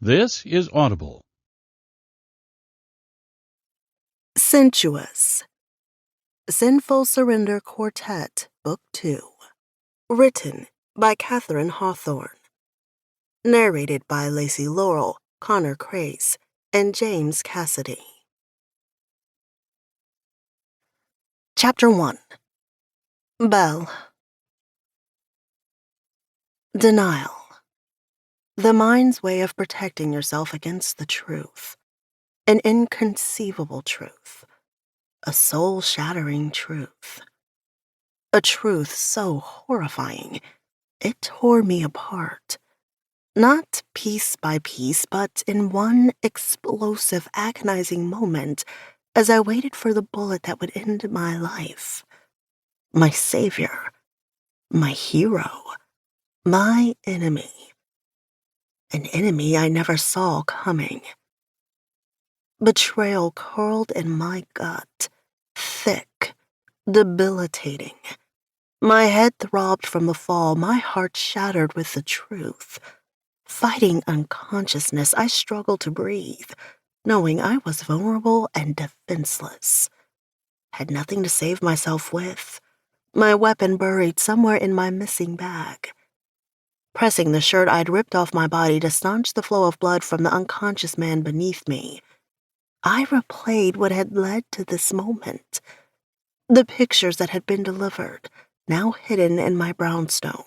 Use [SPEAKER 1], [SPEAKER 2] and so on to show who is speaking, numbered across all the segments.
[SPEAKER 1] This is Audible.
[SPEAKER 2] Sensuous. Sinful Surrender Quartet, Book 2. Written by Katherine Hawthorne. Narrated by Lacey Laurel, Connor Crace, and James Cassidy. Chapter 1. Belle. Denial. The mind's way of protecting yourself against the truth. An inconceivable truth. A soul-shattering truth. A truth so horrifying, it tore me apart. Not piece by piece, but in one explosive, agonizing moment as I waited for the bullet that would end my life. My savior. My hero. My enemy. An enemy I never saw coming. Betrayal curled in my gut, thick, debilitating. My head throbbed from the fall, my heart shattered with the truth. Fighting unconsciousness, I struggled to breathe, knowing I was vulnerable and defenseless. Had nothing to save myself with, my weapon buried somewhere in my missing bag. Pressing the shirt I'd ripped off my body to staunch the flow of blood from the unconscious man beneath me, I replayed what had led to this moment. The pictures that had been delivered, now hidden in my brownstone.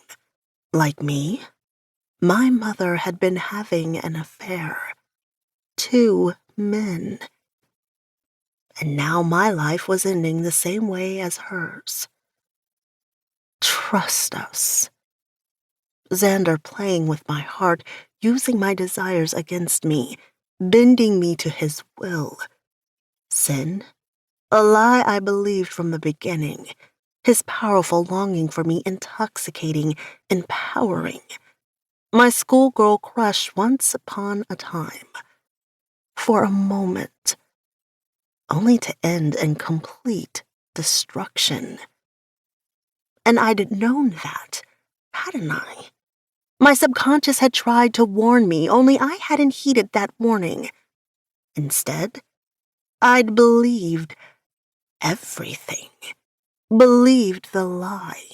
[SPEAKER 2] Like me, my mother had been having an affair. 2 men. And now my life was ending the same way as hers. Trust us. Xander playing with my heart, using my desires against me, bending me to his will. Sin? A lie I believed from the beginning. His powerful longing for me intoxicating, empowering. My schoolgirl crush once upon a time. For a moment. Only to end in complete destruction. And I'd known that, hadn't I? My subconscious had tried to warn me, only I hadn't heeded that warning. Instead, I'd believed everything. Believed the lie.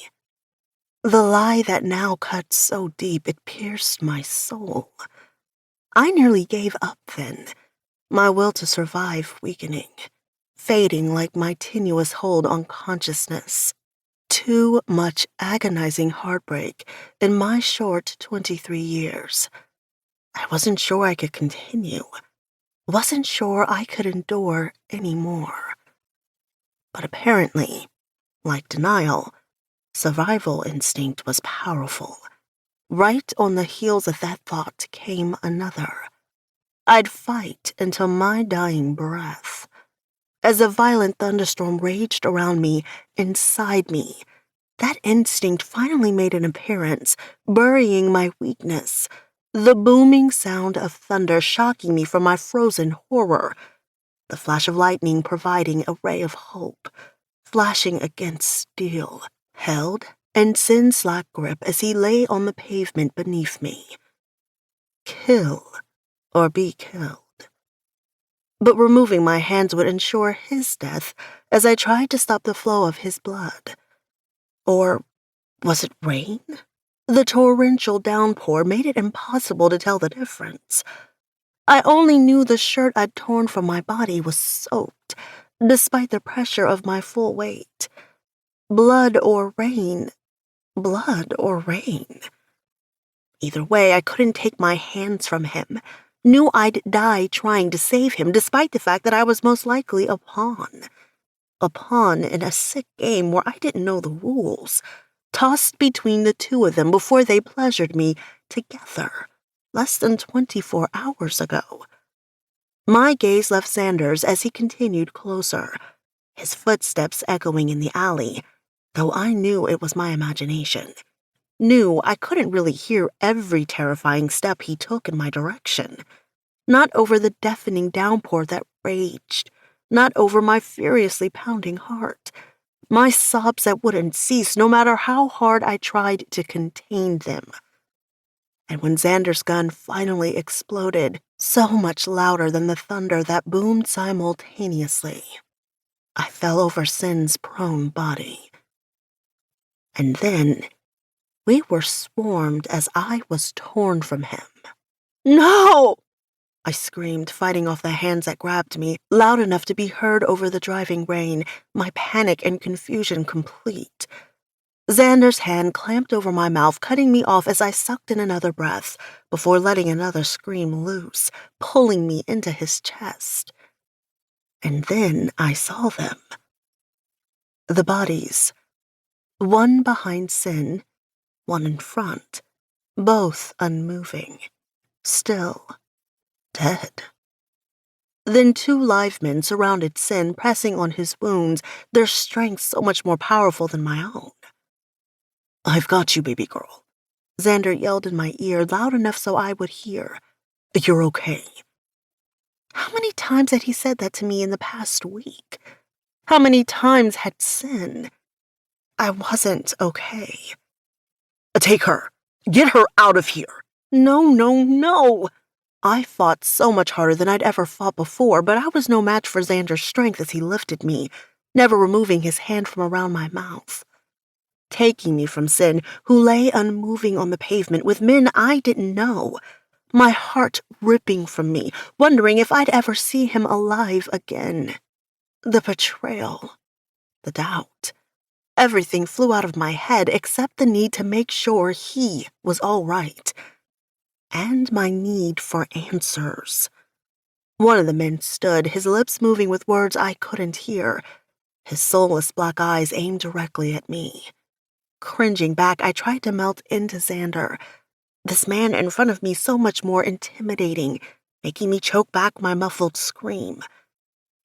[SPEAKER 2] The lie that now cut so deep it pierced my soul. I nearly gave up then, my will to survive weakening, fading like my tenuous hold on consciousness. Too much agonizing heartbreak in my short 23 years. I wasn't sure I could continue. Wasn't sure I could endure anymore. But apparently, like denial, survival instinct was powerful. Right on the heels of that thought came another. I'd fight until my dying breath. As a violent thunderstorm raged around me, inside me, that instinct finally made an appearance, burying my weakness. The booming sound of thunder shocking me from my frozen horror. The flash of lightning providing a ray of hope, flashing against steel, held in Sin's slack grip as he lay on the pavement beneath me. Kill or be killed. But removing my hands would ensure his death as I tried to stop the flow of his blood. Or was it rain? The torrential downpour made it impossible to tell the difference. I only knew the shirt I'd torn from my body was soaked, despite the pressure of my full weight. Blood or rain. Blood or rain. Either way, I couldn't take my hands from him. Knew I'd die trying to save him, despite the fact that I was most likely a pawn. A pawn in a sick game where I didn't know the rules. Tossed between the two of them before they pleasured me together, less than 24 hours ago. My gaze left Xander's as he continued closer, his footsteps echoing in the alley, though I knew it was my imagination. Knew I couldn't really hear every terrifying step he took in my direction. Not over the deafening downpour that raged, not over my furiously pounding heart. My sobs that wouldn't cease no matter how hard I tried to contain them. And when Xander's gun finally exploded, so much louder than the thunder that boomed simultaneously, I fell over Sin's prone body. And then we were swarmed as I was torn from him. "No!" I screamed, fighting off the hands that grabbed me, loud enough to be heard over the driving rain, my panic and confusion complete. Xander's hand clamped over my mouth, cutting me off as I sucked in another breath, before letting another scream loose, pulling me into his chest. And then I saw them. The bodies. One behind Sin, one in front, both unmoving, still, dead. Then two live men surrounded Sin, pressing on his wounds, their strength so much more powerful than my own. "I've got you, baby girl," Xander yelled in my ear, loud enough so I would hear. "You're okay." How many times had he said that to me in the past week? How many times had Sin? I wasn't okay. "Take her. Get her out of here." No, no, no. I fought so much harder than I'd ever fought before, but I was no match for Xander's strength as he lifted me, never removing his hand from around my mouth. Taking me from Sin, who lay unmoving on the pavement with men I didn't know, my heart ripping from me, wondering if I'd ever see him alive again. The betrayal, the doubt, everything flew out of my head except the need to make sure he was all right, and my need for answers. One of the men stood, his lips moving with words I couldn't hear, his soulless black eyes aimed directly at me. Cringing back, I tried to melt into Xander, this man in front of me so much more intimidating, making me choke back my muffled scream.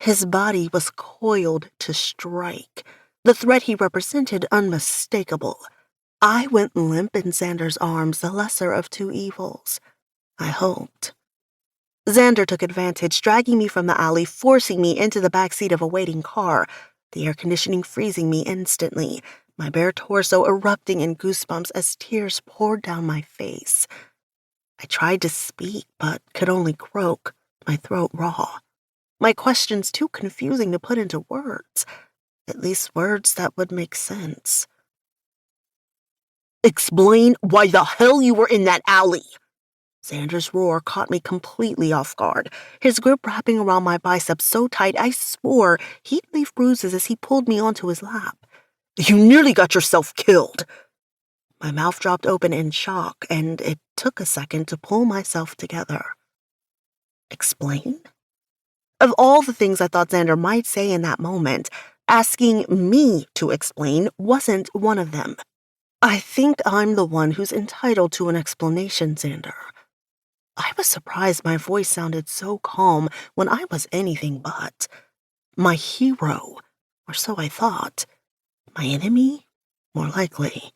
[SPEAKER 2] His body was coiled to strike, the threat he represented unmistakable. I went limp in Xander's arms, the lesser of two evils. I hoped. Xander took advantage, dragging me from the alley, forcing me into the backseat of a waiting car, the air conditioning freezing me instantly, my bare torso erupting in goosebumps as tears poured down my face. I tried to speak, but could only croak, my throat raw. My questions too confusing to put into words, at least words that would make sense. "Explain why the hell you were in that alley!" Xander's roar caught me completely off guard, his grip wrapping around my biceps so tight I swore he'd leave bruises as he pulled me onto his lap. "You nearly got yourself killed." My mouth dropped open in shock, and it took a second to pull myself together. Explain? Of all the things I thought Xander might say in that moment, asking me to explain wasn't one of them. "I think I'm the one who's entitled to an explanation, Xander." I was surprised my voice sounded so calm when I was anything but. My hero, or so I thought. My enemy? More likely.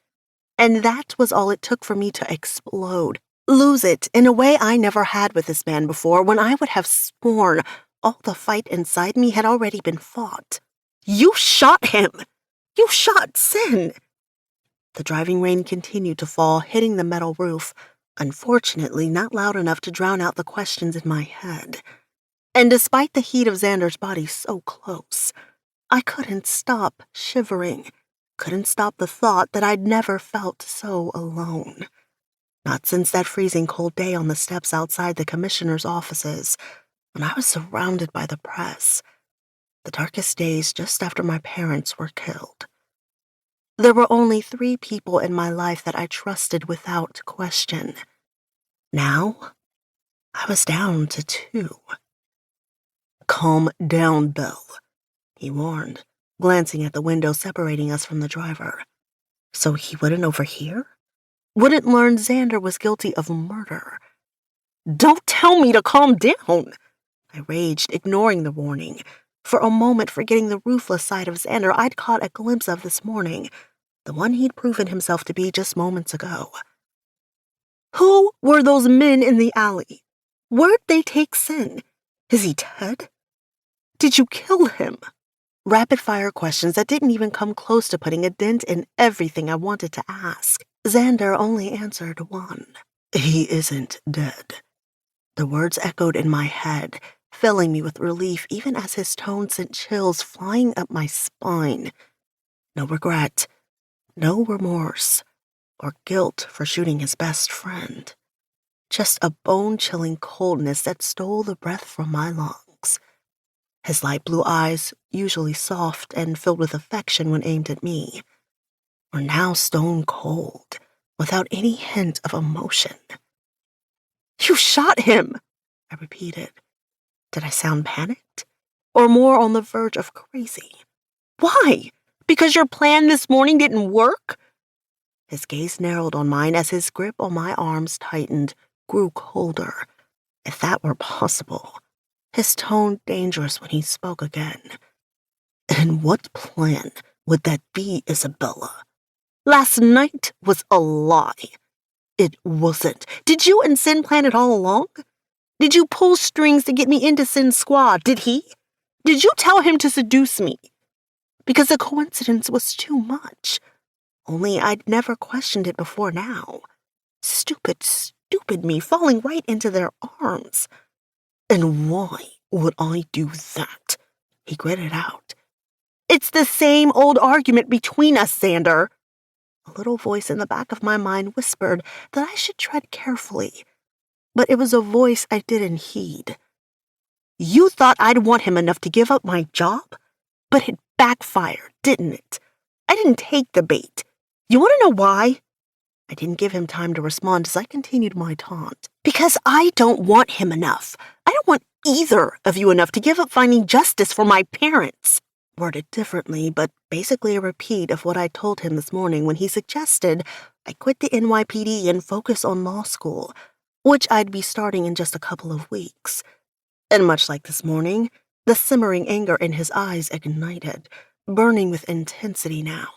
[SPEAKER 2] And that was all it took for me to explode, lose it in a way I never had with this man before, when I would have sworn all the fight inside me had already been fought. "You shot him! You shot Sin!" The driving rain continued to fall, hitting the metal roof, unfortunately not loud enough to drown out the questions in my head. And despite the heat of Xander's body so close, I couldn't stop shivering, couldn't stop the thought that I'd never felt so alone. Not since that freezing cold day on the steps outside the commissioner's offices, when I was surrounded by the press, the darkest days just after my parents were killed. There were only 3 people in my life that I trusted without question. Now, I was down to 2. "Calm down, Belle," he warned, glancing at the window separating us from the driver. So he wouldn't overhear? Wouldn't learn Xander was guilty of murder? "Don't tell me to calm down!" I raged, ignoring the warning, for a moment forgetting the ruthless side of Xander I'd caught a glimpse of this morning, the one he'd proven himself to be just moments ago. "Who were those men in the alley? Where'd they take Sin? Is he dead? Did you kill him?" Rapid-fire questions that didn't even come close to putting a dent in everything I wanted to ask. Xander only answered one. He isn't dead. The words echoed in my head, filling me with relief even as his tone sent chills flying up my spine. No regret, no remorse, or guilt for shooting his best friend. Just a bone-chilling coldness that stole the breath from my lungs. His light blue eyes, usually soft and filled with affection when aimed at me, were now stone cold, without any hint of emotion. "You shot him!" I repeated. Did I sound panicked? Or more on the verge of crazy? "Why? Because your plan this morning didn't work?" His gaze narrowed on mine as his grip on my arms tightened, grew colder, if that were possible. His tone dangerous when he spoke again. "And what plan would that be, Isabella? Last night was a lie. It wasn't. Did you and Sin plan it all along? Did you pull strings to get me into Sin's squad? Did he? Did you tell him to seduce me? Because the coincidence was too much. Only I'd never questioned it before now. Stupid, stupid me falling right into their arms. And why would I do that?" He gritted out. "It's the same old argument between us, Xander." A little voice in the back of my mind whispered that I should tread carefully, but it was a voice I didn't heed. "You thought I'd want him enough to give up my job? But it backfired, didn't it? I didn't take the bait. You want to know why?" I didn't give him time to respond as I continued my taunt. "Because I don't want him enough. I don't want either of you enough to give up finding justice for my parents." Worded differently, but basically a repeat of what I told him this morning when he suggested I quit the NYPD and focus on law school, which I'd be starting in just a couple of weeks. And much like this morning, the simmering anger in his eyes ignited, burning with intensity now,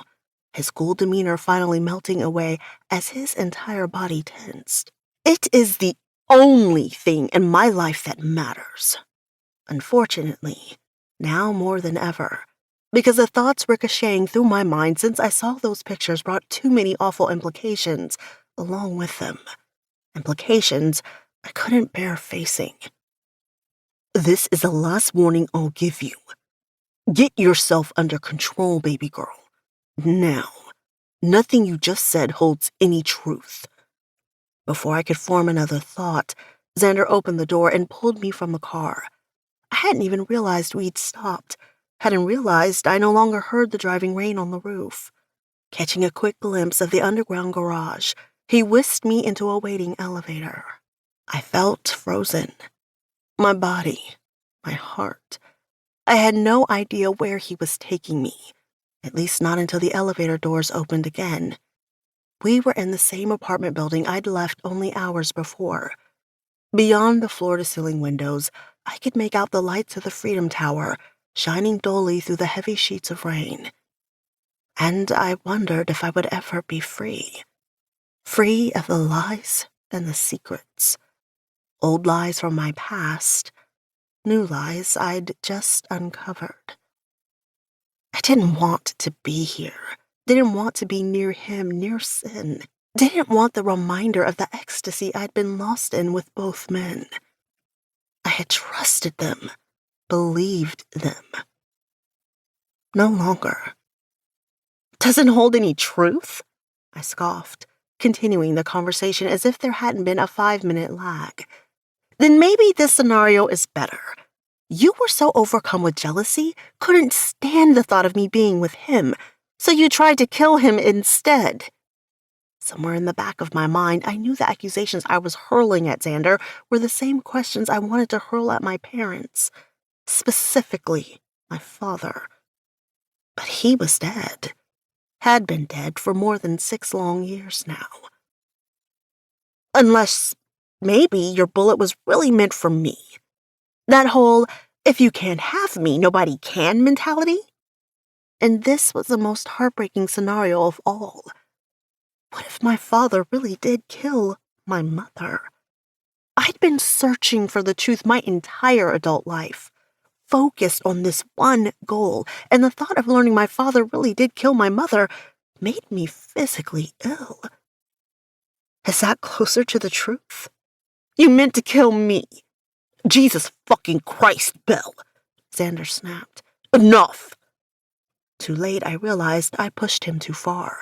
[SPEAKER 2] his cool demeanor finally melting away as his entire body tensed. "It is the only thing in my life that matters. Unfortunately, now more than ever, because the thoughts ricocheting through my mind since I saw those pictures brought too many awful implications along with them. Implications I couldn't bear facing. This is the last warning I'll give you. Get yourself under control, baby girl. Now, nothing you just said holds any truth." Before I could form another thought, Xander opened the door and pulled me from the car. I hadn't even realized we'd stopped, hadn't realized I no longer heard the driving rain on the roof. Catching a quick glimpse of the underground garage, he whisked me into a waiting elevator. I felt frozen. My body, my heart. I had no idea where he was taking me, at least not until the elevator doors opened again. We were in the same apartment building I'd left only hours before. Beyond the floor-to-ceiling windows, I could make out the lights of the Freedom Tower, shining dully through the heavy sheets of rain. And I wondered if I would ever be free. Free of the lies and the secrets. Old lies from my past, new lies I'd just uncovered. I didn't want to be here. Didn't want to be near him, near Sin. Didn't want the reminder of the ecstasy I'd been lost in with both men. I had trusted them, believed them. No longer. "Doesn't hold any truth?" I scoffed, continuing the conversation as if there hadn't been a 5-minute lag. "Then maybe this scenario is better. You were so overcome with jealousy, couldn't stand the thought of me being with him, so you tried to kill him instead." Somewhere in the back of my mind, I knew the accusations I was hurling at Xander were the same questions I wanted to hurl at my parents, specifically my father. But he was dead, had been dead for more than 6 long years now. Unless, maybe your bullet was really meant for me. That whole, if you can't have me, nobody can mentality. And this was the most heartbreaking scenario of all. What if my father really did kill my mother? I'd been searching for the truth my entire adult life, focused on this one goal, and the thought of learning my father really did kill my mother made me physically ill. Is that closer to the truth? You meant to kill me. Jesus fucking Christ, Belle, Xander snapped. Enough! Too late, I realized I pushed him too far.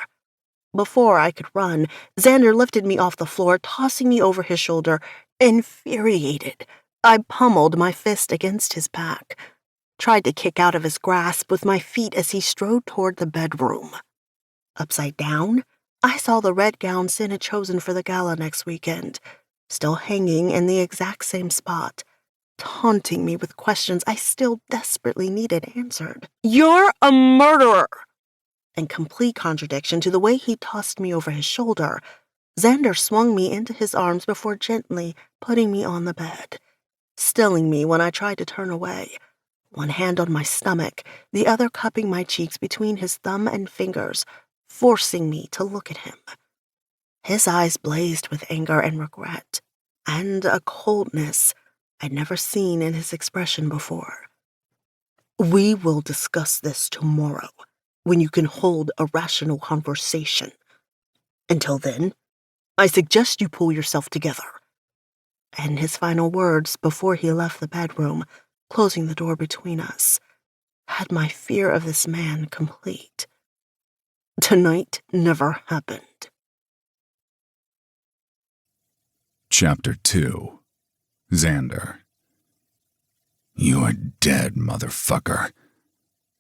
[SPEAKER 2] Before I could run, Xander lifted me off the floor, tossing me over his shoulder. Infuriated, I pummeled my fist against his back, tried to kick out of his grasp with my feet as he strode toward the bedroom. Upside down, I saw the red gown Sin had chosen for the gala next weekend, still hanging in the exact same spot, taunting me with questions I still desperately needed answered. You're a murderer! In complete contradiction to the way he tossed me over his shoulder, Xander swung me into his arms before gently putting me on the bed, stilling me when I tried to turn away, one hand on my stomach, the other cupping my cheeks between his thumb and fingers, forcing me to look at him. His eyes blazed with anger and regret, and a coldness I'd never seen in his expression before. We will discuss this tomorrow, when you can hold a rational conversation. Until then, I suggest you pull yourself together. And his final words before he left the bedroom, closing the door between us, had my fear of this man complete. Tonight never happened.
[SPEAKER 1] Chapter 2. Xander. You're dead, motherfucker.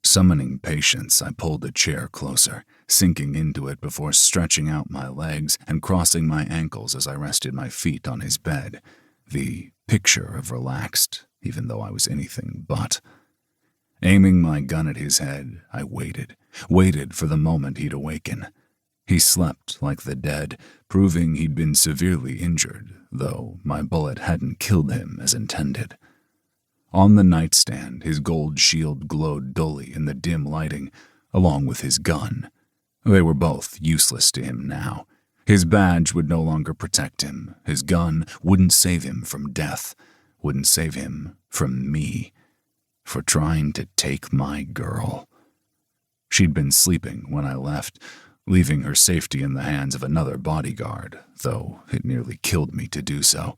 [SPEAKER 1] Summoning patience, I pulled a chair closer, sinking into it before stretching out my legs and crossing my ankles as I rested my feet on his bed, the picture of relaxed, even though I was anything but. Aiming my gun at his head, I waited for the moment he'd awaken. He slept like the dead, proving he'd been severely injured, though my bullet hadn't killed him as intended. On the nightstand, his gold shield glowed dully in the dim lighting, along with his gun. They were both useless to him now. His badge would no longer protect him. His gun wouldn't save him from death, wouldn't save him from me, for trying to take my girl. She'd been sleeping when I left, leaving her safety in the hands of another bodyguard, though it nearly killed me to do so.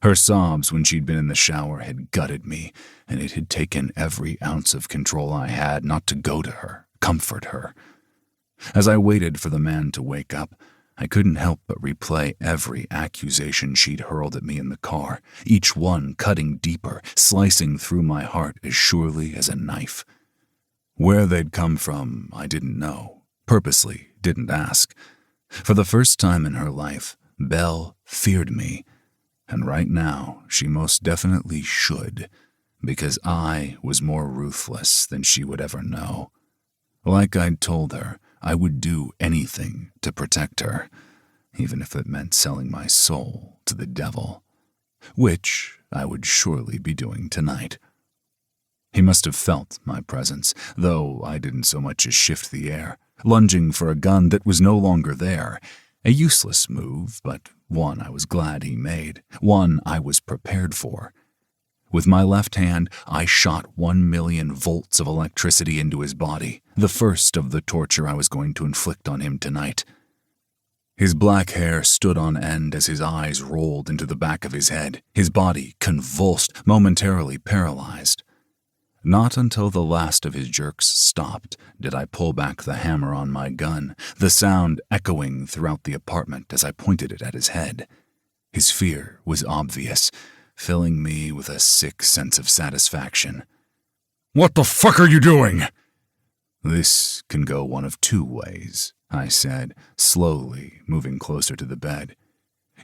[SPEAKER 1] Her sobs when she'd been in the shower had gutted me, and it had taken every ounce of control I had not to go to her, comfort her. As I waited for the man to wake up, I couldn't help but replay every accusation she'd hurled at me in the car, each one cutting deeper, slicing through my heart as surely as a knife. Where they'd come from, I didn't know, purposely didn't ask. For the first time in her life, Belle feared me. And right now, she most definitely should, because I was more ruthless than she would ever know. Like I'd told her, I would do anything to protect her, even if it meant selling my soul to the devil, which I would surely be doing tonight. He must have felt my presence, though I didn't so much as shift the air, lunging for a gun that was no longer there. A useless move, but one I was glad he made, one I was prepared for. With my left hand, I shot 1,000,000 volts of electricity into his body, the first of the torture I was going to inflict on him tonight. His black hair stood on end as his eyes rolled into the back of his head, his body convulsed, momentarily paralyzed. Not until the last of his jerks stopped did I pull back the hammer on my gun, the sound echoing throughout the apartment as I pointed it at his head. His fear was obvious, filling me with a sick sense of satisfaction. "What the fuck are you doing?" "This can go one of two ways," I said, slowly moving closer to the bed.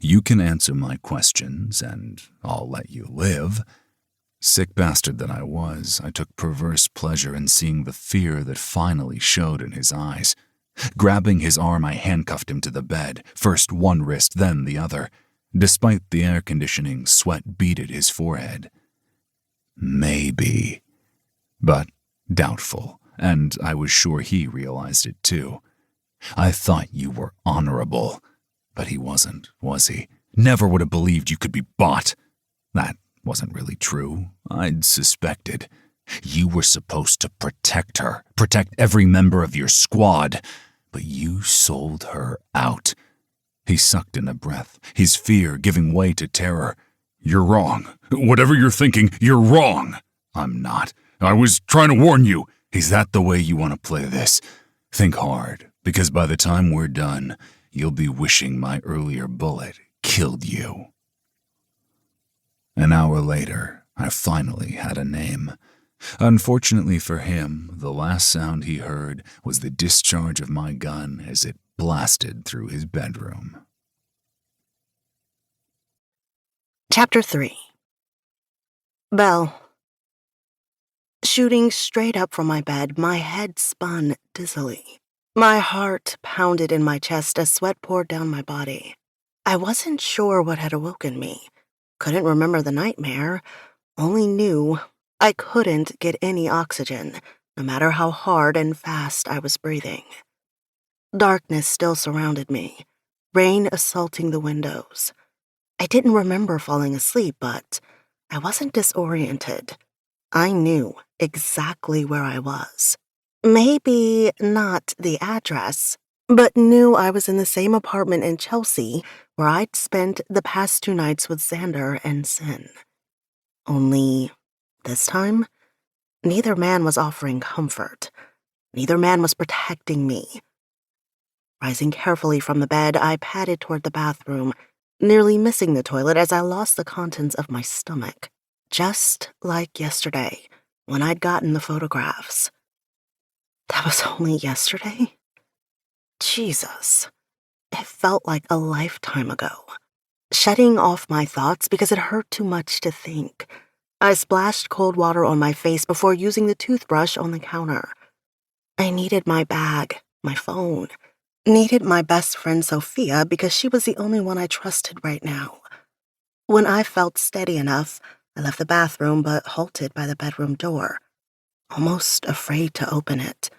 [SPEAKER 1] "You can answer my questions, and I'll let you live." Sick bastard that I was, I took perverse pleasure in seeing the fear that finally showed in his eyes. Grabbing his arm, I handcuffed him to the bed, first one wrist, then the other. Despite the air conditioning, sweat beaded his forehead. Maybe, but doubtful, and I was sure he realized it too. "I thought you were honorable." But he wasn't, was he? Never would have believed you could be bought. That wasn't really true. I'd suspected. You were supposed to protect her, protect every member of your squad, but you sold her out. He sucked in a breath, his fear giving way to terror. "You're wrong. Whatever you're thinking, you're wrong." "I'm not. I was trying to warn you." "Is that the way you want to play this? Think hard, because by the time we're done, you'll be wishing my earlier bullet killed you." An hour later, I finally had a name. Unfortunately for him, the last sound he heard was the discharge of my gun as it blasted through his bedroom.
[SPEAKER 2] Chapter 3. Bell. Shooting straight up from my bed, my head spun dizzily. My heart pounded in my chest as sweat poured down my body. I wasn't sure what had awoken me. Couldn't remember the nightmare, only knew I couldn't get any oxygen, no matter how hard and fast I was breathing. Darkness still surrounded me, rain assaulting the windows. I didn't remember falling asleep, but I wasn't disoriented. I knew exactly where I was. Maybe not the address, but knew I was in the same apartment in Chelsea where I'd spent the past 2 nights with Xander and Sin. Only this time, neither man was offering comfort. Neither man was protecting me. Rising carefully from the bed, I padded toward the bathroom, nearly missing the toilet as I lost the contents of my stomach. Just like yesterday, when I'd gotten the photographs. That was only yesterday? Jesus. It felt like a lifetime ago. Shutting off my thoughts because it hurt too much to think. I splashed cold water on my face before using the toothbrush on the counter. I needed my bag, my phone. Needed my best friend Sophia because she was the only one I trusted right now. When I felt steady enough, I left the bathroom but halted by the bedroom door, almost afraid to open it,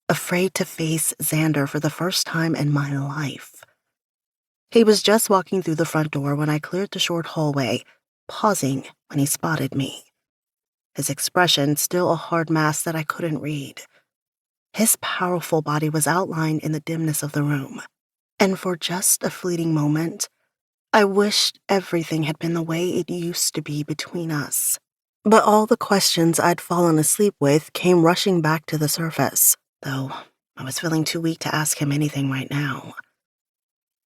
[SPEAKER 2] afraid to face Xander for the first time in my life. He was just walking through the front door when I cleared the short hallway, pausing when he spotted me. His expression still a hard mask that I couldn't read. His powerful body was outlined in the dimness of the room, and for just a fleeting moment, I wished everything had been the way it used to be between us. But all the questions I'd fallen asleep with came rushing back to the surface, though I was feeling too weak to ask him anything right now.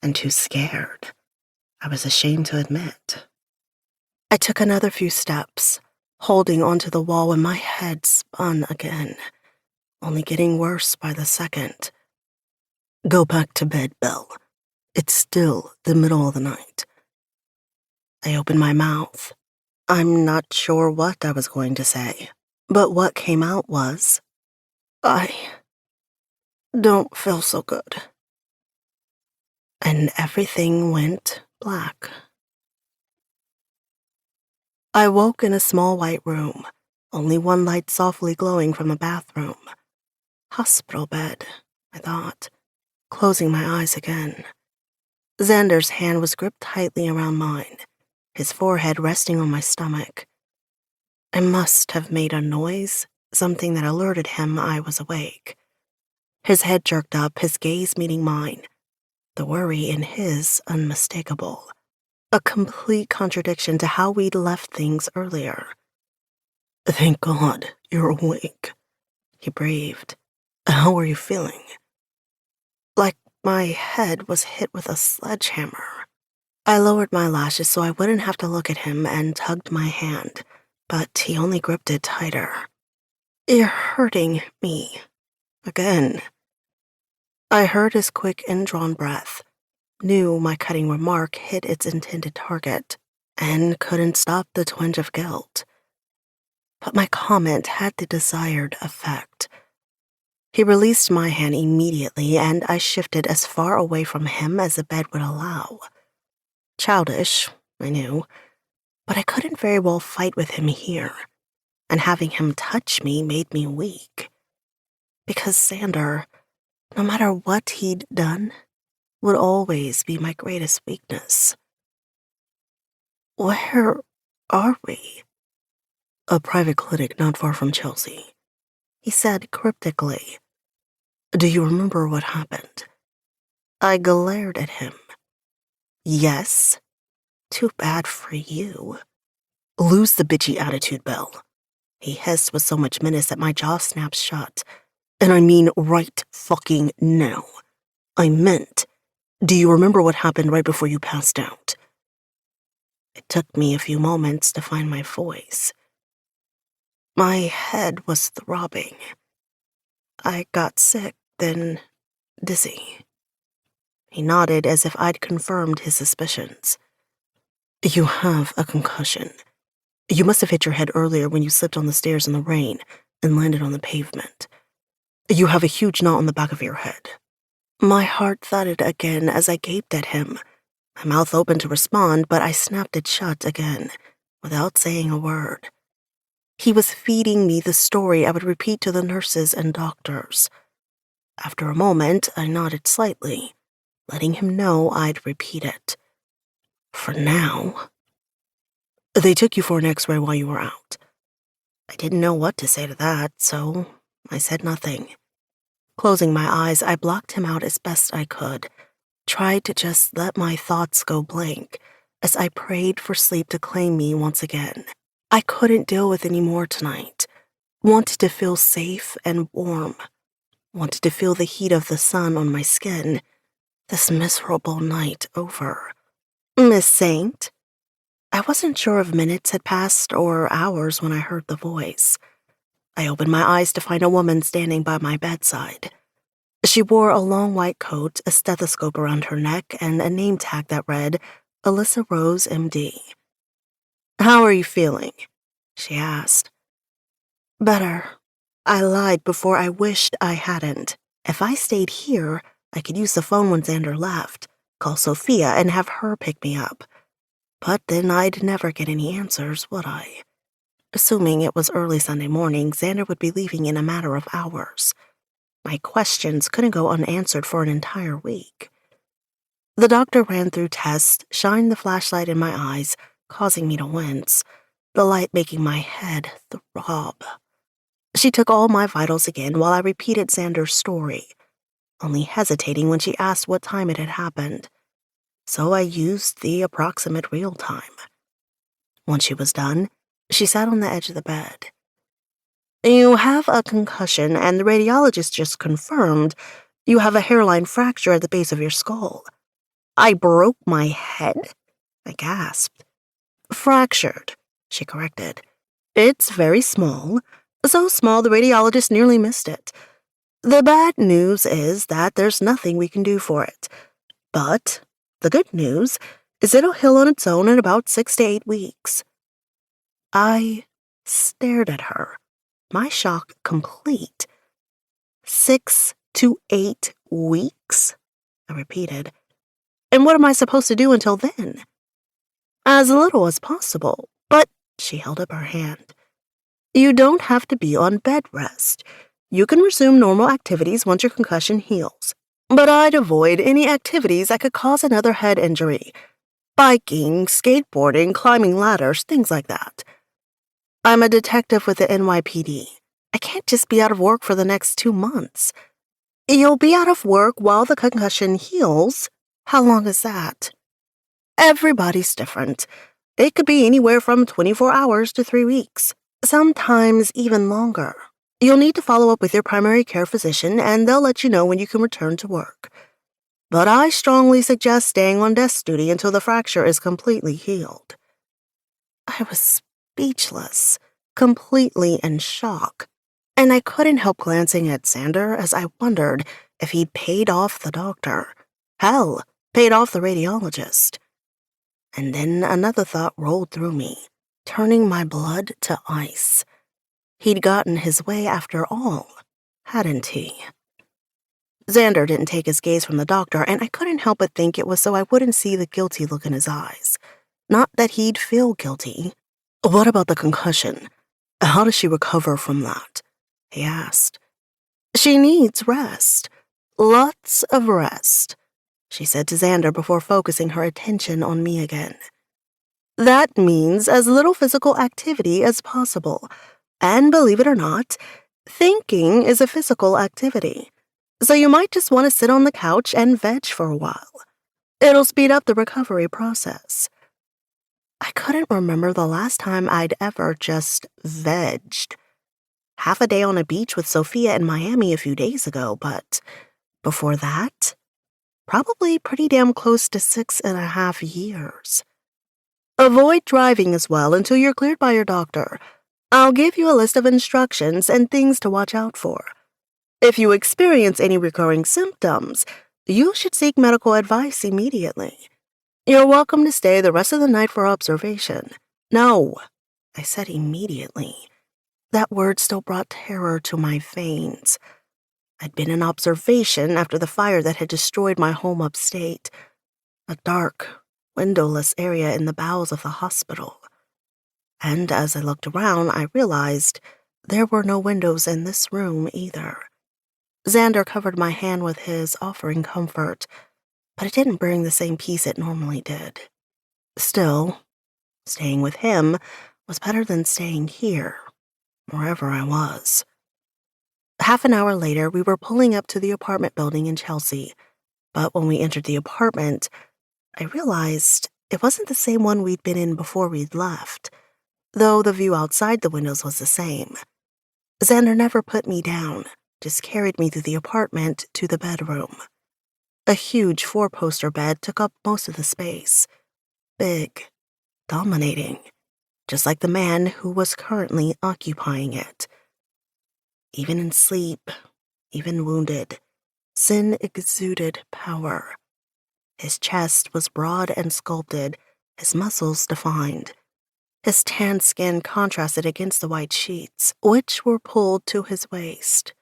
[SPEAKER 2] And too scared, I was ashamed to admit. I took another few steps, holding onto the wall when my head spun again, only getting worse by the second. "Go back to bed, Belle. It's still the middle of the night." I opened my mouth. I'm not sure what I was going to say, but what came out was, "I don't feel so good." And everything went black. I woke in a small white room, only one light softly glowing from the bathroom. Hospital bed, I thought, closing my eyes again. Xander's hand was gripped tightly around mine, his forehead resting on my stomach. I must have made a noise, something that alerted him I was awake. His head jerked up, his gaze meeting mine, the worry in his unmistakable. A complete contradiction to how we'd left things earlier. "Thank God you're awake," he breathed. "How are you feeling?" Like my head was hit with a sledgehammer. I lowered my lashes so I wouldn't have to look at him and tugged my hand, but he only gripped it tighter. "You're hurting me. Again." I heard his quick indrawn breath, knew my cutting remark hit its intended target, and couldn't stop the twinge of guilt. But my comment had the desired effect. He released my hand immediately, and I shifted as far away from him as the bed would allow. Childish, I knew, but I couldn't very well fight with him here, and having him touch me made me weak. Because Xander, no matter what he'd done, would always be my greatest weakness. "Where are we?" "A private clinic not far from Chelsea," he said cryptically. "Do you remember what happened?" I glared at him. Yes. Too bad for you. Lose the bitchy attitude, Belle. He hissed with so much menace that my jaw snapped shut. And I mean right fucking now. I meant, do you remember what happened right before you passed out? It took me a few moments to find my voice. My head was throbbing. I got sick, then dizzy. He nodded as if I'd confirmed his suspicions. You have a concussion. You must have hit your head earlier when you slipped on the stairs in the rain and landed on the pavement. You have a huge knot on the back of your head. My heart thudded again as I gaped at him. My mouth opened to respond, but I snapped it shut again, without saying a word. He was feeding me the story I would repeat to the nurses and doctors. After a moment, I nodded slightly, letting him know I'd repeat it. For now. They took you for an x-ray while you were out. I didn't know what to say to that, so I said nothing. Closing my eyes, I blocked him out as best I could, tried to just let my thoughts go blank as I prayed for sleep to claim me once again. I couldn't deal with any more tonight. Wanted to feel safe and warm. Wanted to feel the heat of the sun on my skin. This miserable night over. Miss Saint? I wasn't sure if minutes had passed or hours when I heard the voice. I opened my eyes to find a woman standing by my bedside. She wore a long white coat, a stethoscope around her neck, and a name tag that read, Alyssa Rose, M.D. How are you feeling? She asked. Better. I lied before I wished I hadn't. If I stayed here, I could use the phone when Xander left, call Sophia and have her pick me up. But then I'd never get any answers, would I? Assuming it was early Sunday morning, Xander would be leaving in a matter of hours. My questions couldn't go unanswered for an entire week. The doctor ran through tests, shined the flashlight in my eyes, causing me to wince, the light making my head throb. She took all my vitals again while I repeated Xander's story, only hesitating when she asked what time it had happened. So I used the approximate real time. Once she was done, she sat on the edge of the bed. You have a concussion, and the radiologist just confirmed you have a hairline fracture at the base of your skull. I broke my head? I gasped. Fractured, she corrected. It's very small, so small the radiologist nearly missed it. The bad news is that there's nothing we can do for it. But the good news is it'll heal on its own in about 6 to 8 weeks. I stared at her, my shock complete. 6 to 8 weeks? I repeated. And what am I supposed to do until then? As little as possible, but she held up her hand. You don't have to be on bed rest. You can resume normal activities once your concussion heals. But I'd avoid any activities that could cause another head injury. Biking, skateboarding, climbing ladders, things like that. I'm a detective with the NYPD. I can't just be out of work for the next 2 months. You'll be out of work while the concussion heals. How long is that? Everybody's different. It could be anywhere from 24 hours to 3 weeks, sometimes even longer. You'll need to follow up with your primary care physician, and they'll let you know when you can return to work. But I strongly suggest staying on desk duty until the fracture is completely healed. I was speechless, completely in shock, and I couldn't help glancing at Xander as I wondered if he'd paid off the doctor. Hell, paid off the radiologist. And then another thought rolled through me, turning my blood to ice. He'd gotten his way after all, hadn't he? Xander didn't take his gaze from the doctor, and I couldn't help but think it was so I wouldn't see the guilty look in his eyes. Not that he'd feel guilty. What about the concussion? How does she recover from that? He asked. She needs rest. Lots of rest, she said to Xander before focusing her attention on me again. That means as little physical activity as possible. And believe it or not, thinking is a physical activity. So you might just want to sit on the couch and veg for a while. It'll speed up the recovery process. I couldn't remember the last time I'd ever just vegged. Half a day on a beach with Sophia in Miami a few days ago, but before that, probably pretty damn close to 6.5 years. Avoid driving as well until you're cleared by your doctor. I'll give you a list of instructions and things to watch out for. If you experience any recurring symptoms, you should seek medical advice immediately. You're welcome to stay the rest of the night for observation. No, I said immediately. That word still brought terror to my veins. I'd been in observation after the fire that had destroyed my home upstate, a dark, windowless area in the bowels of the hospital. And as I looked around, I realized there were no windows in this room either. Xander covered my hand with his, offering comfort, but it didn't bring the same peace it normally did. Still, staying with him was better than staying here, wherever I was. Half an hour later, we were pulling up to the apartment building in Chelsea, but when we entered the apartment, I realized it wasn't the same one we'd been in before we'd left, though the view outside the windows was the same. Xander never put me down, just carried me through the apartment to the bedroom. A huge 4-poster bed took up most of the space. Big, dominating, just like the man who was currently occupying it. Even in sleep, even wounded, Sin exuded power. His chest was broad and sculpted, his muscles defined. His tanned skin contrasted against the white sheets, which were pulled to his waist.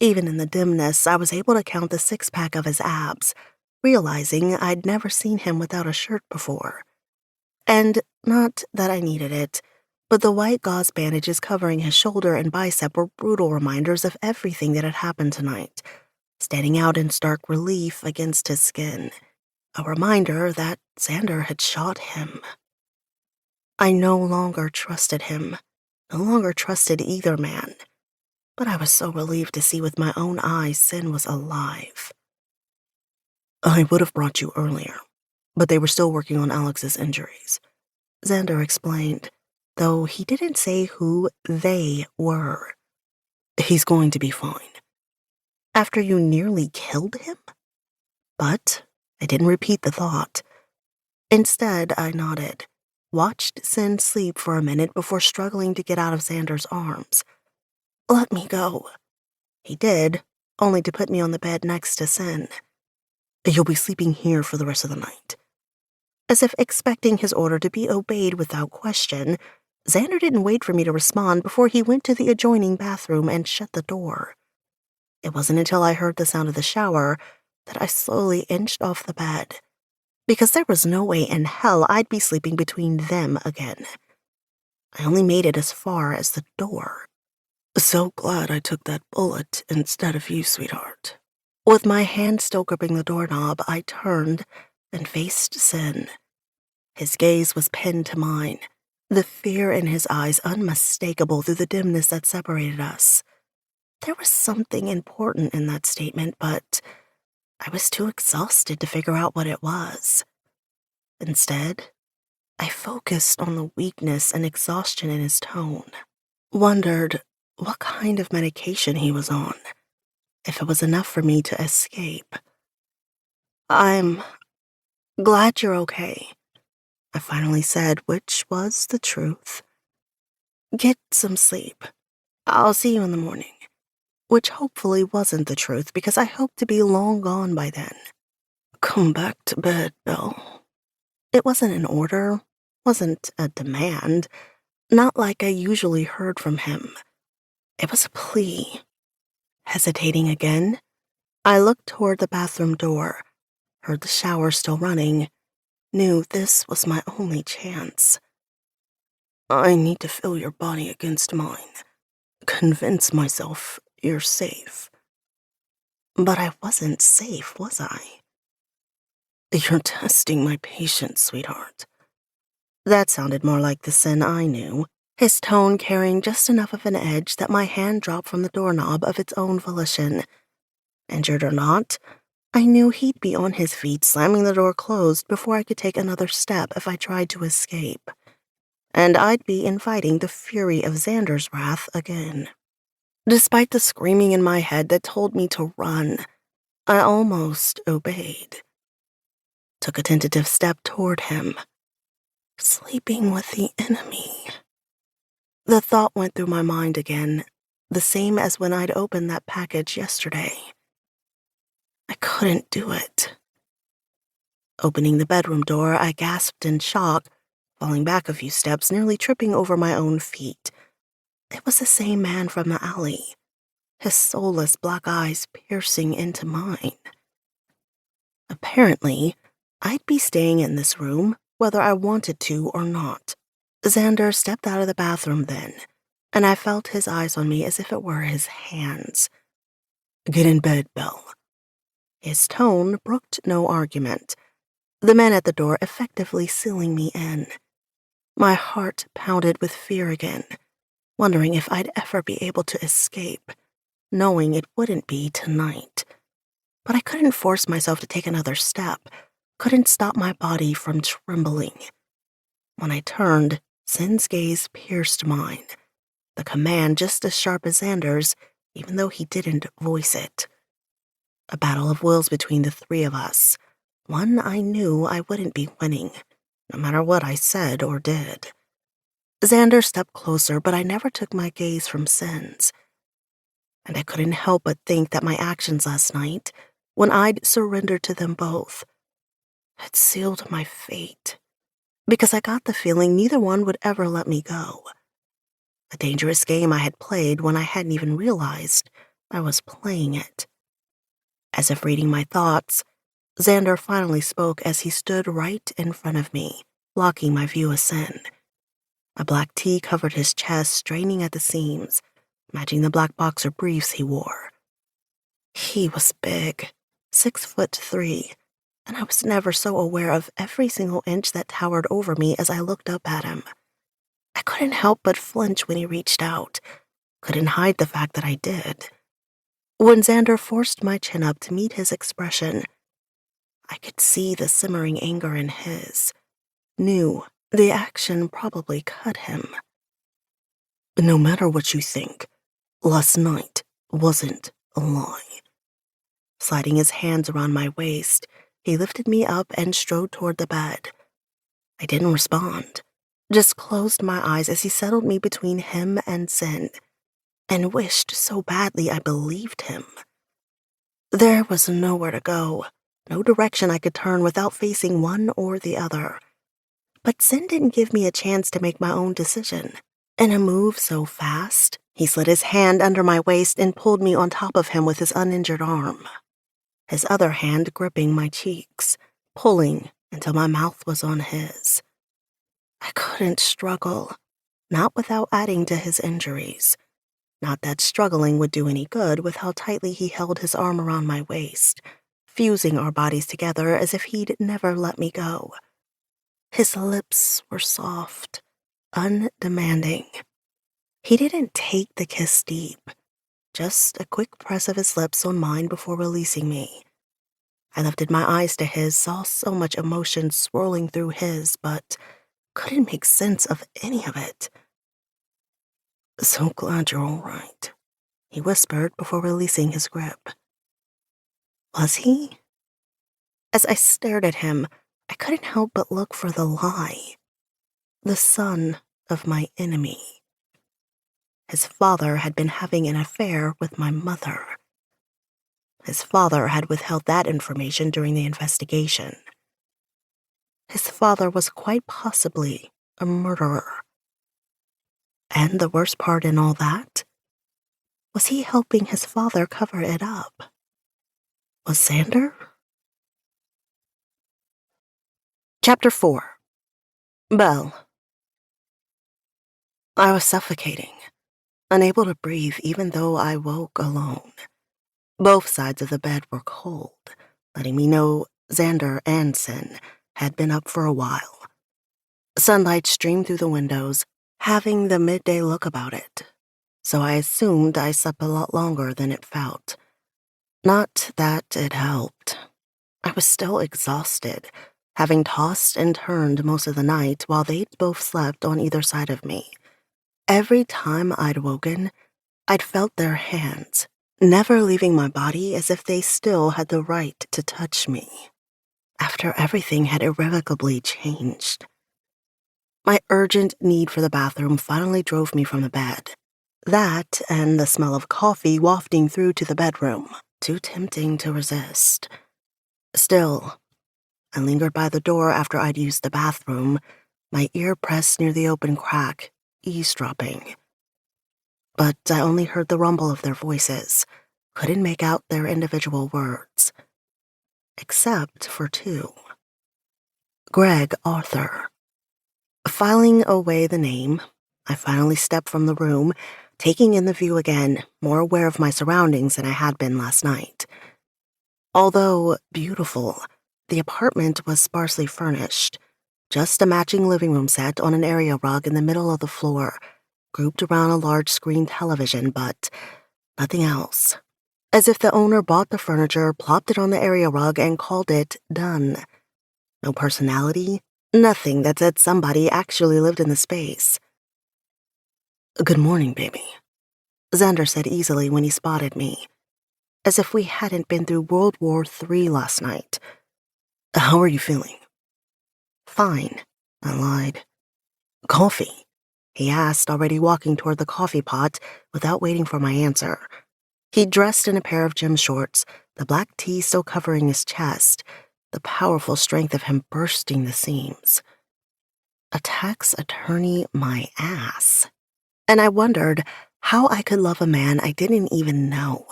[SPEAKER 2] Even in the dimness, I was able to count the 6-pack of his abs, realizing I'd never seen him without a shirt before. And not that I needed it, but the white gauze bandages covering his shoulder and bicep were brutal reminders of everything that had happened tonight, standing out in stark relief against his skin. A reminder that Xander had shot him. I no longer trusted him, no longer trusted either man. But I was so relieved to see with my own eyes Sin was alive. I would have brought you earlier, but they were still working on Alex's injuries, Xander explained, though he didn't say who they were. He's going to be fine. After you nearly killed him? But I didn't repeat the thought. Instead, I nodded, watched Sin sleep for a minute before struggling to get out of Xander's arms. Let me go. He did, only to put me on the bed next to Sin. You'll be sleeping here for the rest of the night. As if expecting his order to be obeyed without question, Xander didn't wait for me to respond before he went to the adjoining bathroom and shut the door. It wasn't until I heard the sound of the shower that I slowly inched off the bed, because there was no way in hell I'd be sleeping between them again. I only made it as far as the door. So glad I took that bullet instead of you, sweetheart. With my hand still gripping the doorknob, I turned and faced Sin. His gaze was pinned to mine, the fear in his eyes unmistakable through the dimness that separated us. There was something important in that statement, but I was too exhausted to figure out what it was. Instead, I focused on the weakness and exhaustion in his tone, wondered what kind of medication he was on, if it was enough for me to escape. I'm glad you're okay, I finally said, which was the truth. Get some sleep. I'll see you in the morning, which hopefully wasn't the truth because I hoped to be long gone by then. Come back to bed, Belle. It wasn't an order, wasn't a demand, not like I usually heard from him. It was a plea. Hesitating again, I looked toward the bathroom door, heard the shower still running, knew this was my only chance. I need to feel your body against mine, convince myself you're safe. But I wasn't safe, was I? You're testing my patience, sweetheart. That sounded more like the Sin I knew, his tone carrying just enough of an edge that my hand dropped from the doorknob of its own volition. Injured or not, I knew he'd be on his feet, slamming the door closed before I could take another step if I tried to escape. And I'd be inviting the fury of Xander's wrath again. Despite the screaming in my head that told me to run, I almost obeyed. Took a tentative step toward him. Sleeping with the enemy. The thought went through my mind again, the same as when I'd opened that package yesterday. I couldn't do it. Opening the bedroom door, I gasped in shock, falling back a few steps, nearly tripping over my own feet. It was the same man from the alley, his soulless black eyes piercing into mine. Apparently, I'd be staying in this room, whether I wanted to or not. Xander stepped out of the bathroom then, and I felt his eyes on me as if it were his hands. "Get in bed, Belle." His tone brooked no argument, the man at the door effectively sealing me in. My heart pounded with fear again, wondering if I'd ever be able to escape, knowing it wouldn't be tonight. But I couldn't force myself to take another step, couldn't stop my body from trembling. When I turned, Sin's gaze pierced mine, the command just as sharp as Xander's, even though he didn't voice it. A battle of wills between the three of us, one I knew I wouldn't be winning, no matter what I said or did. Xander stepped closer, but I never took my gaze from Sin's. And I couldn't help but think that my actions last night, when I'd surrendered to them both, had sealed my fate, because I got the feeling neither one would ever let me go. A dangerous game I had played when I hadn't even realized I was playing it. As if reading my thoughts, Xander finally spoke as he stood right in front of me, blocking my view of Sin. A black tee covered his chest, straining at the seams, matching the black boxer briefs he wore. He was big, 6'3", and I was never so aware of every single inch that towered over me as I looked up at him. I couldn't help but flinch when he reached out, couldn't hide the fact that I did. When Xander forced my chin up to meet his expression, I could see the simmering anger in his, knew the action probably cut him. "No matter what you think, last night wasn't a lie." Sliding his hands around my waist, he lifted me up and strode toward the bed. I didn't respond, just closed my eyes as he settled me between him and Sin, and wished so badly I believed him. There was nowhere to go, no direction I could turn without facing one or the other. But Sin didn't give me a chance to make my own decision. In a move so fast, he slid his hand under my waist and pulled me on top of him with his uninjured arm, his other hand gripping my cheeks, pulling until my mouth was on his. I couldn't struggle, not without adding to his injuries. Not that struggling would do any good with how tightly he held his arm around my waist, fusing our bodies together as if he'd never let me go. His lips were soft, undemanding. He didn't take the kiss deep, just a quick press of his lips on mine before releasing me. I lifted my eyes to his, saw so much emotion swirling through his, but couldn't make sense of any of it. "So glad you're all right," he whispered before releasing his grip. Was he? As I stared at him, I couldn't help but look for the lie. The son of my enemy. His father had been having an affair with my mother. His father had withheld that information during the investigation. His father was quite possibly a murderer. And the worst part in all that? Was he helping his father cover it up? Was Xander? Chapter 4. Belle. I was suffocating, unable to breathe even though I woke alone. Both sides of the bed were cold, letting me know Xander and Sin had been up for a while. Sunlight streamed through the windows, having the midday look about it, so I assumed I slept a lot longer than it felt. Not that it helped. I was still exhausted, having tossed and turned most of the night while they'd both slept on either side of me. Every time I'd woken, I'd felt their hands, never leaving my body as if they still had the right to touch me. After everything had irrevocably changed. My urgent need for the bathroom finally drove me from the bed. That and the smell of coffee wafting through to the bedroom, too tempting to resist. Still, I lingered by the door after I'd used the bathroom, my ear pressed near the open crack, eavesdropping. But I only heard the rumble of their voices, couldn't make out their individual words. Except for two. Greg Arthur. Filing away the name, I finally stepped from the room, taking in the view again, more aware of my surroundings than I had been last night. Although beautiful, the apartment was sparsely furnished, just a matching living room set on an area rug in the middle of the floor, grouped around a large screen television, but nothing else. As if the owner bought the furniture, plopped it on the area rug, and called it done. No personality, nothing that said somebody actually lived in the space. "Good morning, baby," Xander said easily when he spotted me, as if we hadn't been through World War III last night. "How are you feeling?" "Fine," I lied. "Coffee?" he asked, already walking toward the coffee pot without waiting for my answer. He dressed in a pair of gym shorts, the black tee still covering his chest, the powerful strength of him bursting the seams. A tax attorney my ass. And I wondered how I could love a man I didn't even know.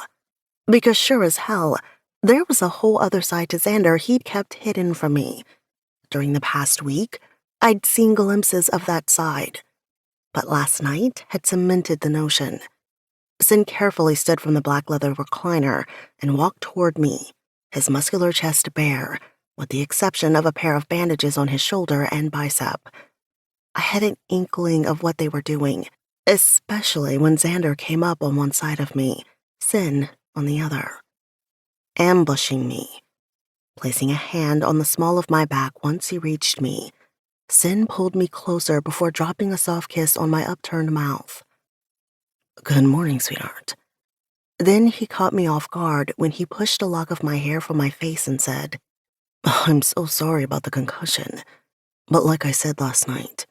[SPEAKER 2] Because sure as hell, there was a whole other side to Xander he'd kept hidden from me. During the past week, I'd seen glimpses of that side. But last night had cemented the notion. Sin carefully stood from the black leather recliner and walked toward me, his muscular chest bare, with the exception of a pair of bandages on his shoulder and bicep. I had an inkling of what they were doing, especially when Xander came up on one side of me, Sin on the other. Ambushing me. Placing a hand on the small of my back once he reached me, Sin pulled me closer before dropping a soft kiss on my upturned mouth. "Good morning, sweetheart." Then he caught me off guard when he pushed a lock of my hair from my face and said, "I'm so sorry about the concussion, but like I said last night,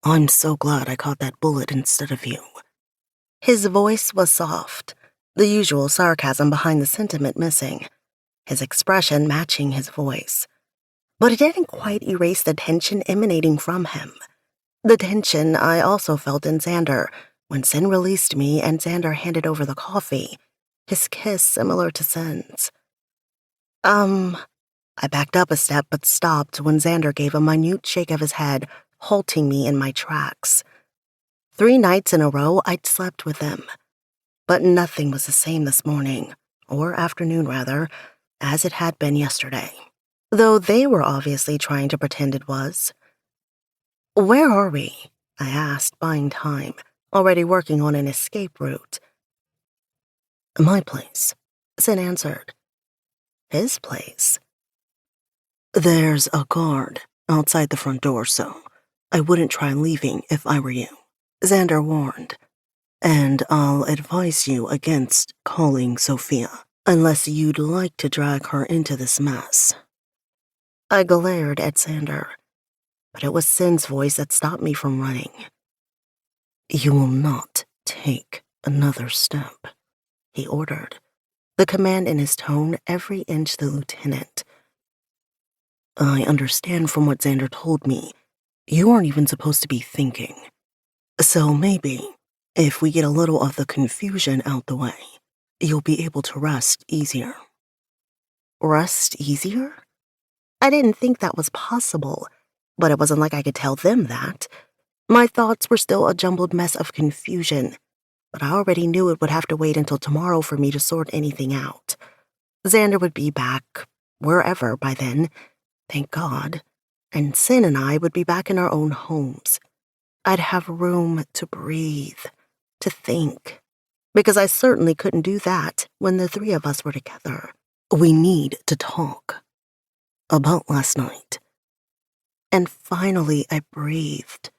[SPEAKER 2] I'm so glad I caught that bullet instead of you." His voice was soft, the usual sarcasm behind the sentiment missing, his expression matching his voice. But it didn't quite erase the tension emanating from him. The tension I also felt in Xander when Sin released me and Xander handed over the coffee, his kiss similar to Sin's. I backed up a step but stopped when Xander gave a minute shake of his head, halting me in my tracks. 3 nights in a row I'd slept with him, but nothing was the same this morning, or afternoon rather, as it had been yesterday, though they were obviously trying to pretend it was. "Where are we?" I asked, buying time, already working on an escape route. "My place," Sin answered. His place? "There's a guard outside the front door, so I wouldn't try leaving if I were you," Xander warned. "And I'll advise you against calling Sophia, unless you'd like to drag her into this mess." I glared at Xander, but it was Sin's voice that stopped me from running. "You will not take another step," he ordered, the command in his tone every inch the lieutenant. "I understand from what Xander told me, you aren't even supposed to be thinking. So maybe, if we get a little of the confusion out the way, you'll be able to rest easier." Rest easier? I didn't think that was possible, but it wasn't like I could tell them that. My thoughts were still a jumbled mess of confusion, but I already knew it would have to wait until tomorrow for me to sort anything out. Xander would be back, wherever, by then, thank God, and Sin and I would be back in our own homes. I'd have room to breathe, to think. Because I certainly couldn't do that when the three of us were together. We need to talk. About last night. And finally, I breathed.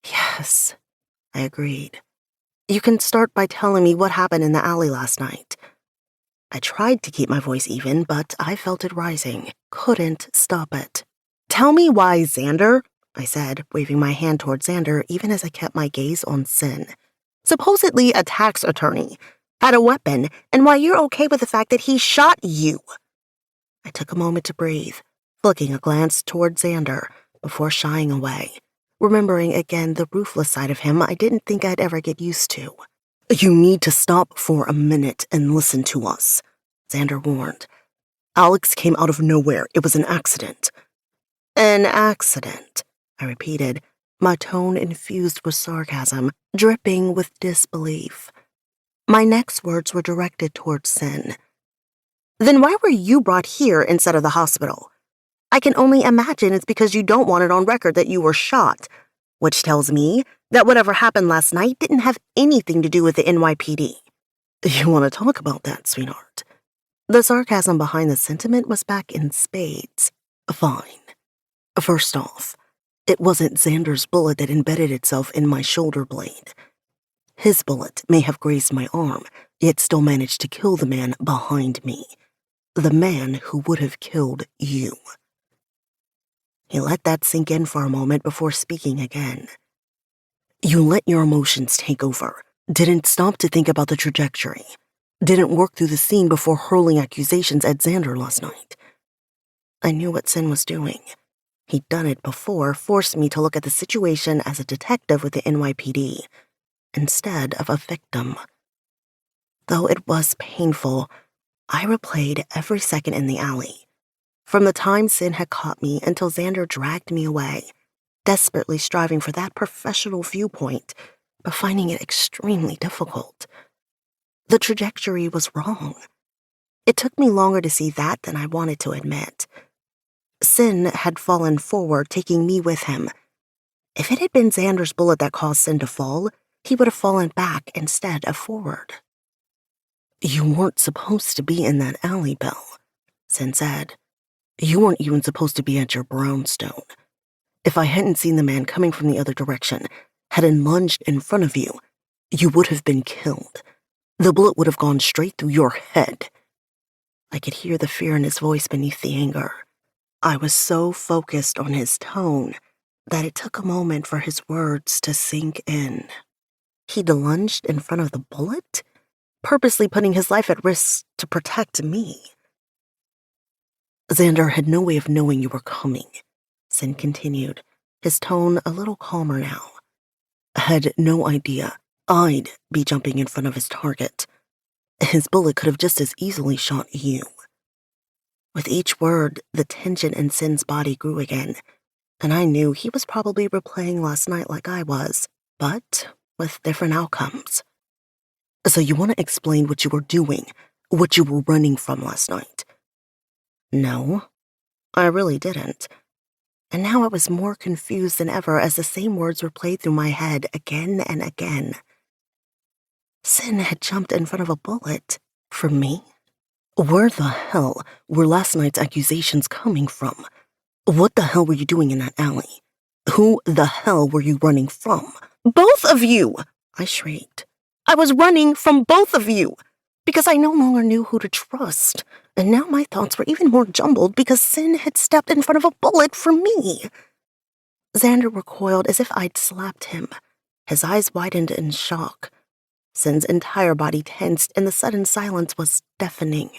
[SPEAKER 2] Yes, I agreed. You can start by telling me what happened in the alley last night. I tried to keep my voice even, but I felt it rising. Couldn't stop it. Tell me why, Xander, I said, waving my hand toward Xander even as I kept my gaze on Sin. Supposedly a tax attorney, had a weapon, and why you're okay with the fact that he shot you. I took a moment to breathe, flicking a glance toward Xander before shying away, remembering again the ruthless side of him I didn't think I'd ever get used to. You need to stop for a minute and listen to us, Xander warned. Alex came out of nowhere. It was an accident. An accident, I repeated, my tone infused with sarcasm, dripping with disbelief. My next words were directed towards Sin. Then why were you brought here instead of the hospital? I can only imagine it's because you don't want it on record that you were shot, which tells me that whatever happened last night didn't have anything to do with the NYPD. You want to talk about that, sweetheart? The sarcasm behind the sentiment was back in spades. Fine. First off, it wasn't Xander's bullet that embedded itself in my shoulder blade. His bullet may have grazed my arm, yet still managed to kill the man behind me. The man who would have killed you. He let that sink in for a moment before speaking again. You let your emotions take over, didn't stop to think about the trajectory, didn't work through the scene before hurling accusations at Xander last night. I knew what Sin was doing. He'd done it before, forced me to look at the situation as a detective with the NYPD, instead of a victim. Though it was painful, I replayed every second in the alley. From the time Sin had caught me until Xander dragged me away, desperately striving for that professional viewpoint, but finding it extremely difficult. The trajectory was wrong. It took me longer to see that than I wanted to admit. Sin had fallen forward, taking me with him. If it had been Xander's bullet that caused Sin to fall, he would have fallen back instead of forward. You weren't supposed to be in that alley, Belle, Sin said. You weren't even supposed to be at your brownstone. If I hadn't seen the man coming from the other direction, hadn't lunged in front of you, you would have been killed. The bullet would have gone straight through your head. I could hear the fear in his voice beneath the anger. I was so focused on his tone that it took a moment for his words to sink in. He'd lunged in front of the bullet, purposely putting his life at risk to protect me. Xander had no way of knowing you were coming, Sin continued, his tone a little calmer now. Had no idea I'd be jumping in front of his target. His bullet could have just as easily shot you. With each word, the tension in Sin's body grew again, and I knew he was probably replaying last night like I was, but with different outcomes. So you want to explain what you were doing, what you were running from last night? No, I really didn't. And now I was more confused than ever as the same words were played through my head again and again. Sin had jumped in front of a bullet for me? Where the hell were last night's accusations coming from? What the hell were you doing in that alley? Who the hell were you running from? Both of you! I shrieked. I was running from both of you! Because I no longer knew who to trust, and now my thoughts were even more jumbled because Sin had stepped in front of a bullet for me. Xander recoiled as if I'd slapped him. His eyes widened in shock. Sin's entire body tensed, and the sudden silence was deafening.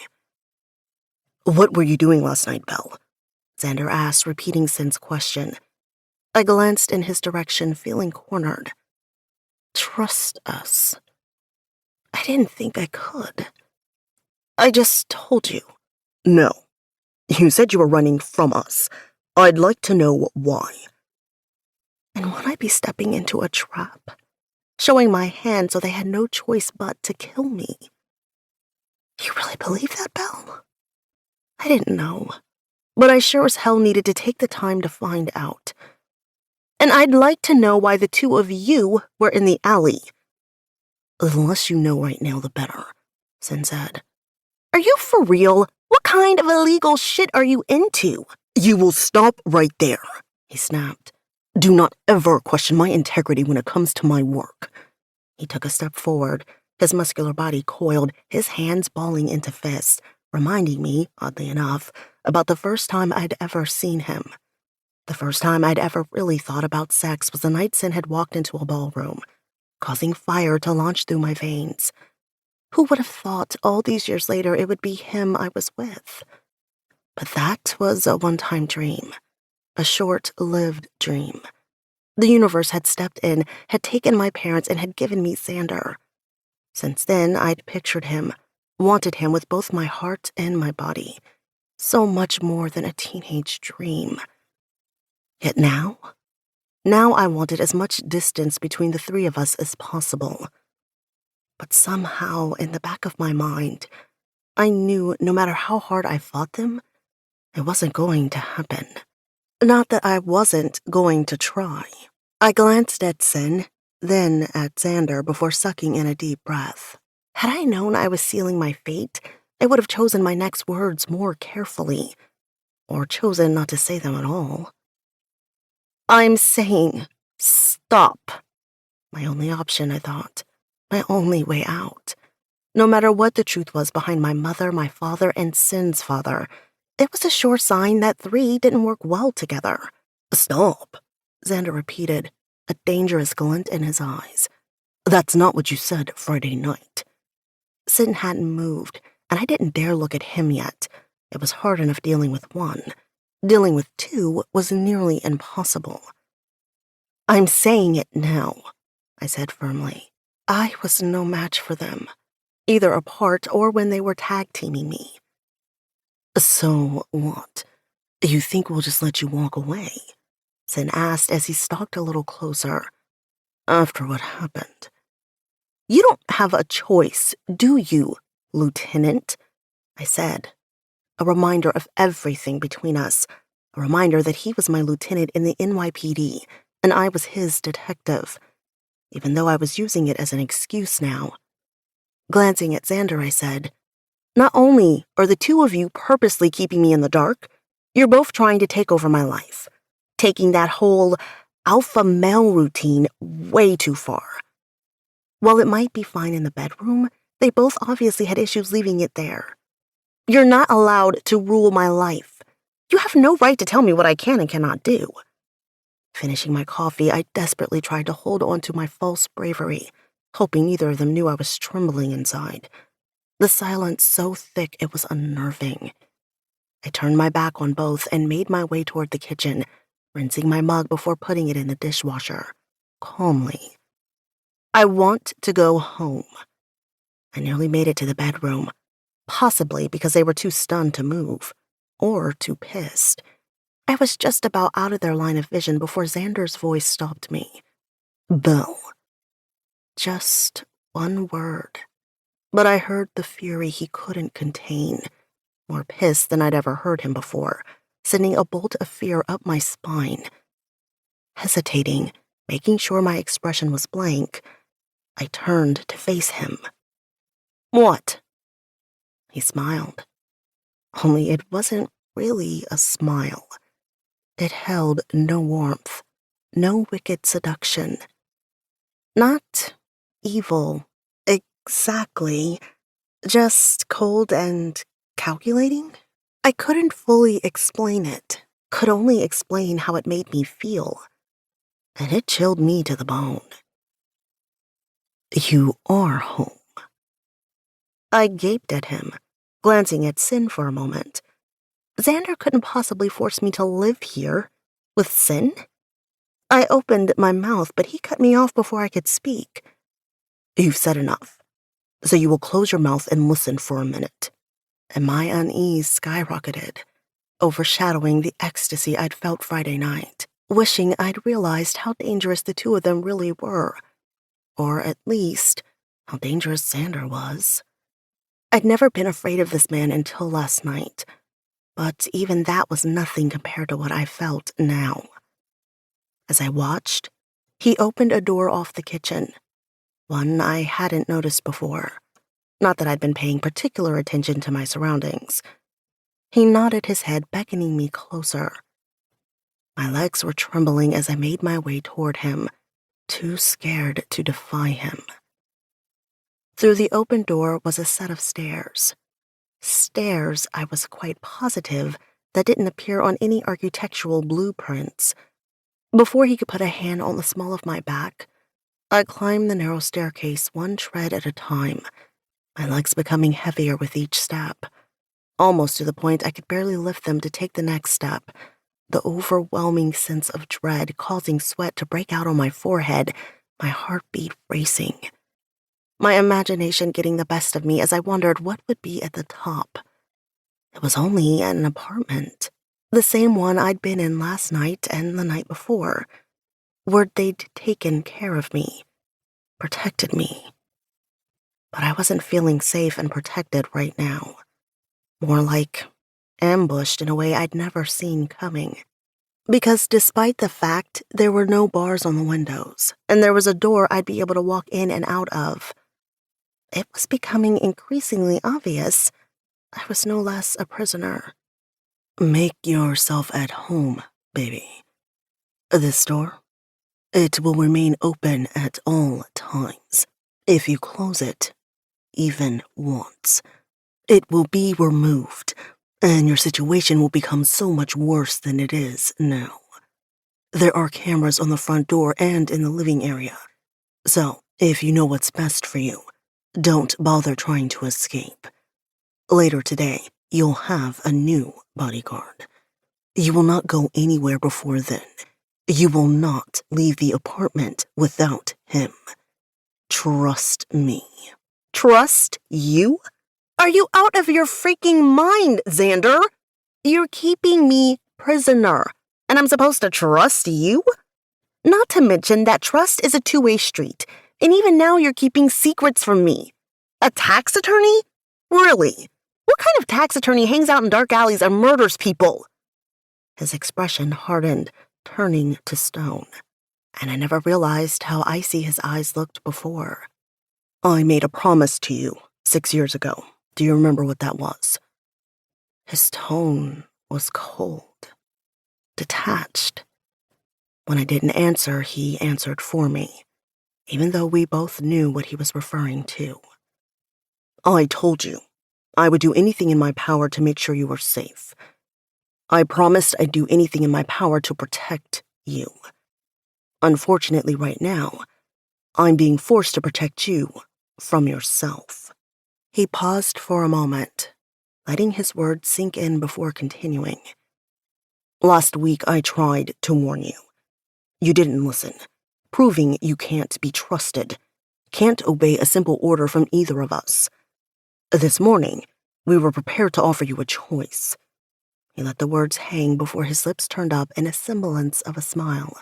[SPEAKER 2] What were you doing last night, Belle? Xander asked, repeating Sin's question. I glanced in his direction, feeling cornered. Trust us. I didn't think I could. I just told you. No. You said you were running from us. I'd like to know why. And would I be stepping into a trap? Showing my hand so they had no choice but to kill me? You really believe that, Belle? I didn't know, but I sure as hell needed to take the time to find out. And I'd like to know why the two of you were in the alley. The less you know right now, the better, Sin said. Are you for real? What kind of illegal shit are you into? You will stop right there, he snapped. Do not ever question my integrity when it comes to my work. He took a step forward, his muscular body coiled, his hands balling into fists, reminding me, oddly enough, about the first time I'd ever seen him. The first time I'd ever really thought about sex was the night Sin had walked into a ballroom, causing fire to launch through my veins. Who would have thought all these years later it would be him I was with? But that was a one-time dream, a short-lived dream. The universe had stepped in, had taken my parents, and had given me Xander. Since then, I'd pictured him, wanted him with both my heart and my body. So much more than a teenage dream. Yet now I wanted as much distance between the three of us as possible. But somehow, in the back of my mind, I knew no matter how hard I fought them, it wasn't going to happen. Not that I wasn't going to try. I glanced at Sin, then at Xander before sucking in a deep breath. Had I known I was sealing my fate, I would have chosen my next words more carefully, or chosen not to say them at all. I'm saying, stop. My only option, I thought. My only way out. No matter what the truth was behind my mother, my father, and Sin's father, it was a sure sign that three didn't work well together. Stop, Xander repeated, a dangerous glint in his eyes. That's not what you said Friday night. Sin hadn't moved, and I didn't dare look at him yet. It was hard enough dealing with one. Dealing with two was nearly impossible. I'm saying it now, I said firmly. I was no match for them, either apart or when they were tag-teaming me. So what? You think we'll just let you walk away? Sin asked as he stalked a little closer. After what happened. You don't have a choice, do you, Lieutenant? I said. A reminder of everything between us. A reminder that he was my lieutenant in the NYPD, and I was his detective, even though I was using it as an excuse now. Glancing at Xander, I said, not only are the two of you purposely keeping me in the dark, you're both trying to take over my life, taking that whole alpha male routine way too far. While it might be fine in the bedroom, they both obviously had issues leaving it there. You're not allowed to rule my life. You have no right to tell me what I can and cannot do. Finishing my coffee, I desperately tried to hold on to my false bravery, hoping neither of them knew I was trembling inside. The silence so thick it was unnerving. I turned my back on both and made my way toward the kitchen, rinsing my mug before putting it in the dishwasher, calmly. I want to go home. I nearly made it to the bedroom, possibly because they were too stunned to move, or too pissed. I was just about out of their line of vision before Xander's voice stopped me. Bill. Just one word. But I heard the fury he couldn't contain, more pissed than I'd ever heard him before, sending a bolt of fear up my spine. Hesitating, making sure my expression was blank, I turned to face him. What? He smiled. Only it wasn't really a smile. It held no warmth, no wicked seduction. Not evil, exactly, just cold and calculating. I couldn't fully explain it, could only explain how it made me feel, and it chilled me to the bone. You are home. I gaped at him, glancing at Sin for a moment. Xander couldn't possibly force me to live here with Sin. I opened my mouth, but he cut me off before I could speak. You've said enough, so you will close your mouth and listen for a minute. And my unease skyrocketed, overshadowing the ecstasy I'd felt Friday night, wishing I'd realized how dangerous the two of them really were, or at least how dangerous Xander was. I'd never been afraid of this man until last night, but even that was nothing compared to what I felt now. As I watched, he opened a door off the kitchen. one I hadn't noticed before. Not that I'd been paying particular attention to my surroundings. He nodded his head, beckoning me closer. My legs were trembling as I made my way toward him, too scared to defy him. Through the open door was a set of stairs. Stairs, I was quite positive, that didn't appear on any architectural blueprints. Before he could put a hand on the small of my back, I climbed the narrow staircase one tread at a time, my legs becoming heavier with each step, almost to the point I could barely lift them to take the next step, the overwhelming sense of dread causing sweat to break out on my forehead, my heartbeat racing. My imagination getting the best of me as I wondered what would be at the top. It was only an apartment, the same one I'd been in last night and the night before, where they'd taken care of me, protected me. But I wasn't feeling safe and protected right now. More like ambushed in a way I'd never seen coming. Because despite the fact there were no bars on the windows, and there was a door I'd be able to walk in and out of, it was becoming increasingly obvious I was no less a prisoner. Make yourself at home, baby. This door, it will remain open at all times. If you close it, even once, it will be removed, and your situation will become so much worse than it is now. There are cameras on the front door and in the living area, so if you know what's best for you, don't bother trying to escape. Later today, you'll have a new bodyguard. You will not go anywhere before then. You will not leave the apartment without him. Trust me. Trust you? Are you out of your freaking mind, Xander? You're keeping me prisoner, and I'm supposed to trust you? Not to mention that trust is a two-way street, and even now you're keeping secrets from me. A tax attorney? Really? What kind of tax attorney hangs out in dark alleys and murders people? His expression hardened, turning to stone, and I never realized how icy his eyes looked before. I made a promise to you 6 years ago. Do you remember what that was? His tone was cold, detached. When I didn't answer, he answered for me, even though we both knew what he was referring to. I told you I would do anything in my power to make sure you were safe. I promised I'd do anything in my power to protect you. Unfortunately, right now, I'm being forced to protect you from yourself. He paused for a moment, letting his words sink in before continuing. Last week, I tried to warn you. You didn't listen, proving you can't be trusted, can't obey a simple order from either of us. This morning, we were prepared to offer you a choice. He let the words hang before his lips turned up in a semblance of a smile.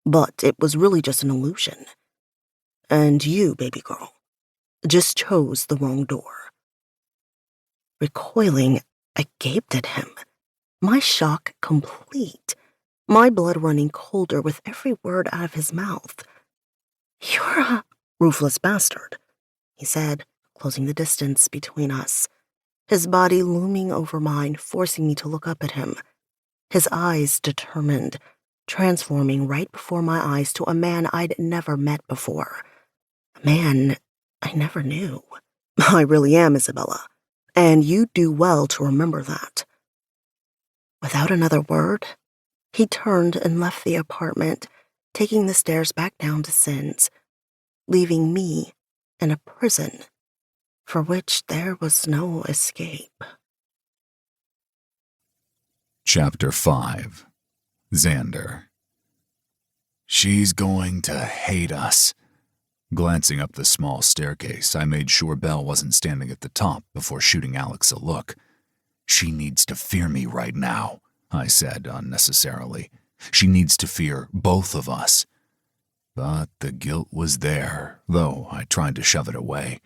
[SPEAKER 2] But it was really just an illusion. And you, baby girl, just chose the wrong door. Recoiling, I gaped at him, my shock complete, my blood running colder with every word out of his mouth. You're a ruthless bastard, he said, closing the distance between us, his body looming over mine, forcing me to look up at him, his eyes determined, transforming right before my eyes to a man I'd never met before, a man I never knew. I really am, Isabella, and you do well to remember that. Without another word, he turned and left the apartment, taking the stairs back down to Sin's, leaving me in a prison for which there was no escape.
[SPEAKER 1] Chapter 5. Xander. She's going to hate us. Glancing up the small staircase, I made sure Belle wasn't standing at the top before shooting Alex a look. She needs to fear me right now, I said unnecessarily. She needs to fear both of us. But the guilt was there, though I tried to shove it away.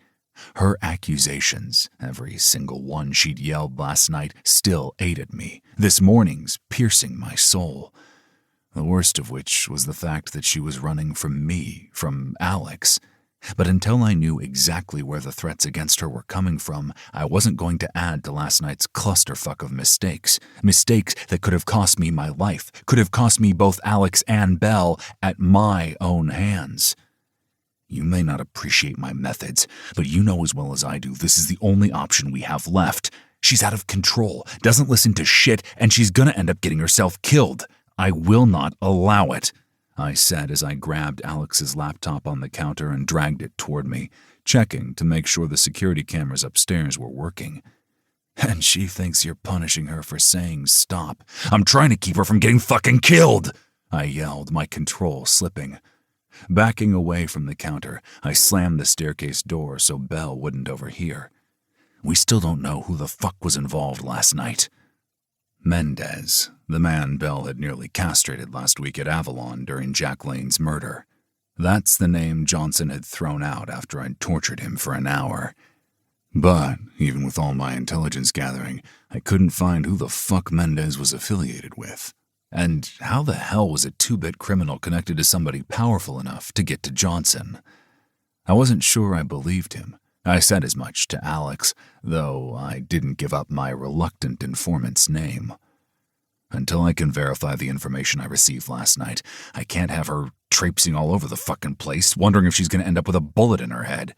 [SPEAKER 1] Her accusations, every single one she'd yelled last night, still ate at me, this morning's piercing my soul. The worst of which was the fact that she was running from me, from Alex. But until I knew exactly where the threats against her were coming from, I wasn't going to add to last night's clusterfuck of mistakes. Mistakes that could have cost me my life, could have cost me both Alex and Belle at my own hands. You may not appreciate my methods, but you know as well as I do this is the only option we have left. She's out of control, doesn't listen to shit, and she's gonna end up getting herself killed. I will not allow it, I said as I grabbed Alex's laptop on the counter and dragged it toward me, checking to make sure the security cameras upstairs were working. And she thinks you're punishing her for saying stop. I'm trying to keep her from getting fucking killed, I yelled, my control slipping. Backing away from the counter, I slammed the staircase door so Belle wouldn't overhear. We still don't know who the fuck was involved last night. Mendez, the man Belle had nearly castrated last week at Avalon during Jack Lane's murder. That's the name Johnson had thrown out after I'd tortured him for an hour. But, even with all my intelligence gathering, I couldn't find who the fuck Mendez was affiliated with. And how the hell was a two-bit criminal connected to somebody powerful enough to get to Johnson? I wasn't sure I believed him. I said as much to Alex, though I didn't give up my reluctant informant's name. Until I can verify the information I received last night, I can't have her traipsing all over the fucking place, wondering if she's gonna end up with a bullet in her head.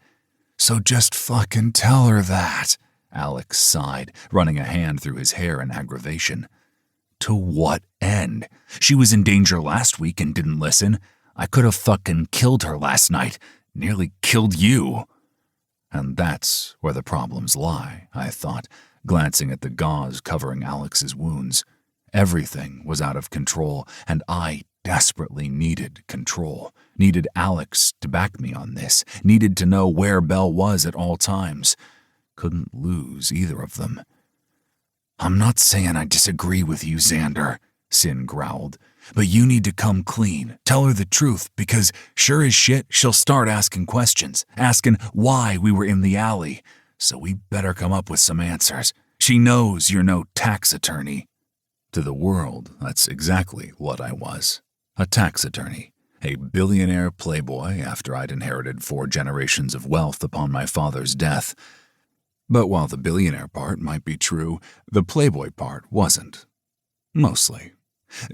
[SPEAKER 1] So just fucking tell her that, Alex sighed, running a hand through his hair in aggravation. To what end? She was in danger last week and didn't listen. I could have fucking killed her last night. Nearly killed you. And that's where the problems lie, I thought, glancing at the gauze covering Alex's wounds. Everything was out of control, and I desperately needed control. Needed Alex to back me on this. Needed to know where Belle was at all times. Couldn't lose either of them. I'm not saying I disagree with you, Xander, Sin growled. But you need to come clean. Tell her the truth, because sure as shit, she'll start asking questions, asking why we were in the alley. So we better come up with some answers. She knows you're no tax attorney. To the world, that's exactly what I was. A tax attorney. A billionaire playboy after I'd inherited 4 generations of wealth upon my father's death. But while the billionaire part might be true, the playboy part wasn't. Mostly.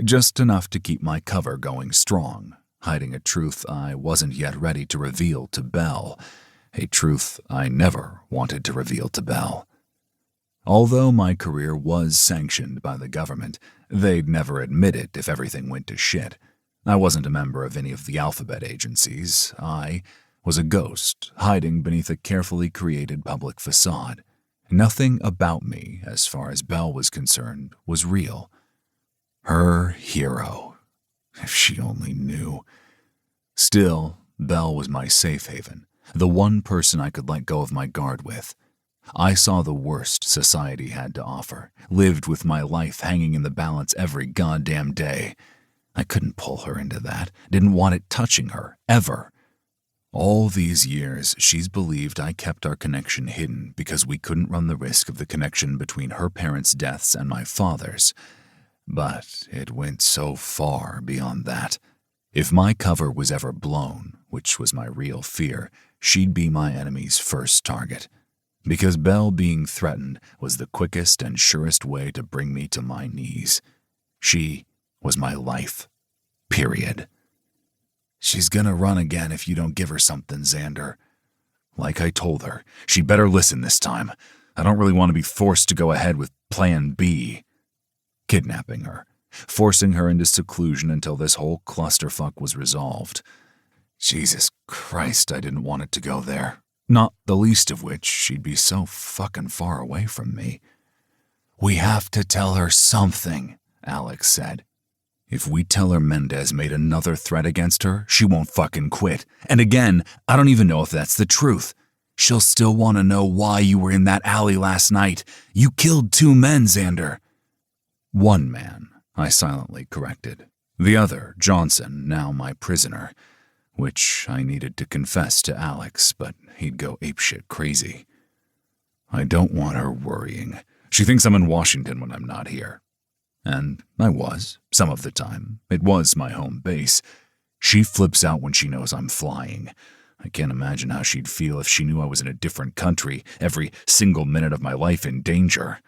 [SPEAKER 1] Just enough to keep my cover going strong, hiding a truth I wasn't yet ready to reveal to Belle, a truth I never wanted to reveal to Belle. Although my career was sanctioned by the government, they'd never admit it if everything went to shit. I wasn't a member of any of the alphabet agencies. I was a ghost, hiding beneath a carefully created public facade. Nothing about me, as far as Belle was concerned, was real. Her hero. If she only knew. Still, Belle was my safe haven, the one person I could let go of my guard with. I saw the worst society had to offer, lived with my life hanging in the balance every goddamn day. I couldn't pull her into that, didn't want it touching her, ever. All these years, she's believed I kept our connection hidden because we couldn't run the risk of the connection between her parents' deaths and my father's. But it went so far beyond that. If my cover was ever blown, which was my real fear, she'd be my enemy's first target. Because Belle being threatened was the quickest and surest way to bring me to my knees. She was my life. Period. She's gonna run again if you don't give her something, Xander. Like I told her, she better listen this time. I don't really want to be forced to go ahead with Plan B. Kidnapping her, forcing her into seclusion until this whole clusterfuck was resolved. Jesus Christ, I didn't want it to go there. Not the least of which she'd be so fucking far away from me. We have to tell her something, Alex said. If we tell her Mendez made another threat against her, she won't fucking quit. And again, I don't even know if that's the truth. She'll still want to know why you were in that alley last night. You killed 2 men, Xander. 1 man, I silently corrected. The other, Johnson, now my prisoner, which I needed to confess to Alex, but he'd go apeshit crazy. I don't want her worrying. She thinks I'm in Washington when I'm not here. And I was, some of the time. It was my home base. She flips out when she knows I'm flying. I can't imagine how she'd feel if she knew I was in a different country, every single minute of my life in danger.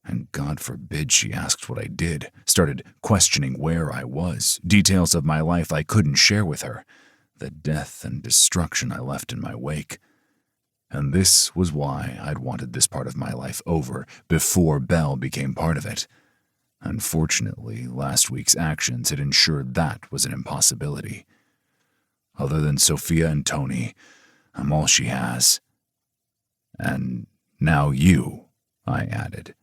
[SPEAKER 1] And God forbid she asked what I did, started questioning where I was, details of my life I couldn't share with her, the death and destruction I left in my wake. And this was why I'd wanted this part of my life over before Belle became part of it. Unfortunately, last week's actions had ensured that was an impossibility. Other than Sophia and Tony, I'm all she has. And now you, I added.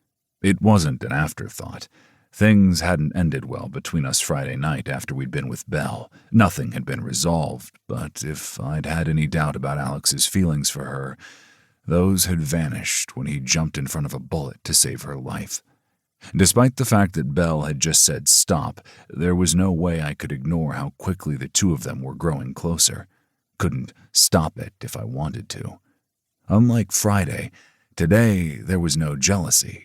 [SPEAKER 1] It wasn't an afterthought. Things hadn't ended well between us Friday night after we'd been with Belle. Nothing had been resolved, but if I'd had any doubt about Alex's feelings for her, those had vanished when he jumped in front of a bullet to save her life. Despite the fact that Belle had just said stop, there was no way I could ignore how quickly the two of them were growing closer. Couldn't stop it if I wanted to. Unlike Friday, today there was no jealousy.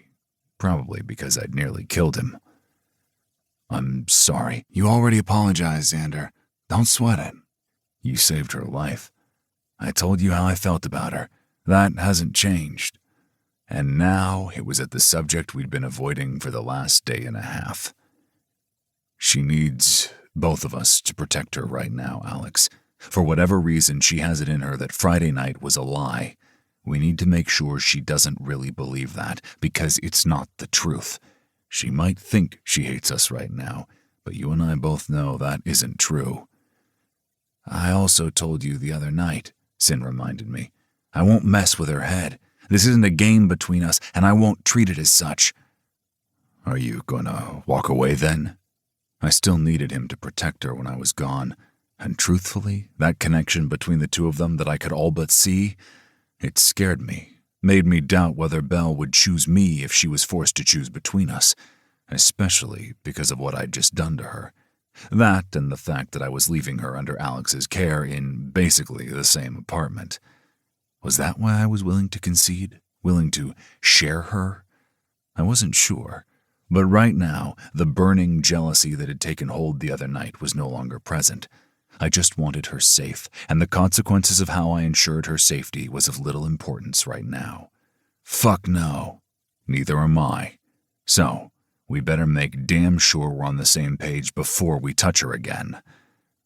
[SPEAKER 1] Probably because I'd nearly killed him. I'm sorry. You already apologized, Xander. Don't sweat it. You saved her life. I told you how I felt about her. That hasn't changed. And now it was at the subject we'd been avoiding for the last day and a half. She needs both of us to protect her right now, Alex. For whatever reason, she has it in her that Friday night was a lie. We need to make sure she doesn't really believe that, because it's not the truth. She might think she hates us right now, but you and I both know that isn't true. I also told you the other night, Sin reminded me. I won't mess with her head. This isn't a game between us, and I won't treat it as such. Are you gonna walk away then? I still needed him to protect her when I was gone, and truthfully, that connection between the two of them that I could all but see, it scared me, made me doubt whether Belle would choose me if she was forced to choose between us, especially because of what I'd just done to her. That and the fact that I was leaving her under Alex's care in basically the same apartment. Was that why I was willing to concede? Willing to share her? I wasn't sure, but right now, the burning jealousy that had taken hold the other night was no longer present. I just wanted her safe, and the consequences of how I ensured her safety was of little importance right now. Fuck no. Neither am I. So, we better make damn sure we're on the same page before we touch her again.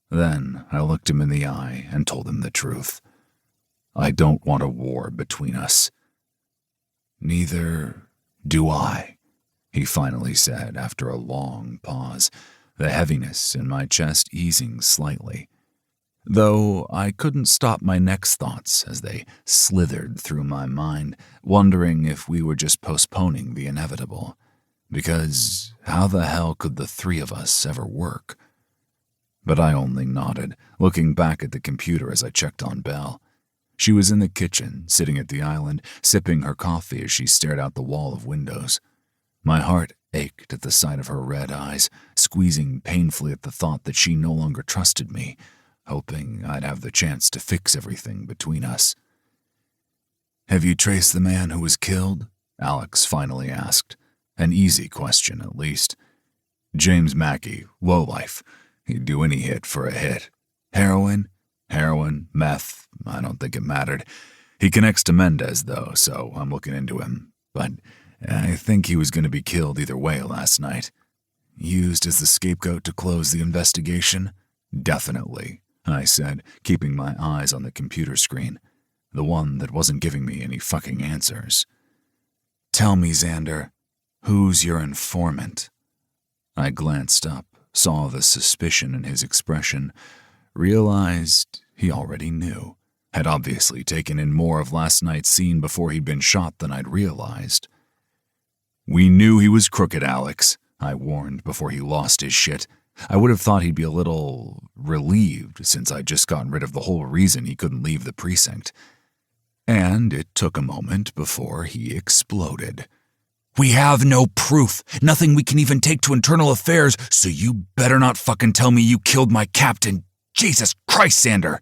[SPEAKER 1] Then I looked him in the eye and told him the truth. I don't want a war between us. Neither do I, he finally said after a long pause, the heaviness in my chest easing slightly. Though I couldn't stop my next thoughts as they slithered through my mind, wondering if we were just postponing the inevitable. Because how the hell could the three of us ever work? But I only nodded, looking back at the computer as I checked on Belle. She was in the kitchen, sitting at the island, sipping her coffee as she stared out the wall of windows. My heart ached at the sight of her red eyes, squeezing painfully at the thought that she no longer trusted me, hoping I'd have the chance to fix everything between us. Have you traced the man who was killed? Alex finally asked. An easy question, at least. James Mackey, lowlife. He'd do any hit for a hit. Heroin, meth, I don't think it mattered. He connects to Mendez, though, so I'm looking into him. But I think he was going to be killed either way last night. Used as the scapegoat to close the investigation? Definitely, I said, keeping my eyes on the computer screen, the one that wasn't giving me any fucking answers. Tell me, Xander, who's your informant? I glanced up, saw the suspicion in his expression, realized he already knew, had obviously taken in more of last night's scene before he'd been shot than I'd realized. We knew he was crooked, Alex, I warned before he lost his shit. I would have thought he'd be a little relieved since I'd just gotten rid of the whole reason he couldn't leave the precinct. And it took a moment before he exploded. We have no proof, nothing we can even take to internal affairs, so you better not fucking tell me you killed my captain. Jesus Christ, Xander!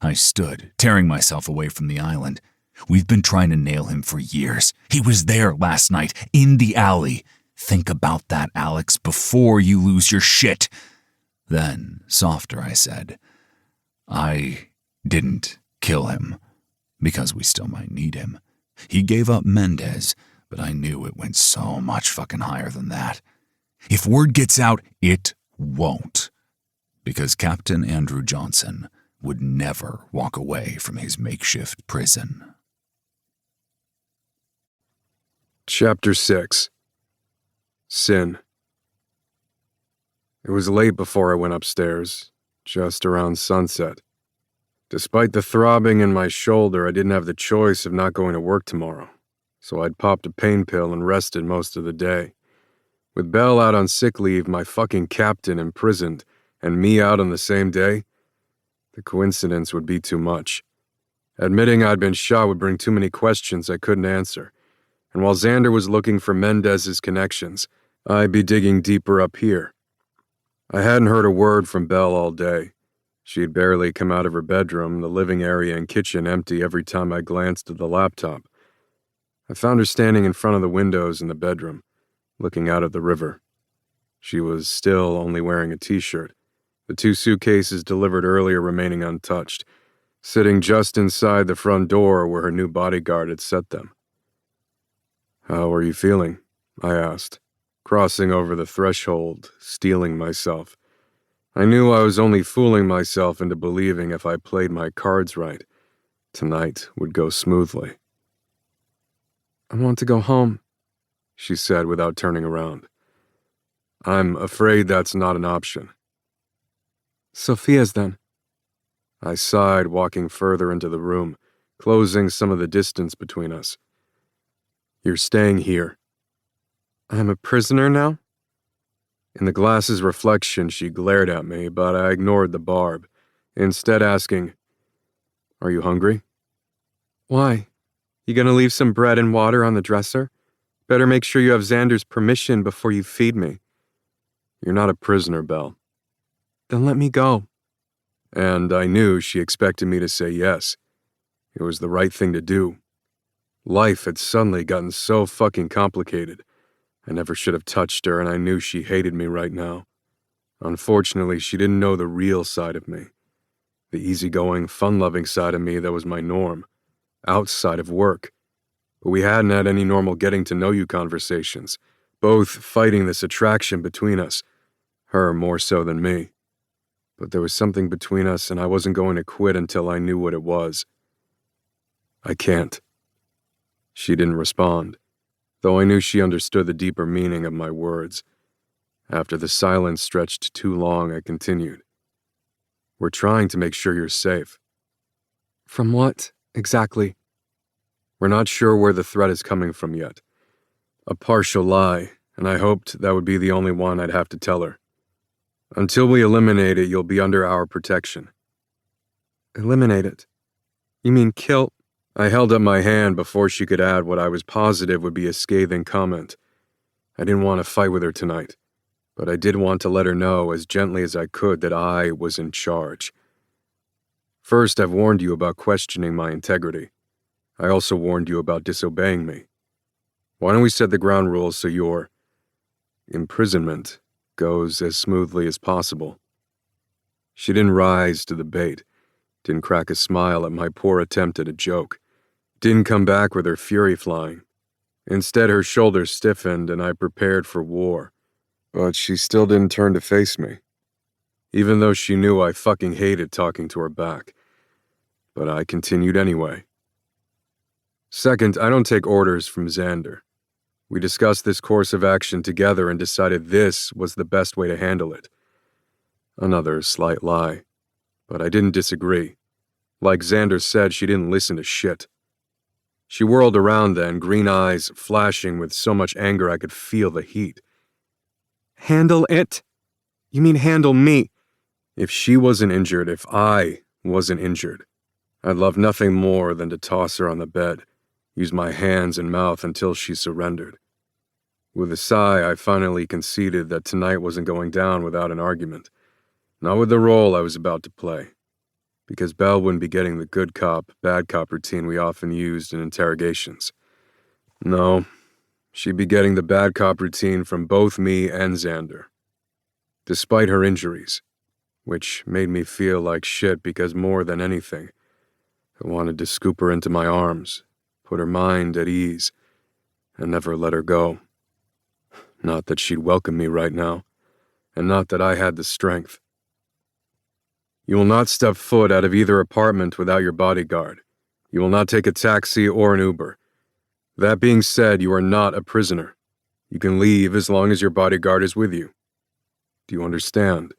[SPEAKER 1] I stood, tearing myself away from the island. We've been trying to nail him for years. He was there last night, in the alley. Think about that, Alex, before you lose your shit. Then, softer, I said, I Didn't kill him, because we still might need him. He gave up Mendez, but I knew it went so much fucking higher than that. If word gets out, it won't. Because Captain Andrew Johnson would never walk away from his makeshift prison.
[SPEAKER 3] Chapter 6. Sin. It was late before I went upstairs, just around sunset. Despite the throbbing in my shoulder, I didn't have the choice of not going to work tomorrow, so I'd popped a pain pill and rested most of the day. With Belle out on sick leave, my fucking captain imprisoned, and me out on the same day, the coincidence would be too much. Admitting I'd been shot would bring too many questions I couldn't answer, and while Xander was looking for Mendez's connections, I'd be digging deeper up here. I hadn't heard a word from Belle all day. She'd barely come out of her bedroom, the living area and kitchen empty every time I glanced at the laptop. I found her standing in front of the windows in the bedroom, looking out at the river. She was still only wearing a t-shirt, the 2 suitcases delivered earlier remaining untouched, sitting just inside the front door where her new bodyguard had set them. "How are you feeling?" I asked, crossing over the threshold, steeling myself. I knew I was only fooling myself into believing if I played my cards right, tonight would go smoothly. "I want to go home," she said without turning around. "I'm afraid that's not an option." "Sophia's then." I sighed, walking further into the room, closing some of the distance between us. "You're staying here." "I'm a prisoner now?" In the glass's reflection, she glared at me, but I ignored the barb, instead asking, "Are you hungry?" "Why? You gonna leave some bread and water on the dresser? Better make sure you have Xander's permission before you feed me." "You're not a prisoner, Belle." "Then let me go." And I knew she expected me to say yes. It was the right thing to do. Life had suddenly gotten so fucking complicated. I never should have touched her, and I knew she hated me right now. Unfortunately, she didn't know the real side of me. The easygoing, fun-loving side of me that was my norm, outside of work. But we hadn't had any normal getting-to-know-you conversations, both fighting this attraction between us, her more so than me. But there was something between us, and I wasn't going to quit until I knew what it was. "I can't." She didn't respond, though I knew she understood the deeper meaning of my words. After the silence stretched too long, I continued. "We're trying to make sure you're safe." "From what, exactly?" "We're not sure where the threat is coming from yet. A partial lie, and I hoped that would be the only one I'd have to tell her. Until we eliminate it, you'll be under our protection." "Eliminate it? You mean kill?" I held up my hand before she could add what I was positive would be a scathing comment. I didn't want to fight with her tonight, but I did want to let her know as gently as I could that I was in charge. "First, I've warned you about questioning my integrity. I also warned you about disobeying me. Why don't we set the ground rules so your imprisonment goes as smoothly as possible?" She didn't rise to the bait, didn't crack a smile at my poor attempt at a joke, didn't come back with her fury flying. Instead, her shoulders stiffened and I prepared for war. But she still didn't turn to face me, even though she knew I fucking hated talking to her back. But I continued anyway. "Second, I don't take orders from Xander. We discussed this course of action together and decided this was the best way to handle it." Another slight lie, but I didn't disagree. Like Xander said, she didn't listen to shit. She whirled around then, green eyes flashing with so much anger I could feel the heat. "Handle it? You mean handle me?" If she wasn't injured, if I wasn't injured, I'd love nothing more than to toss her on the bed, use my hands and mouth until she surrendered. With a sigh, I finally conceded that tonight wasn't going down without an argument. Not with the role I was about to play. Because Belle wouldn't be getting the good cop, bad cop routine we often used in interrogations. No, she'd be getting the bad cop routine from both me and Xander. Despite her injuries, which made me feel like shit because more than anything, I wanted to scoop her into my arms, put her mind at ease, and never let her go. Not that she'd welcome me right now, and not that I had the strength. You will not step foot out of either apartment without your bodyguard. You will not take a taxi or an Uber. That being said, you are not a prisoner. You can leave as long as your bodyguard is with you. Do you understand?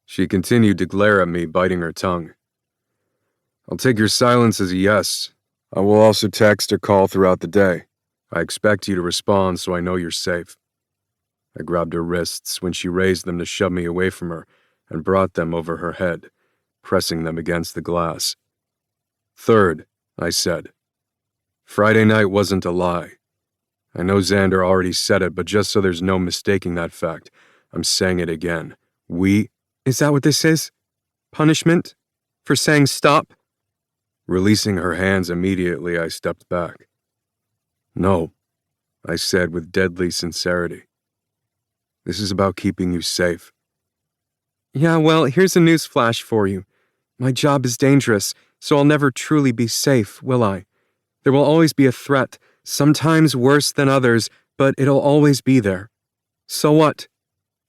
[SPEAKER 3] She continued to glare at me, biting her tongue. I'll take your silence as a yes. I will also text or call throughout the day. I expect you to respond so I know you're safe. I grabbed her wrists when she raised them to shove me away from her and brought them over her head, pressing them against the glass. Third, I said. Friday night wasn't a lie. I know Xander already said it, but just so there's no mistaking that fact, I'm saying it again. Is that what this is? Punishment? For saying stop? Releasing her hands immediately, I stepped back. No, I said with deadly sincerity. This is about keeping you safe. Yeah, well, here's a newsflash for you. My job is dangerous, so I'll never truly be safe, will I? There will always be a threat, sometimes worse than others, but it'll always be there. So what?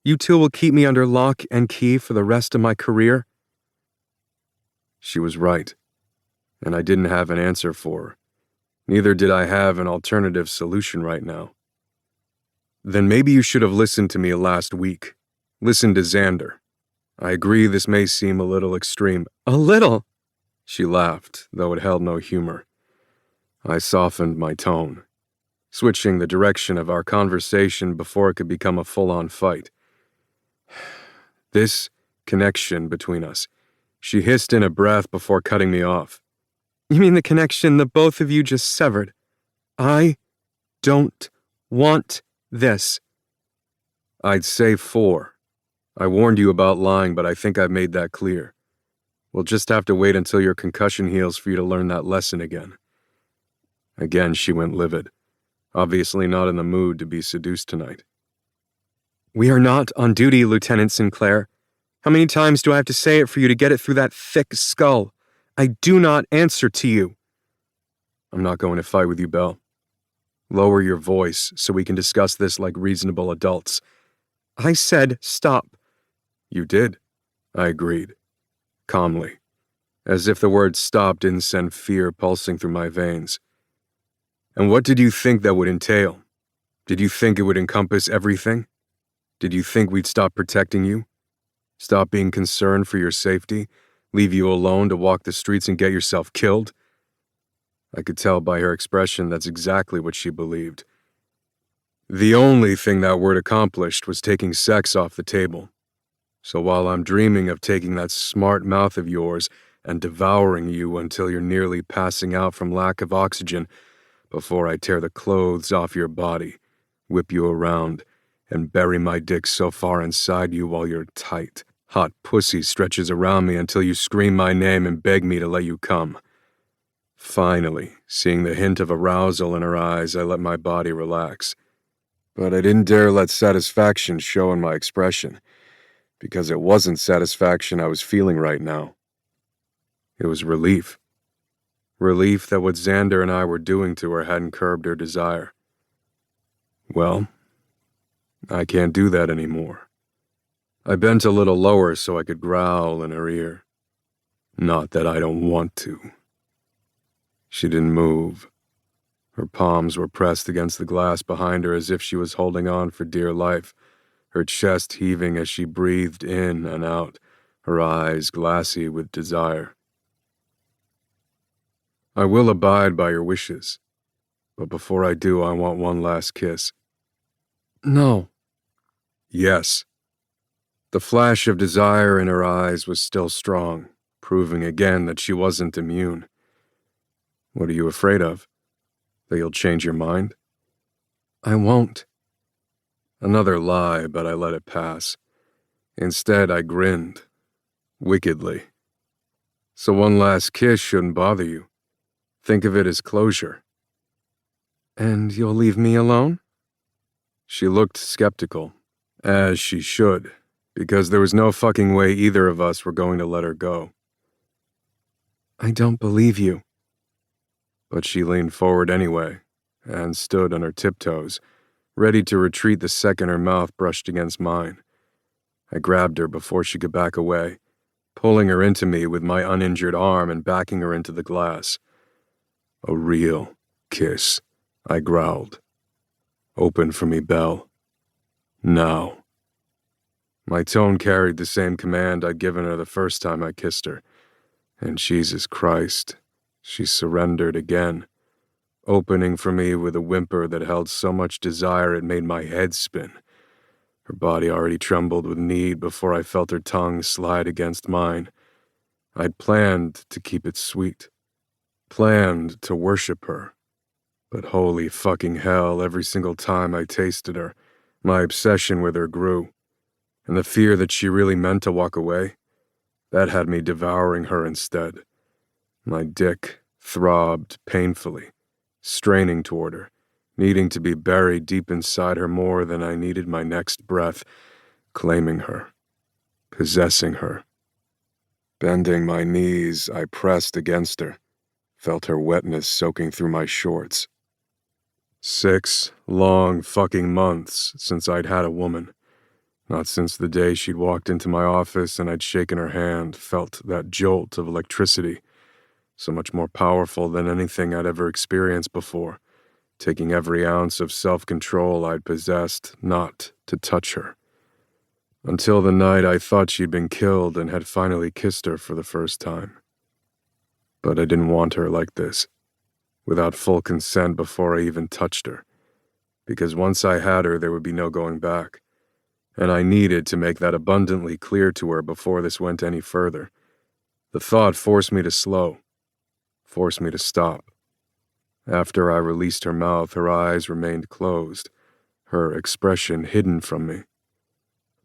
[SPEAKER 3] You two will keep me under lock and key for the rest of my career? She was right, and I didn't have an answer for her. Neither did I have an alternative solution right now. Then maybe you should have listened to me last week. Listen to Xander. I agree this may seem a little extreme. A little? She laughed, though it held no humor. I softened my tone, switching the direction of our conversation before it could become a full-on fight. This connection between us. She hissed in a breath before cutting me off. You mean the connection that both of you just severed? I don't want this. I'd say 4. I warned you about lying, but I think I've made that clear. We'll just have to wait until your concussion heals for you to learn that lesson again. Again, she went livid, obviously not in the mood to be seduced tonight. We are not on duty, Lieutenant Sinclair. How many times do I have to say it for you to get it through that thick skull? I do not answer to you. I'm not going to fight with you, Belle. Lower your voice so we can discuss this like reasonable adults. I said stop. You did, I agreed, calmly, as if the word stop didn't send fear pulsing through my veins. And what did you think that would entail? Did you think it would encompass everything? Did you think we'd stop protecting you? Stop being concerned for your safety? Leave you alone to walk the streets and get yourself killed? I could tell by her expression that's exactly what she believed. The only thing that word accomplished was taking sex off the table. So while I'm dreaming of taking that smart mouth of yours and devouring you until you're nearly passing out from lack of oxygen before I tear the clothes off your body, whip you around, and bury my dick so far inside you while your tight, hot pussy stretches around me until you scream my name and beg me to let you come. Finally, seeing the hint of arousal in her eyes, I let my body relax. But I didn't dare let satisfaction show in my expression, because it wasn't satisfaction I was feeling right now. It was relief. Relief that what Xander and I were doing to her hadn't curbed her desire. Well, I can't do that anymore. I bent a little lower so I could growl in her ear. Not that I don't want to. She didn't move. Her palms were pressed against the glass behind her as if she was holding on for dear life, her chest heaving as she breathed in and out, her eyes glassy with desire. I will abide by your wishes, but before I do, I want one last kiss. No. Yes. The flash of desire in her eyes was still strong, proving again that she wasn't immune. What are you afraid of? That you'll change your mind? I won't. Another lie, but I let it pass. Instead, I grinned, wickedly. So one last kiss shouldn't bother you. Think of it as closure. And you'll leave me alone? She looked skeptical, as she should, because there was no fucking way either of us were going to let her go. I don't believe you. But she leaned forward anyway, and stood on her tiptoes, ready to retreat the second her mouth brushed against mine. I grabbed her before she could back away, pulling her into me with my uninjured arm and backing her into the glass. A real kiss, I growled. Open for me, Belle. Now. My tone carried the same command I'd given her the first time I kissed her, and Jesus Christ, she surrendered again, opening for me with a whimper that held so much desire it made my head spin. Her body already trembled with need before I felt her tongue slide against mine. I'd planned to keep it sweet, planned to worship her. But holy fucking hell, every single time I tasted her, my obsession with her grew. And the fear that she really meant to walk away, that had me devouring her instead. My dick throbbed painfully, straining toward her, needing to be buried deep inside her more than I needed my next breath, claiming her, possessing her. Bending my knees, I pressed against her, felt her wetness soaking through my shorts. 6 long fucking months since I'd had a woman. Not since the day she'd walked into my office and I'd shaken her hand, felt that jolt of electricity, so much more powerful than anything I'd ever experienced before, taking every ounce of self-control I'd possessed not to touch her. Until the night I thought she'd been killed and had finally kissed her for the first time. But I didn't want her like this, without full consent before I even touched her, because once I had her there would be no going back. And I needed to make that abundantly clear to her before this went any further. The thought forced me to slow, forced me to stop. After I released her mouth, her eyes remained closed, her expression hidden from me.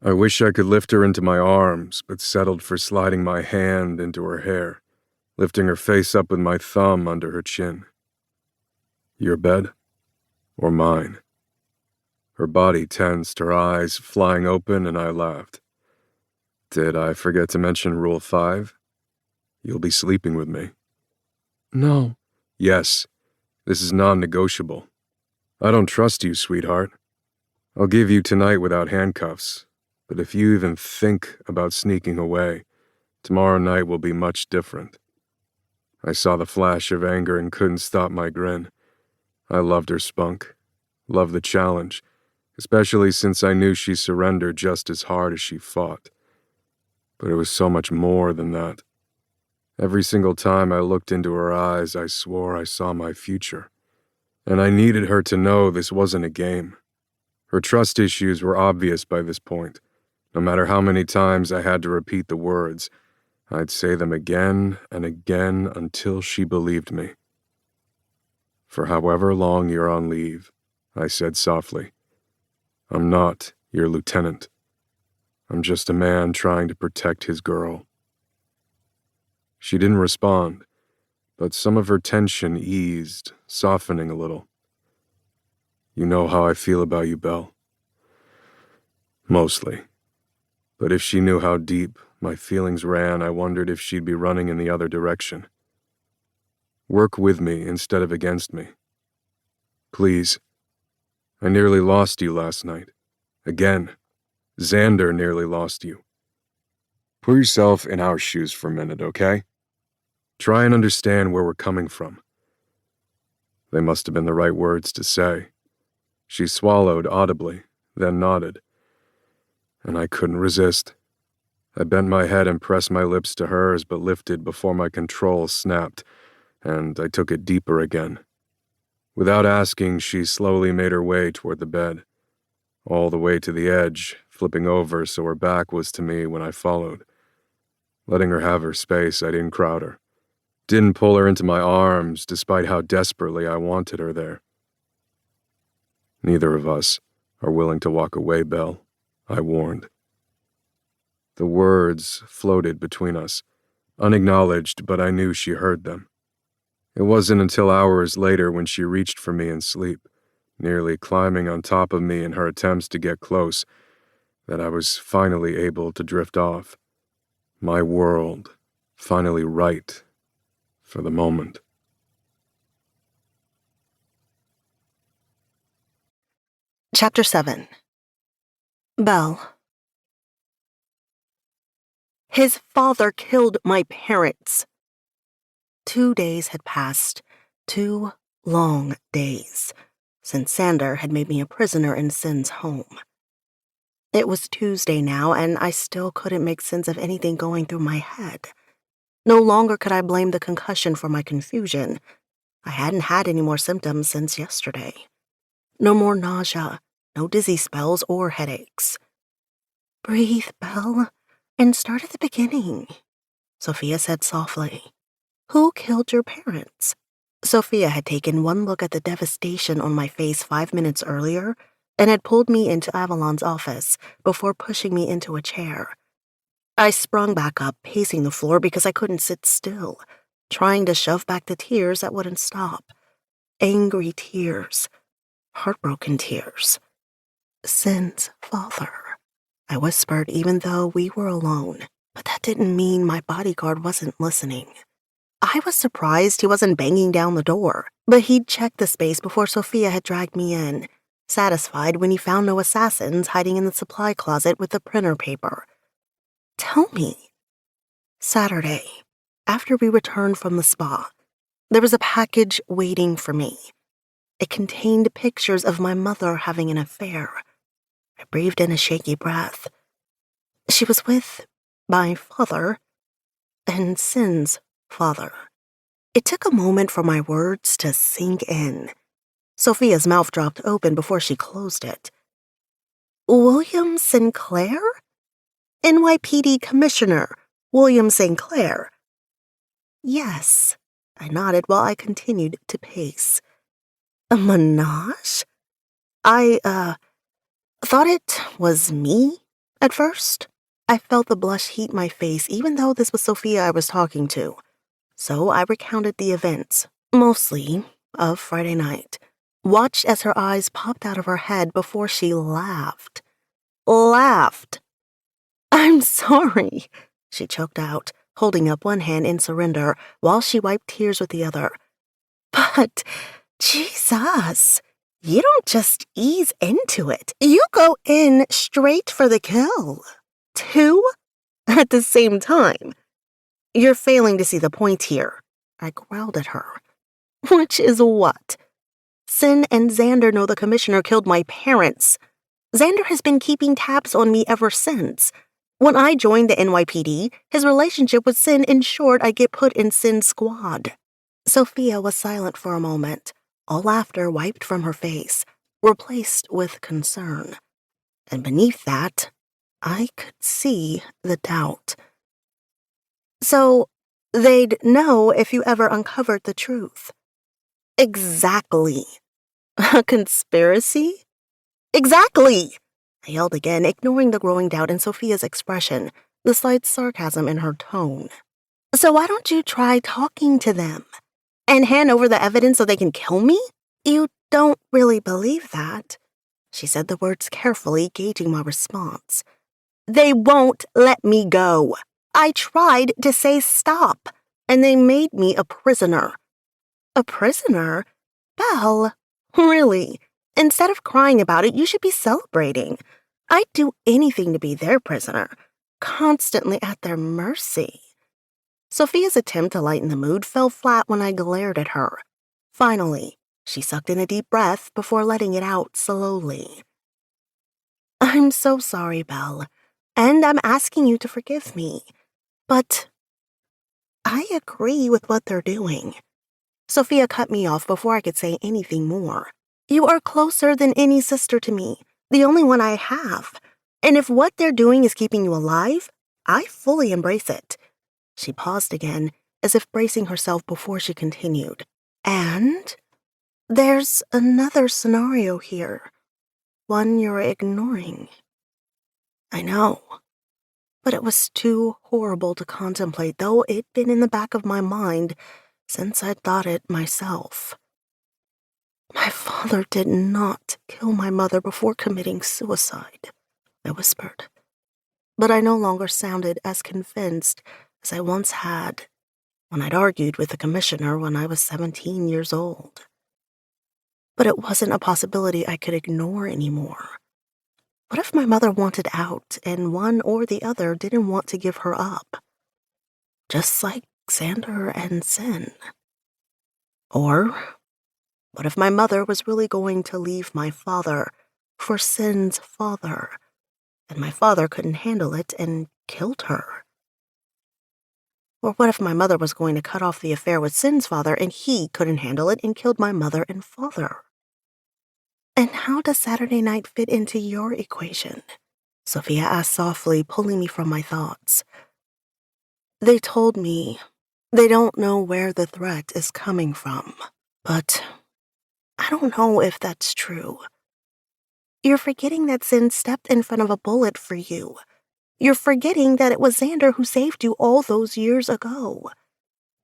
[SPEAKER 3] I wish I could lift her into my arms, but settled for sliding my hand into her hair, lifting her face up with my thumb under her chin. Your bed or mine? Her body tensed, her eyes flying open, and I laughed. Did I forget to mention Rule 5? You'll be sleeping with me. No. Yes, this is non-negotiable. I don't trust you, sweetheart. I'll give you tonight without handcuffs, but if you even think about sneaking away, tomorrow night will be much different. I saw the flash of anger and couldn't stop my grin. I loved her spunk, loved the challenge, especially since I knew she surrendered just as hard as she fought. But it was so much more than that. Every single time I looked into her eyes, I swore I saw my future. And I needed her to know this wasn't a game. Her trust issues were obvious by this point. No matter how many times I had to repeat the words, I'd say them again and again until she believed me. For however long you're on leave, I said softly, I'm not your lieutenant. I'm just a man trying to protect his girl. She didn't respond, but some of her tension eased, softening a little. You know how I feel about you, Belle. Mostly. But if she knew how deep my feelings ran, I wondered if she'd be running in the other direction. Work with me instead of against me. Please. I nearly lost you last night. Again. Xander nearly lost you. Put yourself in our shoes for a minute, okay? Try and understand where we're coming from. They must have been the right words to say. She swallowed audibly, then nodded. And I couldn't resist. I bent my head and pressed my lips to hers, but lifted before my control snapped, and I took it deeper again. Without asking, she slowly made her way toward the bed, all the way to the edge, flipping over so her back was to me when I followed. Letting her have her space, I didn't crowd her. Didn't pull her into my arms, despite how desperately I wanted her there. Neither of us are willing to walk away, Belle, I warned. The words floated between us, unacknowledged, but I knew she heard them. It wasn't until hours later when she reached for me in sleep, nearly climbing on top of me in her attempts to get close, that I was finally able to drift off. My world finally right for the moment.
[SPEAKER 2] Chapter 7. Belle. His father killed my parents. 2 days had passed, 2 long days, since Xander had made me a prisoner in Sin's home. It was Tuesday now, and I still couldn't make sense of anything going through my head. No longer could I blame the concussion for my confusion. I hadn't had any more symptoms since yesterday. No more nausea, no dizzy spells or headaches. Breathe, Belle, and start at the beginning, Sophia said softly. Who killed your parents? Sophia had taken one look at the devastation on my face 5 minutes earlier and had pulled me into Avalon's office before pushing me into a chair. I sprung back up, pacing the floor because I couldn't sit still, trying to shove back the tears that wouldn't stop. Angry tears. Heartbroken tears. Sin's father, I whispered even though we were alone, but that didn't mean my bodyguard wasn't listening. I was surprised he wasn't banging down the door, but he'd checked the space before Sophia had dragged me in, satisfied when he found no assassins hiding in the supply closet with the printer paper. Tell me. Saturday, after we returned from the spa, there was a package waiting for me. It contained pictures of my mother having an affair. I breathed in a shaky breath. She was with my father and Sin's father. It took a moment for my words to sink in. Sophia's mouth dropped open before she closed it. William Sinclair? NYPD Commissioner William Sinclair. Yes, I nodded while I continued to pace. A menage? I thought it was me at first. I felt the blush heat my face even though this was Sophia I was talking to. So I recounted the events, mostly of Friday night, watched as her eyes popped out of her head before she laughed. Laughed. I'm sorry, she choked out, holding up one hand in surrender while she wiped tears with the other. But, Jesus, you don't just ease into it. You go in straight for the kill. 2 at the same time. You're failing to see the point here, I growled at her. Which is what? Sin and Xander know the commissioner killed my parents. Xander has been keeping tabs on me ever since. When I joined the NYPD, his relationship with Sin ensured I get put in Sin's squad. Sophia was silent for a moment, all laughter wiped from her face, replaced with concern. And beneath that, I could see the doubt. So, they'd know if you ever uncovered the truth. Exactly. A conspiracy? Exactly! I yelled again, ignoring the growing doubt in Sophia's expression, the slight sarcasm in her tone. So why don't you try talking to them? And hand over the evidence so they can kill me? You don't really believe that. She said the words carefully, gauging my response. They won't let me go. I tried to say stop, and they made me a prisoner. A prisoner? Belle, really? Instead of crying about it, you should be celebrating. I'd do anything to be their prisoner, constantly at their mercy. Sophia's attempt to lighten the mood fell flat when I glared at her. Finally, she sucked in a deep breath before letting it out slowly. I'm so sorry, Belle, and I'm asking you to forgive me. But I agree with what they're doing. Sophia cut me off before I could say anything more. You are closer than any sister to me, the only one I have. And if what they're doing is keeping you alive, I fully embrace it. She paused again, as if bracing herself before she continued. And there's another scenario here, one you're ignoring. I know, but it was too horrible to contemplate, though it'd been in the back of my mind since I'd thought it myself. My father did not kill my mother before committing suicide, I whispered. But I no longer sounded as convinced as I once had. when I'd argued with the commissioner when I was 17 years old. But it wasn't a possibility I could ignore anymore. What if my mother wanted out and one or the other didn't want to give her up? Just like Xander and Sin. Or what if my mother was really going to leave my father for Sin's father, and my father couldn't handle it and killed her? Or what if my mother was going to cut off the affair with Sin's father and he couldn't handle it and killed my mother and father? And how does Saturday night fit into your equation? Sophia asked softly, pulling me from my thoughts. They told me they don't know where the threat is coming from, but I don't know if that's true. You're forgetting that Sin stepped in front of a bullet for you. You're forgetting that it was Xander who saved you all those years ago.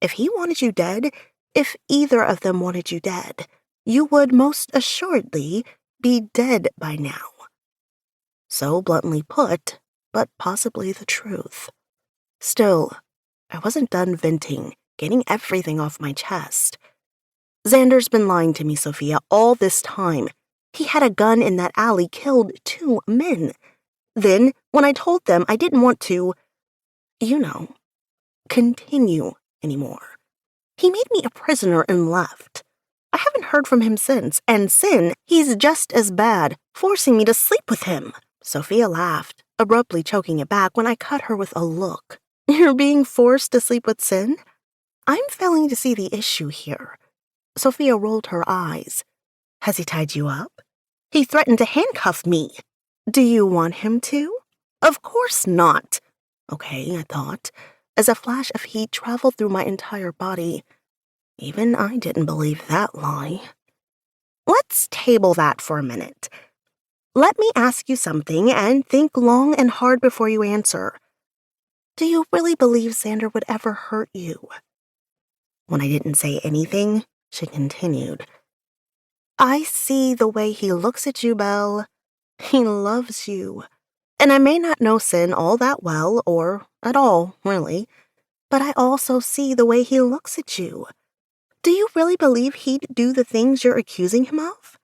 [SPEAKER 2] If he wanted you dead, if either of them wanted you dead, you would most assuredly be dead by now. So bluntly put, but possibly the truth. Still, I wasn't done venting, getting everything off my chest. Xander's been lying to me, Sophia, all this time. He had a gun in that alley, killed 2 men. Then, when I told them I didn't want to, continue anymore, he made me a prisoner and left. I haven't heard from him since, and Sin, he's just as bad, forcing me to sleep with him. Sophia laughed, abruptly choking it back when I cut her with a look. You're being forced to sleep with Sin? I'm failing to see the issue here. Sophia rolled her eyes. Has he tied you up? He threatened to handcuff me. Do you want him to? Of course not. Okay, I thought, as a flash of heat traveled through my entire body. Even I didn't believe that lie. Let's table that for a minute. Let me ask you something and think long and hard before you answer. Do you really believe Xander would ever hurt you? When I didn't say anything, she continued. I see the way he looks at you, Belle. He loves you. And I may not know Sin all that well, or at all, really, but I also see the way he looks at you. Do you really believe he'd do the things you're accusing him of?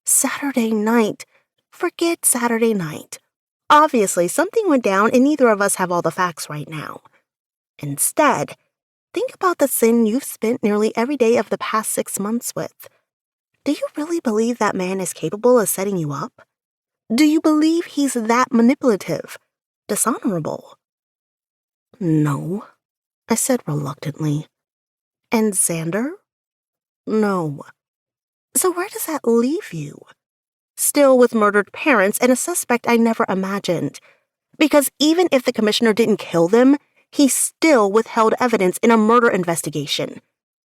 [SPEAKER 2] Saturday night. Forget Saturday night. Obviously, something went down and neither of us have all the facts right now. Instead, think about the Sin you've spent nearly every day of the past 6 months with. Do you really believe that man is capable of setting you up? Do you believe he's that manipulative, dishonorable? No, I said reluctantly. And Xander? No. So where does that leave you? Still with murdered parents and a suspect I never imagined. Because even if the commissioner didn't kill them, he still withheld evidence in a murder investigation.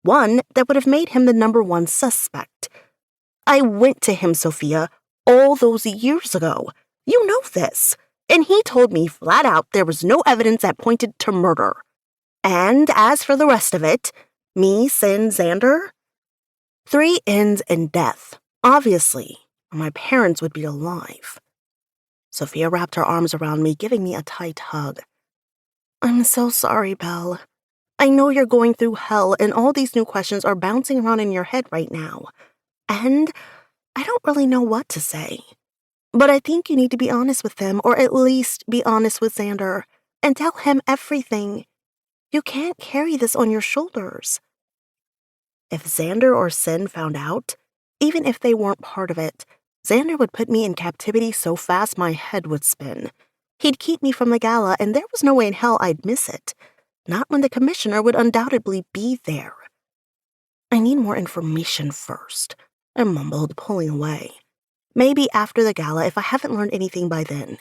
[SPEAKER 2] One that would have made him the #1 suspect. I went to him, Sophia, all those years ago. You know this. And he told me flat out there was no evidence that pointed to murder. And as for the rest of it, me, Sin, Xander, 3 ends in death, obviously, or my parents would be alive. Sophia wrapped her arms around me, giving me a tight hug. I'm so sorry, Belle. I know you're going through hell and all these new questions are bouncing around in your head right now. And I don't really know what to say. But I think you need to be honest with them, or at least be honest with Xander, and tell him everything. You can't carry this on your shoulders. If Xander or Sin found out, even if they weren't part of it, Xander would put me in captivity so fast my head would spin. He'd keep me from the gala, and there was no way in hell I'd miss it. Not when the commissioner would undoubtedly be there. I need more information first, I mumbled, pulling away. Maybe after the gala if I haven't learned anything by then.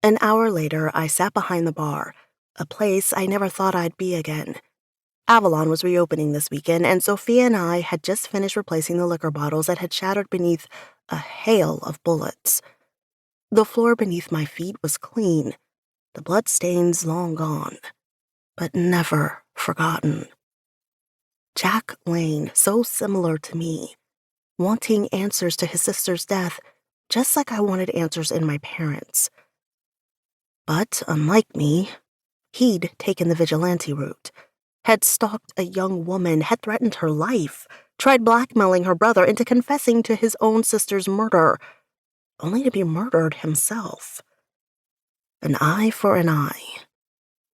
[SPEAKER 2] An hour later, I sat behind the bar, a place I never thought I'd be again. Avalon was reopening this weekend, and Sophia and I had just finished replacing the liquor bottles that had shattered beneath a hail of bullets. The floor beneath my feet was clean, the bloodstains long gone, but never forgotten. Jack Lane, so similar to me, wanting answers to his sister's death, just like I wanted answers in my parents. But, unlike me, he'd taken the vigilante route, had stalked a young woman, had threatened her life, tried blackmailing her brother into confessing to his own sister's murder, only to be murdered himself. An eye for an eye,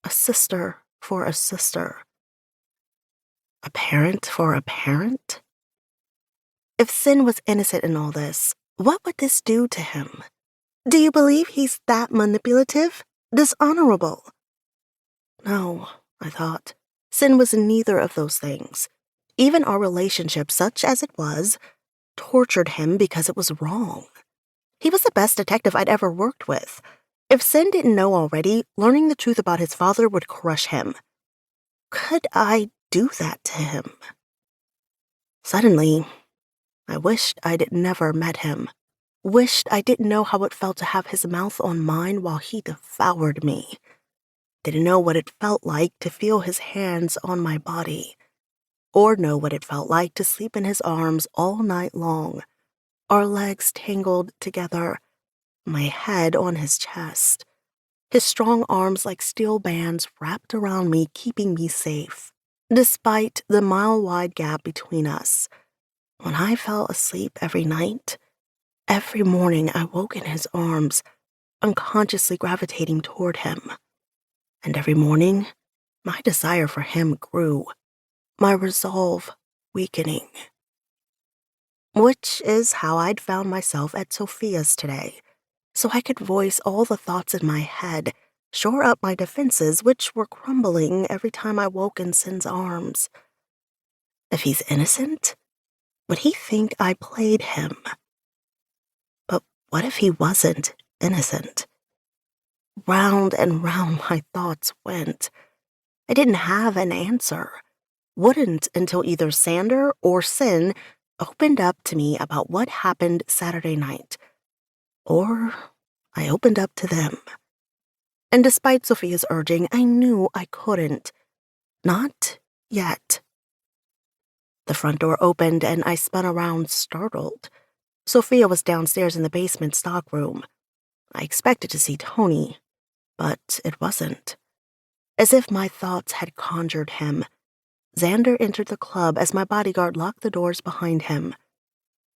[SPEAKER 2] a sister for a sister, a parent for a parent? If Sin was innocent in all this, what would this do to him? Do you believe he's that manipulative, dishonorable? No, I thought. Sin was neither of those things. Even our relationship, such as it was, tortured him because it was wrong. He was the best detective I'd ever worked with. If Sin didn't know already, learning the truth about his father would crush him. Could I do that to him? Suddenly, I wished I'd never met him. Wished I didn't know how it felt to have his mouth on mine while he devoured me. Didn't know what it felt like to feel his hands on my body, or know what it felt like to sleep in his arms all night long, our legs tangled together, my head on his chest, his strong arms like steel bands wrapped around me, keeping me safe. Despite the mile-wide gap between us, when I fell asleep every night, every morning I woke in his arms, unconsciously gravitating toward him. And every morning, my desire for him grew, my resolve weakening. Which is how I'd found myself at Sophia's today, so I could voice all the thoughts in my head, shore up my defenses, which were crumbling every time I woke in Sin's arms. If he's innocent, would he think I played him? But what if he wasn't innocent? Round and round my thoughts went. I didn't have an answer. Wouldn't until either Sander or Sin opened up to me about what happened Saturday night. Or I opened up to them. And despite Sophia's urging, I knew I couldn't. Not yet. The front door opened and I spun around, startled. Sophia was downstairs in the basement stockroom. I expected to see Tony, but it wasn't. As if my thoughts had conjured him, Xander entered the club as my bodyguard locked the doors behind him.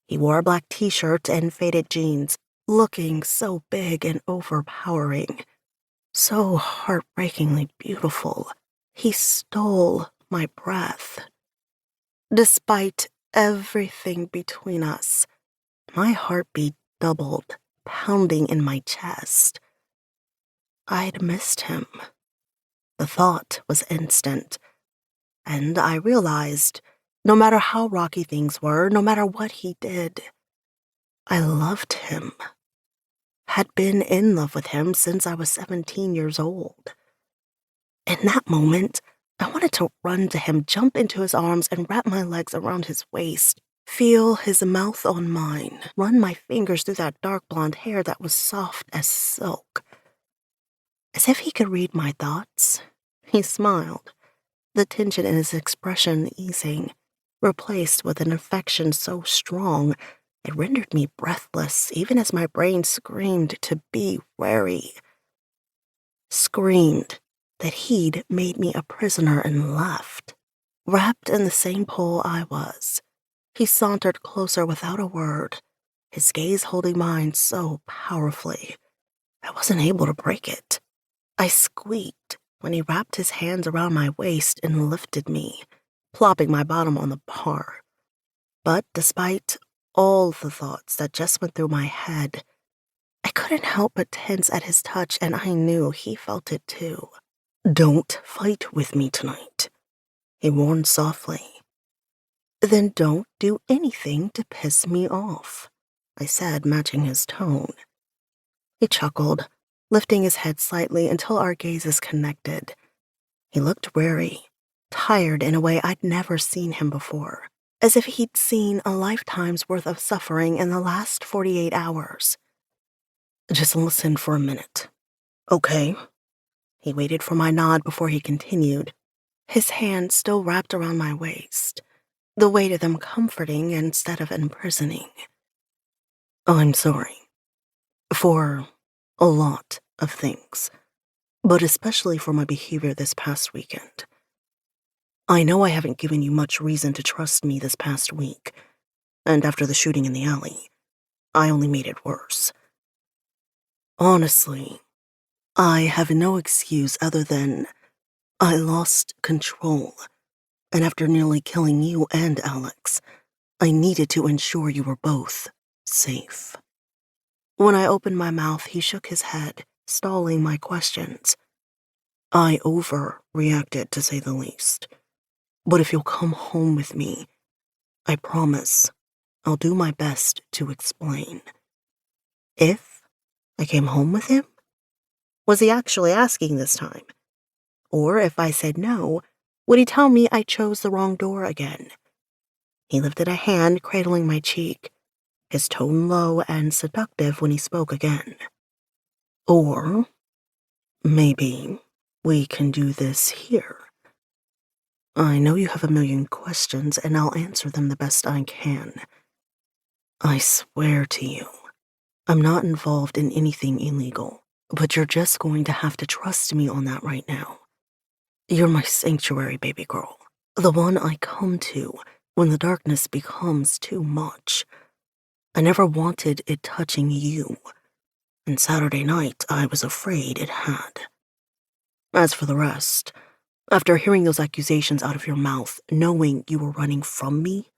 [SPEAKER 2] He wore a black t-shirt and faded jeans, looking so big and overpowering, so heartbreakingly beautiful. He stole my breath. Despite everything between us, my heartbeat doubled, pounding in my chest. I'd missed him. The thought was instant, and I realized, no matter how rocky things were, no matter what he did, I loved him. Had been in love with him since I was 17 years old. In that moment, I wanted to run to him, jump into his arms, and wrap my legs around his waist, feel his mouth on mine, run my fingers through that dark blonde hair that was soft as silk. As if he could read my thoughts, he smiled, the tension in his expression easing, replaced with an affection so strong it rendered me breathless, even as my brain screamed to be wary. Screamed that he'd made me a prisoner and left. Wrapped in the same pole I was, he sauntered closer without a word, his gaze holding mine so powerfully, I wasn't able to break it. I squeaked when he wrapped his hands around my waist and lifted me, plopping my bottom on the bar. But despite all the thoughts that just went through my head, I couldn't help but tense at his touch, and I knew he felt it too. "Don't fight with me tonight," he warned softly. "Then don't do anything to piss me off," I said, matching his tone. He chuckled, lifting his head slightly until our gazes connected. He looked weary, tired in a way I'd never seen him before, as if he'd seen a lifetime's worth of suffering in the last 48 hours. "Just listen for a minute, okay?" He waited for my nod before he continued, his hand still wrapped around my waist, the weight of them comforting instead of imprisoning. "I'm sorry. For a lot of things, but especially for my behavior this past weekend. I know I haven't given you much reason to trust me this past week, and after the shooting in the alley, I only made it worse. Honestly, I have no excuse other than I lost control, and after nearly killing you and Alex, I needed to ensure you were both safe. When I opened my mouth, he shook his head, stalling my questions. I overreacted, to say the least. But if you'll come home with me, I promise I'll do my best to explain. If I came home with him? Was he actually asking this time? Or if I said no, would he tell me I chose the wrong door again? He lifted a hand, cradling my cheek, his tone low and seductive when he spoke again. Or maybe we can do this here. I know you have a million questions, and I'll answer them the best I can. I swear to you, I'm not involved in anything illegal, but you're just going to have to trust me on that right now. You're my sanctuary, baby girl, the one I come to when the darkness becomes too much. I never wanted it touching you, and Saturday night I was afraid it had. As for the rest, after hearing those accusations out of your mouth, knowing you were running from me,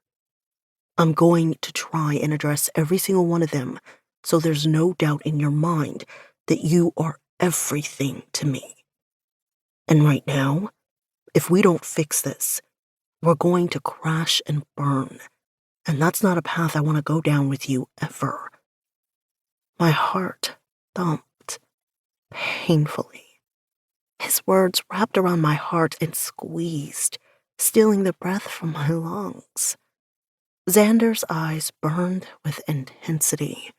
[SPEAKER 2] I'm going to try and address every single one of them so there's no doubt in your mind that you are everything to me. And right now, if we don't fix this, we're going to crash and burn, and that's not a path I want to go down with you ever. My heart thumped painfully. His words wrapped around my heart and squeezed, stealing the breath from my lungs. Xander's eyes burned with intensity,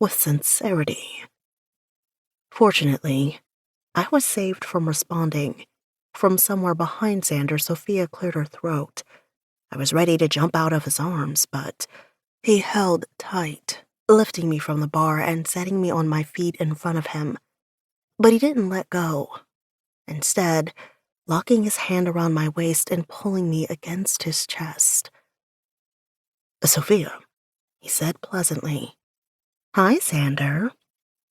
[SPEAKER 2] with sincerity. Fortunately, I was saved from responding. From somewhere behind Xander, Sophia cleared her throat. I was ready to jump out of his arms, but he held tight, lifting me from the bar and setting me on my feet in front of him. But he didn't let go. Instead, locking his hand around my waist and pulling me against his chest. Sophia, he said pleasantly. Hi, Xander,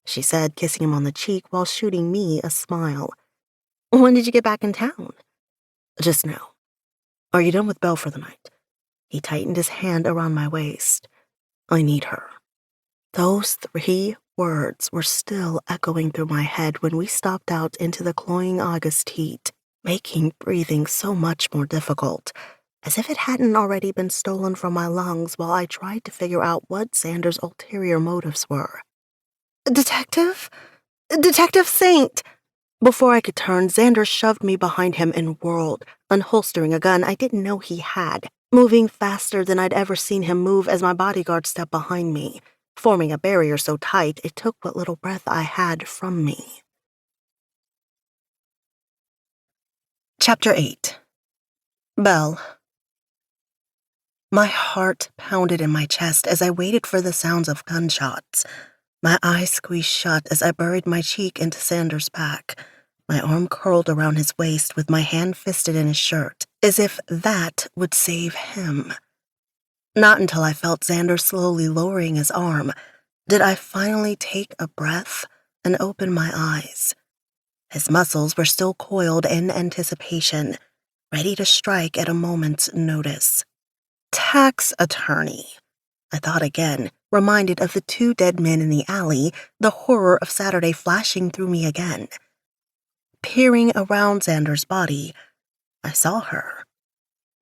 [SPEAKER 2] she said, kissing him on the cheek while shooting me a smile. When did you get back in town? Just now. Are you done with Belle for the night? He tightened his hand around my waist. I need her. Those 3 words were still echoing through my head when we stopped out into the cloying August heat, making breathing so much more difficult, as if it hadn't already been stolen from my lungs while I tried to figure out what Xander's ulterior motives were. Detective? Detective Saint! Before I could turn, Xander shoved me behind him and whirled, unholstering a gun I didn't know he had, moving faster than I'd ever seen him move as my bodyguard stepped behind me, forming a barrier so tight it took what little breath I had from me. Chapter 8. Belle. My heart pounded in my chest as I waited for the sounds of gunshots. My eyes squeezed shut as I buried my cheek into Xander's back, my arm curled around his waist with my hand fisted in his shirt, as if that would save him. Not until I felt Xander slowly lowering his arm did I finally take a breath and open my eyes. His muscles were still coiled in anticipation, ready to strike at a moment's notice. Tax attorney, I thought again, reminded of the 2 dead men in the alley, the horror of Saturday flashing through me again. Peering around Xander's body, I saw her.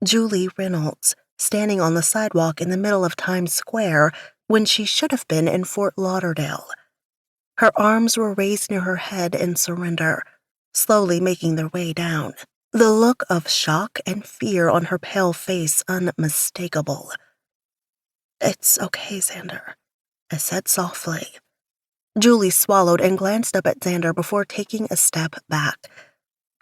[SPEAKER 2] Julie Reynolds, standing on the sidewalk in the middle of Times Square when she should have been in Fort Lauderdale. Her arms were raised near her head in surrender, slowly making their way down. The look of shock and fear on her pale face unmistakable. It's okay, Xander, I said softly. Julie swallowed and glanced up at Xander before taking a step back.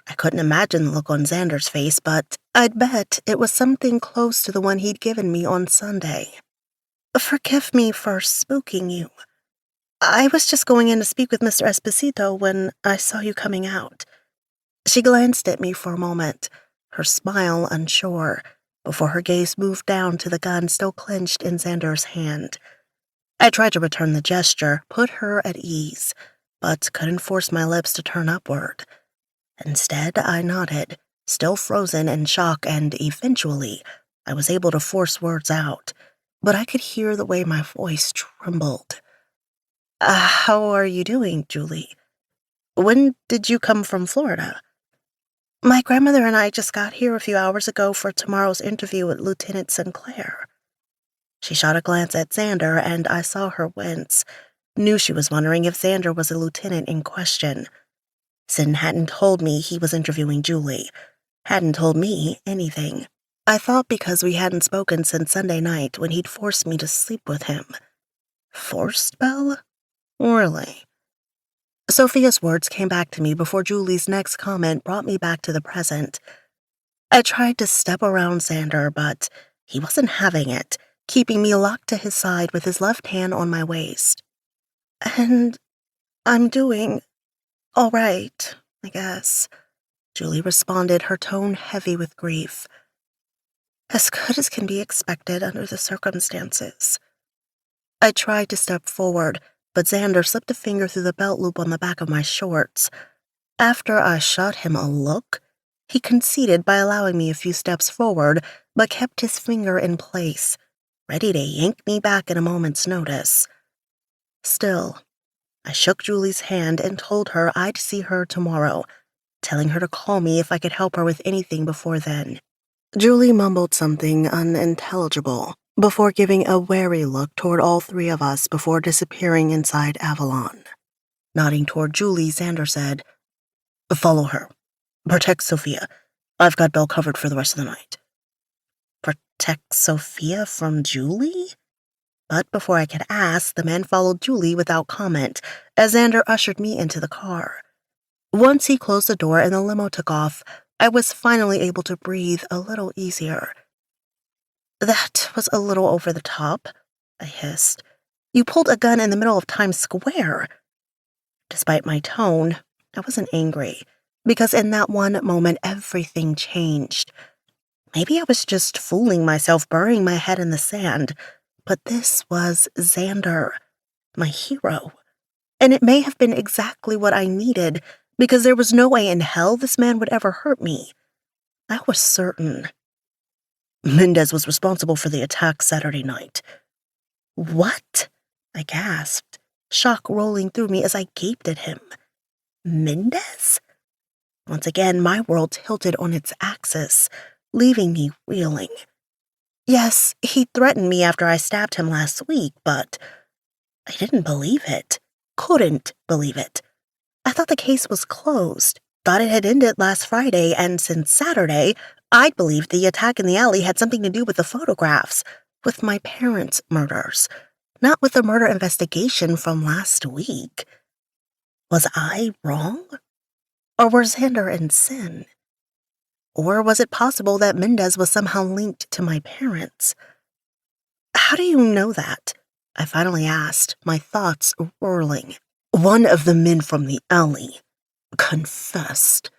[SPEAKER 2] I couldn't imagine the look on Xander's face, but I'd bet it was something close to the one he'd given me on Sunday. Forgive me for spooking you. I was just going in to speak with Mr. Esposito when I saw you coming out. She glanced at me for a moment, her smile unsure, before her gaze moved down to the gun still clenched in Xander's hand. I tried to return the gesture, put her at ease, but couldn't force my lips to turn upward. Instead, I nodded, still frozen in shock, and eventually, I was able to force words out, but I could hear the way my voice trembled. How are you doing, Julie? When did you come from Florida? My grandmother and I just got here a few hours ago for tomorrow's interview with Lieutenant Sinclair. She shot a glance at Xander, and I saw her wince, knew she was wondering if Xander was the lieutenant in question. Sin hadn't told me he was interviewing Julie, hadn't told me anything. I thought because we hadn't spoken since Sunday night when he'd forced me to sleep with him. Forced, Belle? Really? Sophia's words came back to me before Julie's next comment brought me back to the present. I tried to step around Xander, but he wasn't having it, keeping me locked to his side with his left hand on my waist. And I'm doing all right, I guess, Julie responded, her tone heavy with grief. As good as can be expected under the circumstances. I tried to step forward, but Xander slipped a finger through the belt loop on the back of my shorts. After I shot him a look, he conceded by allowing me a few steps forward, but kept his finger in place, ready to yank me back at a moment's notice. Still, I shook Julie's hand and told her I'd see her tomorrow, telling her to call me if I could help her with anything before then. Julie mumbled something unintelligible before giving a wary look toward all three of us before disappearing inside Avalon. Nodding toward Julie, Xander said, "Follow her. Protect Sophia. I've got Belle covered for the rest of the night." Protect Sophia from Julie? But before I could ask, the man followed Julie without comment as Xander ushered me into the car. Once he closed the door and the limo took off, I was finally able to breathe a little easier. "That was a little over the top," I hissed. "You pulled a gun in the middle of Times Square." Despite my tone, I wasn't angry, because in that one moment everything changed. Maybe I was just fooling myself, burying my head in the sand, but this was Xander, my hero. And it may have been exactly what I needed, because there was no way in hell this man would ever hurt me. I was certain. "Mendez was responsible for the attack Saturday night." "What?" I gasped, shock rolling through me as I gaped at him. Mendez? Once again, my world tilted on its axis, leaving me reeling. Yes, he threatened me after I stabbed him last week, but I didn't believe it. Couldn't believe it. I thought the case was closed, thought it had ended last Friday, and since Saturday, I'd believed the attack in the alley had something to do with the photographs, with my parents' murders, not with the murder investigation from last week. Was I wrong? Or were Xander and Sin? Or was it possible that Mendez was somehow linked to my parents? "How do you know that?" I finally asked, my thoughts whirling. "One of the men from the alley confessed,"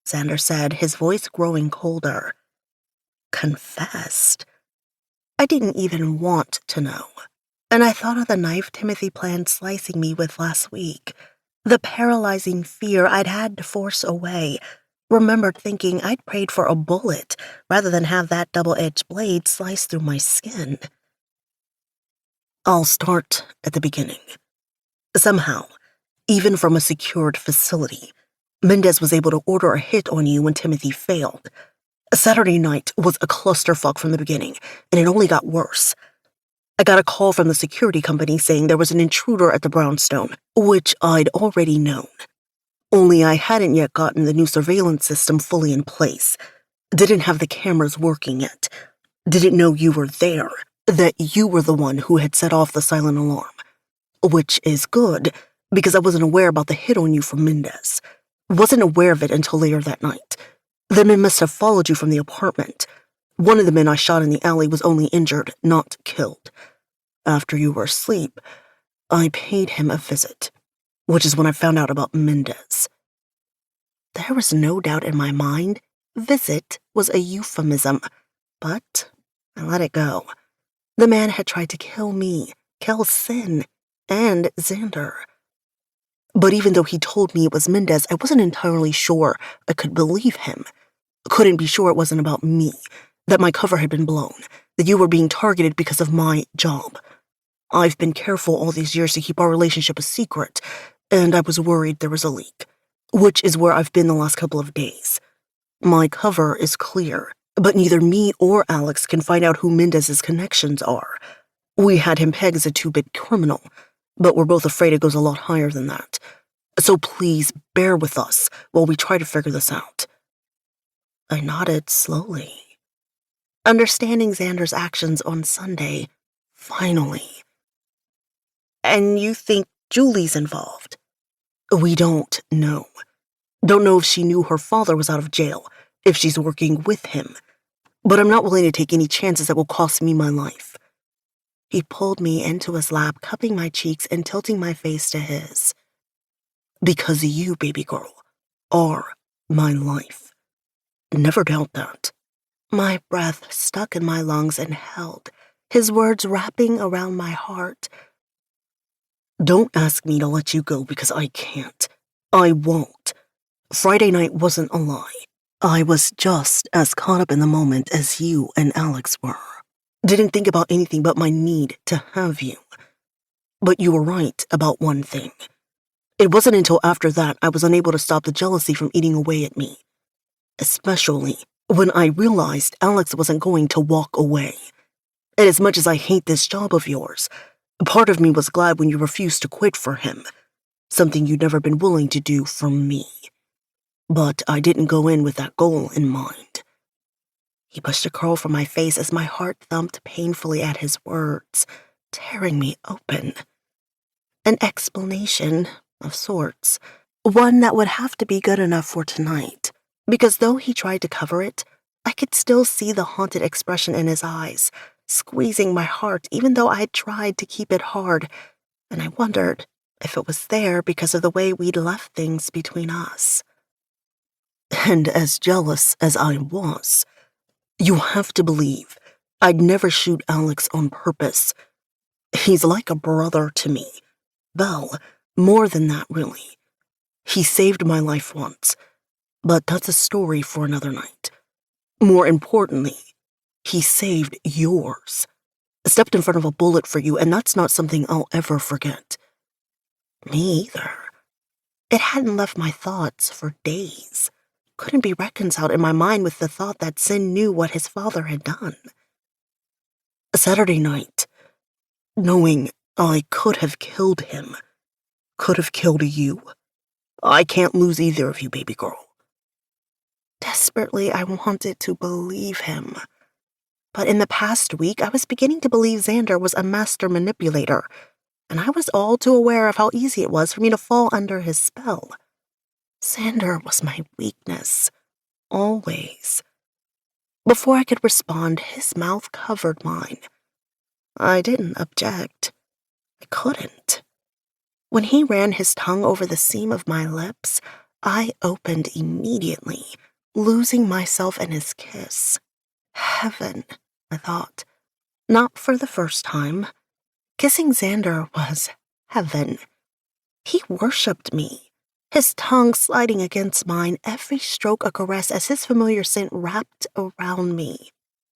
[SPEAKER 2] Xander said, his voice growing colder. Confessed? I didn't even want to know. And I thought of the knife Timothy planned slicing me with last week, the paralyzing fear I'd had to force away, remembered thinking I'd prayed for a bullet rather than have that double-edged blade slice through my skin. I'll start at the beginning. Somehow, even from a secured facility, Mendez was able to order a hit on you when Timothy failed. Saturday night was a clusterfuck from the beginning, and it only got worse. I got a call from the security company saying there was an intruder at the brownstone, which I'd already known. Only I hadn't yet gotten the new surveillance system fully in place. Didn't have the cameras working yet. Didn't know you were there, that you were the one who had set off the silent alarm. Which is good, because I wasn't aware about the hit on you from Mendez. Wasn't aware of it until later that night. The men must have followed you from the apartment. One of the men I shot in the alley was only injured, not killed. After you were asleep, I paid him a visit, which is when I found out about Mendez. There was no doubt in my mind Visit was a euphemism, but I let it go. The man had tried to kill me, kill Sin, and Xander. But even though he told me it was Mendez, I wasn't entirely sure I could believe him. Couldn't be sure it wasn't about me, that my cover had been blown, that you were being targeted because of my job. I've been careful all these years to keep our relationship a secret, and I was worried there was a leak, which is where I've been the last couple of days. My cover is clear, but neither me or Alex can find out who Mendez's connections are. We had him pegged as a two-bit criminal, but we're both afraid it goes a lot higher than that. So please bear with us while we try to figure this out. I nodded slowly, understanding Xander's actions on Sunday, finally. And you think Julie's involved? We don't know. Don't know if she knew her father was out of jail, if she's working with him. But I'm not willing to take any chances that will cost me my life. He pulled me into his lap, cupping my cheeks and tilting my face to his. Because you, baby girl, are my life. Never doubt that. My breath stuck in my lungs and held, his words wrapping around my heart. Don't ask me to let you go because I can't. I won't. Friday night wasn't a lie. I was just as caught up in the moment as you and Alex were. Didn't think about anything but my need to have you. But you were right about one thing. It wasn't until after that I was unable to stop the jealousy from eating away at me. Especially when I realized Alex wasn't going to walk away. And as much as I hate this job of yours, part of me was glad when you refused to quit for him, something you'd never been willing to do for me. But I didn't go in with that goal in mind. He pushed a curl from my face as my heart thumped painfully at his words, tearing me open. An explanation of sorts, one that would have to be good enough for tonight, because though he tried to cover it, I could still see the haunted expression in his eyes, squeezing my heart even though I'd tried to keep it hard, and I wondered if it was there because of the way we'd left things between us. And as jealous as I was, you have to believe I'd never shoot Alex on purpose. He's like a brother to me. Well, more than that, really. He saved my life once, but that's a story for another night. More importantly, he saved yours. Stepped in front of a bullet for you, and that's not something I'll ever forget. Me either. It hadn't left my thoughts for days. Couldn't be reconciled in my mind with the thought that Sin knew what his father had done. Saturday night, knowing I could have killed him, could have killed you. I can't lose either of you, baby girl. Desperately, I wanted to believe him. But in the past week, I was beginning to believe Xander was a master manipulator, and I was all too aware of how easy it was for me to fall under his spell. Xander was my weakness, always. Before I could respond, his mouth covered mine. I didn't object. I couldn't. When he ran his tongue over the seam of my lips, I opened immediately, losing myself in his kiss. Heaven, I thought. Not for the first time. Kissing Xander was heaven. He worshipped me, his tongue sliding against mine, every stroke a caress as his familiar scent wrapped around me,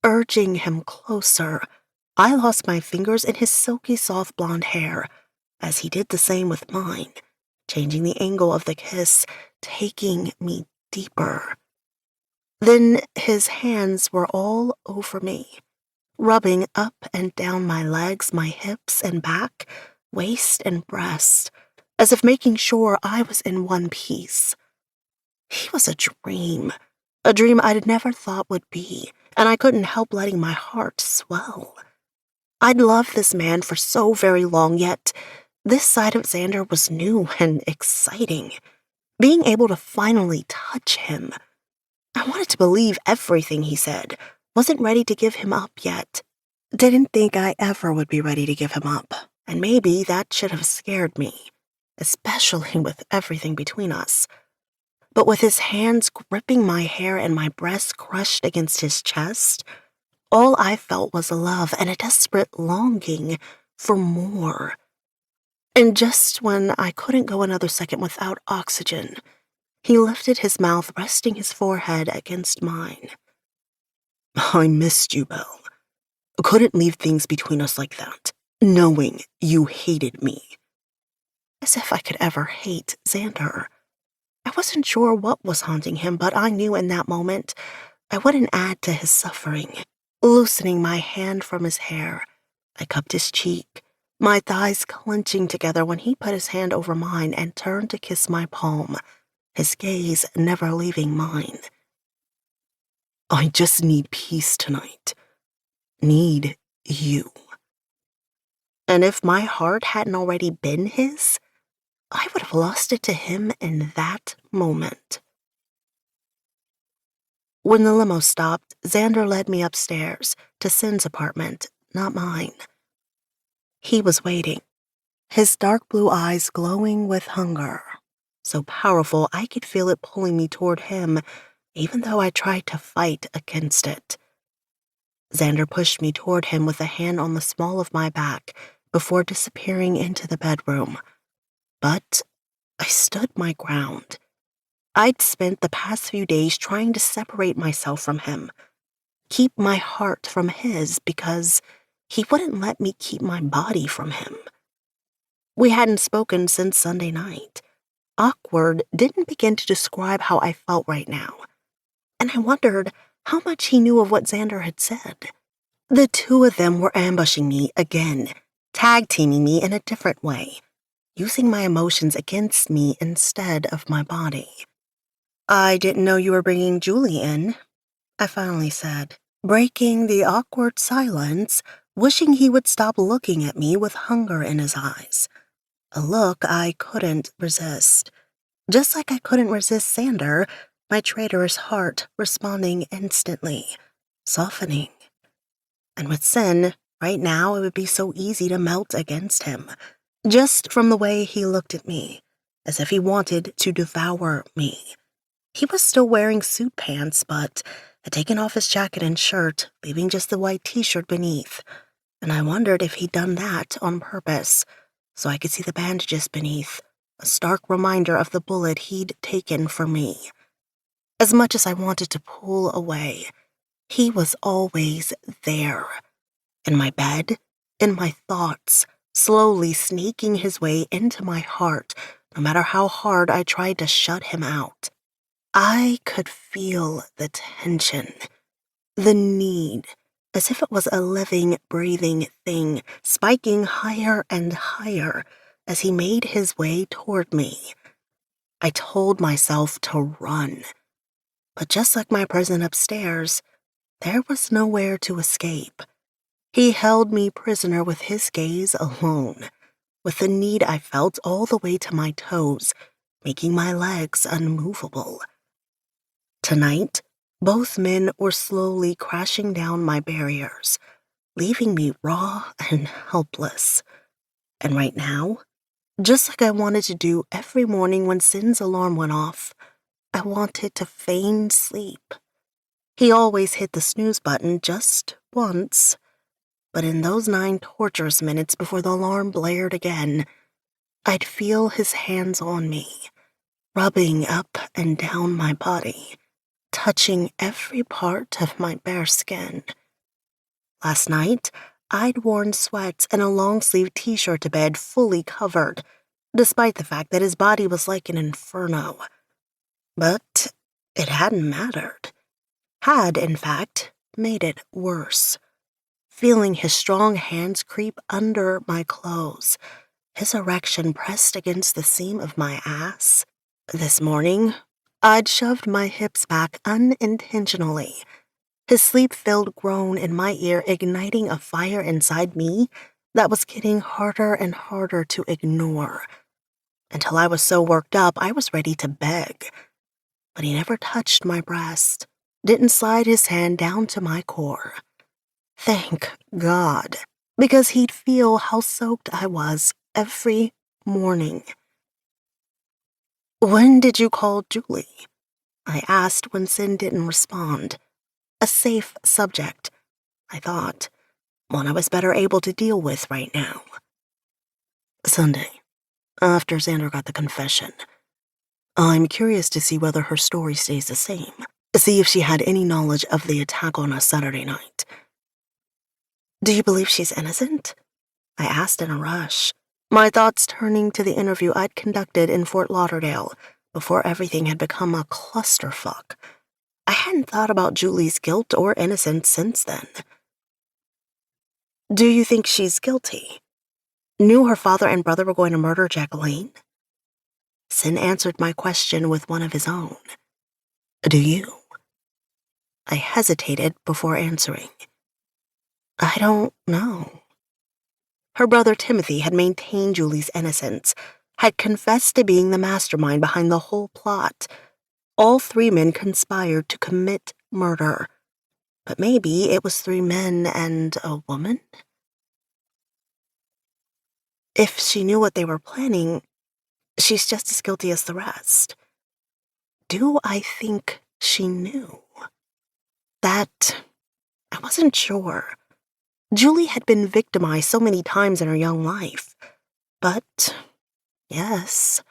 [SPEAKER 2] urging him closer. I lost my fingers in his silky soft blonde hair, as he did the same with mine, changing the angle of the kiss, taking me deeper. Then his hands were all over me, rubbing up and down my legs, my hips and back, waist and breast, as if making sure I was in one piece. He was a dream I'd never thought would be, and I couldn't help letting my heart swell. I'd loved this man for so very long, yet this side of Xander was new and exciting. Being able to finally touch him. I wanted to believe everything he said. Wasn't ready to give him up yet. Didn't think I ever would be ready to give him up, and maybe that should have scared me, especially with everything between us. But with his hands gripping my hair and my breast crushed against his chest, all I felt was love and a desperate longing for more. And just when I couldn't go another second without oxygen, he lifted his mouth, resting his forehead against mine. I missed you, Belle. Couldn't leave things between us like that, knowing you hated me. As if I could ever hate Xander. I wasn't sure what was haunting him, but I knew in that moment I wouldn't add to his suffering. Loosening my hand from his hair, I cupped his cheek, my thighs clenching together when he put his hand over mine and turned to kiss my palm, his gaze never leaving mine. I just need peace tonight. Need you. And if my heart hadn't already been his, I would have lost it to him in that moment. When the limo stopped, Xander led me upstairs to Sin's apartment, not mine. He was waiting, his dark blue eyes glowing with hunger, so powerful I could feel it pulling me toward him, even though I tried to fight against it. Xander pushed me toward him with a hand on the small of my back before disappearing into the bedroom. But I stood my ground. I'd spent the past few days trying to separate myself from him, keep my heart from his because he wouldn't let me keep my body from him. We hadn't spoken since Sunday night. Awkward didn't begin to describe how I felt right now, and I wondered how much he knew of what Xander had said. The two of them were ambushing me again, tag-teaming me in a different way, using my emotions against me instead of my body. I didn't know you were bringing Julie in, I finally said, breaking the awkward silence, wishing he would stop looking at me with hunger in his eyes. A look I couldn't resist. Just like I couldn't resist Xander, my traitorous heart responding instantly, softening. And with Sin, right now it would be so easy to melt against him, just from the way he looked at me, as if he wanted to devour me. He was still wearing suit pants, but had taken off his jacket and shirt, leaving just the white t-shirt beneath, and I wondered if he'd done that on purpose, so I could see the bandages beneath, a stark reminder of the bullet he'd taken for me. As much as I wanted to pull away, he was always there, in my bed, in my thoughts, slowly sneaking his way into my heart, no matter how hard I tried to shut him out. I could feel the tension, the need, as if it was a living, breathing thing, spiking higher and higher as he made his way toward me. I told myself to run, but just like my prison upstairs, there was nowhere to escape. He held me prisoner with his gaze alone, with the need I felt all the way to my toes, making my legs unmovable. Tonight, both men were slowly crashing down my barriers, leaving me raw and helpless. And right now, just like I wanted to do every morning when Sin's alarm went off, I wanted to feign sleep. He always hit the snooze button just once, but in those 9 torturous minutes before the alarm blared again, I'd feel his hands on me, rubbing up and down my body, touching every part of my bare skin. Last night, I'd worn sweats and a long-sleeve t-shirt to bed fully covered, despite the fact that his body was like an inferno. But it hadn't mattered. Had, in fact, made it worse. Feeling his strong hands creep under my clothes, his erection pressed against the seam of my ass. This morning, I'd shoved my hips back unintentionally, his sleep-filled groan in my ear igniting a fire inside me that was getting harder and harder to ignore, until I was so worked up I was ready to beg. But he never touched my breast, didn't slide his hand down to my core. Thank God, because he'd feel how soaked I was every morning. When did you call Julie? I asked when Sin didn't respond. A safe subject, I thought. One I was better able to deal with right now. Sunday, after Xander got the confession. I'm curious to see whether her story stays the same. See if she had any knowledge of the attack on us Saturday night. Do you believe she's innocent? I asked in a rush, my thoughts turning to the interview I'd conducted in Fort Lauderdale before everything had become a clusterfuck. I hadn't thought about Julie's guilt or innocence since then. Do you think she's guilty? Knew her father and brother were going to murder Jacqueline? Sin answered my question with one of his own. Do you? I hesitated before answering. I don't know. Her brother Timothy had maintained Julie's innocence, had confessed to being the mastermind behind the whole plot. All 3 men conspired to commit murder. But maybe it was 3 men and a woman? If she knew what they were planning, she's just as guilty as the rest. Do I think she knew? That, I wasn't sure. Julie had been victimized so many times in her young life. But, yes,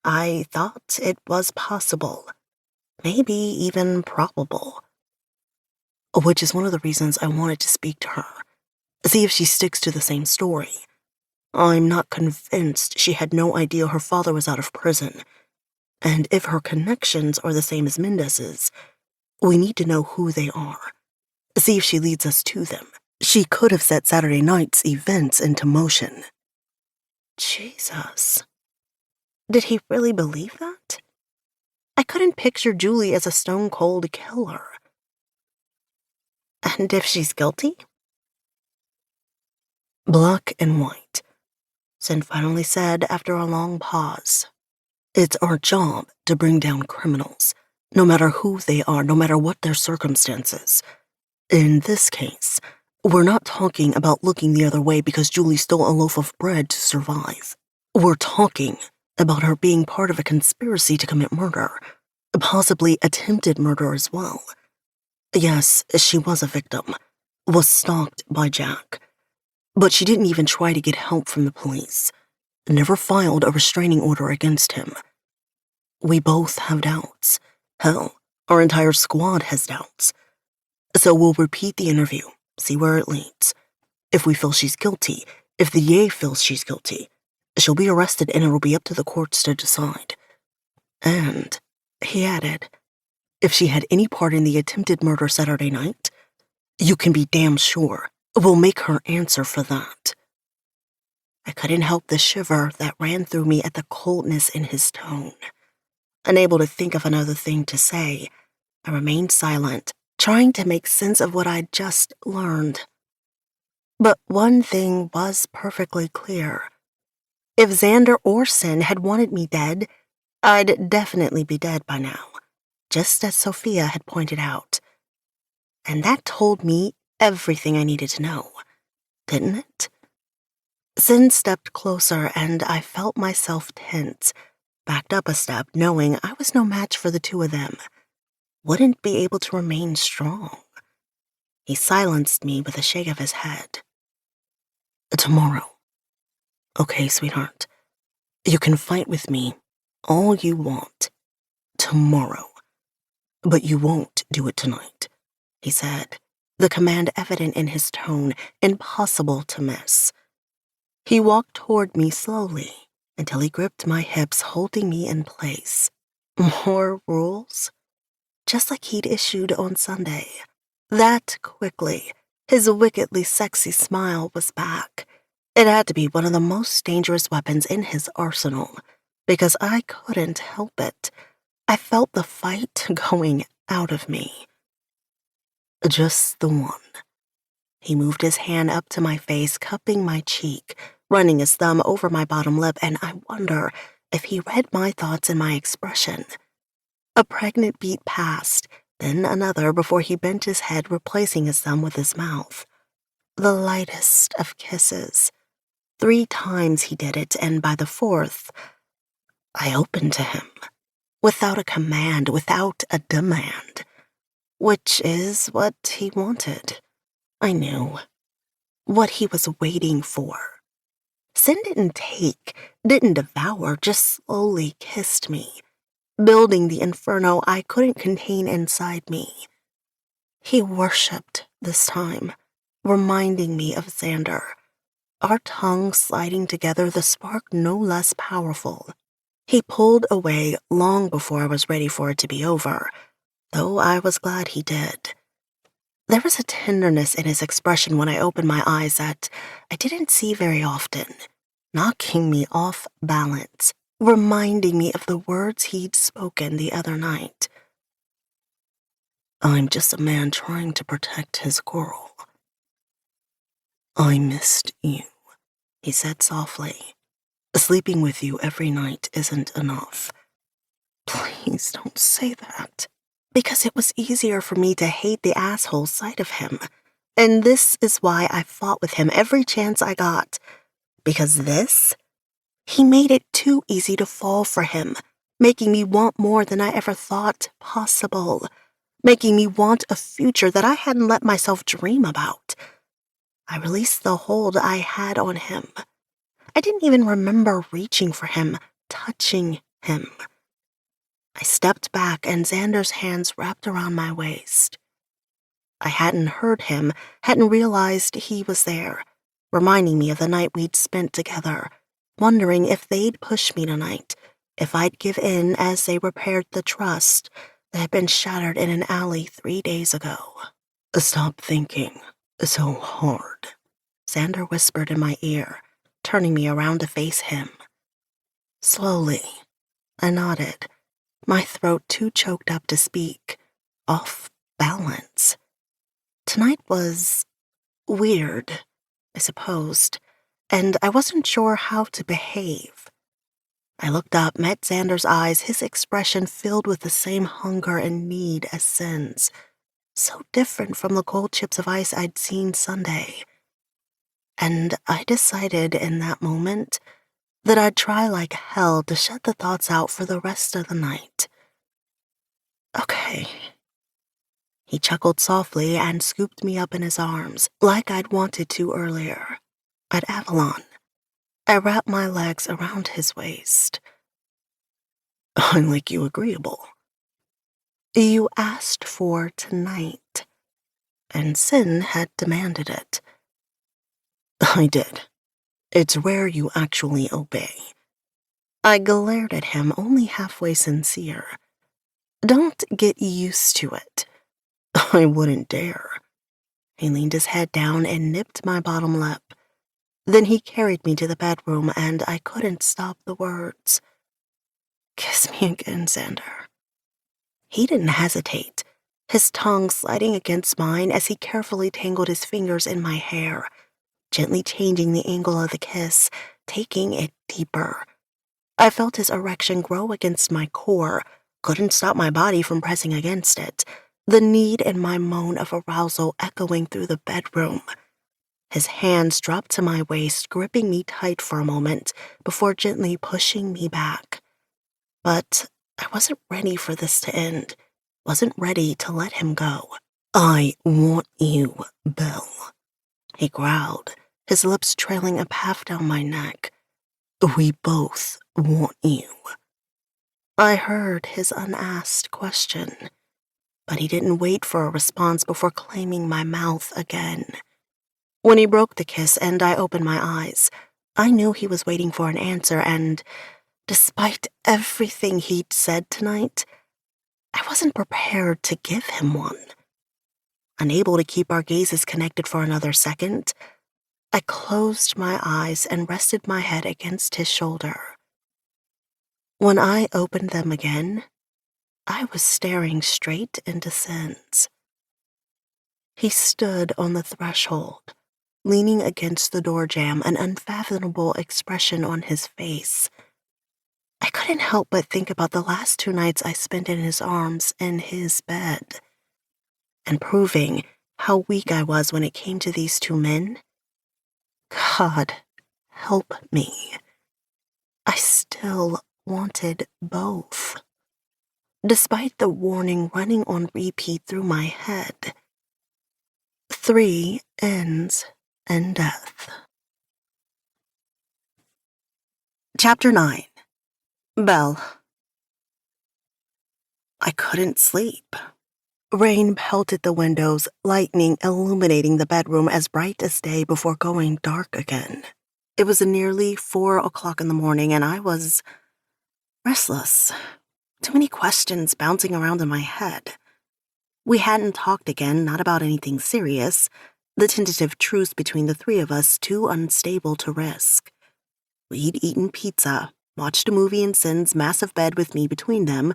[SPEAKER 2] I thought it was possible. Maybe even probable. Which is one of the reasons I wanted to speak to her. See if she sticks to the same story. I'm not convinced she had no idea her father was out of prison. And if her connections are the same as Mendez's, we need to know who they are. See if she leads us to them. She could have set Saturday night's events into motion. Jesus. Did he really believe that? I couldn't picture Julie as a stone-cold killer. And if she's guilty? Black and white, Sin finally said after a long pause. It's our job to bring down criminals, no matter who they are, no matter what their circumstances. In this case, we're not talking about looking the other way because Julie stole a loaf of bread to survive. We're talking about her being part of a conspiracy to commit murder, possibly attempted murder as well. Yes, she was a victim, was stalked by Jack, but she didn't even try to get help from the police, never filed a restraining order against him. We both have doubts. Hell, our entire squad has doubts. So we'll repeat the interview, see where it leads. If we feel she's guilty, if the DA feels she's guilty, she'll be arrested and it'll be up to the courts to decide. And, he added, if she had any part in the attempted murder Saturday night, you can be damn sure we'll make her answer for that. I couldn't help the shiver that ran through me at the coldness in his tone. Unable to think of another thing to say, I remained silent, trying to make sense of what I'd just learned. But one thing was perfectly clear. If Xander or Sin had wanted me dead, I'd definitely be dead by now, just as Sophia had pointed out. And that told me everything I needed to know, didn't it? Sin stepped closer and I felt myself tense, backed up a step knowing I was no match for the 2 of them. Wouldn't be able to remain strong. He silenced me with a shake of his head. Tomorrow. Okay, sweetheart. You can fight with me all you want. Tomorrow. But you won't do it tonight, he said, the command evident in his tone, impossible to miss. He walked toward me slowly until he gripped my hips, holding me in place. More rules? Just like he'd issued on Sunday. That quickly, his wickedly sexy smile was back. It had to be one of the most dangerous weapons in his arsenal, because I couldn't help it. I felt the fight going out of me. Just the one. He moved his hand up to my face, cupping my cheek, running his thumb over my bottom lip, and I wonder if he read my thoughts in my expression. A pregnant beat passed, then another before he bent his head, replacing his thumb with his mouth. The lightest of kisses. 3 times he did it, and by the 4th, I opened to him, without a command, without a demand, which is what he wanted. I knew what he was waiting for. Sin didn't take, didn't devour, just slowly kissed me, building the inferno I couldn't contain inside me. He worshipped this time, reminding me of Xander, our tongues sliding together, the spark no less powerful. He pulled away long before I was ready for it to be over, though I was glad he did. There was a tenderness in his expression when I opened my eyes that I didn't see very often, knocking me off balance, reminding me of the words he'd spoken the other night. I'm just a man trying to protect his girl. I missed you, he said softly. Sleeping with you every night isn't enough. Please don't say that. Because it was easier for me to hate the asshole side of him. And this is why I fought with him every chance I got. Because he made it too easy to fall for him, making me want more than I ever thought possible, making me want a future that I hadn't let myself dream about. I released the hold I had on him. I didn't even remember reaching for him, touching him. I stepped back and Xander's hands wrapped around my waist. I hadn't heard him, hadn't realized he was there, reminding me of the night we'd spent together, wondering if they'd push me tonight, if I'd give in as they repaired the trust that had been shattered in an alley 3 days ago. Stop thinking so hard, Xander whispered in my ear, turning me around to face him. Slowly, I nodded, my throat too choked up to speak, off balance. Tonight was weird, I supposed, and I wasn't sure how to behave. I looked up, met Xander's eyes, his expression filled with the same hunger and need as Sin's, so different from the cold chips of ice I'd seen Sunday. And I decided in that moment that I'd try like hell to shut the thoughts out for the rest of the night. Okay. He chuckled softly and scooped me up in his arms, like I'd wanted to earlier. At Avalon, I wrapped my legs around his waist. I like you agreeable. You asked for tonight, and Sin had demanded it. I did. It's rare you actually obey. I glared at him, only halfway sincere. Don't get used to it. I wouldn't dare. He leaned his head down and nipped my bottom lip. Then he carried me to the bedroom, and I couldn't stop the words. Kiss me again, Xander. He didn't hesitate, his tongue sliding against mine as he carefully tangled his fingers in my hair, gently changing the angle of the kiss, taking it deeper. I felt his erection grow against my core, couldn't stop my body from pressing against it, the need in my moan of arousal echoing through the bedroom. His hands dropped to my waist, gripping me tight for a moment before gently pushing me back. But I wasn't ready for this to end, wasn't ready to let him go. I want you, Bill, he growled, his lips trailing a path down my neck. We both want you. I heard his unasked question, but he didn't wait for a response before claiming my mouth again. When he broke the kiss and I opened my eyes, I knew he was waiting for an answer, and despite everything he'd said tonight, I wasn't prepared to give him one. Unable to keep our gazes connected for another second, I closed my eyes and rested my head against his shoulder. When I opened them again, I was staring straight into Sin's. He stood on the threshold, leaning against the door jamb, an unfathomable expression on his face. I couldn't help but think about the last 2 nights I spent in his arms in his bed, and proving how weak I was when it came to these 2 men. God, help me. I still wanted both. Despite the warning running on repeat through my head, 3 ends in death. Chapter 9. Bell. I couldn't sleep. Rain pelted the windows, lightning illuminating the bedroom as bright as day before going dark again. It was nearly 4 o'clock in the morning, and I was restless. Too many questions bouncing around in my head. We hadn't talked again, not about anything serious. The tentative truce between the three of us too unstable to risk. We'd eaten pizza, watched a movie in Sin's massive bed with me between them,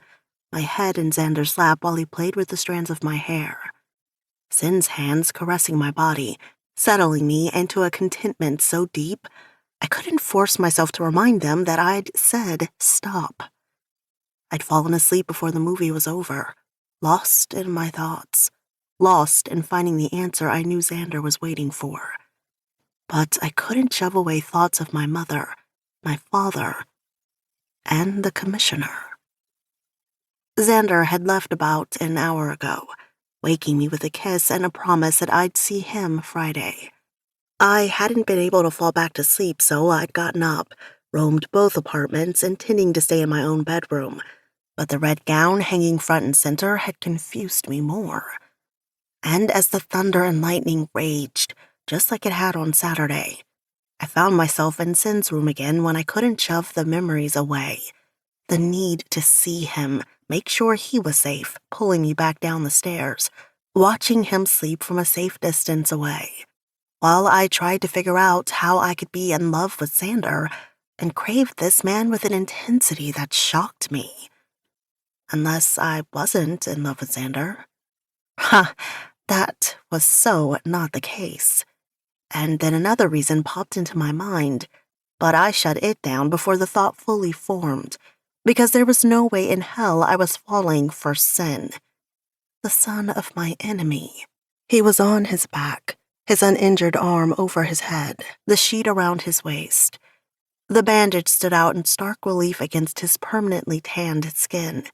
[SPEAKER 2] my head in Xander's lap while he played with the strands of my hair. Sin's hands caressing my body, settling me into a contentment so deep, I couldn't force myself to remind them that I'd said stop. I'd fallen asleep before the movie was over, lost in my thoughts, lost in finding the answer I knew Xander was waiting for. But I couldn't shove away thoughts of my mother, my father, and the commissioner. Xander had left about an hour ago, waking me with a kiss and a promise that I'd see him Friday. I hadn't been able to fall back to sleep, so I'd gotten up, roamed both apartments, intending to stay in my own bedroom, but the red gown hanging front and center had confused me more. And as the thunder and lightning raged, just like it had on Saturday, I found myself in Sin's room again when I couldn't shove the memories away. The need to see him, make sure he was safe, pulling me back down the stairs, watching him sleep from a safe distance away, while I tried to figure out how I could be in love with Xander and crave this man with an intensity that shocked me. Unless I wasn't in love with Xander. That was so not the case. And then another reason popped into my mind, but I shut it down before the thought fully formed, because there was no way in hell I was falling for Sin, the son of my enemy. He was on his back, his uninjured arm over his head, the sheet around his waist. The bandage stood out in stark relief against his permanently tanned skin,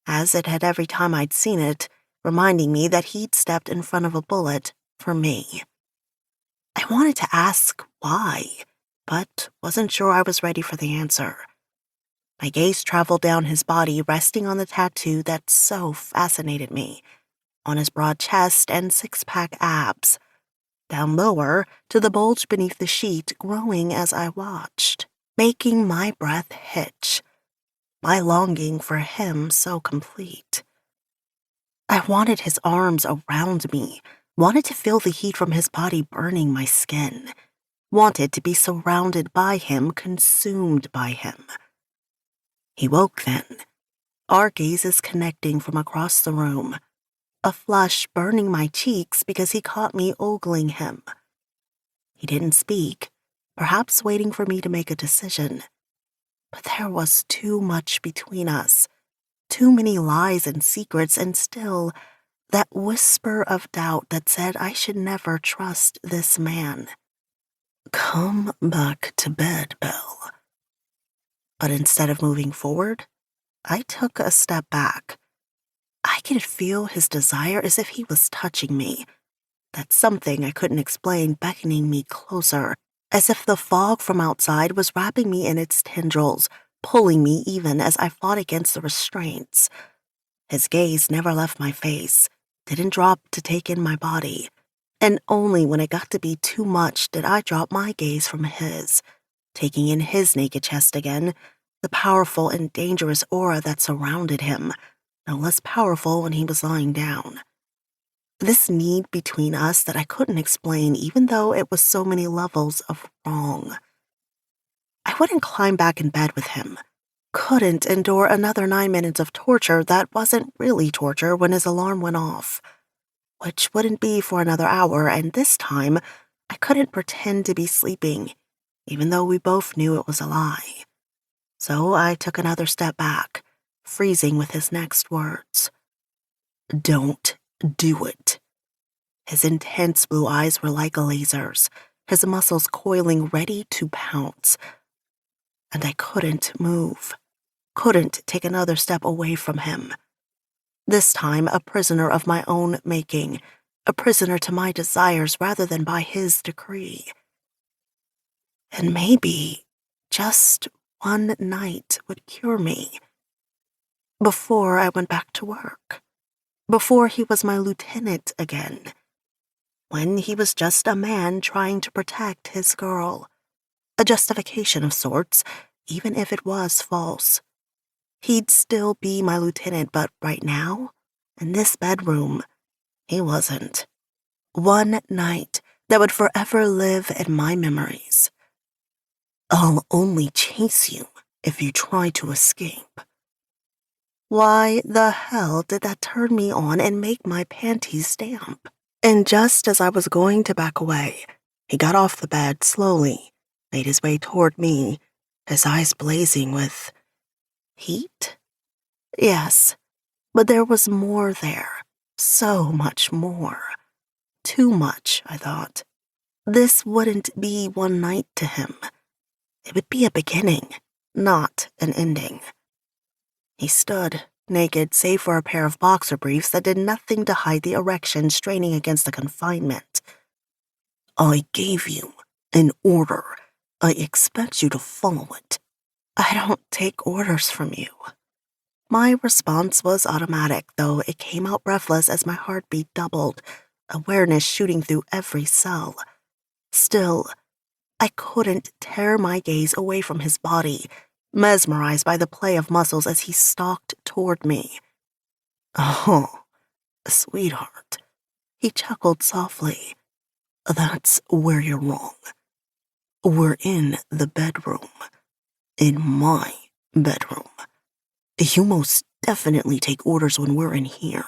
[SPEAKER 2] as it had every time I'd seen it, reminding me that he'd stepped in front of a bullet for me. I wanted to ask why, but wasn't sure I was ready for the answer. My gaze traveled down his body, resting on the tattoo that so fascinated me, on his broad chest and six-pack abs, down lower to the bulge beneath the sheet growing as I watched, making my breath hitch, my longing for him so complete. I wanted his arms around me, wanted to feel the heat from his body burning my skin, wanted to be surrounded by him, consumed by him. He woke then, our gazes connecting from across the room, a flush burning my cheeks because he caught me ogling him. He didn't speak, perhaps waiting for me to make a decision. But there was too much between us, too many lies and secrets, and still that whisper of doubt that said I should never trust this man. Come back to bed, Belle. But instead of moving forward, I took a step back. I could feel his desire as if he was touching me, that something I couldn't explain beckoning me closer, as if the fog from outside was wrapping me in its tendrils, pulling me even as I fought against the restraints. His gaze never left my face, didn't drop to take in my body, and only when it got to be too much did I drop my gaze from his, taking in his naked chest again, the powerful and dangerous aura that surrounded him, no less powerful when he was lying down. This need between us that I couldn't explain even though it was so many levels of wrong. I wouldn't climb back in bed with him, couldn't endure another 9 minutes of torture that wasn't really torture when his alarm went off, which wouldn't be for another hour, and this time I couldn't pretend to be sleeping, even though we both knew it was a lie. So I took another step back, freezing with his next words. Don't do it. His intense blue eyes were like lasers, his muscles coiling ready to pounce. And I couldn't move. couldn't take another step away from him. This time a prisoner of my own making, a prisoner to my desires rather than by his decree. And maybe just one night would cure me. Before I went back to work. Before he was my lieutenant again. When he was just a man trying to protect his girl. A justification of sorts, even if it was false. He'd still be my lieutenant, but right now, in this bedroom, he wasn't. One night that would forever live in my memories. I'll only chase you if you try to escape. Why the hell did that turn me on and make my panties damp? And just as I was going to back away, he got off the bed slowly, made his way toward me, his eyes blazing with heat? Yes, but there was more there. So much more. Too much, I thought. This wouldn't be one night to him. It would be a beginning, not an ending. He stood, naked save for a pair of boxer briefs that did nothing to hide the erection straining against the confinement. I gave you an order. I expect you to follow it. I don't take orders from you. My response was automatic, though it came out breathless as my heartbeat doubled, awareness shooting through every cell. Still, I couldn't tear my gaze away from his body, mesmerized by the play of muscles as he stalked toward me. Oh, sweetheart, he chuckled softly. That's where you're wrong. We're in the bedroom. In my bedroom. You most definitely take orders when we're in here.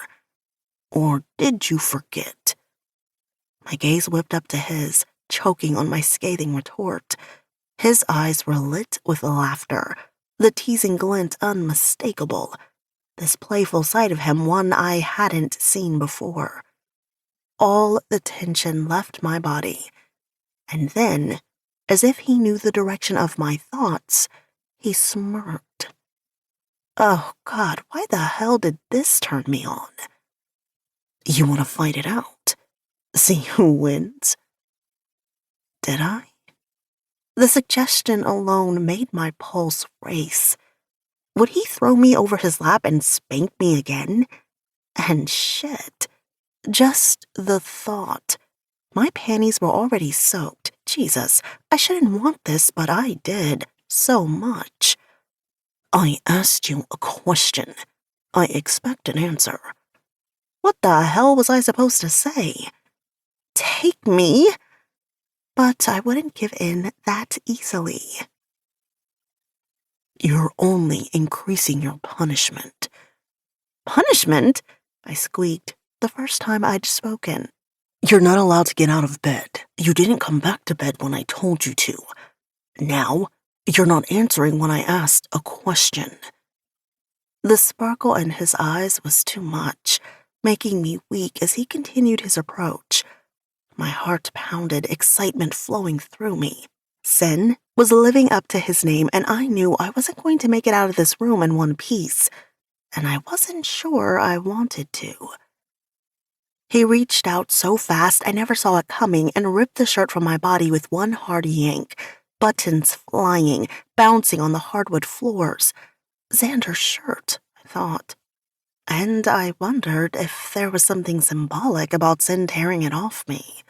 [SPEAKER 2] Or did you forget? My gaze whipped up to his, choking on my scathing retort. His eyes were lit with laughter, the teasing glint unmistakable. This playful side of him, one I hadn't seen before. All the tension left my body, and then, as if he knew the direction of my thoughts, he smirked. Oh God, why the hell did this turn me on? You want to fight it out? See who wins? Did I? The suggestion alone made my pulse race. Would he throw me over his lap and spank me again? And shit. Just the thought. My panties were already soaked. Jesus, I shouldn't want this, but I did. So much. I asked you a question. I expect an answer. What the hell was I supposed to say? Take me? But I wouldn't give in that easily. You're only increasing your punishment. Punishment? I squeaked, the first time I'd spoken. You're not allowed to get out of bed. You didn't come back to bed when I told you to. Now, you're not answering when I asked a question. The sparkle in his eyes was too much, making me weak as he continued his approach. My heart pounded, excitement flowing through me. Sen was living up to his name, and I knew I wasn't going to make it out of this room in one piece, and I wasn't sure I wanted to. He reached out so fast I never saw it coming and ripped the shirt from my body with one hard yank, buttons flying, bouncing on the hardwood floors. Xander's shirt, I thought. And I wondered if there was something symbolic about Sen tearing it off me.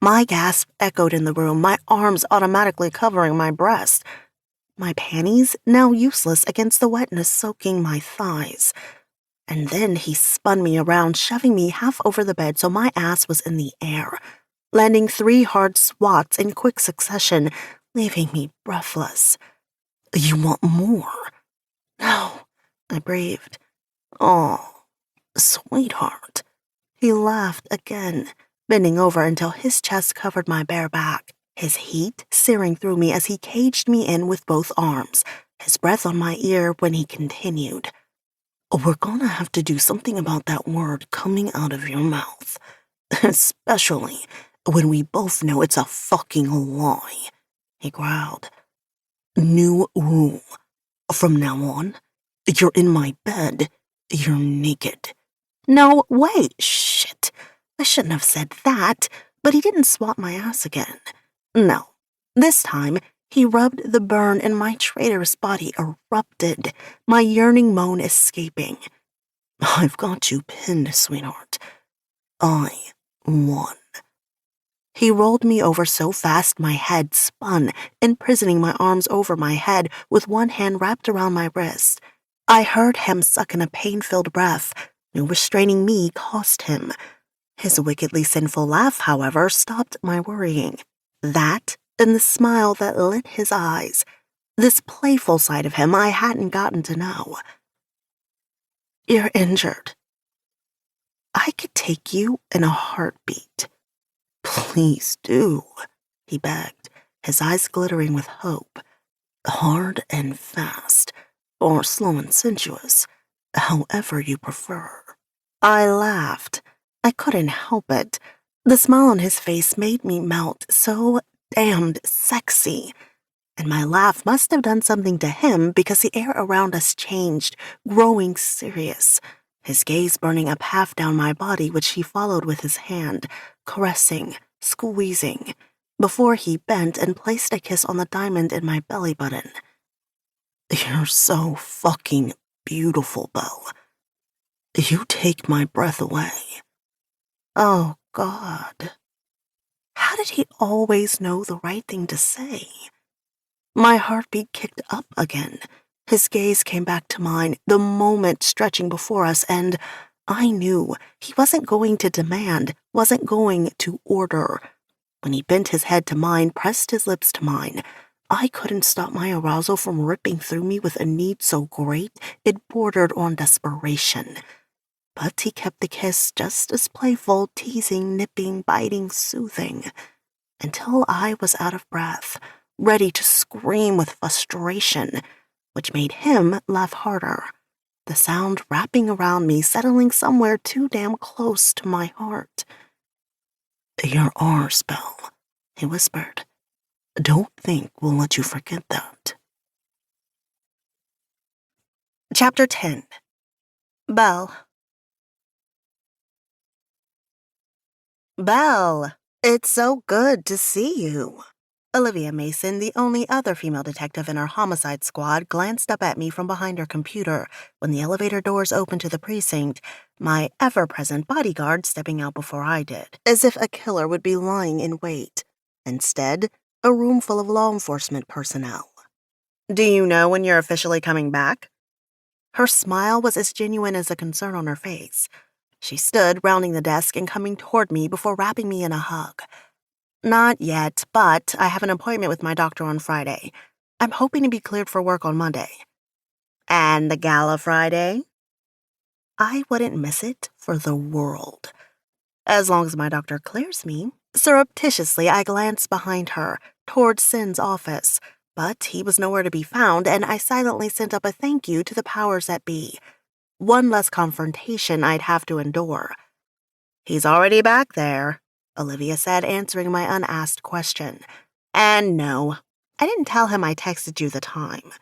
[SPEAKER 2] My gasp echoed in the room, my arms automatically covering my breast. My panties now useless against the wetness soaking my thighs. And then he spun me around, shoving me half over the bed so my ass was in the air, landing 3 hard swats in quick succession, leaving me breathless. You want more? No, I breathed. Oh, sweetheart. He laughed again, bending over until his chest covered my bare back, his heat searing through me as he caged me in with both arms, his breath on my ear when he continued. We're gonna have to do something about that word coming out of your mouth, especially when we both know it's a fucking lie, he growled. New rule. From now on, you're in my bed. You're naked. No, wait, shit. I shouldn't have said that, but he didn't swat my ass again. No, this time, he rubbed the burn and my traitorous body erupted, my yearning moan escaping. I've got you pinned, sweetheart. I won. He rolled me over so fast my head spun, imprisoning my arms over my head with one hand wrapped around my wrist. I heard him suck in a pain-filled breath. No restraining me cost him. His wickedly sinful laugh, however, stopped my worrying. That and the smile that lit his eyes. This playful side of him I hadn't gotten to know. You're injured. I could take you in a heartbeat. Please do, he begged, his eyes glittering with hope. Hard and fast, or slow and sensuous, however you prefer. I laughed. I couldn't help it. The smile on his face made me melt, so damned sexy. And my laugh must have done something to him because the air around us changed, growing serious. His gaze burning up half down my body, which he followed with his hand, caressing, squeezing, before he bent and placed a kiss on the diamond in my belly button. You're so fucking beautiful, Belle. You take my breath away. Oh, God. How did he always know the right thing to say? My heartbeat kicked up again. His gaze came back to mine, the moment stretching before us, and I knew he wasn't going to demand, wasn't going to order. When he bent his head to mine, pressed his lips to mine, I couldn't stop my arousal from ripping through me with a need so great it bordered on desperation. But he kept the kiss just as playful, teasing, nipping, biting, soothing, until I was out of breath, ready to scream with frustration, which made him laugh harder, the sound wrapping around me, settling somewhere too damn close to my heart. You're ours, Belle, he whispered. Don't think we'll let you forget that. Chapter 10. Belle. Belle, it's so good to see you. Olivia Mason, the only other female detective in our homicide squad, glanced up at me from behind her computer when the elevator doors opened to the precinct, my ever-present bodyguard stepping out before I did, as if a killer would be lying in wait. Instead, a room full of law enforcement personnel. Do you know when you're officially coming back? Her smile was as genuine as the concern on her face. She stood, rounding the desk and coming toward me before wrapping me in a hug. Not yet, but I have an appointment with my doctor on Friday. I'm hoping to be cleared for work on Monday. And the gala Friday? I wouldn't miss it for the world. As long as my doctor clears me. Surreptitiously, I glanced behind her, toward Sin's office, but he was nowhere to be found, and I silently sent up a thank you to the powers that be. One less confrontation I'd have to endure. He's already back there, Olivia said, answering my unasked question. And no, I didn't tell him I texted you the time.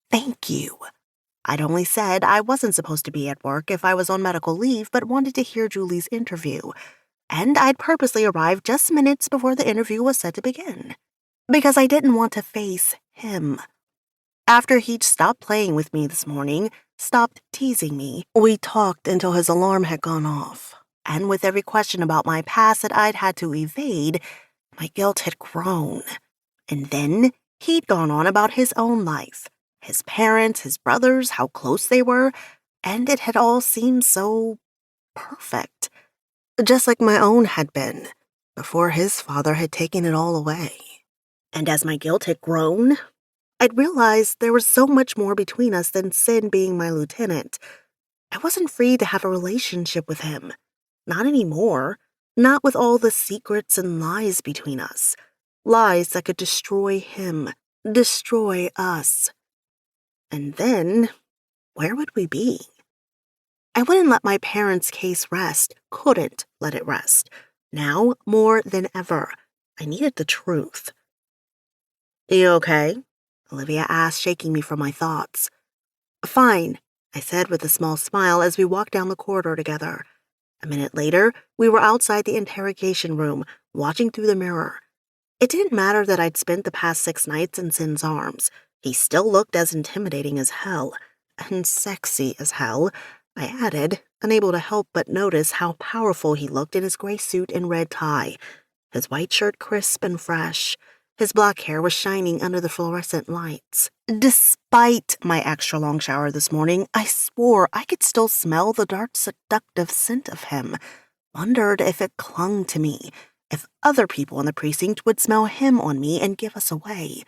[SPEAKER 2] Thank you. I'd only said I wasn't supposed to be at work if I was on medical leave, but wanted to hear Julie's interview. And I'd purposely arrived just minutes before the interview was set to begin. Because I didn't want to face him. After he'd stopped playing with me this morning, stopped teasing me, we talked until his alarm had gone off. And with every question about my past that I'd had to evade, my guilt had grown. And then he'd gone on about his own life, his parents, his brothers, how close they were, and it had all seemed so perfect. Just like my own had been, before his father had taken it all away. And as my guilt had grown, I'd realized there was so much more between us than Sin being my lieutenant. I wasn't free to have a relationship with him. Not anymore. Not with all the secrets and lies between us. Lies that could destroy him, destroy us. And then, where would we be? I wouldn't let my parents' case rest, couldn't let it rest. Now, more than ever, I needed the truth. You okay? Olivia asked, shaking me from my thoughts. Fine, I said with a small smile as we walked down the corridor together. A minute later, we were outside the interrogation room, watching through the mirror. It didn't matter that I'd spent the past 6 nights in Sin's arms. He still looked as intimidating as hell. And sexy as hell, I added, unable to help but notice how powerful he looked in his gray suit and red tie. His white shirt crisp and fresh. His black hair was shining under the fluorescent lights. Despite my extra-long shower this morning, I swore I could still smell the dark, seductive scent of him. Wondered if it clung to me, if other people in the precinct would smell him on me and give us away.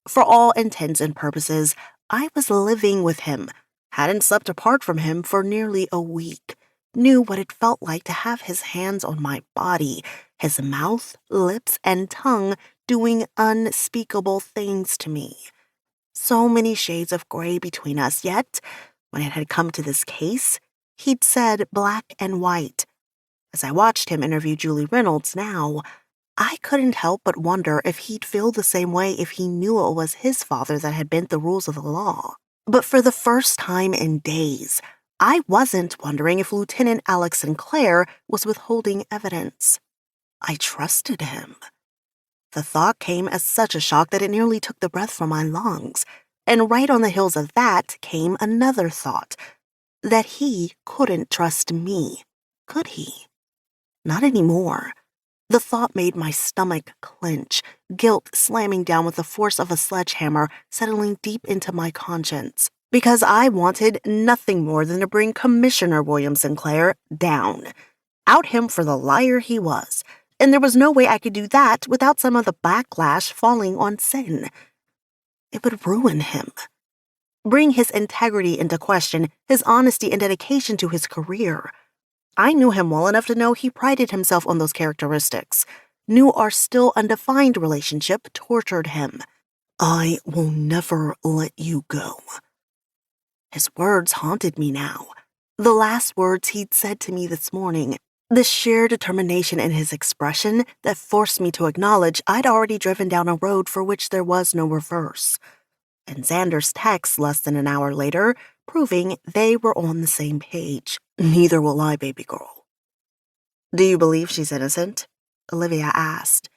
[SPEAKER 2] For all intents and purposes, I was living with him, hadn't slept apart from him for nearly a week, knew what it felt like to have his hands on my body, his mouth, lips, and tongue doing unspeakable things to me. So many shades of gray between us, yet, when it had come to this case, he'd said black and white. As I watched him interview Julie Reynolds now, I couldn't help but wonder if he'd feel the same way if he knew it was his father that had bent the rules of the law. But for the first time in days, I wasn't wondering if Lieutenant Alex Sinclair was withholding evidence. I trusted him. The thought came as such a shock that it nearly took the breath from my lungs. And right on the heels of that came another thought, that he couldn't trust me, could he? Not anymore. The thought made my stomach clench, guilt slamming down with the force of a sledgehammer settling deep into my conscience, because I wanted nothing more than to bring Commissioner William Sinclair down, out him for the liar he was, and there was no way I could do that without some of the backlash falling on Sin. It would ruin him. Bring his integrity into question, his honesty and dedication to his career. I knew him well enough to know he prided himself on those characteristics, knew our still undefined relationship tortured him. I will never let you go. His words haunted me now. The last words he'd said to me this morning, the sheer determination in his expression that forced me to acknowledge I'd already driven down a road for which there was no reverse. And Xander's text less than an hour later, proving they were on the same page. Neither will I, baby girl. Do you believe she's innocent? Olivia asked.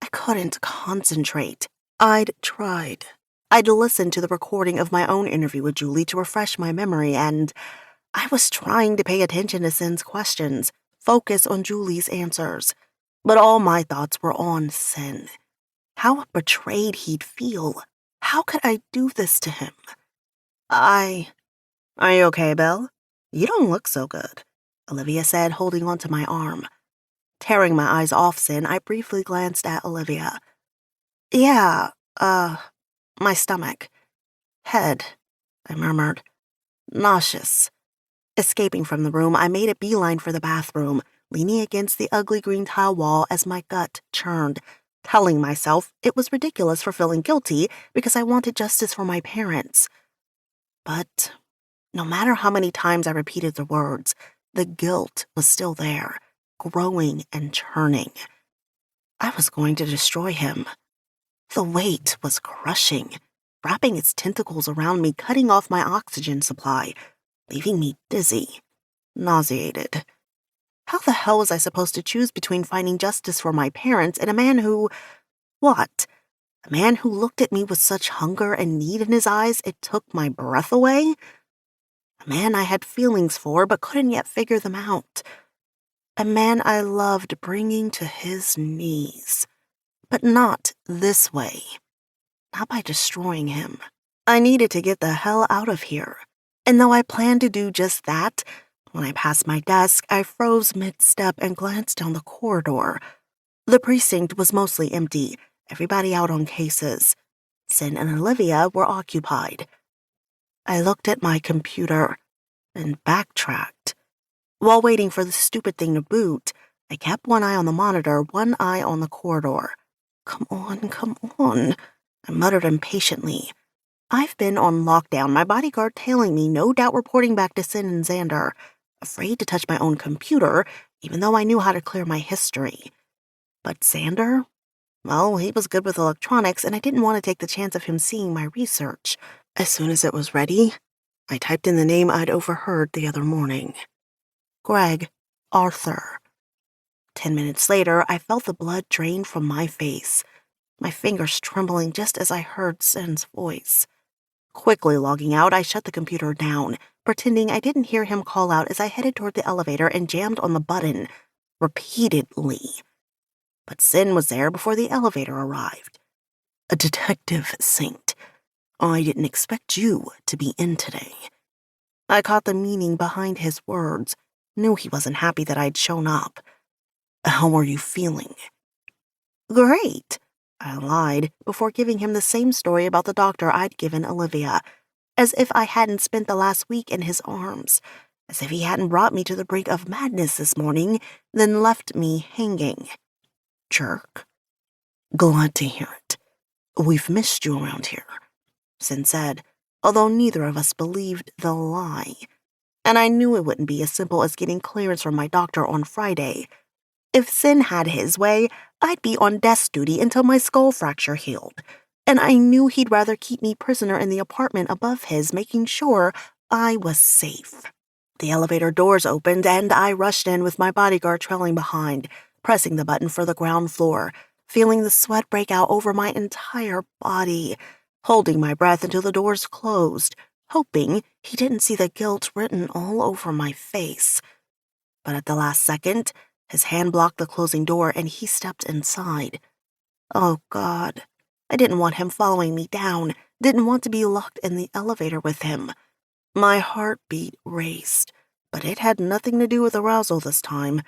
[SPEAKER 2] I couldn't concentrate. I'd tried. I'd listened to the recording of my own interview with Julie to refresh my memory, and I was trying to pay attention to Sin's questions, focus on Julie's answers. But all my thoughts were on Sin. How betrayed he'd feel. How could I do this to him? Are you okay, Belle? You don't look so good, Olivia said, holding onto my arm. Tearing my eyes off Sin, I briefly glanced at Olivia. Yeah, my stomach. Head, I murmured. Nauseous. Escaping from the room, I made a beeline for the bathroom, leaning against the ugly green tile wall as my gut churned, telling myself it was ridiculous for feeling guilty because I wanted justice for my parents. But no matter how many times I repeated the words, the guilt was still there, growing and churning. I was going to destroy him. The weight was crushing, wrapping its tentacles around me, cutting off my oxygen supply, leaving me dizzy, nauseated. How the hell was I supposed to choose between finding justice for my parents and a man who... What? A man who looked at me with such hunger and need in his eyes it took my breath away? A man I had feelings for but couldn't yet figure them out. A man I loved bringing to his knees. But not this way. Not by destroying him. I needed to get the hell out of here. And though I planned to do just that, when I passed my desk, I froze mid-step and glanced down the corridor. The precinct was mostly empty, everybody out on cases. Sin and Olivia were occupied. I looked at my computer and backtracked. While waiting for the stupid thing to boot, I kept one eye on the monitor, one eye on the corridor. Come on, I muttered impatiently. I've been on lockdown, my bodyguard tailing me, no doubt reporting back to Sin and Xander. Afraid to touch my own computer, even though I knew how to clear my history. But Xander? Well, he was good with electronics, and I didn't want to take the chance of him seeing my research. As soon as it was ready, I typed in the name I'd overheard the other morning. Greg Arthur. 10 minutes later, I felt the blood drain from my face, my fingers trembling just as I heard Sin's voice. Quickly logging out, I shut the computer down, pretending I didn't hear him call out as I headed toward the elevator and jammed on the button, repeatedly. But Sin was there before the elevator arrived. A detective saint. I didn't expect you to be in today. I caught the meaning behind his words, knew he wasn't happy that I'd shown up. How are you feeling? Great, I lied before giving him the same story about the doctor I'd given Olivia, as if I hadn't spent the last week in his arms, as if he hadn't brought me to the brink of madness this morning, then left me hanging. Jerk. Glad to hear it. We've missed you around here, Sin said, although neither of us believed the lie. And I knew it wouldn't be as simple as getting clearance from my doctor on Friday. If Sin had his way, I'd be on desk duty until my skull fracture healed, and I knew he'd rather keep me prisoner in the apartment above his, making sure I was safe. The elevator doors opened, and I rushed in with my bodyguard trailing behind, pressing the button for the ground floor, feeling the sweat break out over my entire body, holding my breath until the doors closed, hoping he didn't see the guilt written all over my face. But at the last second, his hand blocked the closing door and he stepped inside. Oh, God. I didn't want him following me down, didn't want to be locked in the elevator with him. My heartbeat raced, but it had nothing to do with arousal this time.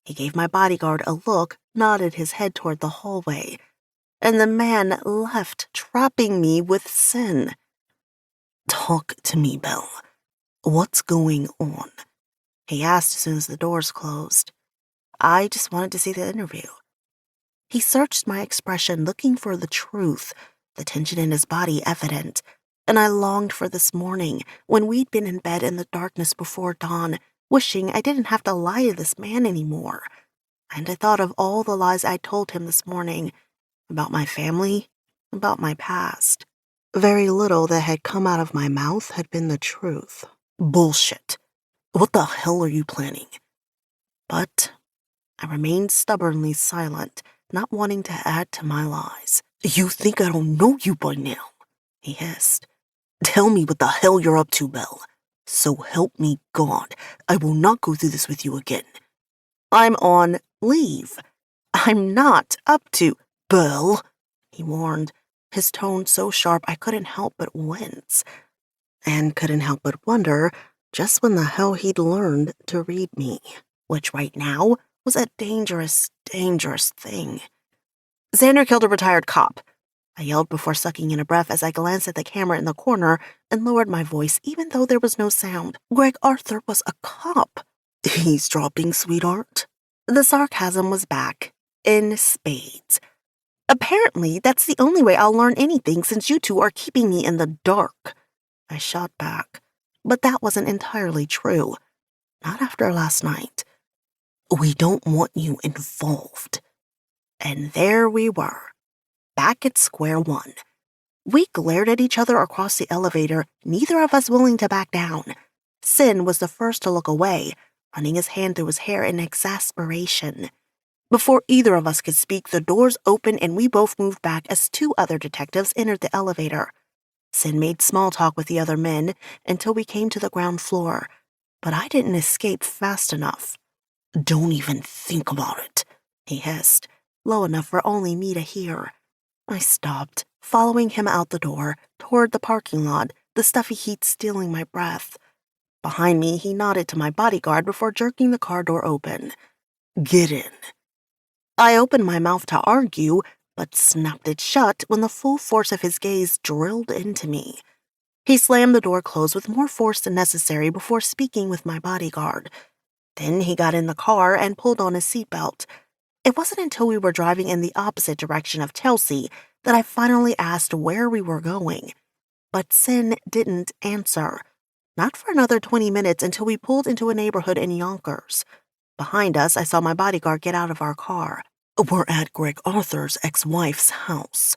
[SPEAKER 2] He gave my bodyguard a look, nodded his head toward the hallway, and the man left, trapping me with Sin. Talk to me, Belle. What's going on? He asked as soon as the doors closed. I just wanted to see the interview. He searched my expression, looking for the truth, the tension in his body evident, and I longed for this morning when we'd been in bed in the darkness before dawn, wishing I didn't have to lie to this man anymore. And I thought of all the lies I'd told him this morning, about my family, about my past. Very little that had come out of my mouth had been the truth. Bullshit. What the hell are you planning? But I remained stubbornly silent, not wanting to add to my lies. You think I don't know you by now? He hissed. Tell me what the hell you're up to, Belle. So help me God, I will not go through this with you again. I'm on leave. I'm not up to... Belle, he warned, his tone so sharp I couldn't help but wince. And couldn't help but wonder just when the hell he'd learned to read me, which right now was a dangerous, dangerous thing. Xander killed a retired cop, I yelled before sucking in a breath as I glanced at the camera in the corner and lowered my voice even though there was no sound. Greg Arthur was a cop. Eavesdropping, sweetheart. The sarcasm was back, in spades. Apparently, that's the only way I'll learn anything since you two are keeping me in the dark. I shot back, but that wasn't entirely true. Not after last night. We don't want you involved. And there we were, back at square one. We glared at each other across the elevator, neither of us willing to back down. Sin was the first to look away, running his hand through his hair in exasperation. Before either of us could speak, the doors opened and we both moved back as two other detectives entered the elevator. Sin made small talk with the other men until we came to the ground floor, but I didn't escape fast enough. Don't even think about it, he hissed, low enough for only me to hear. I stopped, following him out the door, toward the parking lot, the stuffy heat stealing my breath. Behind me, he nodded to my bodyguard before jerking the car door open. Get in. I opened my mouth to argue, but snapped it shut when the full force of his gaze drilled into me. He slammed the door closed with more force than necessary before speaking with my bodyguard. Then he got in the car and pulled on his seatbelt. It wasn't until we were driving in the opposite direction of Chelsea that I finally asked where we were going. But Sin didn't answer. Not for another 20 minutes until we pulled into a neighborhood in Yonkers. Behind us, I saw my bodyguard get out of our car. We're at Greg Arthur's ex-wife's house.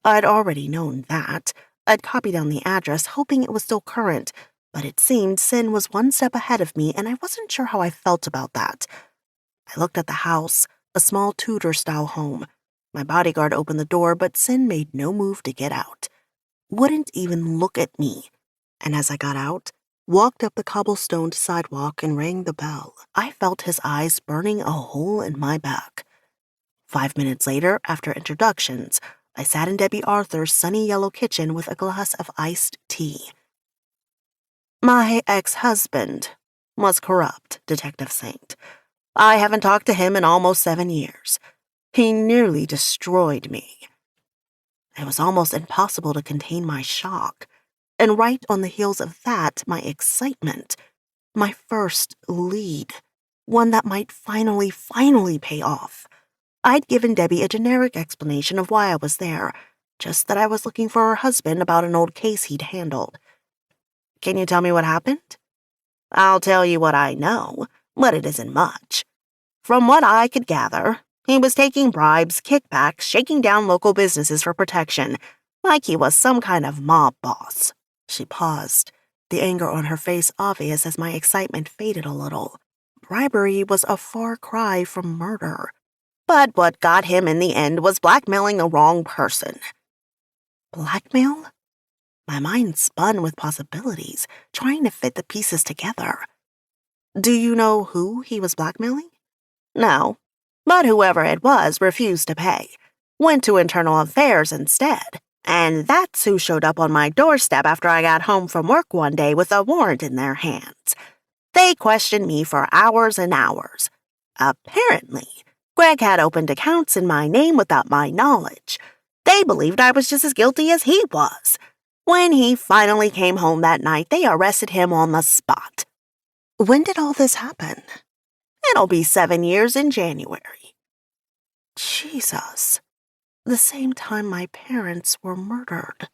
[SPEAKER 2] I'd already known that. I'd copied down the address, hoping it was still current, but it seemed Sin was one step ahead of me, and I wasn't sure how I felt about that. I looked at the house, a small Tudor-style home. My bodyguard opened the door, but Sin made no move to get out. Wouldn't even look at me. And as I got out, walked up the cobblestoned sidewalk and rang the bell, I felt his eyes burning a hole in my back. 5 minutes later, after introductions, I sat in Debbie Arthur's sunny yellow kitchen with a glass of iced tea. My ex-husband was corrupt, Detective Saint. I haven't talked to him in almost 7 years. He nearly destroyed me. It was almost impossible to contain my shock. And right on the heels of that, my excitement. My first lead. One that might finally pay off. I'd given Debbie a generic explanation of why I was there, just that I was looking for her husband about an old case he'd handled. Can you tell me what happened? I'll tell you what I know, but it isn't much. From what I could gather, he was taking bribes, kickbacks, shaking down local businesses for protection, like he was some kind of mob boss. She paused, the anger on her face obvious as my excitement faded a little. Bribery was a far cry from murder. But what got him in the end was blackmailing the wrong person. Blackmail? My mind spun with possibilities, trying to fit the pieces together. Do you know who he was blackmailing? No, but whoever it was refused to pay. Went to internal affairs instead. And that's who showed up on my doorstep after I got home from work one day with a warrant in their hands. They questioned me for hours and hours. Apparently, Greg had opened accounts in my name without my knowledge. They believed I was just as guilty as he was. When he finally came home that night, they arrested him on the spot. When did all this happen? It'll be 7 years in January. Jesus. The same time my parents were murdered.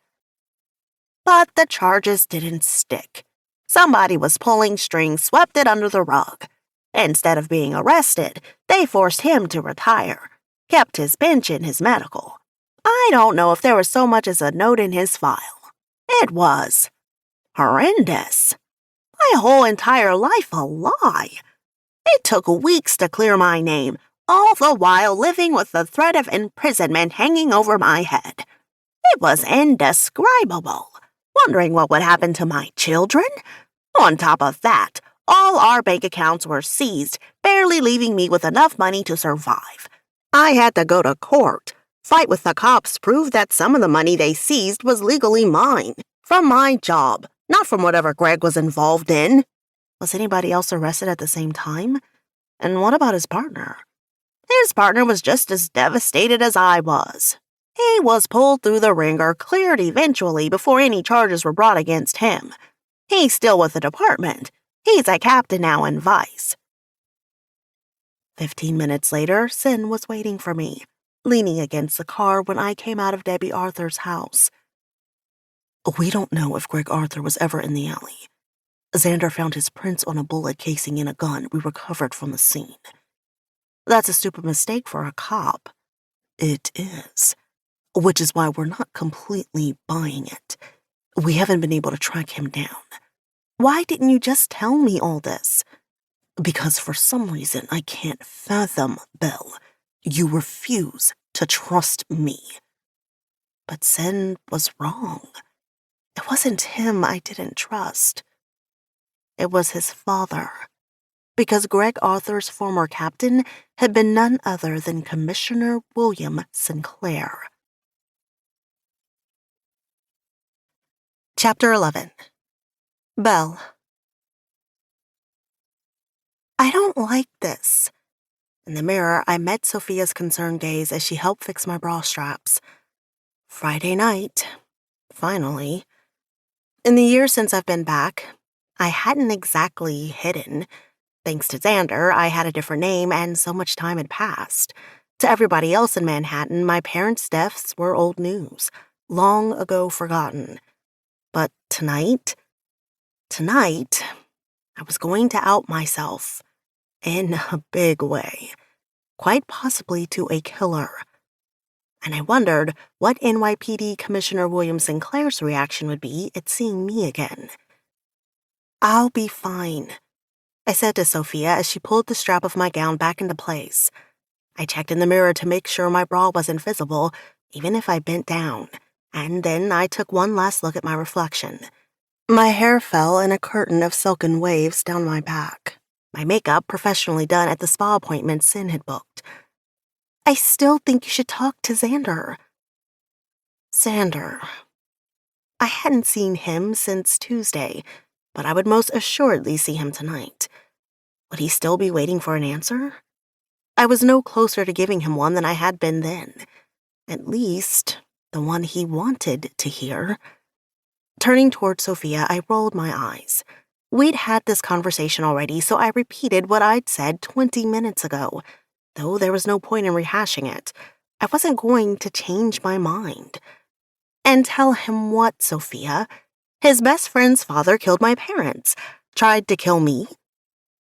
[SPEAKER 2] But the charges didn't stick. Somebody was pulling strings, swept it under the rug. Instead of being arrested, they forced him to retire, kept his pension, his medical. I don't know if there was so much as a note in his file. It was horrendous. My whole entire life a lie. It took weeks to clear my name, all the while living with the threat of imprisonment hanging over my head. It was indescribable, wondering what would happen to my children. On top of that, all our bank accounts were seized, barely leaving me with enough money to survive. I had to go to court, fight with the cops, prove that some of the money they seized was legally mine, from my job, not from whatever Greg was involved in. Was anybody else arrested at the same time? And what about his partner? His partner was just as devastated as I was. He was pulled through the ringer, cleared eventually before any charges were brought against him. He's still with the department. He's a captain now in Vice. 15 minutes later, Sin was waiting for me, leaning against the car when I came out of Debbie Arthur's house. We don't know if Greg Arthur was ever in the alley. Xander found his prints on a bullet casing in a gun we recovered from the scene. That's a stupid mistake for a cop. It is. Which is why we're not completely buying it. We haven't been able to track him down. Why didn't you just tell me all this? Because for some reason I can't fathom, Bill. You refuse to trust me. But Sen was wrong. It wasn't him I didn't trust. It was his father. Because Greg Arthur's former captain had been none other than Commissioner William Sinclair. Chapter 11. Belle. I don't like this. In the mirror, I met Sophia's concerned gaze as she helped fix my bra straps. Friday night. Finally. In the years since I've been back, I hadn't exactly hidden. Thanks to Xander, I had a different name and so much time had passed. To everybody else in Manhattan, my parents' deaths were old news, long ago forgotten. But tonight, I was going to out myself in a big way. quite possibly to a killer. And I wondered what NYPD Commissioner William Sinclair's reaction would be at seeing me again. "I'll be fine," I said to Sophia as she pulled the strap of my gown back into place. I checked in the mirror to make sure my bra wasn't visible, even if I bent down, and then I took one last look at my reflection. My hair fell in a curtain of silken waves down my back, my makeup professionally done at the spa appointment Sin had booked. "I still think you should talk to Xander." Xander. I hadn't seen him since Tuesday, but I would most assuredly see him tonight. Would he still be waiting for an answer? I was no closer to giving him one than I had been then. At least, the one he wanted to hear. Turning toward Sophia, I rolled my eyes. We'd had this conversation already, so I repeated what I'd said 20 minutes ago, though there was no point in rehashing it. I wasn't going to change my mind. And tell him what, Sophia? His best friend's father killed my parents. Tried to kill me?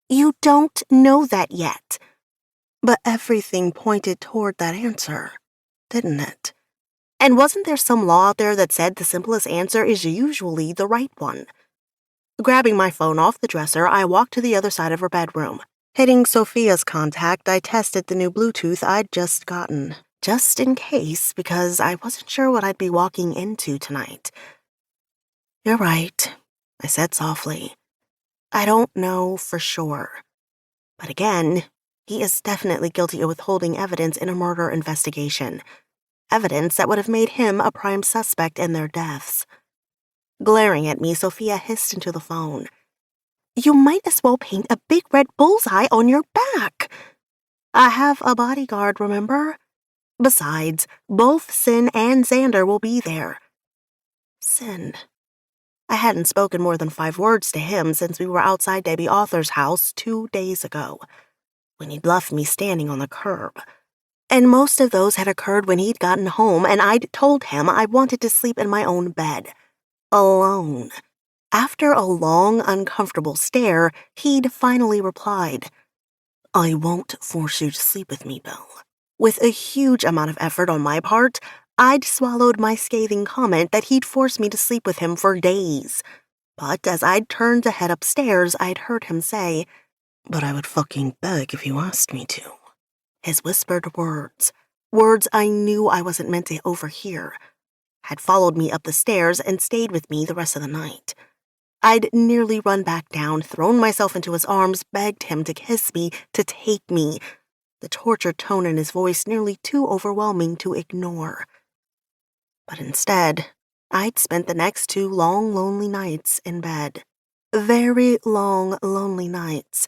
[SPEAKER 2] You don't know that yet. But everything pointed toward that answer, didn't it? And wasn't there some law out there that said the simplest answer is usually the right one? Grabbing my phone off the dresser, I walked to the other side of her bedroom. Hitting Sophia's contact, I tested the new Bluetooth I'd just gotten, just in case, because I wasn't sure what I'd be walking into tonight. "You're right," I said softly. "I don't know for sure. But again, he is definitely guilty of withholding evidence in a murder investigation. Evidence that would have made him a prime suspect in their deaths." Glaring at me, Sophia hissed into the phone. "You might as well paint a big red bullseye on your back. I have a bodyguard, remember? Besides, both Sin and Xander will be there." Sin. I hadn't spoken more than 5 words to him since we were outside Debbie Arthur's house 2 days ago, when he'd left me standing on the curb. And most of those had occurred when he'd gotten home and I'd told him I wanted to sleep in my own bed. Alone. After a long, uncomfortable stare, he'd finally replied, "I won't force you to sleep with me, Bill." With a huge amount of effort on my part, I'd swallowed my scathing comment that he'd force me to sleep with him for days. But as I'd turned to head upstairs, I'd heard him say, "But I would fucking beg if you asked me to." His whispered words I knew I wasn't meant to overhear, had followed me up the stairs and stayed with me the rest of the night. I'd nearly run back down, thrown myself into his arms, begged him to kiss me, to take me, the tortured tone in his voice nearly too overwhelming to ignore. But instead, I'd spent the next 2 long, lonely nights in bed. Very long, lonely nights,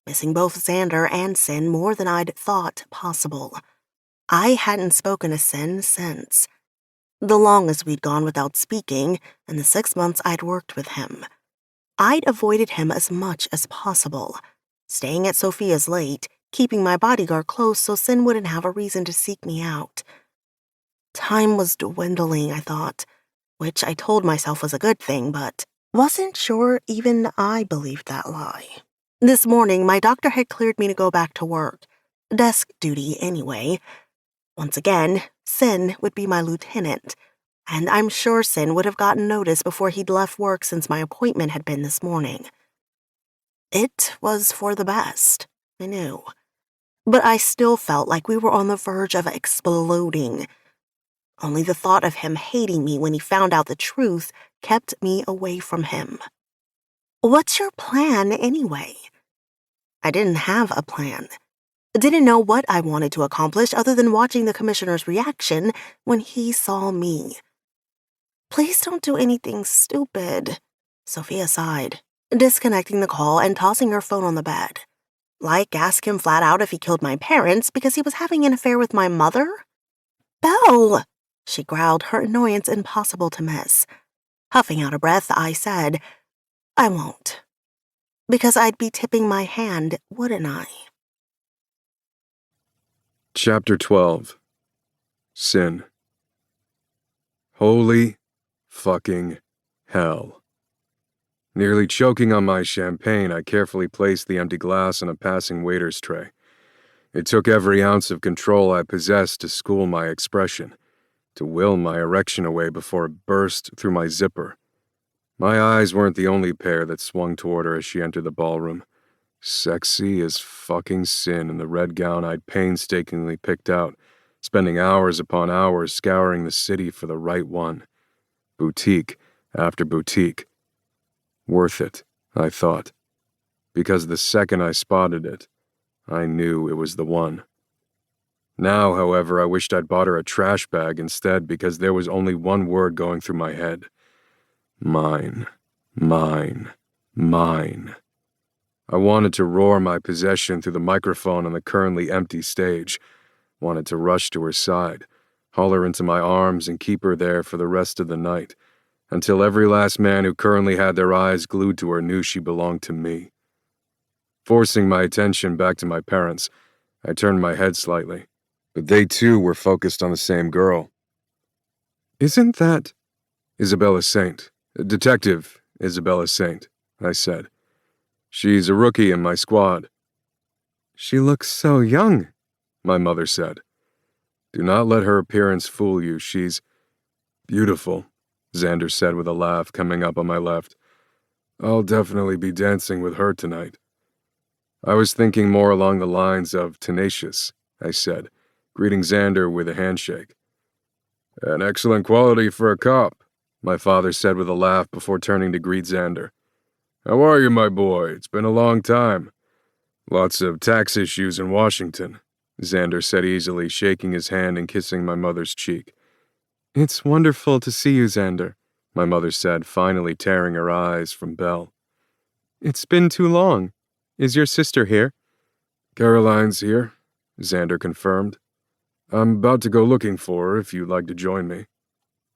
[SPEAKER 2] missing both Xander and Sin more than I'd thought possible. I hadn't spoken to Sin since. The longest we'd gone without speaking, and the 6 months I'd worked with him. I'd avoided him as much as possible, staying at Sophia's late, keeping my bodyguard close so Sin wouldn't have a reason to seek me out. Time was dwindling, I thought, which I told myself was a good thing, but wasn't sure even I believed that lie. This morning, my doctor had cleared me to go back to work. Desk duty, anyway. Once again, Sin would be my lieutenant, and I'm sure Sin would have gotten notice before he'd left work since my appointment had been this morning. It was for the best, I knew. But I still felt like we were on the verge of exploding. Only the thought of him hating me when he found out the truth kept me away from him. "What's your plan, anyway?" I didn't have a plan. Didn't know what I wanted to accomplish other than watching the commissioner's reaction when he saw me. "Please don't do anything stupid," Sophia sighed, disconnecting the call and tossing her phone on the bed. Like ask him flat out if he killed my parents because he was having an affair with my mother? "Belle!" she growled, her annoyance impossible to miss. Huffing out a breath, I said, "I won't. Because I'd be tipping my hand, wouldn't I?"
[SPEAKER 3] Chapter 12. Sin. Holy fucking hell. Nearly choking on my champagne, I carefully placed the empty glass on a passing waiter's tray. It took every ounce of control I possessed to school my expression, to will my erection away before it burst through my zipper. My eyes weren't the only pair that swung toward her as she entered the ballroom. Sexy as fucking sin in the red gown I'd painstakingly picked out, spending hours upon hours scouring the city for the right one. Boutique after boutique. Worth it, I thought, because the second I spotted it, I knew it was the one. Now, however, I wished I'd bought her a trash bag instead because there was only one word going through my head. Mine, mine, mine. I wanted to roar my possession through the microphone on the currently empty stage, wanted to rush to her side, haul her into my arms and keep her there for the rest of the night, until every last man who currently had their eyes glued to her knew she belonged to me. Forcing my attention back to my parents, I turned my head slightly, but they too were focused on the same girl. "Isn't that Isabella Saint? Detective Isabella Saint," I said. "She's a rookie in my squad." "She looks so young," my mother said. "Do not let her appearance fool you. She's beautiful," Xander said with a laugh coming up on my left. "I'll definitely be dancing with her tonight." I was thinking more along the lines of tenacious, I said, greeting Xander with a handshake. "An excellent quality for a cop," my father said with a laugh before turning to greet Xander. "How are you, my boy? It's been a long time." "Lots of tax issues in Washington," Xander said easily, shaking his hand and kissing my mother's cheek. "It's wonderful to see you, Xander," my mother said, finally tearing her eyes from Belle. "It's been too long. Is your sister here?" "Caroline's here," Xander confirmed. "I'm about to go looking for her if you'd like to join me."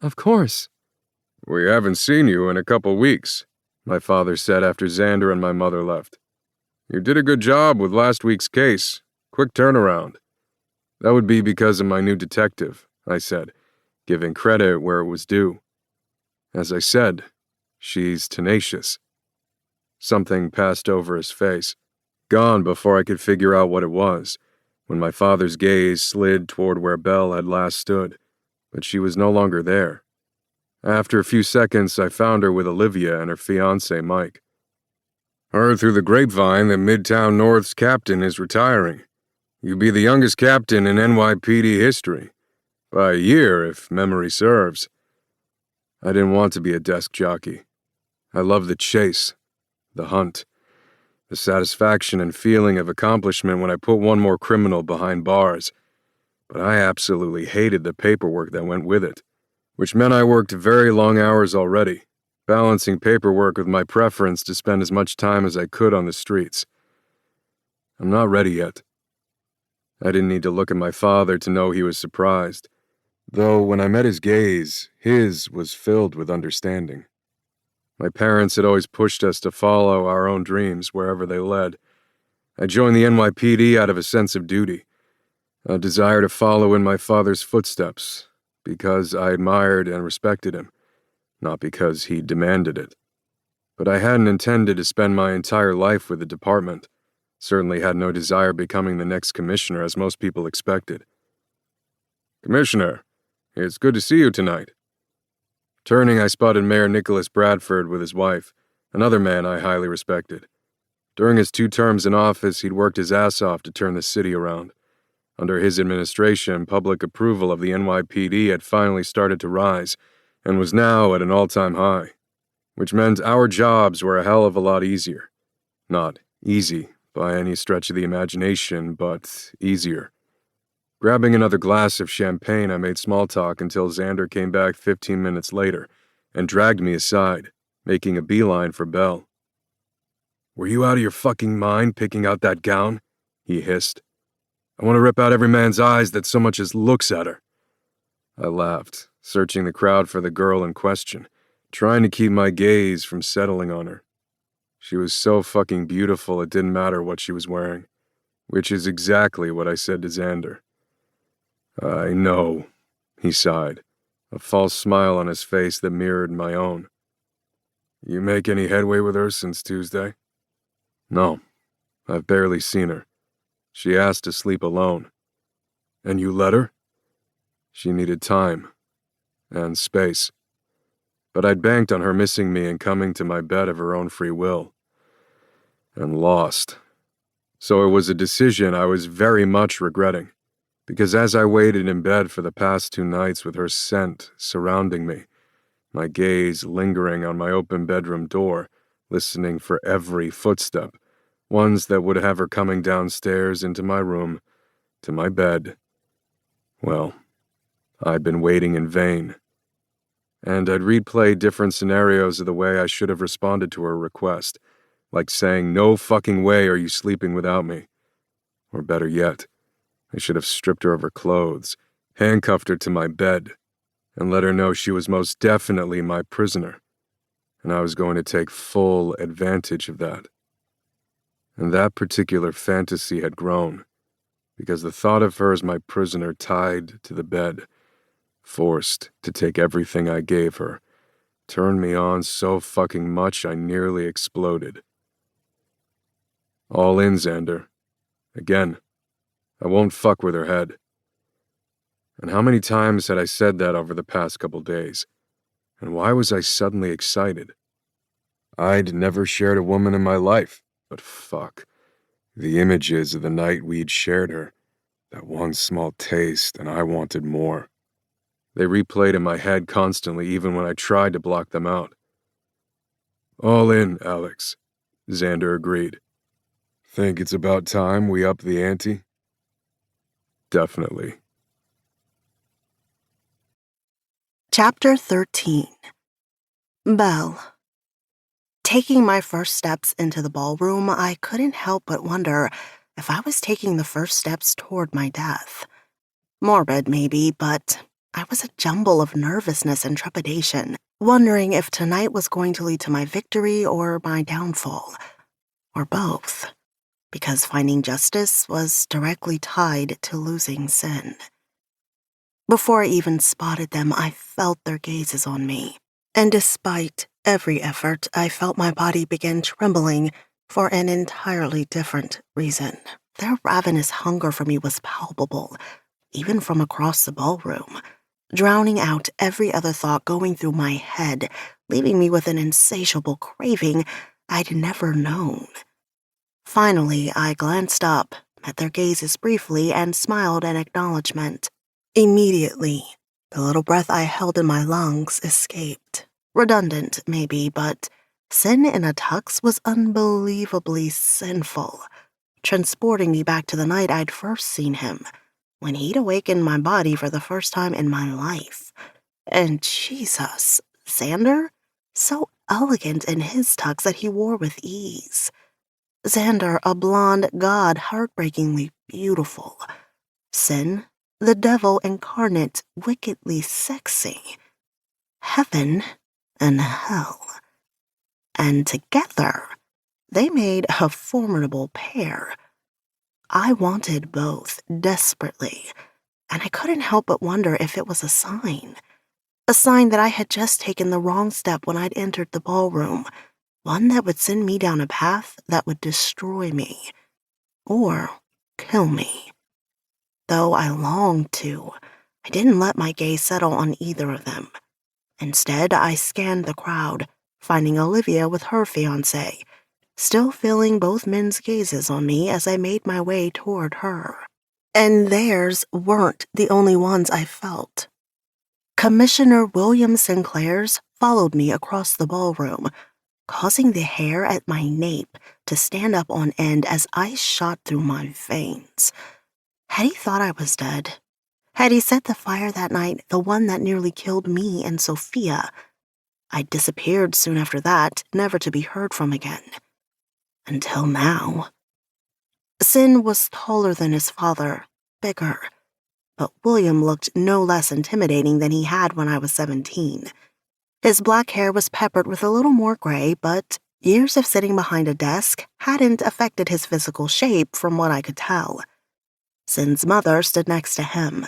[SPEAKER 3] "Of course." "We haven't seen you in a couple weeks," my father said after Xander and my mother left. "You did a good job with last week's case. Quick turnaround." "That would be because of my new detective," I said, giving credit where it was due. As I said, she's tenacious. Something passed over his face, gone before I could figure out what it was, when my father's gaze slid toward where Belle had last stood, but she was no longer there. After a few seconds, I found her with Olivia and her fiancé, Mike. "Heard through the grapevine that Midtown North's captain is retiring. You'd be the youngest captain in NYPD history. By a year, if memory serves." I didn't want to be a desk jockey. I loved the chase, the hunt, the satisfaction and feeling of accomplishment when I put one more criminal behind bars. But I absolutely hated the paperwork that went with it, which meant I worked very long hours already, balancing paperwork with my preference to spend as much time as I could on the streets. I'm not ready yet. I didn't need to look at my father to know he was surprised, though when I met his gaze, his was filled with understanding. My parents had always pushed us to follow our own dreams wherever they led. I joined the NYPD out of a sense of duty, a desire to follow in my father's footsteps, because I admired and respected him, not because he demanded it. But I hadn't intended to spend my entire life with the department, certainly had no desire becoming the next commissioner as most people expected. "Commissioner, it's good to see you tonight." Turning, I spotted Mayor Nicholas Bradford with his wife, another man I highly respected. During his 2 terms in office, he'd worked his ass off to turn the city around. Under his administration, public approval of the NYPD had finally started to rise, and was now at an all-time high, which meant our jobs were a hell of a lot easier. Not easy by any stretch of the imagination, but easier. Grabbing another glass of champagne, I made small talk until Xander came back 15 minutes later and dragged me aside, making a beeline for Belle. "Were you out of your fucking mind picking out that gown?" he hissed. "I want to rip out every man's eyes that so much as looks at her." I laughed, searching the crowd for the girl in question, trying to keep my gaze from settling on her. She was so fucking beautiful it didn't matter what she was wearing, which is exactly what I said to Xander. "I know," he sighed, a false smile on his face that mirrored my own. "You make any headway with her since Tuesday?" "No, I've barely seen her. She asked to sleep alone. And you let her? She needed time. And space. But I'd banked on her missing me and coming to my bed of her own free will. And lost. So it was a decision I was very much regretting. Because as I waited in bed for the past 2 nights with her scent surrounding me, my gaze lingering on my open bedroom door, listening for every footstep, ones that would have her coming downstairs into my room, to my bed, well, I'd been waiting in vain. And I'd replay different scenarios of the way I should have responded to her request, like saying, "No fucking way are you sleeping without me." Or better yet, I should have stripped her of her clothes, handcuffed her to my bed, and let her know she was most definitely my prisoner, and I was going to take full advantage of that. And that particular fantasy had grown, because the thought of her as my prisoner tied to the bed, forced to take everything I gave her, turned me on so fucking much I nearly exploded. All in, Xander. Again. I won't fuck with her head. And how many times had I said that over the past couple days? And why was I suddenly excited? I'd never shared a woman in my life, but fuck. The images of the night we'd shared her, that one small taste, and I wanted more. They replayed in my head constantly, even when I tried to block them out. All in, Alex, Xander agreed. Think it's about time we up the ante? Definitely.
[SPEAKER 2] Chapter 13. Belle. Taking my first steps into the ballroom, I couldn't help but wonder if I was taking the first steps toward my death. Morbid, maybe, but I was a jumble of nervousness and trepidation, wondering if tonight was going to lead to my victory or my downfall, or both, because finding justice was directly tied to losing Sin. Before I even spotted them, I felt their gazes on me, and despite every effort, I felt my body begin trembling for an entirely different reason. Their ravenous hunger for me was palpable, even from across the ballroom, drowning out every other thought going through my head, leaving me with an insatiable craving I'd never known. Finally, I glanced up, met their gazes briefly, and smiled in acknowledgement. Immediately, the little breath I held in my lungs escaped. Redundant, maybe, but Sin in a tux was unbelievably sinful, transporting me back to the night I'd first seen him, when he'd awakened my body for the first time in my life. And Jesus, Xander? So elegant in his tux that he wore with ease. Xander, a blonde god, heartbreakingly beautiful. Sin, the devil incarnate, wickedly sexy. Heaven and hell. And together, they made a formidable pair. I wanted both desperately, and I couldn't help but wonder if it was a sign that I had just taken the wrong step when I'd entered the ballroom, one that would send me down a path that would destroy me, or kill me. Though I longed to, I didn't let my gaze settle on either of them. Instead, I scanned the crowd, finding Olivia with her fiancé, still feeling both men's gazes on me as I made my way toward her. And theirs weren't the only ones I felt. Commissioner William Sinclair's followed me across the ballroom, causing the hair at my nape to stand up on end as ice shot through my veins. Had he thought I was dead? Had he set the fire that night, the one that nearly killed me and Sophia? I disappeared soon after that, never to be heard from again. Until now. Sin was taller than his father, bigger, but William looked no less intimidating than he had when I was 17. His black hair was peppered with a little more gray, but years of sitting behind a desk hadn't affected his physical shape from what I could tell. Sin's mother stood next to him.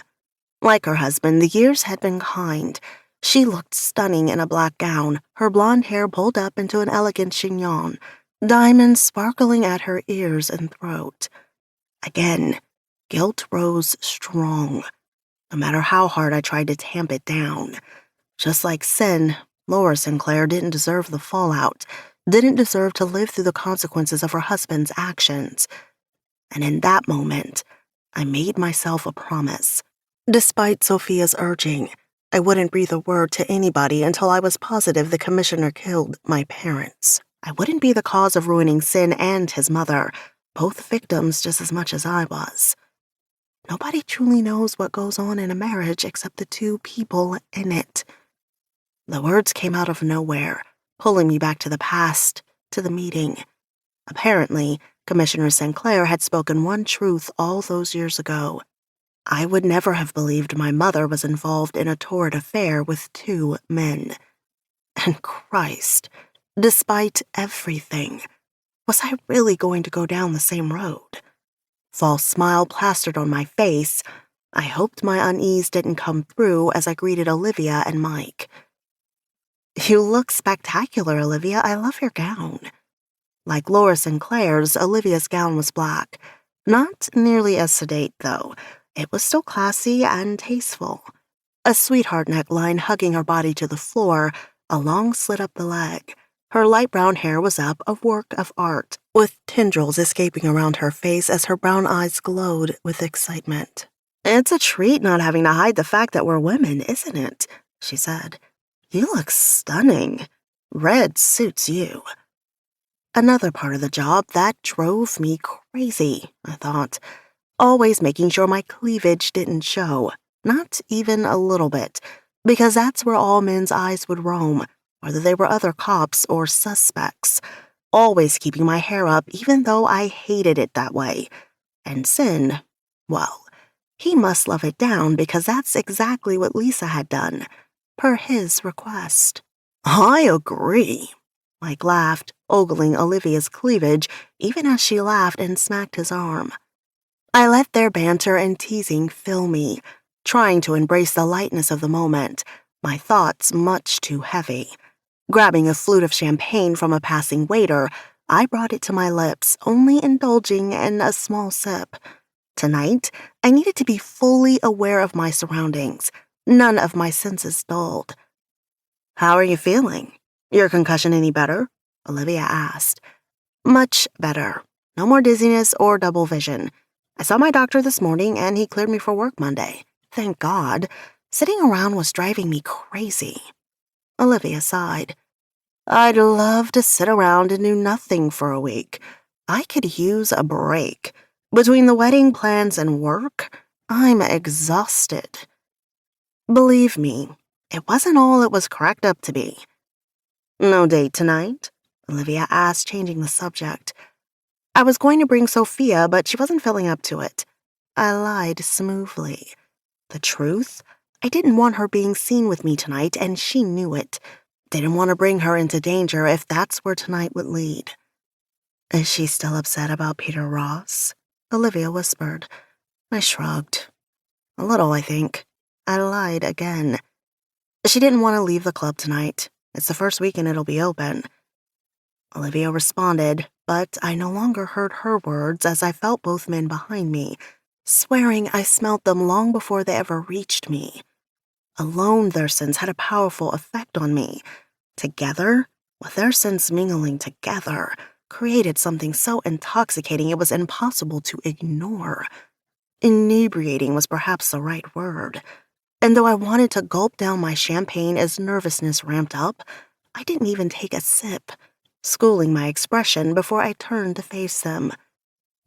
[SPEAKER 2] Like her husband, the years had been kind. She looked stunning in a black gown, her blonde hair pulled up into an elegant chignon, diamonds sparkling at her ears and throat. Again, guilt rose strong, no matter how hard I tried to tamp it down. Just like Sin, Laura Sinclair didn't deserve the fallout, didn't deserve to live through the consequences of her husband's actions. And in that moment, I made myself a promise. Despite Sophia's urging, I wouldn't breathe a word to anybody until I was positive the commissioner killed my parents. I wouldn't be the cause of ruining Sin and his mother, both victims just as much as I was. Nobody truly knows what goes on in a marriage except the two people in it. The words came out of nowhere, pulling me back to the past, to the meeting. Apparently, Commissioner Sinclair had spoken one truth all those years ago. I would never have believed my mother was involved in a torrid affair with two men. And Christ, despite everything, was I really going to go down the same road? False smile plastered on my face, I hoped my unease didn't come through as I greeted Olivia and Mike. "You look spectacular, Olivia. I love your gown." Like Laura Sinclair's, Olivia's gown was black. Not nearly as sedate, though. It was still classy and tasteful. A sweetheart neckline hugging her body to the floor, a long slit up the leg. Her light brown hair was up, a work of art, with tendrils escaping around her face as her brown eyes glowed with excitement. "It's a treat not having to hide the fact that we're women, isn't it?" she said. "You look stunning. Red suits you." Another part of the job that drove me crazy, I thought. Always making sure my cleavage didn't show, not even a little bit, because that's where all men's eyes would roam, whether they were other cops or suspects. Always keeping my hair up, even though I hated it that way. And Sin, well, he must love it down because that's exactly what Lisa had done, per his request. "I agree," Mike laughed, ogling Olivia's cleavage, even as she laughed and smacked his arm. I let their banter and teasing fill me, trying to embrace the lightness of the moment, my thoughts much too heavy. Grabbing a flute of champagne from a passing waiter, I brought it to my lips, only indulging in a small sip. Tonight, I needed to be fully aware of my surroundings, none of my senses dulled. "How are you feeling? Your concussion any better?" Olivia asked. "Much better. No more dizziness or double vision. I saw my doctor this morning and he cleared me for work Monday. Thank God. Sitting around was driving me crazy." Olivia sighed. "I'd love to sit around and do nothing for a week. I could use a break. Between the wedding plans and work, I'm exhausted." Believe me, it wasn't all it was cracked up to be. "No date tonight?" Olivia asked, changing the subject. I was going to bring Sophia, but she wasn't feeling up to it. I lied smoothly. The truth? I didn't want her being seen with me tonight, and she knew it. Didn't want to bring her into danger if that's where tonight would lead. "Is she still upset about Peter Ross?" Olivia whispered. I shrugged. "A little, I think." I lied again. "She didn't want to leave the club tonight. It's the first weekend it'll be open." Olivia responded, but I no longer heard her words as I felt both men behind me, swearing I smelt them long before they ever reached me. Alone, their scents had a powerful effect on me. Together, with their scents mingling together, created something so intoxicating it was impossible to ignore. Inebriating was perhaps the right word. And though I wanted to gulp down my champagne as nervousness ramped up, I didn't even take a sip, schooling my expression before I turned to face them.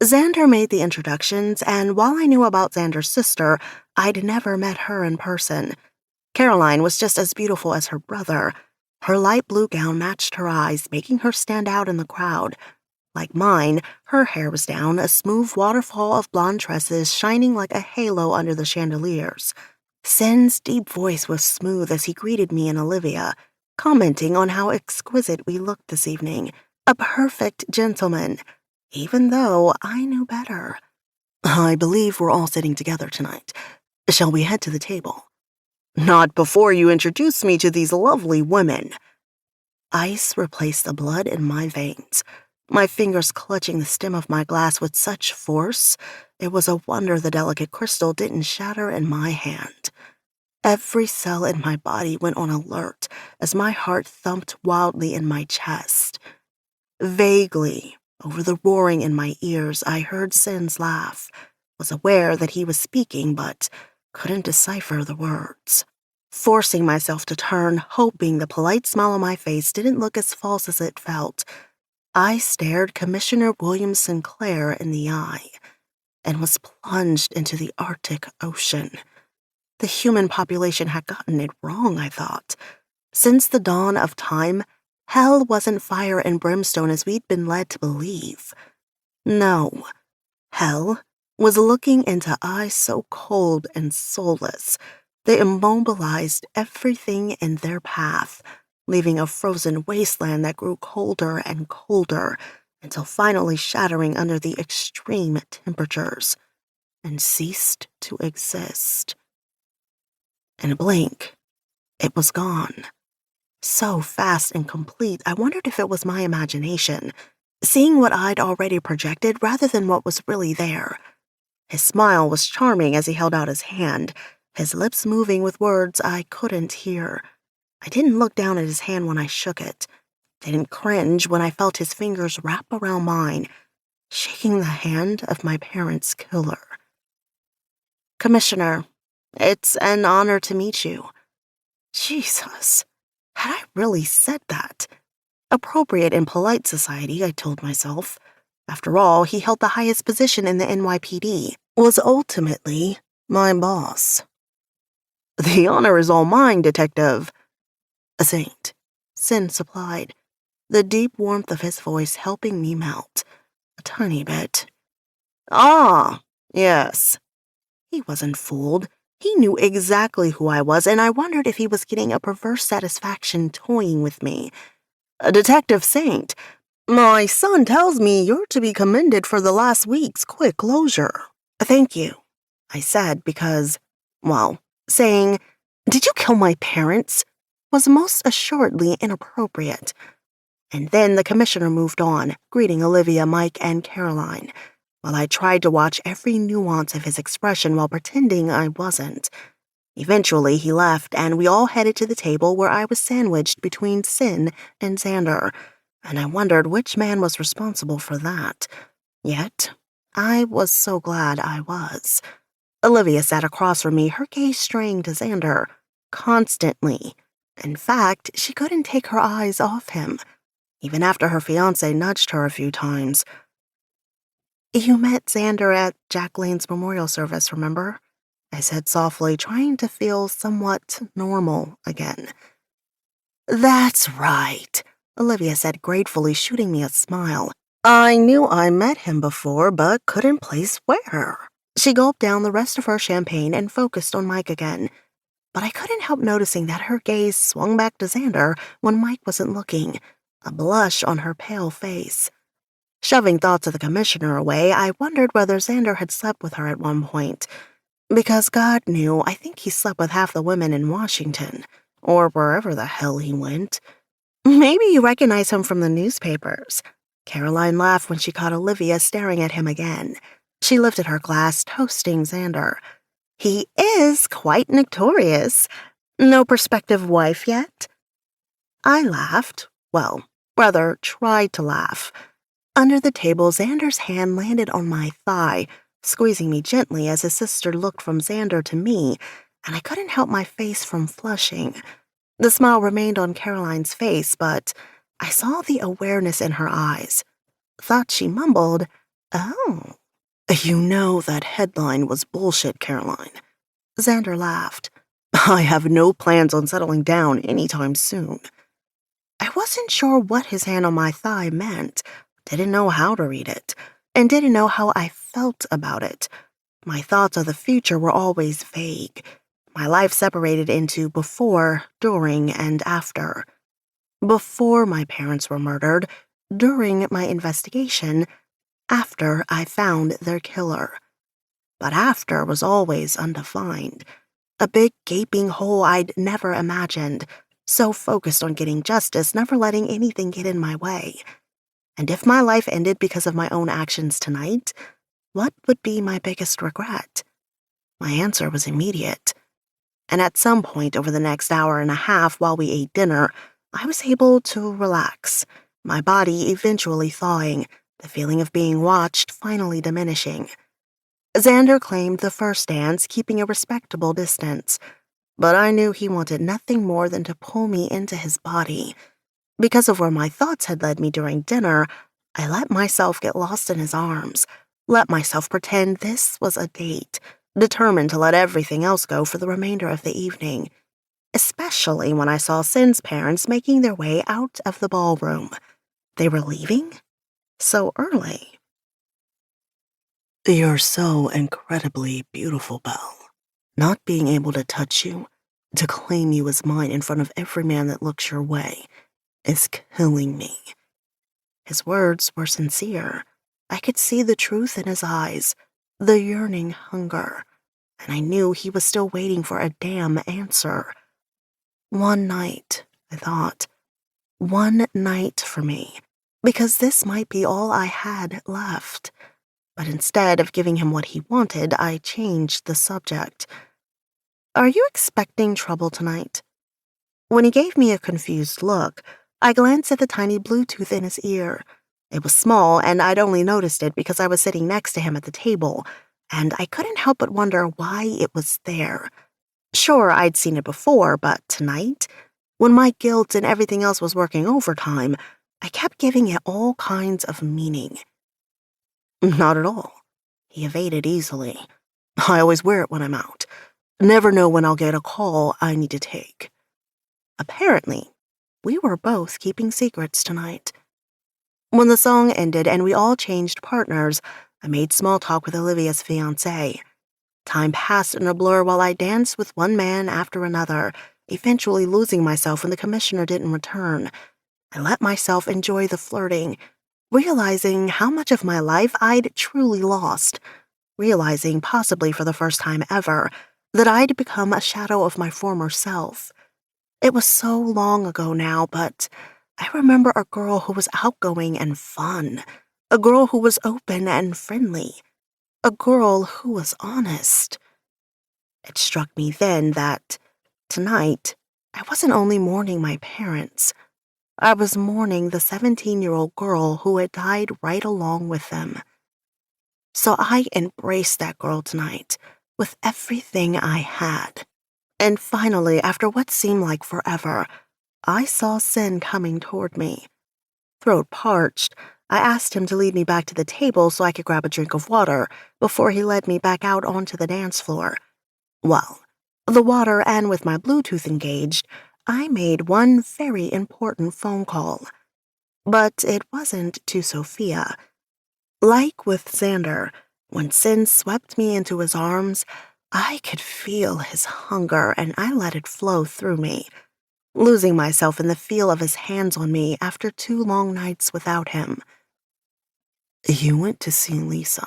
[SPEAKER 2] Xander made the introductions, and while I knew about Xander's sister, I'd never met her in person. Caroline was just as beautiful as her brother. Her light blue gown matched her eyes, making her stand out in the crowd. Like mine, her hair was down, a smooth waterfall of blonde tresses shining like a halo under the chandeliers. Sin's deep voice was smooth as he greeted me and Olivia, commenting on how exquisite we looked this evening. A perfect gentleman, even though I knew better. "I believe we're all sitting together tonight. Shall we head to the table?" "Not before you introduce me to these lovely women." Ice replaced the blood in my veins. my fingers clutching the stem of my glass with such force, it was a wonder the delicate crystal didn't shatter in my hand. Every cell in my body went on alert as my heart thumped wildly in my chest. Vaguely, over the roaring in my ears, I heard Sin's laugh, was aware that he was speaking but couldn't decipher the words. Forcing myself to turn, hoping the polite smile on my face didn't look as false as it felt, I stared Commissioner William Sinclair in the eye and was plunged into the Arctic Ocean. The human population had gotten it wrong, I thought. Since the dawn of time, hell wasn't fire and brimstone as we'd been led to believe. No, hell was looking into eyes so cold and soulless they immobilized everything in their path, leaving a frozen wasteland that grew colder and colder until finally shattering under the extreme temperatures and ceased to exist. In a blink, it was gone. So fast and complete, I wondered if it was my imagination, seeing what I'd already projected rather than what was really there. His smile was charming as he held out his hand, his lips moving with words I couldn't hear. I didn't look down at his hand when I shook it, didn't cringe when I felt his fingers wrap around mine, shaking the hand of my parents' killer. Commissioner, it's an honor to meet you. Jesus, had I really said that? Appropriate in polite society, I told myself. After all, he held the highest position in the NYPD, was ultimately my boss. The honor is all mine, Detective. A saint, Sin supplied, the deep warmth of his voice helping me melt, a tiny bit. Ah, yes. He wasn't fooled. He knew exactly who I was, and I wondered if he was getting a perverse satisfaction toying with me. Detective Saint, my son tells me you're to be commended for the last week's quick closure. Thank you, I said because, well, saying, "Did you kill my parents?" was most assuredly inappropriate. And then the commissioner moved on, greeting Olivia, Mike, and Caroline, while I tried to watch every nuance of his expression while pretending I wasn't. Eventually, he left, and we all headed to the table where I was sandwiched between Sin and Xander, and I wondered which man was responsible for that. Yet, I was so glad I was. Olivia sat across from me, her gaze straying to Xander, constantly. In fact, she couldn't take her eyes off him, even after her fiancé nudged her a few times. You met Xander at Jack Lane's memorial service, remember? I said softly, trying to feel somewhat normal again. That's right, Olivia said gratefully, shooting me a smile. I knew I met him before, but couldn't place where. She gulped down the rest of her champagne and focused on Mike again, but I couldn't help noticing that her gaze swung back to Xander when Mike wasn't looking, a blush on her pale face. Shoving thoughts of the commissioner away, I wondered whether Xander had slept with her at one point, because God knew I think he slept with half the women in Washington, or wherever the hell he went. Maybe you recognize him from the newspapers. Caroline laughed when she caught Olivia staring at him again. She lifted her glass, toasting Xander. He is quite notorious. No prospective wife yet? I laughed. Well, rather, tried to laugh. Under the table, Xander's hand landed on my thigh, squeezing me gently as his sister looked from Xander to me, and I couldn't help my face from flushing. The smile remained on Caroline's face, but I saw the awareness in her eyes. Thought she mumbled, "Oh." You know that headline was bullshit, Caroline. Xander laughed. I have no plans on settling down anytime soon. I wasn't sure what his hand on my thigh meant, didn't know how to read it, and didn't know how I felt about it. My thoughts of the future were always vague. My life separated into before, during, and after. Before my parents were murdered, during my investigation, after I found their killer. But after was always undefined. A big gaping hole I'd never imagined, so focused on getting justice, never letting anything get in my way. And if my life ended because of my own actions tonight, what would be my biggest regret? My answer was immediate. And at some point over the next hour and a half while we ate dinner, I was able to relax, my body eventually thawing, the feeling of being watched finally diminishing. Xander claimed the first dance, keeping a respectable distance, but I knew he wanted nothing more than to pull me into his body. Because of where my thoughts had led me during dinner, I let myself get lost in his arms, let myself pretend this was a date, determined to let everything else go for the remainder of the evening, especially when I saw Sin's parents making their way out of the ballroom. They were leaving? So early. You're so incredibly beautiful, Belle. Not being able to touch you, to claim you as mine in front of every man that looks your way, is killing me. His words were sincere. I could see the truth in his eyes, the yearning hunger, and I knew he was still waiting for a damn answer. One night, I thought. One night for me, because this might be all I had left. But instead of giving him what he wanted, I changed the subject. Are you expecting trouble tonight? When he gave me a confused look, I glanced at the tiny Bluetooth in his ear. It was small, and I'd only noticed it because I was sitting next to him at the table, and I couldn't help but wonder why it was there. Sure, I'd seen it before, but tonight, when my guilt and everything else was working overtime, I kept giving it all kinds of meaning. Not at all. He evaded easily. I always wear it when I'm out. Never know when I'll get a call I need to take. Apparently, we were both keeping secrets tonight. When the song ended and we all changed partners, I made small talk with Olivia's fiancé. Time passed in a blur while I danced with one man after another, eventually losing myself when the commissioner didn't return. I let myself enjoy the flirting, realizing how much of my life I'd truly lost, realizing, possibly for the first time ever, that I'd become a shadow of my former self. It was so long ago now, but I remember a girl who was outgoing and fun, a girl who was open and friendly, a girl who was honest. It struck me then that, tonight, I wasn't only mourning my parents, I was mourning the 17-year-old girl who had died right along with them. So I embraced that girl tonight, with everything I had. And finally, after what seemed like forever, I saw Sin coming toward me. Throat parched, I asked him to lead me back to the table so I could grab a drink of water before he led me back out onto the dance floor. Well, the water and with my Bluetooth engaged, I made one very important phone call. But it wasn't to Sophia. Like with Xander, when Sin swept me into his arms, I could feel his hunger and I let it flow through me, losing myself in the feel of his hands on me after 2 long nights without him. You went to see Lisa.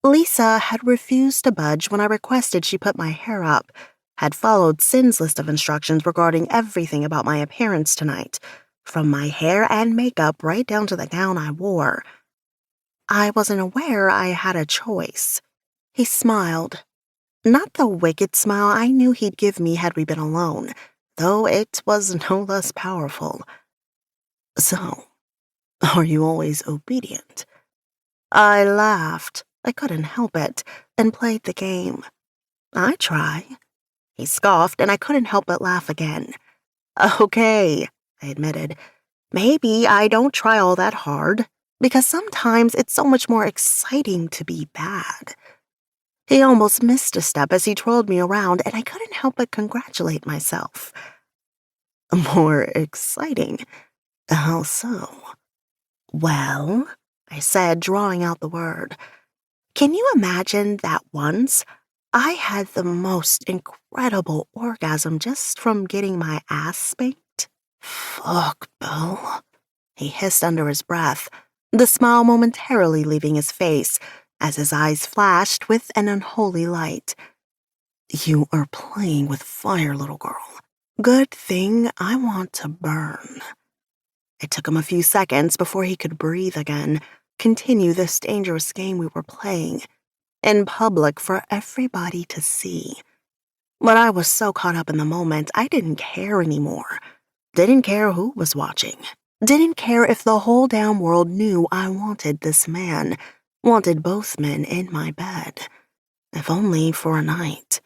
[SPEAKER 2] Lisa had refused to budge when I requested she put my hair up, had followed Sin's list of instructions regarding everything about my appearance tonight, from my hair and makeup right down to the gown I wore. I wasn't aware I had a choice. He smiled. Not the wicked smile I knew he'd give me had we been alone, though it was no less powerful. So, are you always obedient? I laughed. I couldn't help it, and played the game. I try. He scoffed, and I couldn't help but laugh again. Okay, I admitted. Maybe I don't try all that hard, because sometimes it's so much more exciting to be bad. He almost missed a step as he twirled me around, and I couldn't help but congratulate myself. More exciting? How so? Well, I said, drawing out the word. Can you imagine that once I had the most incredible orgasm just from getting my ass spanked? Fuck, Bill, he hissed under his breath, the smile momentarily leaving his face as his eyes flashed with an unholy light. You are playing with fire, little girl. Good thing I want to burn. It took him a few seconds before he could breathe again, continue this dangerous game we were playing, in public for everybody to see. But I was so caught up in the moment, I didn't care anymore. Didn't care who was watching. Didn't care if the whole damn world knew I wanted this man, wanted both men in my bed, if only for a night.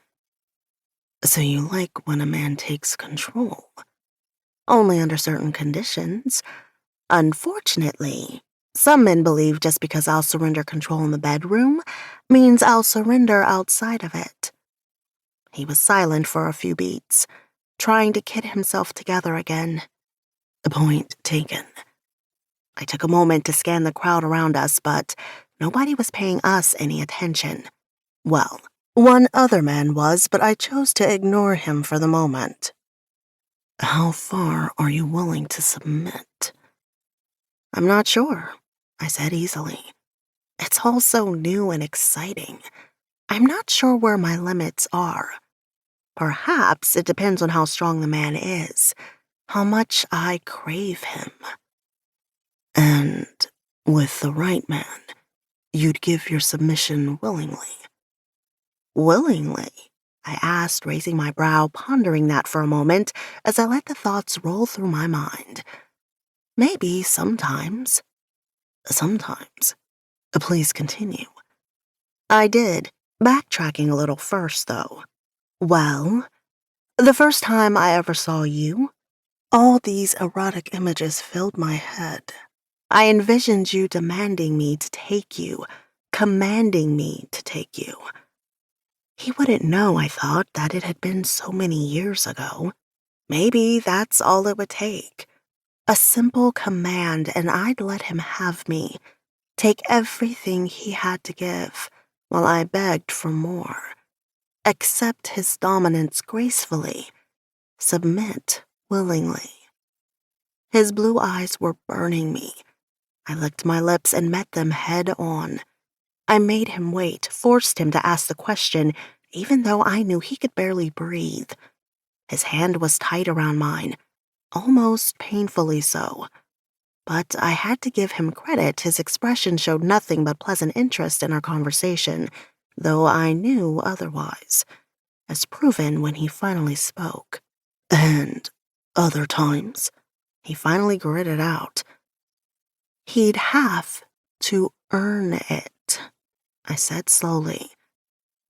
[SPEAKER 2] So you like when a man takes control? Only under certain conditions. Unfortunately, some men believe just because I'll surrender control in the bedroom means I'll surrender outside of it. He was silent for a few beats, trying to get himself together again. Point taken. I took a moment to scan the crowd around us, but nobody was paying us any attention. Well, one other man was, but I chose to ignore him for the moment. How far are you willing to submit? I'm not sure, I said easily. It's all so new and exciting. I'm not sure where my limits are. Perhaps it depends on how strong the man is, how much I crave him. And with the right man, you'd give your submission willingly. Willingly? I asked, raising my brow, pondering that for a moment as I let the thoughts roll through my mind. Maybe sometimes. Sometimes. Please continue. I did, backtracking a little first, though. Well, the first time I ever saw you, all these erotic images filled my head. I envisioned you demanding me to take you, commanding me to take you. He wouldn't know, I thought, that it had been so many years ago. Maybe that's all it would take. A simple command, and I'd let him have me, take everything he had to give, while I begged for more. Accept his dominance gracefully, submit willingly. His blue eyes were burning me. I licked my lips and met them head on. I made him wait, forced him to ask the question, even though I knew he could barely breathe. His hand was tight around mine, almost painfully so. But I had to give him credit. His expression showed nothing but pleasant interest in our conversation, though I knew otherwise, as proven when he finally spoke. And other times, he finally gritted out. He'd have to earn it, I said slowly.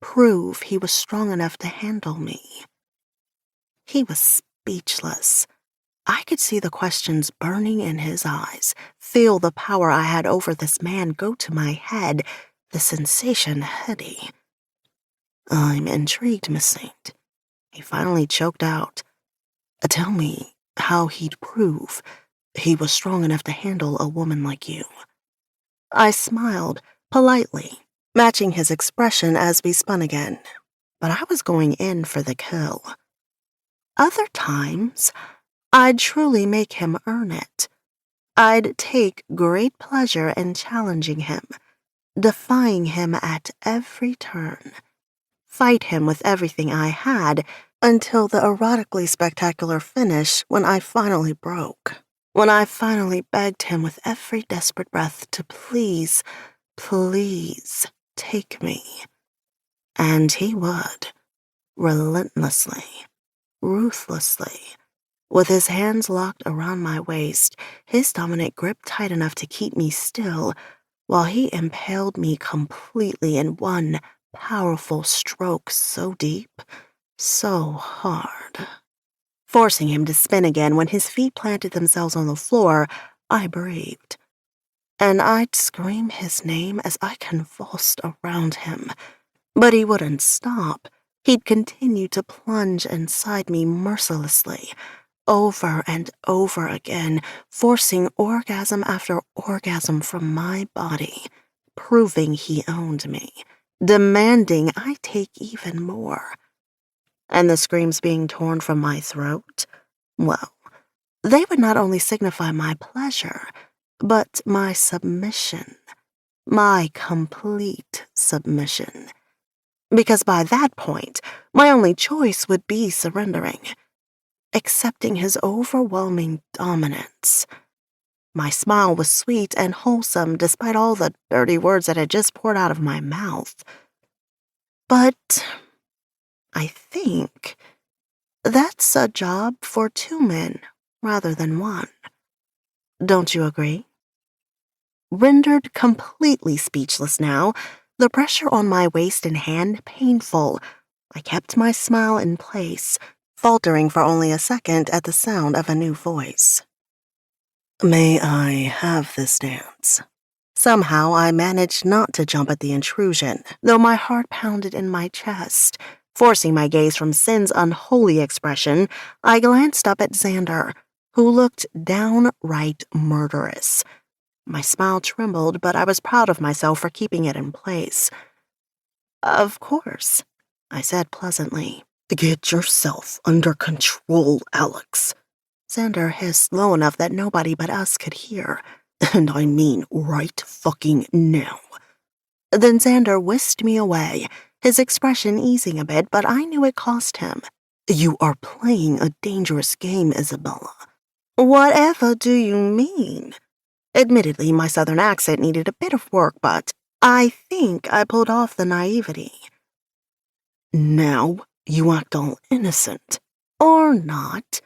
[SPEAKER 2] Prove he was strong enough to handle me. He was speechless. I could see the questions burning in his eyes, feel the power I had over this man go to my head, the sensation heady. I'm intrigued, Miss Saint. He finally choked out. Tell me how he'd prove he was strong enough to handle a woman like you. I smiled, politely, matching his expression as we spun again, but I was going in for the kill. Other times, I'd truly make him earn it. I'd take great pleasure in challenging him, defying him at every turn, fight him with everything I had until the erotically spectacular finish when I finally broke, when I finally begged him with every desperate breath to please, please take me. And he would, relentlessly, ruthlessly. With his hands locked around my waist, his dominant grip tight enough to keep me still, while he impaled me completely in one powerful stroke so deep, so hard. Forcing him to spin again when his feet planted themselves on the floor, I breathed. And I'd scream his name as I convulsed around him. But he wouldn't stop. He'd continue to plunge inside me mercilessly, over and over again, forcing orgasm after orgasm from my body, proving he owned me, demanding I take even more. And the screams being torn from my throat, well, they would not only signify my pleasure, but my submission, my complete submission. Because by that point, my only choice would be surrendering, accepting his overwhelming dominance, My smile was sweet and wholesome despite all the dirty words that had just poured out of my mouth. But I think that's a job for 2 men rather than 1. Don't you agree? Rendered completely speechless now, the pressure on my waist and hand painful, I kept my smile in place, faltering for only a second at the sound of a new voice. May I have this dance? Somehow I managed not to jump at the intrusion, though my heart pounded in my chest. Forcing my gaze from Sin's unholy expression, I glanced up at Xander, who looked downright murderous. My smile trembled, but I was proud of myself for keeping it in place. Of course, I said pleasantly. Get yourself under control, Alex. Xander hissed low enough that nobody but us could hear. And I mean right fucking now. Then Xander whisked me away, his expression easing a bit, but I knew it cost him. You are playing a dangerous game, Isabella. Whatever do you mean? Admittedly, my southern accent needed a bit of work, but I think I pulled off the naivety. Now you act all innocent. Or not.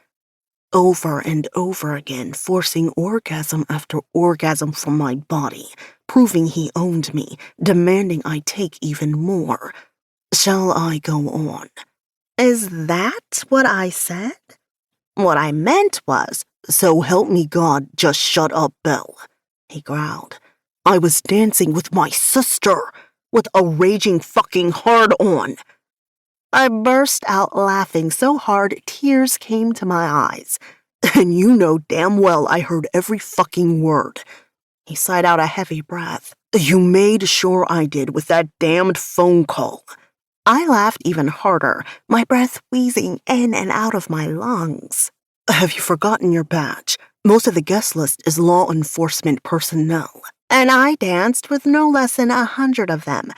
[SPEAKER 2] Over and over again, forcing orgasm after orgasm from my body, proving he owned me, demanding I take even more. Shall I go on? Is that what I said? What I meant was, so help me God, just shut up, Belle, he growled. I was dancing with my sister, with a raging fucking hard-on. I burst out laughing so hard tears came to my eyes. And you know damn well I heard every fucking word. He sighed out a heavy breath. You made sure I did with that damned phone call. I laughed even harder, my breath wheezing in and out of my lungs. Have you forgotten your badge? Most of the guest list is law enforcement personnel. And I danced with no less than 100 of them.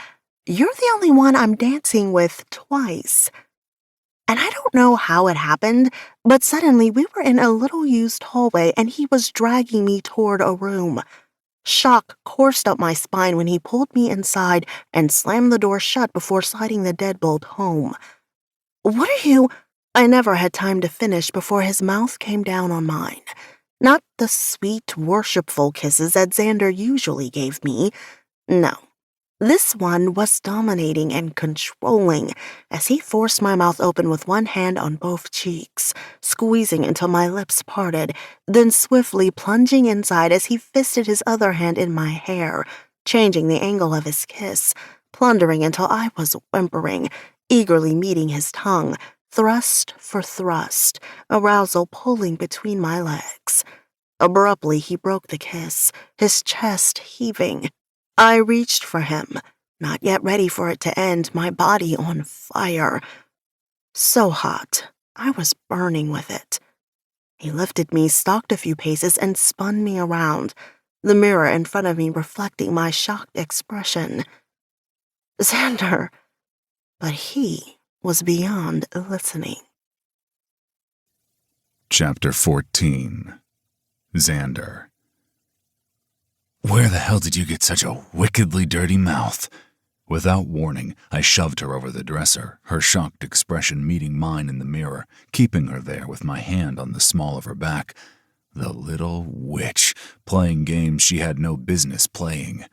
[SPEAKER 2] You're the only one I'm dancing with twice. And I don't know how it happened, but suddenly we were in a little used hallway and he was dragging me toward a room. Shock coursed up my spine when he pulled me inside and slammed the door shut before sliding the deadbolt home. What are you? I never had time to finish before his mouth came down on mine. Not the sweet, worshipful kisses that Xander usually gave me. No. This one was dominating and controlling as he forced my mouth open with one hand on both cheeks, squeezing until my lips parted, then swiftly plunging inside as he fisted his other hand in my hair, changing the angle of his kiss, plundering until I was whimpering, eagerly meeting his tongue, thrust for thrust, arousal pulling between my legs. Abruptly, he broke the kiss, his chest heaving. I reached for him, not yet ready for it to end, my body on fire. So hot, I was burning with it. He lifted me, stalked a few paces, and spun me around, the mirror in front of me reflecting my shocked expression. Xander. But he was beyond listening.
[SPEAKER 1] Chapter 14. Xander. Where the hell did you get such a wickedly dirty mouth? Without warning, I shoved her over the dresser, her shocked expression meeting mine in the mirror, keeping her there with my hand on the small of her back. The little witch, playing games she had no business playing.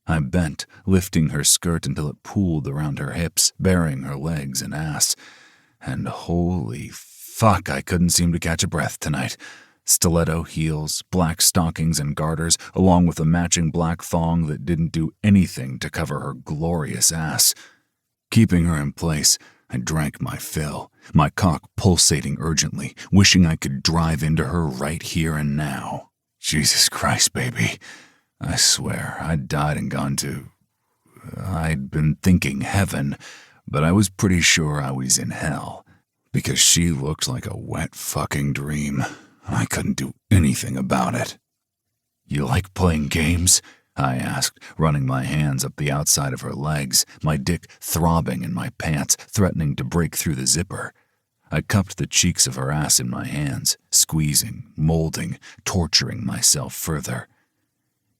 [SPEAKER 1] I bent, lifting her skirt until it pooled around her hips, baring her legs and ass. And holy fuck, I couldn't seem to catch a breath tonight. Stiletto heels, black stockings and garters, along with a matching black thong that didn't do anything to cover her glorious ass. Keeping her in place, I drank my fill, my cock pulsating urgently, wishing I could drive into her right here and now. Jesus Christ, baby. I swear, I'd died and gone to... I'd been thinking heaven, but I was pretty sure I was in hell, because she looked like a wet fucking dream. I couldn't do anything about it. You like playing games? I asked, running my hands up the outside of her legs, my dick throbbing in my pants, threatening to break through the zipper. I cupped the cheeks of her ass in my hands, squeezing, molding, torturing myself further.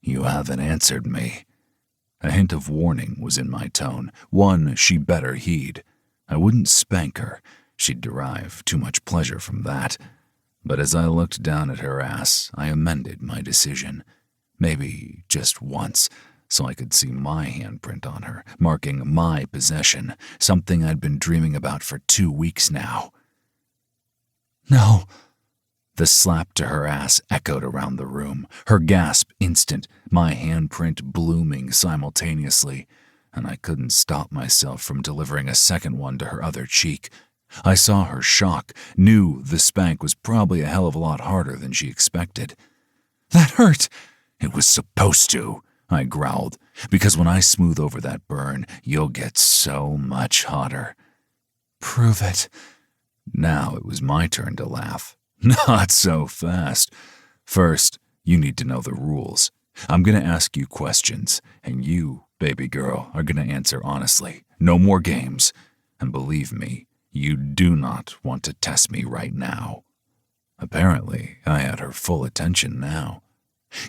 [SPEAKER 1] You haven't answered me. A hint of warning was in my tone, one she better heed. I wouldn't spank her. She'd derive too much pleasure from that. But as I looked down at her ass, I amended my decision. Maybe just once, so I could see my handprint on her, marking my possession, something I'd been dreaming about for 2 weeks now. No. The slap to her ass echoed around the room, her gasp instant, my handprint blooming simultaneously, and I couldn't stop myself from delivering a second one to her other cheek. I saw her shock, knew the spank was probably a hell of a lot harder than she expected. That hurt! It was supposed to, I growled, because when I smooth over that burn, you'll get so much hotter. Prove it. Now it was my turn to laugh. Not so fast. First, you need to know the rules. I'm going to ask you questions, and you, baby girl, are going to answer honestly. No more games. And believe me, you do not want to test me right now. Apparently, I had her full attention now.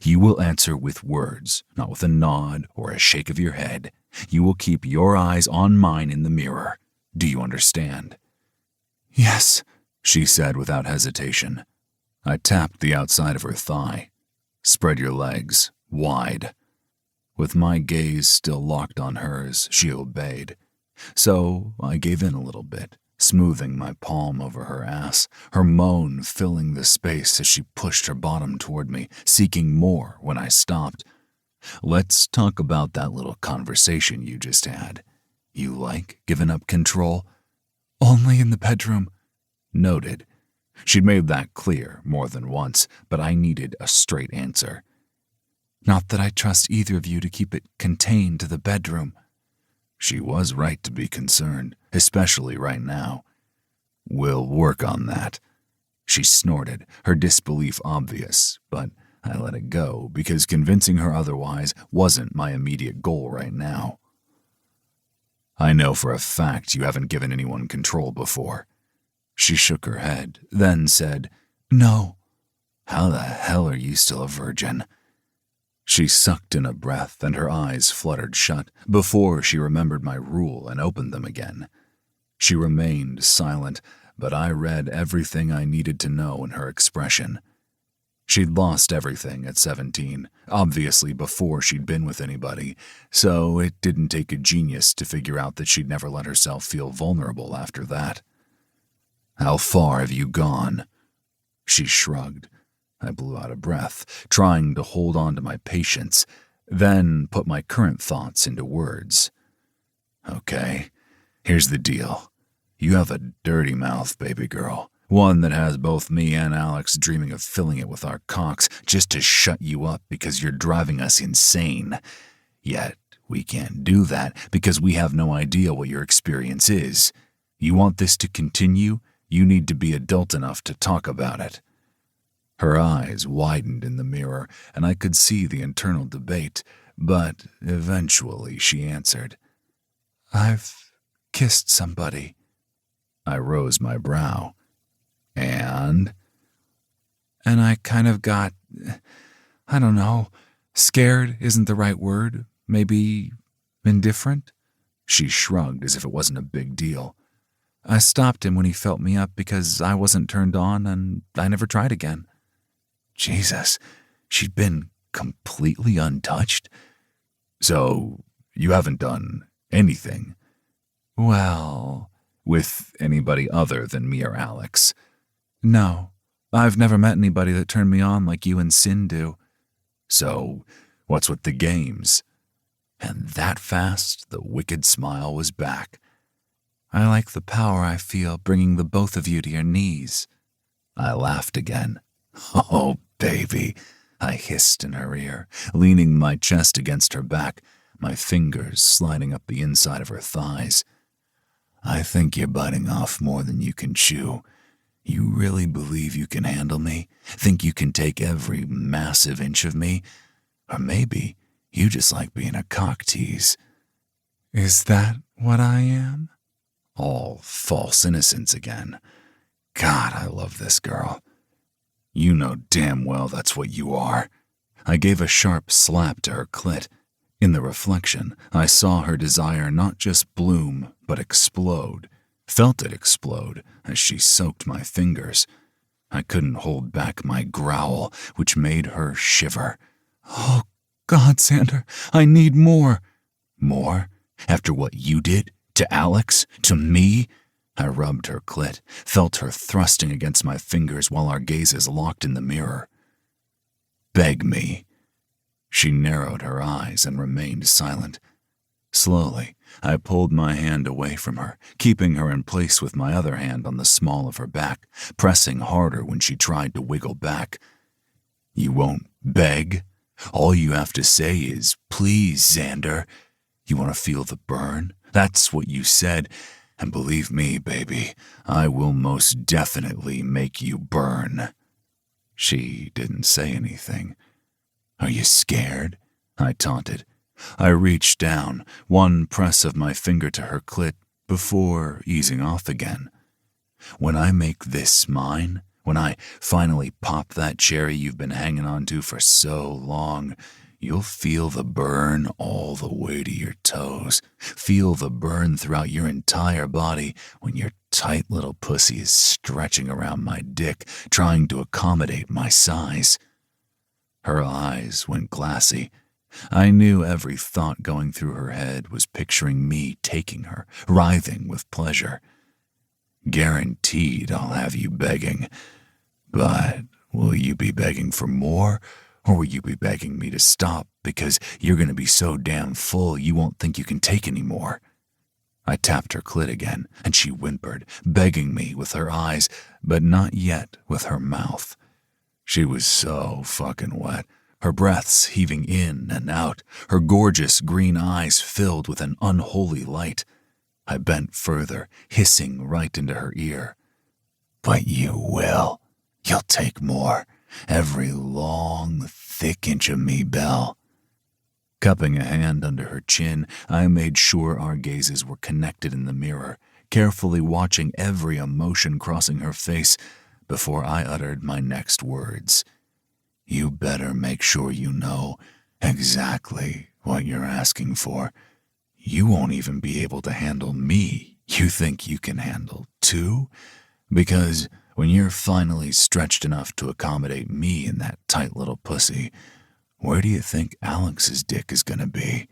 [SPEAKER 1] You will answer with words, not with a nod or a shake of your head. You will keep your eyes on mine in the mirror. Do you understand? Yes, she said without hesitation. I tapped the outside of her thigh. Spread your legs, wide. With my gaze still locked on hers, she obeyed. So I gave in a little bit, smoothing my palm over her ass, her moan filling the space as she pushed her bottom toward me, seeking more when I stopped. Let's talk about that little conversation you just had. You like giving up control? Only in the bedroom. Noted. She'd made that clear more than once, but I needed a straight answer. Not that I trust either of you to keep it contained to the bedroom. She was right to be concerned, especially right now. We'll work on that. She snorted, her disbelief obvious, but I let it go because convincing her otherwise wasn't my immediate goal right now. I know for a fact you haven't given anyone control before. She shook her head, then said, No. How the hell are you still a virgin? She sucked in a breath and her eyes fluttered shut before she remembered my rule and opened them again. She remained silent, but I read everything I needed to know in her expression. She'd lost everything at 17, obviously before she'd been with anybody, so it didn't take a genius to figure out that she'd never let herself feel vulnerable after that. How far have you gone? She shrugged. I blew out a breath, trying to hold on to my patience, then put my current thoughts into words. Okay, here's the deal. You have a dirty mouth, baby girl. One that has both me and Alex dreaming of filling it with our cocks just to shut you up because you're driving us insane. Yet, we can't do that because we have no idea what your experience is. You want this to continue? You need to be adult enough to talk about it. Her eyes widened in the mirror, and I could see the internal debate, but eventually she answered. I've kissed somebody. I rose my brow. And I kind of got, I don't know, scared isn't the right word, maybe indifferent? She shrugged as if it wasn't a big deal. I stopped him when he felt me up because I wasn't turned on and I never tried again. Jesus, she'd been completely untouched? So, you haven't done anything? Well, with anybody other than me or Alex? No, I've never met anybody that turned me on like you and Sin do. So, what's with the games? And that fast, the wicked smile was back. I like the power I feel bringing the both of you to your knees. I laughed again. Oh, baby, I hissed in her ear, leaning my chest against her back, my fingers sliding up the inside of her thighs. I think you're biting off more than you can chew. You really believe you can handle me? Think you can take every massive inch of me? Or maybe you just like being a cock tease. Is that what I am? All false innocence again. God, I love this girl. You know damn well that's what you are. I gave a sharp slap to her clit. In the reflection, I saw her desire not just bloom, but explode. Felt it explode as she soaked my fingers. I couldn't hold back my growl, which made her shiver. Oh, God, Xander, I need more. More? After what you did? To Alex? To me? I rubbed her clit, felt her thrusting against my fingers while our gazes locked in the mirror. Beg me. She narrowed her eyes and remained silent. Slowly, I pulled my hand away from her, keeping her in place with my other hand on the small of her back, pressing harder when she tried to wiggle back. You won't beg? All you have to say is, please, Xander. You want to feel the burn? That's what you said. And believe me, baby, I will most definitely make you burn. She didn't say anything. Are you scared? I taunted. I reached down, one press of my finger to her clit, before easing off again. When I make this mine, when I finally pop that cherry you've been hanging on to for so long, you'll feel the burn all the way to your toes. Feel the burn throughout your entire body when your tight little pussy is stretching around my dick, trying to accommodate my size. Her eyes went glassy. I knew every thought going through her head was picturing me taking her, writhing with pleasure. Guaranteed I'll have you begging. But will you be begging for more, or will you be begging me to stop because you're going to be so damn full you won't think you can take any more? I tapped her clit again, and she whimpered, begging me with her eyes, but not yet with her mouth. She was so fucking wet, her breaths heaving in and out, her gorgeous green eyes filled with an unholy light. I bent further, hissing right into her ear. But you will. You'll take more. Every long, thick inch of me, Belle. Cupping a hand under her chin, I made sure our gazes were connected in the mirror, carefully watching every emotion crossing her face before I uttered my next words. You better make sure you know exactly what you're asking for. You won't even be able to handle me. You think you can handle two? Because when you're finally stretched enough to accommodate me in that tight little pussy, where do you think Alex's dick is gonna be?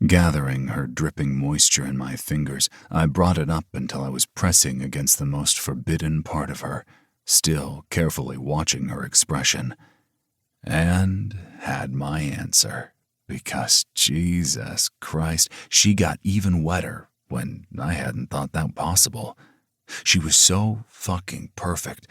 [SPEAKER 1] Gathering her dripping moisture in my fingers, I brought it up until I was pressing against the most forbidden part of her, still carefully watching her expression. And had my answer, because Jesus Christ, she got even wetter when I hadn't thought that possible. She was so fucking perfect,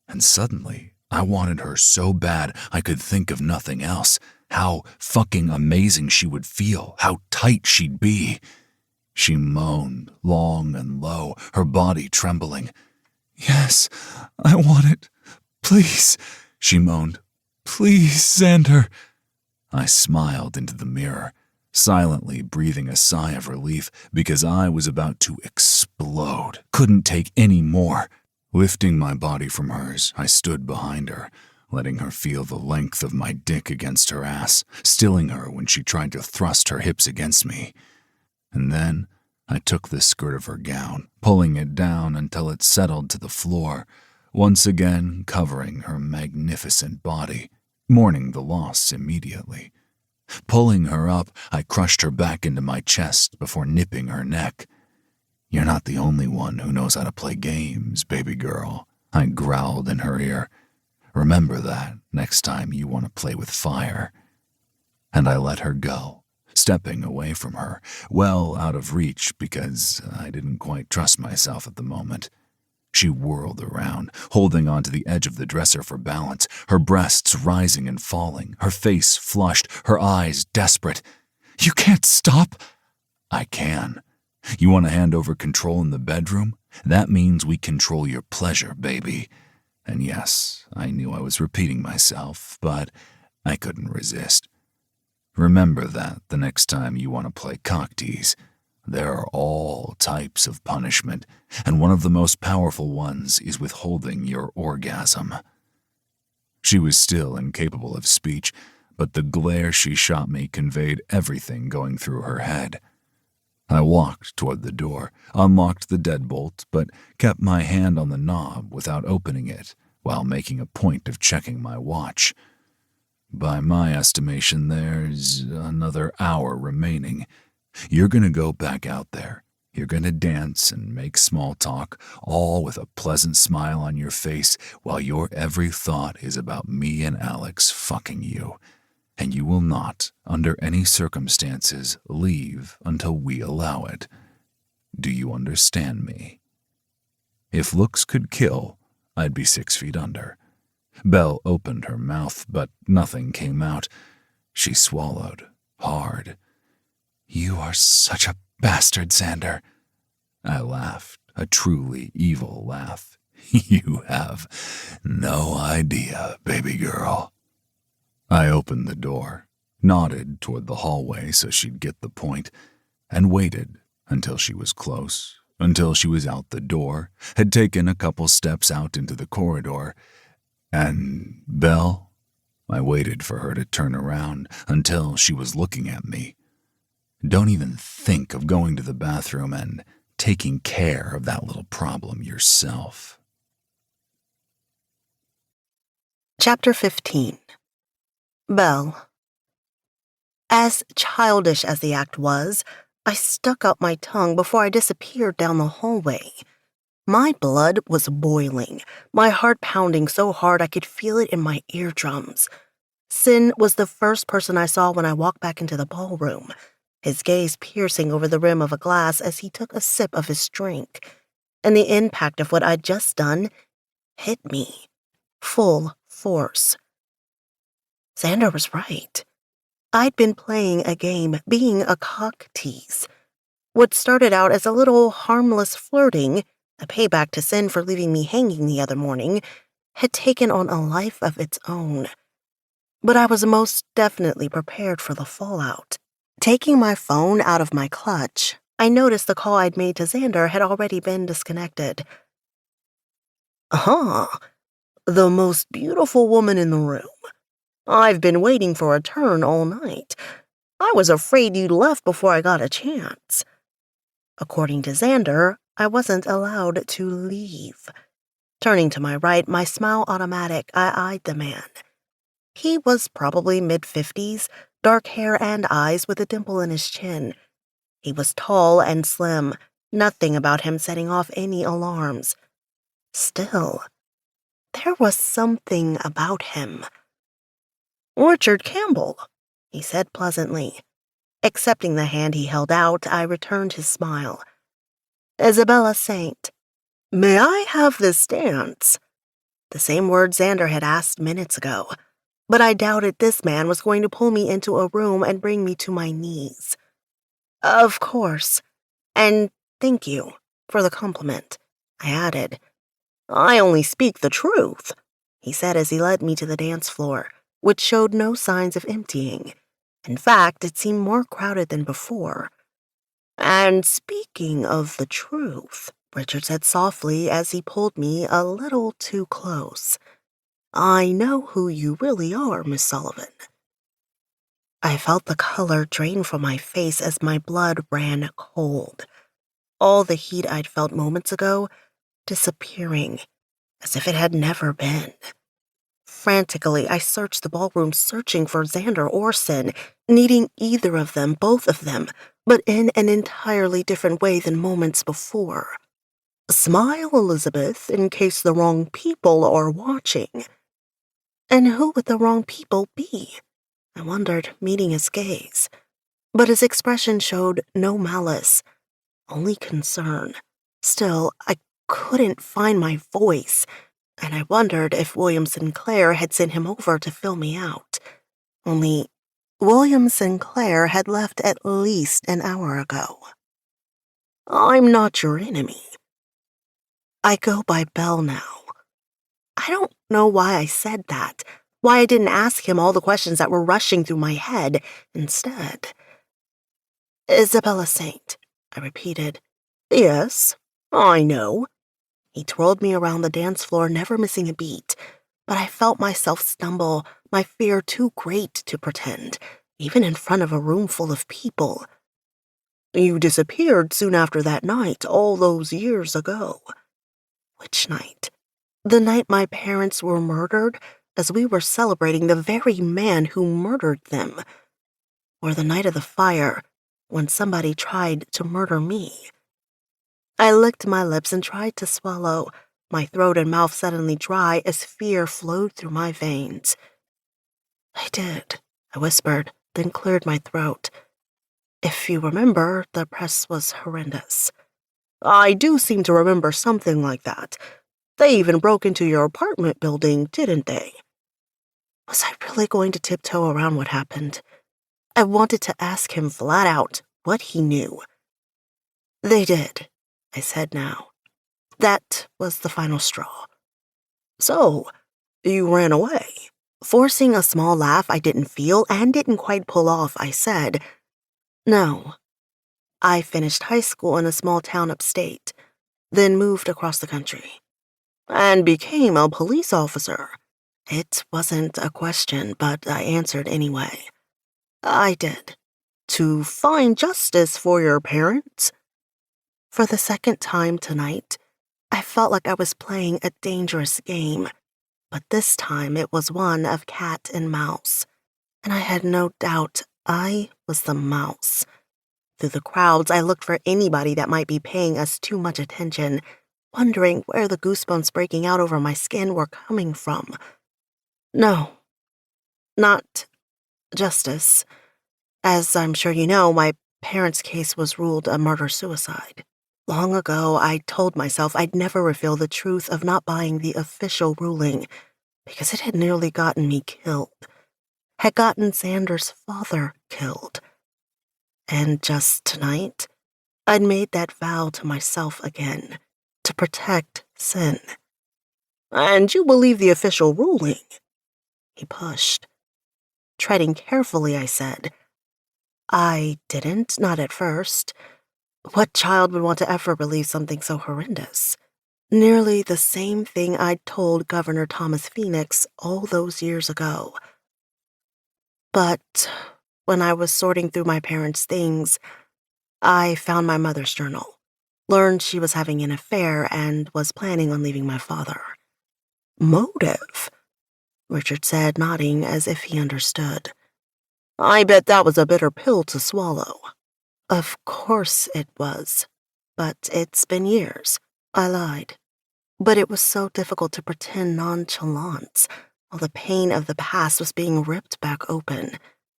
[SPEAKER 1] and suddenly I wanted her so bad I could think of nothing else. How fucking amazing she would feel, how tight she'd be. She moaned long and low, her body trembling. Yes, I want it. Please, she moaned. Please, Xander. I smiled into the mirror, silently breathing a sigh of relief because I was about to explode. Couldn't take any more. Lifting my body from hers, I stood behind her, letting her feel the length of my dick against her ass, stilling her when she tried to thrust her hips against me. And then I took the skirt of her gown, pulling it down until it settled to the floor, once again covering her magnificent body, mourning the loss immediately. Pulling her up, I crushed her back into my chest before nipping her neck. You're not the only one who knows how to play games, baby girl, I growled in her ear. Remember that next time you want to play with fire. And I let her go, stepping away from her, well out of reach because I didn't quite trust myself at the moment. She whirled around, holding onto the edge of the dresser for balance, her breasts rising and falling, her face flushed, her eyes desperate. You can't stop. I can. You want to hand over control in the bedroom? That means we control your pleasure, baby. And yes, I knew I was repeating myself, but I couldn't resist. Remember that the next time you want to play cock tease. There are all types of punishment, and one of the most powerful ones is withholding your orgasm." She was still incapable of speech, but the glare she shot me conveyed everything going through her head. I walked toward the door, unlocked the deadbolt, but kept my hand on the knob without opening it, while making a point of checking my watch. By my estimation, there's another hour remaining. You're gonna go back out there. You're gonna dance and make small talk, all with a pleasant smile on your face, while your every thought is about me and Alex fucking you. And you will not, under any circumstances, leave until we allow it. Do you understand me? If looks could kill, I'd be 6 feet under. Belle opened her mouth, but nothing came out. She swallowed, hard. "You are such a bastard, Xander." I laughed, a truly evil laugh. "You have no idea, baby girl." I opened the door, nodded toward the hallway so she'd get the point, and waited until she was close, until she was out the door, had taken a couple steps out into the corridor. And Belle? I waited for her to turn around until she was looking at me. Don't even think of going to the bathroom and taking care of that little problem yourself.
[SPEAKER 2] Chapter 15. Belle. As childish as the act was, I stuck out my tongue before I disappeared down the hallway. My blood was boiling, my heart pounding so hard I could feel it in my eardrums. Sin was the first person I saw when I walked back into the ballroom, his gaze piercing over the rim of a glass as he took a sip of his drink. And the impact of what I'd just done hit me, full force. Xander was right. I'd been playing a game, being a cock tease. What started out as a little harmless flirting, a payback to Sin for leaving me hanging the other morning, had taken on a life of its own. But I was most definitely prepared for the fallout. Taking my phone out of my clutch, I noticed the call I'd made to Xander had already been disconnected. The most beautiful woman in the room. I've been waiting for a turn all night. I was afraid you'd left before I got a chance. According to Xander, I wasn't allowed to leave. Turning to my right, my smile automatic, I eyed the man. He was probably mid-50s, dark hair and eyes with a dimple in his chin. He was tall and slim, nothing about him setting off any alarms. Still, there was something about him. "Richard Campbell," he said pleasantly. Accepting the hand he held out, I returned his smile. "Isabella Saint, may I have this dance?" The same word Xander had asked minutes ago, but I doubted this man was going to pull me into a room and bring me to my knees. "Of course, and thank you for the compliment," I added. "I only speak the truth," he said as he led me to the dance floor, which showed no signs of emptying. In fact, it seemed more crowded than before. "And speaking of the truth," Richard said softly as he pulled me a little too close, "I know who you really are, Miss Sullivan." I felt the color drain from my face as my blood ran cold. All the heat I'd felt moments ago disappearing, as if it had never been. Frantically, I searched the ballroom, searching for Xander or Sin, needing either of them, both of them, but in an entirely different way than moments before. Smile, Elizabeth, in case the wrong people are watching. And who would the wrong people be? I wondered, meeting his gaze. But his expression showed no malice, only concern. Still, I couldn't find my voice, and I wondered if William Sinclair had sent him over to fill me out. Only William Sinclair had left at least an hour ago. "I'm not your enemy." I go by Belle now. I don't know why I said that, why I didn't ask him all the questions that were rushing through my head instead. "Isabella Saint," I repeated. Yes, I know. He twirled me around the dance floor, never missing a beat, but I felt myself stumble, my fear too great to pretend, even in front of a room full of people. You disappeared soon after that night, all those years ago. Which night? The night my parents were murdered, as we were celebrating the very man who murdered them. Or the night of the fire, when somebody tried to murder me. I licked my lips and tried to swallow, my throat and mouth suddenly dry as fear flowed through my veins. I did, I whispered, then cleared my throat. If you remember, the press was horrendous. I do seem to remember something like that. They even broke into your apartment building, didn't they? Was I really going to tiptoe around what happened? I wanted to ask him flat out what he knew. They did, I said now. That was the final straw. So, you ran away. Forcing a small laugh I didn't feel and didn't quite pull off, I said, No. I finished high school in a small town upstate, then moved across the country. And became a police officer. It wasn't a question, but I answered anyway. I did. To find justice for your parents? For the second time tonight, I felt like I was playing a dangerous game, but this time it was one of cat and mouse, and I had no doubt I was the mouse. Through the crowds, I looked for anybody that might be paying us too much attention, wondering where the goosebumps breaking out over my skin were coming from. No, not justice. As I'm sure you know, my parents' case was ruled a murder-suicide. Long ago, I told myself I'd never reveal the truth of not buying the official ruling, because it had nearly gotten me killed. Had gotten Xander's father killed. And just tonight, I'd made that vow to myself again, to protect Sin. And you believe the official ruling? He pushed. Treading carefully, I said, I didn't, not at first. What child would want to ever believe something so horrendous? Nearly the same thing I'd told Governor Thomas Phoenix all those years ago. But when I was sorting through my parents' things, I found my mother's journal, learned she was having an affair and was planning on leaving my father. Motive? Richard said, nodding as if he understood. I bet that was a bitter pill to swallow. Of course it was. But it's been years. I lied. But it was so difficult to pretend nonchalance while the pain of the past was being ripped back open.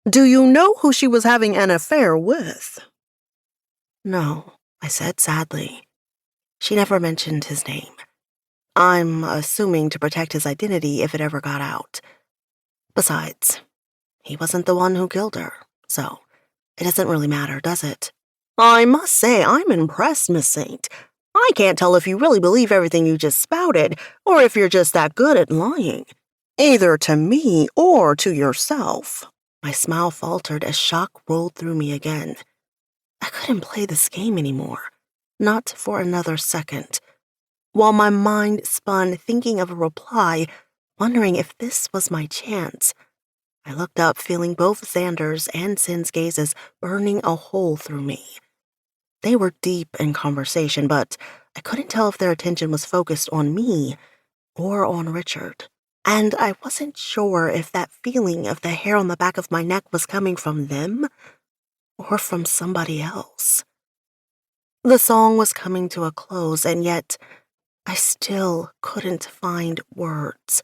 [SPEAKER 2] Do you know who she was having an affair with? No, I said sadly. She never mentioned his name. I'm assuming to protect his identity if it ever got out. Besides, he wasn't the one who killed her, so it doesn't really matter, does it? I must say I'm impressed, Miss Saint. I can't tell if you really believe everything you just spouted, or if you're just that good at lying. Either to me or to yourself. My smile faltered as shock rolled through me again. I couldn't play this game anymore. Not for another second. While my mind spun thinking of a reply, wondering if this was my chance, I looked up feeling both Xander's and Sin's gazes burning a hole through me. They were deep in conversation, but I couldn't tell if their attention was focused on me or on Richard. And I wasn't sure if that feeling of the hair on the back of my neck was coming from them or from somebody else. The song was coming to a close, and yet I still couldn't find words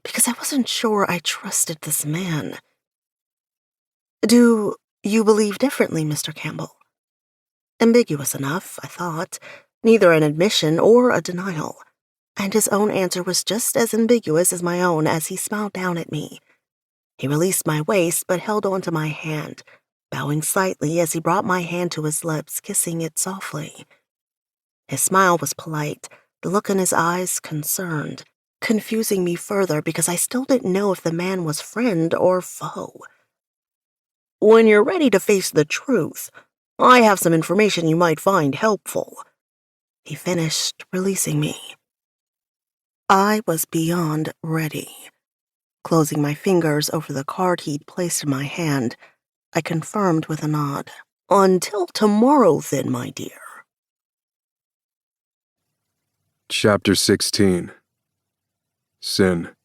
[SPEAKER 2] because I wasn't sure I trusted this man. Do you believe differently, Mr. Campbell? Ambiguous enough, I thought, neither an admission or a denial. And his own answer was just as ambiguous as my own as he smiled down at me. He released my waist but held onto my hand, bowing slightly as he brought my hand to his lips, kissing it softly. His smile was polite, the look in his eyes concerned, confusing me further because I still didn't know if the man was friend or foe. When you're ready to face the truth, I have some information you might find helpful," he finished, releasing me. I was beyond ready. Closing my fingers over the card he'd placed in my hand, I confirmed with a nod. "Until tomorrow, then, my dear."
[SPEAKER 3] Chapter 16. Sin.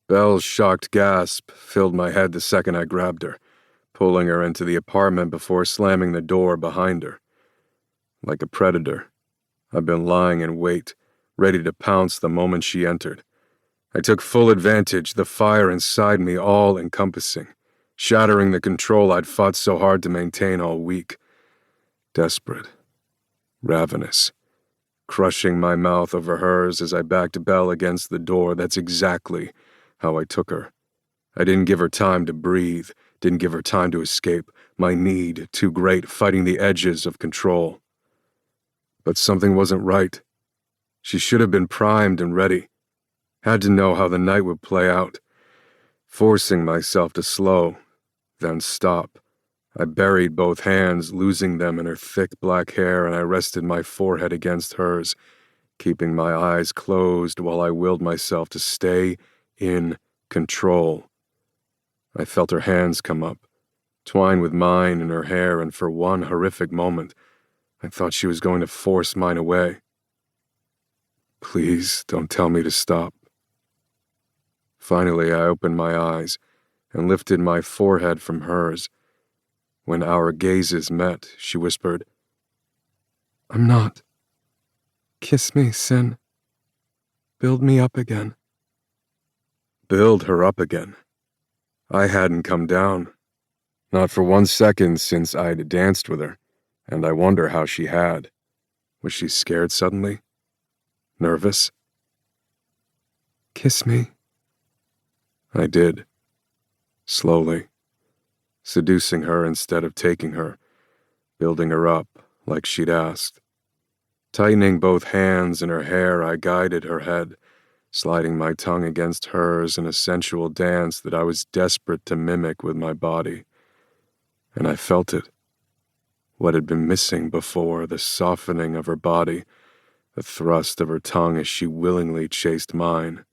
[SPEAKER 3] Belle's shocked gasp filled my head the second I grabbed her, pulling her into the apartment before slamming the door behind her. Like a predator, I'd been lying in wait, ready to pounce the moment she entered. I took full advantage, the fire inside me all-encompassing, shattering the control I'd fought so hard to maintain all week. Desperate. Ravenous. Crushing my mouth over hers as I backed Belle against the door. That's exactly how I took her. I didn't give her time to breathe, didn't give her time to escape, my need too great, fighting the edges of control. But something wasn't right. She should have been primed and ready. Had to know how the night would play out. Forcing myself to slow, then stop. I buried both hands, losing them in her thick black hair, and I rested my forehead against hers, keeping my eyes closed while I willed myself to stay in control. I felt her hands come up, twine with mine in her hair, and for one horrific moment, I thought she was going to force mine away. Please don't tell me to stop. Finally, I opened my eyes and lifted my forehead from hers. When our gazes met, she whispered, "I'm not. Kiss me, Sin. Build me up again." Build her up again. I hadn't come down. Not for 1 second since I'd danced with her, and I wonder how she had. Was she scared suddenly? Nervous? "Kiss me." I did. Slowly. Seducing her instead of taking her, building her up like she'd asked. Tightening both hands in her hair, I guided her head, sliding my tongue against hers in a sensual dance that I was desperate to mimic with my body. And I felt it. What had been missing before, the softening of her body, the thrust of her tongue as she willingly chased mine.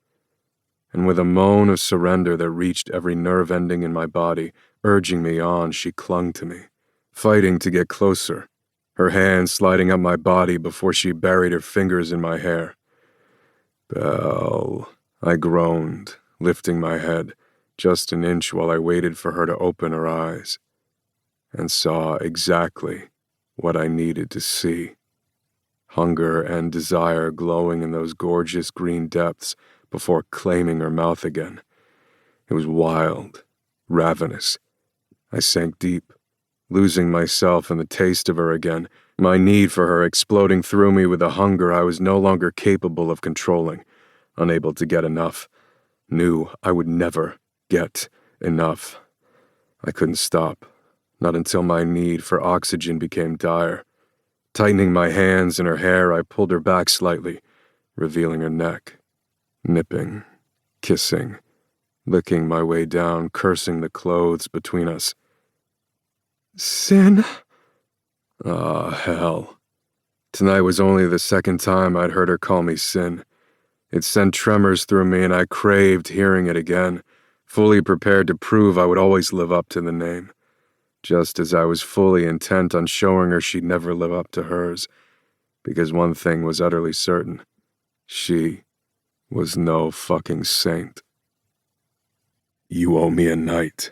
[SPEAKER 3] And with a moan of surrender that reached every nerve ending in my body, urging me on, she clung to me, fighting to get closer, her hand sliding up my body before she buried her fingers in my hair. "Belle," I groaned, lifting my head just an inch while I waited for her to open her eyes, and saw exactly what I needed to see. Hunger and desire glowing in those gorgeous green depths before claiming her mouth again. It was wild, ravenous. I sank deep, losing myself in the taste of her again, my need for her exploding through me with a hunger I was no longer capable of controlling, unable to get enough. Knew I would never get enough. I couldn't stop, not until my need for oxygen became dire. Tightening my hands in her hair, I pulled her back slightly, revealing her neck. Nipping, kissing, licking my way down, cursing the clothes between us. "Sin?" Ah, hell. Tonight was only the second time I'd heard her call me Sin. It sent tremors through me, and I craved hearing it again, fully prepared to prove I would always live up to the name, just as I was fully intent on showing her she'd never live up to hers, because one thing was utterly certain. She was no fucking saint. "You owe me a night,"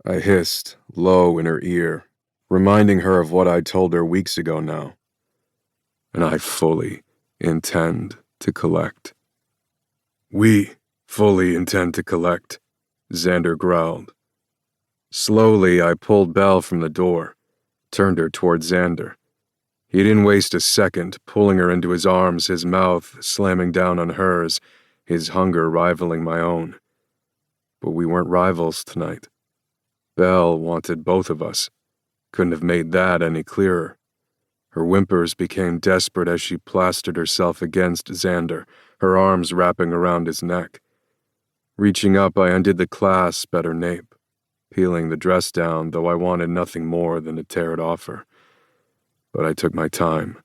[SPEAKER 3] I hissed, low in her ear, reminding her of what I'd told her weeks ago now. "And I fully intend to collect." "We fully intend to collect," Xander growled. Slowly, I pulled Belle from the door, turned her toward Xander. He didn't waste a second, pulling her into his arms, his mouth slamming down on hers, his hunger rivaling my own. But we weren't rivals tonight. Belle wanted both of us. Couldn't have made that any clearer. Her whimpers became desperate as she plastered herself against Xander, her arms wrapping around his neck. Reaching up, I undid the clasp at her nape, peeling the dress down, though I wanted nothing more than to tear it off her. But I took my time,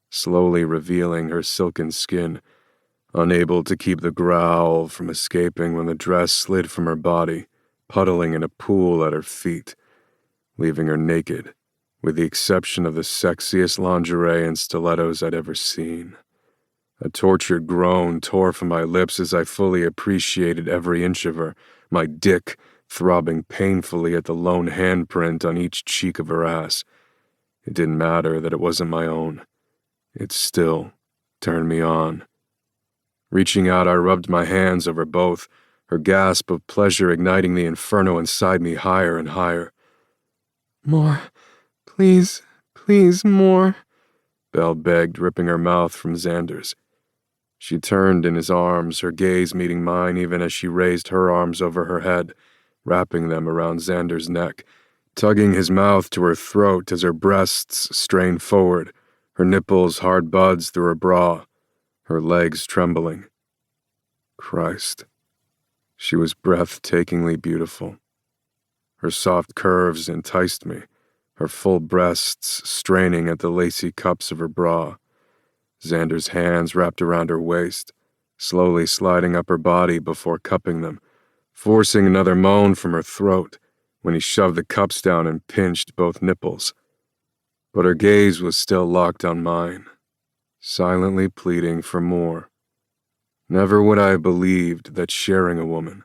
[SPEAKER 3] slowly revealing her silken skin, unable to keep the growl from escaping when the dress slid from her body, puddling in a pool at her feet, leaving her naked, with the exception of the sexiest lingerie and stilettos I'd ever seen. A tortured groan tore from my lips as I fully appreciated every inch of her, my dick throbbing painfully at the lone handprint on each cheek of her ass. It didn't matter that it wasn't my own. It still turned me on. Reaching out, I rubbed my hands over both, her gasp of pleasure igniting the inferno inside me higher and higher. "More. Please, please, more," Belle begged, ripping her mouth from Xander's. She turned in his arms, her gaze meeting mine even as she raised her arms over her head, wrapping them around Xander's neck, tugging his mouth to her throat as her breasts strained forward, her nipples hard buds through her bra, her legs trembling. Christ. She was breathtakingly beautiful. Her soft curves enticed me, her full breasts straining at the lacy cups of her bra. Xander's hands wrapped around her waist, slowly sliding up her body before cupping them, forcing another moan from her throat when he shoved the cups down and pinched both nipples. But her gaze was still locked on mine, silently pleading for more. Never would I have believed that sharing a woman,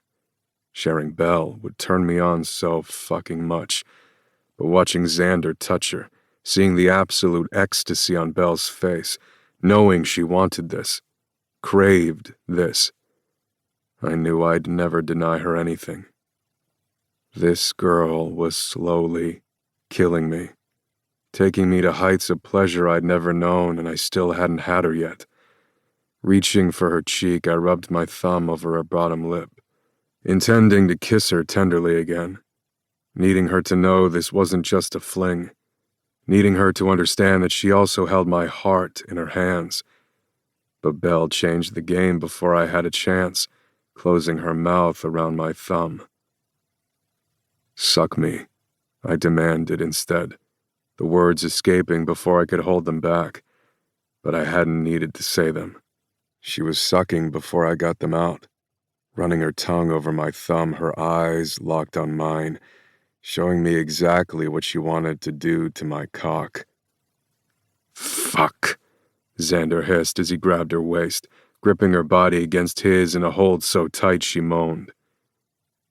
[SPEAKER 3] sharing Belle, would turn me on so fucking much. But watching Xander touch her, seeing the absolute ecstasy on Belle's face, knowing she wanted this, craved this, I knew I'd never deny her anything. This girl was slowly killing me, taking me to heights of pleasure I'd never known, and I still hadn't had her yet. Reaching for her cheek, I rubbed my thumb over her bottom lip, intending to kiss her tenderly again, needing her to know this wasn't just a fling, needing her to understand that she also held my heart in her hands. But Belle changed the game before I had a chance, closing her mouth around my thumb. "Suck me," I demanded instead, the words escaping before I could hold them back, but I hadn't needed to say them. She was sucking before I got them out, running her tongue over my thumb, her eyes locked on mine, showing me exactly what she wanted to do to my cock. "Fuck," Xander hissed as he grabbed her waist, gripping her body against his in a hold so tight she moaned.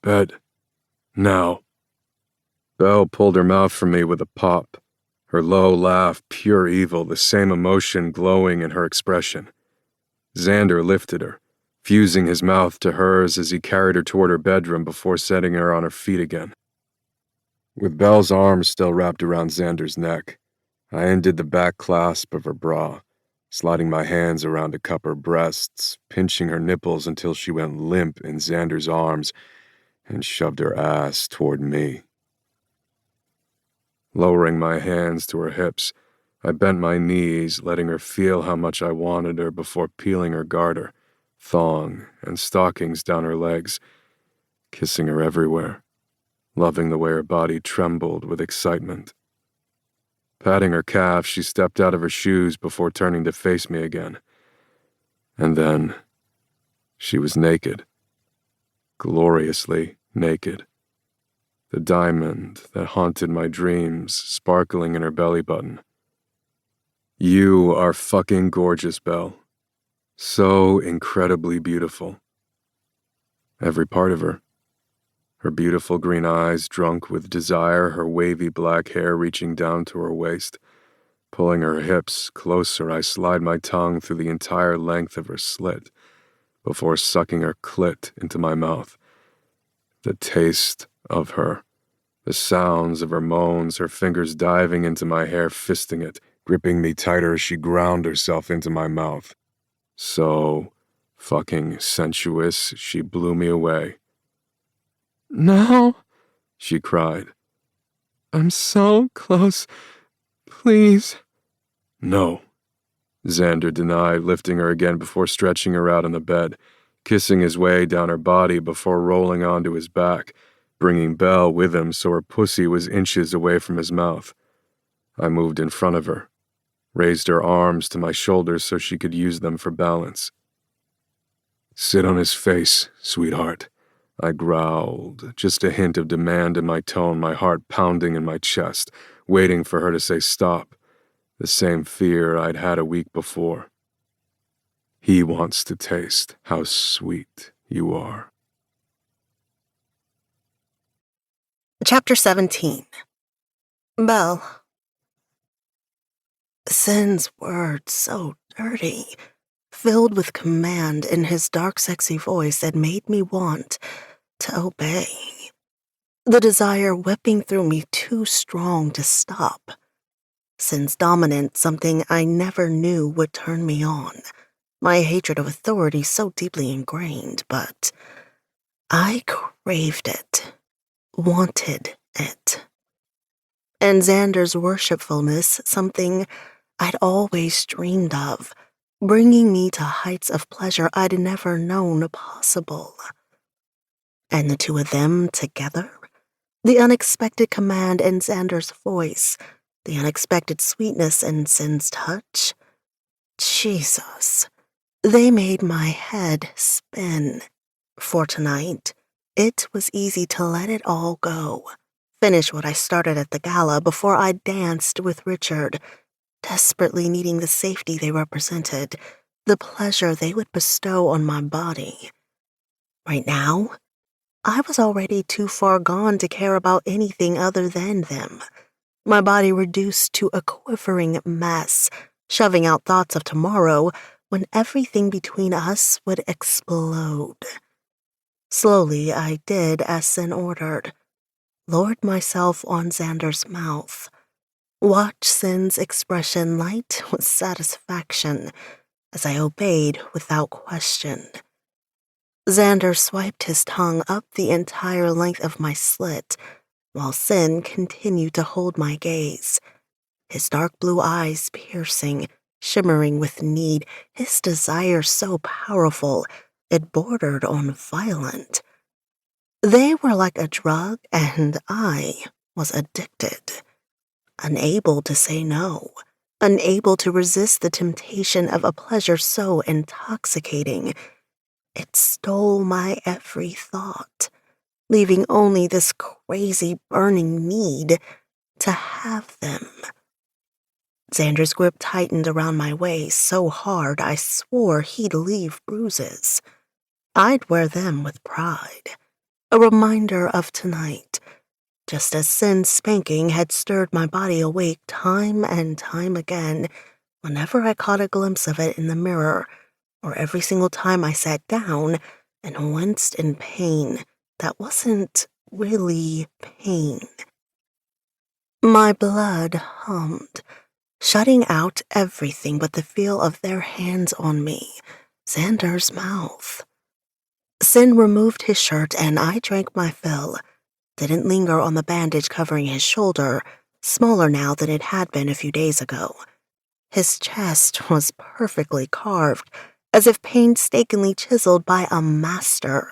[SPEAKER 3] "Bed. Now." Belle pulled her mouth from me with a pop, her low laugh pure evil, the same emotion glowing in her expression. Xander lifted her, fusing his mouth to hers as he carried her toward her bedroom before setting her on her feet again. With Belle's arms still wrapped around Xander's neck, I undid the back clasp of her bra, sliding my hands around to cup her breasts, pinching her nipples until she went limp in Xander's arms and shoved her ass toward me. Lowering my hands to her hips, I bent my knees, letting her feel how much I wanted her before peeling her garter, thong, and stockings down her legs, kissing her everywhere, loving the way her body trembled with excitement. Patting her calf, she stepped out of her shoes before turning to face me again. And then, she was naked. Gloriously naked. The diamond that haunted my dreams sparkling in her belly button. "You are fucking gorgeous, Belle. So incredibly beautiful." Every part of her. Her beautiful green eyes drunk with desire, her wavy black hair reaching down to her waist. Pulling her hips closer, I slide my tongue through the entire length of her slit before sucking her clit into my mouth. The taste of her. The sounds of her moans, her fingers diving into my hair, fisting it, gripping me tighter as she ground herself into my mouth. So fucking sensuous, she blew me away. "No," she cried. "I'm so close. Please." "No," Xander denied, lifting her again before stretching her out on the bed, kissing his way down her body before rolling onto his back, bringing Belle with him so her pussy was inches away from his mouth. I moved in front of her, raised her arms to my shoulders so she could use them for balance. "Sit on his face, sweetheart," I growled, just a hint of demand in my tone, my heart pounding in my chest, waiting for her to say stop, the same fear I'd had a week before. "He wants to taste how sweet you are."
[SPEAKER 2] Chapter 17. Belle. Sin's words so dirty, filled with command in his dark, sexy voice that made me want to obey. The desire whipping through me too strong to stop. Sin's dominance, something I never knew would turn me on. My hatred of authority so deeply ingrained, but I craved it, wanted it. And Xander's worshipfulness, something I'd always dreamed of, bringing me to heights of pleasure I'd never known possible. And the two of them together? The unexpected command in Xander's voice, the unexpected sweetness in Sin's touch? Jesus. They made my head spin. For tonight, it was easy to let it all go. Finish what I started at the gala before I danced with Richard, desperately needing the safety they represented, the pleasure they would bestow on my body. Right now, I was already too far gone to care about anything other than them. My body reduced to a quivering mess, shoving out thoughts of tomorrow when everything between us would explode. Slowly, I did as Sin ordered, lowered myself on Xander's mouth, watched Sin's expression light with satisfaction as I obeyed without question. Xander swiped his tongue up the entire length of my slit, while Sin continued to hold my gaze, his dark blue eyes piercing, shimmering with need, his desire so powerful it bordered on violent. They were like a drug, and I was addicted, unable to say no, unable to resist the temptation of a pleasure so intoxicating. It stole my every thought, leaving only this crazy burning need to have them. Xander's grip tightened around my waist so hard I swore he'd leave bruises. I'd wear them with pride, a reminder of tonight, just as Sin's spanking had stirred my body awake time and time again whenever I caught a glimpse of it in the mirror, or every single time I sat down and winced in pain that wasn't really pain. My blood hummed, shutting out everything but the feel of their hands on me, Xander's mouth. Sin removed his shirt and I drank my fill, didn't linger on the bandage covering his shoulder, smaller now than it had been a few days ago. His chest was perfectly carved, as if painstakingly chiseled by a master.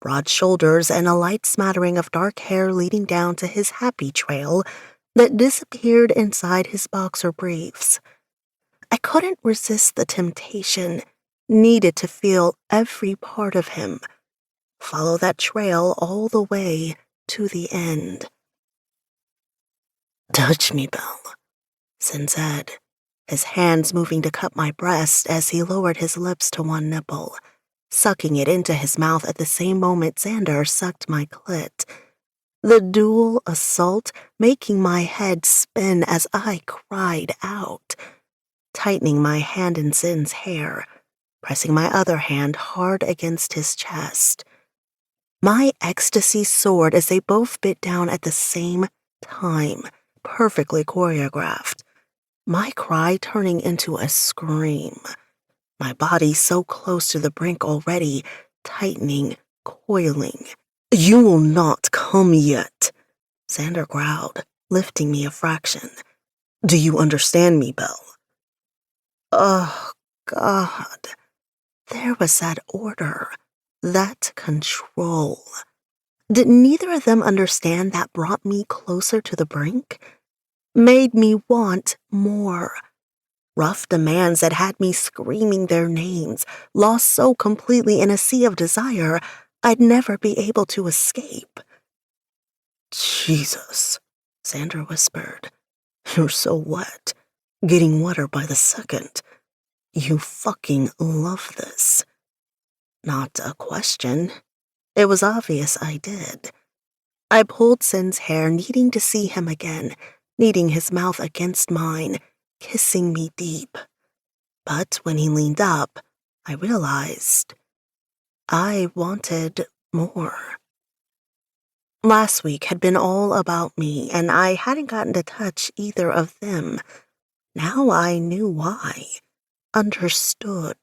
[SPEAKER 2] Broad shoulders and a light smattering of dark hair leading down to his happy trail that disappeared inside his boxer briefs. I couldn't resist the temptation, needed to feel every part of him, follow that trail all the way to the end. "Touch me, Belle," Sin said, his hands moving to cup my breast as he lowered his lips to one nipple, sucking it into his mouth at the same moment Xander sucked my clit. The dual assault making my head spin as I cried out, tightening my hand in Sin's hair, pressing my other hand hard against his chest. My ecstasy soared as they both bit down at the same time, perfectly choreographed. My cry turning into a scream. My body so close to the brink already, tightening, coiling. "You will not come yet," Xander growled, lifting me a fraction. "Do you understand me, Belle?" Oh, God. There was that order, that control. Did neither of them understand that brought me closer to the brink? Made me want more. Rough demands that had me screaming their names, lost so completely in a sea of desire I'd never be able to escape. Jesus, Xander whispered. You're so wet, getting wetter by the second. You fucking love this. Not a question. It was obvious I did. I pulled Sin's hair, needing to see him again, needing his mouth against mine, kissing me deep. But when he leaned up, I realized I wanted more. Last week had been all about me, and I hadn't gotten to touch either of them. Now I knew why. Understood.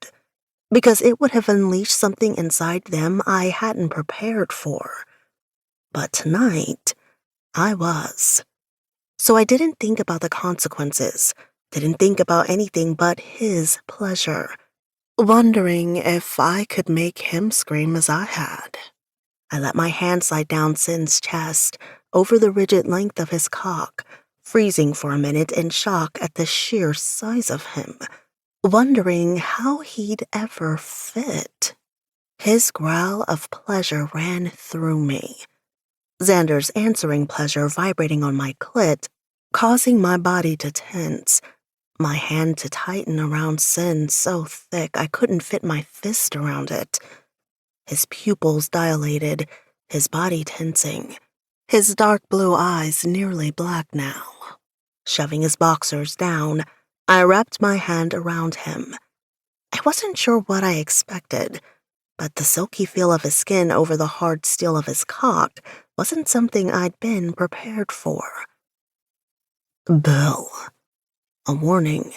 [SPEAKER 2] Because it would have unleashed something inside them I hadn't prepared for. But tonight, I was. So I didn't think about the consequences, didn't think about anything but his pleasure, wondering if I could make him scream as I had. I let my hand slide down Sin's chest, over the rigid length of his cock, freezing for a minute in shock at the sheer size of him, wondering how he'd ever fit. His growl of pleasure ran through me. Xander's answering pleasure vibrating on my clit, causing my body to tense, my hand to tighten around Sin so thick I couldn't fit my fist around it. His pupils dilated, his body tensing, his dark blue eyes nearly black now. Shoving his boxers down, I wrapped my hand around him. I wasn't sure what I expected, but the silky feel of his skin over the hard steel of his cock wasn't something I'd been prepared for. Bill. A warning.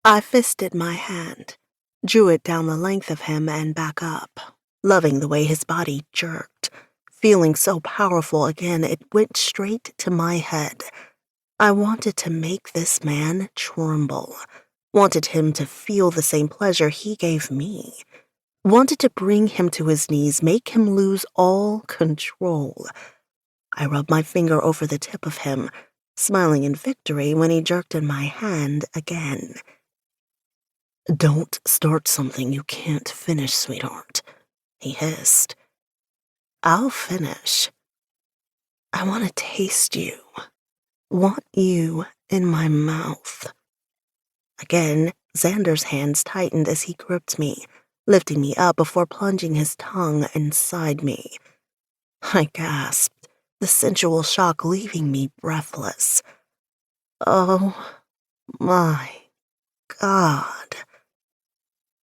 [SPEAKER 2] I fisted my hand, drew it down the length of him and back up, loving the way his body jerked, feeling so powerful again it went straight to my head. I wanted to make this man tremble, wanted him to feel the same pleasure he gave me, wanted to bring him to his knees, make him lose all control. I rubbed my finger over the tip of him, smiling in victory when he jerked in my hand again. Don't start something you can't finish, sweetheart, he hissed. I'll finish. I want to taste you. Want you in my mouth. Again, Xander's hands tightened as he gripped me, lifting me up before plunging his tongue inside me. I gasped, the sensual shock leaving me breathless. Oh my God.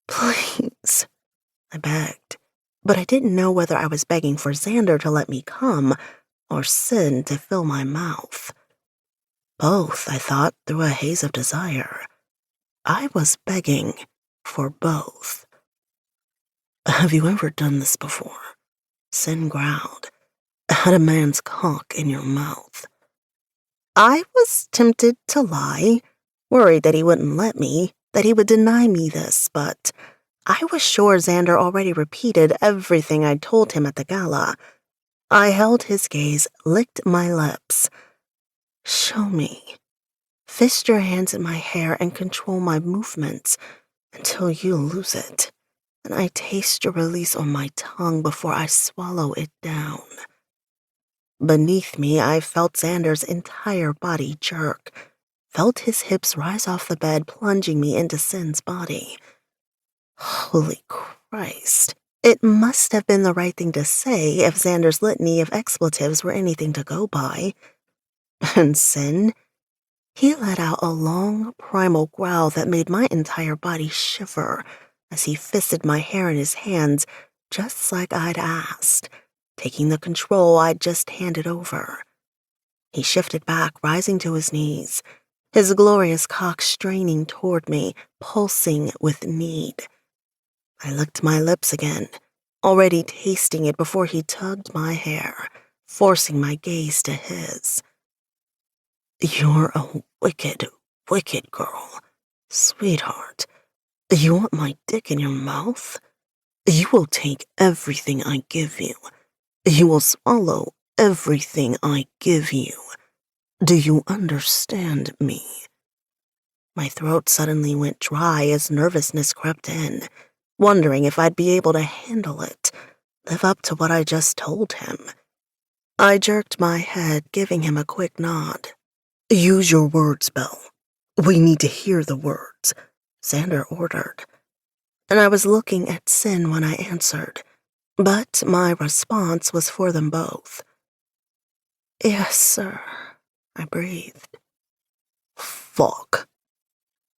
[SPEAKER 2] Please, I begged, but I didn't know whether I was begging for Xander to let me come or Sin to fill my mouth. Both, I thought, through a haze of desire. I was begging for both. Have you ever done this before? Sin growled. Had a man's cock in your mouth. I was tempted to lie, worried that he wouldn't let me, that he would deny me this, but I was sure Xander already repeated everything I'd told him at the gala. I held his gaze, licked my lips. Show me. Fist your hands in my hair and control my movements until you lose it, and I taste your release on my tongue before I swallow it down. Beneath me, I felt Xander's entire body jerk, felt his hips rise off the bed, plunging me into Sin's body. Holy Christ. It must have been the right thing to say if Xander's litany of expletives were anything to go by. And Sin? He let out a long, primal growl that made my entire body shiver as he fisted my hair in his hands, just like I'd asked, taking the control I'd just handed over. He shifted back, rising to his knees, his glorious cock straining toward me, pulsing with need. I licked my lips again, already tasting it before he tugged my hair, forcing my gaze to his. You're a wicked, wicked girl. Sweetheart, you want my dick in your mouth? You will take everything I give you, You will swallow everything I give you. Do you understand me? My throat suddenly went dry as nervousness crept in, wondering if I'd be able to handle it, live up to what I just told him. I jerked my head, giving him a quick nod. Use your words, Belle. We need to hear the words, Xander ordered. And I was looking at Sin when I answered, but my response was for them both. Yes, sir, I breathed. Fuck.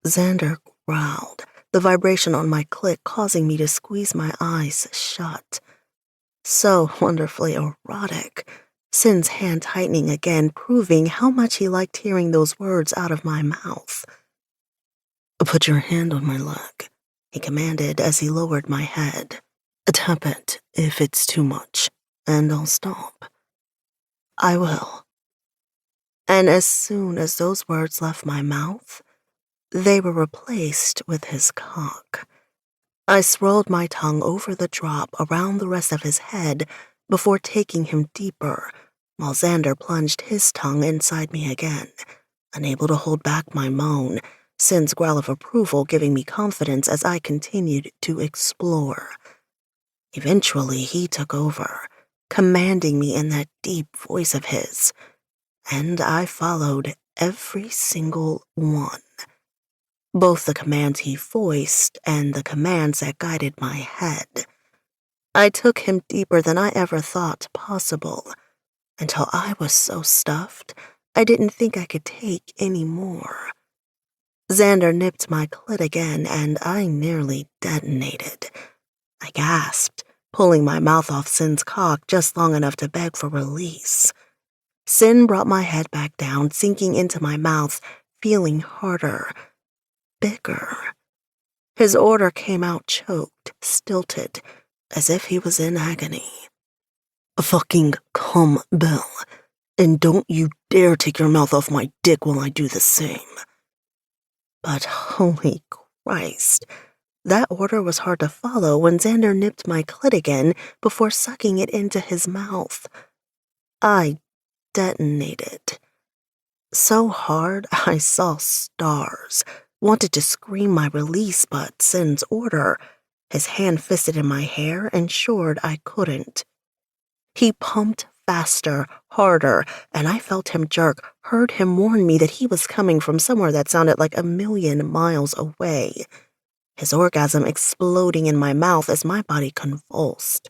[SPEAKER 2] Xander growled, the vibration on my clit causing me to squeeze my eyes shut. So wonderfully erotic, Sin's hand tightening again, proving how much he liked hearing those words out of my mouth. Put your hand on my leg, he commanded as he lowered my head. Tap it if it's too much, and I'll stop. I will. And as soon as those words left my mouth, they were replaced with his cock. I swirled my tongue over the drop around the rest of his head before taking him deeper, while Xander plunged his tongue inside me again, unable to hold back my moan, Sin's growl of approval giving me confidence as I continued to explore. Eventually, he took over, commanding me in that deep voice of his, and I followed every single one. Both the commands he voiced and the commands that guided my head. I took him deeper than I ever thought possible, until I was so stuffed I didn't think I could take any more. Xander nipped my clit again, and I nearly detonated. I gasped, pulling my mouth off Sin's cock just long enough to beg for release. Sin brought my head back down, sinking into my mouth, feeling harder, bigger. His order came out choked, stilted, as if he was in agony. Fucking come, Belle, and don't you dare take your mouth off my dick while I do the same. But holy Christ, that order was hard to follow when Xander nipped my clit again before sucking it into his mouth. I detonated. So hard I saw stars, wanted to scream my release, but Sin's order, his hand fisted in my hair, ensured I couldn't. He pumped faster, harder, and I felt him jerk, heard him warn me that he was coming from somewhere that sounded like 1,000,000 miles away. His orgasm exploding in my mouth as my body convulsed.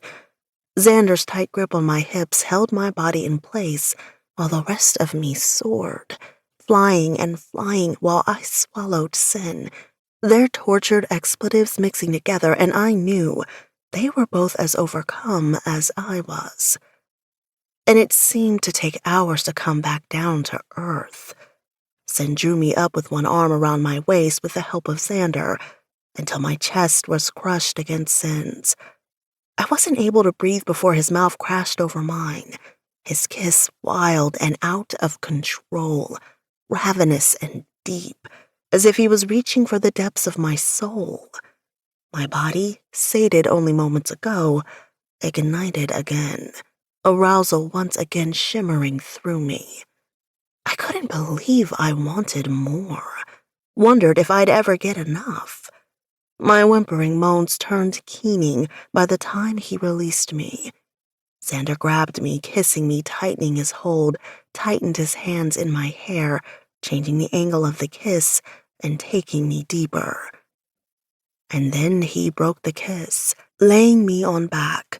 [SPEAKER 2] Xander's tight grip on my hips held my body in place while the rest of me soared, flying and flying while I swallowed Sin, their tortured expletives mixing together, and I knew they were both as overcome as I was. And it seemed to take hours to come back down to earth. Sin drew me up with one arm around my waist with the help of Xander until my chest was crushed against Sin's. I wasn't able to breathe before his mouth crashed over mine, his kiss wild and out of control, ravenous and deep, as if he was reaching for the depths of my soul. My body, sated only moments ago, ignited again, arousal once again shimmering through me. I couldn't believe I wanted more, wondered if I'd ever get enough. My whimpering moans turned keening by the time he released me. Xander grabbed me, kissing me, tightening his hold, tightened his hands in my hair, changing the angle of the kiss and taking me deeper. And then he broke the kiss, laying me on back,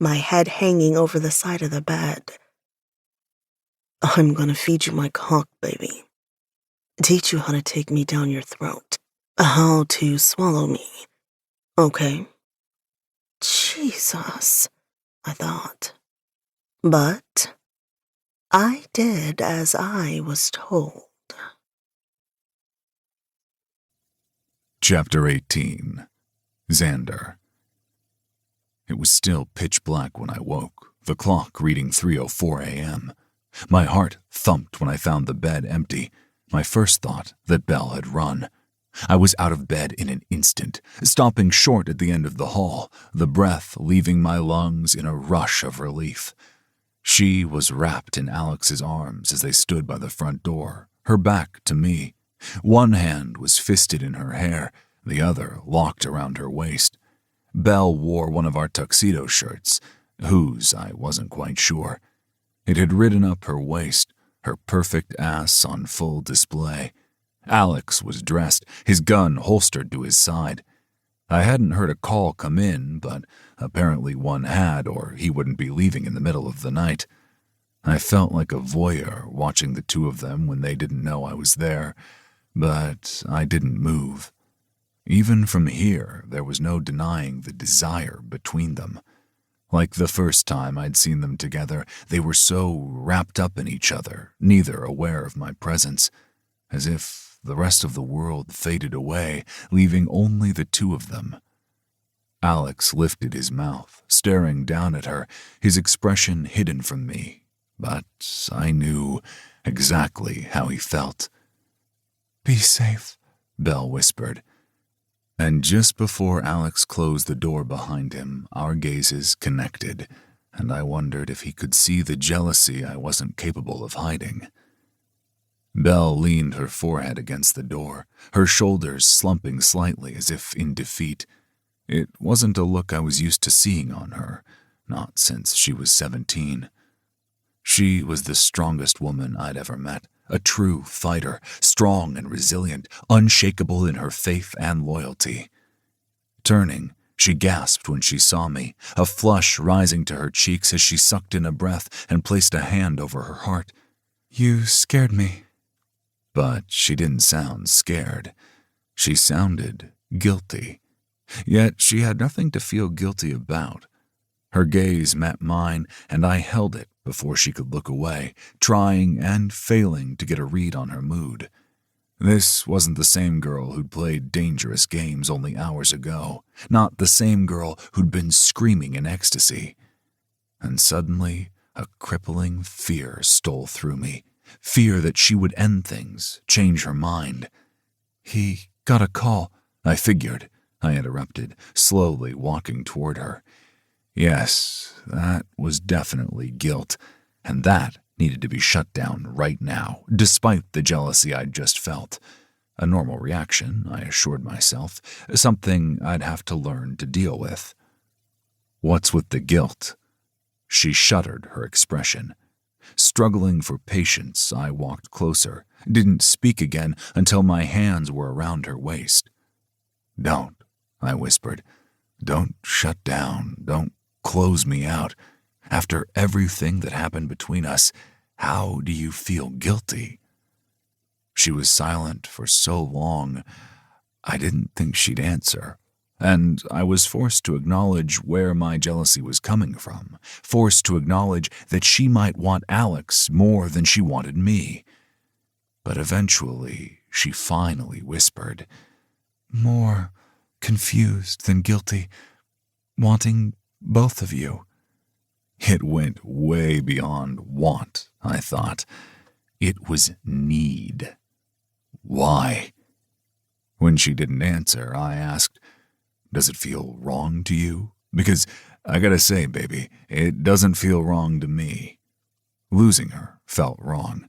[SPEAKER 2] my head hanging over the side of the bed. I'm gonna feed you my cock, baby. Teach you how to take me down your throat. How to swallow me. Okay? Jesus, I thought. But I did as I was told.
[SPEAKER 1] Chapter 18. Xander. It was still pitch black when I woke, the clock reading 3:04 a.m. My heart thumped when I found the bed empty, my first thought that Belle had run. I was out of bed in an instant, stopping short at the end of the hall, the breath leaving my lungs in a rush of relief. She was wrapped in Alex's arms as they stood by the front door, her back to me. One hand was fisted in her hair, the other locked around her waist. Belle wore one of our tuxedo shirts, whose I wasn't quite sure. It had ridden up her waist, her perfect ass on full display. Alex was dressed, his gun holstered to his side. I hadn't heard a call come in, but apparently one had, or he wouldn't be leaving in the middle of the night. I felt like a voyeur watching the two of them when they didn't know I was there, but I didn't move. Even from here, there was no denying the desire between them. Like the first time I'd seen them together, they were so wrapped up in each other, neither aware of my presence, as if the rest of the world faded away, leaving only the two of them. Alex lifted his mouth, staring down at her, his expression hidden from me, but I knew exactly how he felt. "Be safe," Belle whispered. And just before Alex closed the door behind him, our gazes connected, and I wondered if he could see the jealousy I wasn't capable of hiding. Belle leaned her forehead against the door, her shoulders slumping slightly as if in defeat. It wasn't a look I was used to seeing on her, not since she was 17. She was the strongest woman I'd ever met, a true fighter, strong and resilient, unshakable in her faith and loyalty. Turning, she gasped when she saw me, a flush rising to her cheeks as she sucked in a breath and placed a hand over her heart. "You scared me." But she didn't sound scared. She sounded guilty. Yet she had nothing to feel guilty about. Her gaze met mine, and I held it before she could look away, trying and failing to get a read on her mood. This wasn't the same girl who'd played dangerous games only hours ago, not the same girl who'd been screaming in ecstasy. And suddenly, a crippling fear stole through me, fear that she would end things, change her mind. "He got a call," I figured, I interrupted, slowly walking toward her. Yes, that was definitely guilt, and that needed to be shut down right now, despite the jealousy I'd just felt. A normal reaction, I assured myself, something I'd have to learn to deal with. "What's with the guilt?" She shuddered her expression. Struggling for patience, I walked closer, didn't speak again until my hands were around her waist. "Don't," I whispered. "Don't shut down. Don't close me out. After everything that happened between us, how do you feel guilty?" She was silent for so long, I didn't think she'd answer, and I was forced to acknowledge where my jealousy was coming from, forced to acknowledge that she might want Alex more than she wanted me. But eventually, she finally whispered, "More confused than guilty, wanting both of you." It went way beyond want, I thought. It was need. Why? When she didn't answer, I asked, "Does it feel wrong to you? Because I gotta say, baby, it doesn't feel wrong to me." Losing her felt wrong,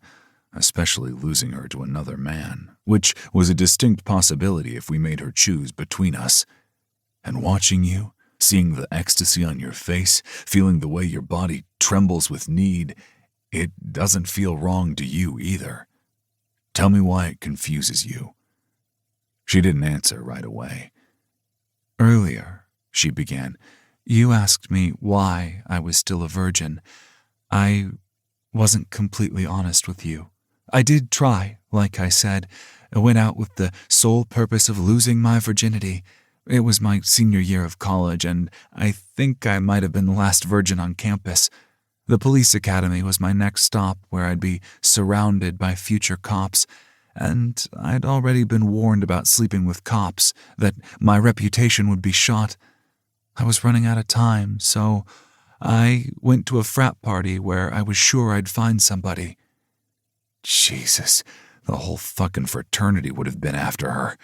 [SPEAKER 1] especially losing her to another man, which was a distinct possibility if we made her choose between us. And watching you, seeing the ecstasy on your face, feeling the way your body trembles with need, it doesn't feel wrong to you either. Tell me why it confuses you." She didn't answer right away. "Earlier," she began, "you asked me why I was still a virgin. I wasn't completely honest with you. I did try, like I said. I went out with the sole purpose of losing my virginity. It was my senior year of college, and I think I might have been the last virgin on campus. The police academy was my next stop, where I'd be surrounded by future cops, and I'd already been warned about sleeping with cops, that my reputation would be shot. I was running out of time, so I went to a frat party where I was sure I'd find somebody." Jesus, the whole fucking fraternity would have been after her.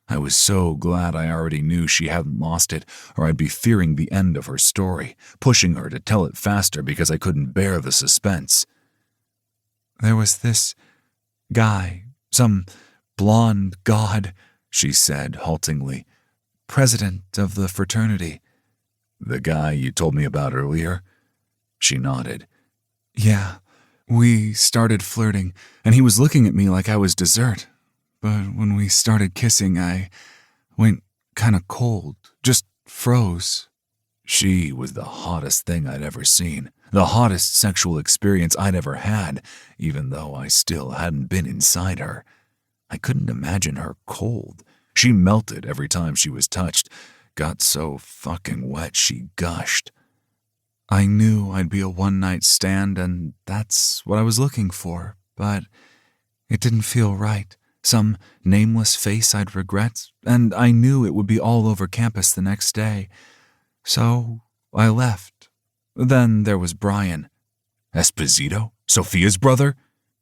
[SPEAKER 1] I was so glad I already knew she hadn't lost it, or I'd be fearing the end of her story, pushing her to tell it faster because I couldn't bear the suspense. "There was this guy, some blonde god," she said haltingly, "president of the fraternity." "The guy you told me about earlier?" She nodded. "Yeah, we started flirting, and he was looking at me like I was dessert. But when we started kissing, I went kind of cold, just froze." She was the hottest thing I'd ever seen, the hottest sexual experience I'd ever had, even though I still hadn't been inside her. I couldn't imagine her cold. She melted every time she was touched, got so fucking wet she gushed. I knew I'd be a one-night stand, and that's what I was looking for, but it didn't feel right. Some nameless face I'd regret, and I knew it would be all over campus the next day. So I left. Then there was Brian. Esposito? Sophia's brother?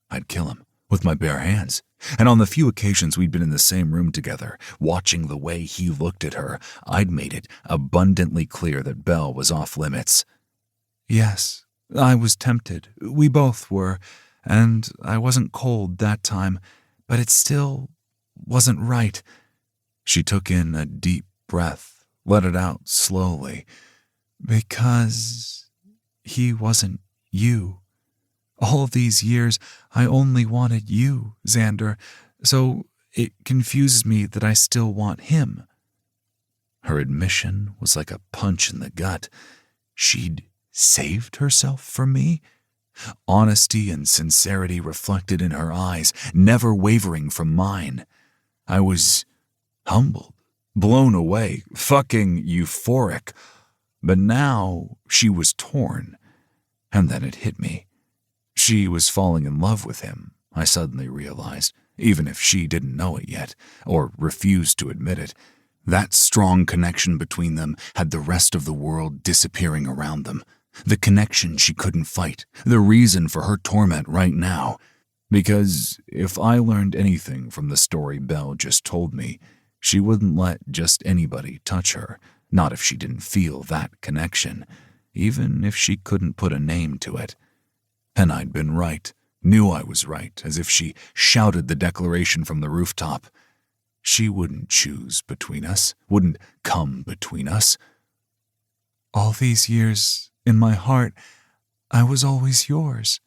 [SPEAKER 1] I'd kill him with my bare hands. And on the few occasions we'd been in the same room together, watching the way he looked at her, I'd made it abundantly clear that Belle was off limits. Yes, I was tempted. We both were, and I wasn't cold that time, but it still wasn't right. She took in a deep breath, let it out slowly. Because he wasn't you. All these years, I only wanted you, Xander, so it confuses me that I still want him. Her admission was like a punch in the gut. She'd saved herself for me? Honesty and sincerity reflected in her eyes, never wavering from mine. I was humbled, blown away, fucking euphoric. But now she was torn. And then it hit me. She was falling in love with him, I suddenly realized, even if she didn't know it yet, or refused to admit it. That strong connection between them had the rest of the world disappearing around them. The connection she couldn't fight, the reason for her torment right now. Because if I learned anything from the story Belle just told me, she wouldn't let just anybody touch her, not if she didn't feel that connection, even if she couldn't put a name to it. And I'd been right, knew I was right, as if she shouted the declaration from the rooftop. She wouldn't choose between us, wouldn't come between us. All these years, in my heart, I was always yours.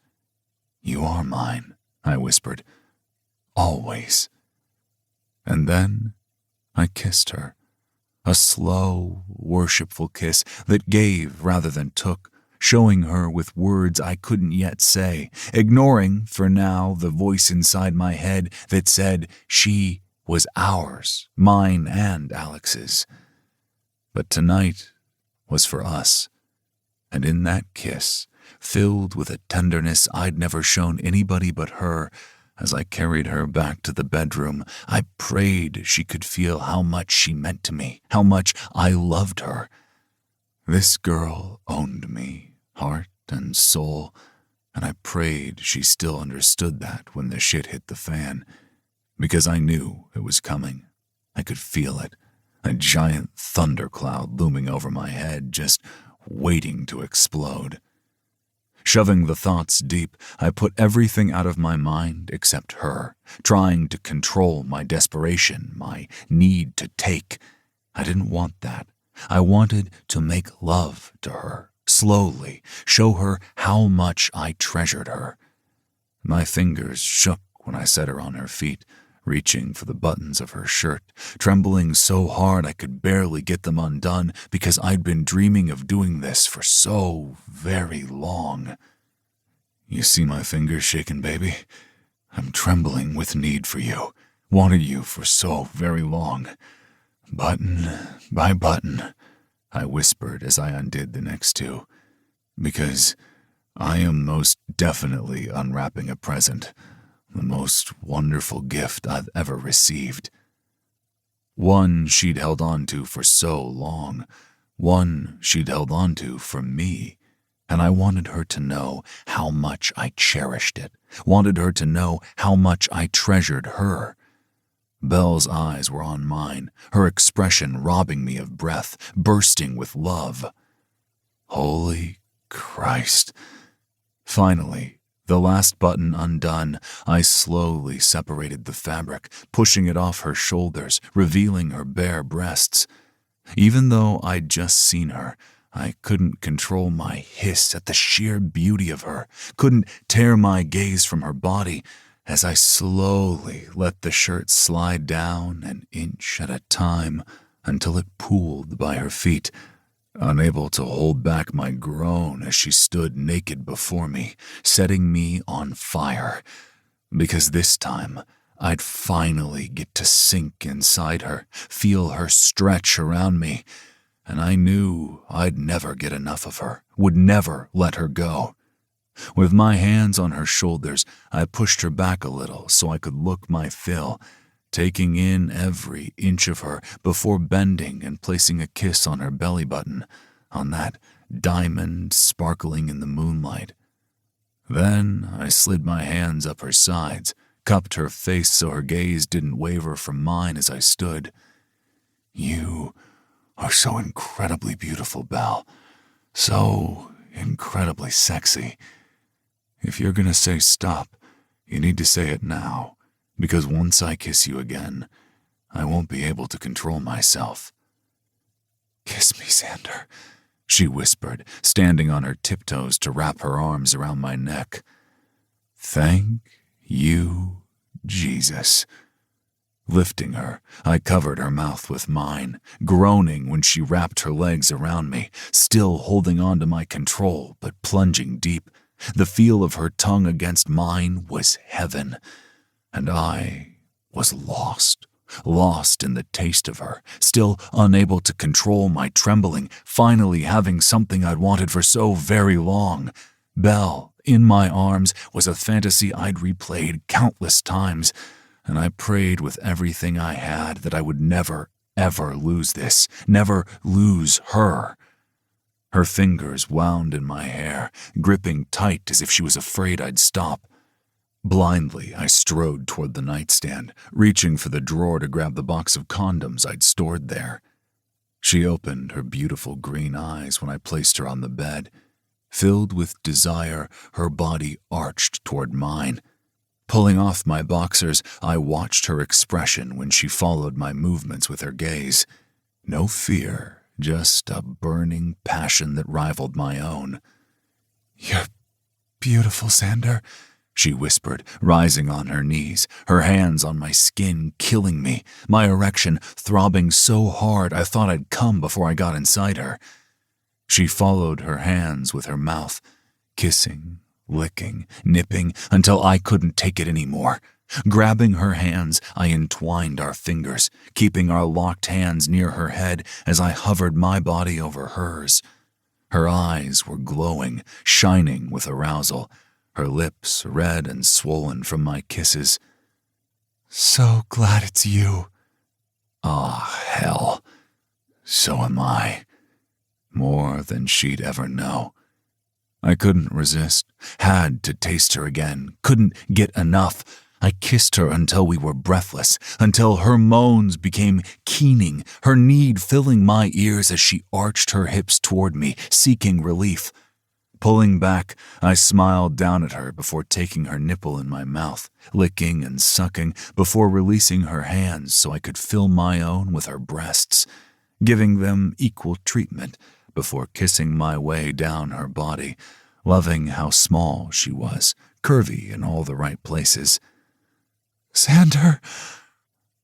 [SPEAKER 1] You are mine, I whispered. Always. And then I kissed her. A slow, worshipful kiss that gave rather than took, showing her with words I couldn't yet say, ignoring, for now, the voice inside my head that said she was ours, mine and Alex's. But tonight was for us. And in that kiss, filled with a tenderness I'd never shown anybody but her, as I carried her back to the bedroom, I prayed she could feel how much she meant to me, how much I loved her. This girl owned me, heart and soul, and I prayed she still understood that when the shit hit the fan, because I knew it was coming. I could feel it, a giant thundercloud looming over my head, just waiting to explode. Shoving the thoughts deep, I put everything out of my mind except her, trying to control my desperation, my need to take. I didn't want that. I wanted to make love to her, slowly, show her how much I treasured her. My fingers shook when I set her on her feet, reaching for the buttons of her shirt, trembling so hard I could barely get them undone because I'd been dreaming of doing this for so very long. You see my fingers shaking, baby? I'm trembling with need for you, wanted you for so very long. Button by button, I whispered as I undid the next two, because I am most definitely unwrapping a present. The most wonderful gift I've ever received. One she'd held on to for so long, one she'd held on to for me, and I wanted her to know how much I cherished it, wanted her to know how much I treasured her. Belle's eyes were on mine, her expression robbing me of breath, bursting with love. Holy Christ. Finally, the last button undone, I slowly separated the fabric, pushing it off her shoulders, revealing her bare breasts. Even though I'd just seen her, I couldn't control my hiss at the sheer beauty of her, couldn't tear my gaze from her body as I slowly let the shirt slide down an inch at a time until it pooled by her feet, unable to hold back my groan as she stood naked before me, setting me on fire. Because this time, I'd finally get to sink inside her, feel her stretch around me, and I knew I'd never get enough of her, would never let her go. With my hands on her shoulders, I pushed her back a little so I could look my fill, taking in every inch of her before bending and placing a kiss on her belly button, on that diamond sparkling in the moonlight. Then I slid my hands up her sides, cupped her face so her gaze didn't waver from mine as I stood. You are so incredibly beautiful, Belle. So incredibly sexy. If you're gonna say stop, you need to say it now, because once I kiss you again, I won't be able to control myself. Kiss me, Xander, she whispered, standing on her tiptoes to wrap her arms around my neck. Thank you, Jesus. Lifting her, I covered her mouth with mine, groaning when she wrapped her legs around me, still holding on to my control but plunging deep. The feel of her tongue against mine was heaven, and I was lost in the taste of her, still unable to control my trembling, finally having something I'd wanted for so very long. Belle, in my arms, was a fantasy I'd replayed countless times, and I prayed with everything I had that I would never, ever lose this, never lose her. Her fingers wound in my hair, gripping tight as if she was afraid I'd stop. Blindly, I strode toward the nightstand, reaching for the drawer to grab the box of condoms I'd stored there. She opened her beautiful green eyes when I placed her on the bed. Filled with desire, her body arched toward mine. Pulling off my boxers, I watched her expression when she followed my movements with her gaze. No fear, just a burning passion that rivaled my own. You're beautiful, Xander, she whispered, rising on her knees, her hands on my skin killing me, my erection throbbing so hard I thought I'd come before I got inside her. She followed her hands with her mouth, kissing, licking, nipping, until I couldn't take it anymore. Grabbing her hands, I entwined our fingers, keeping our locked hands near her head as I hovered my body over hers. Her eyes were glowing, shining with arousal, her lips red and swollen from my kisses. So glad it's you. Ah, hell. So am I. More than she'd ever know. I couldn't resist, had to taste her again, couldn't get enough. I kissed her until we were breathless, until her moans became keening, her need filling my ears as she arched her hips toward me, seeking relief. Pulling back, I smiled down at her before taking her nipple in my mouth, licking and sucking before releasing her hands so I could fill my own with her breasts, giving them equal treatment before kissing my way down her body, loving how small she was, curvy in all the right places. Xander!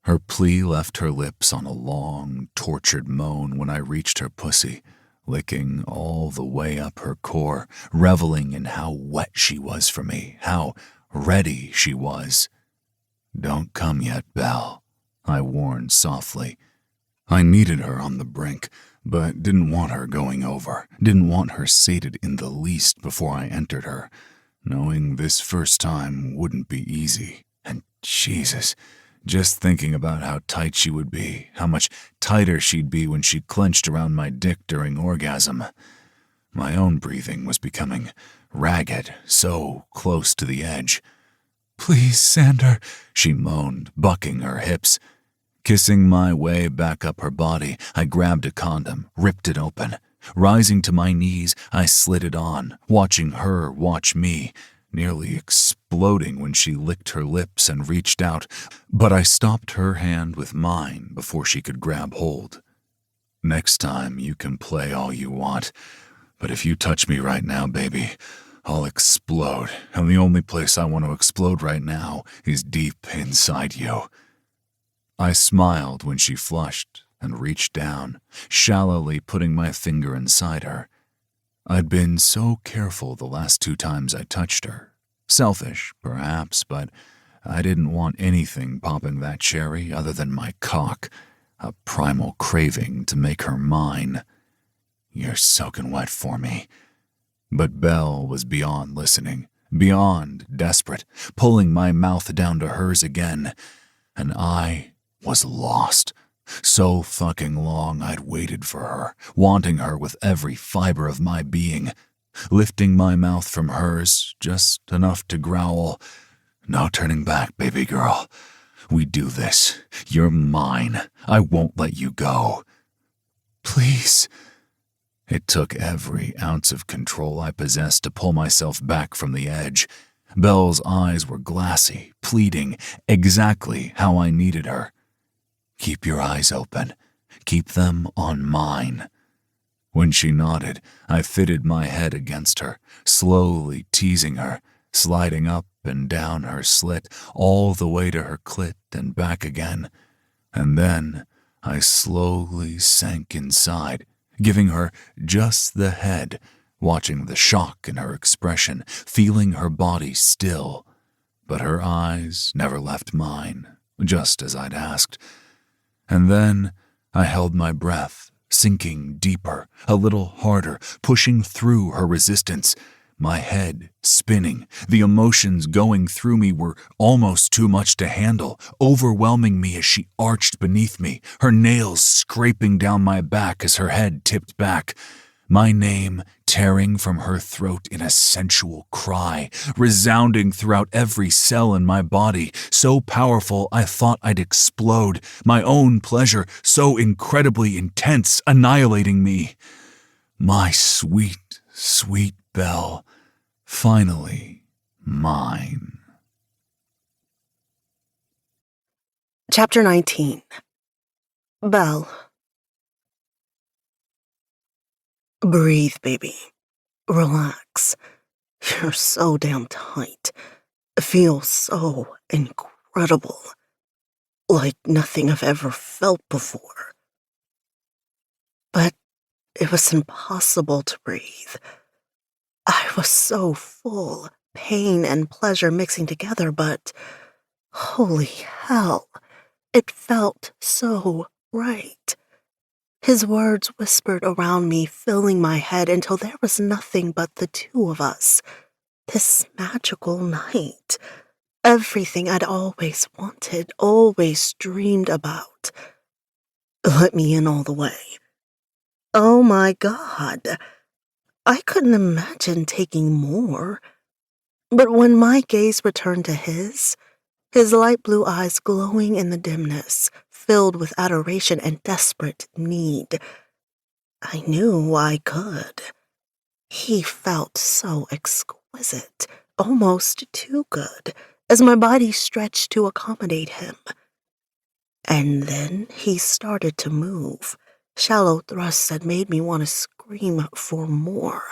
[SPEAKER 1] Her plea left her lips on a long, tortured moan when I reached her pussy, licking all the way up her core, reveling in how wet she was for me, how ready she was. Don't come yet, Belle, I warned softly. I needed her on the brink, but didn't want her going over, didn't want her sated in the least before I entered her, knowing this first time wouldn't be easy. And Jesus, just thinking about how tight she would be, how much tighter she'd be when she clenched around my dick during orgasm. My own breathing was becoming ragged, so close to the edge. Please, Xander, she moaned, bucking her hips. Kissing my way back up her body, I grabbed a condom, ripped it open. Rising to my knees, I slid it on, watching her watch me, nearly exploding when she licked her lips and reached out, but I stopped her hand with mine before she could grab hold. Next time you can play all you want, but if you touch me right now, baby, I'll explode, and the only place I want to explode right now is deep inside you. I smiled when she flushed and reached down, shallowly putting my finger inside her. I'd been so careful the last 2 times I touched her. Selfish, perhaps, but I didn't want anything popping that cherry other than my cock, a primal craving to make her mine. You're soaking wet for me. But Belle was beyond listening, beyond desperate, pulling my mouth down to hers again, and I was lost. So fucking long I'd waited for her, wanting her with every fiber of my being, lifting my mouth from hers just enough to growl, "No turning back, baby girl. We do this. You're mine. I won't let you go." "Please." It took every ounce of control I possessed to pull myself back from the edge. Belle's eyes were glassy, pleading, exactly how I needed her. "Keep your eyes open. Keep them on mine." When she nodded, I fitted my head against her, slowly teasing her, sliding up and down her slit, all the way to her clit and back again. And then I slowly sank inside, giving her just the head, watching the shock in her expression, feeling her body still. But her eyes never left mine, just as I'd asked. And then I held my breath, sinking deeper, a little harder, pushing through her resistance. My head spinning, the emotions going through me were almost too much to handle, overwhelming me as she arched beneath me, her nails scraping down my back as her head tipped back. My name tearing from her throat in a sensual cry, resounding throughout every cell in my body, so powerful I thought I'd explode, my own pleasure so incredibly intense, annihilating me. My sweet, sweet Belle, finally mine.
[SPEAKER 2] Chapter 19. Belle. Breathe, baby. Relax. You're so damn tight. It feels so incredible. Like nothing I've ever felt before. But it was impossible to breathe. I was so full, pain and pleasure mixing together, but holy hell, it felt so right. His words whispered around me, filling my head until there was nothing but the two of us. This magical night. Everything I'd always wanted, always dreamed about. Let me in all the way. Oh my God. I couldn't imagine taking more. But when my gaze returned to his light blue eyes glowing in the dimness, filled with adoration and desperate need, I knew I could. He felt so exquisite, almost too good, as my body stretched to accommodate him. And then he started to move, shallow thrusts that made me want to scream for more.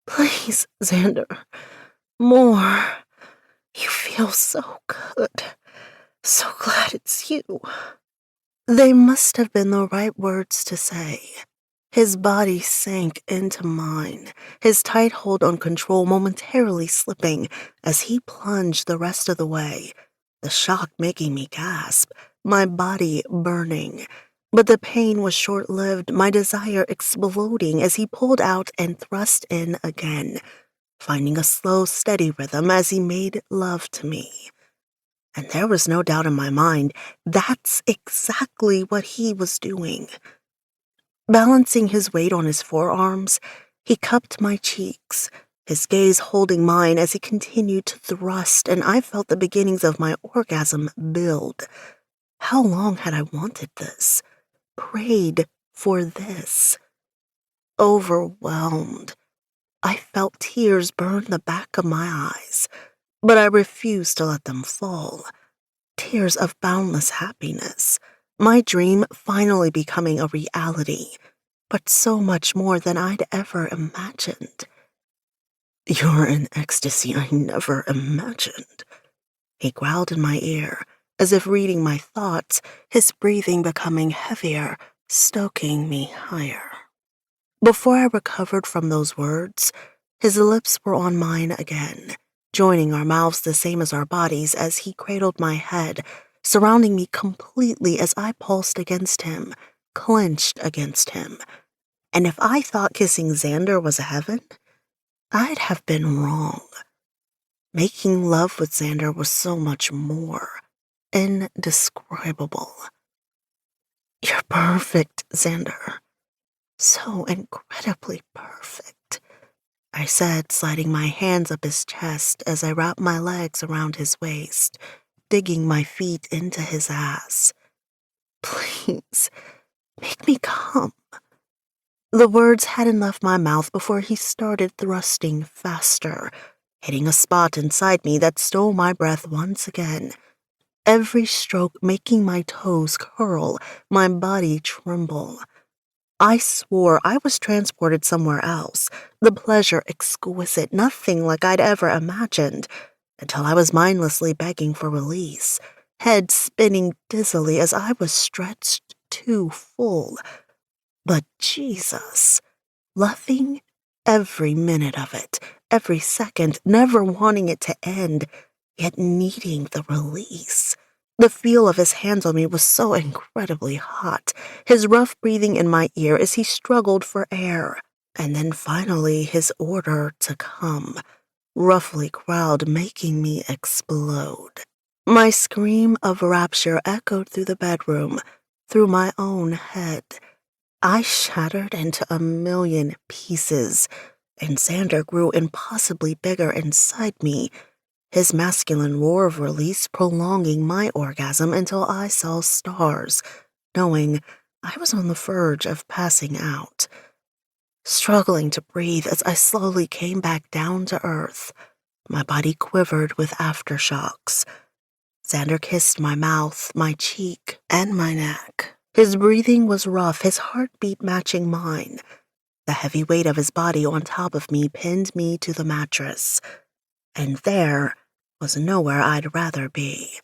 [SPEAKER 2] Please, Xander, more. You feel so good. So glad it's you. They must have been the right words to say. His body sank into mine, his tight hold on control momentarily slipping as he plunged the rest of the way, the shock making me gasp, my body burning. But the pain was short-lived, my desire exploding as he pulled out and thrust in again, finding a slow, steady rhythm as he made love to me. And there was no doubt in my mind, that's exactly what he was doing. Balancing his weight on his forearms, he cupped my cheeks, his gaze holding mine as he continued to thrust, and I felt the beginnings of my orgasm build. How long had I wanted this? Prayed for this? Overwhelmed. I felt tears burn the back of my eyes, but I refused to let them fall. Tears of boundless happiness. My dream finally becoming a reality, but so much more than I'd ever imagined. "You're an ecstasy I never imagined," he growled in my ear, as if reading my thoughts, his breathing becoming heavier, stoking me higher. Before I recovered from those words, his lips were on mine again, joining our mouths the same as our bodies as he cradled my head, surrounding me completely as I pulsed against him, clenched against him. And if I thought kissing Xander was a heaven, I'd have been wrong. Making love with Xander was so much more, indescribable. "You're perfect, Xander. So incredibly perfect," I said, sliding my hands up his chest as I wrapped my legs around his waist, digging my feet into his ass. "Please, make me come." The words hadn't left my mouth before he started thrusting faster, hitting a spot inside me that stole my breath once again. Every stroke making my toes curl, my body tremble. I swore I was transported somewhere else, the pleasure exquisite, nothing like I'd ever imagined, until I was mindlessly begging for release, head spinning dizzily as I was stretched too full. But Jesus, loving every minute of it, every second, never wanting it to end, yet needing the release. The feel of his hands on me was so incredibly hot, his rough breathing in my ear as he struggled for air, and then finally his order to come, roughly growled, making me explode. My scream of rapture echoed through the bedroom, through my own head. I shattered into a million pieces, and Xander grew impossibly bigger inside me, his masculine roar of release prolonging my orgasm until I saw stars, knowing I was on the verge of passing out. Struggling to breathe as I slowly came back down to earth, my body quivered with aftershocks. Xander kissed my mouth, my cheek, and my neck. His breathing was rough, his heartbeat matching mine. The heavy weight of his body on top of me pinned me to the mattress, and there was nowhere I'd rather be.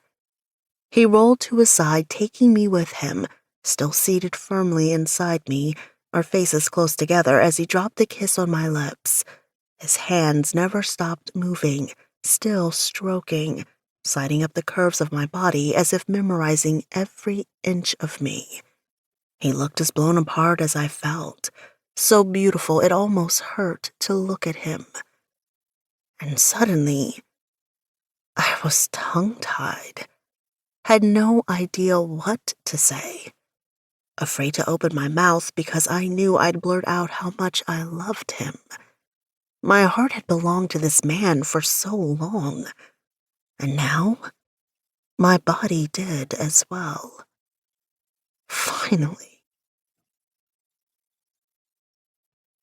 [SPEAKER 2] He rolled to his side, taking me with him, still seated firmly inside me, our faces close together as he dropped a kiss on my lips. His hands never stopped moving, still stroking, sliding up the curves of my body as if memorizing every inch of me. He looked as blown apart as I felt, so beautiful it almost hurt to look at him. And suddenly, I was tongue-tied, had no idea what to say, afraid to open my mouth because I knew I'd blurt out how much I loved him. My heart had belonged to this man for so long, and now my body did as well. Finally.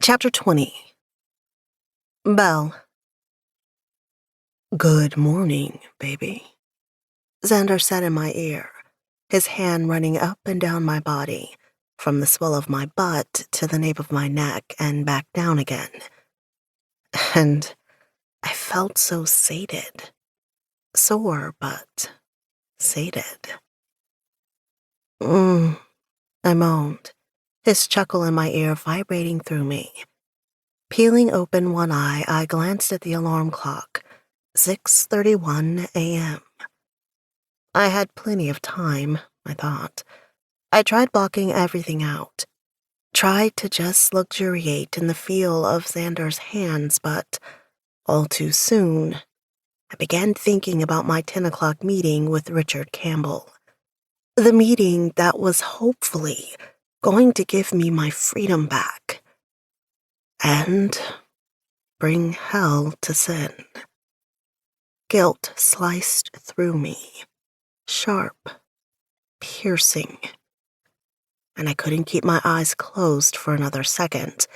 [SPEAKER 2] Chapter 20. Belle. "Good morning, baby," Xander said in my ear, his hand running up and down my body, from the swell of my butt to the nape of my neck and back down again. And I felt so sated. Sore, but sated. I moaned, his chuckle in my ear vibrating through me. Peeling open one eye, I glanced at the alarm clock. 6:31 a.m. I had plenty of time, I thought. I tried blocking everything out. Tried to just luxuriate in the feel of Xander's hands, but all too soon, I began thinking about my 10 o'clock meeting with Richard Campbell. The meeting that was hopefully going to give me my freedom back. And bring hell to Sin. Guilt sliced through me, sharp, piercing, and I couldn't keep my eyes closed for another second,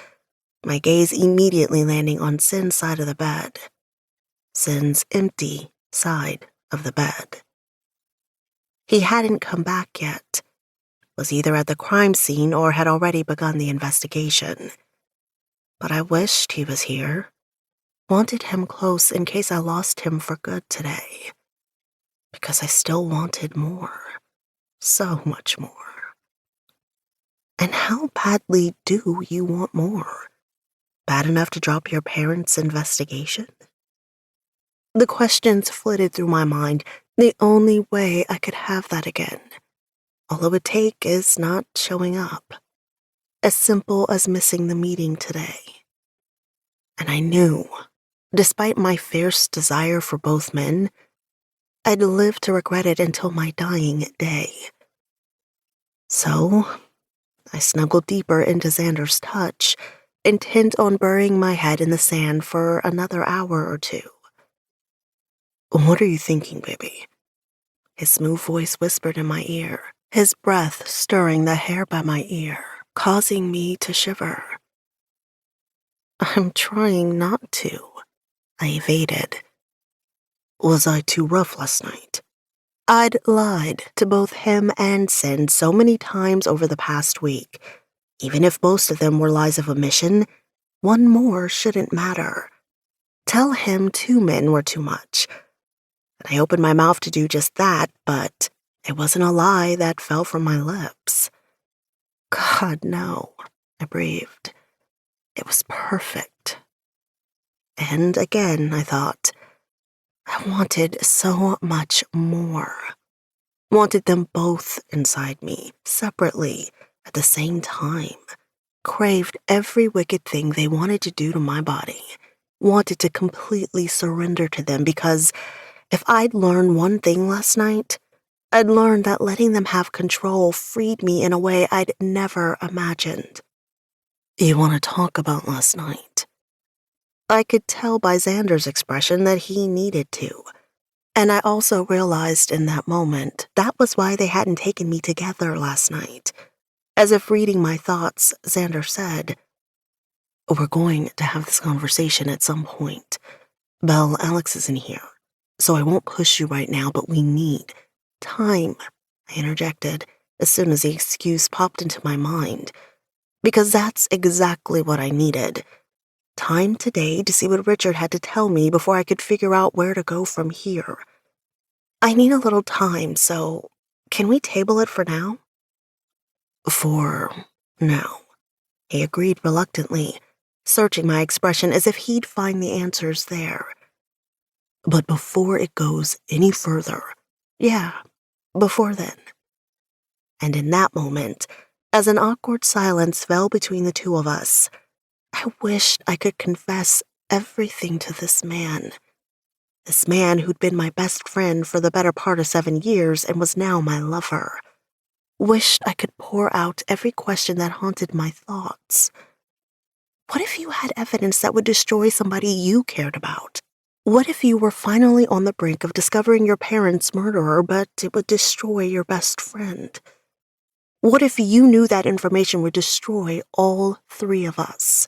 [SPEAKER 2] my gaze immediately landing on Sin's side of the bed. Sin's empty side of the bed. He hadn't come back yet, was either at the crime scene or had already begun the investigation. But I wished he was here, wanted him close in case I lost him for good today. Because I still wanted more, so much more. And how badly do you want more? Bad enough to drop your parents' investigation? The questions flitted through my mind, the only way I could have that again. All it would take is not showing up. As simple as missing the meeting today. And I knew, despite my fierce desire for both men, I'd live to regret it until my dying day. So, I snuggled deeper into Xander's touch, intent on burying my head in the sand for another hour or two. "What are you thinking, baby?" His smooth voice whispered in my ear, his breath stirring the hair by my ear, causing me to shiver. "I'm trying not to," I evaded. Was I too rough last night? I'd lied to both him and Sin so many times over the past week. Even if most of them were lies of omission, one more shouldn't matter. Tell him 2 men were too much. And I opened my mouth to do just that, but it wasn't a lie that fell from my lips. God, no, I breathed. It was perfect. And again, I thought, I wanted so much more. Wanted them both inside me, separately, at the same time. Craved every wicked thing they wanted to do to my body. Wanted to completely surrender to them because if I'd learned one thing last night, I'd learned that letting them have control freed me in a way I'd never imagined. "You want to talk about last night?" I could tell by Xander's expression that he needed to. And I also realized in that moment that was why they hadn't taken me together last night. As if reading my thoughts, Xander said, "We're going to have this conversation at some point. Belle, Alex isn't here, so I won't push you right now, but we need time," I interjected as soon as the excuse popped into my mind. Because that's exactly what I needed. Time today to see what Richard had to tell me before I could figure out where to go from here. I need a little time, so can we table it for now? For now, he agreed reluctantly, searching my expression as if he'd find the answers there. But before it goes any further, yeah, before then. And in that moment, as an awkward silence fell between the two of us, I wished I could confess everything to this man. This man who'd been my best friend for the better part of 7 years and was now my lover. Wished I could pour out every question that haunted my thoughts. What if you had evidence that would destroy somebody you cared about? What if you were finally on the brink of discovering your parents' murderer, but it would destroy your best friend? What if you knew that information would destroy all 3 of us?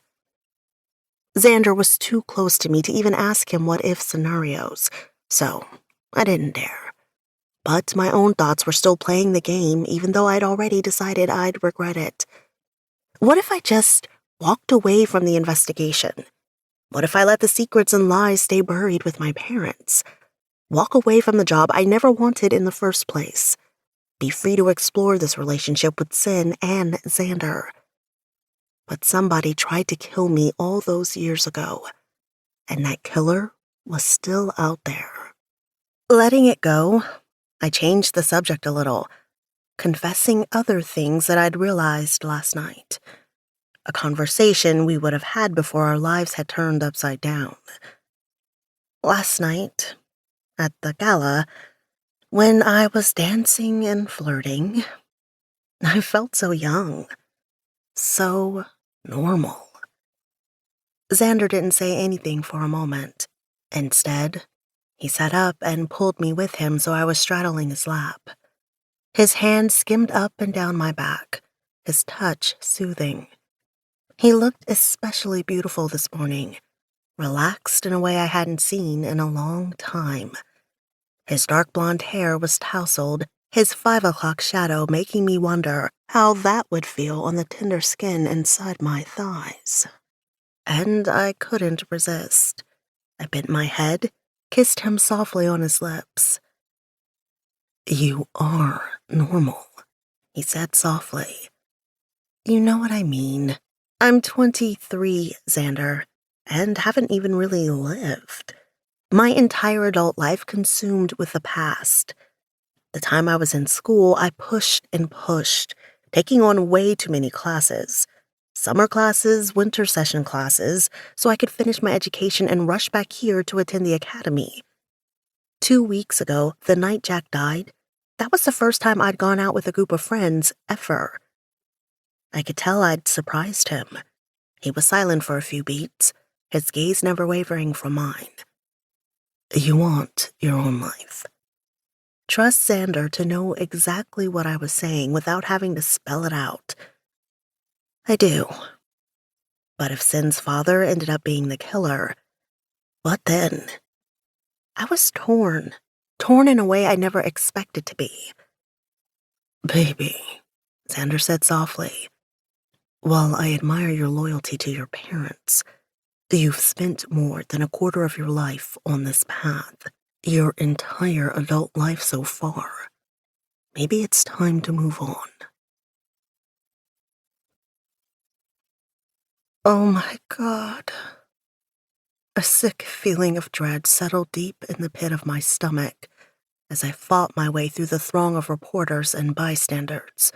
[SPEAKER 2] Xander was too close to me to even ask him what-if scenarios, so I didn't dare. But my own thoughts were still playing the game, even though I'd already decided I'd regret it. What if I just walked away from the investigation? What if I let the secrets and lies stay buried with my parents? Walk away from the job I never wanted in the first place. Be free to explore this relationship with Sin and Xander. But somebody tried to kill me all those years ago, and that killer was still out there. Letting it go, I changed the subject a little, confessing other things that I'd realized last night. A conversation we would have had before our lives had turned upside down. Last night, at the gala, when I was dancing and flirting, I felt so young, so normal. Xander didn't say anything for a moment. Instead, he sat up and pulled me with him so I was straddling his lap. His hand skimmed up and down my back, his touch soothing. He looked especially beautiful this morning, relaxed in a way I hadn't seen in a long time. His dark blonde hair was tousled, his 5 o'clock shadow making me wonder how that would feel on the tender skin inside my thighs. And I couldn't resist. I bent my head, kissed him softly on his lips. "You are normal," he said softly. "You know what I mean. I'm 23, Xander, and haven't even really lived. My entire adult life consumed with the past. The time I was in school, I pushed and pushed, taking on way too many classes. Summer classes, winter session classes, so I could finish my education and rush back here to attend the academy. 2 weeks ago, the night Jack died, that was the first time I'd gone out with a group of friends, ever. I could tell I'd surprised him. He was silent for a few beats, his gaze never wavering from mine. You want your own life. Trust Xander to know exactly what I was saying without having to spell it out. I do. But if Sin's father ended up being the killer, what then? I was torn in a way I never expected to be. Baby, Xander said softly, while I admire your loyalty to your parents, you've spent more than a quarter of your life on this path, your entire adult life so far. Maybe it's time to move on. Oh my God. A sick feeling of dread settled deep in the pit of my stomach as I fought my way through the throng of reporters and bystanders.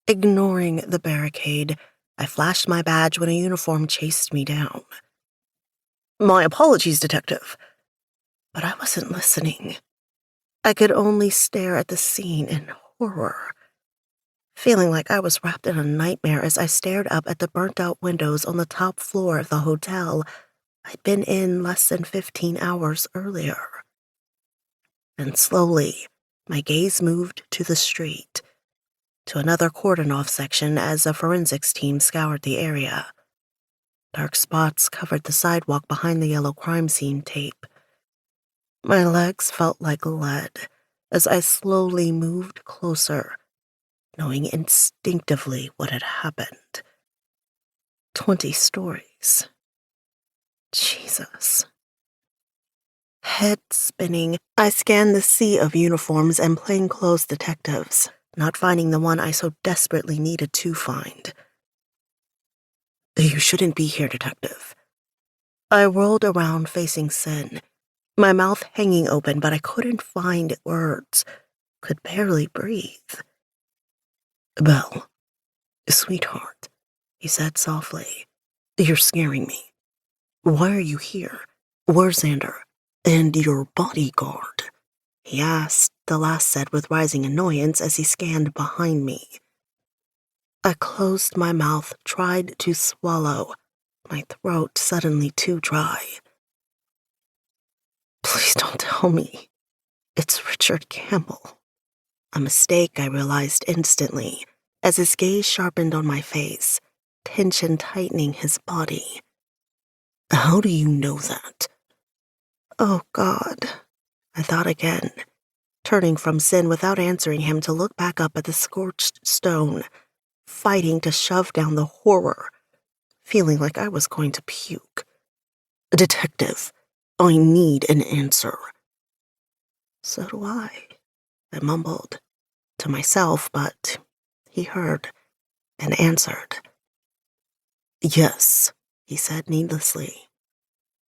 [SPEAKER 2] Ignoring the barricade, I flashed my badge when a uniform chased me down. My apologies, Detective. But I wasn't listening. I could only stare at the scene in horror, feeling like I was wrapped in a nightmare as I stared up at the burnt-out windows on the top floor of the hotel I'd been in less than 15 hours earlier. And slowly, my gaze moved to the street, to another cordon-off section as a forensics team scoured the area. Dark spots covered the sidewalk behind the yellow crime scene tape. My legs felt like lead as I slowly moved closer, knowing instinctively what had happened. 20 stories. Jesus. Head spinning, I scanned the sea of uniforms and plainclothes detectives, not finding the one I so desperately needed to find. You shouldn't be here, Detective. I rolled around facing Sin, my mouth hanging open, but I couldn't find words, could barely breathe. Belle, sweetheart, he said softly, you're scaring me. Why are you here? Where's Xander? And your bodyguard? He asked, the last said with rising annoyance as he scanned behind me. I closed my mouth, tried to swallow, my throat suddenly too dry. Please don't tell me. It's Richard Campbell. A mistake I realized instantly as his gaze sharpened on my face, tension tightening his body. How do you know that? Oh, God, I thought again, turning from Sin without answering him to look back up at the scorched stone, fighting to shove down the horror, feeling like I was going to puke. Detective, I need an answer. So do I mumbled to myself, but he heard and answered. Yes, he said needlessly.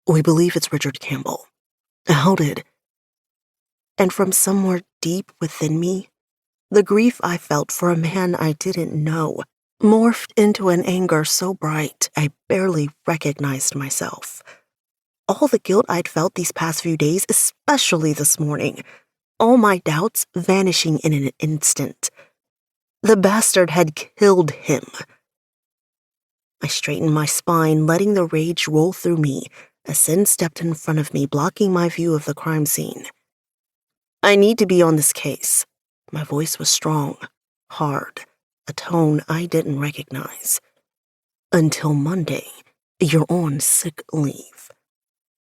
[SPEAKER 2] We believe it's Richard Campbell. How did? And from somewhere deep within me, the grief I felt for a man I didn't know morphed into an anger so bright I barely recognized myself. All the guilt I'd felt these past few days, especially this morning, all my doubts vanishing in an instant. The bastard had killed him. I straightened my spine, letting the rage roll through me as Sin stepped in front of me, blocking my view of the crime scene. I need to be on this case. My voice was strong, hard, a tone I didn't recognize. Until Monday, you're on sick leave.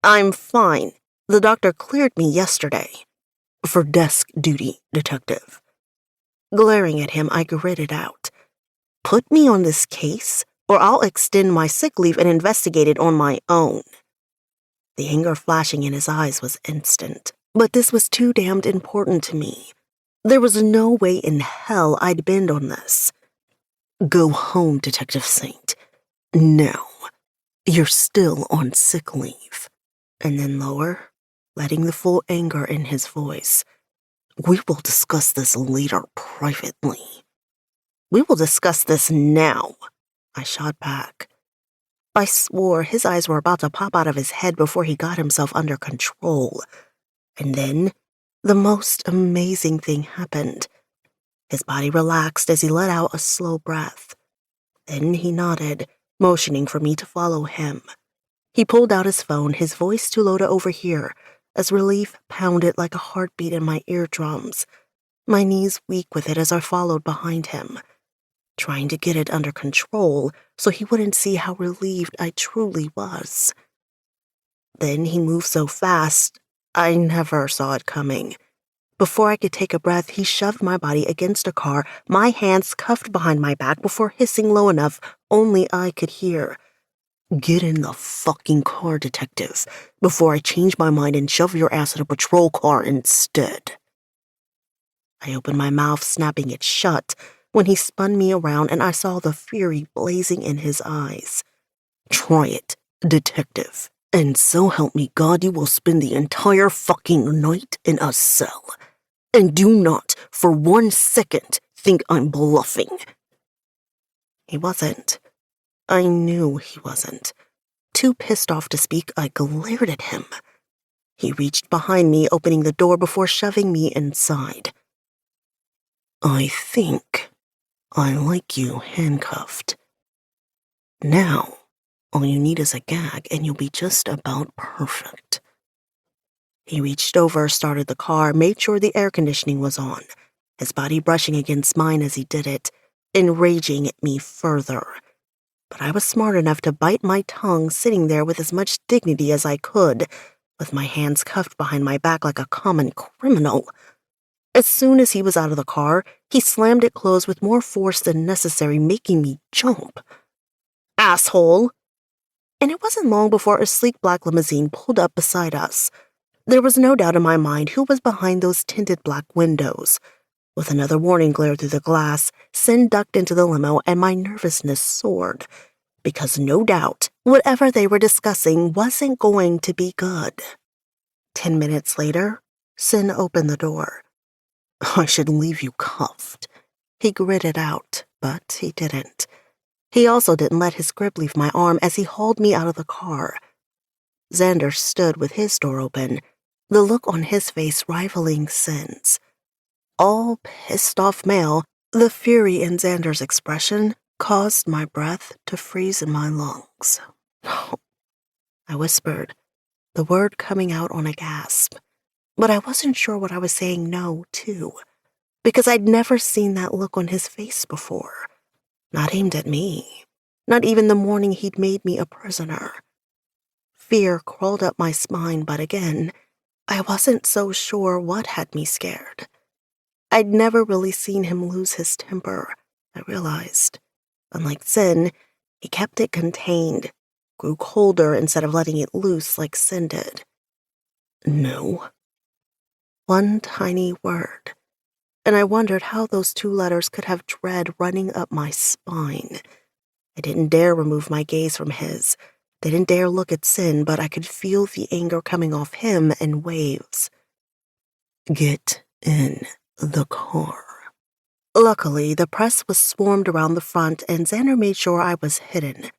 [SPEAKER 2] I'm fine. The doctor cleared me yesterday. For desk duty, detective. Glaring at him, I gritted out. Put me on this case, or I'll extend my sick leave and investigate it on my own. The anger flashing in his eyes was instant, but this was too damned important to me. There was no way in hell I'd bend on this. Go home, Detective Saint. Now. You're still on sick leave. And then lower, letting the full anger in his voice. We will discuss this later privately. We will discuss this now, I shot back. I swore his eyes were about to pop out of his head before he got himself under control. And then, the most amazing thing happened. His body relaxed as he let out a slow breath. Then he nodded, motioning for me to follow him. He pulled out his phone, his voice too low to overhear, as relief pounded like a heartbeat in my eardrums. My knees weak with it as I followed behind him, trying to get it under control so he wouldn't see how relieved I truly was. Then he moved so fast, I never saw it coming. Before I could take a breath, he shoved my body against a car, my hands cuffed behind my back before hissing low enough only I could hear. Get in the fucking car, detective, before I change my mind and shove your ass in a patrol car instead. I opened my mouth, snapping it shut, when he spun me around and I saw the fury blazing in his eyes. Try it, detective, and so help me God you will spend the entire fucking night in a cell. And do not, for 1 second, think I'm bluffing. He wasn't. I knew he wasn't. Too pissed off to speak, I glared at him. He reached behind me, opening the door before shoving me inside. I think I like you handcuffed. Now, all you need is a gag and you'll be just about perfect. He reached over, started the car, made sure the air conditioning was on, his body brushing against mine as he did it, enraging at me further. But I was smart enough to bite my tongue, sitting there with as much dignity as I could, with my hands cuffed behind my back like a common criminal. As soon as he was out of the car, he slammed it closed with more force than necessary, making me jump. Asshole! And it wasn't long before a sleek black limousine pulled up beside us. There was no doubt in my mind who was behind those tinted black windows. With another warning glare through the glass, Sin ducked into the limo and my nervousness soared. Because no doubt, whatever they were discussing wasn't going to be good. 10 minutes later, Sin opened the door. I should leave you cuffed. He gritted out, but he didn't. He also didn't let his grip leave my arm as he hauled me out of the car. Xander stood with his door open, the look on his face rivaling Sin's. All pissed-off male, the fury in Xander's expression caused my breath to freeze in my lungs. No, I whispered, the word coming out on a gasp. But I wasn't sure what I was saying no to, because I'd never seen that look on his face before. Not aimed at me, not even the morning he'd made me a prisoner. Fear crawled up my spine, but again, I wasn't so sure what had me scared. I'd never really seen him lose his temper, I realized. Unlike Sin, he kept it contained, grew colder instead of letting it loose like Sin did. No. One tiny word, and I wondered how those 2 letters could have dread running up my spine. I didn't dare remove my gaze from his, didn't dare look at Sin, but I could feel the anger coming off him in waves. Get in the car. Luckily, the press was swarmed around the front and Xander made sure I was hidden.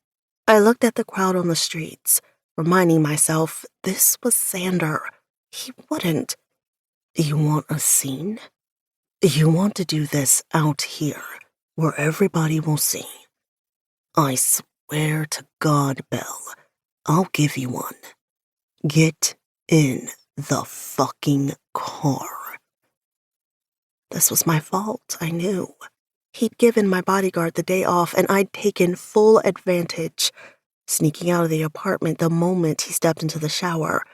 [SPEAKER 2] I looked at the crowd on the streets, reminding myself this was Xander. He wouldn't. You want a scene? You want to do this out here, where everybody will see. I swear swear to God, Belle, I'll give you one. Get in the fucking car. This was my fault, I knew. He'd given my bodyguard the day off, and I'd taken full advantage, sneaking out of the apartment the moment he stepped into the shower,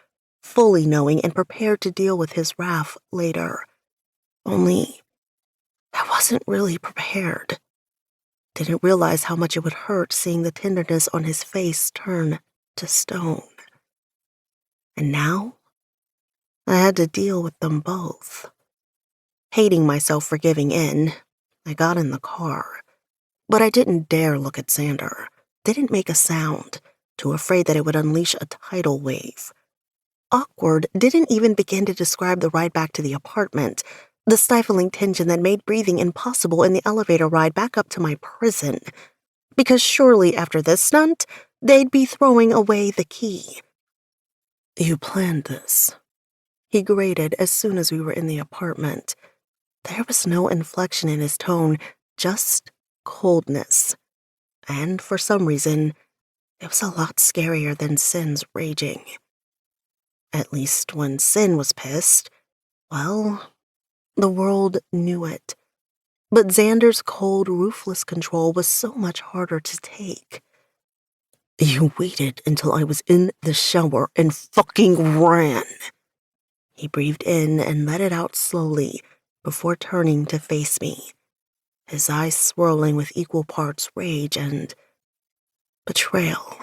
[SPEAKER 2] fully knowing and prepared to deal with his wrath later. Only, I wasn't really prepared. Didn't realize how much it would hurt seeing the tenderness on his face turn to stone. And now, I had to deal with them both. Hating myself for giving in, I got in the car. But I didn't dare look at Xander. Didn't make a sound, too afraid that it would unleash a tidal wave. Awkward didn't even begin to describe the ride back to the apartment, the stifling tension that made breathing impossible in the elevator ride back up to my prison. Because surely after this stunt, they'd be throwing away the key. You planned this, he grated as soon as we were in the apartment. There was no inflection in his tone, just coldness. And for some reason, it was a lot scarier than Sin's raging. At least when Sin was pissed, well, the world knew it. But Xander's cold, ruthless control was so much harder to take. You waited until I was in the shower and fucking ran. He breathed in and let it out slowly before turning to face me, his eyes swirling with equal parts rage and betrayal.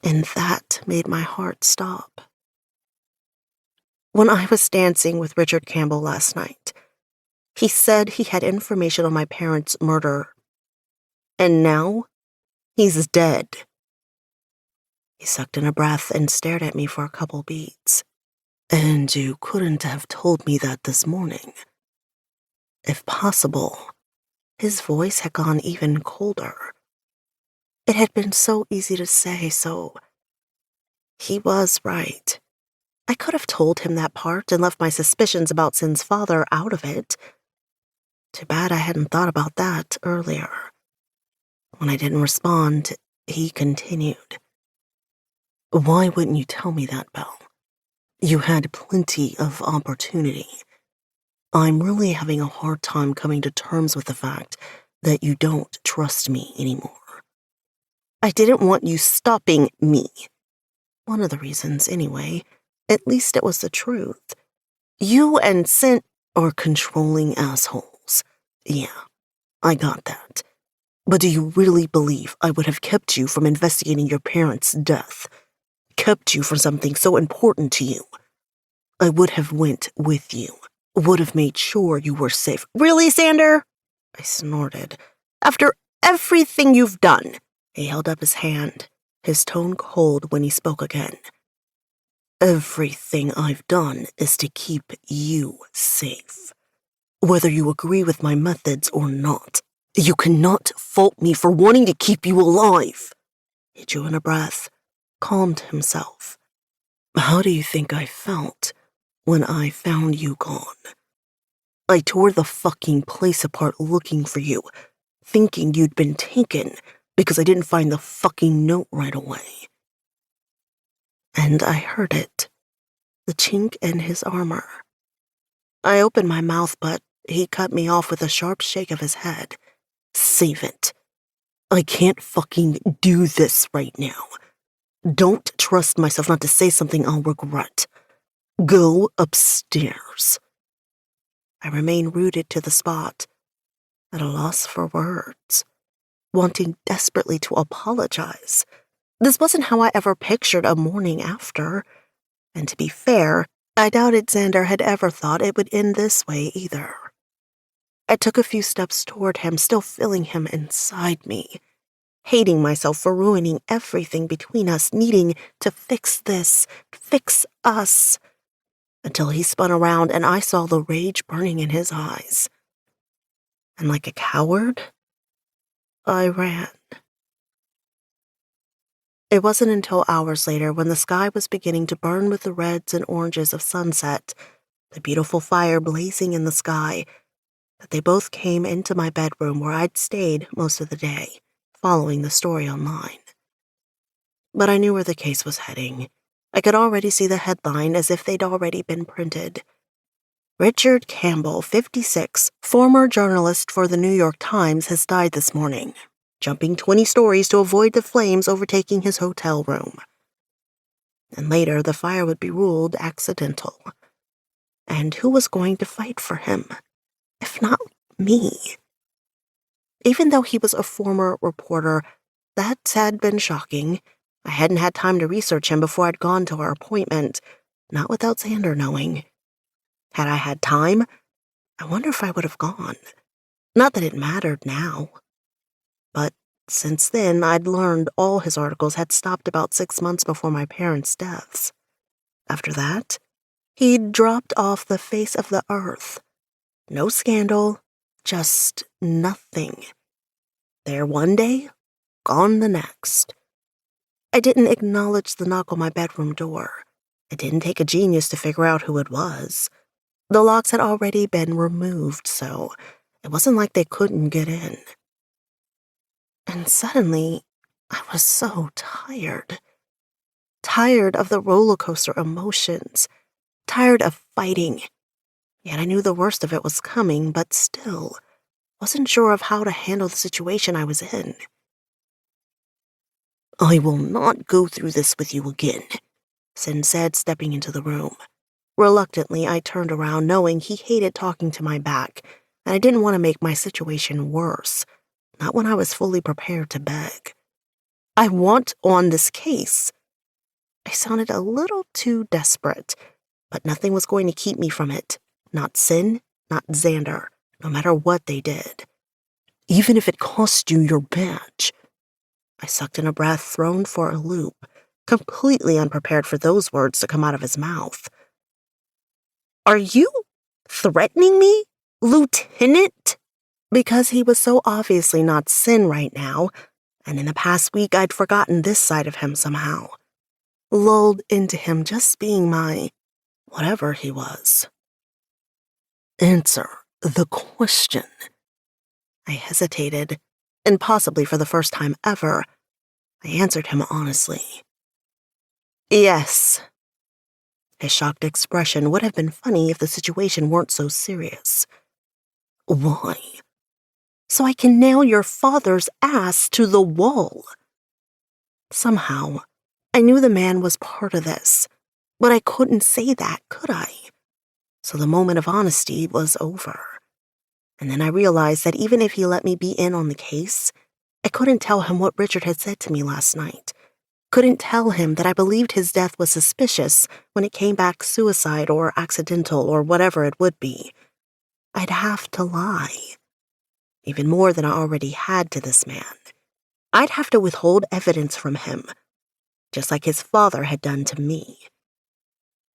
[SPEAKER 2] And that made my heart stop. When I was dancing with Richard Campbell last night, he said he had information on my parents' murder. And now, he's dead. He sucked in a breath and stared at me for a couple beats. And you couldn't have told me that this morning. If possible, his voice had gone even colder. It had been so easy to say, so he was right. I could have told him that part and left my suspicions about Sin's father out of it. Too bad I hadn't thought about that earlier. When I didn't respond, he continued. Why wouldn't you tell me that, Belle? You had plenty of opportunity. I'm really having a hard time coming to terms with the fact that you don't trust me anymore. I didn't want you stopping me. One of the reasons, anyway. At least it was the truth. You and Sin are controlling assholes. Yeah, I got that. But do you really believe I would have kept you from investigating your parents' death? Kept you from something so important to you? I would have went with you. Would have made sure you were safe. Really, Xander? I snorted. After everything you've done. He held up his hand, his tone cold when he spoke again. Everything I've done is to keep you safe. Whether you agree with my methods or not, you cannot fault me for wanting to keep you alive. He drew in a breath, calmed himself. How do you think I felt when I found you gone? I tore the fucking place apart looking for you, thinking you'd been taken because I didn't find the fucking note right away. And I heard it, the chink in his armor. I opened my mouth, but he cut me off with a sharp shake of his head. Save it. I can't fucking do this right now. Don't trust myself not to say something I'll regret. Go upstairs. I remain rooted to the spot, at a loss for words, wanting desperately to apologize. This wasn't how I ever pictured a morning after, and to be fair, I doubted Xander had ever thought it would end this way either. I took a few steps toward him, still feeling him inside me, hating myself for ruining everything between us, needing to fix this, fix us, until he spun around and I saw the rage burning in his eyes. And like a coward, I ran. It wasn't until hours later, when the sky was beginning to burn with the reds and oranges of sunset, the beautiful fire blazing in the sky, that they both came into my bedroom where I'd stayed most of the day, following the story online. But I knew where the case was heading. I could already see the headline as if they'd already been printed. Richard Campbell, 56, former journalist for the New York Times, has died this morning, jumping 20 stories to avoid the flames overtaking his hotel room. And later, the fire would be ruled accidental. And who was going to fight for him, if not me? Even though he was a former reporter, that had been shocking. I hadn't had time to research him before I'd gone to our appointment, not without Xander knowing. Had I had time, I wonder if I would have gone. Not that it mattered now. But since then, I'd learned all his articles had stopped about 6 months before my parents' deaths. After that, he'd dropped off the face of the earth. No scandal, just nothing. There one day, gone the next. I didn't acknowledge the knock on my bedroom door. It didn't take a genius to figure out who it was. The locks had already been removed, so it wasn't like they couldn't get in. And suddenly, I was so tired. Tired of the roller coaster emotions. Tired of fighting. Yet I knew the worst of it was coming, but still wasn't sure of how to handle the situation I was in. "I will not go through this with you again," Sin said, stepping into the room. Reluctantly, I turned around, knowing he hated talking to my back, and I didn't want to make my situation worse, not when I was fully prepared to beg. "I want on this case." I sounded a little too desperate, but nothing was going to keep me from it. Not Sin, not Xander, no matter what they did. "Even if it cost you your badge." I sucked in a breath, thrown for a loop, completely unprepared for those words to come out of his mouth. "Are you threatening me, Lieutenant?" Because he was so obviously not Sin right now, and in the past week I'd forgotten this side of him somehow. Lulled into him just being my whatever he was. "Answer the question." I hesitated, and possibly for the first time ever, I answered him honestly. "Yes." His shocked expression would have been funny if the situation weren't so serious. "Why?" "So I can nail your father's ass to the wall." Somehow, I knew the man was part of this, but I couldn't say that, could I? So the moment of honesty was over. And then I realized that even if he let me be in on the case, I couldn't tell him what Richard had said to me last night. Couldn't tell him that I believed his death was suspicious when it came back suicide or accidental or whatever it would be. I'd have to lie. Even more than I already had to this man. I'd have to withhold evidence from him, just like his father had done to me.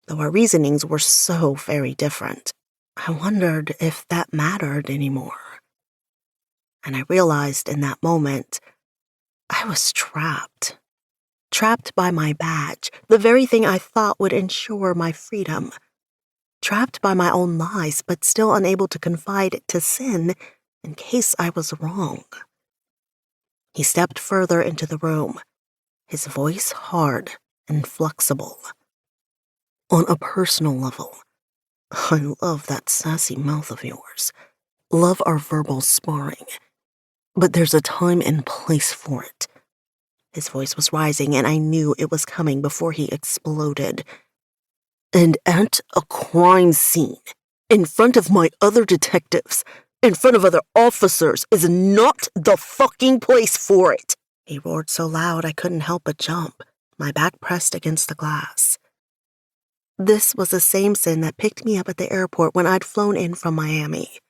[SPEAKER 2] Though our reasonings were so very different, I wondered if that mattered anymore. And I realized in that moment, I was trapped. Trapped by my badge, the very thing I thought would ensure my freedom. Trapped by my own lies, but still unable to confide to Sin in case I was wrong. He stepped further into the room, his voice hard and flexible. "On a personal level, I love that sassy mouth of yours. Love our verbal sparring. But there's a time and place for it." His voice was rising, and I knew it was coming before he exploded. "And at a crime scene, in front of my other detectives, in front of other officers, is not the fucking place for it." He roared so loud I couldn't help but jump, my back pressed against the glass. This was the same Sin that picked me up at the airport when I'd flown in from Miami.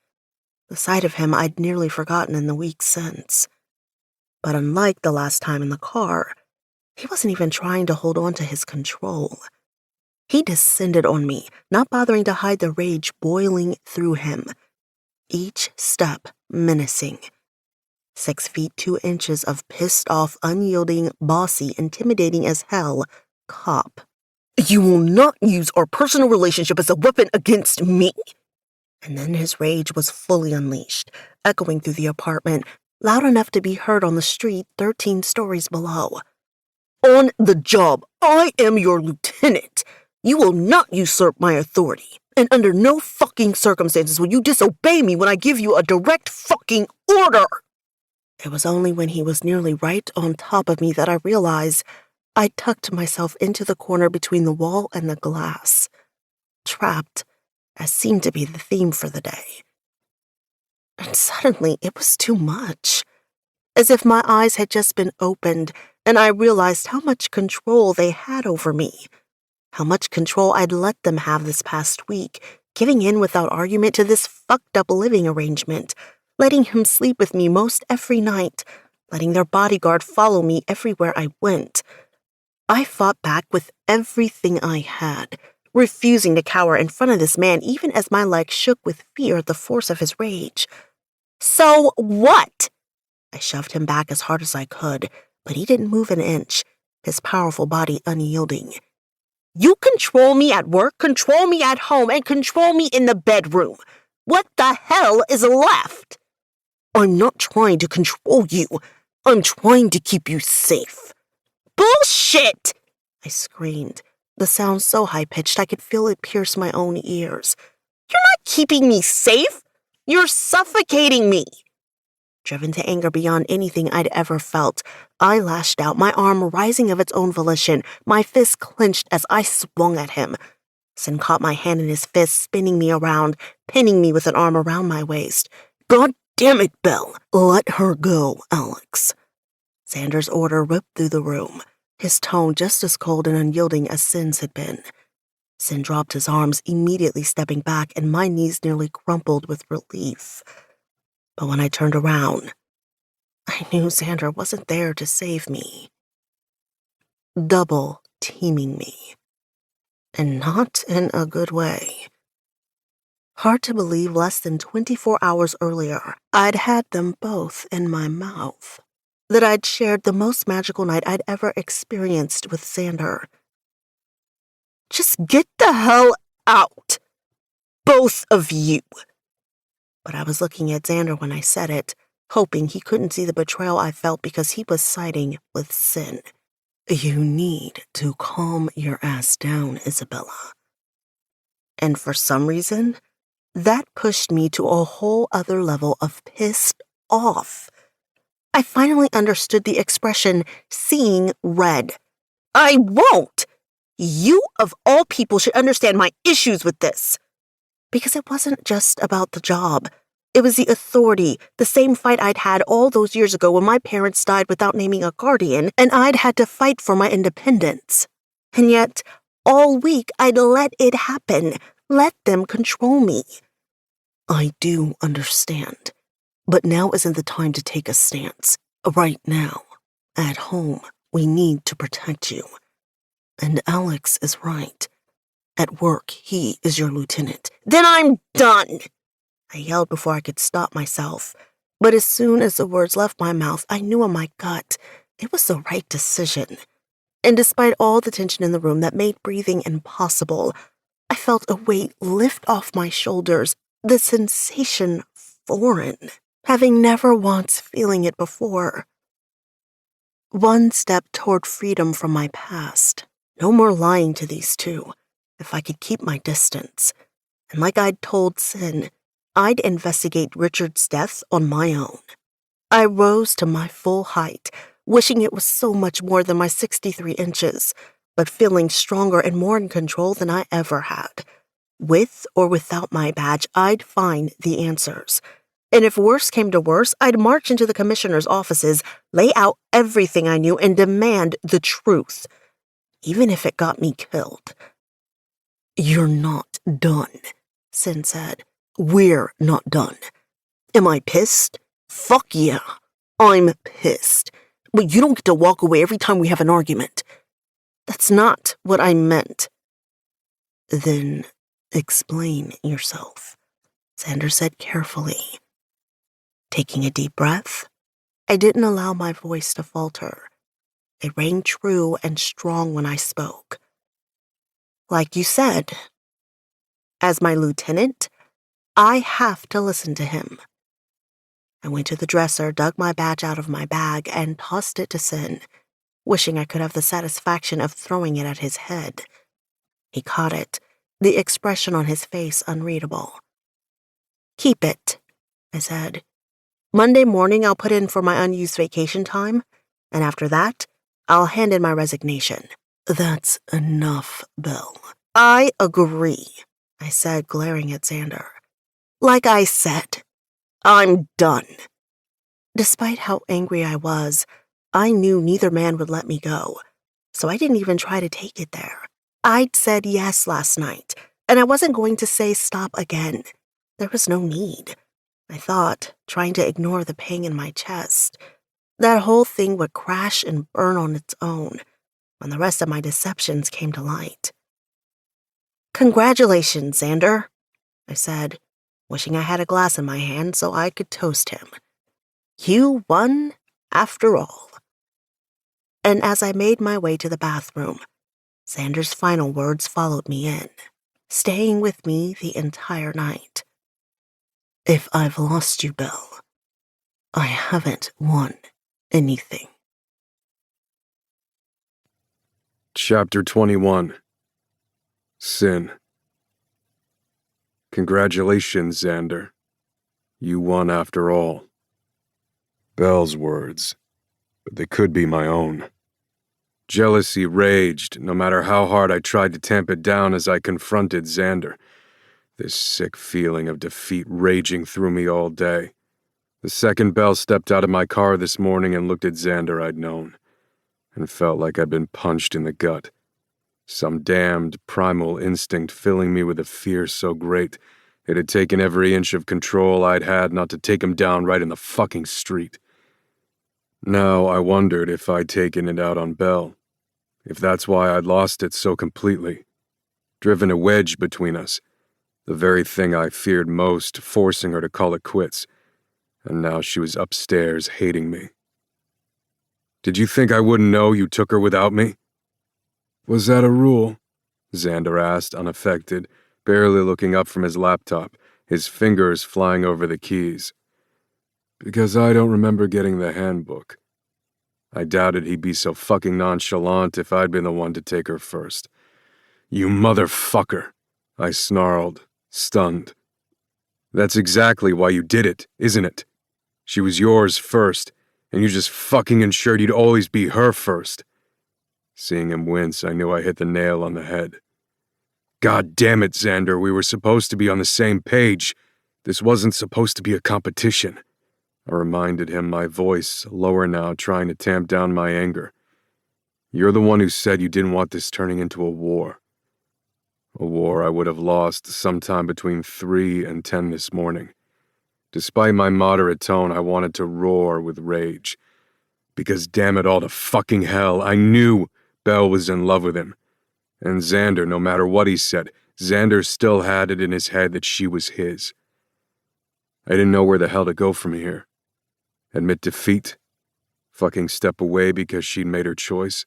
[SPEAKER 2] The sight of him I'd nearly forgotten in the weeks since. But unlike the last time in the car, he wasn't even trying to hold on to his control. He descended on me, not bothering to hide the rage boiling through him. Each step menacing. 6 feet 2 inches of pissed off, unyielding, bossy, intimidating as hell cop. "You will not use our personal relationship as a weapon against me." And then his rage was fully unleashed, echoing through the apartment, loud enough to be heard on the street 13 stories below. "On the job, I am your lieutenant. You will not usurp my authority, and under no fucking circumstances will you disobey me when I give you a direct fucking order." It was only when he was nearly right on top of me that I realized I tucked myself into the corner between the wall and the glass, trapped, as seemed to be the theme for the day. And suddenly it was too much, as if my eyes had just been opened and I realized how much control they had over me, how much control I'd let them have this past week, giving in without argument to this fucked-up living arrangement, letting him sleep with me most every night, letting their bodyguard follow me everywhere I went. I fought back with everything I had, refusing to cower in front of this man even as my legs shook with fear at the force of his rage. "So what?" I shoved him back as hard as I could, but he didn't move an inch, his powerful body unyielding. "You control me at work, control me at home, and control me in the bedroom. What the hell is left?" "I'm not trying to control you. I'm trying to keep you safe." "Bullshit!" I screamed, the sound so high-pitched I could feel it pierce my own ears. "You're not keeping me safe. You're suffocating me." Driven to anger beyond anything I'd ever felt, I lashed out, my arm rising of its own volition, my fist clenched as I swung at him. Sin caught my hand in his fist, spinning me around, pinning me with an arm around my waist. "God damn it, Belle! Let her go, Alex." Xander's order ripped through the room, his tone just as cold and unyielding as Sin's had been. Sin dropped his arms, immediately stepping back, and my knees nearly crumpled with relief. But when I turned around, I knew Xander wasn't there to save me. Double teaming me. And not in a good way. Hard to believe less than 24 hours earlier, I'd had them both in my mouth. That I'd shared the most magical night I'd ever experienced with Xander. "Just get the hell out! Both of you!" But I was looking at Xander when I said it, hoping he couldn't see the betrayal I felt because he was siding with Sin. "You need to calm your ass down, Isabella." And for some reason, that pushed me to a whole other level of pissed off. I finally understood the expression, seeing red. "I won't! You, of all people, should understand my issues with this." Because it wasn't just about the job. It was the authority, the same fight I'd had all those years ago when my parents died without naming a guardian, and I'd had to fight for my independence. And yet, all week I'd let it happen, let them control me. "I do understand, but now isn't the time to take a stance. Right now, at home, we need to protect you. And Alex is right. At work, he is your lieutenant." "Then I'm done!" I yelled before I could stop myself. But as soon as the words left my mouth, I knew in my gut it was the right decision. And despite all the tension in the room that made breathing impossible, I felt a weight lift off my shoulders, the sensation foreign, having never once feeling it before. One step toward freedom from my past. No more lying to these two. If I could keep my distance. And like I'd told Sin, I'd investigate Richard's death on my own. I rose to my full height, wishing it was so much more than my 63 inches, but feeling stronger and more in control than I ever had. With or without my badge, I'd find the answers. And if worse came to worse, I'd march into the commissioner's offices, lay out everything I knew, and demand the truth, even if it got me killed. "You're not done," Sin said. "We're not done. Am I pissed? Fuck yeah, I'm pissed. But you don't get to walk away every time we have an argument." "That's not what I meant." "Then explain yourself," Xander said carefully. Taking a deep breath, I didn't allow my voice to falter. It rang true and strong when I spoke. "Like you said, as my lieutenant, I have to listen to him. I went to the dresser, dug my badge out of my bag, and tossed it to Sin, wishing I could have the satisfaction of throwing it at his head. He caught it, the expression on his face unreadable. "Keep it," I said. "Monday morning I'll put in for my unused vacation time, and after that, I'll hand in my resignation." "That's enough, Belle." "I agree," I said, glaring at Xander. "Like I said, I'm done." Despite how angry I was, I knew neither man would let me go, so I didn't even try to take it there. I'd said yes last night, and I wasn't going to say stop again. There was no need. I thought, trying to ignore the pain in my chest. That whole thing would crash and burn on its own when the rest of my deceptions came to light. "Congratulations, Xander," I said, wishing I had a glass in my hand so I could toast him. "You won, after all." And as I made my way to the bathroom, Xander's final words followed me in, staying with me the entire night. "If I've lost you, Belle, I haven't won anything."
[SPEAKER 3] Chapter 21. Sin. Congratulations, Xander. You won after all. Belle's words, but they could be my own. Jealousy raged, no matter how hard I tried to tamp it down as I confronted Xander. This sick feeling of defeat raging through me all day. The second Belle stepped out of my car this morning and looked at Xander I'd known, and felt like I'd been punched in the gut. Some damned primal instinct filling me with a fear so great it had taken every inch of control I'd had not to take him down right in the fucking street. Now I wondered if I'd taken it out on Belle, if that's why I'd lost it so completely, driven a wedge between us, the very thing I feared most, forcing her to call it quits, and now she was upstairs hating me. "Did you think I wouldn't know you took her without me?" "Was that a rule?" Xander asked, unaffected, barely looking up from his laptop, his fingers flying over the keys. "Because I don't remember getting the handbook." I doubted he'd be so fucking nonchalant if I'd been the one to take her first. "You motherfucker," I snarled, stunned. "That's exactly why you did it, isn't it? She was yours first, and you just fucking ensured you'd always be her first." Seeing him wince, I knew I hit the nail on the head. "God damn it, Xander, we were supposed to be on the same page. This wasn't supposed to be a competition." I reminded him, my voice lower now, trying to tamp down my anger. "You're the one who said you didn't want this turning into a war. A war I would have lost sometime between 3 and 10 this morning. Despite my moderate tone, I wanted to roar with rage. Because damn it all to fucking hell, I knew Belle was in love with him. And Xander, no matter what he said, Xander still had it in his head that she was his. I didn't know where the hell to go from here. Admit defeat? Fucking step away because she'd made her choice?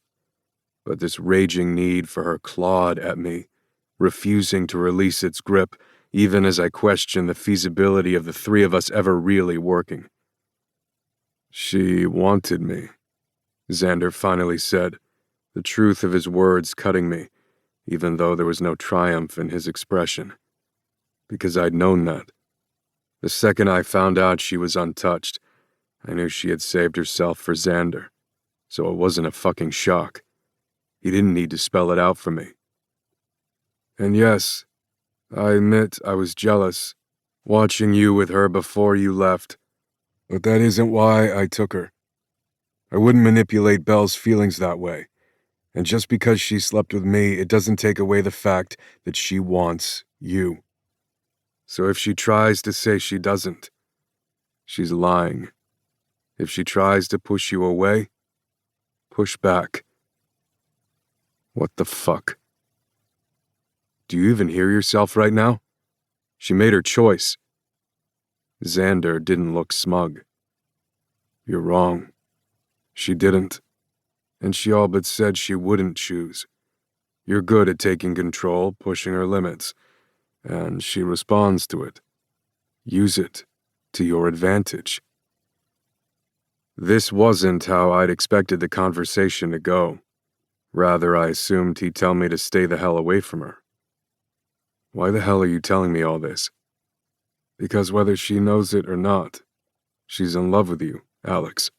[SPEAKER 3] But this raging need for her clawed at me, refusing to release its grip, even as I questioned the feasibility of the three of us ever really working. "She wanted me," Xander finally said, the truth of his words cutting me, even though there was no triumph in his expression. Because I'd known that. The second I found out she was untouched, I knew she had saved herself for Xander, so it wasn't a fucking shock. He didn't need to spell it out for me. "And yes, I admit I was jealous, watching you with her before you left. But that isn't why I took her. I wouldn't manipulate Belle's feelings that way. And just because she slept with me, it doesn't take away the fact that she wants you. So if she tries to say she doesn't, she's lying. If she tries to push you away, push back." What the fuck? Do you even hear yourself right now? She made her choice. Xander didn't look smug. "You're wrong. She didn't. And she all but said she wouldn't choose. You're good at taking control, pushing her limits, and she responds to it. Use it to your advantage." This wasn't how I'd expected the conversation to go. Rather, I assumed he'd tell me to stay the hell away from her. Why the hell are you telling me all this? Because whether she knows it or not, she's in love with you, Alex.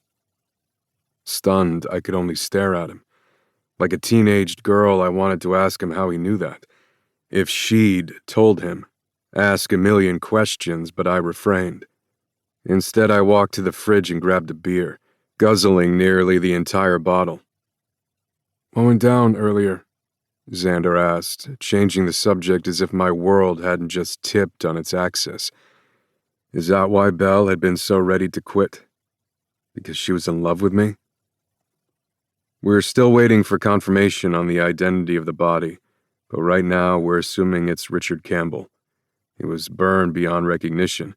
[SPEAKER 3] Stunned, I could only stare at him. Like a teenaged girl, I wanted to ask him how he knew that. If she'd told him. Ask a million questions, but I refrained. Instead, I walked to the fridge and grabbed a beer, guzzling nearly the entire bottle. "What went down earlier?" Xander asked, changing the subject as if my world hadn't just tipped on its axis. Is that why Belle had been so ready to quit? Because she was in love with me? We're still waiting for confirmation on the identity of the body, but right now we're assuming it's Richard Campbell. He was burned beyond recognition.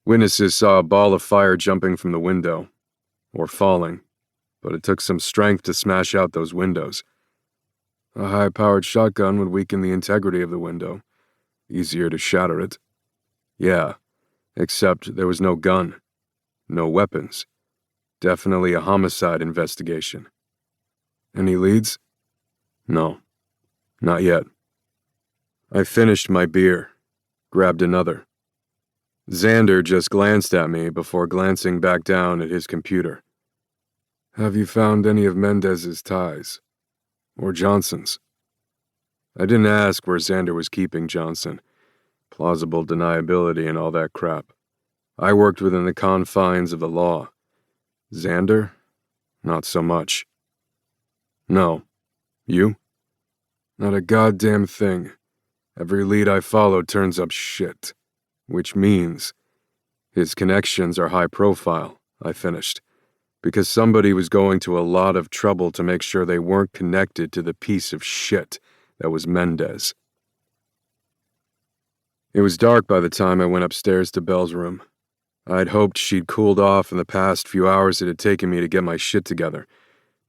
[SPEAKER 3] Witnesses saw a ball of fire jumping from the window, or falling, but it took some strength to smash out those windows. A high-powered shotgun would weaken the integrity of the window. Easier to shatter it. Yeah, except there was no gun, no weapons. Definitely a homicide investigation. Any leads? No, not yet. I finished my beer, grabbed another. Xander just glanced at me before glancing back down at his computer. Have you found any of Mendez's ties? Or Johnson's? I didn't ask where Xander was keeping Johnson. Plausible deniability and all that crap. I worked within the confines of the law. Xander? Not so much. No. You? Not a goddamn thing. Every lead I follow turns up shit. Which means his connections are high profile, I finished. Because somebody was going to a lot of trouble to make sure they weren't connected to the piece of shit that was Mendez. It was dark by the time I went upstairs to Belle's room. I'd hoped she'd cooled off in the past few hours it had taken me to get my shit together,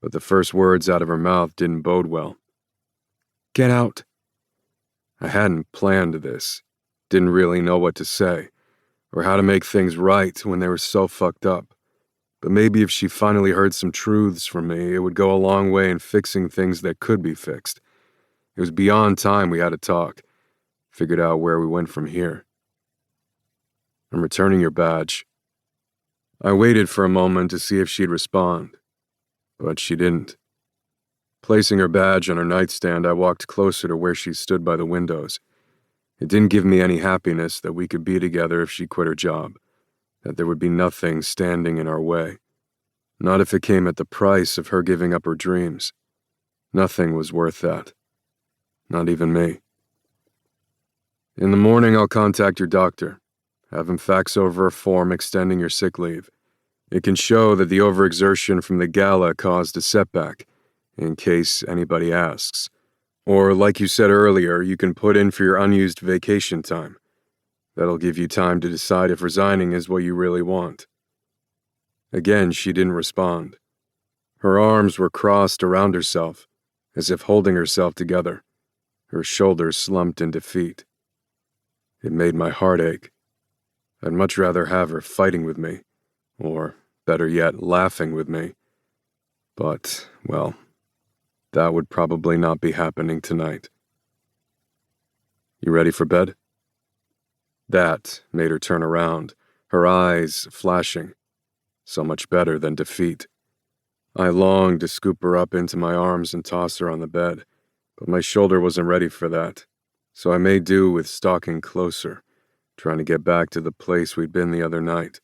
[SPEAKER 3] but the first words out of her mouth didn't bode well. Get out. I hadn't planned this, didn't really know what to say, or how to make things right when they were so fucked up. But maybe if she finally heard some truths from me, it would go a long way in fixing things that could be fixed. It was beyond time we had to talk. Figured out where we went from here. I'm returning your badge. I waited for a moment to see if she'd respond, but she didn't. Placing her badge on her nightstand, I walked closer to where she stood by the windows. It didn't give me any happiness that we could be together if she quit her job, that there would be nothing standing in our way. Not if it came at the price of her giving up her dreams. Nothing was worth that. Not even me. In the morning, I'll contact your doctor. Have him fax over a form extending your sick leave. It can show that the overexertion from the gala caused a setback, in case anybody asks. Or, like you said earlier, you can put in for your unused vacation time. That'll give you time to decide if resigning is what you really want. Again, she didn't respond. Her arms were crossed around herself, as if holding herself together. Her shoulders slumped in defeat. It made my heart ache. I'd much rather have her fighting with me, or, better yet, laughing with me. But, well, that would probably not be happening tonight. You ready for bed? That made her turn around, her eyes flashing. So much better than defeat. I longed to scoop her up into my arms and toss her on the bed, but my shoulder wasn't ready for that, so I made do with stalking closer, trying to get back to the place we'd been the other night.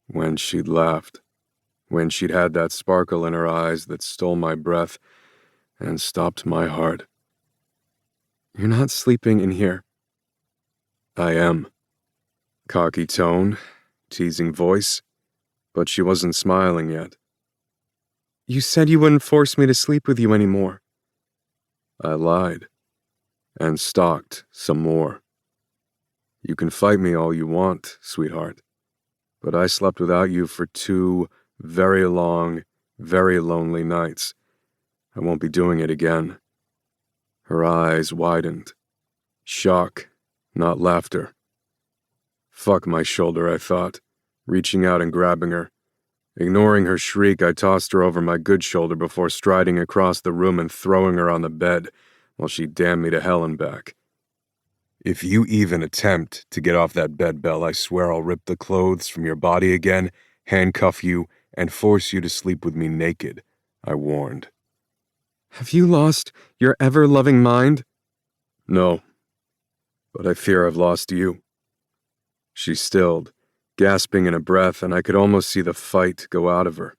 [SPEAKER 3] When she'd laughed, when she'd had that sparkle in her eyes that stole my breath and stopped my heart. You're not sleeping in here. I am. Cocky tone, teasing voice, but she wasn't smiling yet. You said you wouldn't force me to sleep with you anymore. I lied, and stalked some more. You can fight me all you want, sweetheart, but I slept without you for 2 very long, very lonely nights. I won't be doing it again. Her eyes widened. Shock, not laughter. Fuck my shoulder, I thought, reaching out and grabbing her. Ignoring her shriek, I tossed her over my good shoulder before striding across the room and throwing her on the bed while she damned me to hell and back. If you even attempt to get off that bed, Belle, I swear I'll rip the clothes from your body again, handcuff you, and force you to sleep with me naked, I warned. Have you lost your ever-loving mind? No, but I fear I've lost you. She stilled, gasping in a breath, and I could almost see the fight go out of her.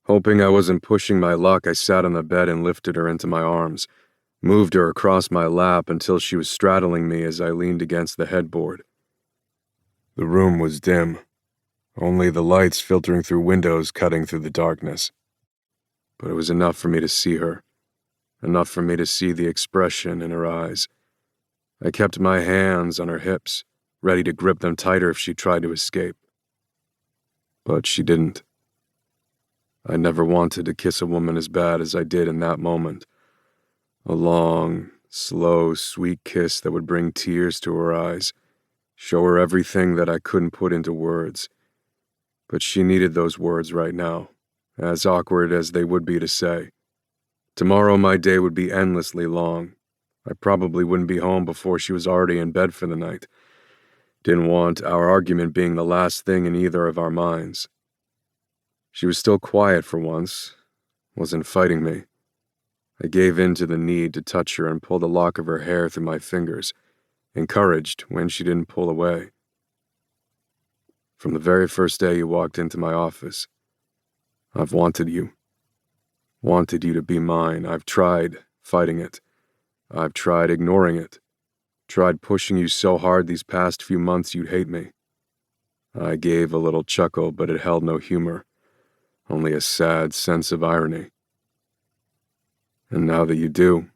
[SPEAKER 3] Hoping I wasn't pushing my luck, I sat on the bed and lifted her into my arms, moved her across my lap until she was straddling me as I leaned against the headboard. The room was dim, only the lights filtering through windows cutting through the darkness. But it was enough for me to see her, enough for me to see the expression in her eyes. I kept my hands on her hips, ready to grip them tighter if she tried to escape. But she didn't. I never wanted to kiss a woman as bad as I did in that moment. A long, slow, sweet kiss that would bring tears to her eyes, show her everything that I couldn't put into words. But she needed those words right now, as awkward as they would be to say. Tomorrow my day would be endlessly long. I probably wouldn't be home before she was already in bed for the night. Didn't want our argument being the last thing in either of our minds. She was still quiet for once, wasn't fighting me. I gave in to the need to touch her and pulled a lock of her hair through my fingers, encouraged when she didn't pull away. From the very first day you walked into my office, I've wanted you to be mine. I've tried fighting it. I've tried ignoring it. Tried pushing you so hard these past few months you'd hate me. I gave a little chuckle, but it held no humor, only a sad sense of irony. And now that you do,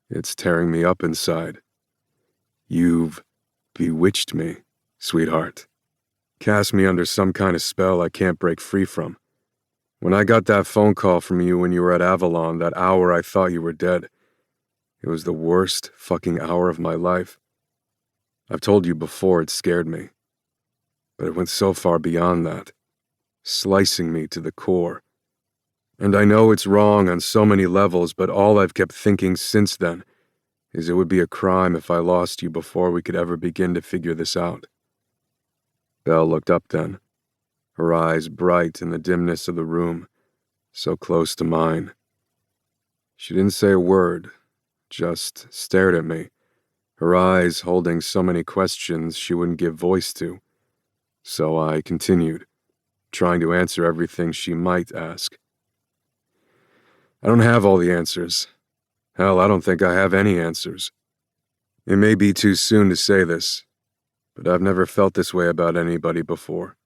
[SPEAKER 3] it's tearing me up inside. You've bewitched me, sweetheart. Cast me under some kind of spell I can't break free from. When I got that phone call from you when you were at Avalon, that hour I thought you were dead. It was the worst fucking hour of my life. I've told you before it scared me. But it went so far beyond that, slicing me to the core. And I know it's wrong on so many levels, but all I've kept thinking since then is it would be a crime if I lost you before we could ever begin to figure this out. Belle looked up then, her eyes bright in the dimness of the room, so close to mine. She didn't say a word, just stared at me, her eyes holding so many questions she wouldn't give voice to. So I continued, trying to answer everything she might ask. I don't have all the answers. Hell, I don't think I have any answers. It may be too soon to say this, but I've never felt this way about anybody before.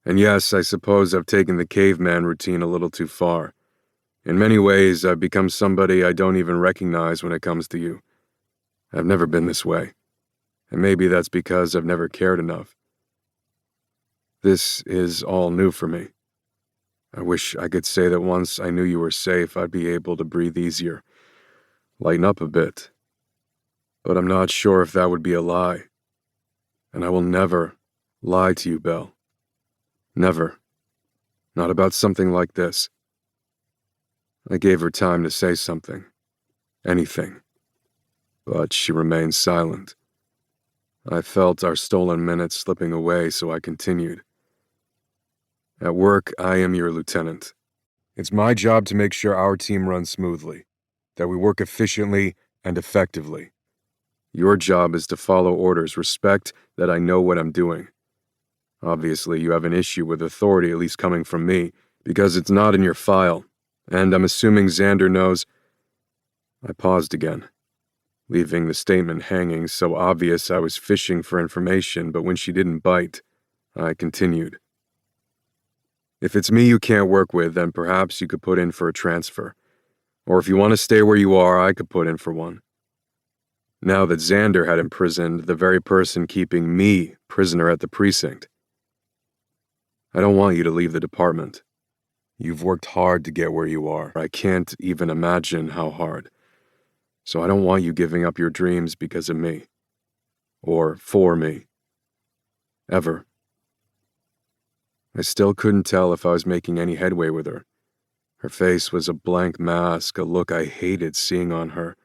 [SPEAKER 3] And yes, I suppose I've taken the caveman routine a little too far. In many ways, I've become somebody I don't even recognize when it comes to you. I've never been this way, and maybe that's because I've never cared enough. This is all new for me. I wish I could say that once I knew you were safe, I'd be able to breathe easier, lighten up a bit. But I'm not sure if that would be a lie. And I will never lie to you, Belle. Never. Not about something like this. I gave her time to say something. Anything. But she remained silent. I felt our stolen minutes slipping away, so I continued. At work, I am your lieutenant. It's my job to make sure our team runs smoothly, that we work efficiently and effectively. Your job is to follow orders, respect that I know what I'm doing. Obviously, you have an issue with authority, at least coming from me, because it's not in your file, and I'm assuming Xander knows. I paused again, leaving the statement hanging so obvious I was fishing for information, but when she didn't bite, I continued. If it's me you can't work with, then perhaps you could put in for a transfer. Or if you want to stay where you are, I could put in for one. Now that Xander had imprisoned the very person keeping me prisoner at the precinct, I don't want you to leave the department. You've worked hard to get where you are. I can't even imagine how hard. So I don't want you giving up your dreams because of me. Or for me. Ever. I still couldn't tell if I was making any headway with her. Her face was a blank mask, a look I hated seeing on her.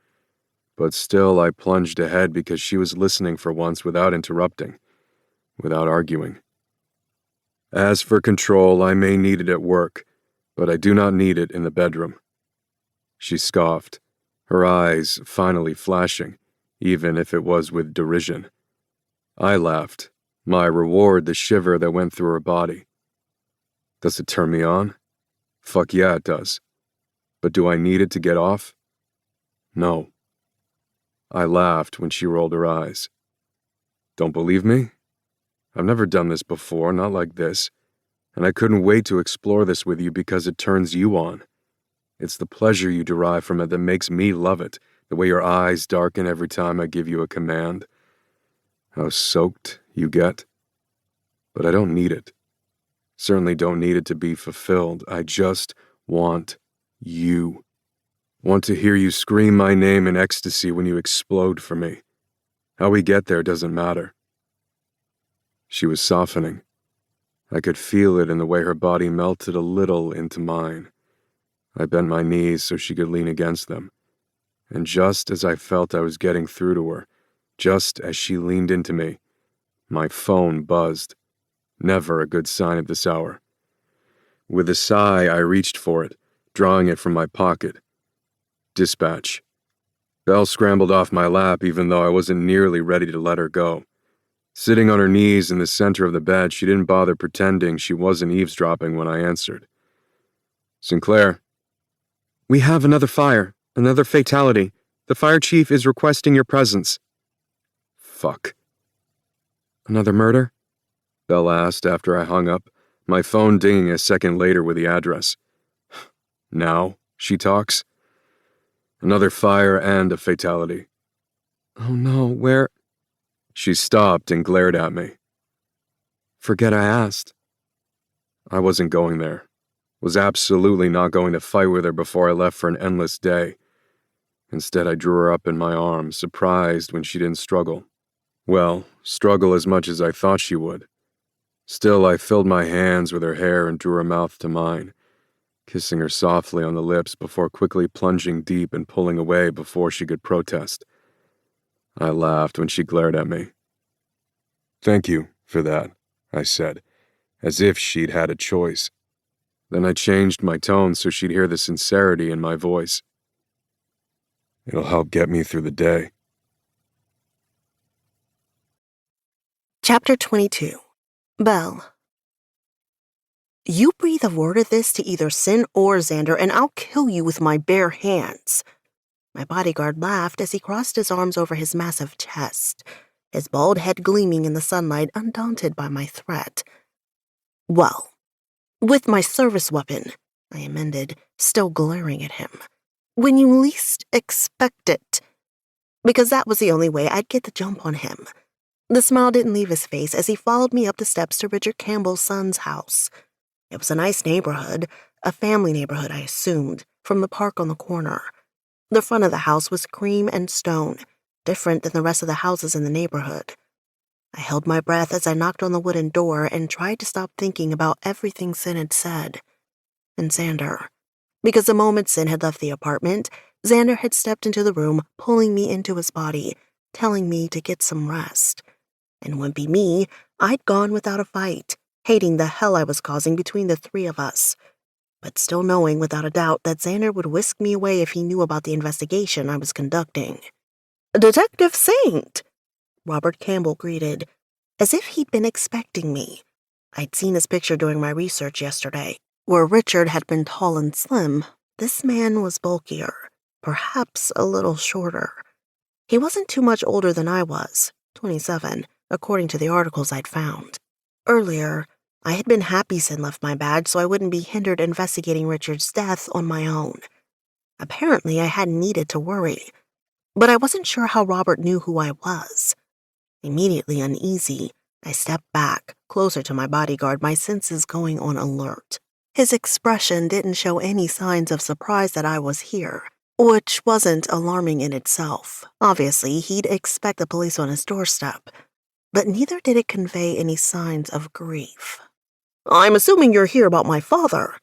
[SPEAKER 3] But still, I plunged ahead because she was listening for once without interrupting, without arguing. As for control, I may need it at work, but I do not need it in the bedroom. She scoffed, her eyes finally flashing, even if it was with derision. I laughed, my reward the shiver that went through her body. Does it turn me on? Fuck yeah, it does. But do I need it to get off? No. I laughed when she rolled her eyes. Don't believe me? I've never done this before, not like this, and I couldn't wait to explore this with you because it turns you on. It's the pleasure you derive from it that makes me love it, the way your eyes darken every time I give you a command. How soaked you get. But I don't need it. Certainly don't need it to be fulfilled. I just want you. Want to hear you scream my name in ecstasy when you explode for me. How we get there doesn't matter. She was softening. I could feel it in the way her body melted a little into mine. I bent my knees so she could lean against them. And just as I felt I was getting through to her, just as she leaned into me, my phone buzzed. Never a good sign at this hour. With a sigh, I reached for it, drawing it from my pocket. Dispatch. Belle scrambled off my lap even though I wasn't nearly ready to let her go. Sitting on her knees in the center of the bed, she didn't bother pretending she wasn't eavesdropping when I answered. Sinclair. We have another fire, another fatality. The fire chief is requesting your presence. Fuck. Another murder? Belle asked after I hung up, my phone dinging a second later with the address. Now, she talks. Another fire and a fatality. Oh no, where? She stopped and glared at me. Forget I asked. I wasn't going there. Was absolutely not going to fight with her before I left for an endless day. Instead, I drew her up in my arms, surprised when she didn't struggle. Well, struggle as much as I thought she would. Still, I filled my hands with her hair and drew her mouth to mine, kissing her softly on the lips before quickly plunging deep and pulling away before she could protest. I laughed when she glared at me. Thank you for that, I said, as if she'd had a choice. Then I changed my tone so she'd hear the sincerity in my voice. It'll help get me through the day.
[SPEAKER 2] Chapter 22. Belle. You breathe a word of this to either Sin or Xander, and I'll kill you with my bare hands. My bodyguard laughed as he crossed his arms over his massive chest, his bald head gleaming in the sunlight, undaunted by my threat. Well, with my service weapon, I amended, still glaring at him. When you least expect it. Because that was the only way I'd get the jump on him. The smile didn't leave his face as he followed me up the steps to Richard Campbell's son's house. It was a nice neighborhood, a family neighborhood, I assumed, from the park on the corner. The front of the house was cream and stone, different than the rest of the houses in the neighborhood. I held my breath as I knocked on the wooden door and tried to stop thinking about everything Sin had said. And Xander. Because the moment Sin had left the apartment, Xander had stepped into the room, pulling me into his body, telling me to get some rest. And wouldn't be me, I'd gone without a fight, hating the hell I was causing between the three of us, but still knowing without a doubt that Xander would whisk me away if he knew about the investigation I was conducting. Detective Saint! Robert Campbell greeted, as if he'd been expecting me. I'd seen his picture during my research yesterday. Where Richard had been tall and slim, this man was bulkier, perhaps a little shorter. He wasn't too much older than I was, 27, according to the articles I'd found. Earlier, I had been happy Sin left my badge so I wouldn't be hindered investigating Richard's death on my own. Apparently, I hadn't needed to worry, but I wasn't sure how Robert knew who I was. Immediately uneasy, I stepped back, closer to my bodyguard, my senses going on alert. His expression didn't show any signs of surprise that I was here, which wasn't alarming in itself. Obviously, he'd expect the police on his doorstep, but neither did it convey any signs of grief. I'm assuming you're here about my father.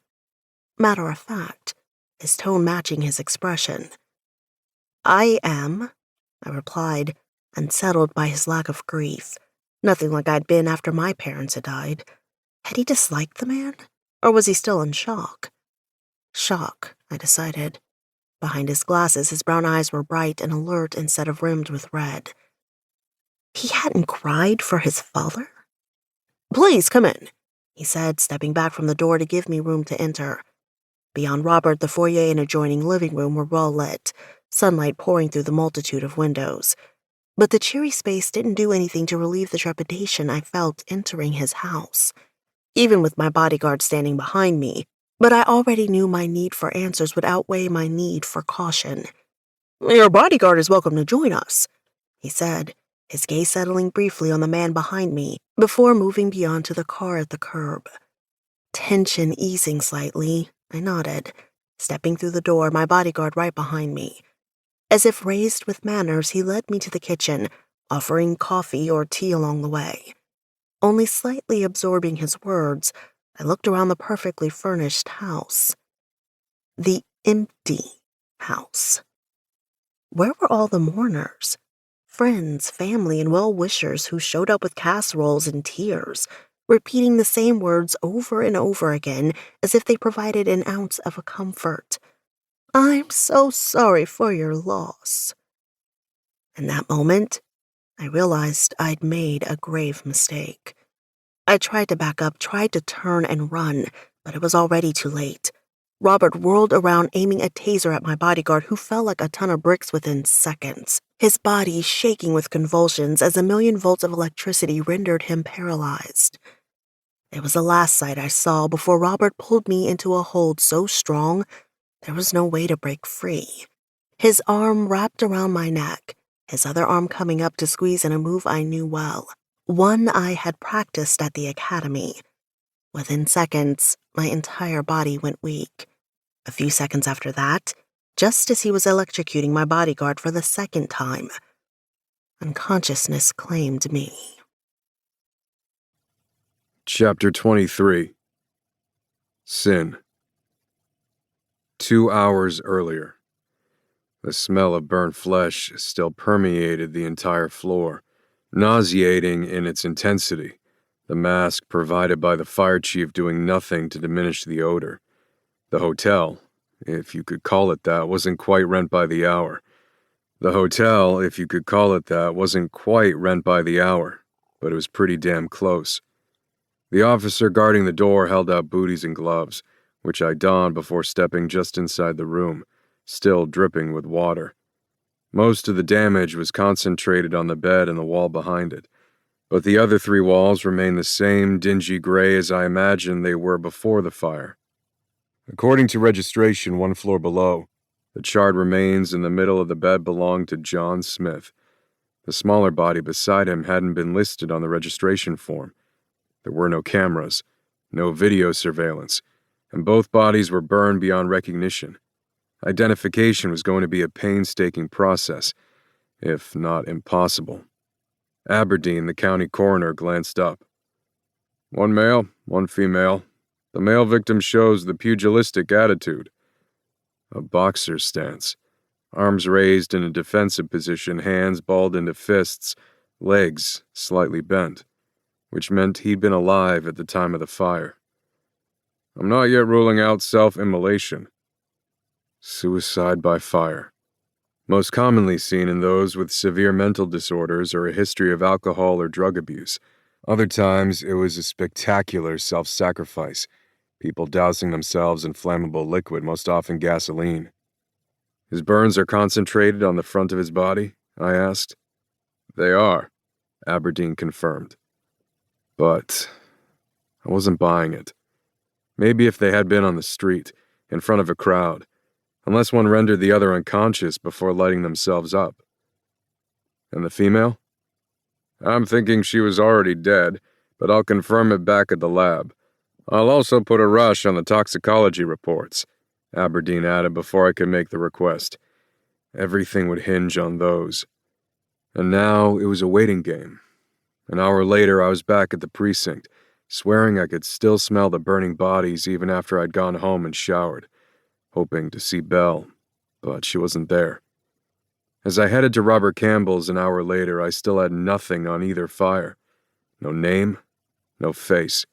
[SPEAKER 2] Matter of fact, his tone matching his expression. I am, I replied, unsettled by his lack of grief. Nothing like I'd been after my parents had died. Had he disliked the man? Or was he still in shock? Shock, I decided. Behind his glasses, his brown eyes were bright and alert instead of rimmed with red. He hadn't cried for his father? Please, come in, he said, stepping back from the door to give me room to enter. Beyond Robert, the foyer and adjoining living room were well lit, sunlight pouring through the multitude of windows. But the cheery space didn't do anything to relieve the trepidation I felt entering his house, even with my bodyguard standing behind me. But I already knew my need for answers would outweigh my need for caution. Your bodyguard is welcome to join us, he said, his gaze settling briefly on the man behind me before moving beyond to the car at the curb. Tension easing slightly, I nodded, stepping through the door, my bodyguard right behind me. As if raised with manners, he led me to the kitchen, offering coffee or tea along the way. Only slightly absorbing his words, I looked around the perfectly furnished house. The empty house. Where were all the mourners? Friends, family, and well-wishers who showed up with casseroles and tears, repeating the same words over and over again as if they provided an ounce of a comfort. I'm so sorry for your loss. In that moment, I realized I'd made a grave mistake. I tried to back up, tried to turn and run, but it was already too late. Robert whirled around, aiming a taser at my bodyguard, who fell like a ton of bricks within seconds, his body shaking with convulsions as 1,000,000 volts of electricity rendered him paralyzed. It was the last sight I saw before Robert pulled me into a hold so strong there was no way to break free. His arm wrapped around my neck, his other arm coming up to squeeze in a move I knew well, one I had practiced at the academy. Within seconds, my entire body went weak. A few seconds after that, just as he was electrocuting my bodyguard for the second time, unconsciousness claimed me.
[SPEAKER 3] Chapter 23. Sin. 2 hours earlier. The smell of burnt flesh still permeated the entire floor, nauseating in its intensity, the mask provided by the fire chief doing nothing to diminish the odor. The hotel, if you could call it that, wasn't quite rent by the hour. The hotel, if you could call it that, wasn't quite rent by the hour, but it was pretty damn close. The officer guarding the door held out booties and gloves, which I donned before stepping just inside the room, still dripping with water. Most of the damage was concentrated on the bed and the wall behind it, but the other 3 walls remained the same dingy gray as I imagined they were before the fire. According to registration 1 floor below, the charred remains in the middle of the bed belonged to John Smith. The smaller body beside him hadn't been listed on the registration form. There were no cameras, no video surveillance, and both bodies were burned beyond recognition. Identification was going to be a painstaking process, if not impossible. Aberdeen, the county coroner, glanced up. 1 male, 1 female. The male victim shows the pugilistic attitude. A boxer's stance. Arms raised in a defensive position, hands balled into fists, legs slightly bent, which meant he'd been alive at the time of the fire. I'm not yet ruling out self-immolation. Suicide by fire. Most commonly seen in those with severe mental disorders or a history of alcohol or drug abuse. Other times, it was a spectacular self-sacrifice, people dousing themselves in flammable liquid, most often gasoline. His burns are concentrated on the front of his body? I asked. They are, Aberdeen confirmed. But I wasn't buying it. Maybe if they had been on the street, in front of a crowd, unless one rendered the other unconscious before lighting themselves up. And the female? I'm thinking she was already dead, but I'll confirm it back at the lab. I'll also put a rush on the toxicology reports, Aberdeen added before I could make the request. Everything would hinge on those. And now it was a waiting game. An hour later, I was back at the precinct, swearing I could still smell the burning bodies even after I'd gone home and showered, hoping to see Belle, but she wasn't there. As I headed to Robert Campbell's an hour later, I still had nothing on either fire. No name, no face.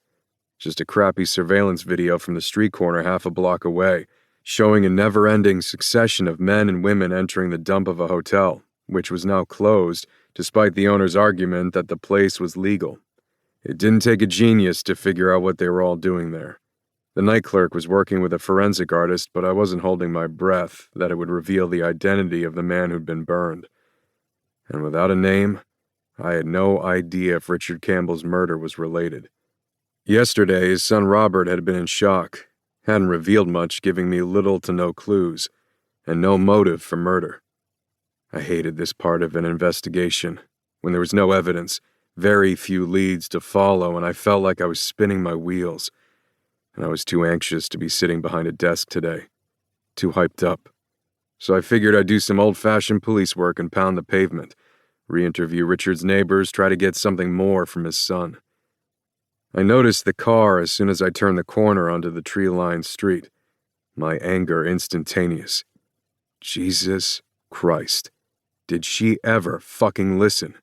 [SPEAKER 3] Just a crappy surveillance video from the street corner half a block away, showing a never-ending succession of men and women entering the dump of a hotel, which was now closed, despite the owner's argument that the place was legal. It didn't take a genius to figure out what they were all doing there. The night clerk was working with a forensic artist, but I wasn't holding my breath that it would reveal the identity of the man who'd been burned. And without a name, I had no idea if Richard Campbell's murder was related. Yesterday, his son Robert had been in shock, hadn't revealed much, giving me little to no clues, and no motive for murder. I hated this part of an investigation, when there was no evidence, very few leads to follow, and I felt like I was spinning my wheels. And I was too anxious to be sitting behind a desk today, too hyped up. So I figured I'd do some old-fashioned police work and pound the pavement, re-interview Richard's neighbors, try to get something more from his son. I noticed the car as soon as I turned the corner onto the tree-lined street, my anger instantaneous. Jesus Christ, did she ever fucking listen?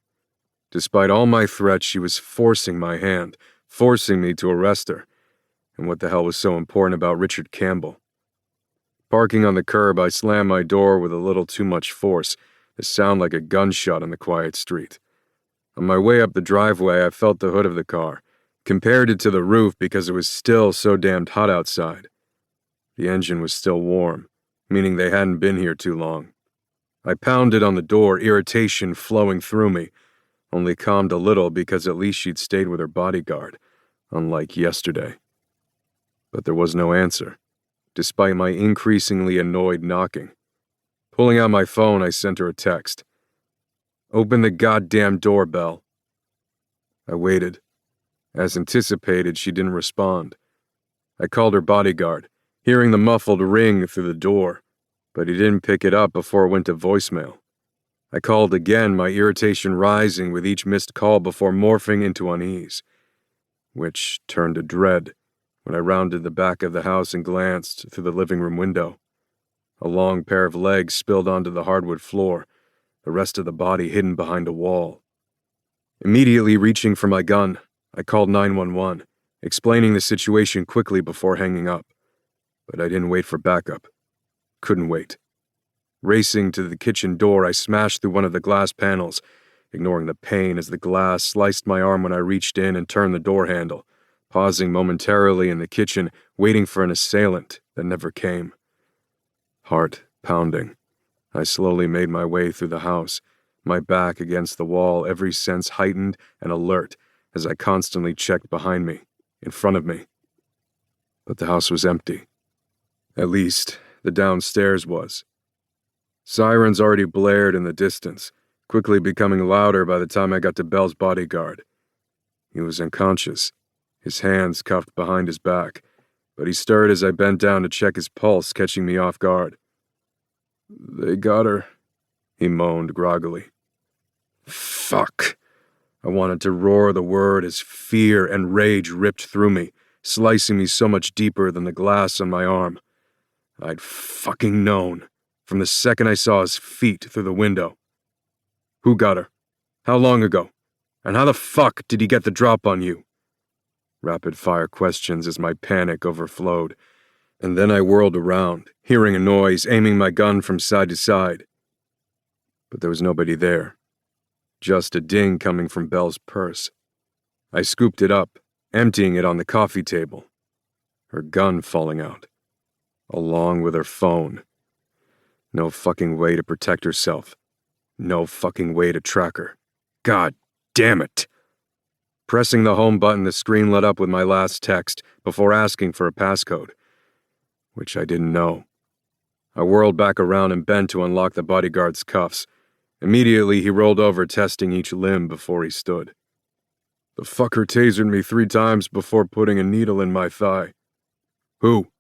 [SPEAKER 3] Despite all my threats, she was forcing my hand, forcing me to arrest her. And what the hell was so important about Richard Campbell? Parking on the curb, I slammed my door with a little too much force, to sound like a gunshot on the quiet street. On my way up the driveway, I felt the hood of the car, compared it to the roof because it was still so damned hot outside. The engine was still warm, meaning they hadn't been here too long. I pounded on the door, irritation flowing through me, only calmed a little because at least she'd stayed with her bodyguard, unlike yesterday. But there was no answer, despite my increasingly annoyed knocking. Pulling out my phone, I sent her a text. "Open the goddamn doorbell." I waited. As anticipated, she didn't respond. I called her bodyguard, hearing the muffled ring through the door, but he didn't pick it up before it went to voicemail. I called again, my irritation rising with each missed call before morphing into unease, which turned to dread when I rounded the back of the house and glanced through the living room window. A long pair of legs spilled onto the hardwood floor, the rest of the body hidden behind a wall. Immediately reaching for my gun, I called 911, explaining the situation quickly before hanging up. But I didn't wait for backup. Couldn't wait. Racing to the kitchen door, I smashed through one of the glass panels, ignoring the pain as the glass sliced my arm when I reached in and turned the door handle, pausing momentarily in the kitchen, waiting for an assailant that never came. Heart pounding, I slowly made my way through the house, my back against the wall, every sense heightened and alert as I constantly checked behind me, in front of me. But the house was empty. At least, the downstairs was. Sirens already blared in the distance, quickly becoming louder by the time I got to Belle's bodyguard. He was unconscious, his hands cuffed behind his back, but he stirred as I bent down to check his pulse, catching me off guard. "They got her," he moaned groggily. Fuck. I wanted to roar the word as fear and rage ripped through me, slicing me so much deeper than the glass on my arm. I'd fucking known, from the second I saw his feet through the window. Who got her? How long ago? And how the fuck did he get the drop on you? Rapid-fire questions as my panic overflowed, and then I whirled around, hearing a noise, aiming my gun from side to side. But there was nobody there. Just a ding coming from Belle's purse. I scooped it up, emptying it on the coffee table. Her gun falling out, along with her phone. No fucking way to protect herself. No fucking way to track her. God damn it! Pressing the home button, the screen lit up with my last text before asking for a passcode, which I didn't know. I whirled back around and bent to unlock the bodyguard's cuffs. Immediately, he rolled over, testing each limb before he stood. The fucker tasered me 3 times before putting a needle in my thigh. Who?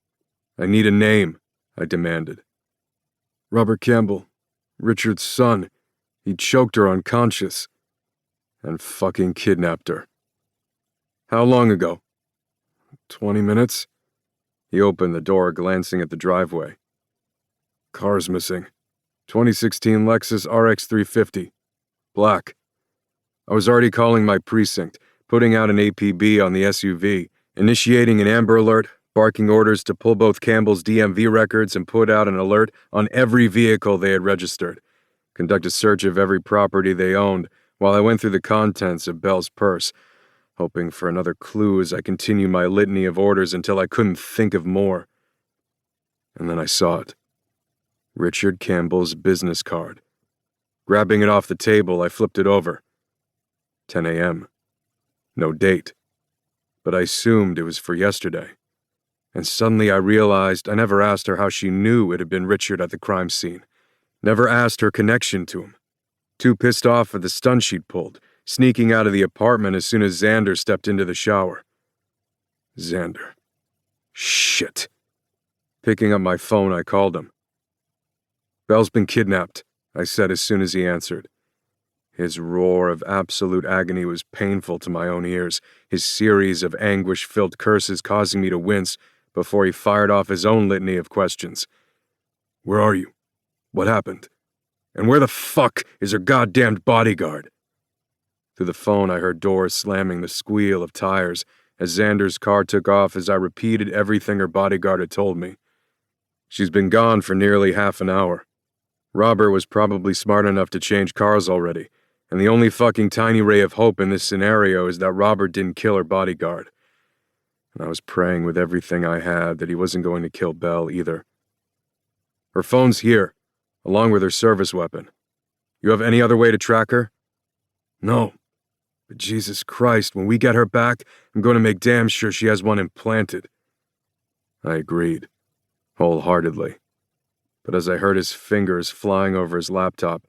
[SPEAKER 3] I need a name, I demanded. Robert Campbell, Richard's son. He choked her unconscious and fucking kidnapped her. How long ago? 20 minutes? He opened the door, glancing at the driveway. Car's missing. 2016 Lexus RX 350. Black. I was already calling my precinct, putting out an APB on the SUV, initiating an Amber Alert, barking orders to pull both Campbell's DMV records and put out an alert on every vehicle they had registered, conduct a search of every property they owned while I went through the contents of Belle's purse, hoping for another clue as I continued my litany of orders until I couldn't think of more. And then I saw it. Richard Campbell's business card. Grabbing it off the table, I flipped it over. 10 a.m. No date. But I assumed it was for yesterday. And suddenly I realized I never asked her how she knew it had been Richard at the crime scene. Never asked her connection to him. Too pissed off at the stunt she'd pulled, sneaking out of the apartment as soon as Xander stepped into the shower. Xander. Shit. Picking up my phone, I called him. Belle's been kidnapped, I said as soon as he answered. His roar of absolute agony was painful to my own ears, his series of anguish-filled curses causing me to wince before he fired off his own litany of questions. Where are you? What happened? And where the fuck is her goddamned bodyguard? Through the phone, I heard doors slamming, the squeal of tires, as Xander's car took off as I repeated everything her bodyguard had told me. She's been gone for nearly half an hour. Robert was probably smart enough to change cars already, and the only fucking tiny ray of hope in this scenario is that Robert didn't kill her bodyguard. And I was praying with everything I had that he wasn't going to kill Belle either. Her phone's here, along with her service weapon. You have any other way to track her? No. But Jesus Christ, when we get her back, I'm going to make damn sure she has one implanted. I agreed, wholeheartedly. But as I heard his fingers flying over his laptop,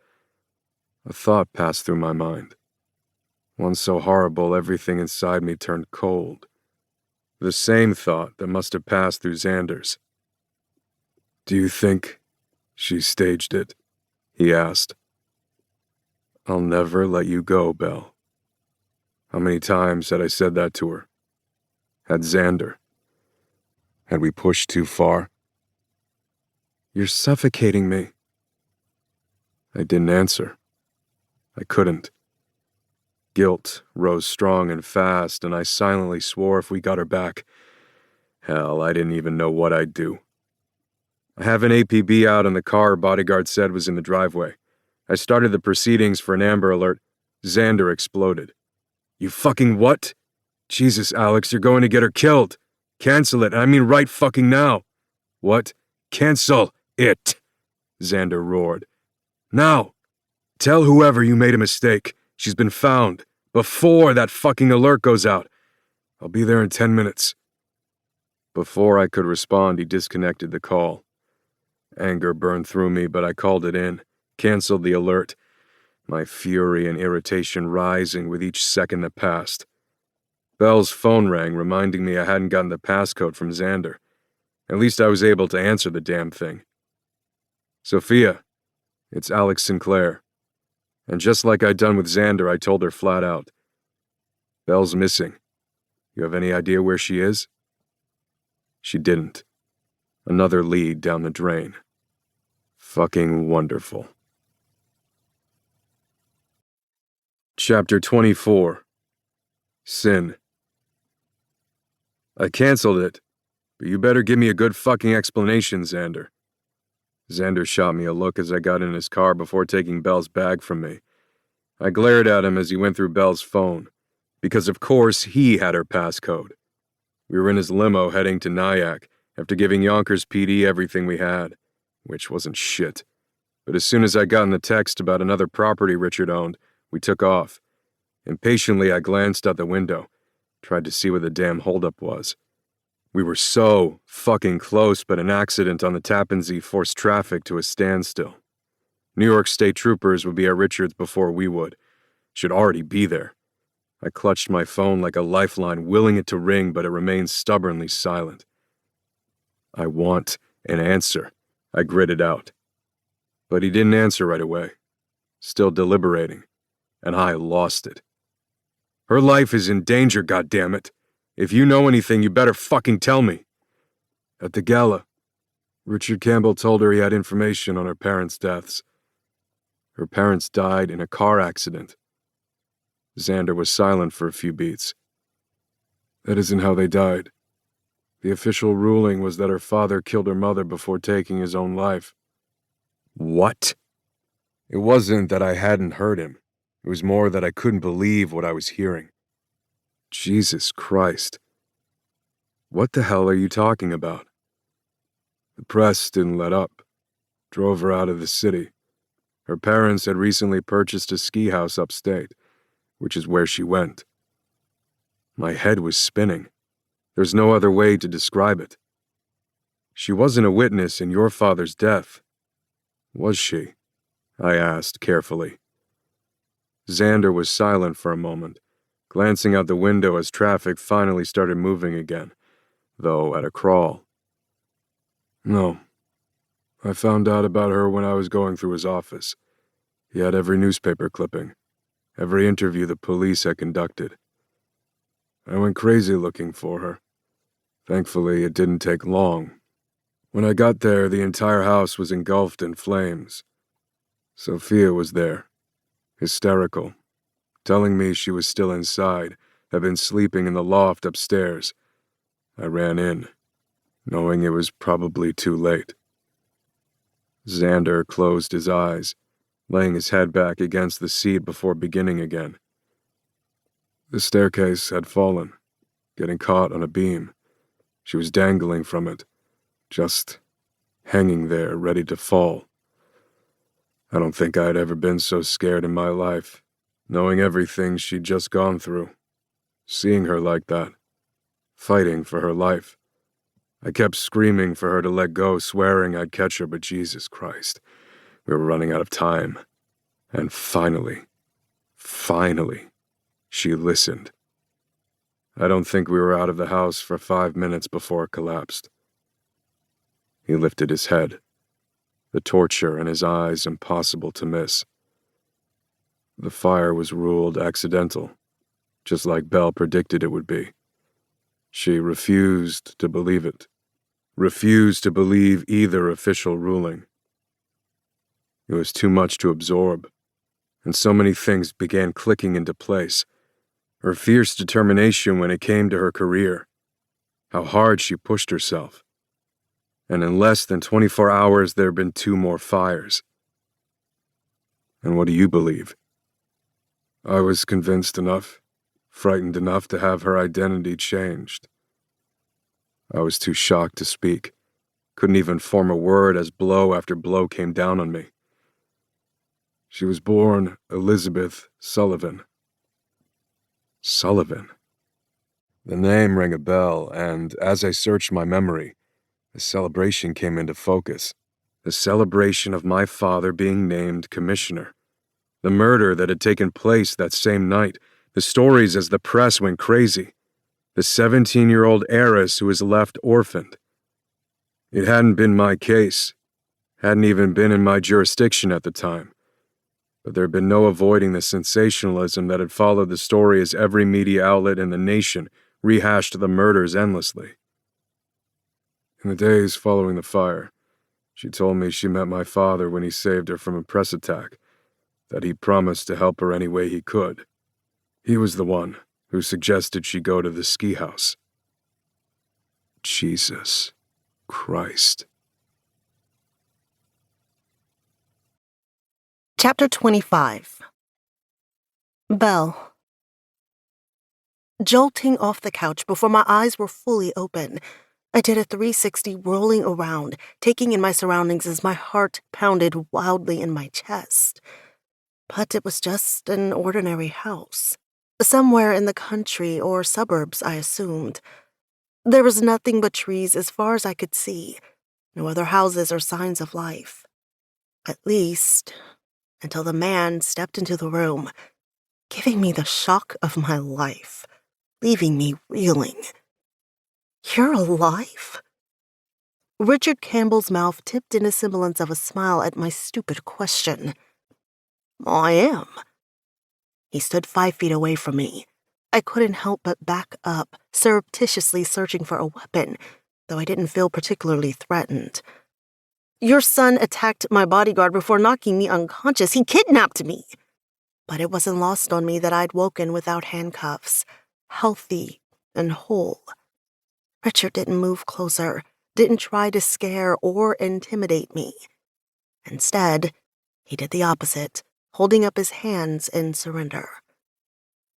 [SPEAKER 3] a thought passed through my mind. One so horrible everything inside me turned cold. The same thought that must have passed through Xander's. Do you think she staged it? He asked. I'll never let you go, Belle. How many times had I said that to her? Had Xander? Had we pushed too far? You're suffocating me. I didn't answer. I couldn't. Guilt rose strong and fast, and I silently swore if we got her back, hell, I didn't even know what I'd do. I have an APB out in the car her bodyguard said was in the driveway. I started the proceedings for an Amber Alert. Xander exploded. You fucking what? Jesus, Alex, you're going to get her killed. Cancel it, I mean right fucking now. What? Cancel it, Xander roared. Now! Tell whoever you made a mistake. She's been found. Before that fucking alert goes out. I'll be there in 10 minutes. Before I could respond, he disconnected the call. Anger burned through me, but I called it in, canceled the alert, my fury and irritation rising with each second that passed. Belle's phone rang, reminding me I hadn't gotten the passcode from Xander. At least I was able to answer the damn thing. Sophia, it's Alex Sinclair. And just like I'd done with Xander, I told her flat out. Belle's missing. You have any idea where she is? She didn't. Another lead down the drain. Fucking wonderful. Chapter 24. Sin. I canceled it, but you better give me a good fucking explanation, Xander. Xander shot me a look as I got in his car before taking Belle's bag from me. I glared at him as he went through Belle's phone, because of course he had her passcode. We were in his limo heading to Nyack after giving Yonkers PD everything we had, which wasn't shit. But as soon as I got in the text about another property Richard owned, we took off. Impatiently, I glanced out the window, tried to see what the damn holdup was. We were so fucking close, but an accident on the Tappan Zee forced traffic to a standstill. New York State troopers would be at Richard's before we would. Should already be there. I clutched my phone like a lifeline, willing it to ring, but it remained stubbornly silent. I want an answer, I gritted out. But he didn't answer right away. Still deliberating, and I lost it. Her life is in danger, goddammit. If you know anything, you better fucking tell me. At the gala, Richard Campbell told her he had information on her parents' deaths. Her parents died in a car accident. Xander was silent for a few beats. That isn't how they died. The official ruling was that her father killed her mother before taking his own life. What? It wasn't that I hadn't heard him. It was more that I couldn't believe what I was hearing. Jesus Christ. What the hell are you talking about? The press didn't let up. Drove her out of the city. Her parents had recently purchased a ski house upstate, which is where she went. My head was spinning. There's no other way to describe it. She wasn't a witness in your father's death, was she? I asked carefully. Xander was silent for a moment, glancing out the window as traffic finally started moving again, though at a crawl. No. I found out about her when I was going through his office. He had every newspaper clipping, every interview the police had conducted. I went crazy looking for her. Thankfully, it didn't take long. When I got there, the entire house was engulfed in flames. Sophia was there, hysterical, telling me she was still inside, had been sleeping in the loft upstairs. I ran in, knowing it was probably too late. Xander closed his eyes, laying his head back against the seat before beginning again. The staircase had fallen, getting caught on a beam. She was dangling from it, just hanging there, ready to fall. I don't think I had ever been so scared in my life, knowing everything she'd just gone through, seeing her like that, fighting for her life. I kept screaming for her to let go, swearing I'd catch her, but Jesus Christ, we were running out of time. And finally, she listened. I don't think we were out of the house for 5 minutes before it collapsed. He lifted his head, the torture in his eyes impossible to miss. The fire was ruled accidental, just like Belle predicted it would be. She refused to believe it, refused to believe either official ruling. It was too much to absorb, and so many things began clicking into place. Her fierce determination when it came to her career, how hard she pushed herself. And in less than 24 hours, there had been 2 more fires. And what do you believe? I was convinced enough, frightened enough to have her identity changed. I was too shocked to speak, couldn't even form a word as blow after blow came down on me. She was born Elizabeth Sullivan. Sullivan. The name rang a bell, and as I searched my memory, the celebration came into focus. The celebration of my father being named commissioner. The murder that had taken place that same night. The stories as the press went crazy. The 17-year-old heiress who was left orphaned. It hadn't been my case. Hadn't even been in my jurisdiction at the time. But there had been no avoiding the sensationalism that had followed the story as every media outlet in the nation rehashed the murders endlessly. In the days following the fire, she told me she met my father when he saved her from a press attack, that he promised to help her any way he could. He was the one who suggested she go to the ski house. Jesus Christ.
[SPEAKER 2] Chapter 25. Belle. Jolting off the couch before my eyes were fully open, I did a 360 rolling around, taking in my surroundings as my heart pounded wildly in my chest. But it was just an ordinary house. Somewhere in the country or suburbs, I assumed. There was nothing but trees as far as I could see, no other houses or signs of life. At least, until the man stepped into the room, giving me the shock of my life, leaving me reeling. You're alive? Richard Campbell's mouth tipped in a semblance of a smile at my stupid question. I am. He stood 5 feet away from me. I couldn't help but back up, surreptitiously searching for a weapon, though I didn't feel particularly threatened. Your son attacked my bodyguard before knocking me unconscious. He kidnapped me. But it wasn't lost on me that I'd woken without handcuffs, healthy and whole. Richard didn't move closer, didn't try to scare or intimidate me. Instead, he did the opposite, holding up his hands in surrender.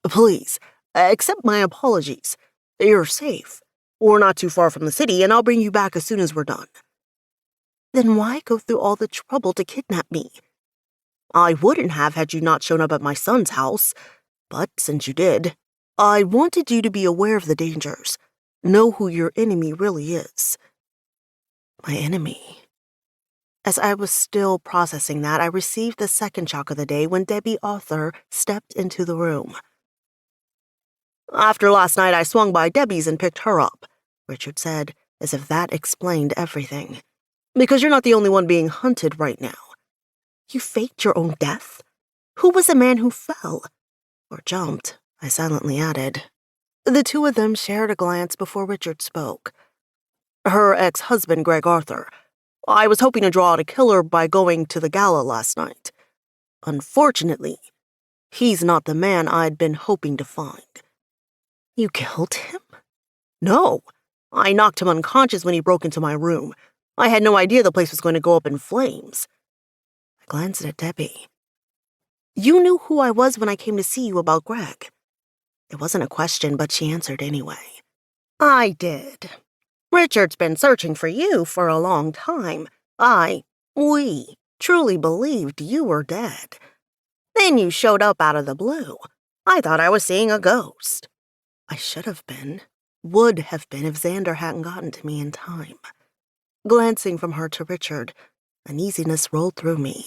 [SPEAKER 2] Please, accept my apologies. You're safe. We're not too far from the city, and I'll bring you back as soon as we're done. Then why go through all the trouble to kidnap me? I wouldn't have had you not shown up at my son's house, but since you did, I wanted you to be aware of the dangers, know who your enemy really is. My enemy. As I was still processing that, I received the second shock of the day when Debbie Arthur stepped into the room. After last night, I swung by Debbie's and picked her up, Richard said, as if that explained everything. Because you're not the only one being hunted right now. You faked your own death? Who was the man who fell? Or jumped, I silently added. The two of them shared a glance before Richard spoke. Her ex-husband, Greg Arthur. I was hoping to draw out a killer by going to the gala last night. Unfortunately, he's not the man I'd been hoping to find. You killed him? No. I knocked him unconscious when he broke into my room. I had no idea the place was going to go up in flames. I glanced at Debbie. You knew who I was when I came to see you about Greg. It wasn't a question, but she answered anyway. I did. Richard's been searching for you for a long time. We truly believed you were dead. Then you showed up out of the blue. I thought I was seeing a ghost. I should have been, would have been if Xander hadn't gotten to me in time. Glancing from her to Richard, uneasiness rolled through me,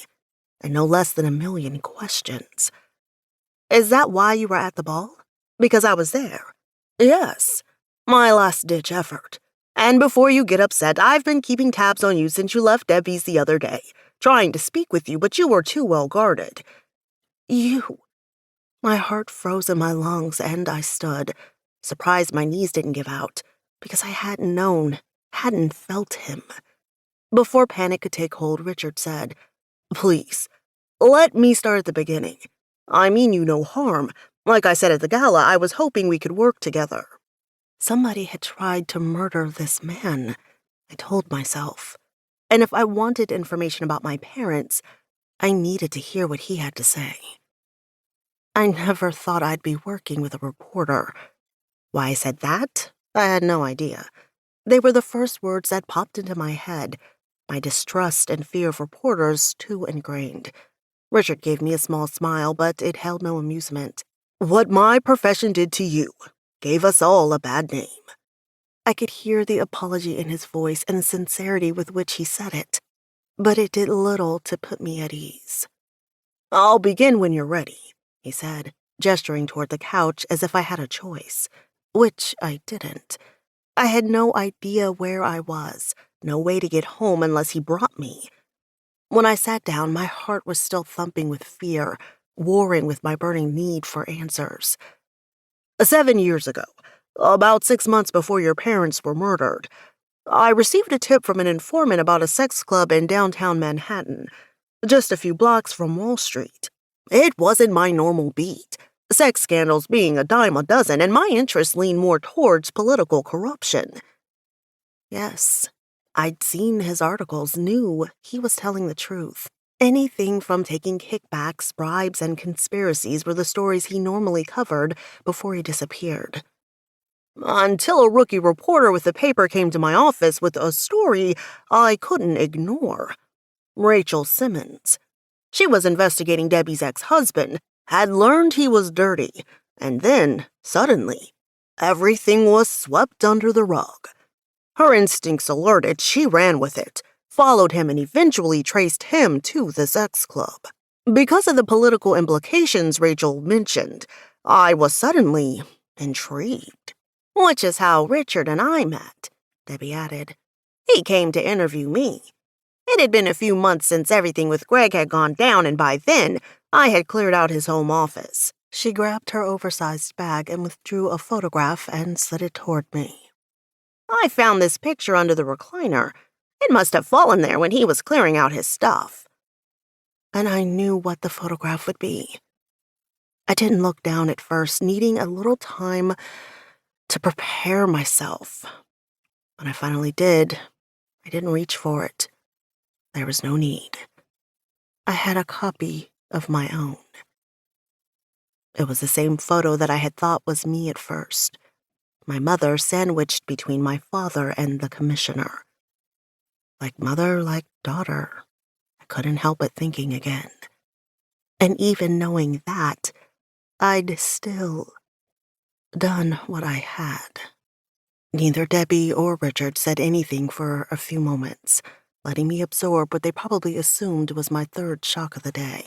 [SPEAKER 2] and no less than 1,000,000 questions. Is that why you were at the ball? Because I was there. Yes, my last-ditch effort. And before you get upset, I've been keeping tabs on you since you left Debbie's the other day, trying to speak with you, but you were too well guarded. You... My heart froze in my lungs, and I stood, surprised my knees didn't give out, because I hadn't known, hadn't felt him. Before panic could take hold, Richard said, Please, let me start at the beginning. I mean you no harm. Like I said at the gala, I was hoping we could work together. Somebody had tried to murder this man, I told myself. And if I wanted information about my parents, I needed to hear what he had to say. I never thought I'd be working with a reporter. Why I said that, I had no idea. They were the first words that popped into my head, my distrust and fear of reporters too ingrained. Richard gave me a small smile, but it held no amusement. What my profession did to you gave us all a bad name. I could hear the apology in his voice and the sincerity with which he said it, but it did little to put me at ease. I'll begin when you're ready, he said, gesturing toward the couch as if I had a choice, which I didn't. I had no idea where I was, no way to get home unless he brought me. When I sat down, my heart was still thumping with fear, warring with my burning need for answers. 7 years ago, about 6 months before your parents were murdered, I received a tip from an informant about a sex club in downtown Manhattan, just a few blocks from Wall Street. It wasn't my normal beat, sex scandals being a dime a dozen, and my interests leaned more towards political corruption. Yes, I'd seen his articles, knew he was telling the truth. Anything from taking kickbacks, bribes, and conspiracies were the stories he normally covered before he disappeared. Until a rookie reporter with the paper came to my office with a story I couldn't ignore. Rachel Simmons. She was investigating Debbie's ex-husband, had learned he was dirty, and then, suddenly, everything was swept under the rug. Her instincts alerted, she ran with it, followed him, and eventually traced him to the sex club. Because of the political implications Rachel mentioned, I was suddenly intrigued. Which is how Richard and I met, Debbie added. He came to interview me. It had been a few months since everything with Greg had gone down, and by then, I had cleared out his home office. She grabbed her oversized bag and withdrew a photograph and slid it toward me.
[SPEAKER 4] I found this picture under the recliner. It must have fallen there when he was clearing out his stuff.
[SPEAKER 2] And I knew what the photograph would be. I didn't look down at first, needing a little time to prepare myself. When I finally did, I didn't reach for it. There was no need. I had a copy of my own. It was the same photo that I had thought was me at first. My mother sandwiched between my father and the commissioner. Like mother, like daughter. I couldn't help but thinking again. And even knowing that, I'd still done what I had. Neither Debbie or Richard said anything for a few moments, letting me absorb what they probably assumed was my third shock of the day.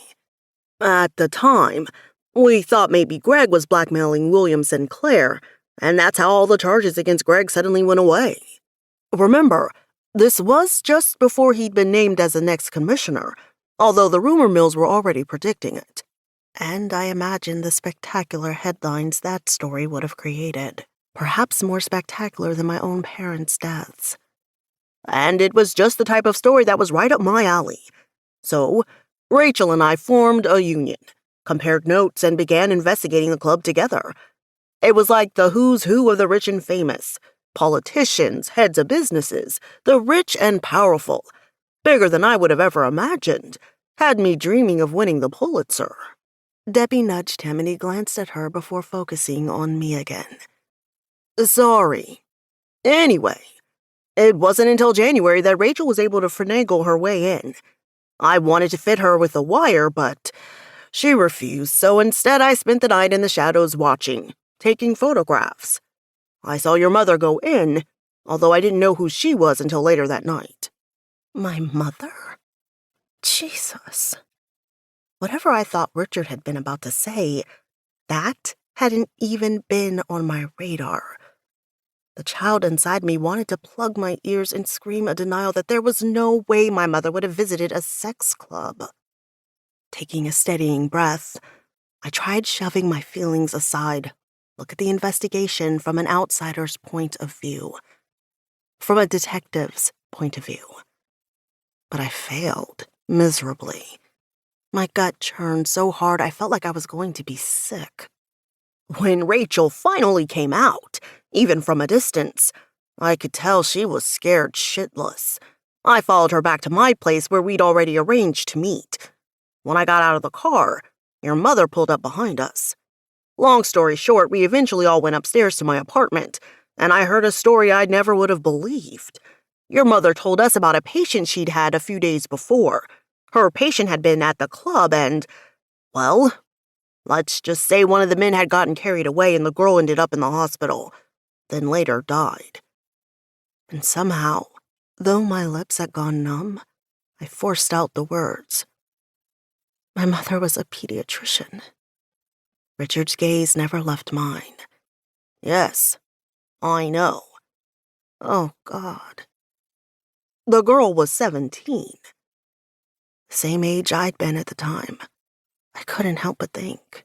[SPEAKER 4] At the time, we thought maybe Greg was blackmailing William Sinclair, and that's how all the charges against Greg suddenly went away. Remember, this was just before he'd been named as the next commissioner, although the rumor mills were already predicting it. And I imagined the spectacular headlines that story would have created, perhaps more spectacular than my own parents' deaths. And it was just the type of story that was right up my alley. So, Rachel and I formed a union, compared notes, and began investigating the club together. It was like the who's who of the rich and famous. Politicians, heads of businesses, the rich and powerful. Bigger than I would have ever imagined. Had me dreaming of winning the Pulitzer.
[SPEAKER 2] Debbie nudged him and he glanced at her before focusing on me again.
[SPEAKER 4] Sorry. Anyway, it wasn't until January that Rachel was able to finagle her way in. I wanted to fit her with a wire, but she refused, so instead I spent the night in the shadows watching, taking photographs. I saw your mother go in, although I didn't know who she was until later that night.
[SPEAKER 2] My mother? Jesus. Whatever I thought Richard had been about to say, that hadn't even been on my radar. The child inside me wanted to plug my ears and scream a denial that there was no way my mother would have visited a sex club. Taking a steadying breath, I tried shoving my feelings aside, look at the investigation from an outsider's point of view, from a detective's point of view. But I failed, miserably. My gut churned so hard I felt like I was going to be sick.
[SPEAKER 4] When Rachel finally came out, even from a distance, I could tell she was scared shitless. I followed her back to my place where we'd already arranged to meet. When I got out of the car, your mother pulled up behind us. Long story short, we eventually all went upstairs to my apartment, and I heard a story I never would have believed. Your mother told us about a patient she'd had a few days before. Her patient had been at the club and, well, let's just say one of the men had gotten carried away and the girl ended up in the hospital, then later died.
[SPEAKER 2] And somehow, though my lips had gone numb, I forced out the words. My mother was a pediatrician. Richard's gaze never left mine.
[SPEAKER 4] Yes, I know.
[SPEAKER 2] Oh, God.
[SPEAKER 4] The girl was 17.
[SPEAKER 2] The same age I'd been at the time. I couldn't help but think.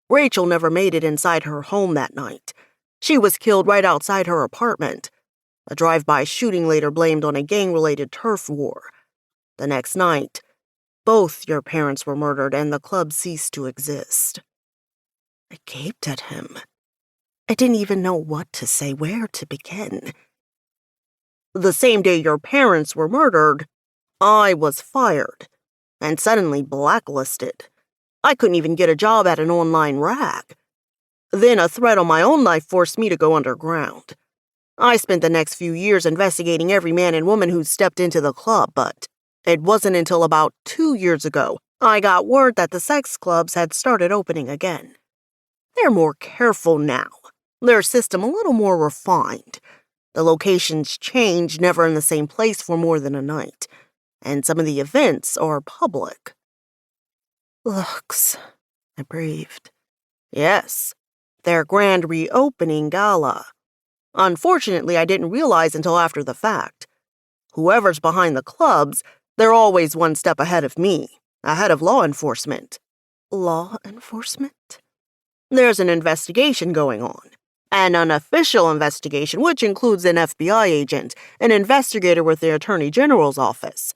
[SPEAKER 4] Rachel never made it inside her home that night. She was killed right outside her apartment. A drive-by shooting later blamed on a gang-related turf war. The next night, both your parents were murdered and the club ceased to exist.
[SPEAKER 2] I gaped at him. I didn't even know what to say, where to begin.
[SPEAKER 4] The same day your parents were murdered, I was fired and suddenly blacklisted. I couldn't even get a job at an online rag. Then a threat on my own life forced me to go underground. I spent the next few years investigating every man and woman who stepped into the club, but it wasn't until about 2 years ago I got word that the sex clubs had started opening again. They're more careful now, their system a little more refined. The locations change, never in the same place for more than a night, and some of the events are public.
[SPEAKER 2] Looks, I breathed.
[SPEAKER 4] Yes, their grand reopening gala. Unfortunately, I didn't realize until after the fact. Whoever's behind the clubs, they're always one step ahead of me, ahead of law enforcement. Law enforcement? There's an investigation going on. An unofficial investigation, which includes an FBI agent, an investigator with the Attorney General's office.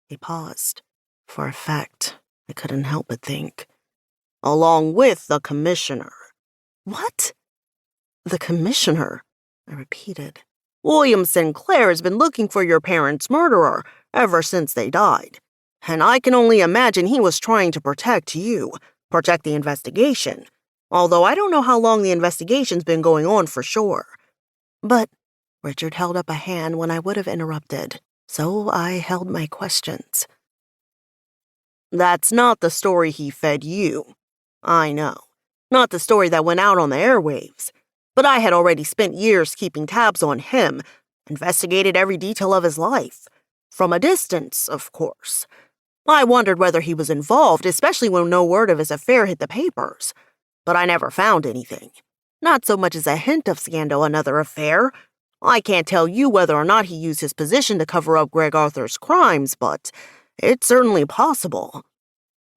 [SPEAKER 4] He paused. For a fact, I couldn't help but think. Along with the commissioner. What? The commissioner? I repeated. William Sinclair has been looking for your parents' murderer ever since they died. And I can only imagine he was trying to protect you, protect the investigation. Although I don't know how long the investigation's been going on for sure. But Richard held up a hand when I would have interrupted, so I held my questions. That's not the story he fed you. I know. Not the story that went out on the airwaves. But I had already spent years keeping tabs on him, investigated every detail of his life. From a distance, of course. I wondered whether he was involved, especially when no word of his affair hit the papers. But I never found anything. Not so much as a hint of scandal, another affair. I can't tell you whether or not he used his position to cover up Greg Arthur's crimes, but it's certainly possible.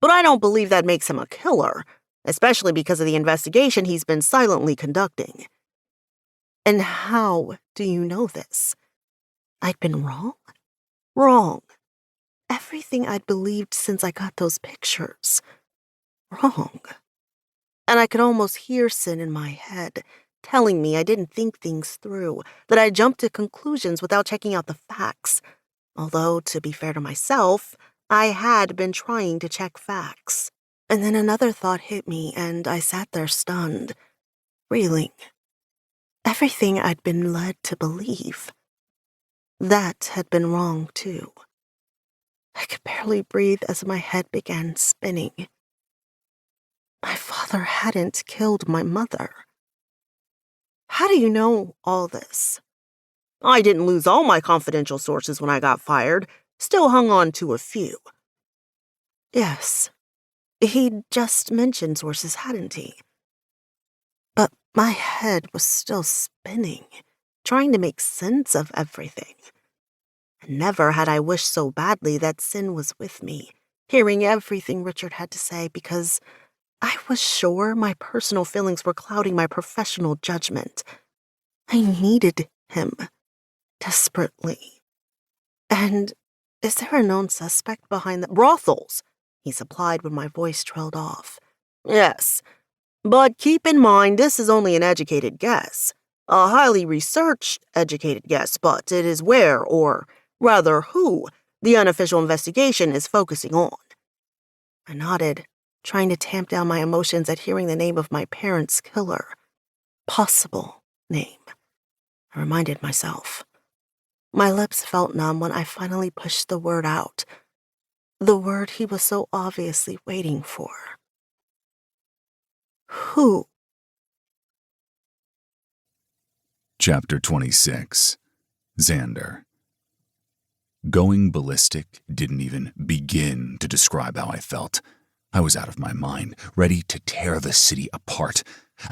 [SPEAKER 4] But I don't believe that makes him a killer, especially because of the investigation he's been silently conducting. And how do you know this? I'd been wrong? Wrong. Everything I'd believed since I got those pictures. Wrong. And I could almost hear Sin in my head, telling me I didn't think things through, that I jumped to conclusions without checking out the facts. Although, to be fair to myself, I had been trying to check facts. And then another thought hit me, and I sat there stunned, reeling. Everything I'd been led to believe. That had been wrong, too. I could barely breathe as my head began spinning. My father hadn't killed my mother. How do you know all this? I didn't lose all my confidential sources when I got fired, still hung on to a few. Yes, he'd just mentioned sources, hadn't he? But my head was still spinning, trying to make sense of everything. Never had I wished so badly that Sin was with me, hearing everything Richard had to say, because I was sure my personal feelings were clouding my professional judgment. I needed him, desperately. And is there a known suspect behind the brothels? He supplied when my voice trailed off. Yes, but keep in mind this is only an educated guess. A highly researched, educated guess, but it is where, or rather who, the unofficial investigation is focusing on. I nodded, trying to tamp down my emotions at hearing the name of my parents' killer. Possible name. I reminded myself. My lips felt numb when I finally pushed the word out. The word he was so obviously waiting for. Who?
[SPEAKER 1] Chapter 26. Xander. Going ballistic didn't even begin to describe how I felt. I was out of my mind, ready to tear the city apart.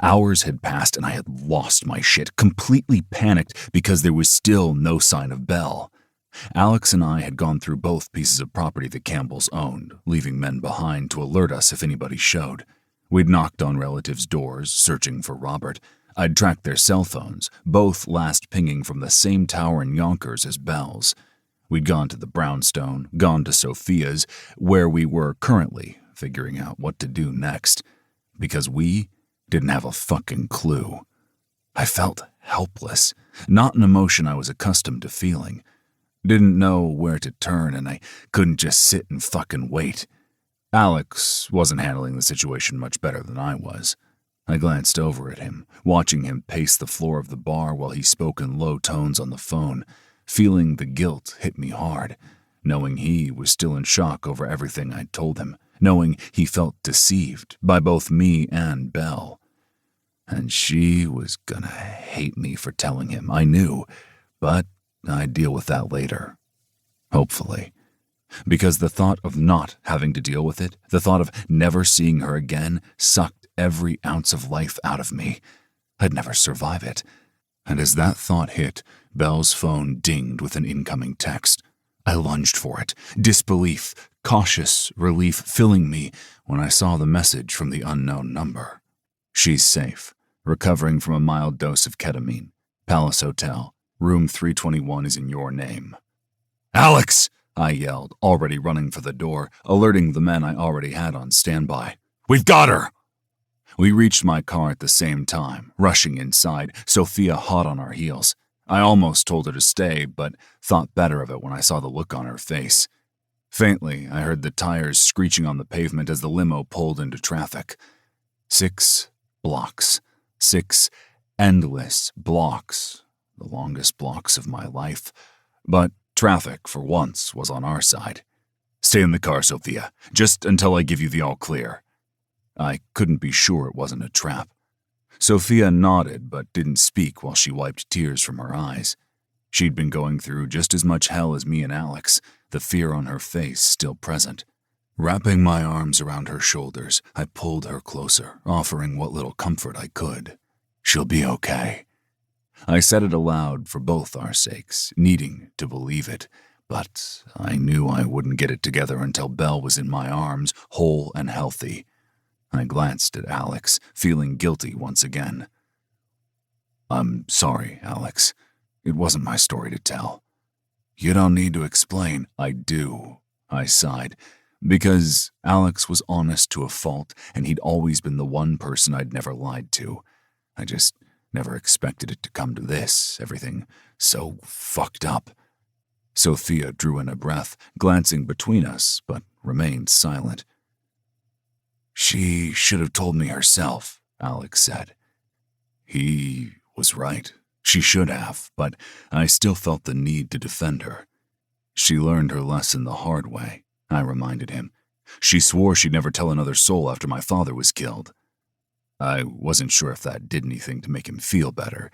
[SPEAKER 1] Hours had passed and I had lost my shit, completely panicked because there was still no sign of Belle. Alex and I had gone through both pieces of property the Campbells owned, leaving men behind to alert us if anybody showed. We'd knocked on relatives' doors, searching for Robert. I'd tracked their cell phones, both last pinging from the same tower in Yonkers as Belle's. We'd gone to the Brownstone, gone to Sophia's, where we were currently figuring out what to do next, because we didn't have a fucking clue. I felt helpless, not an emotion I was accustomed to feeling. Didn't know where to turn, and I couldn't just sit and fucking wait. Alex wasn't handling the situation much better than I was. I glanced over at him, watching him pace the floor of the bar while he spoke in low tones on the phone. Feeling the guilt hit me hard, knowing he was still in shock over everything I'd told him, knowing he felt deceived by both me and Belle. And she was gonna hate me for telling him, I knew, but I'd deal with that later. Hopefully. Because the thought of not having to deal with it, the thought of never seeing her again, sucked every ounce of life out of me. I'd never survive it. And as that thought hit, Belle's phone dinged with an incoming text. I lunged for it, disbelief, cautious relief filling me when I saw the message from the unknown number. She's safe, recovering from a mild dose of ketamine. Palace Hotel, room 321 is in your name. Alex! I yelled, already running for the door, alerting the men I already had on standby. We've got her! We reached my car at the same time, rushing inside, Sophia hot on our heels. I almost told her to stay, but thought better of it when I saw the look on her face. Faintly, I heard the tires screeching on the pavement as the limo pulled into traffic. 6 blocks. 6 endless blocks. The longest blocks of my life. But traffic, for once, was on our side. Stay in the car, Sophia, just until I give you the all-clear. I couldn't be sure it wasn't a trap. Sophia nodded but didn't speak while she wiped tears from her eyes. She'd been going through just as much hell as me and Alex, the fear on her face still present. Wrapping my arms around her shoulders, I pulled her closer, offering what little comfort I could. She'll be okay. I said it aloud for both our sakes, needing to believe it, but I knew I wouldn't get it together until Belle was in my arms, whole and healthy. I glanced at Alex, feeling guilty once again. I'm sorry, Alex. It wasn't my story to tell. You don't need to explain. I do, I sighed, because Alex was honest to a fault, and he'd always been the one person I'd never lied to. I just never expected it to come to this, everything so fucked up. Sophia drew in a breath, glancing between us, but remained silent. She should have told me herself, Alex said. He was right. She should have, but I still felt the need to defend her. She learned her lesson the hard way, I reminded him. She swore she'd never tell another soul after my father was killed. I wasn't sure if that did anything to make him feel better,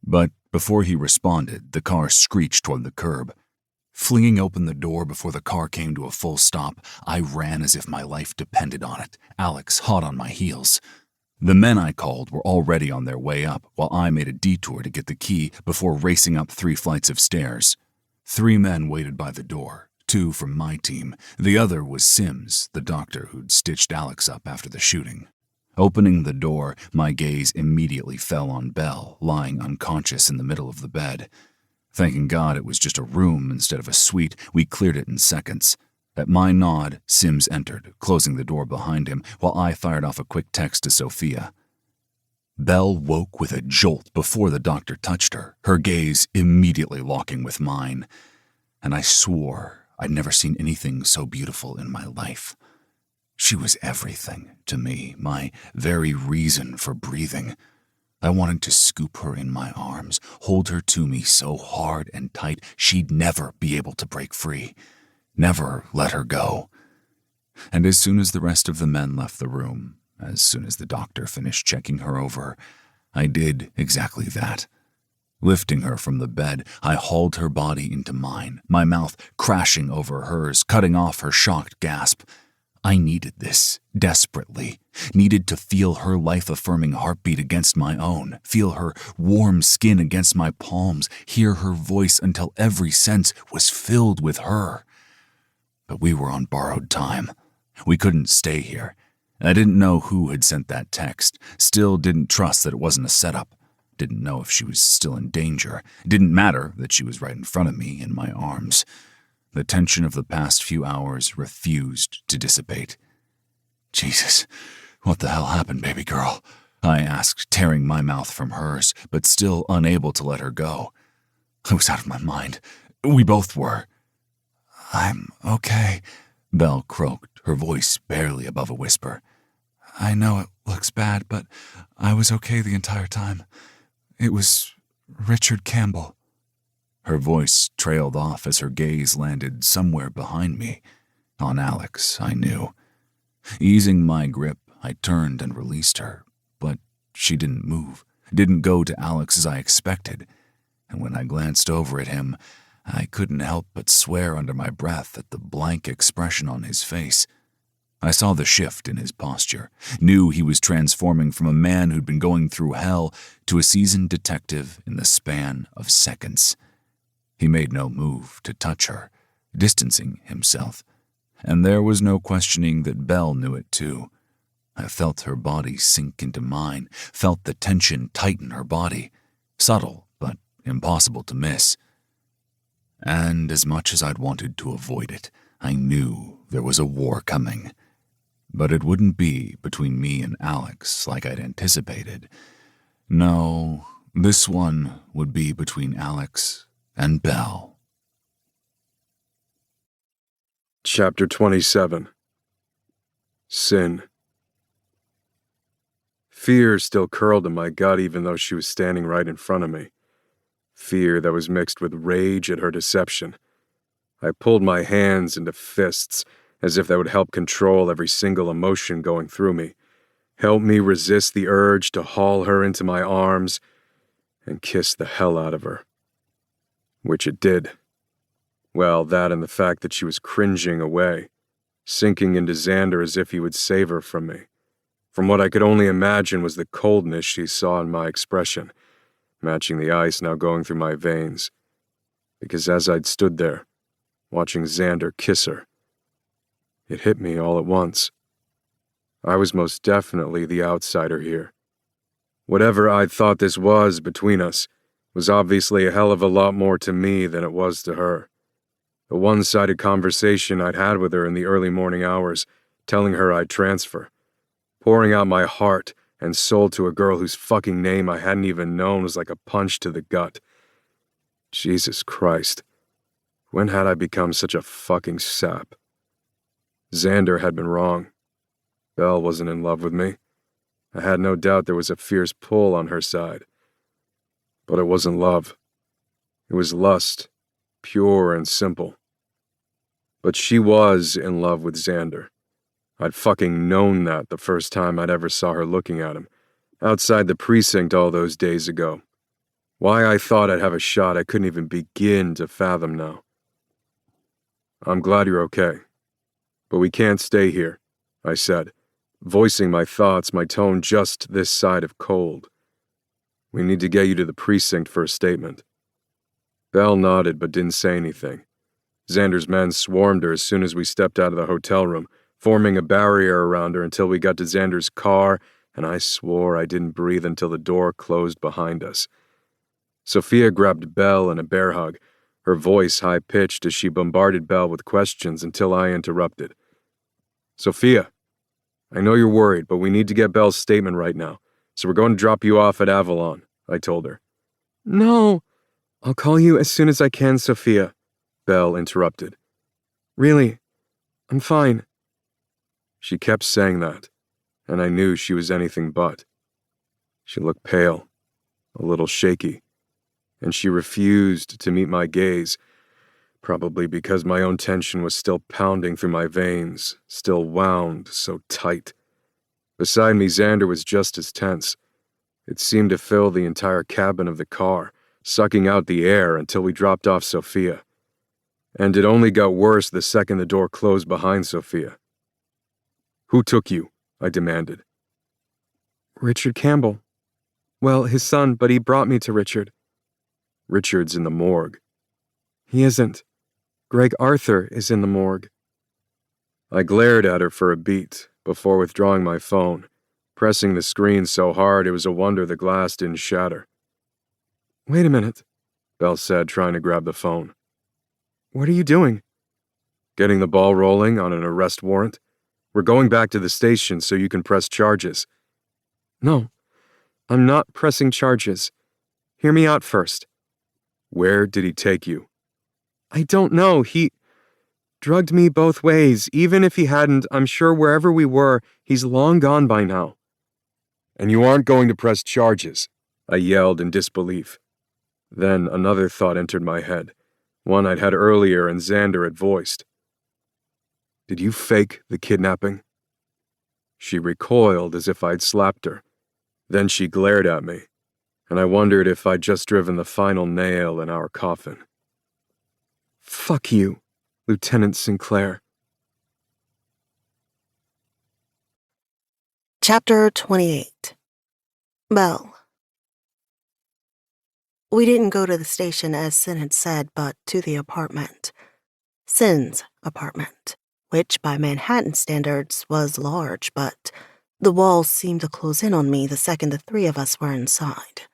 [SPEAKER 1] but before he responded, the car screeched toward the curb. Flinging open the door before the car came to a full stop, I ran as if my life depended on it, Alex hot on my heels. The men I called were already on their way up, while I made a detour to get the key before racing up 3 flights of stairs. 3 men waited by the door, 2 from my team. The other was Sims, the doctor who'd stitched Alex up after the shooting. Opening the door, my gaze immediately fell on Belle, lying unconscious in the middle of the bed. Thanking God it was just a room instead of a suite, we cleared it in seconds. At my nod, Sims entered, closing the door behind him, while I fired off a quick text to Sophia. Belle woke with a jolt before the doctor touched her, her gaze immediately locking with mine. And I swore I'd never seen anything so beautiful in my life. She was everything to me, my very reason for breathing. I wanted to scoop her in my arms, hold her to me so hard and tight she'd never be able to break free. Never let her go. And as soon as the rest of the men left the room, as soon as the doctor finished checking her over, I did exactly that. Lifting her from the bed, I hauled her body into mine, my mouth crashing over hers, cutting off her shocked gasp. I needed this, desperately. Needed to feel her life-affirming heartbeat against my own, feel her warm skin against my palms, hear her voice until every sense was filled with her. But we were on borrowed time. We couldn't stay here. I didn't know who had sent that text, still didn't trust that it wasn't a setup. Didn't know if she was still in danger. Didn't matter that she was right in front of me, in my arms. The tension of the past few hours refused to dissipate. Jesus, what the hell happened, baby girl? I asked, tearing my mouth from hers, but still unable to let her go. I was out of my mind. We both were. I'm okay, Belle croaked, her voice barely above a whisper. I know it looks bad, but I was okay the entire time. It was Richard Campbell. Her voice trailed off as her gaze landed somewhere behind me. On Alex, I knew. Easing my grip, I turned and released her, but she didn't move, didn't go to Alex as I expected. And when I glanced over at him, I couldn't help but swear under my breath at the blank expression on his face. I saw the shift in his posture, knew he was transforming from a man who'd been going through hell to a seasoned detective in the span of seconds. He made no move to touch her, distancing himself, and there was no questioning that Belle knew it too. I felt her body sink into mine, felt the tension tighten her body, subtle but impossible to miss. And as much as I'd wanted to avoid it, I knew there was a war coming. But it wouldn't be between me and Alex like I'd anticipated. No, this one would be between Alex and Belle.
[SPEAKER 3] Chapter 27. Sin. Fear still curled in my gut even though she was standing right in front of me. Fear that was mixed with rage at her deception. I pulled my hands into fists as if that would help control every single emotion going through me, help me resist the urge to haul her into my arms and kiss the hell out of her. Which it did. Well, that and the fact that she was cringing away, sinking into Xander as if he would save her from me. From what I could only imagine was the coldness she saw in my expression, matching the ice now going through my veins. Because as I'd stood there, watching Xander kiss her, it hit me all at once. I was most definitely the outsider here. Whatever I'd thought this was between us was obviously a hell of a lot more to me than it was to her. The one-sided conversation I'd had with her in the early morning hours, telling her I'd transfer, pouring out my heart and soul to a girl whose fucking name I hadn't even known was like a punch to the gut. Jesus Christ. When had I become such a fucking sap? Xander had been wrong. Belle wasn't in love with me. I had no doubt there was a fierce pull on her side. But it wasn't love. It was lust, pure and simple. But she was in love with Xander. I'd fucking known that the first time I'd ever saw her looking at him, outside the precinct all those days ago. Why I thought I'd have a shot I couldn't even begin to fathom now. I'm glad you're okay. But we can't stay here, I said, voicing my thoughts, my tone just this side of cold. We need to get you to the precinct for a statement. Belle nodded but didn't say anything. Xander's men swarmed her as soon as we stepped out of the hotel room, forming a barrier around her until we got to Xander's car, and I swore I didn't breathe until the door closed behind us. Sophia grabbed Belle in a bear hug, her voice high-pitched as she bombarded Belle with questions until I interrupted. Sophia, I know you're worried, but we need to get Belle's statement right now, so we're going to drop you off at Avalon, I told her. No, I'll call you as soon as I can, Sophia, Belle interrupted. Really, I'm fine. She kept saying that, and I knew she was anything but. She looked pale, a little shaky, and she refused to meet my gaze, probably because my own tension was still pounding through my veins, still wound so tight. Beside me, Xander was just as tense. It seemed to fill the entire cabin of the car, sucking out the air until we dropped off Sophia. And it only got worse the second the door closed behind Sophia. Who took you? I demanded. Richard Campbell. Well, his son, but he brought me to Richard. Richard's in the morgue. He isn't. Greg Arthur is in the morgue. I glared at her for a beat before withdrawing my phone, pressing the screen so hard it was a wonder the glass didn't shatter. Wait a minute, Belle said, trying to grab the phone. What are you doing? Getting the ball rolling on an arrest warrant. We're going back to the station so you can press charges. No, I'm not pressing charges. Hear me out first. Where did he take you? I don't know. He drugged me both ways. Even if he hadn't, I'm sure wherever we were, he's long gone by now. And you aren't going to press charges, I yelled in disbelief. Then another thought entered my head, one I'd had earlier and Xander had voiced. Did you fake the kidnapping? She recoiled as if I'd slapped her. Then she glared at me, and I wondered if I'd just driven the final nail in our coffin. Fuck you, Lieutenant Sinclair.
[SPEAKER 2] Chapter 28. Belle. We didn't go to the station as Sin had said, but to the apartment. Sin's apartment, which by Manhattan standards was large, but the walls seemed to close in on me the second the three of us were inside.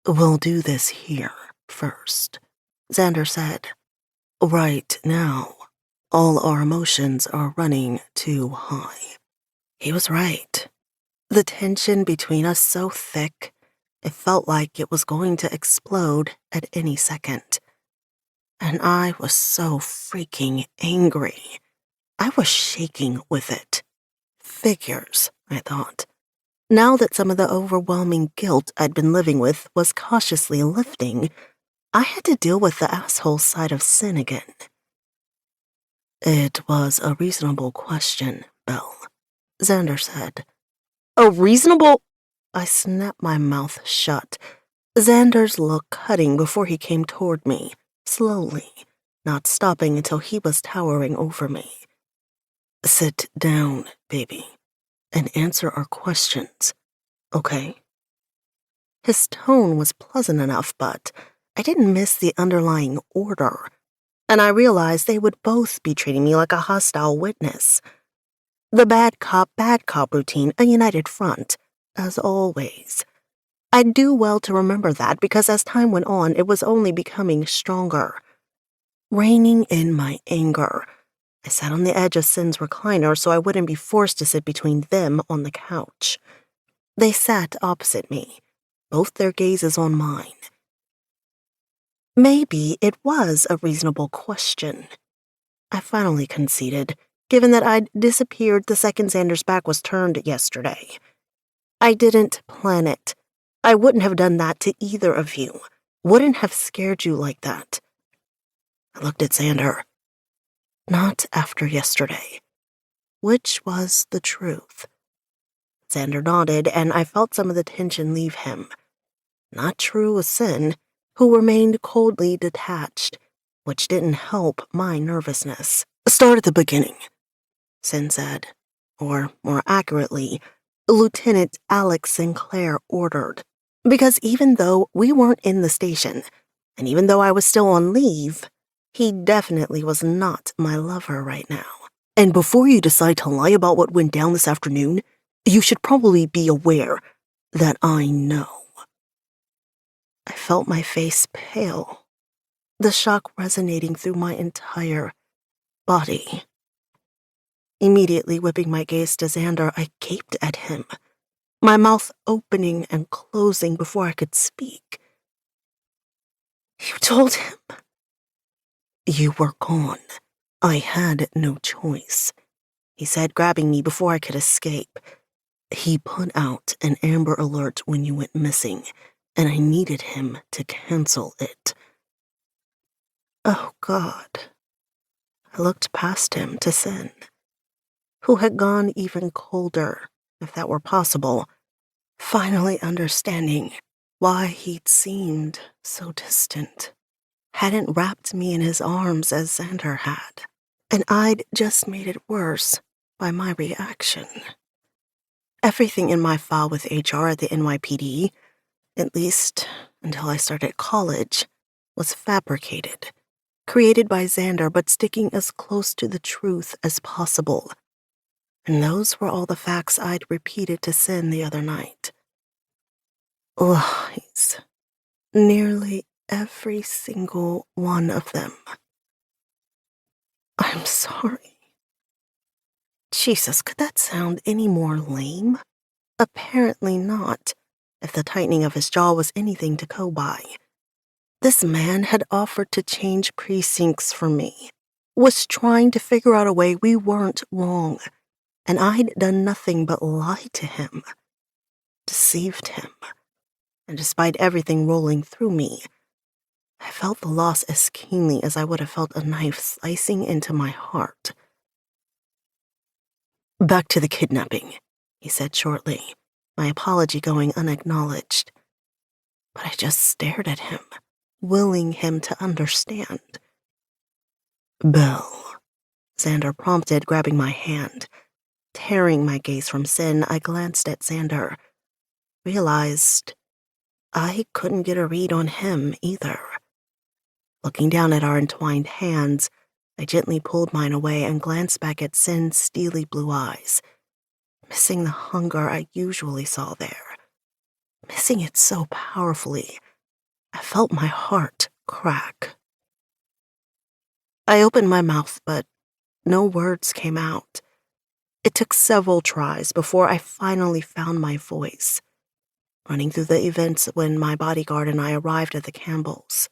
[SPEAKER 2] "We'll do this here first," Xander said. "Right now, all our emotions are running too high." He was right. The tension between us so thick, it felt like it was going to explode at any second. And I was so freaking angry. I was shaking with it. Figures, I thought. Now that some of the overwhelming guilt I'd been living with was cautiously lifting, I had to deal with the asshole side of Sin again. "It was a reasonable question, Belle," Xander said. "A reasonable—" I snapped my mouth shut, Xander's look cutting before he came toward me, slowly, not stopping until he was towering over me. "Sit down, baby, and answer our questions, okay?" His tone was pleasant enough, but I didn't miss the underlying order, and I realized they would both be treating me like a hostile witness. The bad cop routine, a united front, as always. I'd do well to remember that because as time went on, it was only becoming stronger. Reining in my anger, I sat on the edge of Sin's recliner so I wouldn't be forced to sit between them on the couch. They sat opposite me, both their gazes on mine. Maybe it was a reasonable question. I finally conceded, given that I'd disappeared the second Xander's back was turned yesterday. "I didn't plan it. I wouldn't have done that to either of you. Wouldn't have scared you like that." I looked at Xander. Not after yesterday. Which was the truth. Xander nodded, and I felt some of the tension leave him. Not true with Sin, who remained coldly detached, which didn't help my nervousness. "Start at the beginning," Sin said. Or, more accurately, Lieutenant Alex Sinclair ordered. Because even though we weren't in the station, and even though I was still on leave, he definitely was not my lover right now. "And before you decide to lie about what went down this afternoon, you should probably be aware that I know." I felt my face pale, the shock resonating through my entire body. Immediately whipping my gaze to Xander, I gaped at him, my mouth opening and closing before I could speak. "You told him?" "You were gone. I had no choice," he said, grabbing me before I could escape. "He put out an Amber Alert when you went missing, and I needed him to cancel it." Oh, God. I looked past him to Sin, who had gone even colder, if that were possible, finally understanding why he'd seemed so distant. Hadn't wrapped me in his arms as Xander had, and I'd just made it worse by my reaction. Everything in my file with HR at the NYPD, at least until I started college, was fabricated, created by Xander but sticking as close to the truth as possible. And those were all the facts I'd repeated to Sin the other night. Lies. Nearly every single one of them. "I'm sorry." Jesus, could that sound any more lame? Apparently not, if the tightening of his jaw was anything to go by. This man had offered to change precincts for me, was trying to figure out a way we weren't wrong, and I'd done nothing but lie to him, deceived him. And despite everything rolling through me, I felt the loss as keenly as I would have felt a knife slicing into my heart. "Back to the kidnapping," he said shortly, my apology going unacknowledged. But I just stared at him, willing him to understand. "Belle," Xander prompted, grabbing my hand. Tearing my gaze from Sin, I glanced at Xander, realized I couldn't get a read on him either. Looking down at our entwined hands, I gently pulled mine away and glanced back at Sin's steely blue eyes, missing the hunger I usually saw there, missing it so powerfully. I felt my heart crack. I opened my mouth, but no words came out. It took several tries before I finally found my voice, running through the events when my bodyguard and I arrived at the Campbells.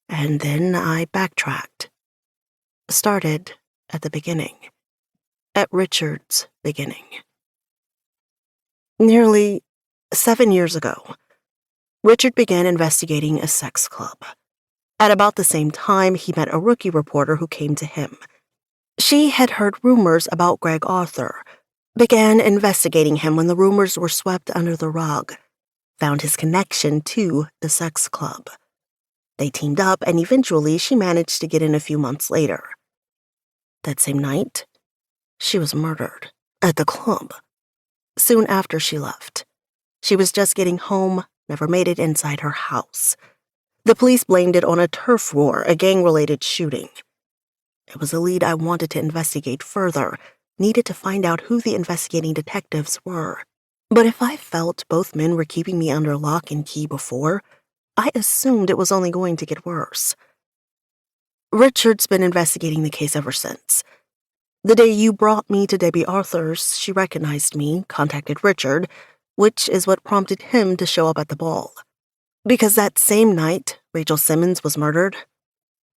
[SPEAKER 2] And then I backtracked. Started at the beginning. At Richard's beginning. Nearly 7 years ago, Richard began investigating a sex club. At about the same time, he met a rookie reporter who came to him. She had heard rumors about Greg Arthur, began investigating him when the rumors were swept under the rug, found his connection to the sex club. They teamed up, and eventually she managed to get in a few months later. That same night, she was murdered at the club. Soon after she left. She was just getting home, never made it inside her house. The police blamed it on a turf war, a gang-related shooting. It was a lead I wanted to investigate further, needed to find out who the investigating detectives were. But if I felt both men were keeping me under lock and key before, I assumed it was only going to get worse. Richard's been investigating the case ever since. The day you brought me to Debbie Arthur's, she recognized me, contacted Richard, which is what prompted him to show up at the ball. Because that same night Rachel Simmons was murdered,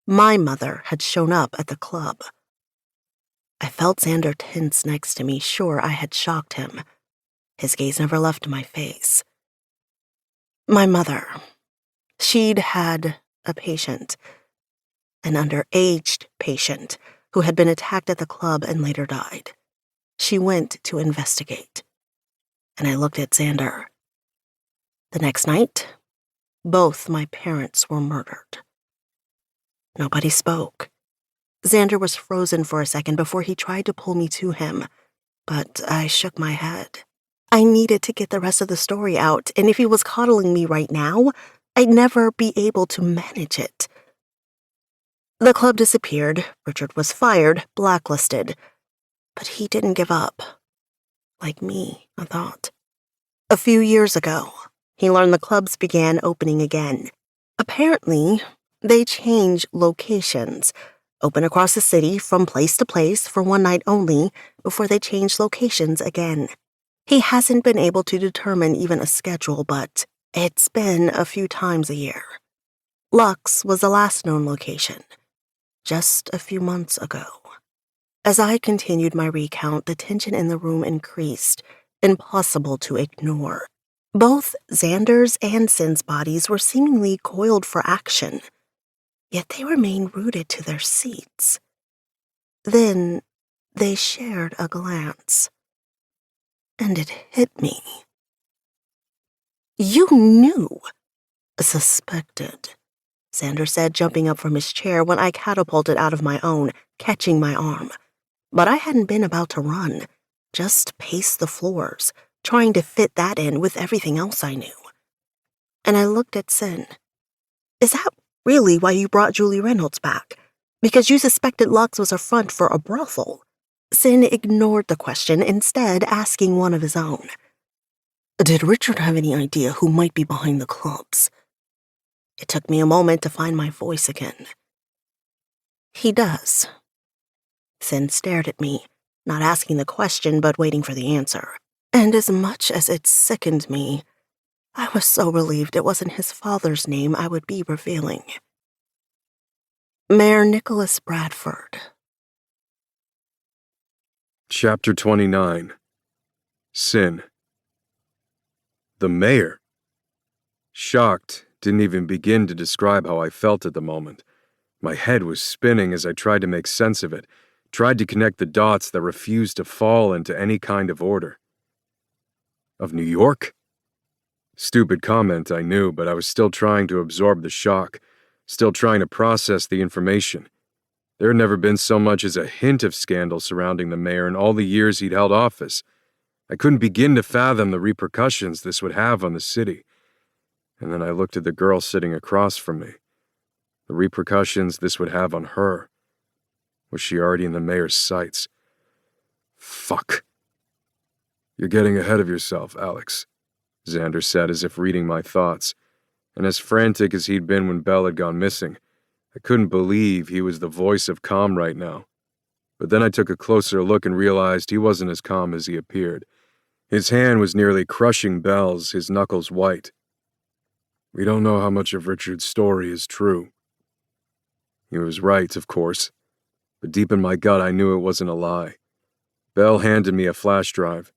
[SPEAKER 2] my mother had shown up at the club. I felt Xander tense next to me, sure I had shocked him. His gaze never left my face. My mother, she'd had a patient, an underaged patient, who had been attacked at the club and later died. She went to investigate. And I looked at Xander. The next night, both my parents were murdered. Nobody spoke. Xander was frozen for a second before he tried to pull me to him, but I shook my head. I needed to get the rest of the story out, and if he was coddling me right now, I'd never be able to manage it. The club disappeared, Richard was fired, blacklisted, but he didn't give up. Like me, I thought. A few years ago, he learned the clubs began opening again. Apparently, they change locations, open across the city from place to place for one night only before they change locations again. He hasn't been able to determine even a schedule, but it's been a few times a year. Lux was the last known location, just a few months ago. As I continued my recount, the tension in the room increased, impossible to ignore. Both Xander's and Sin's bodies were seemingly coiled for action, yet they remained rooted to their seats. Then they shared a glance, and it hit me. You knew, suspected, Xander said, jumping up from his chair when I catapulted out of my own, catching my arm. But I hadn't been about to run, just pace the floors, trying to fit that in with everything else I knew. And I looked at Sin. Is that really why you brought Julie Reynolds back? Because you suspected Lux was a front for a brothel? Sin ignored the question, instead asking one of his own. Did Richard have any idea who might be behind the clubs? It took me a moment to find my voice again. He does. Sin stared at me, not asking the question but waiting for the answer. And as much as it sickened me, I was so relieved it wasn't his father's name I would be revealing. Mayor Nicholas Bradford.
[SPEAKER 3] Chapter 29. Sin. The mayor. Shocked, didn't even begin to describe how I felt at the moment. My head was spinning as I tried to make sense of it, tried to connect the dots that refused to fall into any kind of order. Of New York? Stupid comment, I knew, but I was still trying to absorb the shock, still trying to process the information. There had never been so much as a hint of scandal surrounding the mayor in all the years he'd held office. I couldn't begin to fathom the repercussions this would have on the city. And then I looked at the girl sitting across from me. The repercussions this would have on her. Was she already in the mayor's sights? Fuck. You're getting ahead of yourself, Alex, Xander said as if reading my thoughts, and as frantic as he'd been when Belle had gone missing, I couldn't believe he was the voice of calm right now. But then I took a closer look and realized he wasn't as calm as he appeared. His hand was nearly crushing Belle's, his knuckles white. We don't know how much of Richard's story is true. He was right, of course, but deep in my gut I knew it wasn't a lie. Belle handed me a flash drive.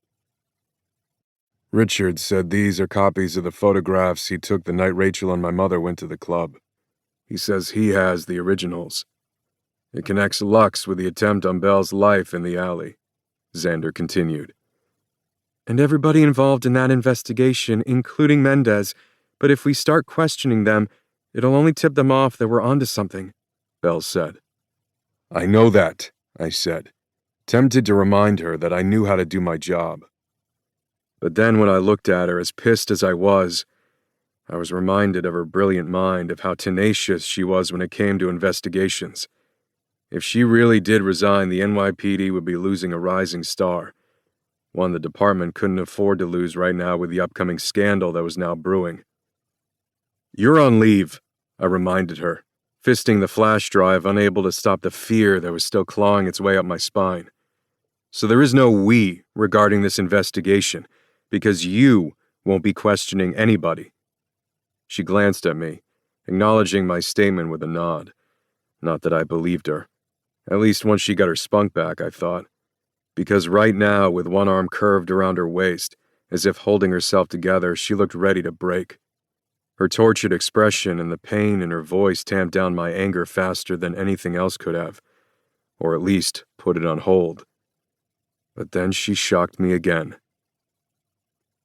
[SPEAKER 3] Richard said these are copies of the photographs he took the night Rachel and my mother went to the club. He says he has the originals. It connects Lux with the attempt on Belle's life in the alley, Xander continued. And everybody involved in that investigation, including Mendez, but if we start questioning them, it'll only tip them off that we're onto something, Belle said. I know that, I said, tempted to remind her that I knew how to do my job. But then when I looked at her, as pissed as I was reminded of her brilliant mind, of how tenacious she was when it came to investigations. If she really did resign, the NYPD would be losing a rising star, one the department couldn't afford to lose right now with the upcoming scandal that was now brewing. You're on leave, I reminded her, fisting the flash drive, unable to stop the fear that was still clawing its way up my spine. So there is no we regarding this investigation, because you won't be questioning anybody. She glanced at me, acknowledging my statement with a nod. Not that I believed her. At least once she got her spunk back, I thought. Because right now, with one arm curved around her waist, as if holding herself together, she looked ready to break. Her tortured expression and the pain in her voice tamped down my anger faster than anything else could have, or at least put it on hold. But then she shocked me again.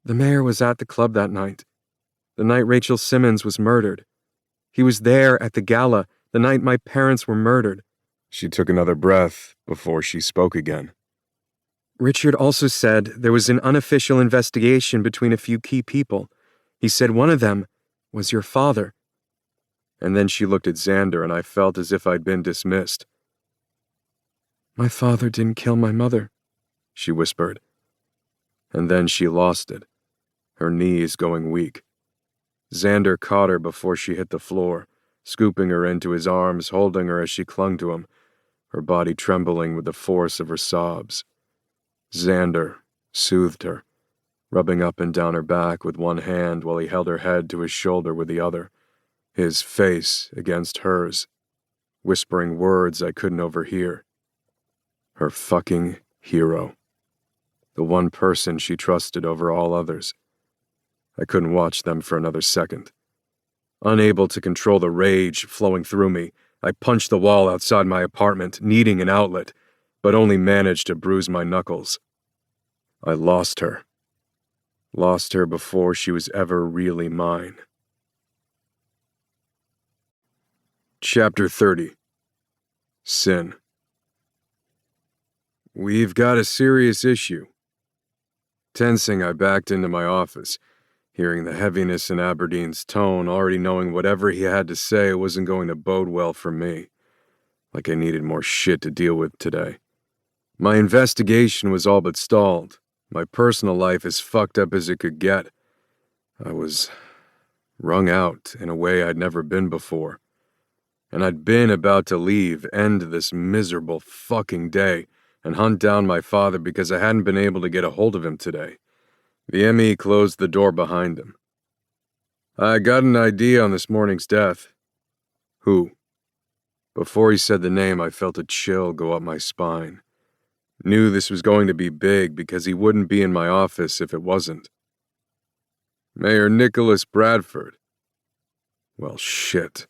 [SPEAKER 3] The mayor was at the club that night. The night Rachel Simmons was murdered. He was there at the gala the night my parents were murdered. She took another breath before she spoke again. Richard also said there was an unofficial investigation between a few key people. He said one of them was your father. And then she looked at Xander, and I felt as if I'd been dismissed. My father didn't kill my mother, she whispered. And then she lost it, her knees going weak. Xander caught her before she hit the floor, scooping her into his arms, holding her as she clung to him, her body trembling with the force of her sobs. Xander soothed her, rubbing up and down her back with one hand while he held her head to his shoulder with the other, his face against hers, whispering words I couldn't overhear. Her fucking hero. The one person she trusted over all others. I couldn't watch them for another second. Unable to control the rage flowing through me, I punched the wall outside my apartment, needing an outlet, but only managed to bruise my knuckles. I lost her. Lost her before she was ever really mine. Chapter 30. Sin. We've got a serious issue. Tensing, I backed into my office, hearing the heaviness in Aberdeen's tone, already knowing whatever he had to say wasn't going to bode well for me. Like I needed more shit to deal with today. My investigation was all but stalled. My personal life as fucked up as it could get. I was wrung out in a way I'd never been before. And I'd been about to leave, end this miserable fucking day, and hunt down my father because I hadn't been able to get a hold of him today. The ME closed the door behind him. I got an idea on this morning's death. Who? Before he said the name, I felt a chill go up my spine. Knew this was going to be big because he wouldn't be in my office if it wasn't. Mayor Nicholas Bradford. Well, shit.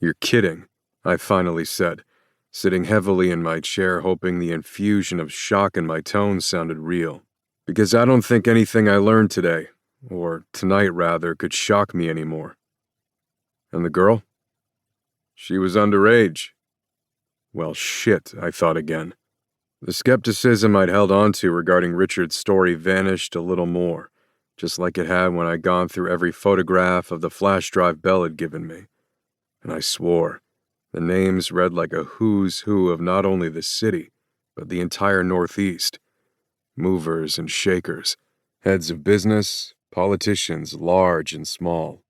[SPEAKER 3] You're kidding, I finally said, sitting heavily in my chair hoping the infusion of shock in my tone sounded real. Because I don't think anything I learned today, or tonight rather, could shock me anymore. And the girl? She was underage. Well, shit, I thought again. The skepticism I'd held onto regarding Richard's story vanished a little more, just like it had when I'd gone through every photograph of the flash drive Belle had given me. And I swore. The names read like a who's who of not only the city, but the entire Northeast. Movers and shakers, heads of business, politicians large and small,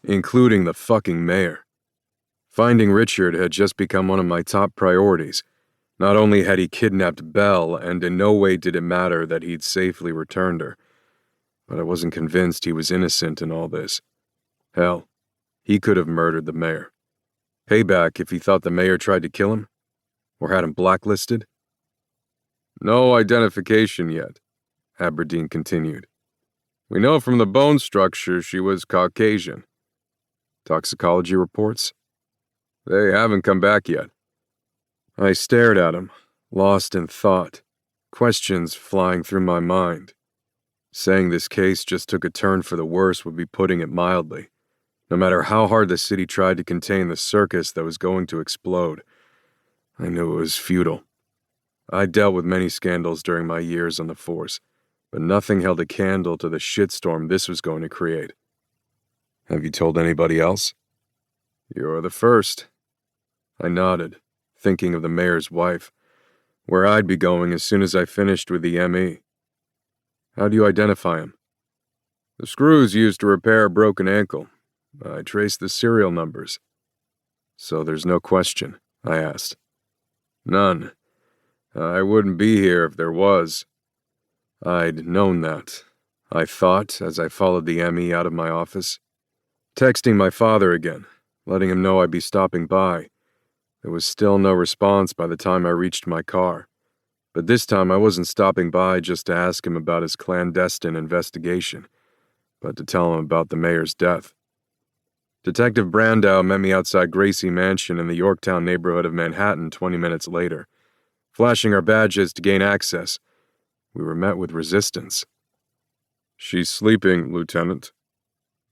[SPEAKER 3] including the fucking mayor. Finding Richard had just become one of my top priorities. Not only had he kidnapped Belle, and in no way did it matter that he'd safely returned her, but I wasn't convinced he was innocent in all this. Hell, he could have murdered the mayor. Payback if he thought the mayor tried to kill him? Or had him blacklisted? No identification yet, Aberdeen continued. We know from the bone structure she was Caucasian. Toxicology reports? They haven't come back yet. I stared at him, lost in thought, questions flying through my mind. Saying this case just took a turn for the worse would be putting it mildly. No matter how hard the city tried to contain the circus that was going to explode, I knew it was futile. I dealt with many scandals during my years on the force, but nothing held a candle to the shitstorm this was going to create. Have you told anybody else? You're the first. I nodded, thinking of the mayor's wife, where I'd be going as soon as I finished with the ME. How do you identify him? The screws used to repair a broken ankle. I traced the serial numbers. So there's no question, I asked. None. I wouldn't be here if there was. I'd known that, I thought as I followed the ME out of my office. Texting my father again, letting him know I'd be stopping by. There was still no response by the time I reached my car. But this time I wasn't stopping by just to ask him about his clandestine investigation, but to tell him about the mayor's death. Detective Brandow met me outside Gracie Mansion in the Yorktown neighborhood of Manhattan 20 minutes later. Flashing our badges to gain access, we were met with resistance. She's sleeping, Lieutenant.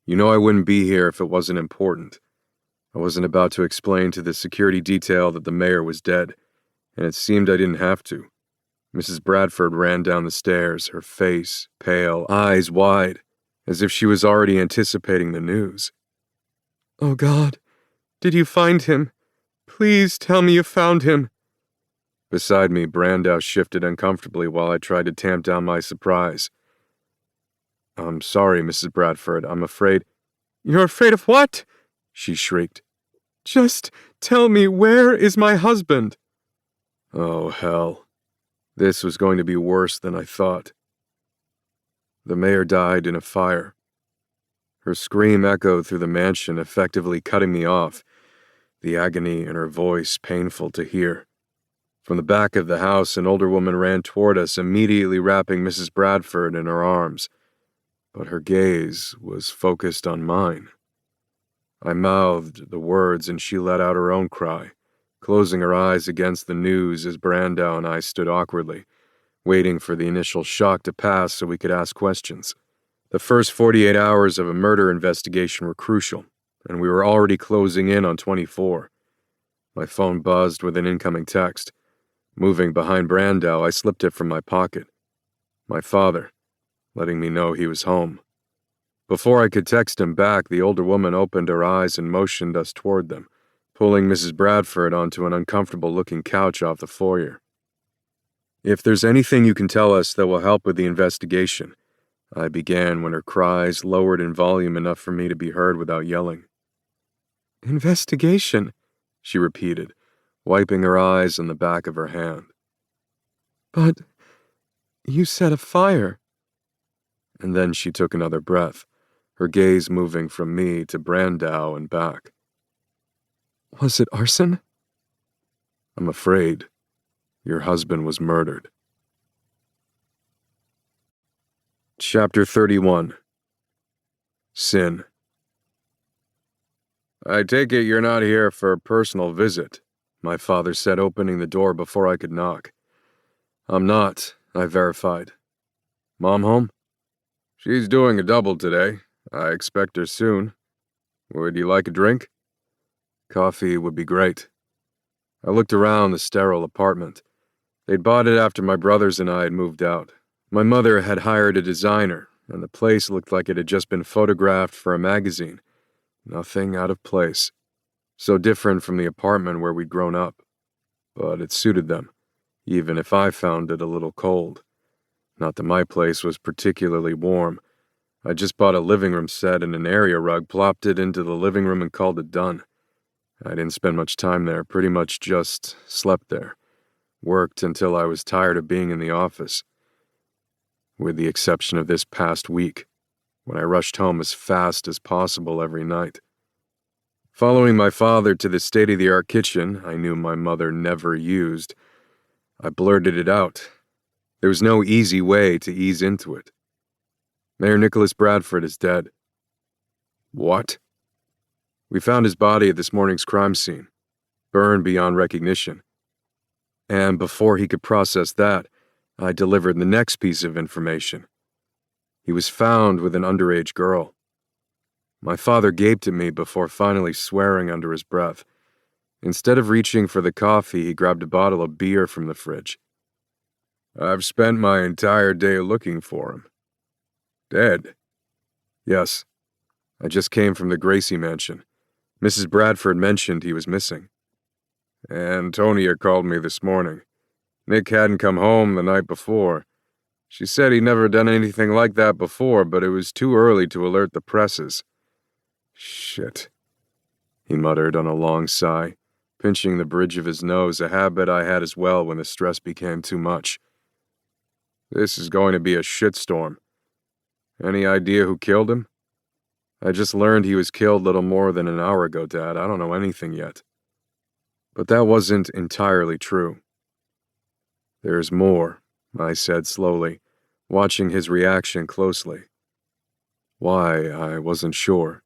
[SPEAKER 3] You know I wouldn't be here if it wasn't important. I wasn't about to explain to the security detail that the mayor was dead, and it seemed I didn't have to. Mrs. Bradford ran down the stairs, her face pale, eyes wide, as if she was already anticipating the news. Oh God, did you find him? Please tell me you found him. Beside me, Brandow shifted uncomfortably while I tried to tamp down my surprise. I'm sorry, Mrs. Bradford, I'm afraid. You're afraid of what? She shrieked. Just tell me, where is my husband? Oh, hell. This was going to be worse than I thought. The mayor died in a fire. Her scream echoed through the mansion, effectively cutting me off, the agony in her voice painful to hear. From the back of the house, an older woman ran toward us, immediately wrapping Mrs. Bradford in her arms. But her gaze was focused on mine. I mouthed the words and she let out her own cry, closing her eyes against the news as Brandow and I stood awkwardly, waiting for the initial shock to pass so we could ask questions. The first 48 hours of a murder investigation were crucial, and we were already closing in on 24. My phone buzzed with an incoming text. Moving behind Brandow, I slipped it from my pocket. My father, letting me know he was home. Before I could text him back, the older woman opened her eyes and motioned us toward them, pulling Mrs. Bradford onto an uncomfortable-looking couch off the foyer. If there's anything you can tell us that will help with the investigation, I began when her cries lowered in volume enough for me to be heard without yelling. Investigation, she repeated, wiping her eyes on the back of her hand. But you said a fire. And then she took another breath, her gaze moving from me to Brandow and back. Was it arson? I'm afraid your husband was murdered. Chapter 31. Sin. I take it you're not here for a personal visit, my father said, opening the door before I could knock. I'm not, I verified. Mom home? She's doing a double today. I expect her soon. Would you like a drink? Coffee would be great. I looked around the sterile apartment. They'd bought it after my brothers and I had moved out. My mother had hired a designer, and the place looked like it had just been photographed for a magazine. Nothing out of place. so different from the apartment where we'd grown up. But it suited them, even if I found it a little cold. Not that my place was particularly warm. I just bought a living room set and an area rug, plopped it into the living room and called it done. I didn't spend much time there, pretty much just slept there. Worked until I was tired of being in the office. With the exception of this past week, when I rushed home as fast as possible every night. Following my father to the state-of-the-art kitchen I knew my mother never used, I blurted it out. There was no easy way to ease into it. Mayor Nicholas Bradford is dead. What? We found his body at this morning's crime scene, burned beyond recognition. And before he could process that, I delivered the next piece of information. He was found with an underage girl. My father gaped at me before finally swearing under his breath. Instead of reaching for the coffee, he grabbed a bottle of beer from the fridge. I've spent my entire day looking for him. Dead? Yes. I just came from the Gracie mansion. Mrs. Bradford mentioned he was missing. Antonia called me this morning. Nick hadn't come home the night before. She said he'd never done anything like that before, but it was too early to alert the presses. Shit, he muttered on a long sigh, pinching the bridge of his nose, a habit I had as well when the stress became too much. This is going to be a shitstorm. Any idea who killed him? I just learned he was killed little more than an hour ago, Dad. I don't know anything yet. But that wasn't entirely true. There's more, I said slowly, watching his reaction closely. Why, I wasn't sure.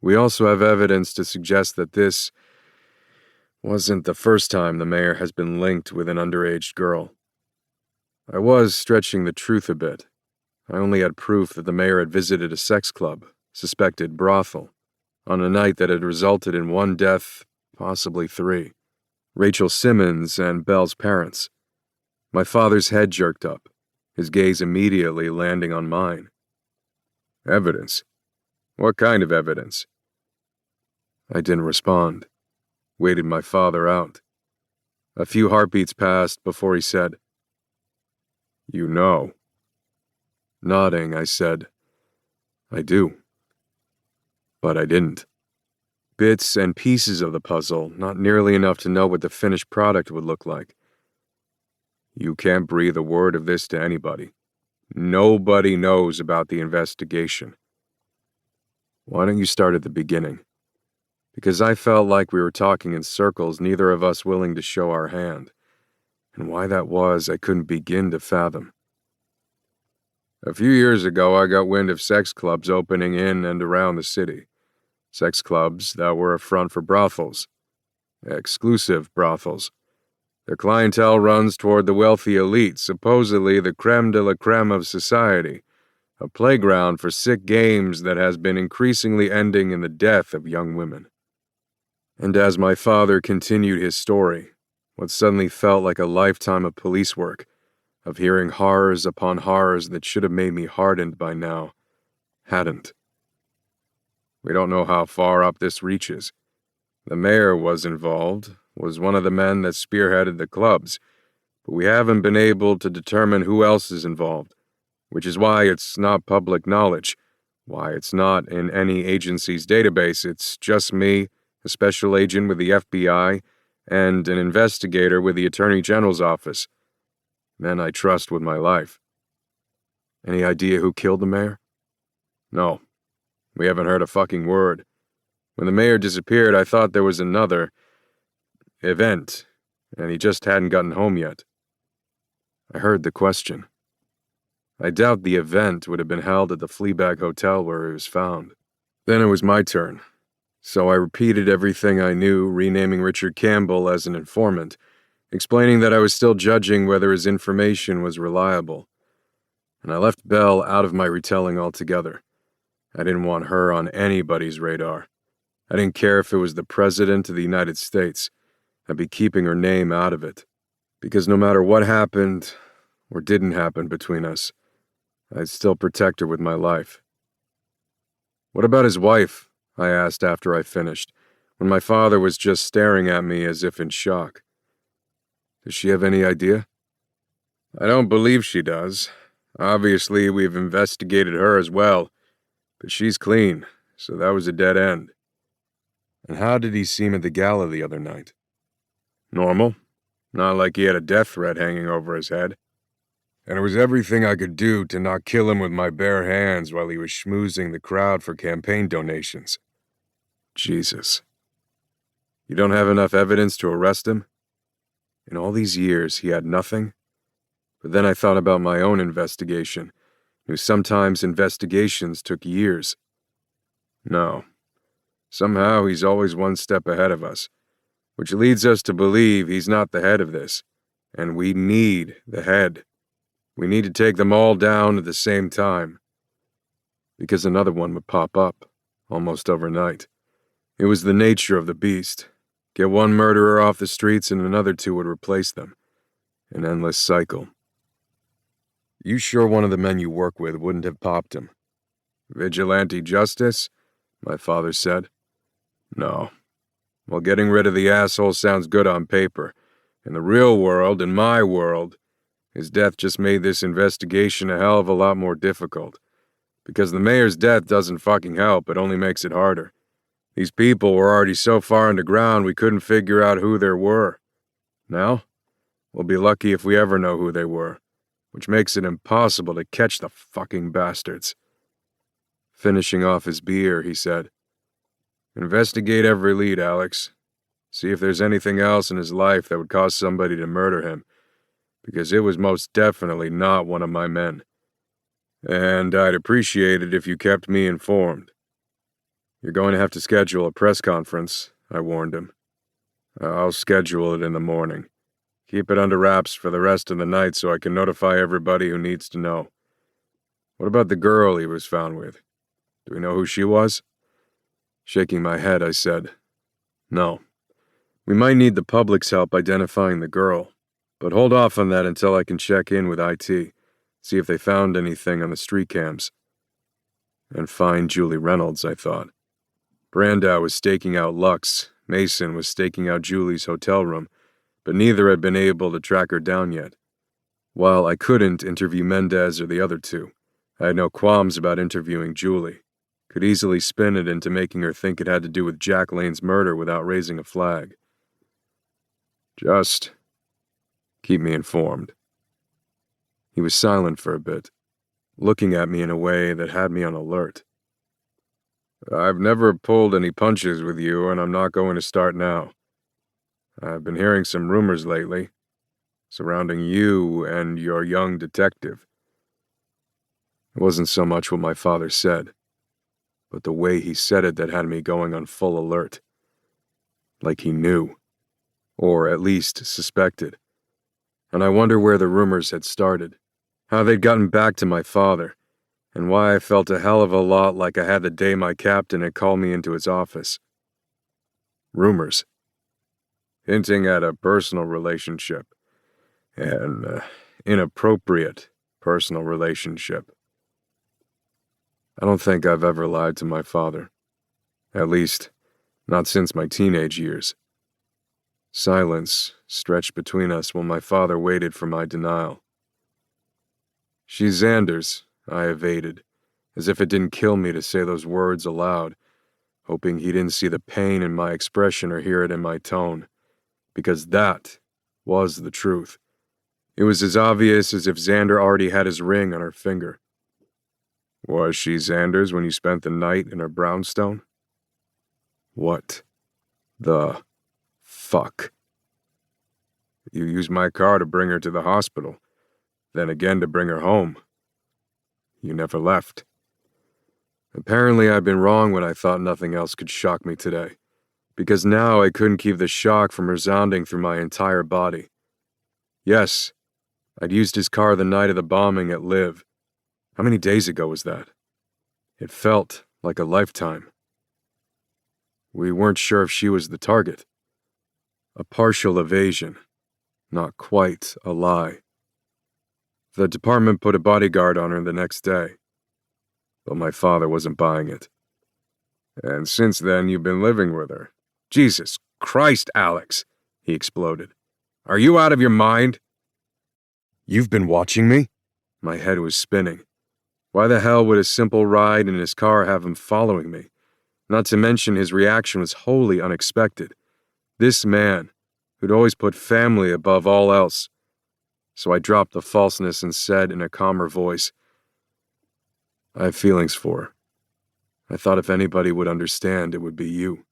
[SPEAKER 3] We also have evidence to suggest that this wasn't the first time the mayor has been linked with an underage girl. I was stretching the truth a bit. I only had proof that the mayor had visited a sex club, suspected brothel, on a night that had resulted in 1 death, possibly 3. Rachel Simmons and Belle's parents. My father's head jerked up, his gaze immediately landing on mine. Evidence? What kind of evidence? I didn't respond, waited my father out. A few heartbeats passed before he said, You know. Nodding, I said, I do. But I didn't. Bits and pieces of the puzzle, not nearly enough to know what the finished product would look like. You can't breathe a word of this to anybody. Nobody knows about the investigation. Why don't you start at the beginning? Because I felt like we were talking in circles, neither of us willing to show our hand. And why that was, I couldn't begin to fathom. A few years ago, I got wind of sex clubs opening in and around the city. Sex clubs that were a front for brothels. Exclusive brothels. Their clientele runs toward the wealthy elite, supposedly the creme de la creme of society, a playground for sick games that has been increasingly ending in the death of young women. And as my father continued his story, what suddenly felt like a lifetime of police work, of hearing horrors upon horrors that should have made me hardened by now, hadn't. We don't know how far up this reaches. The mayor was involved, was one of the men that spearheaded the clubs, but we haven't been able to determine who else is involved, which is why it's not public knowledge, why it's not in any agency's database. It's just me, a special agent with the FBI, and an investigator with the Attorney General's office. Men I trust with my life. Any idea who killed the mayor? No, we haven't heard a fucking word. When the mayor disappeared, I thought there was another event, and he just hadn't gotten home yet. I heard the question. I doubt the event would have been held at the Fleabag Hotel where he was found. Then it was my turn, so I repeated everything I knew, renaming Richard Campbell as an informant, explaining that I was still judging whether his information was reliable. And I left Belle out of my retelling altogether. I didn't want her on anybody's radar. I didn't care if it was the President of the United States. I'd be keeping her name out of it. Because no matter what happened or didn't happen between us, I'd still protect her with my life. What about his wife? I asked after I finished. when my father was just staring at me as if in shock. Does she have any idea? I don't believe she does. Obviously, we've investigated her as well, but she's clean, so that was a dead end. And how did he seem at the gala the other night? Normal. Not like he had a death threat hanging over his head. And it was everything I could do to not kill him with my bare hands while he was schmoozing the crowd for campaign donations. Jesus. You don't have enough evidence to arrest him? In all these years, he had nothing? But then I thought about my own investigation. Knew sometimes investigations took years. No. Somehow he's always one step ahead of us, which leads us to believe he's not the head of this, and we need the head. We need to take them all down at the same time. Because another one would pop up, almost overnight. It was the nature of the beast. Get one murderer off the streets and another two would replace them. An endless cycle. You sure one of the men you work with wouldn't have popped him? Vigilante justice? My father said. No. Well, getting rid of the asshole sounds good on paper. In the real world, in my world, his death just made this investigation a hell of a lot more difficult. Because the mayor's death doesn't fucking help, it only makes it harder. These people were already so far underground we couldn't figure out who there were. Now, we'll be lucky if we ever know who they were, which makes it impossible to catch the fucking bastards. Finishing off his beer, he said, Investigate every lead, Alex. See if there's anything else in his life that would cause somebody to murder him, because it was most definitely not one of my men. And I'd appreciate it if you kept me informed. You're going to have to schedule a press conference, I warned him. I'll schedule it in the morning. Keep it under wraps for the rest of the night so I can notify everybody who needs to know. What about the girl he was found with? Do we know who she was? Shaking my head, I said, No. We might need the public's help identifying the girl, but hold off on that until I can check in with IT, see if they found anything on the street cams. And find Julie Reynolds, I thought. Brandau was staking out Lux, Mason was staking out Julie's hotel room, but neither had been able to track her down yet. While I couldn't interview Mendez or the other two, I had no qualms about interviewing Julie. Could easily spin it into making her think it had to do with Jack Lane's murder without raising a flag. Just keep me informed. He was silent for a bit, looking at me in a way that had me on alert. I've never pulled any punches with you, and I'm not going to start now. I've been hearing some rumors lately, surrounding you and your young detective. It wasn't so much what my father said, but the way he said it that had me going on full alert. Like he knew, or at least suspected. And I wonder where the rumors had started, how they'd gotten back to my father, and why I felt a hell of a lot like I had the day my captain had called me into his office. Rumors. Hinting at a personal relationship. An inappropriate personal relationship. I don't think I've ever lied to my father. At least, not since my teenage years. Silence stretched between us while my father waited for my denial. She's Xander's, I evaded, as if it didn't kill me to say those words aloud, hoping he didn't see the pain in my expression or hear it in my tone, because that was the truth. It was as obvious as if Xander already had his ring on her finger. Was she Xander's when you spent the night in her brownstone? What the fuck? You used my car to bring her to the hospital, then again to bring her home. You never left. Apparently I'd been wrong when I thought nothing else could shock me today, because now I couldn't keep the shock from resounding through my entire body. Yes, I'd used his car the night of the bombing at Liv. How many days ago was that? It felt like a lifetime. We weren't sure if she was the target. A partial evasion, not quite a lie. The department put a bodyguard on her the next day, but my father wasn't buying it. And since then, you've been living with her. Jesus Christ, Alex, he exploded. Are you out of your mind? You've been watching me? My head was spinning. Why the hell would a simple ride in his car have him following me? Not to mention his reaction was wholly unexpected. This man, who'd always put family above all else. So I dropped the falseness and said in a calmer voice, I have feelings for her. I thought if anybody would understand, it would be you.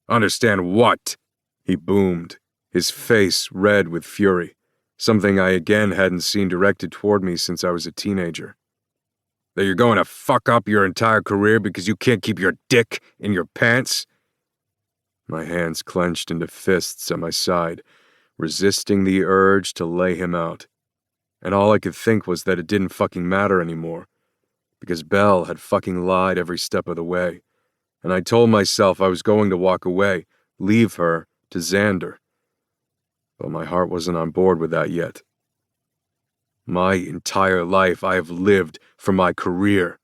[SPEAKER 3] Understand what? He boomed, his face red with fury, something I again hadn't seen directed toward me since I was a teenager. That you're going to fuck up your entire career because you can't keep your dick in your pants? My hands clenched into fists at my side, resisting the urge to lay him out. And all I could think was that it didn't fucking matter anymore, because Belle had fucking lied every step of the way. And I told myself I was going to walk away, leave her to Xander. But my heart wasn't on board with that yet. My entire life I have lived for my career,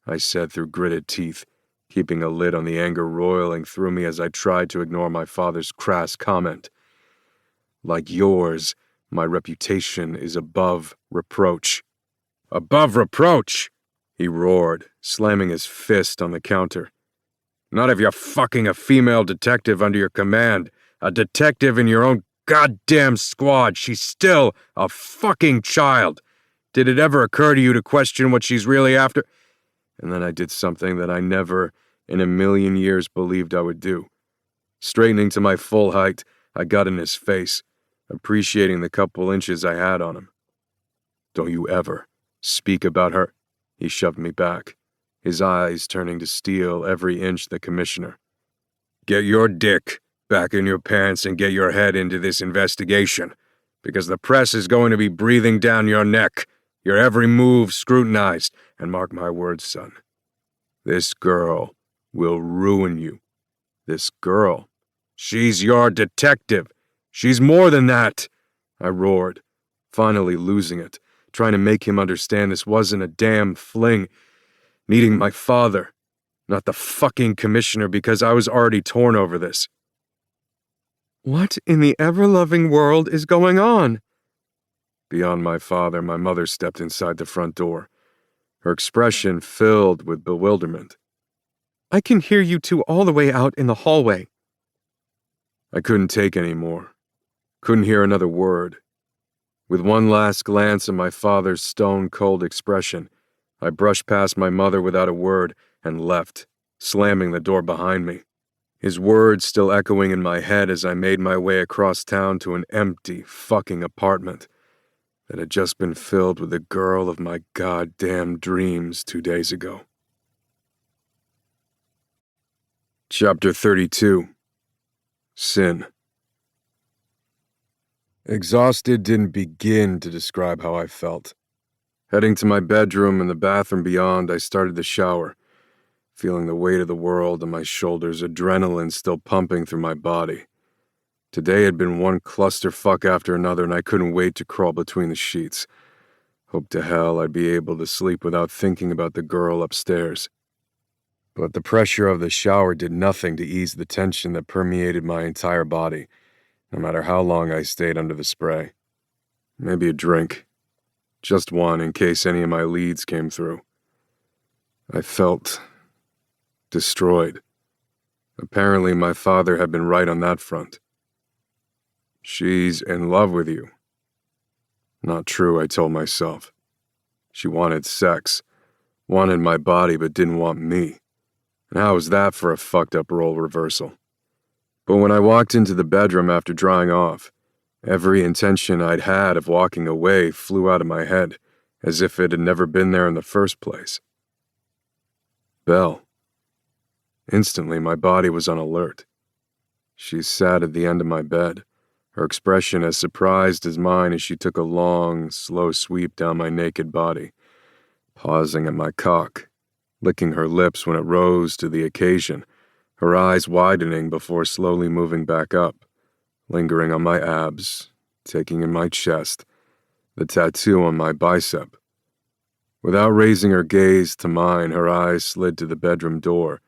[SPEAKER 3] I said through gritted teeth, keeping a lid on the anger roiling through me as I tried to ignore my father's crass comment. Like yours, my reputation is above reproach. Above reproach, he roared, slamming his fist on the counter. Not if you're fucking a female detective under your command, a detective in your own goddamn squad. She's still a fucking child. Did it ever occur to you to question what she's really after? And then I did something that I never in a million years believed I would do. Straightening to my full height, I got in his face, appreciating the couple inches I had on him. Don't you ever speak about her. He shoved me back, his eyes turning to steel every inch the commissioner. Get your dick back in your pants and get your head into this investigation, because the press is going to be breathing down your neck, your every move scrutinized, and mark my words, son. This girl will ruin you. This girl. She's your detective. She's more than that, I roared, finally losing it, trying to make him understand this wasn't a damn fling, needing my father, not the fucking commissioner, because I was already torn over this. What in the ever-loving world is going on? Beyond my father, my mother stepped inside the front door, her expression filled with bewilderment. I can hear you two all the way out in the hallway. I couldn't take any more. Couldn't hear another word. With one last glance at my father's stone-cold expression, I brushed past my mother without a word and left, slamming the door behind me. His words still echoing in my head as I made my way across town to an empty fucking apartment that had just been filled with the girl of my goddamn dreams 2 days ago. Chapter 32. Sin. Exhausted didn't begin to describe how I felt. Heading to my bedroom and the bathroom beyond, I started the shower, feeling the weight of the world on my shoulders, adrenaline still pumping through my body. Today had been one clusterfuck after another, and I couldn't wait to crawl between the sheets. Hope to hell I'd be able to sleep without thinking about the girl upstairs. But the pressure of the shower did nothing to ease the tension that permeated my entire body, no matter how long I stayed under the spray. Maybe a drink. Just one in case any of my leads came through. I felt destroyed. Apparently my father had been right on that front. She's in love with you. Not true, I told myself. She wanted sex, wanted my body but didn't want me. And how was that for a fucked up role reversal? But when I walked into the bedroom after drying off, every intention I'd had of walking away flew out of my head, as if it had never been there in the first place. Belle. Instantly, my body was on alert. She sat at the end of my bed, her expression as surprised as mine as she took a long, slow sweep down my naked body, pausing at my cock, licking her lips when it rose to the occasion, her eyes widening before slowly moving back up, lingering on my abs, taking in my chest, the tattoo on my bicep. Without raising her gaze to mine, her eyes slid to the bedroom door,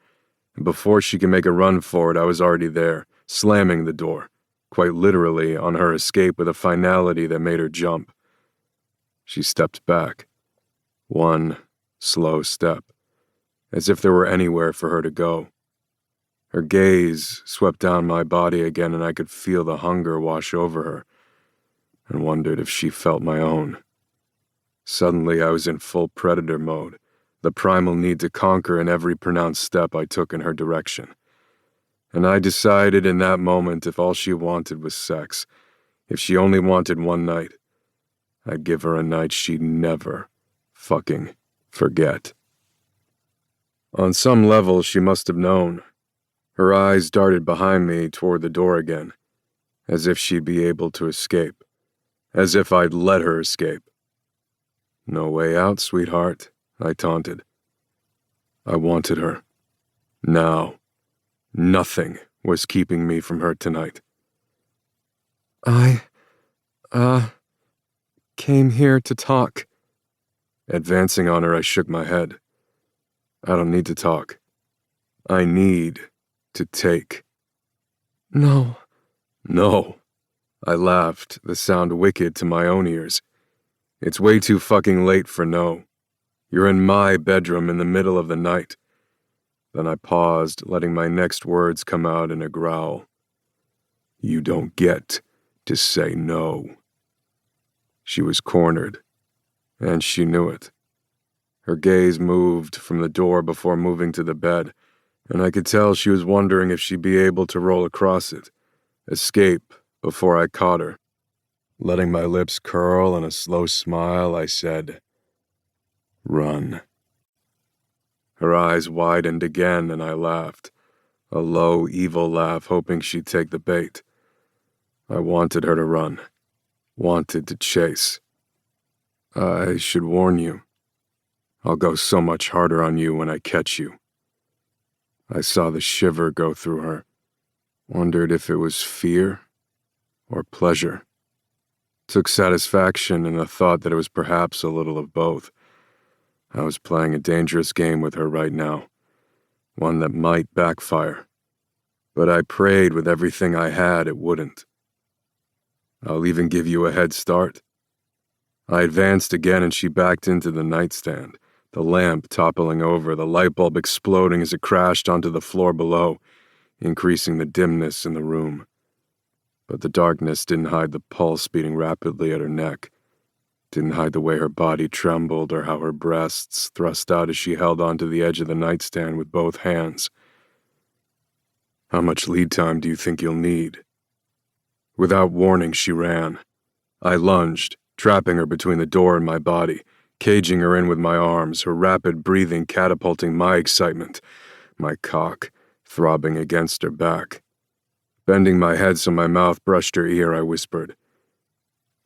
[SPEAKER 3] and before she could make a run for it, I was already there, slamming the door, quite literally on her escape with a finality that made her jump. She stepped back. One slow step, as if there were anywhere for her to go. Her gaze swept down my body again, and I could feel the hunger wash over her, and wondered if she felt my own. Suddenly, I was in full predator mode, the primal need to conquer in every pronounced step I took in her direction. And I decided in that moment if all she wanted was sex, if she only wanted one night, I'd give her a night she'd never fucking forget. On some level, she must have known. Her eyes darted behind me toward the door again, as if she'd be able to escape, as if I'd let her escape. No way out, sweetheart, I taunted. I wanted her. Now, nothing was keeping me from her tonight. I came here to talk. Advancing on her, I shook my head. I don't need to talk. I need to take. No. No. I laughed, the sound wicked to my own ears. It's way too fucking late for no. You're in my bedroom in the middle of the night. Then I paused, letting my next words come out in a growl. You don't get to say no. She was cornered, and she knew it. Her gaze moved from the door before moving to the bed, and I could tell she was wondering if she'd be able to roll across it, escape before I caught her. Letting my lips curl in a slow smile, I said, Run. Her eyes widened again, and I laughed, a low, evil laugh, hoping she'd take the bait. I wanted her to run, wanted to chase. I should warn you. I'll go so much harder on you when I catch you. I saw the shiver go through her, wondered if it was fear or pleasure. Took satisfaction in the thought that it was perhaps a little of both. I was playing a dangerous game with her right now, one that might backfire, but I prayed with everything I had it wouldn't. I'll even give you a head start. I advanced again and she backed into the nightstand, the lamp toppling over, the light bulb exploding as it crashed onto the floor below, increasing the dimness in the room. But the darkness didn't hide the pulse beating rapidly at her neck, didn't hide the way her body trembled or how her breasts thrust out as she held onto the edge of the nightstand with both hands. How much lead time do you think you'll need? Without warning, she ran. I lunged, trapping her between the door and my body, caging her in with my arms, her rapid breathing catapulting my excitement, my cock throbbing against her back. Bending my head so my mouth brushed her ear, I whispered,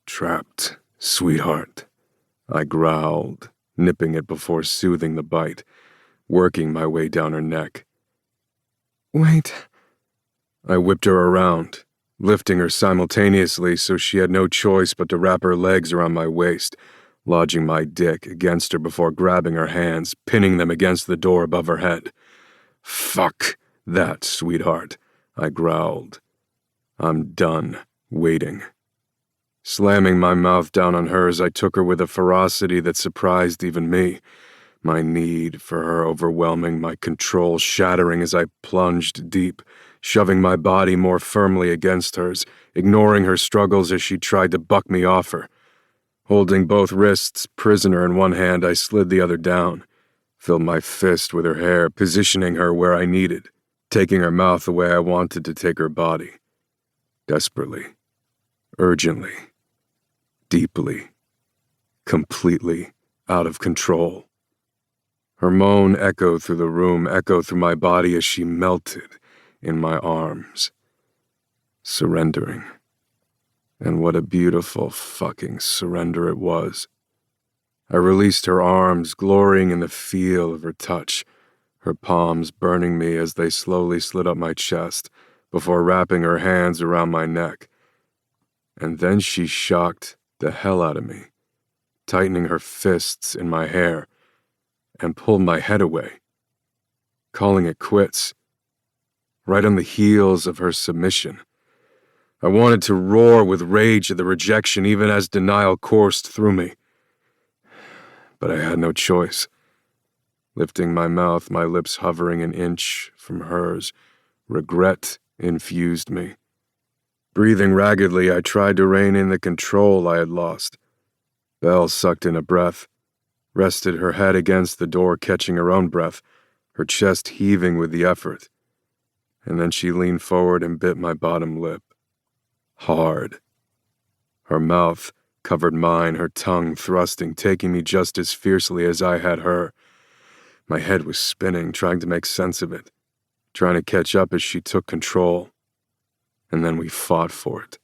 [SPEAKER 3] Trapped, sweetheart. I growled, nipping it before soothing the bite, working my way down her neck. Wait. I whipped her around, lifting her simultaneously so she had no choice but to wrap her legs around my waist, lodging my dick against her before grabbing her hands, pinning them against the door above her head. Fuck that, sweetheart, I growled. I'm done waiting. Slamming my mouth down on hers, I took her with a ferocity that surprised even me, my need for her overwhelming, my control shattering as I plunged deep, shoving my body more firmly against hers, ignoring her struggles as she tried to buck me off her. Holding both wrists prisoner in one hand, I slid the other down, filled my fist with her hair, positioning her where I needed, taking her mouth the way I wanted to take her body. Desperately, urgently, deeply, completely out of control. Her moan echoed through the room, echoed through my body as she melted in my arms. Surrendering. And what a beautiful fucking surrender it was. I released her arms, glorying in the feel of her touch, her palms burning me as they slowly slid up my chest before wrapping her hands around my neck. And then she shocked the hell out of me, tightening her fists in my hair, and pulled my head away. Calling it quits, right on the heels of her submission. I wanted to roar with rage at the rejection even as denial coursed through me. But I had no choice. Lifting my mouth, my lips hovering an inch from hers, regret infused me. Breathing raggedly, I tried to rein in the control I had lost. Belle sucked in a breath, rested her head against the door, catching her own breath, her chest heaving with the effort. And then she leaned forward and bit my bottom lip. Hard. Her mouth covered mine, her tongue thrusting, taking me just as fiercely as I had her. My head was spinning, trying to make sense of it, trying to catch up as she took control. And then we fought for it,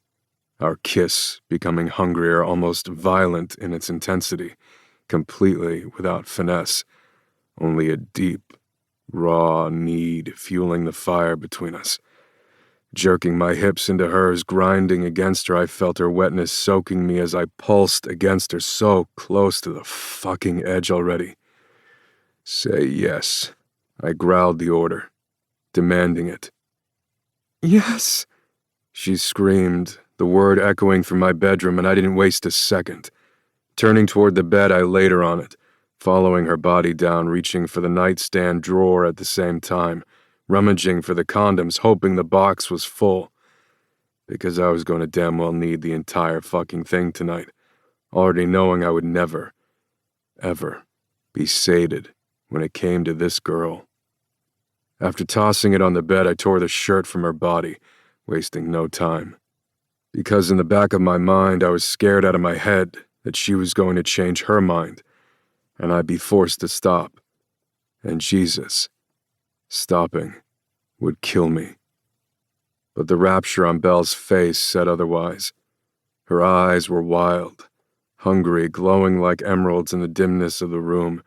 [SPEAKER 3] our kiss becoming hungrier, almost violent in its intensity, completely without finesse, only a deep, raw need fueling the fire between us. Jerking my hips into hers, grinding against her, I felt her wetness soaking me as I pulsed against her, so close to the fucking edge already. Say yes. I growled the order, demanding it. Yes, she screamed, the word echoing through my bedroom, and I didn't waste a second. Turning toward the bed, I laid her on it, following her body down, reaching for the nightstand drawer at the same time, rummaging for the condoms, hoping the box was full. Because I was going to damn well need the entire fucking thing tonight, already knowing I would never, ever be sated when it came to this girl. After tossing it on the bed, I tore the shirt from her body, wasting no time. Because in the back of my mind, I was scared out of my head that she was going to change her mind, and I'd be forced to stop. And Jesus, stopping, would kill me. But the rapture on Belle's face said otherwise. Her eyes were wild, hungry, glowing like emeralds in the dimness of the room,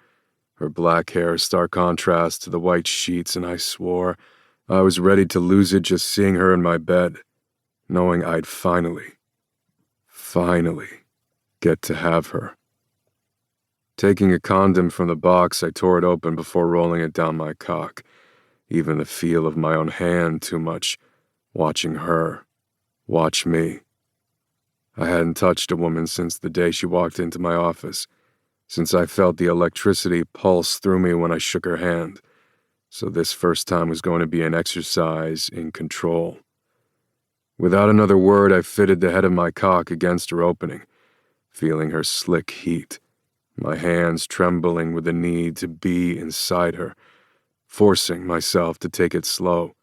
[SPEAKER 3] her black hair stark contrast to the white sheets, and I swore I was ready to lose it just seeing her in my bed, knowing I'd finally get to have her. Taking a condom from the box, I tore it open before rolling it down my cock. Even the feel of my own hand too much, watching her, watch me. I hadn't touched a woman since the day she walked into my office, since I felt the electricity pulse through me when I shook her hand, so this first time was going to be an exercise in control. Without another word, I fitted the head of my cock against her opening, feeling her slick heat, my hands trembling with the need to be inside her, forcing myself to take it slow,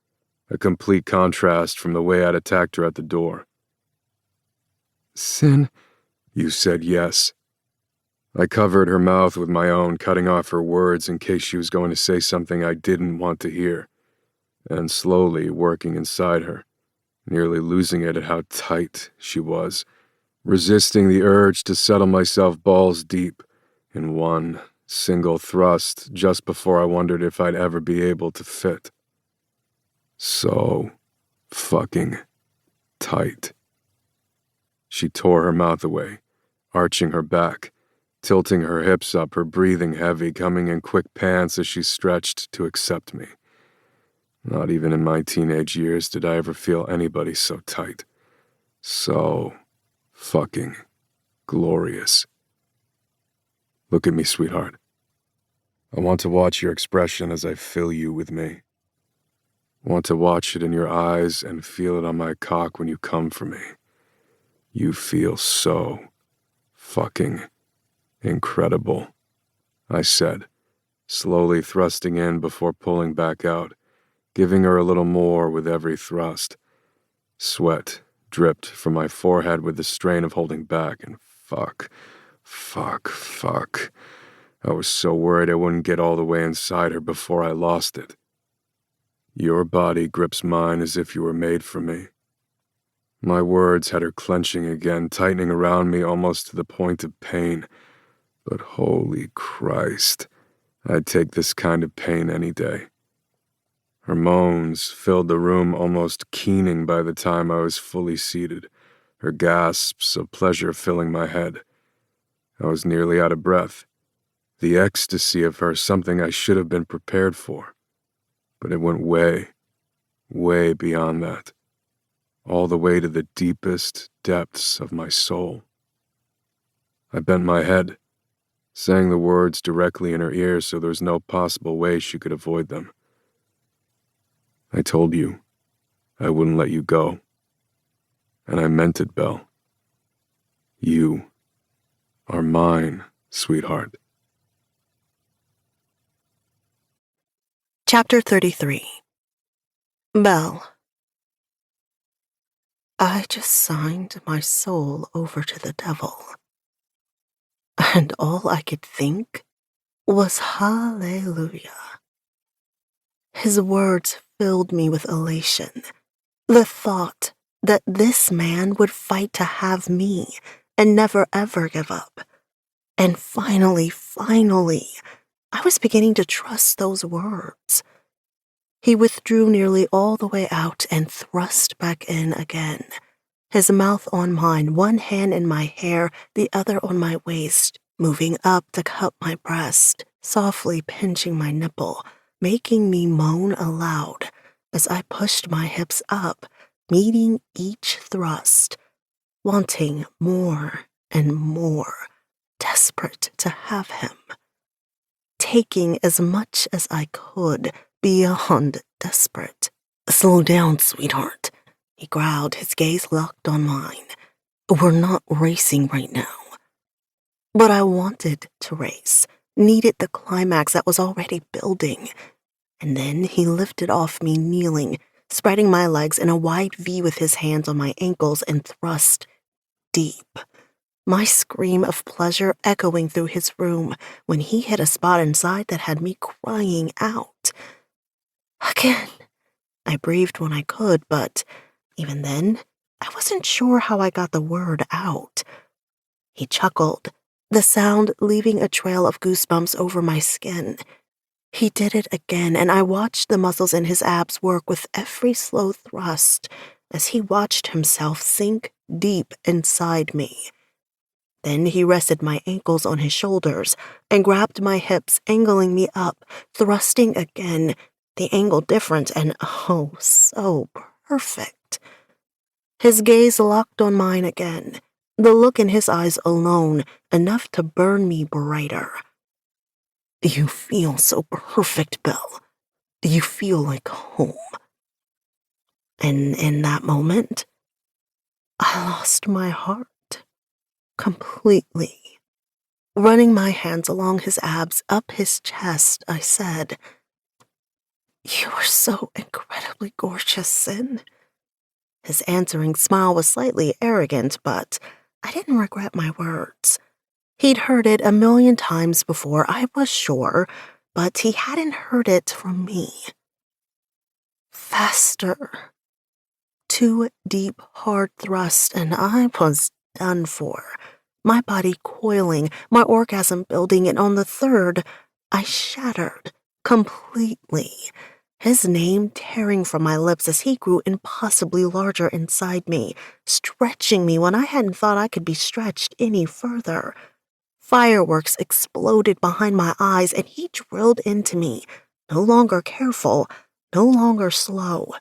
[SPEAKER 3] a complete contrast from the way I'd attacked her at the door. Sin, you said yes. I covered her mouth with my own, cutting off her words in case she was going to say something I didn't want to hear, and slowly working inside her, nearly losing it at how tight she was, resisting the urge to settle myself balls deep in one single thrust just before I wondered if I'd ever be able to fit. So fucking tight. She tore her mouth away, arching her back, tilting her hips up, her breathing heavy, coming in quick pants as she stretched to accept me. Not even in my teenage years did I ever feel anybody so tight. So fucking glorious. Look at me, sweetheart. I want to watch your expression as I fill you with me. I want to watch it in your eyes and feel it on my cock when you come for me. You feel so fucking incredible, I said, slowly thrusting in before pulling back out, giving her a little more with every thrust. Sweat dripped from my forehead with the strain of holding back, and fuck. I was so worried I wouldn't get all the way inside her before I lost it. Your body grips mine as if you were made for me. My words had her clenching again, tightening around me almost to the point of pain. But holy Christ, I'd take this kind of pain any day. Her moans filled the room, almost keening by the time I was fully seated, her gasps of pleasure filling my head. I was nearly out of breath. The ecstasy of her, something I should have been prepared for. But it went way way beyond that, all the way to the deepest depths of my soul. I bent my head, saying the words directly in her ear so there was no possible way she could avoid them. I told you I wouldn't let you go. And I meant it, Belle. You are mine, sweetheart.
[SPEAKER 2] Chapter 33. Belle. I just signed my soul over to the devil. And all I could think was hallelujah. His words filled me with elation. The thought that this man would fight to have me and never ever give up. And finally, I was beginning to trust those words. He withdrew nearly all the way out and thrust back in again, his mouth on mine, one hand in my hair, the other on my waist, moving up to cup my breast, softly pinching my nipple, making me moan aloud as I pushed my hips up, meeting each thrust, wanting more and more, desperate to have him, taking as much as I could, beyond desperate. "Slow down, sweetheart," he growled, his gaze locked on mine. "We're not racing right now." But I wanted to race, needed the climax that was already building. And then he lifted off me kneeling, spreading my legs in a wide V with his hands on my ankles and thrust deep. My scream of pleasure echoing through his room when he hit a spot inside that had me crying out. "Again," I breathed when I could, but even then, I wasn't sure how I got the word out. He chuckled, the sound leaving a trail of goosebumps over my skin. He did it again, and I watched the muscles in his abs work with every slow thrust as he watched himself sink deep inside me. Then he rested my ankles on his shoulders and grabbed my hips, angling me up, thrusting again, the angle different and oh, so perfect. His gaze locked on mine again, the look in his eyes alone, enough to burn me brighter. "You feel so perfect, Belle. You feel like home." And in that moment, I lost my heart completely. Running my hands along his abs, up his chest, I said, "You are so incredibly gorgeous, Sin." His answering smile was slightly arrogant, but I didn't regret my words. He'd heard it a million times before, I was sure, but he hadn't heard it from me. Faster. 2 deep, hard thrusts, and I was done for. My body coiling, my orgasm building, and on the third, I shattered completely. His name tearing from my lips as he grew impossibly larger inside me, stretching me when I hadn't thought I could be stretched any further. Fireworks exploded behind my eyes, and he drilled into me, no longer careful, no longer slow.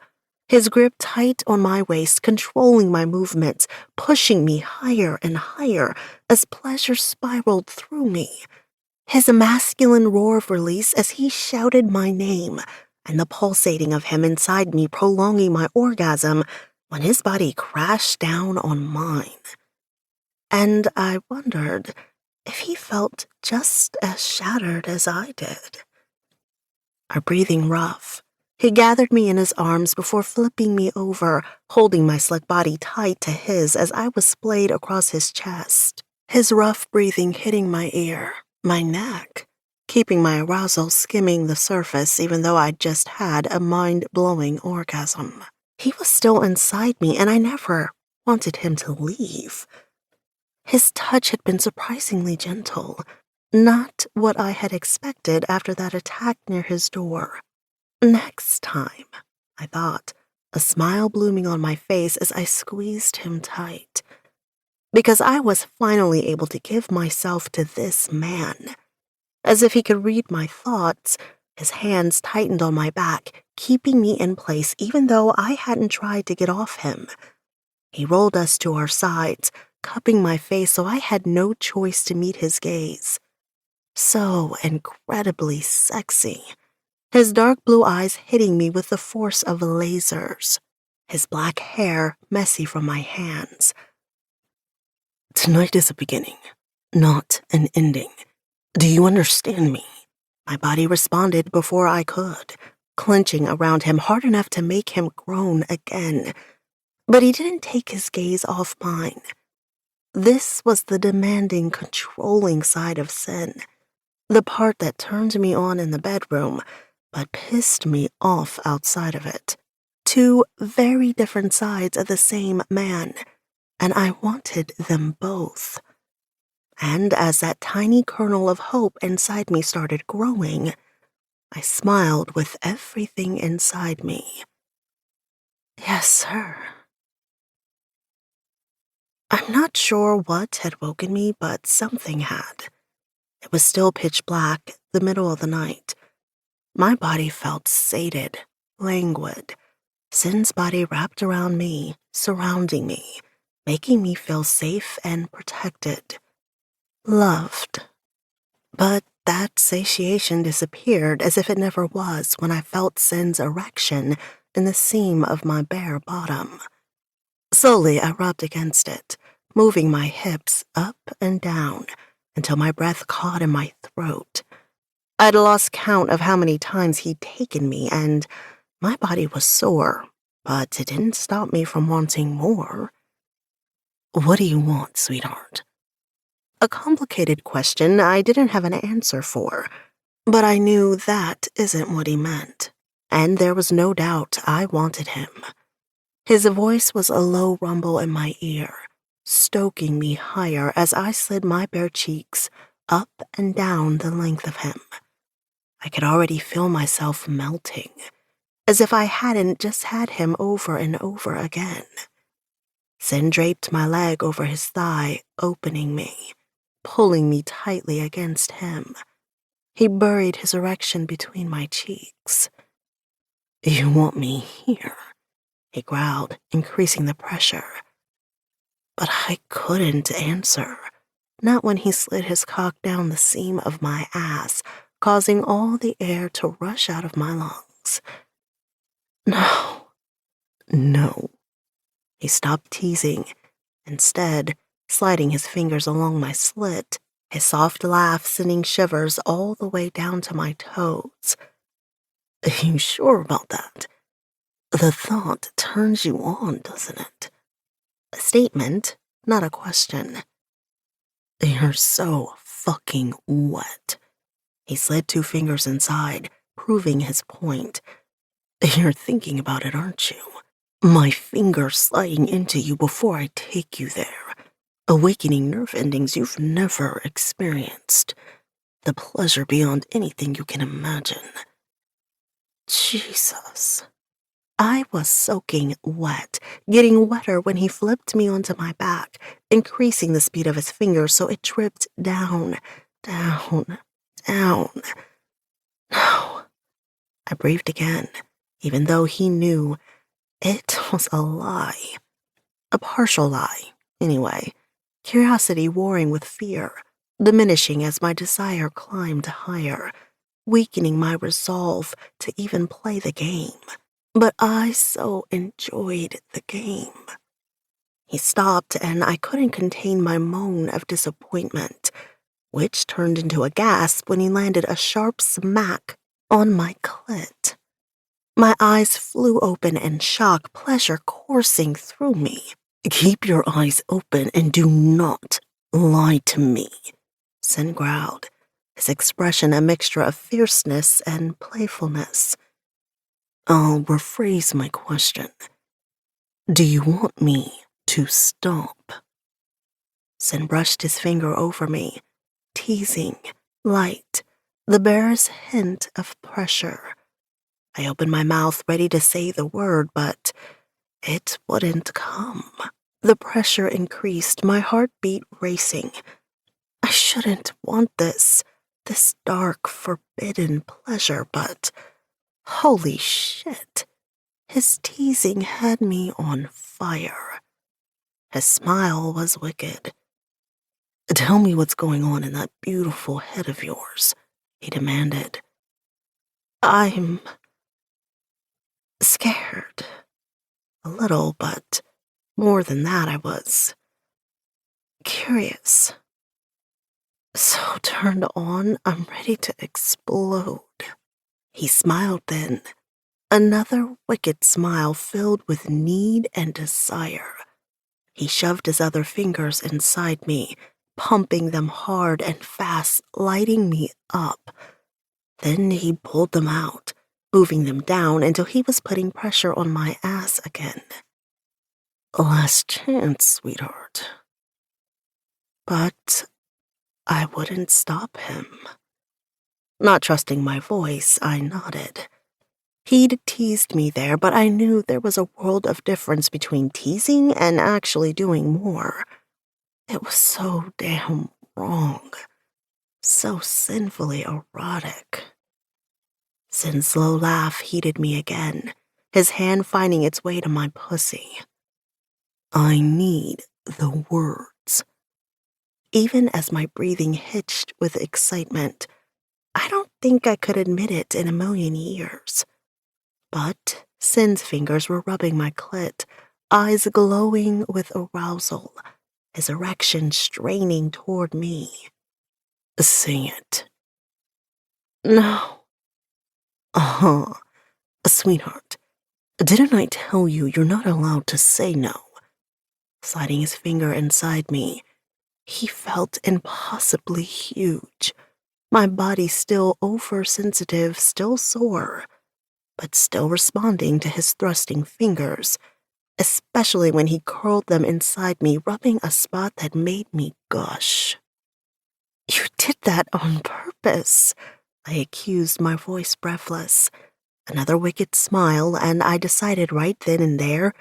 [SPEAKER 2] His grip tight on my waist, controlling my movements, pushing me higher and higher as pleasure spiraled through me. His masculine roar of release as he shouted my name, and the pulsating of him inside me prolonging my orgasm when his body crashed down on mine. And I wondered if he felt just as shattered as I did. Our breathing rough. He gathered me in his arms before flipping me over, holding my slick body tight to his as I was splayed across his chest, his rough breathing hitting my ear, my neck, keeping my arousal skimming the surface even though I'd just had a mind-blowing orgasm. He was still inside me, and I never wanted him to leave. His touch had been surprisingly gentle, not what I had expected after that attack near his door. Next time, I thought, a smile blooming on my face as I squeezed him tight. Because I was finally able to give myself to this man. As if he could read my thoughts, His hands tightened on my back, keeping me in place even though I hadn't tried to get off him. He rolled us to our sides, cupping my face so I had no choice to meet his gaze. So incredibly sexy. His dark blue eyes hitting me with the force of lasers. His black hair messy from my hands. Tonight is a beginning, not an ending. Do you understand me? My body responded before I could, clenching around him hard enough to make him groan again. But he didn't take his gaze off mine. This was the demanding, controlling side of Sin, the part that turned me on in the bedroom, but pissed me off outside of it. Two very different sides of the same man, and I wanted them both. And as that tiny kernel of hope inside me started growing, I smiled with everything inside me. Yes, sir. I'm not sure what had woken me, but something had. It was still pitch black, the middle of the night. My body felt sated, languid. Sin's body wrapped around me, surrounding me, making me feel safe and protected. Loved. But that satiation disappeared as if it never was when I felt Sin's erection in the seam of my bare bottom. Slowly, I rubbed against it, moving my hips up and down until my breath caught in my throat. I'd lost count of how many times he'd taken me, and my body was sore, but it didn't stop me from wanting more. What do you want, sweetheart? A complicated question I didn't have an answer for, but I knew that isn't what he meant, and there was no doubt I wanted him. His voice was a low rumble in my ear, stoking me higher as I slid my bare cheeks up and down the length of him. I could already feel myself melting, as if I hadn't just had him over and over again. Sin draped my leg over his thigh, opening me, pulling me tightly against him. He buried his erection between my cheeks. You want me here? He growled, increasing the pressure. But I couldn't answer, not when he slid his cock down the seam of my ass, causing all the air to rush out of my lungs. No. He stopped teasing, instead sliding his fingers along my slit, his soft laugh sending shivers all the way down to my toes. Are you sure about that? The thought turns you on, doesn't it? A statement, not a question. You're so fucking wet. He slid 2 fingers inside, proving his point. You're thinking about it, aren't you? My finger sliding into you before I take you there. Awakening nerve endings you've never experienced. The pleasure beyond anything you can imagine. Jesus. I was soaking wet, getting wetter when he flipped me onto my back, increasing the speed of his fingers so it dripped down, down, down. No. I breathed again, even though he knew it was a lie. A partial lie, anyway. Curiosity warring with fear, diminishing as my desire climbed higher, weakening my resolve to even play the game. But I so enjoyed the game. He stopped, and I couldn't contain my moan of disappointment, which turned into a gasp when he landed a sharp smack on my clit. My eyes flew open in shock, pleasure coursing through me. Keep your eyes open and do not lie to me, Sin growled, his expression a mixture of fierceness and playfulness. I'll rephrase my question. Do you want me to stop? Sin brushed his finger over me, teasing, light, the barest hint of pressure. I opened my mouth ready to say the word, but it wouldn't come. The pressure increased, my heartbeat racing. I shouldn't want this. this dark, forbidden pleasure, but holy shit, his teasing had me on fire. His smile was wicked. "Tell me what's going on in that beautiful head of yours," he demanded. "I'm scared. A little, but more than that, I was curious. So turned on, I'm ready to explode." He smiled then, another wicked smile filled with need and desire. He shoved his other fingers inside me, pumping them hard and fast, lighting me up. Then he pulled them out, moving them down until he was putting pressure on my ass again. "Last chance, sweetheart." But I wouldn't stop him. Not trusting my voice, I nodded. He'd teased me there, but I knew there was a world of difference between teasing and actually doing more. It was so damn wrong, so sinfully erotic. Sin's slow laugh heated me again, his hand finding its way to my pussy. "I need the words." Even as my breathing hitched with excitement, I don't think I could admit it in a million years. But Sin's fingers were rubbing my clit, eyes glowing with arousal, his erection straining toward me. "Sing it." "No." "Uh-huh. Sweetheart, didn't I tell you you're not allowed to say no?" Sliding his finger inside me, he felt impossibly huge, my body still oversensitive, still sore, but still responding to his thrusting fingers, especially when he curled them inside me, rubbing a spot that made me gush. "You did that on purpose," I accused, my voice breathless. Another wicked smile, and I decided right then and there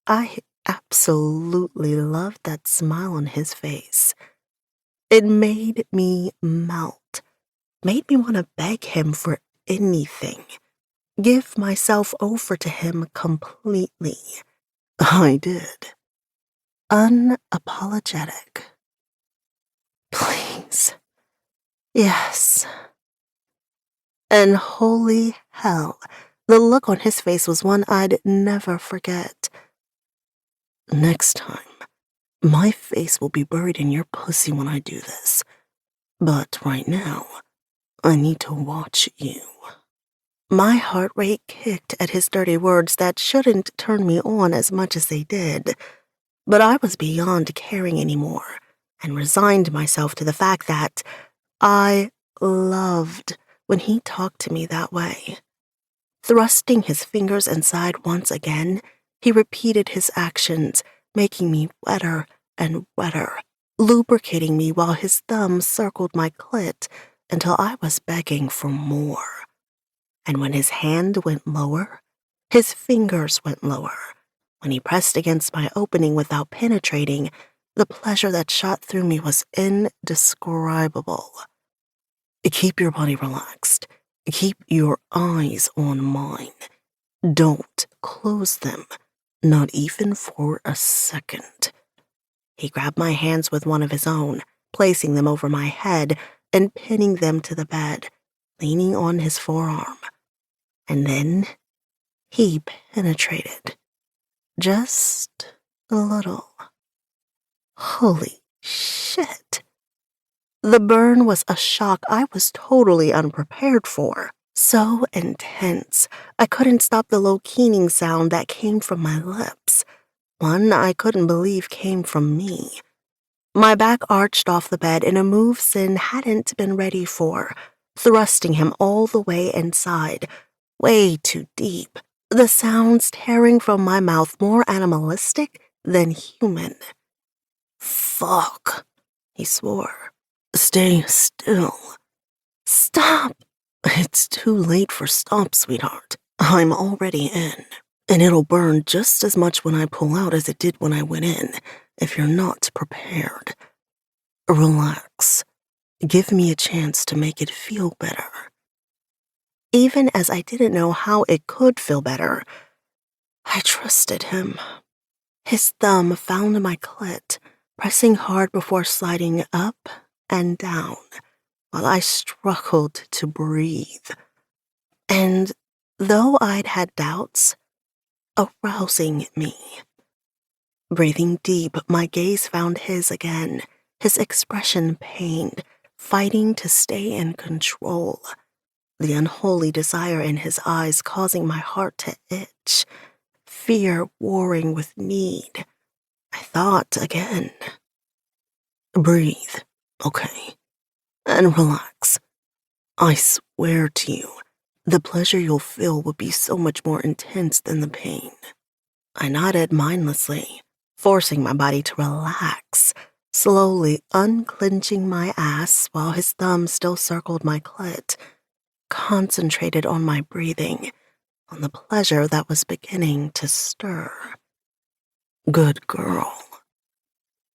[SPEAKER 2] I absolutely loved that smile on his face. It made me melt, made me want to beg him for anything, give myself over to him completely. I did. Unapologetic. "Please. Yes." And holy hell, the look on his face was one I'd never forget. "Next time, my face will be buried in your pussy when I do this. But right now, I need to watch you." My heart rate kicked at his dirty words that shouldn't turn me on as much as they did. But I was beyond caring anymore and resigned myself to the fact that I loved when he talked to me that way. Thrusting his fingers inside once again, he repeated his actions, making me wetter and wetter, lubricating me while his thumb circled my clit until I was begging for more. And when his hand went lower, his fingers went lower. When he pressed against my opening without penetrating, the pleasure that shot through me was indescribable. "Keep your body relaxed. Keep your eyes on mine. Don't close them, not even for a second." He grabbed my hands with one of his own, placing them over my head and pinning them to the bed, leaning on his forearm. And then he penetrated. Just a little. Holy shit. The burn was a shock I was totally unprepared for. So intense, I couldn't stop the low keening sound that came from my lips. One I couldn't believe came from me. My back arched off the bed in a move Sin hadn't been ready for, thrusting him all the way inside, way too deep, the sounds tearing from my mouth more animalistic than human. "Fuck," he swore. "Stay still." "Stop." "It's too late for stop, sweetheart. I'm already in. And it'll burn just as much when I pull out as it did when I went in, if you're not prepared. Relax. Give me a chance to make it feel better. Even as I didn't know how it could feel better, I trusted him. His thumb found my clit, pressing hard before sliding up and down while I struggled to breathe. And though I'd had doubts, arousing me. Breathing deep, my gaze found his again, his expression pained, fighting to stay in control. The unholy desire in his eyes causing my heart to itch, fear warring with need. I thought again. Breathe, okay, and relax. I swear to you, the pleasure you'll feel will be so much more intense than the pain. I nodded mindlessly, forcing my body to relax, slowly unclenching my ass while his thumb still circled my clit, concentrated on my breathing, on the pleasure that was beginning to stir. Good girl.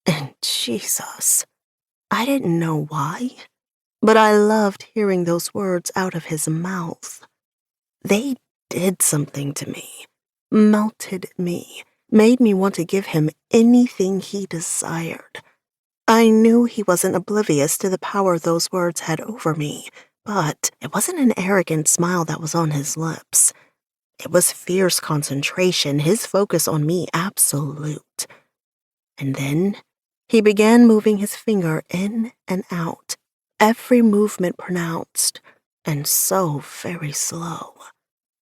[SPEAKER 2] And Jesus, I didn't know why, but I loved hearing those words out of his mouth. They did something to me, melted me, made me want to give him anything he desired. I knew he wasn't oblivious to the power those words had over me, but it wasn't an arrogant smile that was on his lips. It was fierce concentration, his focus on me absolute. And then he began moving his finger in and out, every movement pronounced, and so very slow,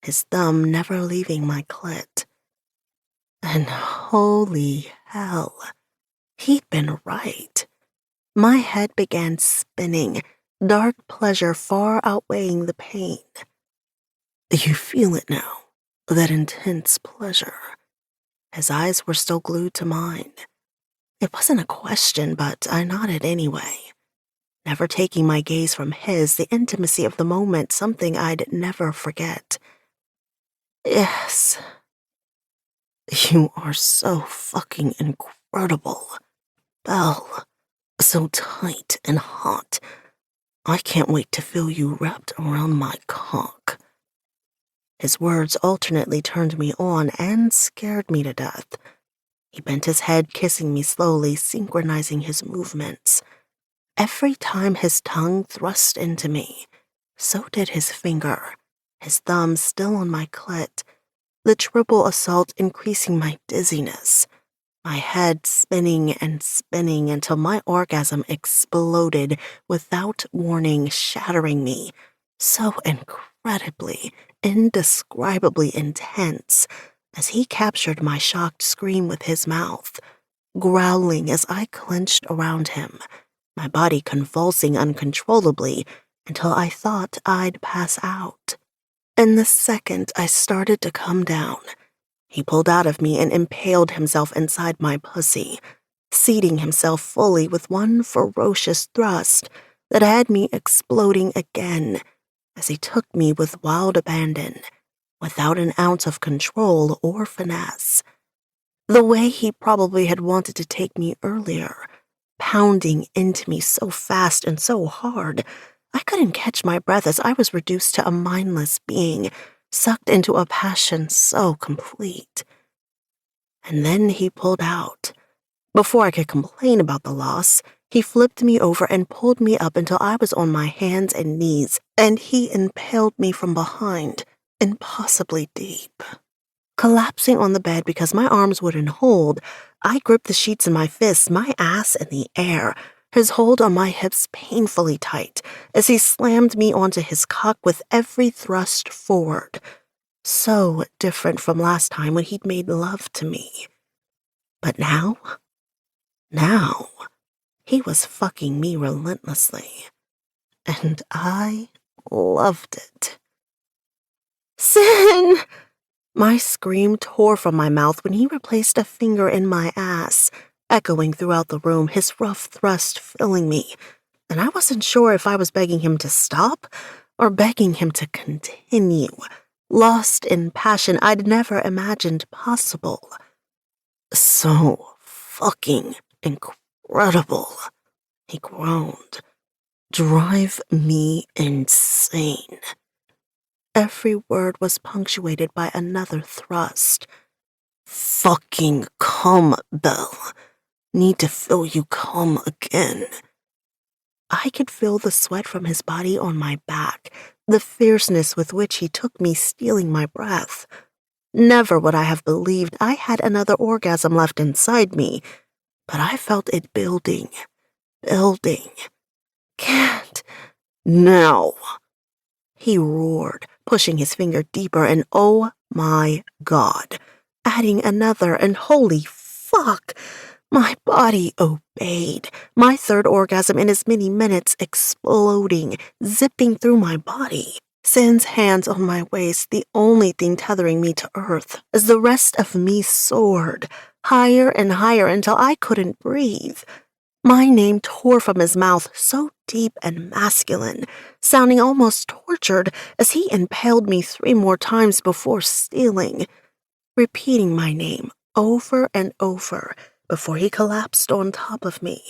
[SPEAKER 2] his thumb never leaving my clit. And holy hell, he'd been right. My head began spinning, dark pleasure far outweighing the pain. You feel it now, that intense pleasure. His eyes were still glued to mine. It wasn't a question, but I nodded anyway, never taking my gaze from his, the intimacy of the moment, something I'd never forget. Yes. You are so fucking incredible, Belle. So tight and hot. I can't wait to feel you wrapped around my cock. His words alternately turned me on and scared me to death. He bent his head, kissing me slowly, synchronizing his movements. Every time his tongue thrust into me, so did his finger, his thumb still on my clit, the triple assault increasing my dizziness, my head spinning and spinning until my orgasm exploded without warning, shattering me, so incredibly, indescribably intense, as he captured my shocked scream with his mouth, growling as I clenched around him, my body convulsing uncontrollably until I thought I'd pass out. And the second I started to come down, he pulled out of me and impaled himself inside my pussy, seating himself fully with one ferocious thrust that had me exploding again as he took me with wild abandon, without an ounce of control or finesse. The way he probably had wanted to take me earlier, pounding into me so fast and so hard, I couldn't catch my breath as I was reduced to a mindless being, sucked into a passion so complete. And then he pulled out. Before I could complain about the loss, he flipped me over and pulled me up until I was on my hands and knees, and he impaled me from behind, impossibly deep. Collapsing on the bed because my arms wouldn't hold, I gripped the sheets in my fists, my ass in the air, his hold on my hips painfully tight, as he slammed me onto his cock with every thrust forward. So different from last time when he'd made love to me. But now, he was fucking me relentlessly. And I loved it. Sin! My scream tore from my mouth when he replaced a finger in my ass, echoing throughout the room, his rough thrust filling me, and I wasn't sure if I was begging him to stop or begging him to continue, lost in passion I'd never imagined possible. So fucking incredible, he groaned. drive me insane. Every word was punctuated by another thrust. Fucking come, Belle. Need to feel you come again. I could feel the sweat from his body on my back, the fierceness with which he took me, stealing my breath. Never would I have believed I had another orgasm left inside me, but I felt it building. Can't. Now. He roared, pushing his finger deeper, and oh my God, adding another, and holy fuck, my body obeyed, my third orgasm in as many minutes exploding, zipping through my body. Sin's hands on my waist, the only thing tethering me to earth, as the rest of me soared, higher and higher until I couldn't breathe. My name tore from his mouth, so deep and masculine, sounding almost tortured as he impaled me 3 more times before stealing, repeating my name over and over before he collapsed on top of me.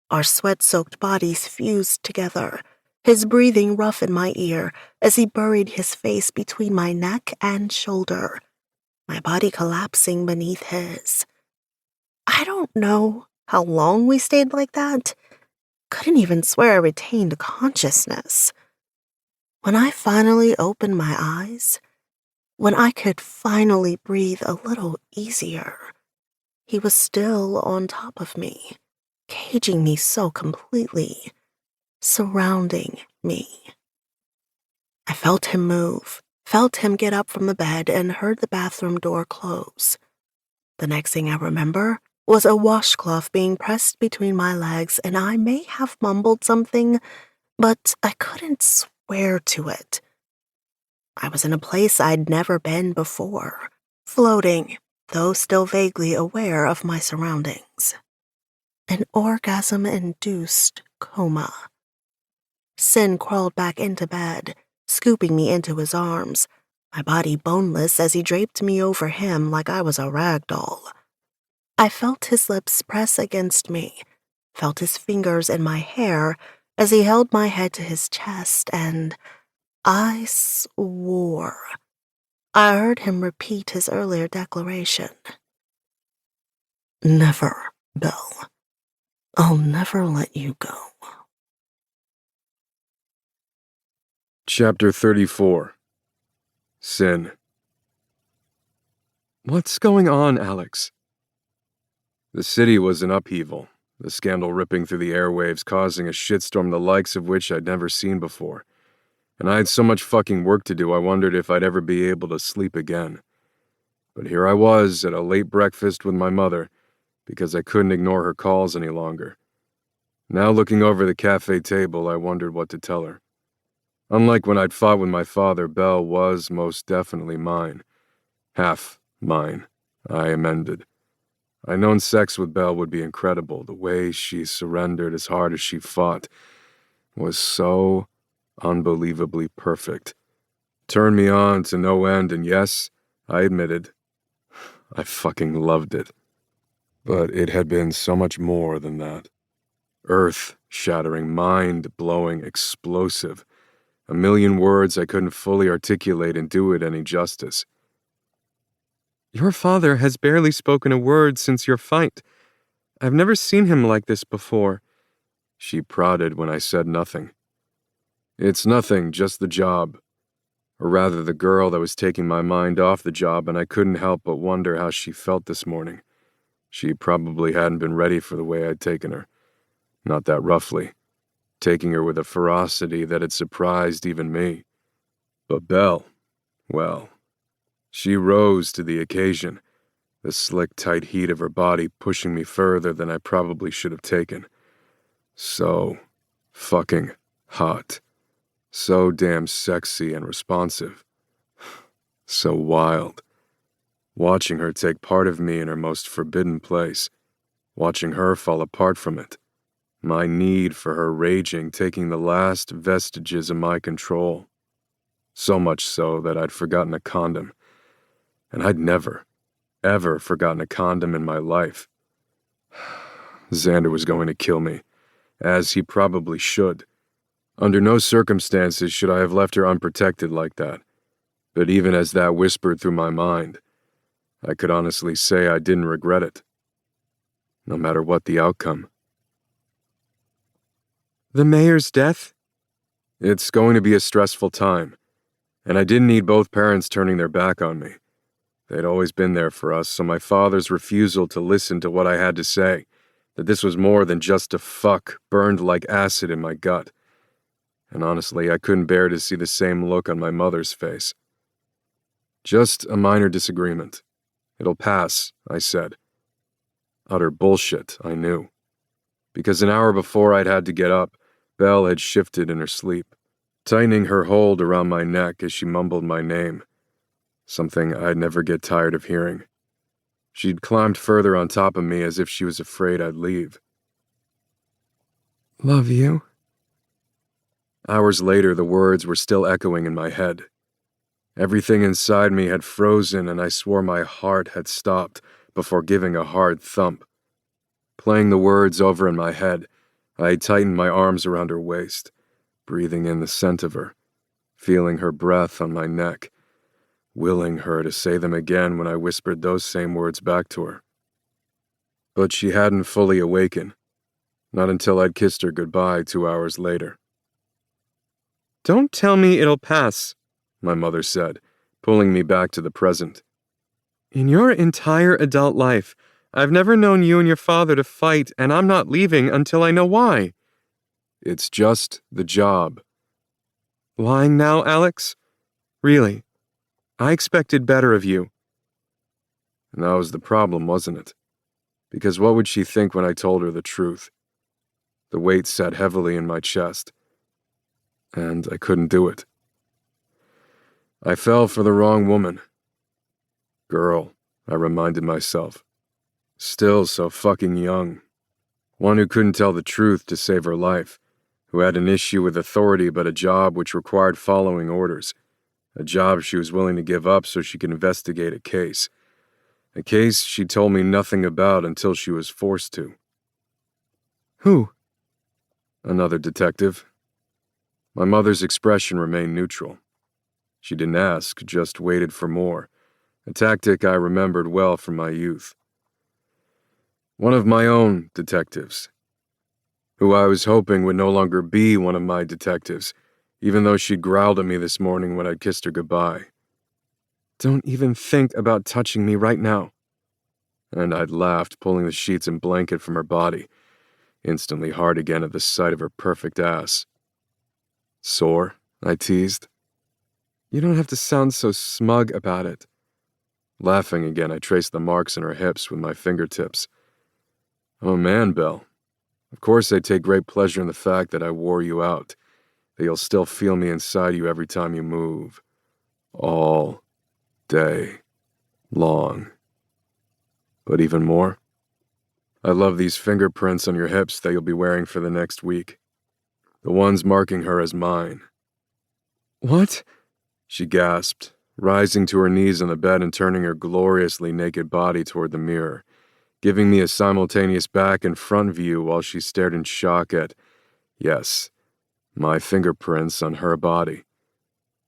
[SPEAKER 2] Our sweat-soaked bodies fused together, his breathing rough in my ear as he buried his face between my neck and shoulder, my body collapsing beneath his. I don't know how long we stayed like that. Couldn't even swear I retained consciousness. When I finally opened my eyes, when I could finally breathe a little easier, he was still on top of me, caging me so completely, surrounding me. I felt him move, felt him get up from the bed, and heard the bathroom door close. The next thing I remember was a washcloth being pressed between my legs, and I may have mumbled something, but I couldn't swear to it. I was in a place I'd never been before, floating, though still vaguely aware of my surroundings. An orgasm-induced coma. Sin crawled back into bed, scooping me into his arms, my body boneless as he draped me over him like I was a rag doll. I felt his lips press against me, felt his fingers in my hair as he held my head to his chest, and I swore. I heard him repeat his earlier declaration. Never, Belle. I'll never let you go.
[SPEAKER 3] Chapter 34. Sin. What's going on, Alex? The city was in upheaval, the scandal ripping through the airwaves, causing a shitstorm the likes of which I'd never seen before. And I had so much fucking work to do, I wondered if I'd ever be able to sleep again. But here I was, at a late breakfast with my mother, because I couldn't ignore her calls any longer. Now looking over the cafe table, I wondered what to tell her. Unlike when I'd fought with my father, Belle was most definitely mine. Half mine, I amended. I'd known sex with Belle would be incredible. The way she surrendered as hard as she fought was so unbelievably perfect. Turned me on to no end, and yes, I admitted, I fucking loved it. But it had been so much more than that. Earth-shattering, mind-blowing, explosive. A million words I couldn't fully articulate and do it any justice.
[SPEAKER 5] Your father has barely spoken a word since your fight. I've never seen him like this before.
[SPEAKER 3] She prodded when I said nothing. It's nothing, just the job. Or rather, the girl that was taking my mind off the job, and I couldn't help but wonder how she felt this morning. She probably hadn't been ready for the way I'd taken her. Not that roughly. Taking her with a ferocity that had surprised even me. But Belle, well, she rose to the occasion, the slick, tight heat of her body pushing me further than I probably should have taken. So fucking hot. So damn sexy and responsive. So wild. Watching her take part of me in her most forbidden place. Watching her fall apart from it. My need for her raging, taking the last vestiges of my control. So much so that I'd forgotten a condom. And I'd never, ever forgotten a condom in my life. Xander was going to kill me, as he probably should. Under no circumstances should I have left her unprotected like that, but even as that whispered through my mind, I could honestly say I didn't regret it, no matter what the outcome.
[SPEAKER 5] The mayor's death?
[SPEAKER 3] It's going to be a stressful time, and I didn't need both parents turning their back on me. They'd always been there for us, so my father's refusal to listen to what I had to say, that this was more than just a fuck, burned like acid in my gut. And honestly, I couldn't bear to see the same look on my mother's face. Just a minor disagreement. It'll pass, I said. Utter bullshit, I knew. Because an hour before I'd had to get up, Belle had shifted in her sleep, tightening her hold around my neck as she mumbled my name, something I'd never get tired of hearing. She'd climbed further on top of me as if she was afraid I'd leave.
[SPEAKER 5] Love you.
[SPEAKER 3] Hours later, the words were still echoing in my head. Everything inside me had frozen, and I swore my heart had stopped before giving a hard thump. Playing the words over in my head, I tightened my arms around her waist, breathing in the scent of her, feeling her breath on my neck, willing her to say them again when I whispered those same words back to her. But she hadn't fully awakened, not until I'd kissed her goodbye 2 hours later.
[SPEAKER 5] Don't tell me it'll pass,
[SPEAKER 3] my mother said, pulling me back to the present.
[SPEAKER 5] In your entire adult life, I've never known you and your father to fight, and I'm not leaving until I know why.
[SPEAKER 3] It's just the job.
[SPEAKER 5] Lying now, Alex? Really? I expected better of you.
[SPEAKER 3] And that was the problem, wasn't it? Because what would she think when I told her the truth? The weight sat heavily in my chest, and I couldn't do it. I fell for the wrong woman. Girl, I reminded myself. Still so fucking young. One who couldn't tell the truth to save her life, who had an issue with authority but a job which required following orders, a job she was willing to give up so she could investigate a case she told me nothing about until she was forced to.
[SPEAKER 5] Who?
[SPEAKER 3] Another detective. My mother's expression remained neutral. She didn't ask, just waited for more, a tactic I remembered well from my youth. One of my own detectives, who I was hoping would no longer be one of my detectives, even though she'd growled at me this morning when I'd kissed her goodbye.
[SPEAKER 5] Don't even think about touching me right now.
[SPEAKER 3] And I'd laughed, pulling the sheets and blanket from her body, instantly hard again at the sight of her perfect ass. Sore? I teased.
[SPEAKER 5] You don't have to sound so smug about it.
[SPEAKER 3] Laughing again, I traced the marks in her hips with my fingertips. I'm a man, Belle. Of course I take great pleasure in the fact that I wore you out, that you'll still feel me inside you every time you move. All day long. But even more, I love these fingerprints on your hips that you'll be wearing for the next week. The ones marking her as mine.
[SPEAKER 5] What?
[SPEAKER 3] She gasped, rising to her knees on the bed and turning her gloriously naked body toward the mirror, giving me a simultaneous back and front view while she stared in shock at, yes, my fingerprints on her body.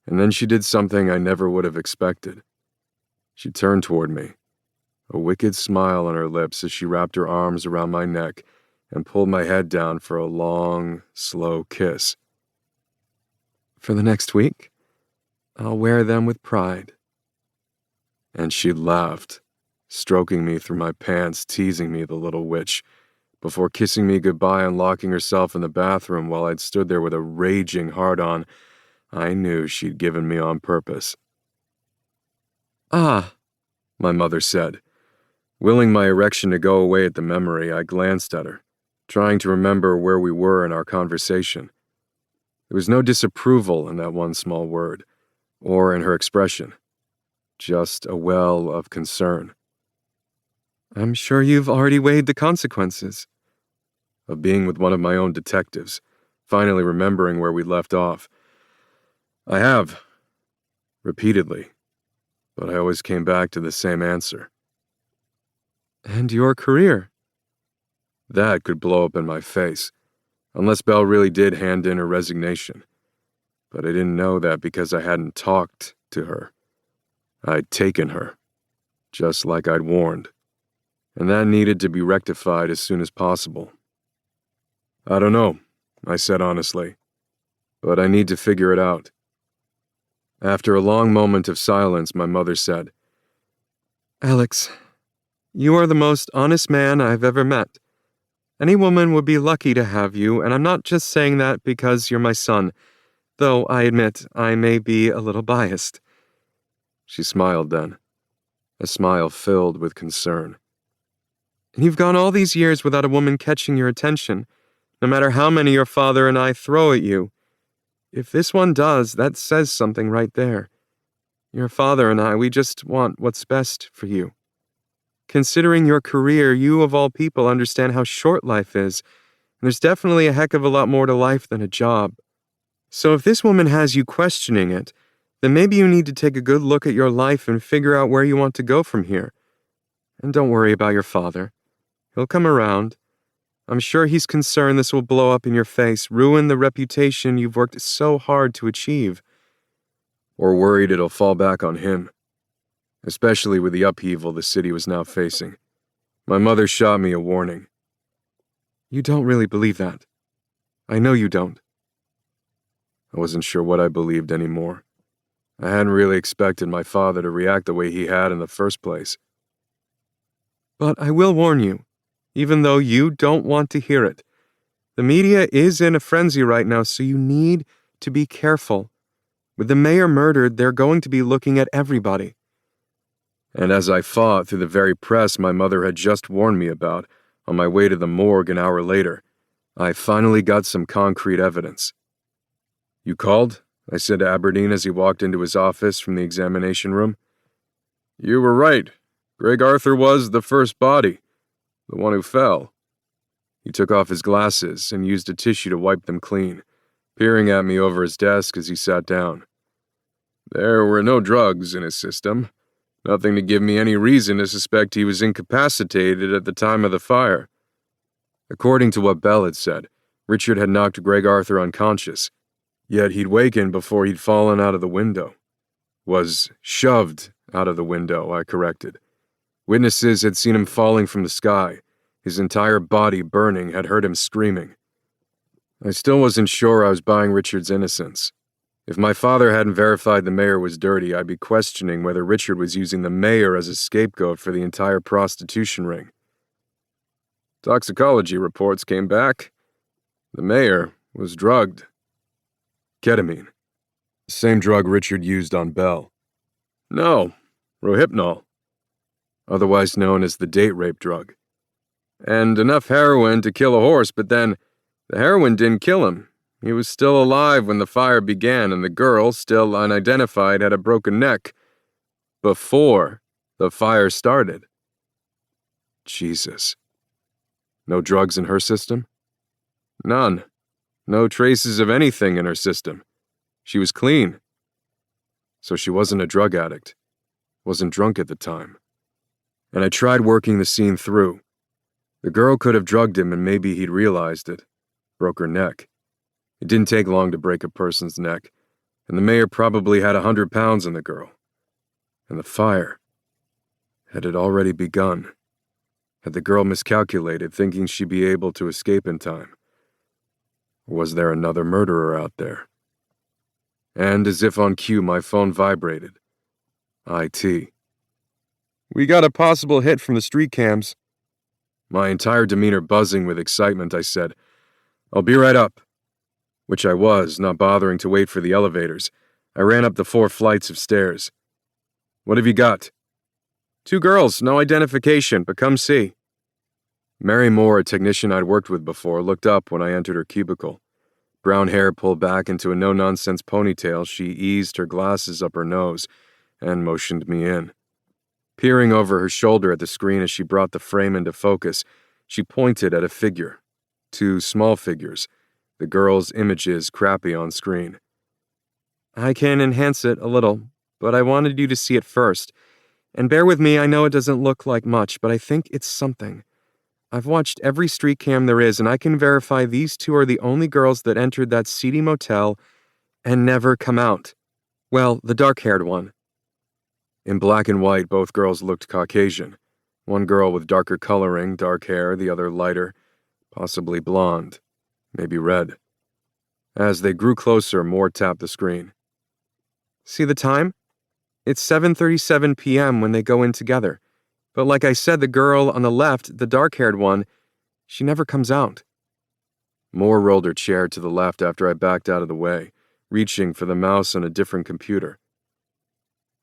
[SPEAKER 3] And then she did something I never would have expected. She turned toward me, a wicked smile on her lips as she wrapped her arms around my neck and pulled my head down for a long, slow kiss.
[SPEAKER 5] For the next week, I'll wear them with pride.
[SPEAKER 3] And she laughed, stroking me through my pants, teasing me, the little witch, before kissing me goodbye and locking herself in the bathroom while I'd stood there with a raging hard-on I knew she'd given me on purpose.
[SPEAKER 5] Ah,
[SPEAKER 3] my mother said. Willing my erection to go away at the memory, I glanced at her, trying to remember where we were in our conversation. There was no disapproval in that one small word, or in her expression, just a well of concern.
[SPEAKER 5] I'm sure you've already weighed the consequences.
[SPEAKER 3] Of being with one of my own detectives, finally remembering where we left off. I have, repeatedly, but I always came back to the same answer.
[SPEAKER 5] And your career?
[SPEAKER 3] That could blow up in my face. Unless Belle really did hand in her resignation. But I didn't know that because I hadn't talked to her. I'd taken her, just like I'd warned. And that needed to be rectified as soon as possible. I don't know, I said honestly, but I need to figure it out. After a long moment of silence, my mother said,
[SPEAKER 5] Alex, you are the most honest man I've ever met. Any woman would be lucky to have you, and I'm not just saying that because you're my son, though I admit I may be a little biased.
[SPEAKER 3] She smiled then, a smile filled with concern.
[SPEAKER 5] And you've gone all these years without a woman catching your attention, no matter how many your father and I throw at you. If this one does, that says something right there. Your father and I, we just want what's best for you. Considering your career, you of all people understand how short life is, and there's definitely a heck of a lot more to life than a job. So if this woman has you questioning it, then maybe you need to take a good look at your life and figure out where you want to go from here. And don't worry about your father. He'll come around. I'm sure he's concerned this will blow up in your face, ruin the reputation you've worked so hard to achieve.
[SPEAKER 3] Or worried it'll fall back on him, especially with the upheaval the city was now facing. My mother shot me a warning.
[SPEAKER 5] You don't really believe that. I know you don't.
[SPEAKER 3] I wasn't sure what I believed anymore. I hadn't really expected my father to react the way he had in the first place.
[SPEAKER 5] But I will warn you, even though you don't want to hear it. The media is in a frenzy right now, so you need to be careful. With the mayor murdered, they're going to be looking at everybody.
[SPEAKER 3] And as I fought through the very press my mother had just warned me about, on my way to the morgue an hour later, I finally got some concrete evidence. You called? I said to Aberdeen as he walked into his office from the examination room. You were right. Greg Arthur was the first body, the one who fell. He took off his glasses and used a tissue to wipe them clean, peering at me over his desk as he sat down. There were no drugs in his system, nothing to give me any reason to suspect he was incapacitated at the time of the fire. According to what Belle had said, Richard had knocked Greg Arthur unconscious, yet he'd wakened before he'd fallen out of the window. Was shoved out of the window, I corrected. Witnesses had seen him falling from the sky. His entire body burning, had heard him screaming. I still wasn't sure I was buying Richard's innocence. If my father hadn't verified the mayor was dirty, I'd be questioning whether Richard was using the mayor as a scapegoat for the entire prostitution ring. Toxicology reports came back. The mayor was drugged. Ketamine. The same drug Richard used on Belle. No, Rohypnol, otherwise known as the date rape drug. And enough heroin to kill a horse, but then the heroin didn't kill him. He was still alive when the fire began, and the girl, still unidentified, had a broken neck before the fire started. Jesus. No drugs in her system? None. No traces of anything in her system. She was clean. So she wasn't a drug addict. Wasn't drunk at the time. And I tried working the scene through. The girl could have drugged him and maybe he'd realized it. Broke her neck. It didn't take long to break a person's neck, and the mayor probably had 100 pounds on the girl. And the fire, had it already begun? Had the girl miscalculated, thinking she'd be able to escape in time? Or was there another murderer out there? And as if on cue, my phone vibrated. IT.
[SPEAKER 5] We got a possible hit from the street cams.
[SPEAKER 3] My entire demeanor buzzing with excitement, I said, I'll be right up. Which I was, not bothering to wait for the elevators. I ran up the 4 flights of stairs. What have you got? 2 girls, no identification, but come see. Mary Moore, a technician I'd worked with before, looked up when I entered her cubicle. Brown hair pulled back into a no-nonsense ponytail, she eased her glasses up her nose and motioned me in. Peering over her shoulder at the screen as she brought the frame into focus, she pointed at a figure. 2 small figures, the girl's images crappy on screen.
[SPEAKER 5] I can enhance it a little, but I wanted you to see it first. And bear with me, I know it doesn't look like much, but I think it's something. I've watched every street cam there is, and I can verify these two are the only girls that entered that seedy motel and never come out. Well, the dark-haired one. In black and white, both girls looked Caucasian. One girl with darker coloring, dark hair, the other lighter, possibly blonde, maybe red. As they grew closer, Moore tapped the screen. See the time? It's 7:37 p.m. when they go in together. But like I said, the girl on the left, the dark-haired one, she never comes out. Moore rolled her chair to the left after I backed out of the way, reaching for the mouse on a different computer.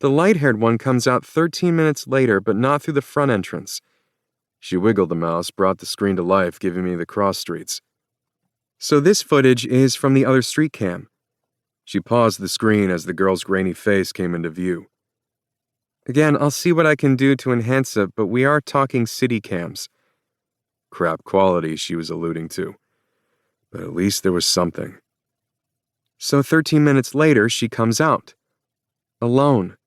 [SPEAKER 5] The light-haired one comes out 13 minutes later, but not through the front entrance. She wiggled the mouse, brought the screen to life, giving me the cross streets. So this footage is from the other street cam. She paused the screen as the girl's grainy face came into view. Again, I'll see what I can do to enhance it, but we are talking city cams. Crap quality she was alluding to. But at least there was something. So 13 minutes later, she comes out. Alone.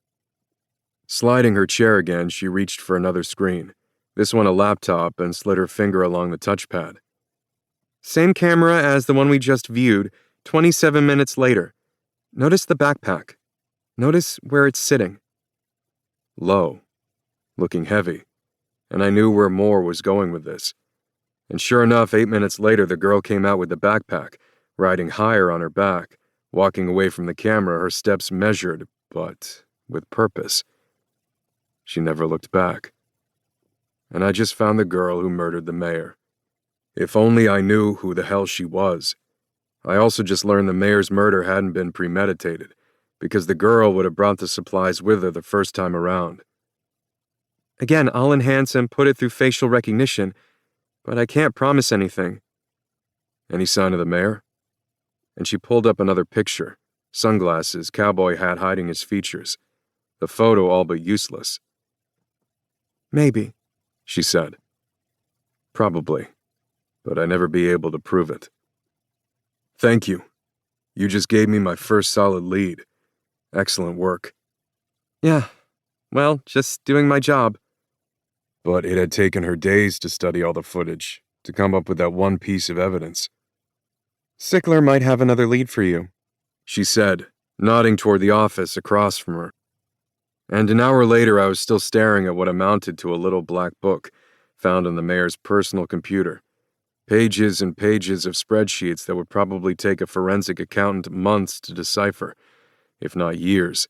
[SPEAKER 5] Sliding her chair again, she reached for another screen, this one a laptop, and slid her finger along the touchpad. Same camera as the one we just viewed, 27 minutes later. Notice the backpack. Notice where it's sitting. Low. Looking heavy. And I knew where Moore was going with this. And sure enough, 8 minutes later, the girl came out with the backpack, riding higher on her back, walking away from the camera, her steps measured, but with purpose. She never looked back. And I just found the girl who murdered the mayor. If only I knew who the hell she was. I also just learned the mayor's murder hadn't been premeditated, because the girl would have brought the supplies with her the first time around. Again, I'll enhance and put it through facial recognition, but I can't promise anything. Any sign of the mayor? And she pulled up another picture, sunglasses, cowboy hat hiding his features. The photo all but useless. Maybe, she said. Probably, but I'd never be able to prove it. Thank you. You just gave me my first solid lead. Excellent work. Yeah, well, just doing my job. But it had taken her days to study all the footage, to come up with that one piece of evidence. Sickler might have another lead for you, she said, nodding toward the office across from her. And an hour later, I was still staring at what amounted to a little black book found on the mayor's personal computer. Pages and pages of spreadsheets that would probably take a forensic accountant months to decipher, if not years.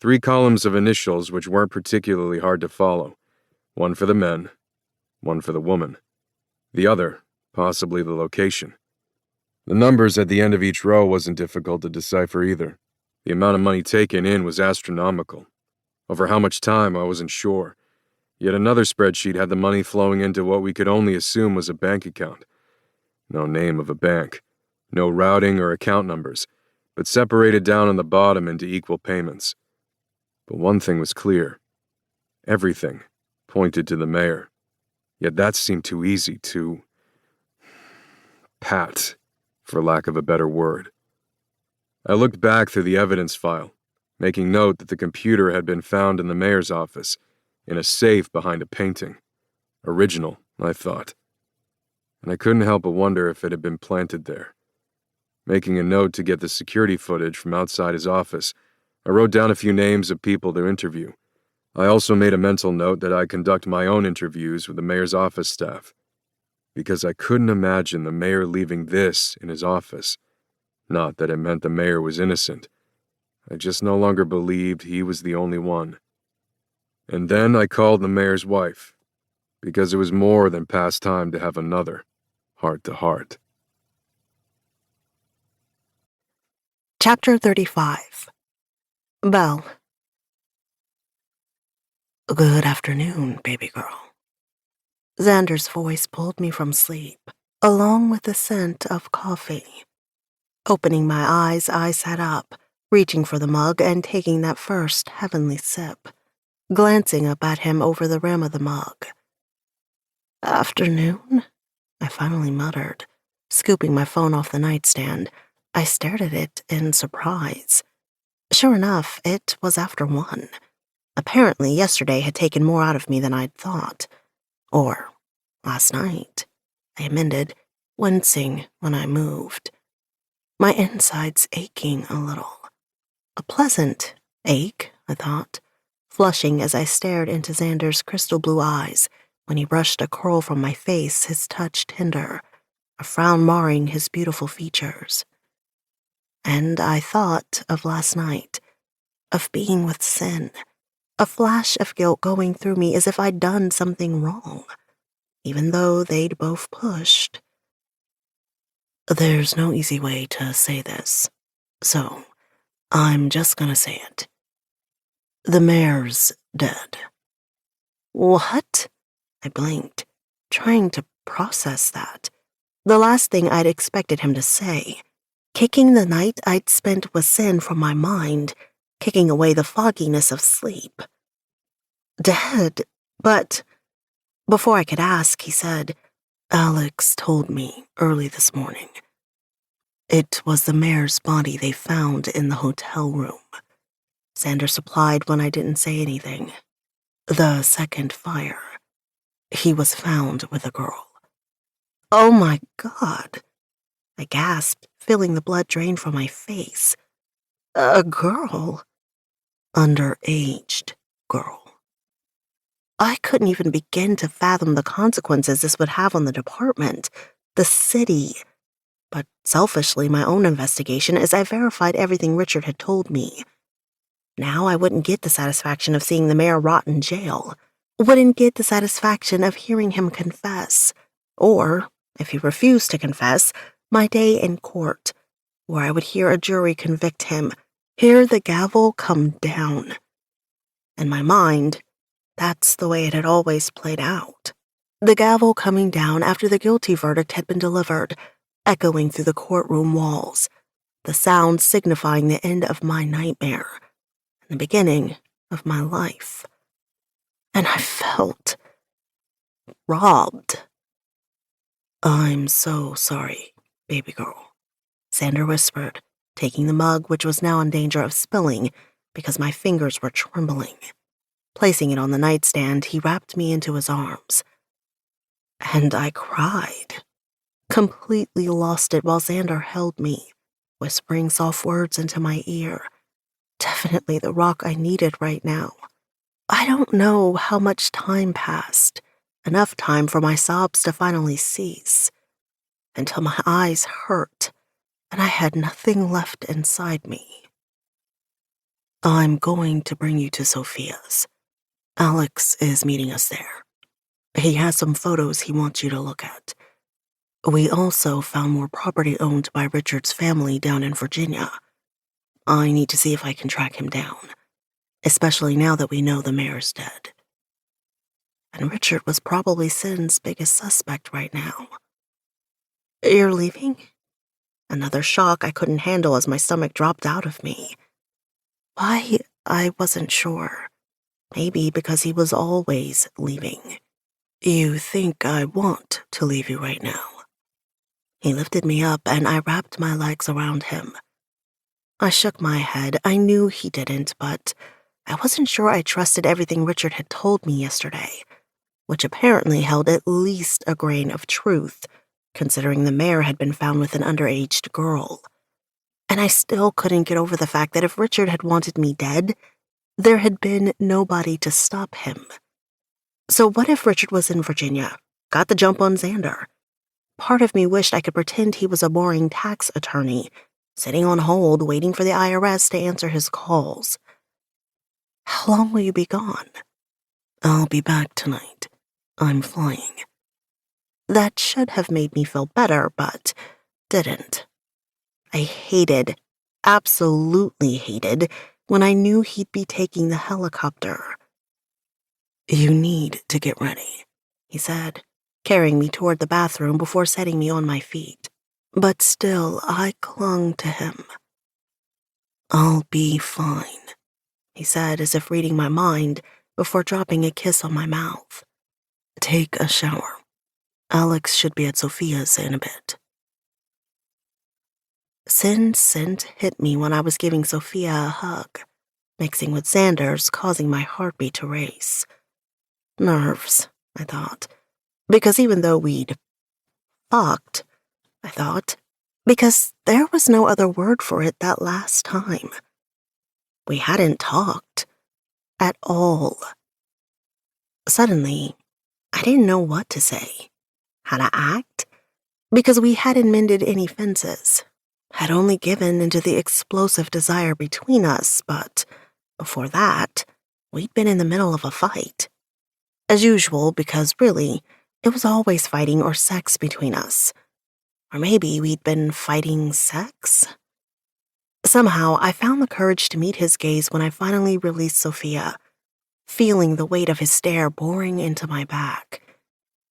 [SPEAKER 5] 3 columns of initials which weren't particularly hard to follow. One for the men, one for the woman. The other, possibly the location. The numbers at the end of each row wasn't difficult to decipher either. The amount of money taken in was astronomical. Over how much time, I wasn't sure. Yet another spreadsheet had the money flowing into what we could only assume was a bank account. No name of a bank, no routing or account numbers, but separated down on the bottom into equal payments. But one thing was clear. Everything pointed to the mayor. Yet that seemed too easy to pat, for lack of a better word. I looked back through the evidence file, making note that the computer had been found in the mayor's office, in a safe behind a painting. Original, I thought. And I couldn't help but wonder if it had been planted there. Making a note to get the security footage from outside his office, I wrote down a few names of people to interview. I also made a mental note that I conduct my own interviews with the mayor's office staff, because I couldn't imagine the mayor leaving this in his office. Not that it meant the mayor was innocent. I just no longer believed he was the only one. And then I called the mayor's wife, because it was more than past time to have another heart-to-heart.
[SPEAKER 2] Chapter 35. Belle. Good afternoon, baby girl. Xander's voice pulled me from sleep, along with the scent of coffee. Opening my eyes, I sat up, reaching for the mug and taking that first heavenly sip, glancing up at him over the rim of the mug. Afternoon? I finally muttered, scooping my phone off the nightstand. I stared at it in surprise. Sure enough, it was after 1. Apparently, yesterday had taken more out of me than I'd thought. Or Last night, I amended, wincing when I moved. My insides aching a little. A pleasant ache, I thought, flushing as I stared into Xander's crystal blue eyes when he brushed a curl from my face, his touch tender, a frown marring his beautiful features. And I thought of last night, of being with Sin, a flash of guilt going through me as if I'd done something wrong, even though they'd both pushed. There's no easy way to say this, so I'm just gonna say it. The mayor's dead. What? I blinked, trying to process that. The last thing I'd expected him to say. Kicking the night I'd spent with Sin from my mind, kicking away the fogginess of sleep. Dead? But before I could ask, he said, Alex told me early this morning. It was the mayor's body they found in the hotel room. Xander supplied when I didn't say anything. The second fire. He was found with a girl. Oh my God. I gasped, feeling the blood drain from my face. A girl? Underaged girl. I couldn't even begin to fathom the consequences this would have on the department, the city. But selfishly, my own investigation as I verified everything Richard had told me. Now I wouldn't get the satisfaction of seeing the mayor rot in jail. Wouldn't get the satisfaction of hearing him confess. Or, if he refused to confess, my day in court, where I would hear a jury convict him, hear the gavel come down. In my mind, that's the way it had always played out. The gavel coming down after the guilty verdict had been delivered, echoing through the courtroom walls, the sound signifying the end of my nightmare, and the beginning of my life. And I felt robbed. I'm so sorry, baby girl, Xander whispered, taking the mug, which was now in danger of spilling because my fingers were trembling. Placing it on the nightstand, he wrapped me into his arms. And I cried, completely lost it while Xander held me, whispering soft words into my ear. Definitely the rock I needed right now. I don't know how much time passed, enough time for my sobs to finally cease, until my eyes hurt and I had nothing left inside me. I'm going to bring you to Sophia's. Alex is meeting us there. He has some photos he wants you to look at. We also found more property owned by Richard's family down in Virginia. I need to see if I can track him down, especially now that we know the mayor's dead. And Richard was probably Sin's biggest suspect right now. You're leaving? Another shock I couldn't handle as my stomach dropped out of me. Why, I wasn't sure. Maybe because he was always leaving. You think I want to leave you right now? He lifted me up and I wrapped my legs around him. I shook my head. I knew he didn't, but I wasn't sure I trusted everything Richard had told me yesterday, which apparently held at least a grain of truth, considering the mayor had been found with an underaged girl. And I still couldn't get over the fact that if Richard had wanted me dead, there had been nobody to stop him. So what if Richard was in Virginia, got the jump on Xander? Part of me wished I could pretend he was a boring tax attorney, sitting on hold waiting for the IRS to answer his calls. How long will you be gone? I'll be back tonight. I'm flying. That should have made me feel better, but didn't. I hated, absolutely hated, when I knew he'd be taking the helicopter. You need to get ready, he said, carrying me toward the bathroom before setting me on my feet. But still, I clung to him. I'll be fine, he said as if reading my mind before dropping a kiss on my mouth. Take a shower. Alex should be at Sophia's in a bit. Sin's scent hit me when I was giving Sophia a hug, mixing with Xander's, causing my heartbeat to race. Nerves, I thought. Because even though we'd fucked, I thought, because there was no other word for it that last time. We hadn't talked at all. Suddenly, I didn't know what to say, how to act, because we hadn't mended any fences, had only given into the explosive desire between us, but before that, we'd been in the middle of a fight. As usual, because really, it was always fighting or sex between us. Or maybe we'd been fighting sex? Somehow, I found the courage to meet his gaze when I finally released Sophia, feeling the weight of his stare boring into my back.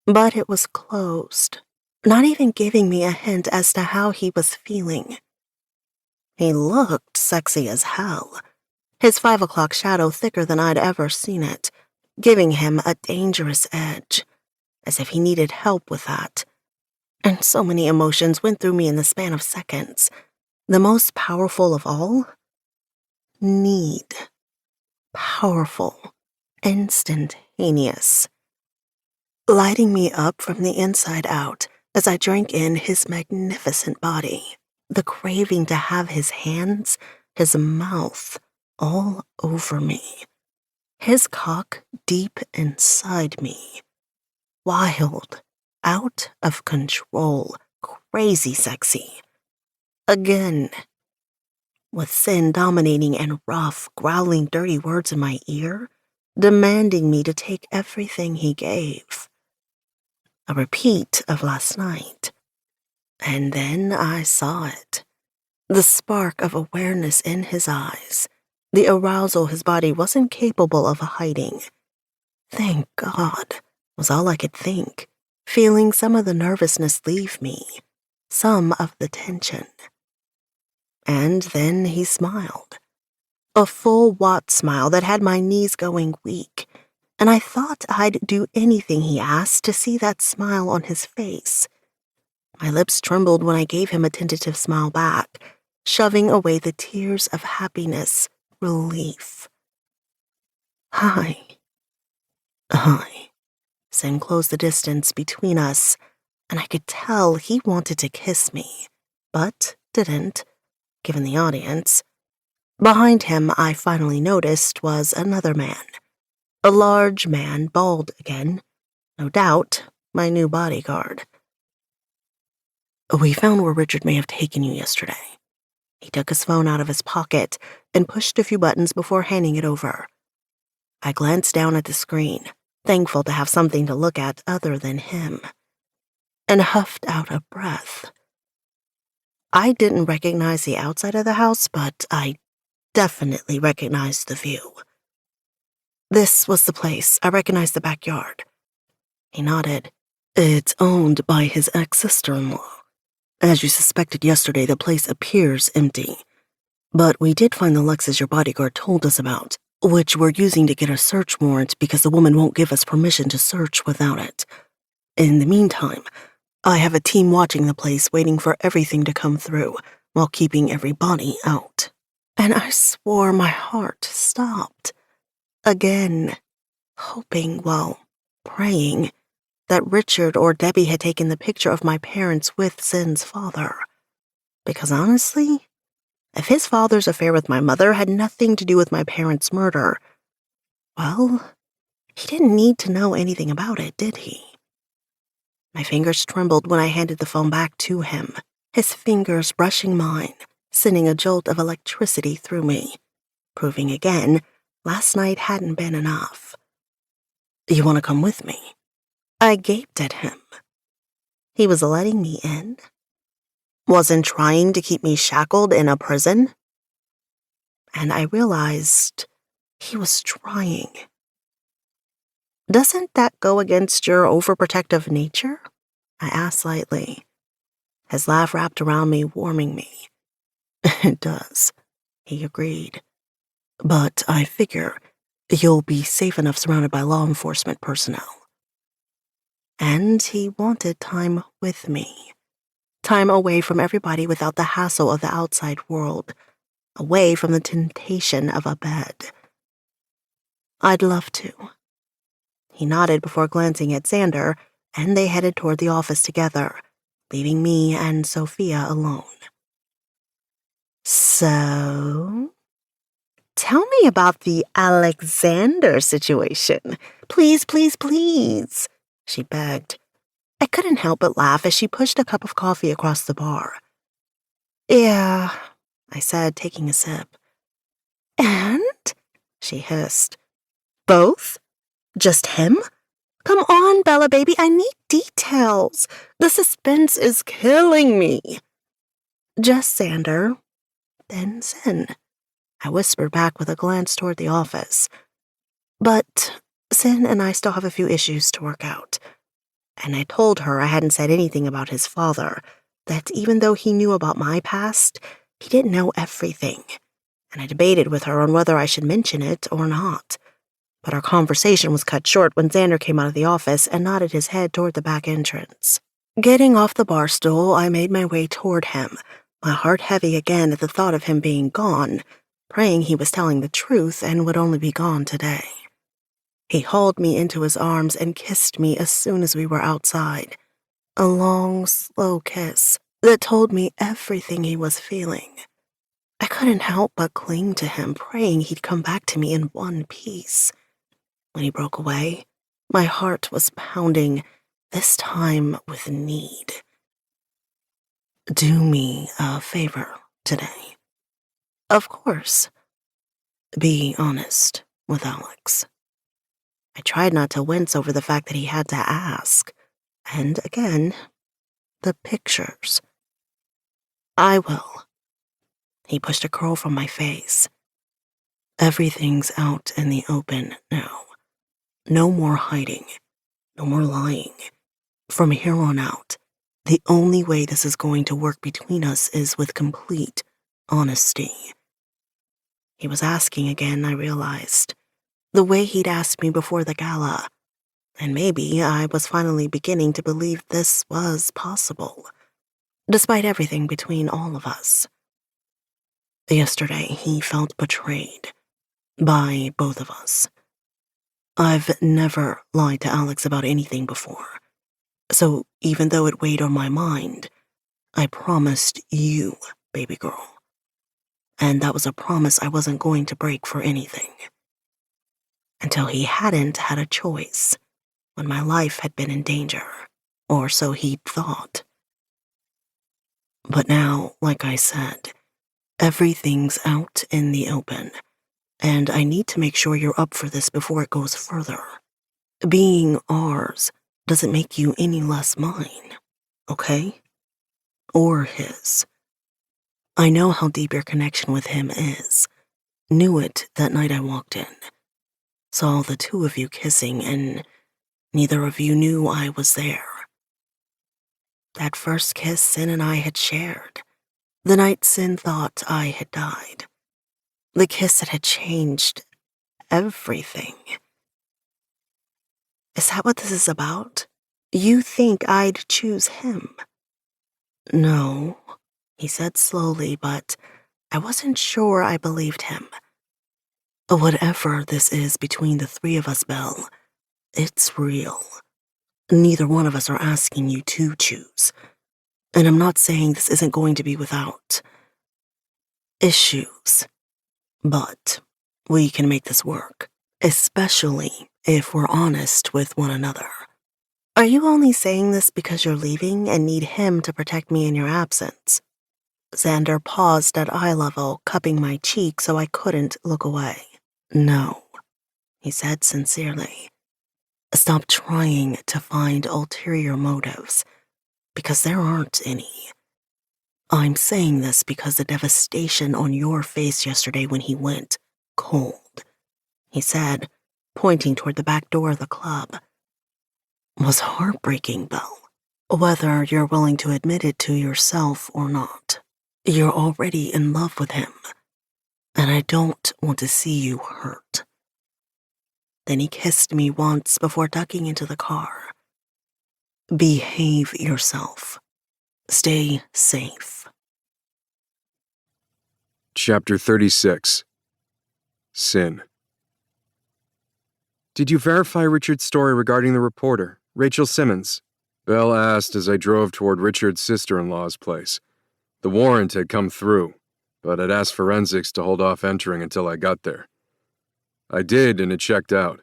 [SPEAKER 2] But it was closed, not even giving me a hint as to how he was feeling. He looked sexy as hell, his 5 o'clock shadow thicker than I'd ever seen it, giving him a dangerous edge, as if he needed help with that. And so many emotions went through me in the span of seconds. The most powerful of all? Need. Powerful. Instantaneous. Lighting me up from the inside out as I drank in his magnificent body. The craving to have his hands, his mouth, all over me. His cock deep inside me. Wild. Out of control. Crazy sexy. Again. With Sin dominating and rough, growling dirty words in my ear, demanding me to take everything he gave. A repeat of last night. And then I saw it. The spark of awareness in his eyes. The arousal his body wasn't capable of hiding. Thank God, was all I could think, feeling some of the nervousness leave me, some of the tension. And then he smiled. A full Watt smile that had my knees going weak, and I thought I'd do anything he asked to see that smile on his face. My lips trembled when I gave him a tentative smile back, shoving away the tears of happiness, relief. Hi. Sin closed the distance between us, and I could tell he wanted to kiss me, but didn't, given the audience. Behind him, I finally noticed, was another man. A large man, bald again. No doubt, my new bodyguard. We found where Richard may have taken you yesterday. He took his phone out of his pocket and pushed a few buttons before handing it over. I glanced down at the screen, thankful to have something to look at other than him, and huffed out a breath. I didn't recognize the outside of the house, but I definitely recognized the view. This was the place. I recognized the backyard. He nodded. It's owned by his ex-sister-in-law. As you suspected yesterday, the place appears empty. But we did find the Lexus your bodyguard told us about, which we're using to get a search warrant because the woman won't give us permission to search without it. In the meantime, I have a team watching the place waiting for everything to come through while keeping every body out. And I swore my heart stopped. Again, hoping, well, praying, that Richard or Debbie had taken the picture of my parents with Sin's father. Because honestly, if his father's affair with my mother had nothing to do with my parents' murder, well, he didn't need to know anything about it, did he? My fingers trembled when I handed the phone back to him, his fingers brushing mine, sending a jolt of electricity through me, proving again last night hadn't been enough. You want to come with me? I gaped at him. He was letting me in? Wasn't trying to keep me shackled in a prison? And I realized he was trying. Doesn't that go against your overprotective nature? I asked lightly. His laugh wrapped around me, warming me. It does, he agreed. But I figure you'll be safe enough surrounded by law enforcement personnel. And he wanted time with me. Time away from everybody without the hassle of the outside world. Away from the temptation of a bed. I'd love to. He nodded before glancing at Xander, and they headed toward the office together, leaving me and Sophia alone. So, tell me about the Alexander situation. Please, please, please, she begged. I couldn't help but laugh as she pushed a cup of coffee across the bar. Yeah, I said, taking a sip. And? She hissed. Both? Just him? Come on, Bella baby, I need details. The suspense is killing me. Just Xander, then Sin, I whispered back with a glance toward the office. But Sin and I still have a few issues to work out. And I told her I hadn't said anything about his father, that even though he knew about my past, he didn't know everything. And I debated with her on whether I should mention it or not. But our conversation was cut short when Xander came out of the office and nodded his head toward the back entrance. Getting off the bar stool, I made my way toward him, my heart heavy again at the thought of him being gone, praying he was telling the truth and would only be gone today. He hauled me into his arms and kissed me as soon as we were outside. A long, slow kiss that told me everything he was feeling. I couldn't help but cling to him, praying he'd come back to me in one piece. When he broke away, my heart was pounding, this time with need. Do me a favor today. Of course. Be honest with Alex. I tried not to wince over the fact that he had to ask. And again, the pictures. I will. He pushed a curl from my face. Everything's out in the open now. No more hiding. No more lying. From here on out, the only way this is going to work between us is with complete honesty. He was asking again, I realized. The way he'd asked me before the gala. And maybe I was finally beginning to believe this was possible, despite everything between all of us. Yesterday, he felt betrayed by both of us. I've never lied to Alex about anything before, so even though it weighed on my mind, I promised you, baby girl. And that was a promise I wasn't going to break for anything. Until he hadn't had a choice, when my life had been in danger, or so he'd thought. But now, like I said, everything's out in the open, and I need to make sure you're up for this before it goes further. Being ours doesn't make you any less mine, okay? Or his. I know how deep your connection with him is. Knew it that night I walked in. Saw the two of you kissing, and neither of you knew I was there. That first kiss Sin and I had shared. The night Sin thought I had died. The kiss that had changed everything. Is that what this is about? You think I'd choose him? No, he said slowly, but I wasn't sure I believed him. Whatever this is between the three of us, Belle, it's real. Neither one of us are asking you to choose. And I'm not saying this isn't going to be without issues. But we can make this work, especially if we're honest with one another. Are you only saying this because you're leaving and need him to protect me in your absence? Xander paused at eye level, cupping my cheek so I couldn't look away. No, he said sincerely. Stop trying to find ulterior motives, because there aren't any. I'm saying this because the devastation on your face yesterday when he went cold, he said, pointing toward the back door of the club, was heartbreaking, Belle. Whether you're willing to admit it to yourself or not, you're already in love with him, and I don't want to see you hurt. Then he kissed me once before ducking into the car. Behave yourself. Stay safe.
[SPEAKER 3] Chapter 36. Sin.
[SPEAKER 5] Did you verify Richard's story regarding the reporter? Rachel Simmons?"
[SPEAKER 3] Belle asked as I drove toward Richard's sister-in-law's place. The warrant had come through, but I'd asked forensics to hold off entering until I got there. I did, and it checked out.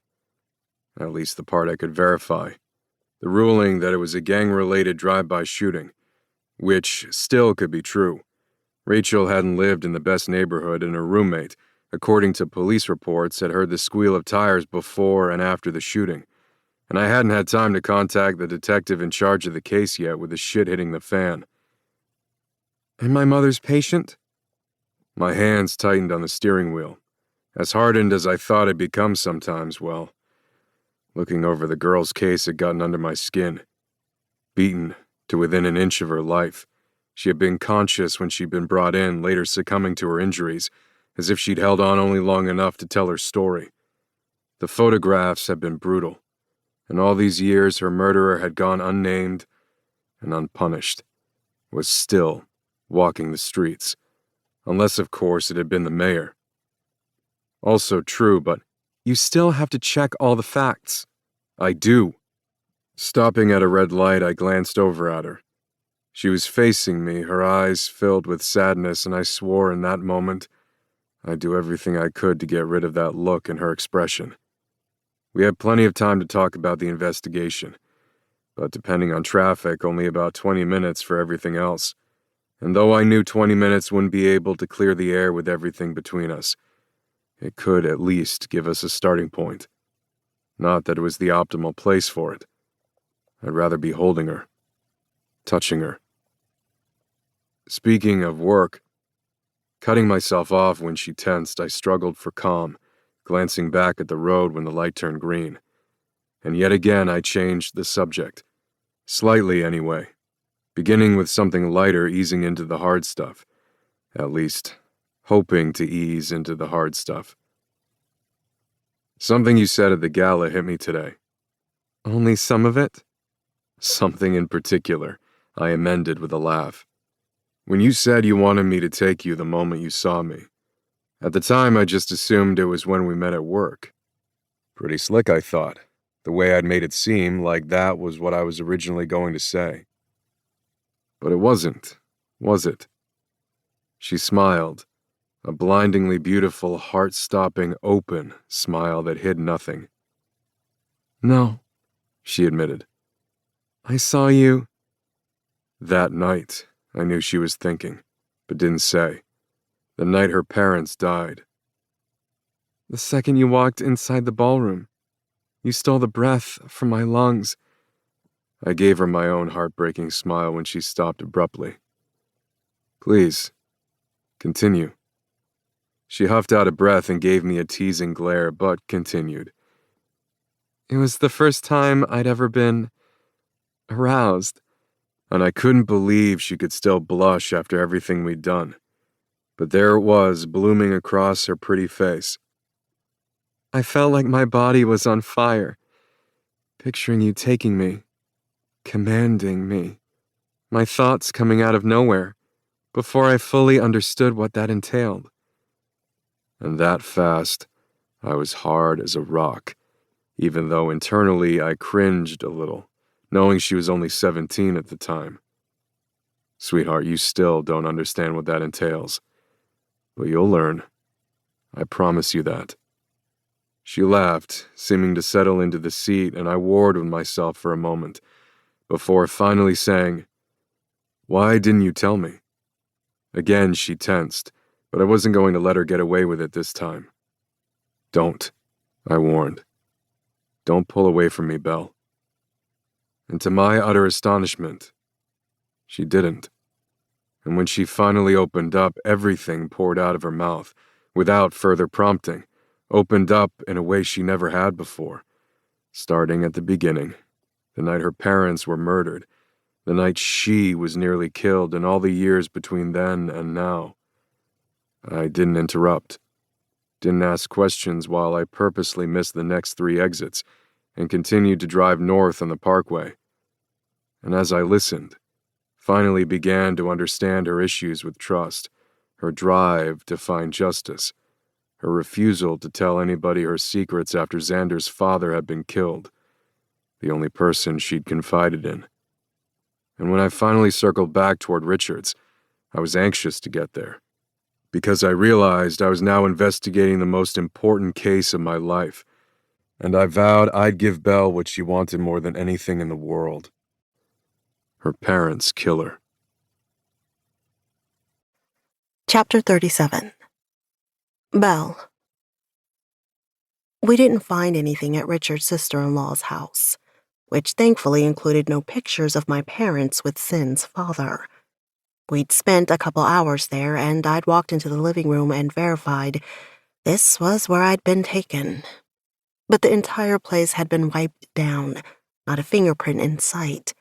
[SPEAKER 3] At least the part I could verify. The ruling that it was a gang-related drive-by shooting, which still could be true. Rachel hadn't lived in the best neighborhood, and her roommate, according to police reports, had heard the squeal of tires before and after the shooting, and I hadn't had time to contact the detective in charge of the case yet with the shit hitting the fan.
[SPEAKER 5] "And my mother's patient?"
[SPEAKER 3] My hands tightened on the steering wheel. As hardened as I thought I'd become sometimes, well, looking over the girl's case had gotten under my skin. Beaten to within an inch of her life. She had been conscious when she'd been brought in, later succumbing to her injuries, as if she'd held on only long enough to tell her story. The photographs had been brutal, and all these years her murderer had gone unnamed and unpunished, was still walking the streets, unless, of course, it had been the mayor. Also true, but
[SPEAKER 5] "You still have to check all the facts."
[SPEAKER 3] I do. Stopping at a red light, I glanced over at her. She was facing me, her eyes filled with sadness, and I swore in that moment I'd do everything I could to get rid of that look in her expression. We had plenty of time to talk about the investigation, but depending on traffic, only about 20 minutes for everything else. And though I knew 20 minutes wouldn't be able to clear the air with everything between us, it could at least give us a starting point. Not that it was the optimal place for it. I'd rather be holding her, touching her. Speaking of work, cutting myself off when she tensed, I struggled for calm, glancing back at the road when the light turned green. And yet again I changed the subject. Slightly anyway. Beginning with something lighter, easing into the hard stuff. At least, hoping to ease into the hard stuff. Something you said at the gala hit me today.
[SPEAKER 5] "Only some of it?"
[SPEAKER 3] Something in particular, I amended with a laugh. When you said you wanted me to take you the moment you saw me. At the time, I just assumed it was when we met at work. Pretty slick, I thought. The way I'd made it seem like that was what I was originally going to say. But it wasn't, was it? She smiled, a blindingly beautiful, heart-stopping, open smile that hid nothing.
[SPEAKER 5] "No,"
[SPEAKER 3] she admitted.
[SPEAKER 5] "I saw you."
[SPEAKER 3] That night, I knew she was thinking, but didn't say. The night her parents died.
[SPEAKER 5] "The second you walked inside the ballroom. You stole the breath from my lungs."
[SPEAKER 3] I gave her my own heartbreaking smile when she stopped abruptly. "Please, continue." She huffed out a breath and gave me a teasing glare, but continued.
[SPEAKER 5] "It was the first time I'd ever been aroused."
[SPEAKER 3] And I couldn't believe she could still blush after everything we'd done. But there it was, blooming across her pretty face.
[SPEAKER 5] "I felt like my body was on fire, picturing you taking me, commanding me, my thoughts coming out of nowhere, before I fully understood what that entailed."
[SPEAKER 3] And that fast, I was hard as a rock, even though internally I cringed a little, knowing she was only 17 at the time. Sweetheart, you still don't understand what that entails. But you'll learn. I promise you that. She laughed, seeming to settle into the seat, and I warred with myself for a moment, before finally saying, "Why didn't you tell me?" Again, she tensed, but I wasn't going to let her get away with it this time. "Don't," I warned. "Don't pull away from me, Belle." And to my utter astonishment, she didn't. And when she finally opened up, everything poured out of her mouth, without further prompting, opened up in a way she never had before, starting at the beginning, the night her parents were murdered, the night she was nearly killed, and all the years between then and now. I didn't interrupt, didn't ask questions while I purposely missed the next 3 exits and continued to drive north on the parkway. And as I listened, finally began to understand her issues with trust, her drive to find justice, her refusal to tell anybody her secrets after Xander's father had been killed. the only person she'd confided in. And when I finally circled back toward Richards, I was anxious to get there, because I realized I was now investigating the most important case of my life, and I vowed I'd give Belle what she wanted more than anything in the world: her parents' killer.
[SPEAKER 2] Chapter 37. Belle. We didn't find anything at Richard's sister-in-law's house, which thankfully included no pictures of my parents with Sin's father. We'd spent a couple hours there, and I'd walked into the living room and verified this was where I'd been taken. But the entire place had been wiped down, not a fingerprint in sight,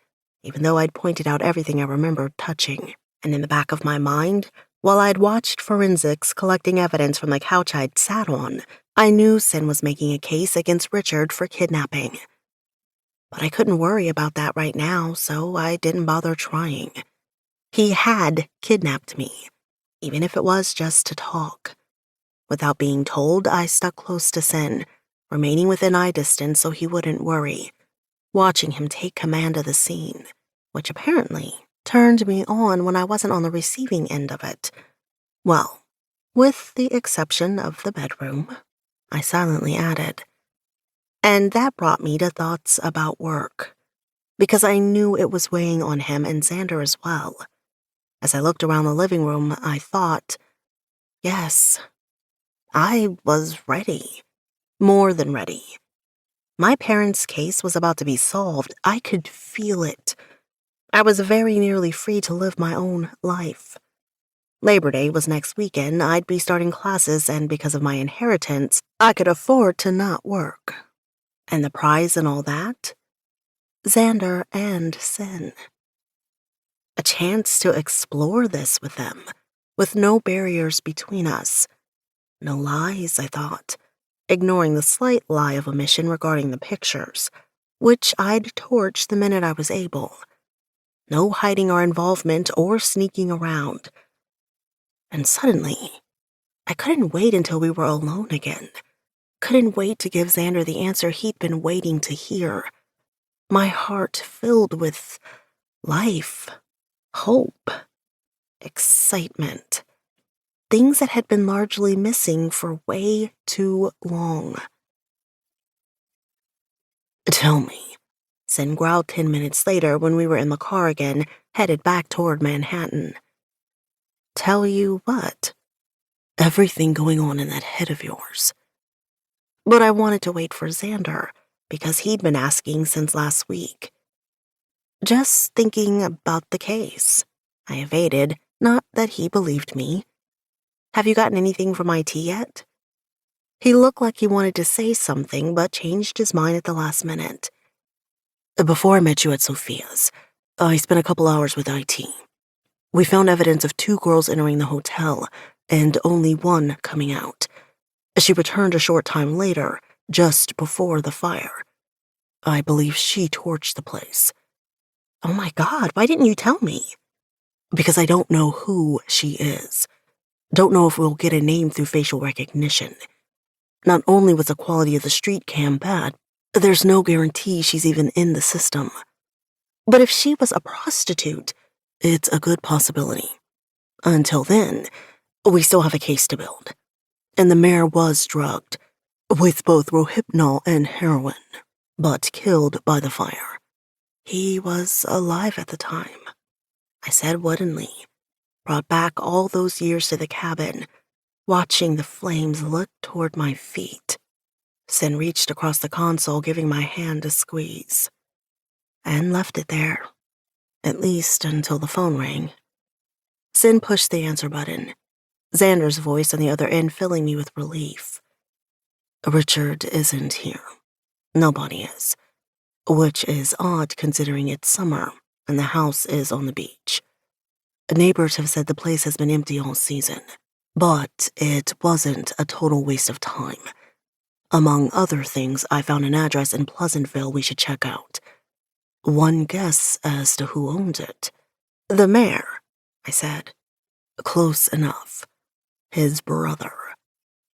[SPEAKER 2] even though I'd pointed out everything I remembered touching. And in the back of my mind, while I'd watched forensics collecting evidence from the couch I'd sat on, I knew Sin was making a case against Richard for kidnapping. But I couldn't worry about that right now, so I didn't bother trying. He had kidnapped me, even if it was just to talk. Without being told, I stuck close to Sin, remaining within eye distance so he wouldn't worry, watching him take command of the scene, which apparently turned me on when I wasn't on the receiving end of it. Well, with the exception of the bedroom, I silently added. And that brought me to thoughts about work, because I knew it was weighing on him and Xander as well. As I looked around the living room, I thought, yes, I was ready. More than ready. My parents' case was about to be solved. I could feel it. I was very nearly free to live my own life. Labor Day was next weekend. I'd be starting classes, and because of my inheritance, I could afford to not work. And the prize in all that? Xander and Sin. A chance to explore this with them, with no barriers between us. No lies, I thought, ignoring the slight lie of omission regarding the pictures, which I'd torch the minute I was able. No hiding our involvement or sneaking around. And suddenly, I couldn't wait until we were alone again. Couldn't wait to give Xander the answer he'd been waiting to hear. My heart filled with life, hope, excitement. Things that had been largely missing for way too long. Tell me, Sin growled 10 minutes later when we were in the car again, headed back toward Manhattan. Tell you what? Everything going on in that head of yours. But I wanted to wait for Xander, because he'd been asking since last week. Just thinking about the case. I evaded, not that he believed me. Have you gotten anything from IT yet? He looked like he wanted to say something, but changed his mind at the last minute. Before I met you at Sophia's, I spent a couple hours with IT. We found evidence of 2 girls entering the hotel, and only one coming out. She returned a short time later, just before the fire. I believe she torched the place. Oh my God, why didn't you tell me? Because I don't know who she is. Don't know if we'll get a name through facial recognition. Not only was the quality of the street cam bad, there's no guarantee she's even in the system. But if she was a prostitute, it's a good possibility. Until then, we still have a case to build. And the mayor was drugged, with both rohypnol and heroin, but killed by the fire. He was alive at the time. I said woodenly, brought back all those years to the cabin, watching the flames lick toward my feet. Sin reached across the console, giving my hand a squeeze, and left it there, at least until the phone rang. Sin pushed the answer button, Xander's voice on the other end filling me with relief. Richard isn't here. Nobody is, which is odd considering it's summer and the house is on the beach. Neighbors have said the place has been empty all season, but it wasn't a total waste of time. Among other things, I found an address in Pleasantville we should check out. One guess as to who owns it. The mayor, I said. Close enough. His brother.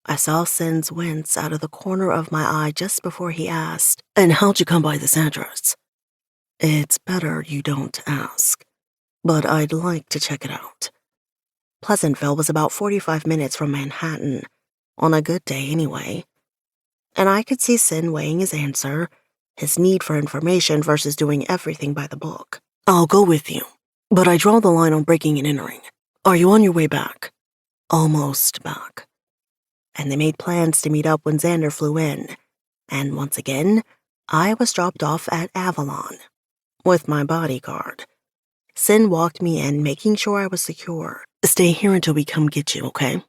[SPEAKER 2] I saw Sin's wince out of the corner of my eye just before he asked, "And how'd you come by this address?" "It's better you don't ask, but I'd like to check it out." Pleasantville was about 45 minutes from Manhattan, on a good day anyway. And I could see Sin weighing his answer, his need for information versus doing everything by the book. "I'll go with you, but I draw the line on breaking and entering. Are you on your way back?" "Almost back." And they made plans to meet up when Xander flew in, and once again, I was dropped off at Avalon with my bodyguard. Sin walked me in, making sure I was secure. "Stay here until we come get you, okay?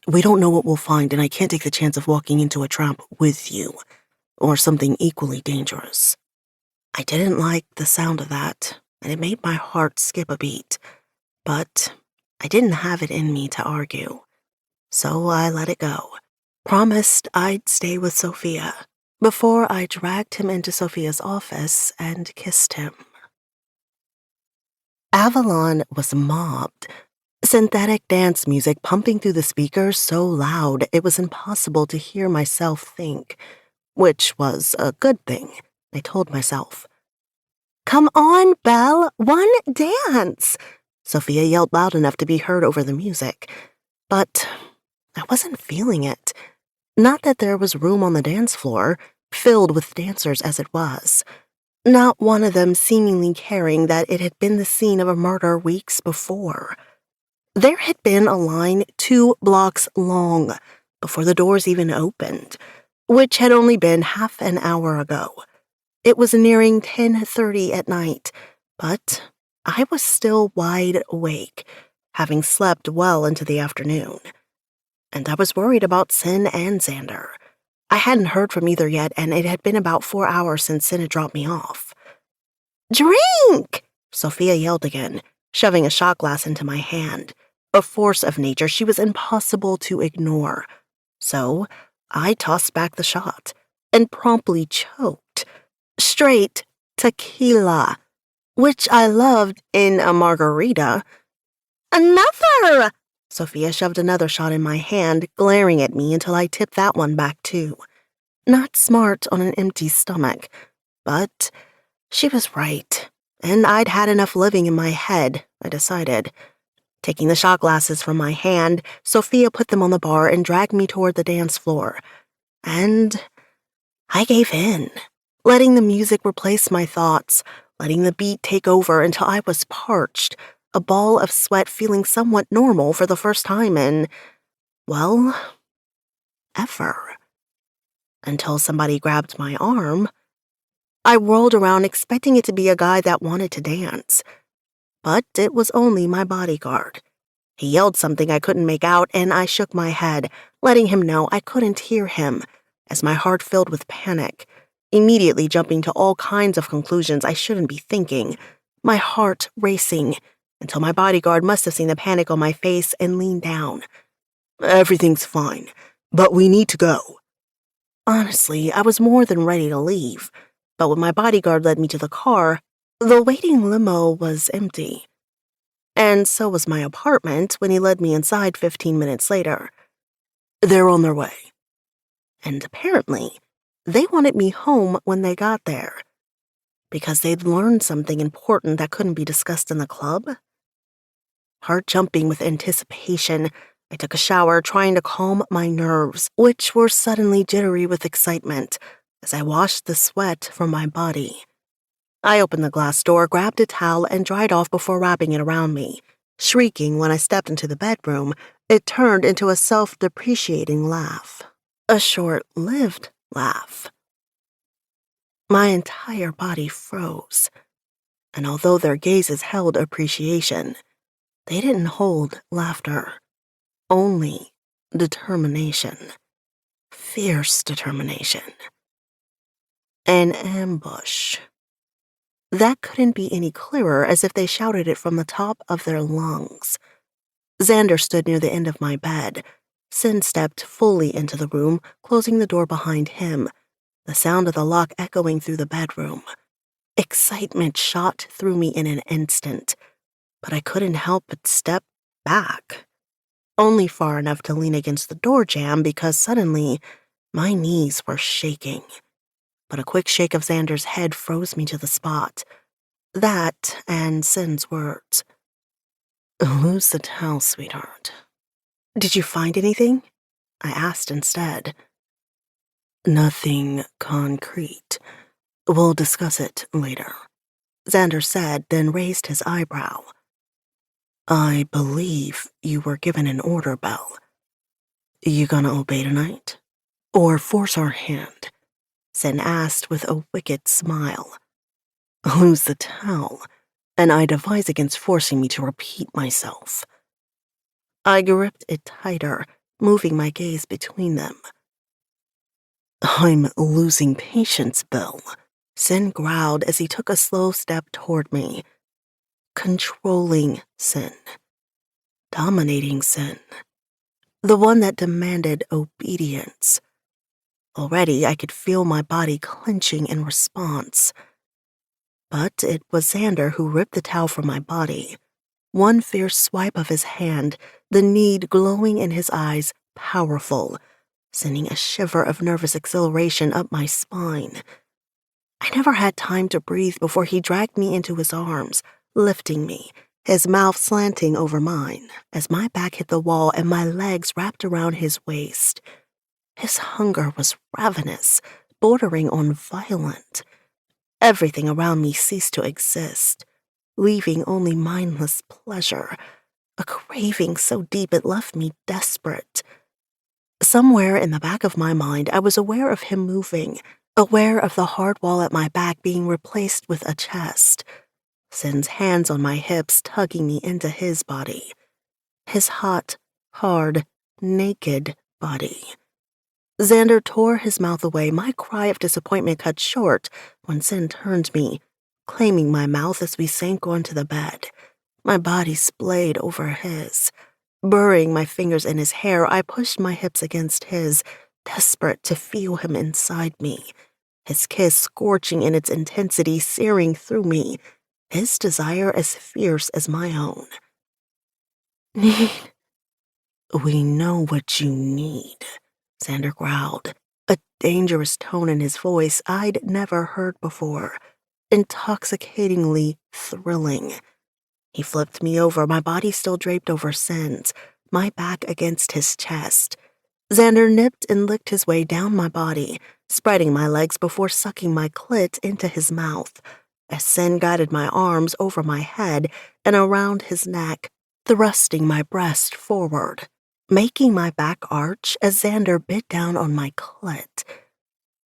[SPEAKER 2] We don't know what we'll find, and I can't take the chance of walking into a trap with you, or something equally dangerous." I didn't like the sound of that, and it made my heart skip a beat, but I didn't have it in me to argue, so I let it go. Promised I'd stay with Sophia before I dragged him into Sophia's office and kissed him. Avalon was mobbed. Synthetic dance music pumping through the speakers so loud it was impossible to hear myself think, which was a good thing, I told myself. "Come on, Belle, one dance!" Sophia yelled loud enough to be heard over the music, but I wasn't feeling it. Not that there was room on the dance floor, filled with dancers as it was. Not one of them seemingly caring that it had been the scene of a murder weeks before. There had been a line 2 blocks long before the doors even opened, which had only been half an hour ago. It was nearing 10:30 at night, but I was still wide awake, having slept well into the afternoon. And I was worried about Sin and Xander. I hadn't heard from either yet, and it had been about 4 hours since Sin had dropped me off. "Drink!" Sophia yelled again, shoving a shot glass into my hand. A force of nature she was impossible to ignore. So I tossed back the shot and promptly choked. Straight tequila, which I loved in a margarita. "Another!" Sophia shoved another shot in my hand, glaring at me until I tipped that one back too. Not smart on an empty stomach, but she was right, and I'd had enough living in my head, I decided. Taking the shot glasses from my hand, Sophia put them on the bar and dragged me toward the dance floor. And I gave in, letting the music replace my thoughts, letting the beat take over until I was parched, a ball of sweat, feeling somewhat normal for the first time in, well, ever. Until somebody grabbed my arm. I whirled around expecting it to be a guy that wanted to dance. But it was only my bodyguard. He yelled something I couldn't make out, and I shook my head, letting him know I couldn't hear him, as my heart filled with panic, immediately jumping to all kinds of conclusions I shouldn't be thinking, my heart racing, until my bodyguard must have seen the panic on my face and leaned down. "Everything's fine, but we need to go." Honestly, I was more than ready to leave, but when my bodyguard led me to the car, the waiting limo was empty. And so was my apartment when he led me inside 15 minutes later. "They're on their way." And apparently, they wanted me home when they got there. Because they'd learned something important that couldn't be discussed in the club? Heart jumping with anticipation, I took a shower trying to calm my nerves, which were suddenly jittery with excitement, as I washed the sweat from my body. I opened the glass door, grabbed a towel, and dried off before wrapping it around me. Shrieking when I stepped into the bedroom, it turned into a self-depreciating laugh. A short-lived laugh. My entire body froze, and although their gazes held appreciation, they didn't hold laughter. Only determination. Fierce determination. An ambush. That couldn't be any clearer, as if they shouted it from the top of their lungs. Xander stood near the end of my bed. Sin stepped fully into the room, closing the door behind him, the sound of the lock echoing through the bedroom. Excitement shot through me in an instant, but I couldn't help but step back. only far enough to lean against the door jamb because suddenly my knees were shaking. But a quick shake of Xander's head froze me to the spot. That and Sin's words. "Lose the towel, sweetheart." "Did you find anything?" I asked instead. "Nothing concrete. We'll discuss it later," Xander said, then raised his eyebrow. "I believe you were given an order, Belle. You gonna obey tonight? Or force our hand?" Sin asked with a wicked smile. "Lose the towel, and I advise against forcing me to repeat myself." I gripped it tighter, moving my gaze between them. "I'm losing patience, Bill," Sin growled as he took a slow step toward me. Controlling Sin. Dominating Sin. The one that demanded obedience. Already I could feel my body clenching in response. But it was Xander who ripped the towel from my body. One fierce swipe of his hand, the need glowing in his eyes, powerful, sending a shiver of nervous exhilaration up my spine. I never had time to breathe before he dragged me into his arms, lifting me, his mouth slanting over mine, as my back hit the wall and my legs wrapped around his waist. His hunger was ravenous, bordering on violent. Everything around me ceased to exist, leaving only mindless pleasure, a craving so deep it left me desperate. Somewhere in the back of my mind, I was aware of him moving, aware of the hard wall at my back being replaced with a chest. Sin's hands on my hips tugging me into his body. His hot, hard, naked body. Xander tore his mouth away, my cry of disappointment cut short when Sin turned me, claiming my mouth as we sank onto the bed. My body splayed over his. Burying my fingers in his hair, I pushed my hips against his, desperate to feel him inside me. His kiss scorching in its intensity, searing through me. His desire as fierce as my own. "We know what you need," Xander growled, a dangerous tone in his voice I'd never heard before, intoxicatingly thrilling. He flipped me over, my body still draped over Sin's, my back against his chest. Xander nipped and licked his way down my body, spreading my legs before sucking my clit into his mouth, as Sin guided my arms over my head and around his neck, thrusting my breast forward, making my back arch as Xander bit down on my clit.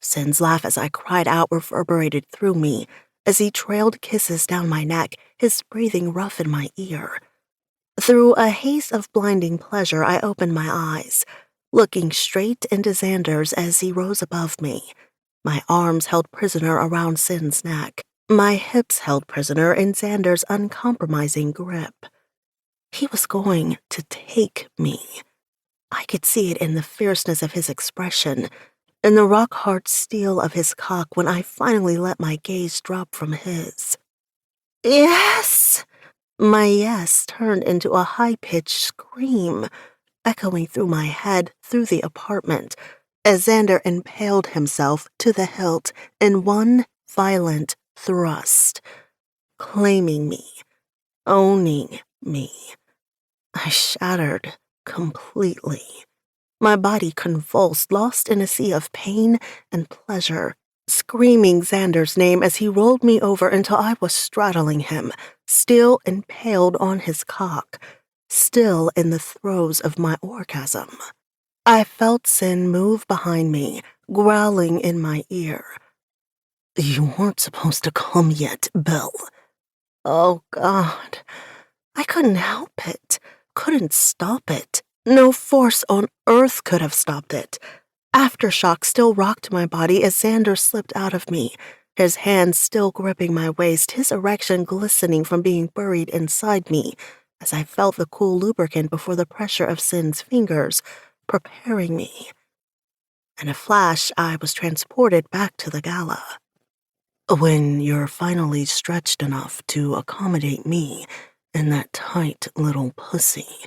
[SPEAKER 2] Sin's laugh as I cried out reverberated through me as he trailed kisses down my neck, his breathing rough in my ear. Through a haze of blinding pleasure, I opened my eyes, looking straight into Xander's as he rose above me, my arms held prisoner around Sin's neck, my hips held prisoner in Xander's uncompromising grip. He was going to take me. I could see it in the fierceness of his expression, in the rock-hard steel of his cock when I finally let my gaze drop from his. "Yes!" My yes turned into a high-pitched scream, echoing through my head, through the apartment, as Xander impaled himself to the hilt in one violent thrust, claiming me, owning me. I shattered completely. My body convulsed, lost in a sea of pain and pleasure, screaming Xander's name as he rolled me over until I was straddling him, still impaled on his cock, still in the throes of my orgasm. I felt Sin move behind me, growling in my ear. "You weren't supposed to come yet, Bill." Oh, God. I couldn't help it, couldn't stop it. No force on earth could have stopped it. Aftershock still rocked my body as Xander slipped out of me, his hands still gripping my waist, his erection glistening from being buried inside me, as I felt the cool lubricant before the pressure of Sin's fingers, preparing me. In a flash, I was transported back to the gala. "When you're finally stretched enough to accommodate me and that tight little pussy,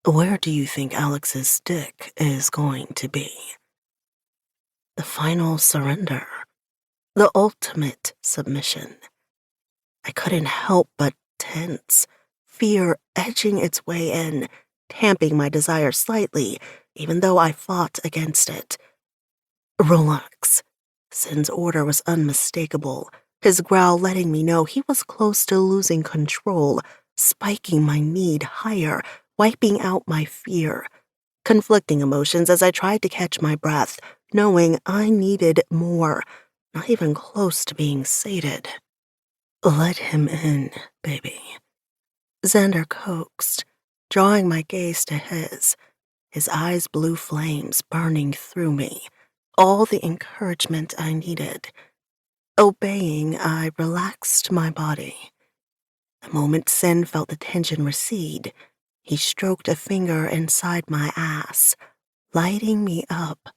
[SPEAKER 2] Where do you think Alex's dick is going to be? The final surrender. The ultimate submission. I couldn't help but tense, fear edging its way in, tamping my desire slightly, even though I fought against it. Relax. Sin's order was unmistakable, his growl letting me know he was close to losing control, spiking my need higher, wiping out my fear. Conflicting emotions as I tried to catch my breath, knowing I needed more, not even close to being sated. Let him in, baby. Xander coaxed, drawing my gaze to his eyes blue flames burning through me, all the encouragement I needed. Obeying, I relaxed my body. The moment Sin felt the tension recede, he stroked a finger inside my ass, lighting me up,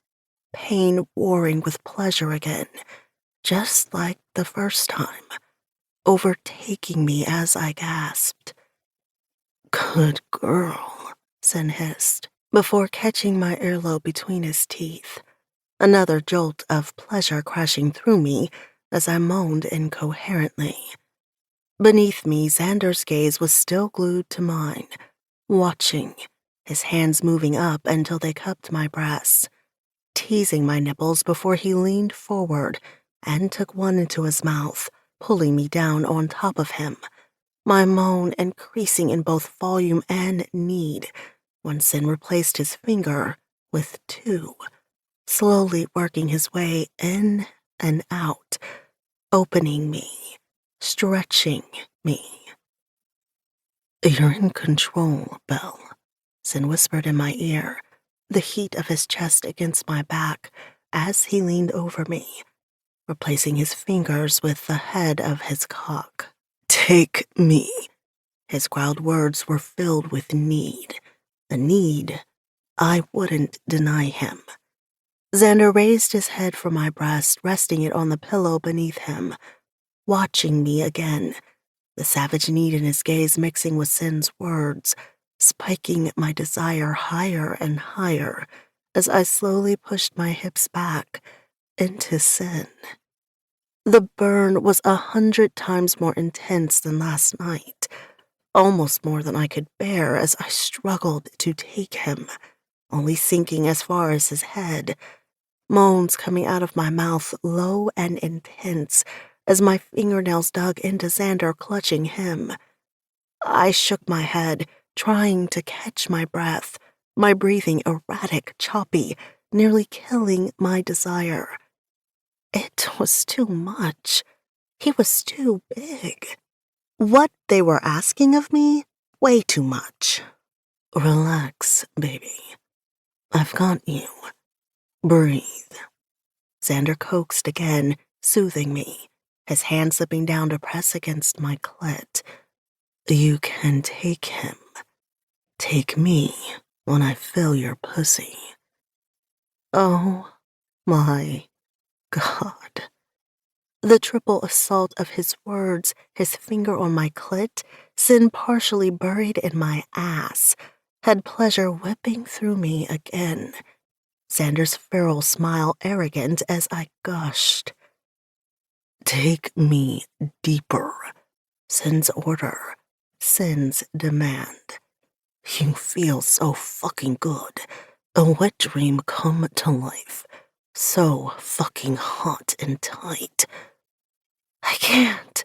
[SPEAKER 2] pain warring with pleasure again, just like the first time, overtaking me as I gasped. Good girl, Sin hissed, before catching my earlobe between his teeth. Another jolt of pleasure crashing through me as I moaned incoherently. Beneath me, Xander's gaze was still glued to mine, watching, his hands moving up until they cupped my breasts, teasing my nipples before he leaned forward and took one into his mouth, pulling me down on top of him, my moan increasing in both volume and need when Sin replaced his finger with two, slowly working his way in and out, opening me, stretching me. You're in control, Belle, Sin whispered in my ear, the heat of his chest against my back as he leaned over me, replacing his fingers with the head of his cock. Take me. His growled words were filled with need, a need I wouldn't deny him. Xander raised his head from my breast, resting it on the pillow beneath him, watching me again, the savage need in his gaze mixing with Sin's words, spiking my desire higher and higher as I slowly pushed my hips back into Sin. The burn was 100 times more intense than last night, almost more than I could bear as I struggled to take him, only sinking as far as his head, moans coming out of my mouth low and intense as my fingernails dug into Xander clutching him. I shook my head, trying to catch my breath, my breathing erratic, choppy, nearly killing my desire. It was too much. He was too big. What they were asking of me? Way too much. Relax, baby. I've got you. Breathe. Xander coaxed again, soothing me, his hand slipping down to press against my clit. You can take him. Take me when I fill your pussy. Oh my God. The triple assault of his words, his finger on my clit, Sin partially buried in my ass, had pleasure whipping through me again. Xander's feral smile arrogant as I gushed. Take me deeper. Sin's order. Sin's demand. You feel so fucking good. A wet dream come to life. So fucking hot and tight. I can't.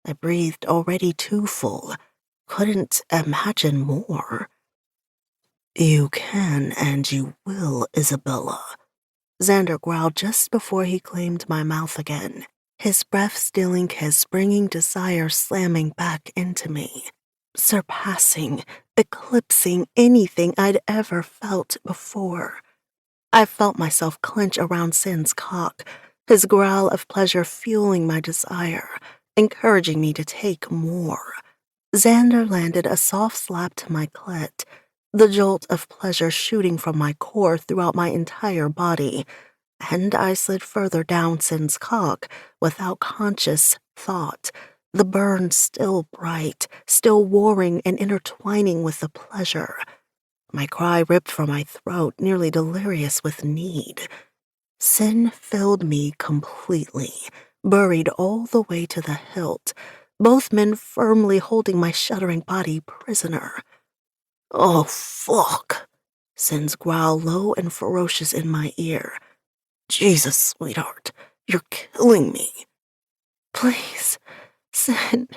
[SPEAKER 2] I breathed already too full. Couldn't imagine more. You can and you will, Isabella. Xander growled just before he claimed my mouth again, his breath-stealing kiss bringing desire slamming back into me, surpassing, eclipsing anything I'd ever felt before. I felt myself clench around Sin's cock, his growl of pleasure fueling my desire, encouraging me to take more. Xander landed a soft slap to my clit, the jolt of pleasure shooting from my core throughout my entire body, and I slid further down Sin's cock without conscious thought, the burn still bright, still warring and intertwining with the pleasure. My cry ripped from my throat, nearly delirious with need. Sin filled me completely, buried all the way to the hilt, both men firmly holding my shuddering body prisoner. "Oh, fuck," Sin's growl low and ferocious in my ear. "Jesus, sweetheart, you're killing me." "Please, Sin,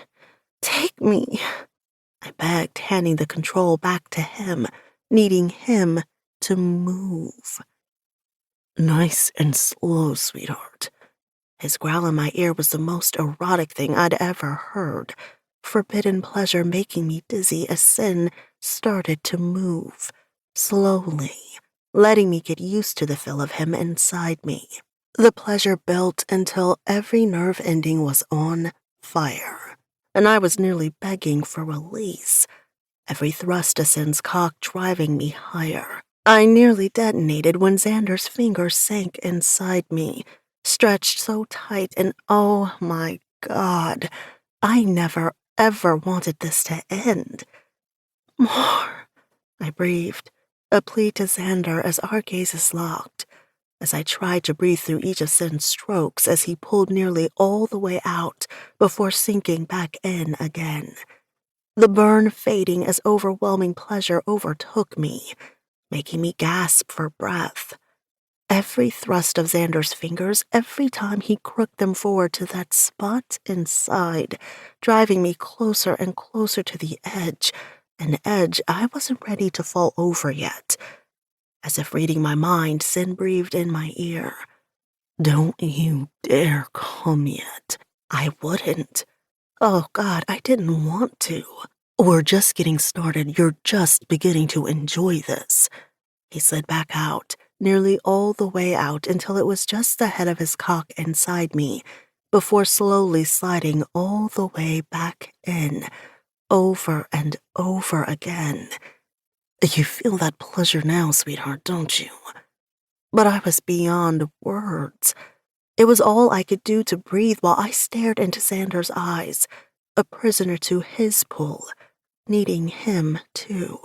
[SPEAKER 2] take me," I begged, handing the control back to him, needing him to move. "Nice and slow, sweetheart." His growl in my ear was the most erotic thing I'd ever heard, forbidden pleasure making me dizzy as Sin started to move, slowly, letting me get used to the feel of him inside me. The pleasure built until every nerve ending was on fire, and I was nearly begging for release, every thrust of Sin's cock driving me higher. I nearly detonated when Xander's fingers sank inside me, stretched so tight, and oh my God, I never ever wanted this to end. "More," I breathed, a plea to Xander as our gazes locked, as I tried to breathe through each of Sin's strokes as he pulled nearly all the way out before sinking back in again. The burn fading as overwhelming pleasure overtook me, making me gasp for breath. Every thrust of Xander's fingers, every time he crooked them forward to that spot inside, driving me closer and closer to the edge, an edge I wasn't ready to fall over yet. As if reading my mind, Sin breathed in my ear. "Don't you dare come yet." I wouldn't. Oh God, I didn't want to. "We're just getting started. You're just beginning to enjoy this." He slid back out, nearly all the way out until it was just the head of his cock inside me, before slowly sliding all the way back in, over and over again. "You feel that pleasure now, sweetheart, don't you?" But I was beyond words. It was all I could do to breathe while I stared into Xander's eyes, a prisoner to his pull, needing him too.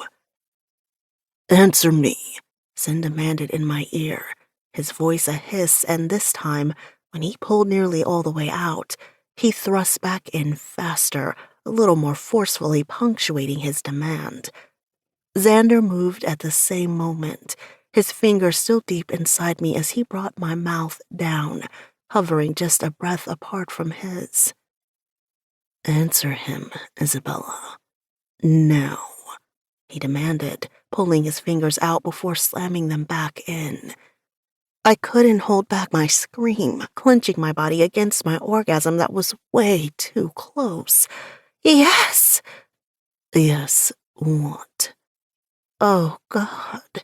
[SPEAKER 2] "Answer me," Sin demanded in my ear, his voice a hiss, and this time, when he pulled nearly all the way out, he thrust back in faster, a little more forcefully, punctuating his demand. Xander moved at the same moment, his fingers still deep inside me as he brought my mouth down, hovering just a breath apart from his. "Answer him, Isabella. Now," he demanded, pulling his fingers out before slamming them back in. I couldn't hold back my scream, clenching my body against my orgasm that was way too close. "Yes!" "Yes, what?" Oh, God.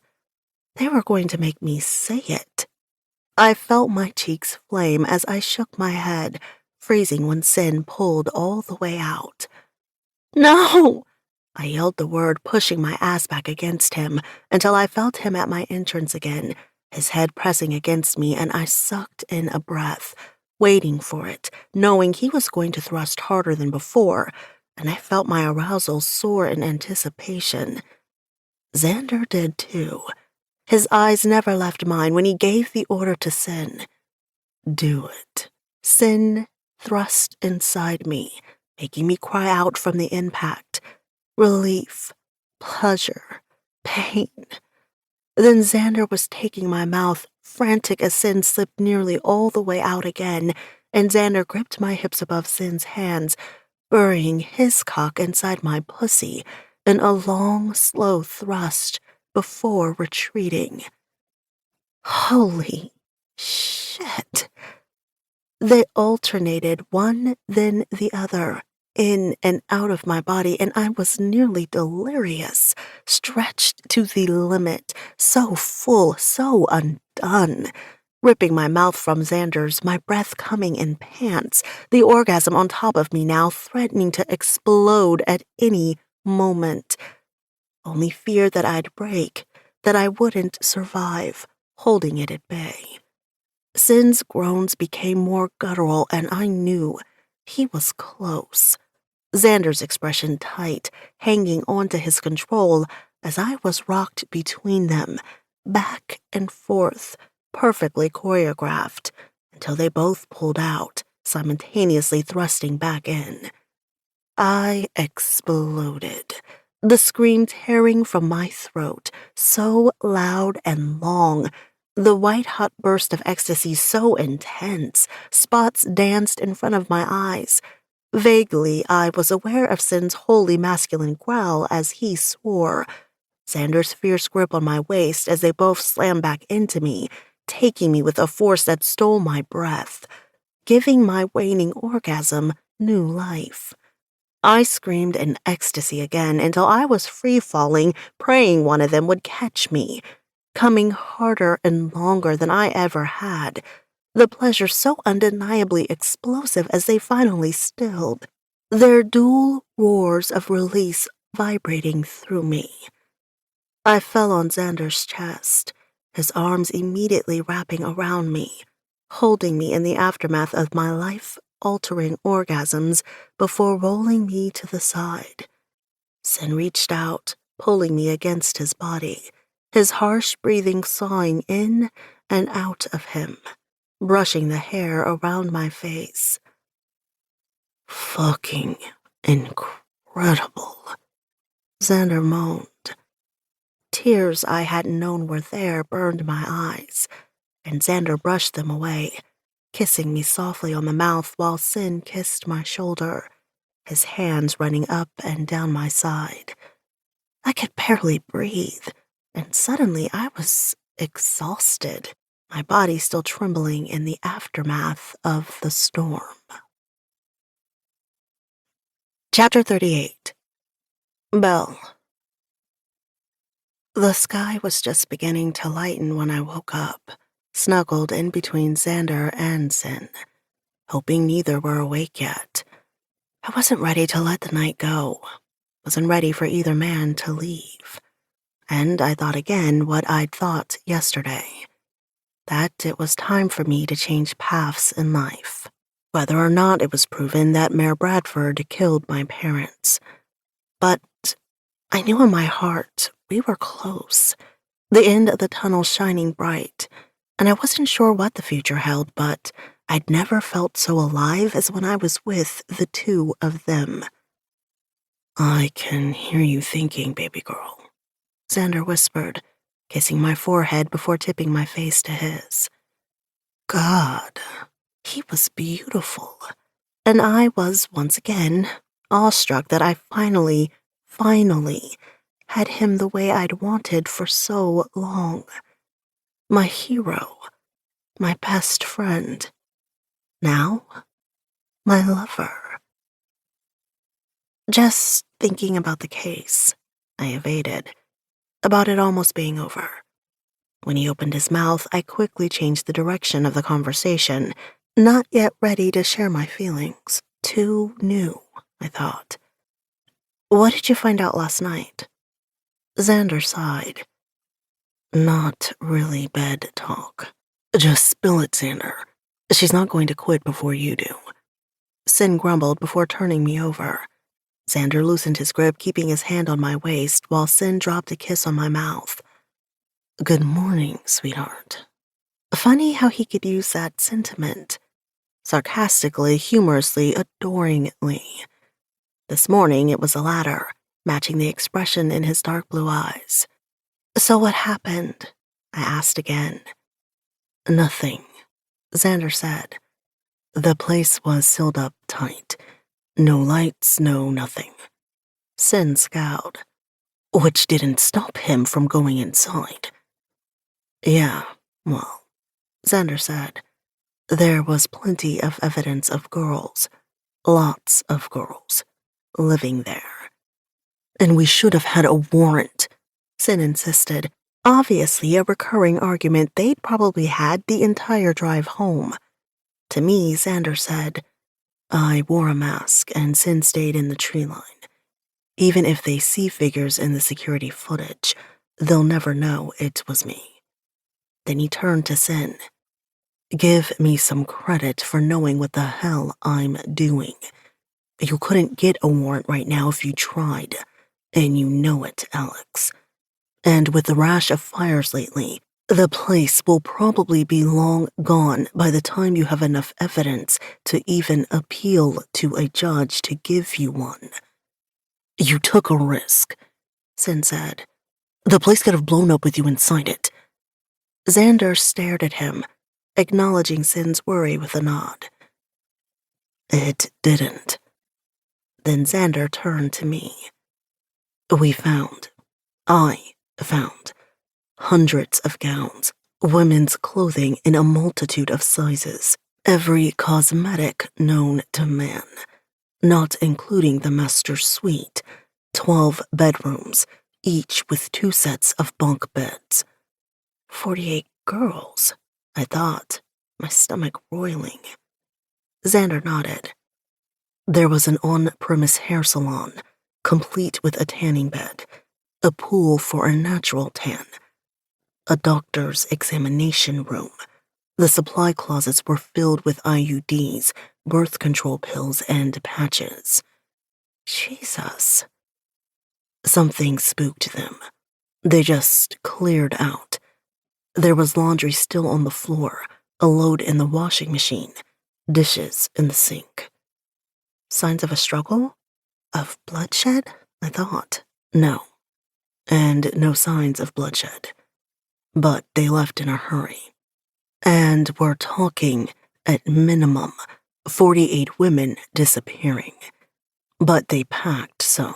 [SPEAKER 2] They were going to make me say it. I felt my cheeks flame as I shook my head, freezing when Sin pulled all the way out. "No!" I yelled the word, pushing my ass back against him until I felt him at my entrance again, his head pressing against me, and I sucked in a breath, waiting for it, knowing he was going to thrust harder than before, and I felt my arousal soar in anticipation. Xander did too. His eyes never left mine when he gave the order to Sin. "Do it." Sin thrust inside me, making me cry out from the impact. Relief, pleasure, pain. Then Xander was taking my mouth, frantic as Sin slipped nearly all the way out again, and Xander gripped my hips above Sin's hands, burying his cock inside my pussy in a long, slow thrust before retreating. Holy shit. They alternated, one then the other, in and out of my body, and I was nearly delirious, stretched to the limit, so full, so undone. Ripping my mouth from Xander's, my breath coming in pants, the orgasm on top of me now threatening to explode at any moment. Only fear that I'd break, that I wouldn't survive, holding it at bay. Sin's groans became more guttural, and I knew he was close. Xander's expression tight, hanging on to his control, as I was rocked between them, back and forth, perfectly choreographed, until they both pulled out, simultaneously thrusting back in. I exploded, the scream tearing from my throat, so loud and long, the white-hot burst of ecstasy so intense, spots danced in front of my eyes. Vaguely, I was aware of Sin's wholly masculine growl as he swore, Xander's fierce grip on my waist as they both slammed back into me, taking me with a force that stole my breath, giving my waning orgasm new life. I screamed in ecstasy again until I was free-falling, praying one of them would catch me, coming harder and longer than I ever had, the pleasure so undeniably explosive as they finally stilled, their dual roars of release vibrating through me. I fell on Xander's chest, his arms immediately wrapping around me, holding me in the aftermath of my life-altering orgasms before rolling me to the side. Sin reached out, pulling me against his body, his harsh breathing sawing in and out of him, brushing the hair around my face. Fucking incredible, Xander moaned. Tears I hadn't known were there burned my eyes, and Xander brushed them away, kissing me softly on the mouth while Sin kissed my shoulder, his hands running up and down my side. I could barely breathe, and suddenly I was exhausted, my body still trembling in the aftermath of the storm. Chapter 38. Bell. The sky was just beginning to lighten when I woke up, snuggled in between Xander and Sin, hoping neither were awake yet. I wasn't ready to let the night go, wasn't ready for either man to leave. And I thought again what I'd thought yesterday, that it was time for me to change paths in life, whether or not it was proven that Mayor Bradford killed my parents. But I knew in my heart we were close, the end of the tunnel shining bright, and I wasn't sure what the future held, but I'd never felt so alive as when I was with the two of them. I can hear you thinking, baby girl, Xander whispered, kissing my forehead before tipping my face to his. God, he was beautiful, and I was once again awestruck that I finally had him the way I'd wanted for so long. My hero, my best friend, now my lover. Just thinking about the case, I evaded, about it almost being over. When he opened his mouth, I quickly changed the direction of the conversation, not yet ready to share my feelings. Too new, I thought. What did you find out last night? Xander sighed. Not really bed talk. Just spill it, Xander. She's not going to quit before you do. Sin grumbled before turning me over. Xander loosened his grip, keeping his hand on my waist, while Sin dropped a kiss on my mouth. Good morning, sweetheart. Funny how he could use that sentiment. Sarcastically, humorously, adoringly. This morning it was the latter, matching the expression in his dark blue eyes. So what happened? I asked again. Nothing, Xander said. The place was sealed up tight. No lights, no nothing. Sin scowled, which didn't stop him from going inside. Yeah, well, Xander said, there was plenty of evidence of girls, lots of girls, living there. And we should have had a warrant, Sin insisted, obviously a recurring argument they'd probably had the entire drive home. To me, Xander said, I wore a mask and Sin stayed in the tree line. Even if they see figures in the security footage, they'll never know it was me. Then he turned to Sin. Give me some credit for knowing what the hell I'm doing. You couldn't get a warrant right now if you tried, and you know it, Alex. And with the rash of fires lately, the place will probably be long gone by the time you have enough evidence to even appeal to a judge to give you one. You took a risk, Sin said. The place could have blown up with you inside it. Xander stared at him, acknowledging Sin's worry with a nod. It didn't. Then Xander turned to me. I found, hundreds of gowns, women's clothing in a multitude of sizes, every cosmetic known to man, not including the master's suite, 12 bedrooms, each with 2 sets of bunk beds. 48 girls, I thought, my stomach roiling. Xander nodded. There was an on-premise hair salon, complete with a tanning bed, a pool for a natural tan, a doctor's examination room. The supply closets were filled with IUDs, birth control pills, and patches. Jesus. Something spooked them. They just cleared out. There was laundry still on the floor, a load in the washing machine, dishes in the sink. Signs of a struggle? Of bloodshed? I thought. No. And no signs of bloodshed. But they left in a hurry. And we're talking, at minimum, 48 women disappearing. But they packed, so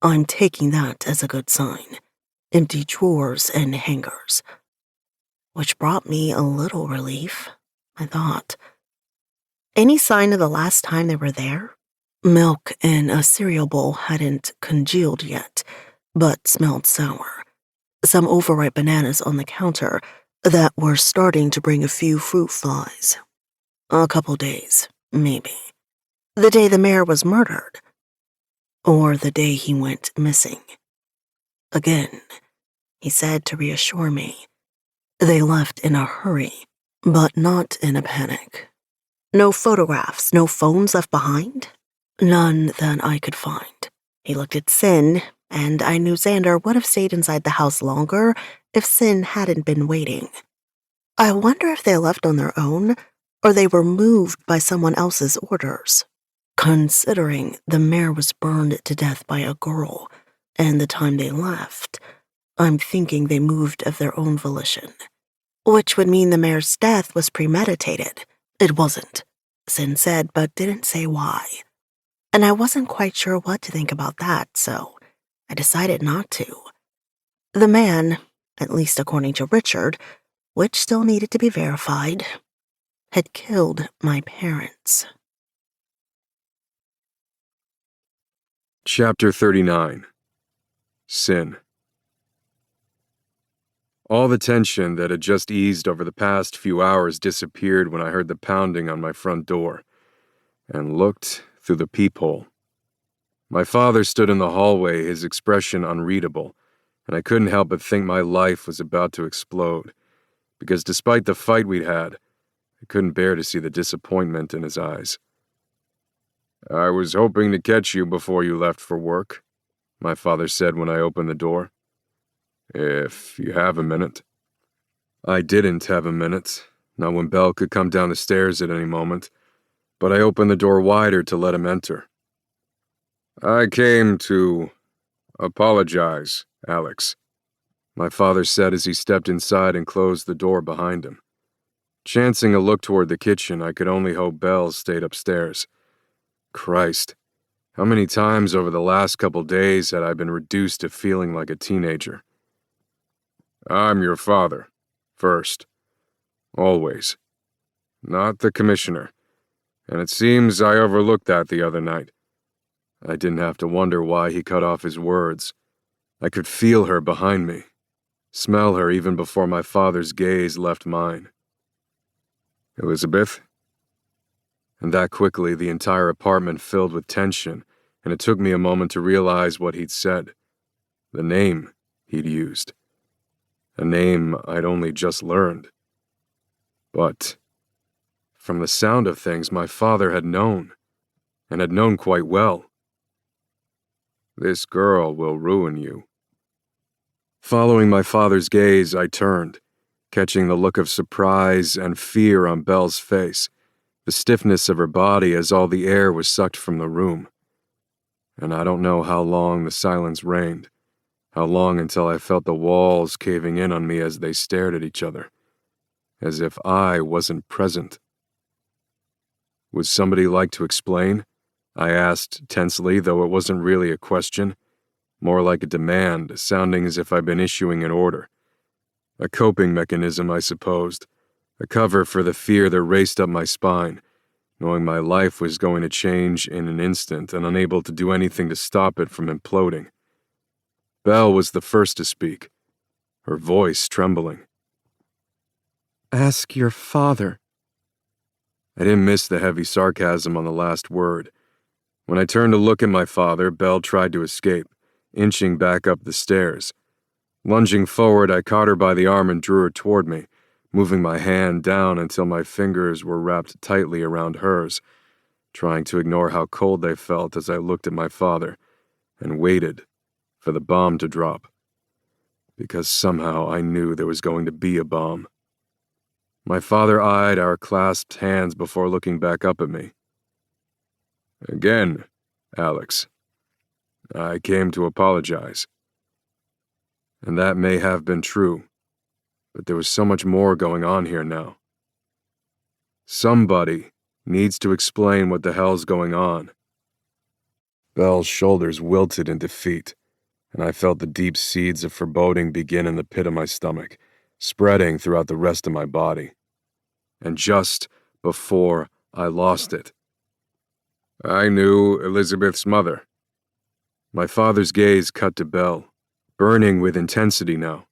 [SPEAKER 2] I'm taking that as a good sign. Empty drawers and hangers. Which brought me a little relief, I thought. Any sign of the last time they were there? Milk in a cereal bowl hadn't congealed yet, but smelled sour. Some overripe bananas on the counter that were starting to bring a few fruit flies. A couple days, maybe. The day the mayor was murdered. Or the day he went missing. Again, he said to reassure me. They left in a hurry, but not in a panic. No photographs, no phones left behind? None that I could find. He looked at Sin, and I knew Xander would have stayed inside the house longer if Sin hadn't been waiting. I wonder if they left on their own, or they were moved by someone else's orders. Considering the mayor was burned to death by a girl, and the time they left, I'm thinking they moved of their own volition. Which would mean the mayor's death was premeditated. It wasn't, Sin said, but didn't say why. And I wasn't quite sure what to think about that, so I decided not to. The man, at least according to Richard, which still needed to be verified, had killed my parents.
[SPEAKER 3] Chapter 39. Sin. All the tension that had just eased over the past few hours disappeared when I heard the pounding on my front door and looked through the peephole. My father stood in the hallway, his expression unreadable, and I couldn't help but think my life was about to explode, because despite the fight we'd had, I couldn't bear to see the disappointment in his eyes. "I was hoping to catch you before you left for work," my father said when I opened the door. "If you have a minute." I didn't have a minute, not when Belle could come down the stairs at any moment, but I opened the door wider to let him enter. "I came to apologize, Alex," my father said as he stepped inside and closed the door behind him. Chancing a look toward the kitchen, I could only hope Belle stayed upstairs. Christ, how many times over the last couple days had I been reduced to feeling like a teenager? "I'm your father, first. Always. Not the commissioner. And it seems I overlooked that the other night." I didn't have to wonder why he cut off his words. I could feel her behind me, smell her even before my father's gaze left mine. "Elizabeth?" And that quickly the entire apartment filled with tension, and it took me a moment to realize what he'd said. The name he'd used. A name I'd only just learned. But from the sound of things, my father had known, and had known quite well. "This girl will ruin you." Following my father's gaze, I turned, catching the look of surprise and fear on Belle's face, the stiffness of her body as all the air was sucked from the room. And I don't know how long the silence reigned, how long until I felt the walls caving in on me as they stared at each other, as if I wasn't present. Would somebody like to explain? I asked tensely, though it wasn't really a question, more like a demand, sounding as if I'd been issuing an order. A coping mechanism, I supposed, a cover for the fear that raced up my spine, knowing my life was going to change in an instant and unable to do anything to stop it from imploding. Belle was the first to speak, her voice trembling.
[SPEAKER 5] Ask your father.
[SPEAKER 3] I didn't miss the heavy sarcasm on the last word. When I turned to look at my father, Belle tried to escape, inching back up the stairs. Lunging forward, I caught her by the arm and drew her toward me, moving my hand down until my fingers were wrapped tightly around hers, trying to ignore how cold they felt as I looked at my father and waited for the bomb to drop. Because somehow I knew there was going to be a bomb. My father eyed our clasped hands before looking back up at me. Again, Alex. I came to apologize. And that may have been true, but there was so much more going on here now. Somebody needs to explain what the hell's going on. Belle's shoulders wilted in defeat, and I felt the deep seeds of foreboding begin in the pit of my stomach, spreading throughout the rest of my body. And just before I lost it, I knew Elizabeth's mother. My father's gaze cut to Belle, burning with intensity now,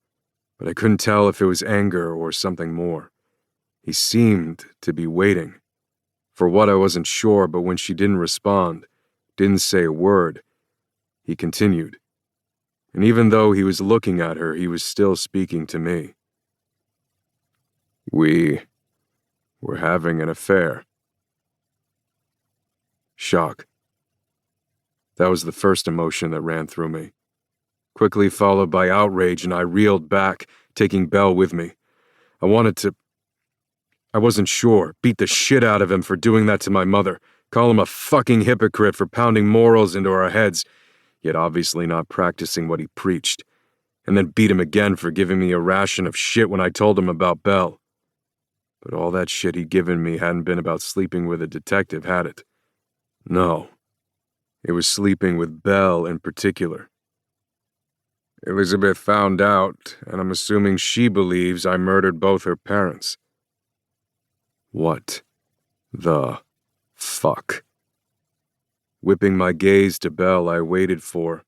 [SPEAKER 3] but I couldn't tell if it was anger or something more. He seemed to be waiting. For what I wasn't sure, but when she didn't respond, didn't say a word, he continued. And even though he was looking at her, he was still speaking to me. We were having an affair. Shock. That was the first emotion that ran through me, quickly followed by outrage, and I reeled back, taking Belle with me. I wasn't sure, beat the shit out of him for doing that to my mother, call him a fucking hypocrite for pounding morals into our heads, yet obviously not practicing what he preached, and then beat him again for giving me a ration of shit when I told him about Belle. But all that shit he'd given me hadn't been about sleeping with a detective, had it? No. It was sleeping with Belle in particular. Elizabeth found out, and I'm assuming she believes I murdered both her parents. What the fuck? Whipping my gaze to Belle, I waited for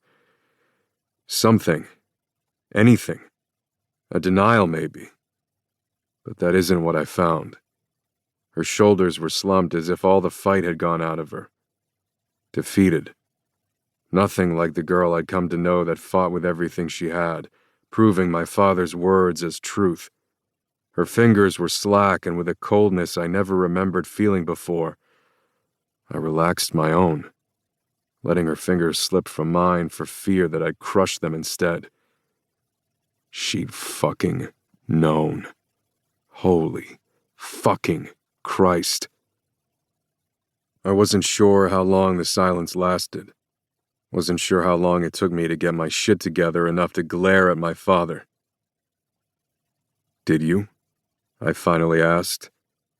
[SPEAKER 3] something, anything, a denial maybe. But that isn't what I found. Her shoulders were slumped as if all the fight had gone out of her. Defeated. Nothing like the girl I'd come to know that fought with everything she had, proving my father's words as truth. Her fingers were slack, and with a coldness I never remembered feeling before, I relaxed my own, letting her fingers slip from mine for fear that I'd crush them instead. She'd fucking known. Holy fucking Christ. I wasn't sure how long the silence lasted. Wasn't sure how long it took me to get my shit together enough to glare at my father. Did you? I finally asked,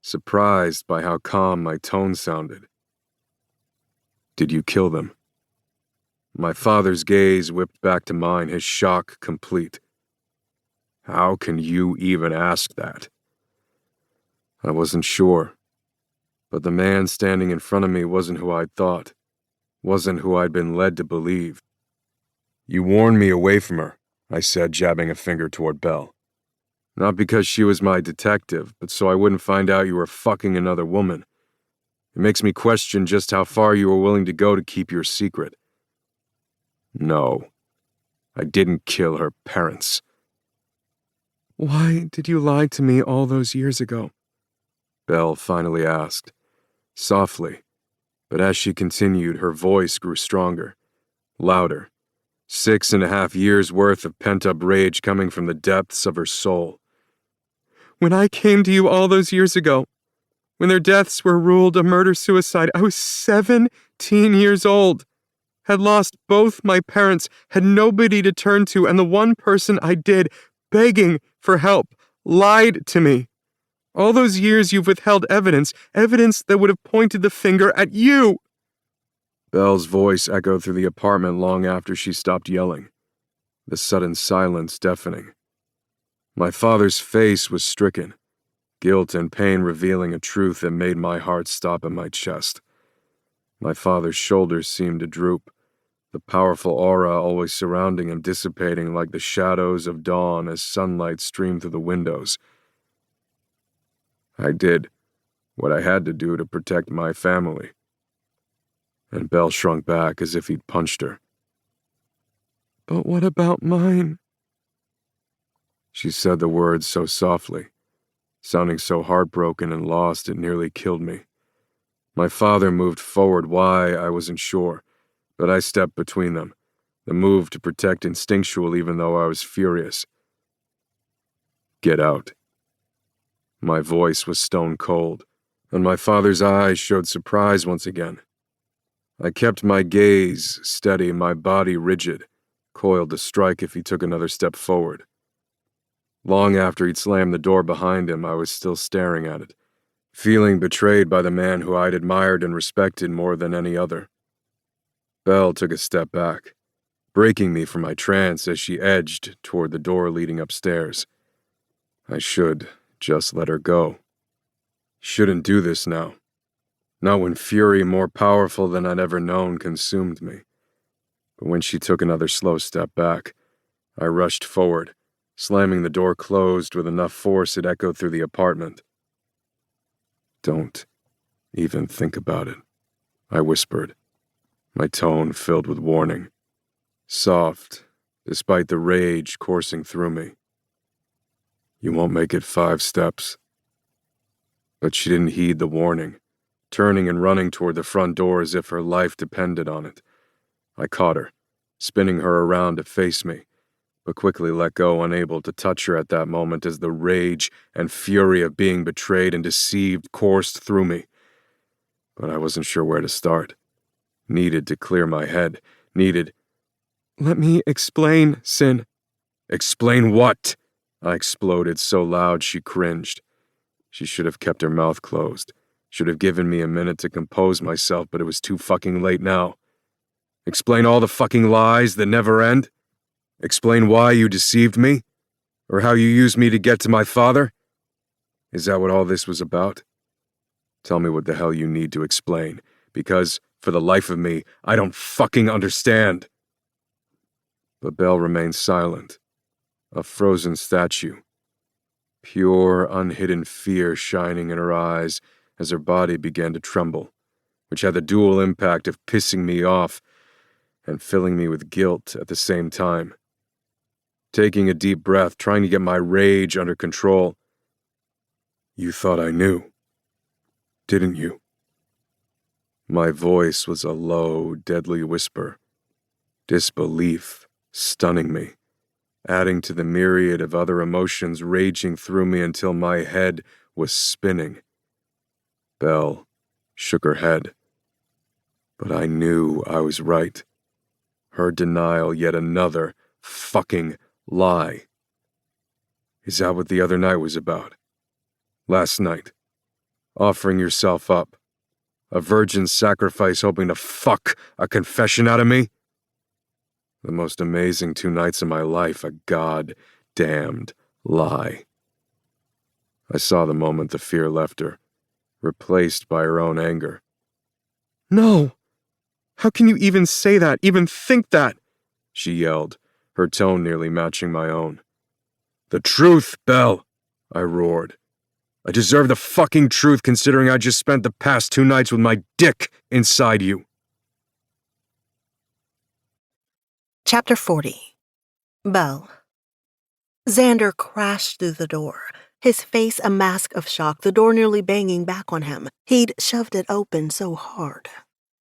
[SPEAKER 3] surprised by how calm my tone sounded. Did you kill them? My father's gaze whipped back to mine, his shock complete. How can you even ask that? I wasn't sure, but the man standing in front of me wasn't who I'd thought, wasn't who I'd been led to believe. You warned me away from her, I said, jabbing a finger toward Belle. Not because she was my detective, but so I wouldn't find out you were fucking another woman. It makes me question just how far you were willing to go to keep your secret. No, I didn't kill her parents.
[SPEAKER 5] Why did you lie to me all those years ago?
[SPEAKER 3] Belle finally asked, softly, but as she continued, her voice grew stronger, louder, 6.5 years' worth of pent-up rage coming from the depths of her soul.
[SPEAKER 5] When I came to you all those years ago, when their deaths were ruled a murder-suicide, I was 17 years old, had lost both my parents, had nobody to turn to, and the one person I did, begging for help, lied to me. All those years you've withheld evidence that would have pointed the finger at you.
[SPEAKER 3] Belle's voice echoed through the apartment long after she stopped yelling, the sudden silence deafening. My father's face was stricken, guilt and pain revealing a truth that made my heart stop in my chest. My father's shoulders seemed to droop, the powerful aura always surrounding him dissipating like the shadows of dawn as sunlight streamed through the windows. I did what I had to do to protect my family. And Belle shrunk back as if he'd punched her.
[SPEAKER 5] But what about mine?
[SPEAKER 3] She said the words so softly, sounding so heartbroken and lost it nearly killed me. My father moved forward, why I wasn't sure, but I stepped between them, the move to protect instinctual even though I was furious. Get out. My voice was stone cold, and my father's eyes showed surprise once again. I kept my gaze steady, my body rigid, coiled to strike if he took another step forward. Long after he'd slammed the door behind him, I was still staring at it, feeling betrayed by the man who I'd admired and respected more than any other. Belle took a step back, breaking me from my trance as she edged toward the door leading upstairs. I should just let her go. Shouldn't do this now. Not when fury more powerful than I'd ever known consumed me. But when she took another slow step back, I rushed forward, slamming the door closed with enough force it echoed through the apartment. Don't even think about it, I whispered, my tone filled with warning. Soft, despite the rage coursing through me. You won't make it 5 steps. But she didn't heed the warning, turning and running toward the front door as if her life depended on it. I caught her, spinning her around to face me, but quickly let go, unable to touch her at that moment as the rage and fury of being betrayed and deceived coursed through me. But I wasn't sure where to start. Needed to clear my head.
[SPEAKER 5] Let me explain, Sin.
[SPEAKER 3] Explain what? I exploded so loud she cringed. She should have kept her mouth closed. Should have given me a minute to compose myself, but it was too fucking late now. Explain all the fucking lies that never end? Explain why you deceived me? Or how you used me to get to my father? Is that what all this was about? Tell me what the hell you need to explain, because, for the life of me, I don't fucking understand. But Belle remained silent, a frozen statue. Pure, unhidden fear shining in her eyes as her body began to tremble, which had the dual impact of pissing me off and filling me with guilt at the same time. Taking a deep breath, trying to get my rage under control. You thought I knew, didn't you? My voice was a low, deadly whisper, disbelief stunning me, adding to the myriad of other emotions raging through me until my head was spinning. Belle shook her head. But I knew I was right. Her denial, yet another fucking lie. Is that what the other night was about? Last night. Offering yourself up. A virgin sacrifice hoping to fuck a confession out of me? The most amazing 2 nights of my life, a god-damned lie. I saw the moment the fear left her, replaced by her own anger.
[SPEAKER 5] No! How can you even say that, even think that?
[SPEAKER 3] She yelled, her tone nearly matching my own. The truth, Belle! I roared. I deserve the fucking truth considering I just spent the past 2 nights with my dick inside you.
[SPEAKER 2] Chapter 40. Belle. Xander crashed through the door, his face a mask of shock, the door nearly banging back on him. He'd shoved it open so hard.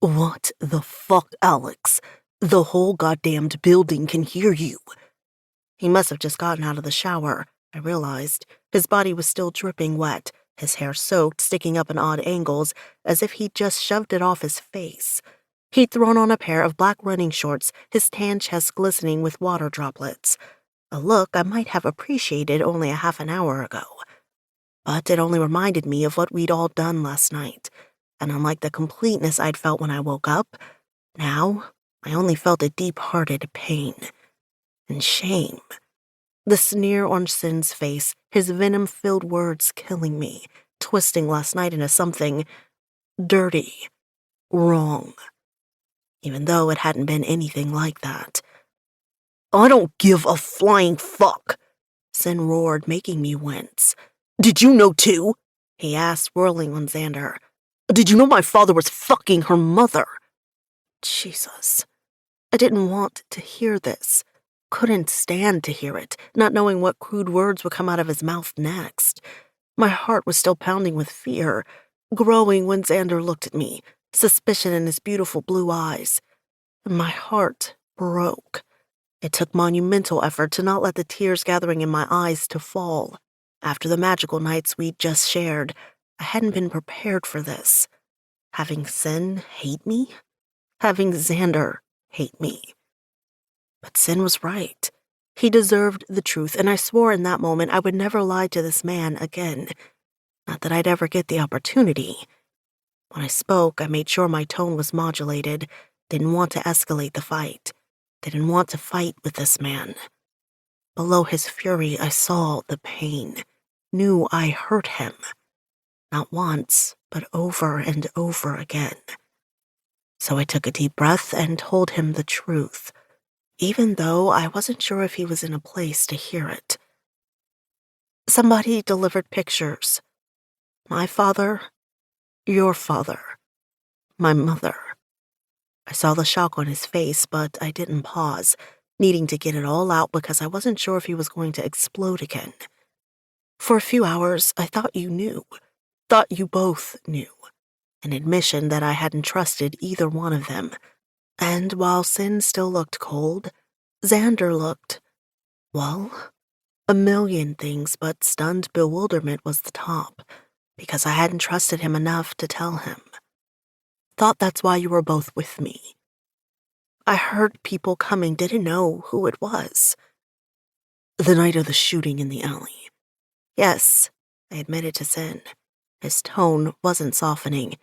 [SPEAKER 2] What the fuck, Alex? The whole goddamned building can hear you. He must have just gotten out of the shower, I realized. His body was still dripping wet, his hair soaked, sticking up in odd angles, as if he'd just shoved it off his face. He'd thrown on a pair of black running shorts, his tan chest glistening with water droplets. A look I might have appreciated only a half an hour ago. But it only reminded me of what we'd all done last night, and unlike the completeness I'd felt when I woke up, now I only felt a deep-hearted pain and shame. The sneer on Sin's face, his venom-filled words killing me, twisting last night into something dirty, wrong, even though it hadn't been anything like that. I don't give a flying fuck, Sin roared, making me wince. Did you know too? He asked, whirling on Xander. Did you know my father was fucking her mother? Jesus. I didn't want to hear this. Couldn't stand to hear it, not knowing what crude words would come out of his mouth next. My heart was still pounding with fear, growing when Xander looked at me, suspicion in his beautiful blue eyes. My heart broke. It took monumental effort to not let the tears gathering in my eyes to fall. After the magical nights we'd just shared, I hadn't been prepared for this. Having Sin hate me? Having Xander hate me? But Sin was right. He deserved the truth, and I swore in that moment I would never lie to this man again. Not that I'd ever get the opportunity. When I spoke, I made sure my tone was modulated, didn't want to escalate the fight, didn't want to fight with this man. Below his fury, I saw the pain, knew I hurt him. Not once, but over and over again. So I took a deep breath and told him the truth, even though I wasn't sure if he was in a place to hear it. Somebody delivered pictures. My father, your father, my mother. I saw the shock on his face, but I didn't pause, needing to get it all out because I wasn't sure if he was going to explode again. For a few hours, I thought you knew. Thought you both knew. An admission that I hadn't trusted either one of them. And while Sin still looked cold, Xander looked, well, a million things, but stunned bewilderment was the top, because I hadn't trusted him enough to tell him. Thought that's why you were both with me. I heard people coming, didn't know who it was. The night of the shooting in the alley. Yes, I admitted to Sin. His tone wasn't softening,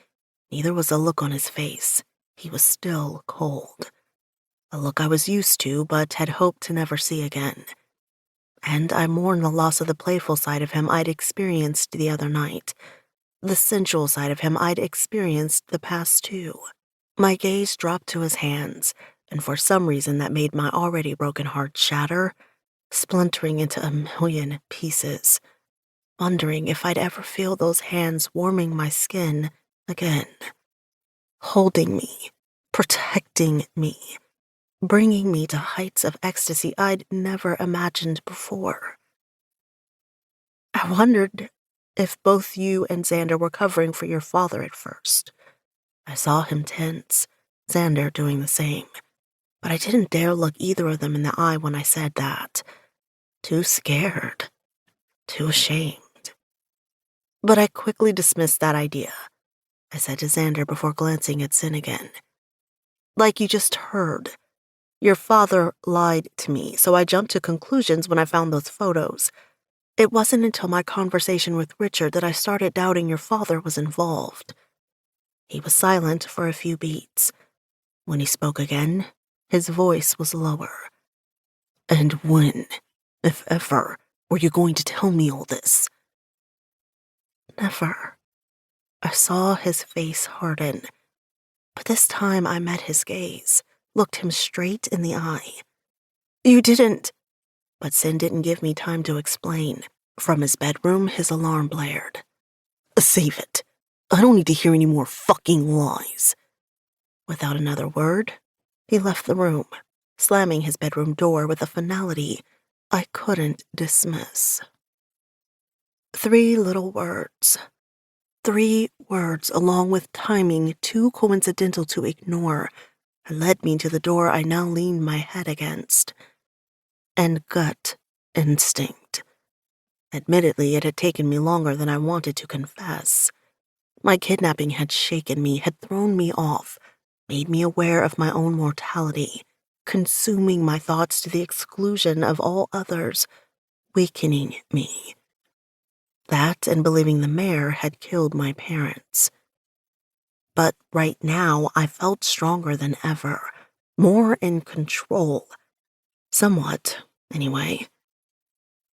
[SPEAKER 2] neither was the look on his face. He was still cold. A look I was used to, but had hoped to never see again. And I mourned the loss of the playful side of him I'd experienced the other night. The sensual side of him I'd experienced the past two. My gaze dropped to his hands, and for some reason that made my already broken heart shatter, splintering into a million pieces, wondering if I'd ever feel those hands warming my skin again. Holding me, protecting me, bringing me to heights of ecstasy I'd never imagined before. I wondered if both you and Xander were covering for your father at first. I saw him tense, Xander doing the same, but I didn't dare look either of them in the eye when I said that. Too scared, too ashamed. But I quickly dismissed that idea. I said to Xander before glancing at Sin again. Like you just heard, your father lied to me, so I jumped to conclusions when I found those photos. It wasn't until my conversation with Richard that I started doubting your father was involved. He was silent for a few beats. When he spoke again, his voice was lower. And when, if ever, were you going to tell me all this? Never. I saw his face harden, but this time I met his gaze, looked him straight in the eye. You didn't. But Sin didn't give me time to explain. From his bedroom, his alarm blared. Save it. I don't need to hear any more fucking lies. Without another word, he left the room, slamming his bedroom door with a finality I couldn't dismiss. 3 little words. 3 words along with timing too coincidental to ignore and led me to the door I now leaned my head against. And gut instinct. Admittedly, it had taken me longer than I wanted to confess. My kidnapping had shaken me, had thrown me off, made me aware of my own mortality, consuming my thoughts to the exclusion of all others, weakening me. That and believing the mayor had killed my parents. But right now, I felt stronger than ever, more in control. Somewhat, anyway.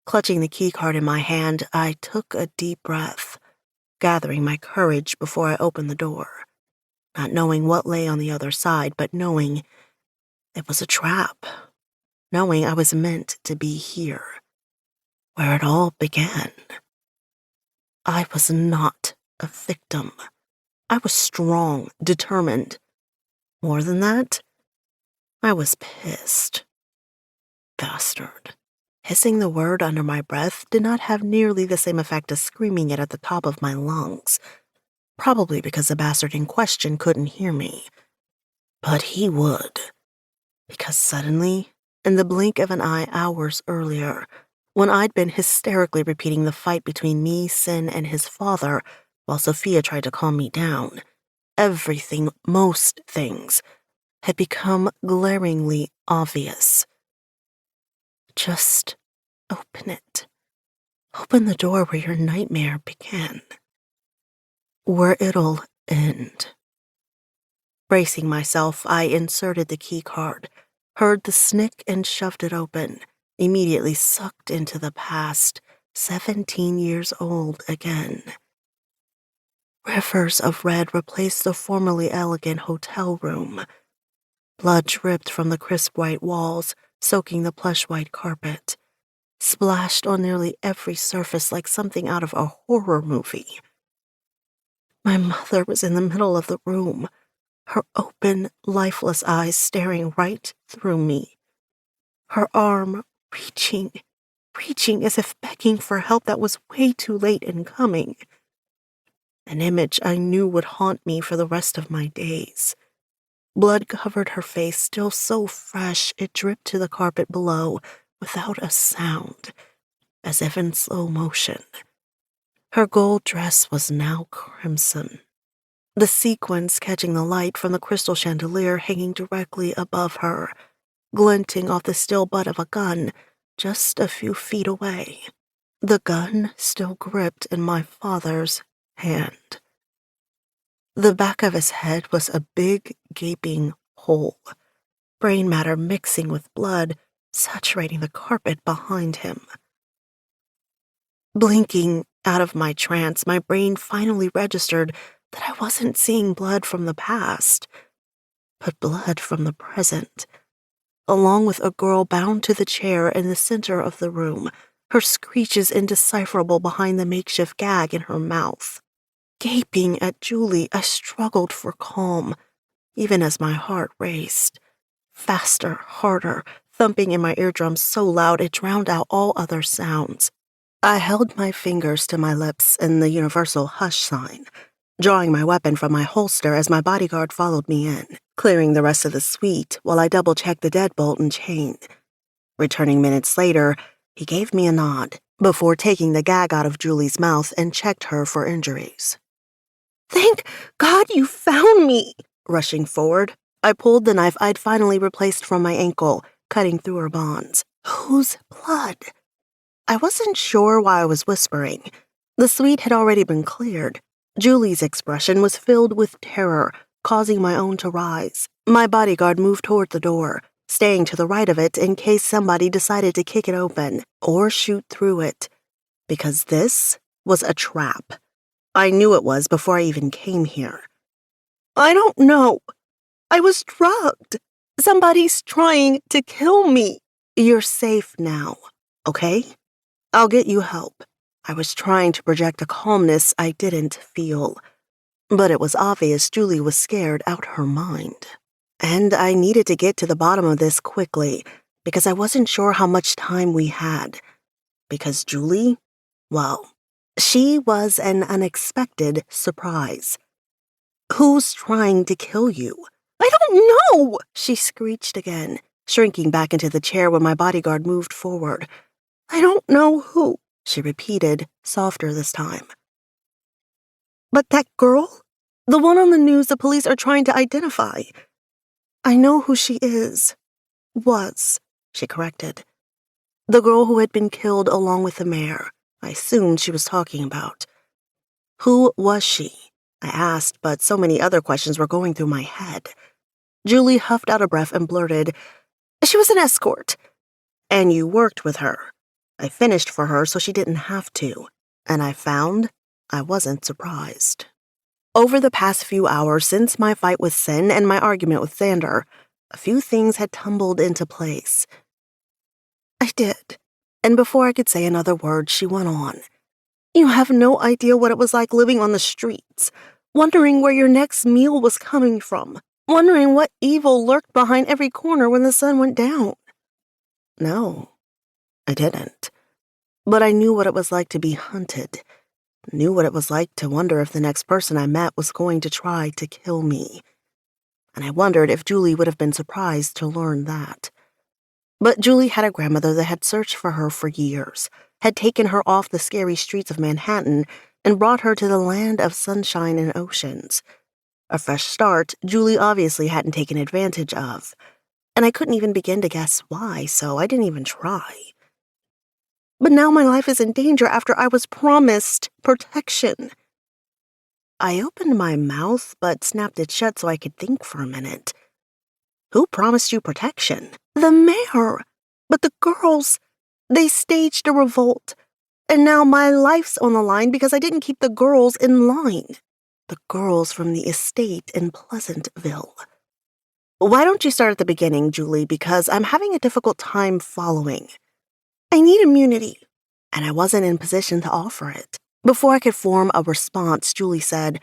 [SPEAKER 2] Clutching the keycard in my hand, I took a deep breath, gathering my courage before I opened the door, not knowing what lay on the other side, but knowing it was a trap, knowing I was meant to be here, where it all began. I was not a victim. I was strong, determined. More than that, I was pissed. Bastard. Hissing the word under my breath did not have nearly the same effect as screaming it at the top of my lungs, probably because the bastard in question couldn't hear me. But he would, because suddenly, in the blink of an eye hours earlier, when I'd been hysterically repeating the fight between me, Sin, and his father, while Sophia tried to calm me down, everything, most things, had become glaringly obvious. Just open it. Open the door where your nightmare began. Where it'll end. Bracing myself, I inserted the key card, heard the snick and shoved it open, immediately sucked into the past, 17 years old again. Rivers of red replaced the formerly elegant hotel room. Blood dripped from the crisp white walls, soaking the plush white carpet, splashed on nearly every surface like something out of a horror movie. My mother was in the middle of the room, her open, lifeless eyes staring right through me, her arm reaching as if begging for help that was way too late in coming. An image I knew would haunt me for the rest of my days. Blood covered her face, still so fresh it dripped to the carpet below without a sound, as if in slow motion. Her gold dress was now crimson, the sequins catching the light from the crystal chandelier hanging directly above her, glinting off the still butt of a gun just a few feet away. The gun still gripped in my father's hand. The back of his head was a big, gaping hole, brain matter mixing with blood, saturating the carpet behind him. Blinking out of my trance, my brain finally registered that I wasn't seeing blood from the past, but blood from the present, along with a girl bound to the chair in the center of the room, her screeches indecipherable behind the makeshift gag in her mouth. Gaping at Julie, I struggled for calm, even as my heart raced. Faster, harder, thumping in my eardrums so loud it drowned out all other sounds. I held my fingers to my lips in the universal hush sign, drawing my weapon from my holster as my bodyguard followed me in, clearing the rest of the suite while I double-checked the deadbolt and chain. Returning minutes later, he gave me a nod before taking the gag out of Julie's mouth and checked her for injuries. "Thank God you found me!" Rushing forward, I pulled the knife I'd finally replaced from my ankle, cutting through her bonds. Whose blood? I wasn't sure why I was whispering. The suite had already been cleared. Julie's expression was filled with terror, causing my own to rise. My bodyguard moved toward the door, staying to the right of it in case somebody decided to kick it open or shoot through it, because this was a trap. I knew it was before I even came here. "I don't know. I was drugged. Somebody's trying to kill me." "You're safe now, okay? I'll get you help." I was trying to project a calmness I didn't feel, but it was obvious Julie was scared out her mind. And I needed to get to the bottom of this quickly, because I wasn't sure how much time we had. Because Julie, well, she was an unexpected surprise. "Who's trying to kill you?" I don't know, she screeched again, shrinking back into the chair when my bodyguard moved forward. I don't know who, she repeated, softer this time. But that girl? The one on the news the police are trying to identify. I know who she is. Was, she corrected. The girl who had been killed along with the mayor. I assumed she was talking about. Who was she? I asked, but so many other questions were going through my head. Julie huffed out a breath and blurted, She was an escort. And you worked with her. I finished for her so she didn't have to. And I found I wasn't surprised. Over the past few hours since my fight with Sin and my argument with Xander, a few things had tumbled into place. I did. And before I could say another word, she went on. You have no idea what it was like living on the streets, wondering where your next meal was coming from, wondering what evil lurked behind every corner when the sun went down. No, I didn't. But I knew what it was like to be hunted, knew what it was like to wonder if the next person I met was going to try to kill me. And I wondered if Julie would have been surprised to learn that. But Julie had a grandmother that had searched for her for years, had taken her off the scary streets of Manhattan and brought her to the land of sunshine and oceans. A fresh start Julie obviously hadn't taken advantage of, and I couldn't even begin to guess why, so I didn't even try. But now my life is in danger after I was promised protection. I opened my mouth but snapped it shut so I could think for a minute. Who promised you protection? The mayor. But the girls, they staged a revolt. And now my life's on the line because I didn't keep the girls in line. The girls from the estate in Pleasantville. Why don't you start at the beginning, Julie, because I'm having a difficult time following. I need immunity, and I wasn't in position to offer it. Before I could form a response, Julie said,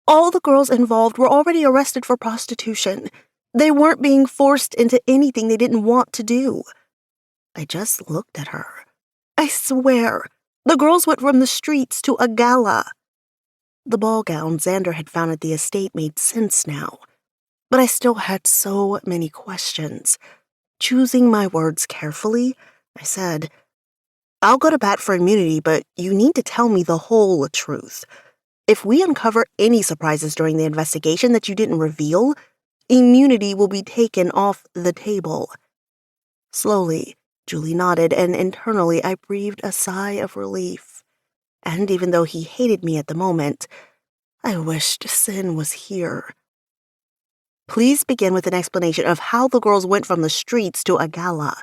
[SPEAKER 2] all the girls involved were already arrested for prostitution. They weren't being forced into anything they didn't want to do. I just looked at her. I swear, the girls went from the streets to a gala. The ball gown Xander had found at the estate made sense now, but I still had so many questions. Choosing my words carefully, I said, I'll go to bat for immunity, but you need to tell me the whole truth. If we uncover any surprises during the investigation that you didn't reveal, immunity will be taken off the table. Slowly, Julie nodded, and internally I breathed a sigh of relief. And even though he hated me at the moment, I wished Sin was here. Please begin with an explanation of how the girls went from the streets to a gala,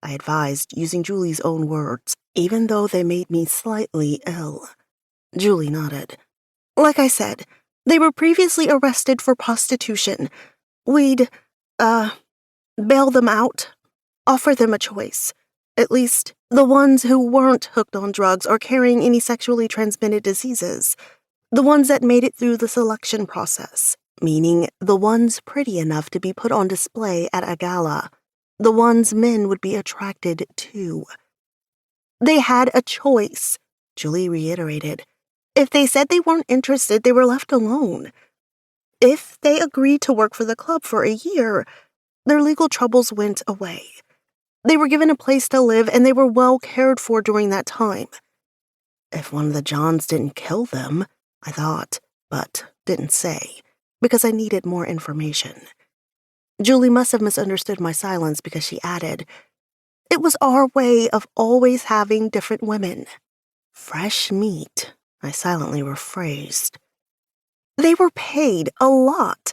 [SPEAKER 2] I advised, using Julie's own words, even though they made me slightly ill. Julie nodded. Like I said, they were previously arrested for prostitution. We'd, bail them out, offer them a choice. At least, the ones who weren't hooked on drugs or carrying any sexually transmitted diseases. The ones that made it through the selection process, meaning the ones pretty enough to be put on display at a gala. The ones men would be attracted to. They had a choice, Julie reiterated. If they said they weren't interested, they were left alone. If they agreed to work for the club for a year, their legal troubles went away. They were given a place to live, and they were well cared for during that time. If one of the Johns didn't kill them, I thought, but didn't say, because I needed more information. Julie must have misunderstood my silence because she added, It was our way of always having different women. Fresh meat, I silently rephrased. They were paid a lot,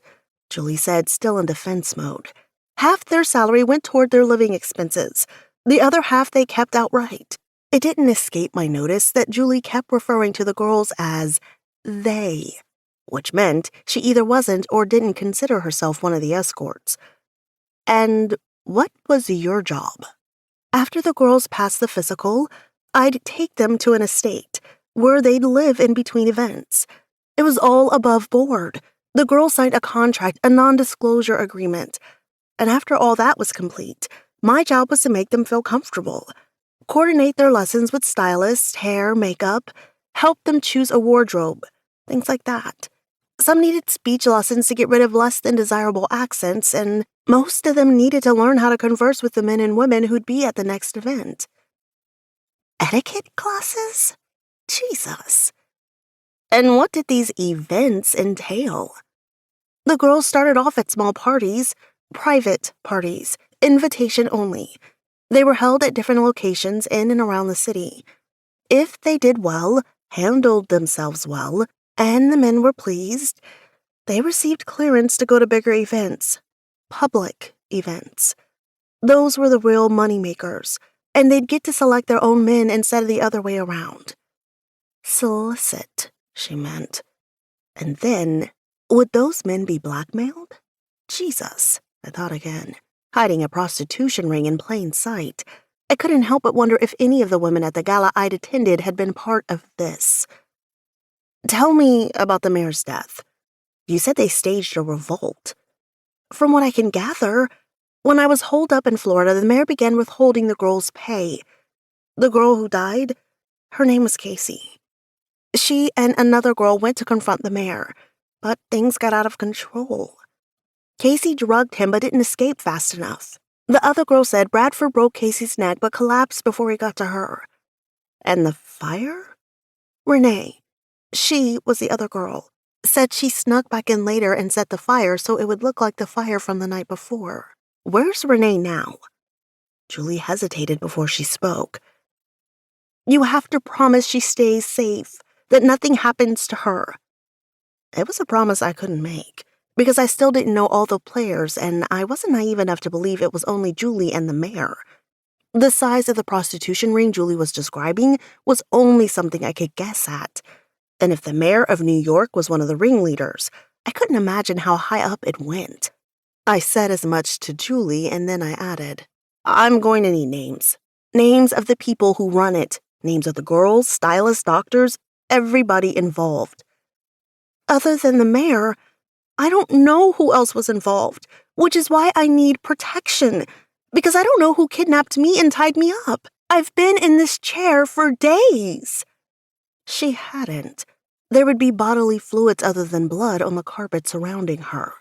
[SPEAKER 2] Julie said, still in defense mode. Half their salary went toward their living expenses. The other half they kept outright. It didn't escape my notice that Julie kept referring to the girls as they, which meant she either wasn't or didn't consider herself one of the escorts. And what was your job? After the girls passed the physical, I'd take them to an estate where they'd live in between events. It was all above board. The girls signed a contract, a non-disclosure agreement. And after all that was complete, my job was to make them feel comfortable, coordinate their lessons with stylists, hair, makeup, help them choose a wardrobe, things like that. Some needed speech lessons to get rid of less than desirable accents, and most of them needed to learn how to converse with the men and women who'd be at the next event. Etiquette classes? Jesus. And what did these events entail? The girls started off at small parties, private parties, invitation only. They were held at different locations in and around the city. If they did well, handled themselves well, and the men were pleased, they received clearance to go to bigger events, public events. Those were the real moneymakers, and they'd get to select their own men instead of the other way around. Solicit, she meant. And then, would those men be blackmailed? Jesus, I thought again, hiding a prostitution ring in plain sight. I couldn't help but wonder if any of the women at the gala I'd attended had been part of this. Tell me about the mayor's death. You said they staged a revolt. From what I can gather, when I was holed up in Florida, the mayor began withholding the girl's pay. The girl who died, her name was Casey. She and another girl went to confront the mayor, but things got out of control. Casey drugged him but didn't escape fast enough. The other girl said Bradford broke Casey's neck but collapsed before he got to her. And the fire? Renee. She was the other girl. Said she snuck back in later and set the fire so it would look like the fire from the night before. Where's Renee now? Julie hesitated before she spoke. You have to promise she stays safe, that nothing happens to her. It was a promise I couldn't make, because I still didn't know all the players, and I wasn't naive enough to believe it was only Julie and the mayor. The size of the prostitution ring Julie was describing was only something I could guess at. And if the mayor of New York was one of the ringleaders, I couldn't imagine how high up it went. I said as much to Julie, and then I added, I'm going to need names. Names of the people who run it. Names of the girls, stylists, doctors, everybody involved. Other than the mayor, I don't know who else was involved, which is why I need protection, because I don't know who kidnapped me and tied me up. I've been in this chair for days. She hadn't. There would be bodily fluids other than blood on the carpet surrounding her.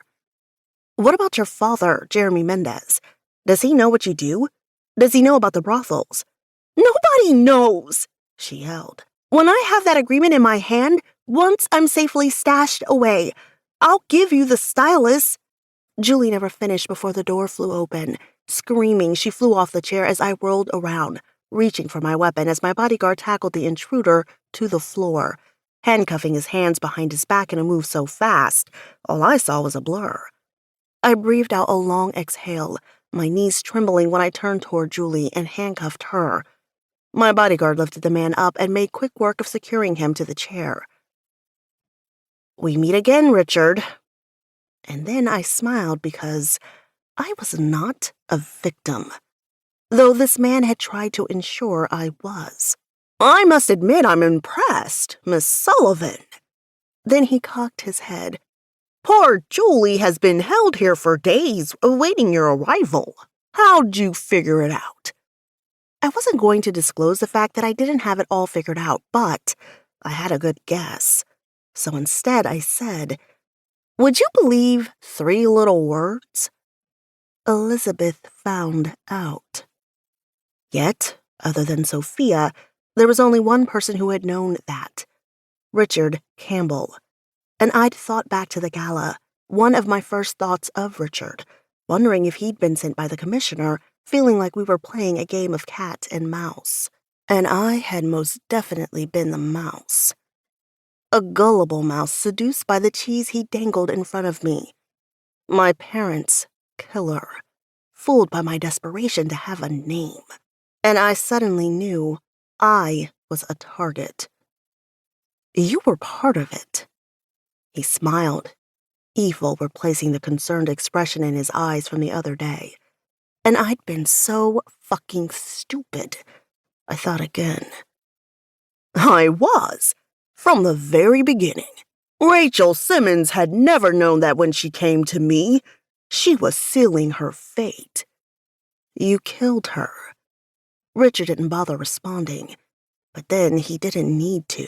[SPEAKER 2] What about your father, Jeremy Mendez? Does he know what you do? Does he know about the brothels? Nobody knows, she yelled. When I have that agreement in my hand, once I'm safely stashed away, I'll give you the stylist. Julie never finished before the door flew open. Screaming, she flew off the chair as I whirled around, reaching for my weapon as my bodyguard tackled the intruder to the floor, handcuffing his hands behind his back in a move so fast, all I saw was a blur. I breathed out a long exhale, my knees trembling when I turned toward Julie and handcuffed her. My bodyguard lifted the man up and made quick work of securing him to the chair. We meet again, Richard. And then I smiled because I was not a victim, though this man had tried to ensure I was. I must admit I'm impressed, Miss Sullivan. Then he cocked his head. Poor Julie has been held here for days, awaiting your arrival. How'd you figure it out? I wasn't going to disclose the fact that I didn't have it all figured out, but I had a good guess. So instead I said, would you believe 3 little words? Elizabeth found out. Yet, other than Sophia, there was only one person who had known that. Richard Campbell. And I'd thought back to the gala, one of my first thoughts of Richard, wondering if he'd been sent by the commissioner, feeling like we were playing a game of cat and mouse. And I had most definitely been the mouse. A gullible mouse seduced by the cheese he dangled in front of me. My parents' killer, fooled by my desperation to have a name. And I suddenly knew I was a target. You were part of it. He smiled, evil replacing the concerned expression in his eyes from the other day. And I'd been so fucking stupid. I thought again. I was, from the very beginning. Rachel Simmons had never known that when she came to me, she was sealing her fate. You killed her. Richard didn't bother responding, but then he didn't need to.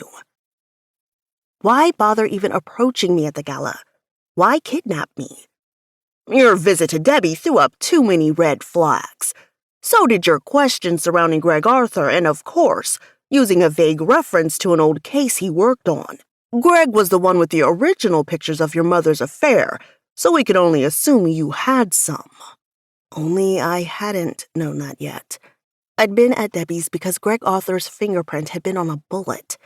[SPEAKER 2] Why bother even approaching me at the gala? Why kidnap me?
[SPEAKER 4] Your visit to Debbie threw up too many red flags. So did your questions surrounding Greg Arthur and, of course, using a vague reference to an old case he worked on. Greg was the one with the original pictures of your mother's affair, so we could only assume you had some.
[SPEAKER 2] Only I hadn't known that yet. I'd been at Debbie's because Greg Arthur's fingerprint had been on a bullet.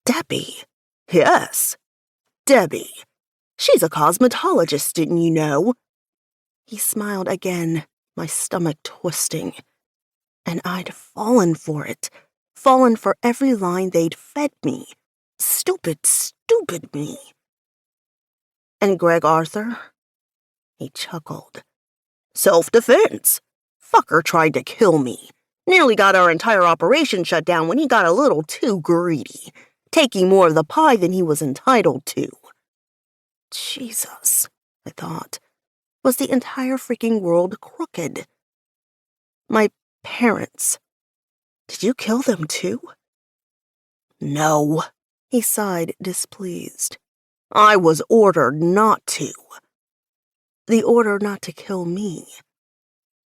[SPEAKER 4] Debbie? Yes, Debbie. She's a cosmetologist, didn't you know?
[SPEAKER 2] He smiled again, my stomach twisting. And I'd fallen for it. Fallen for every line they'd fed me. Stupid, stupid me. And Greg Arthur? He chuckled.
[SPEAKER 4] Self-defense. Fucker tried to kill me. Nearly got our entire operation shut down when he got a little too greedy, taking more of the pie than he was entitled to.
[SPEAKER 2] Jesus, I thought. Was the entire freaking world crooked? My parents. Did you kill them too?
[SPEAKER 4] No,
[SPEAKER 2] he sighed, displeased.
[SPEAKER 4] I was ordered not to.
[SPEAKER 2] The order not to kill me.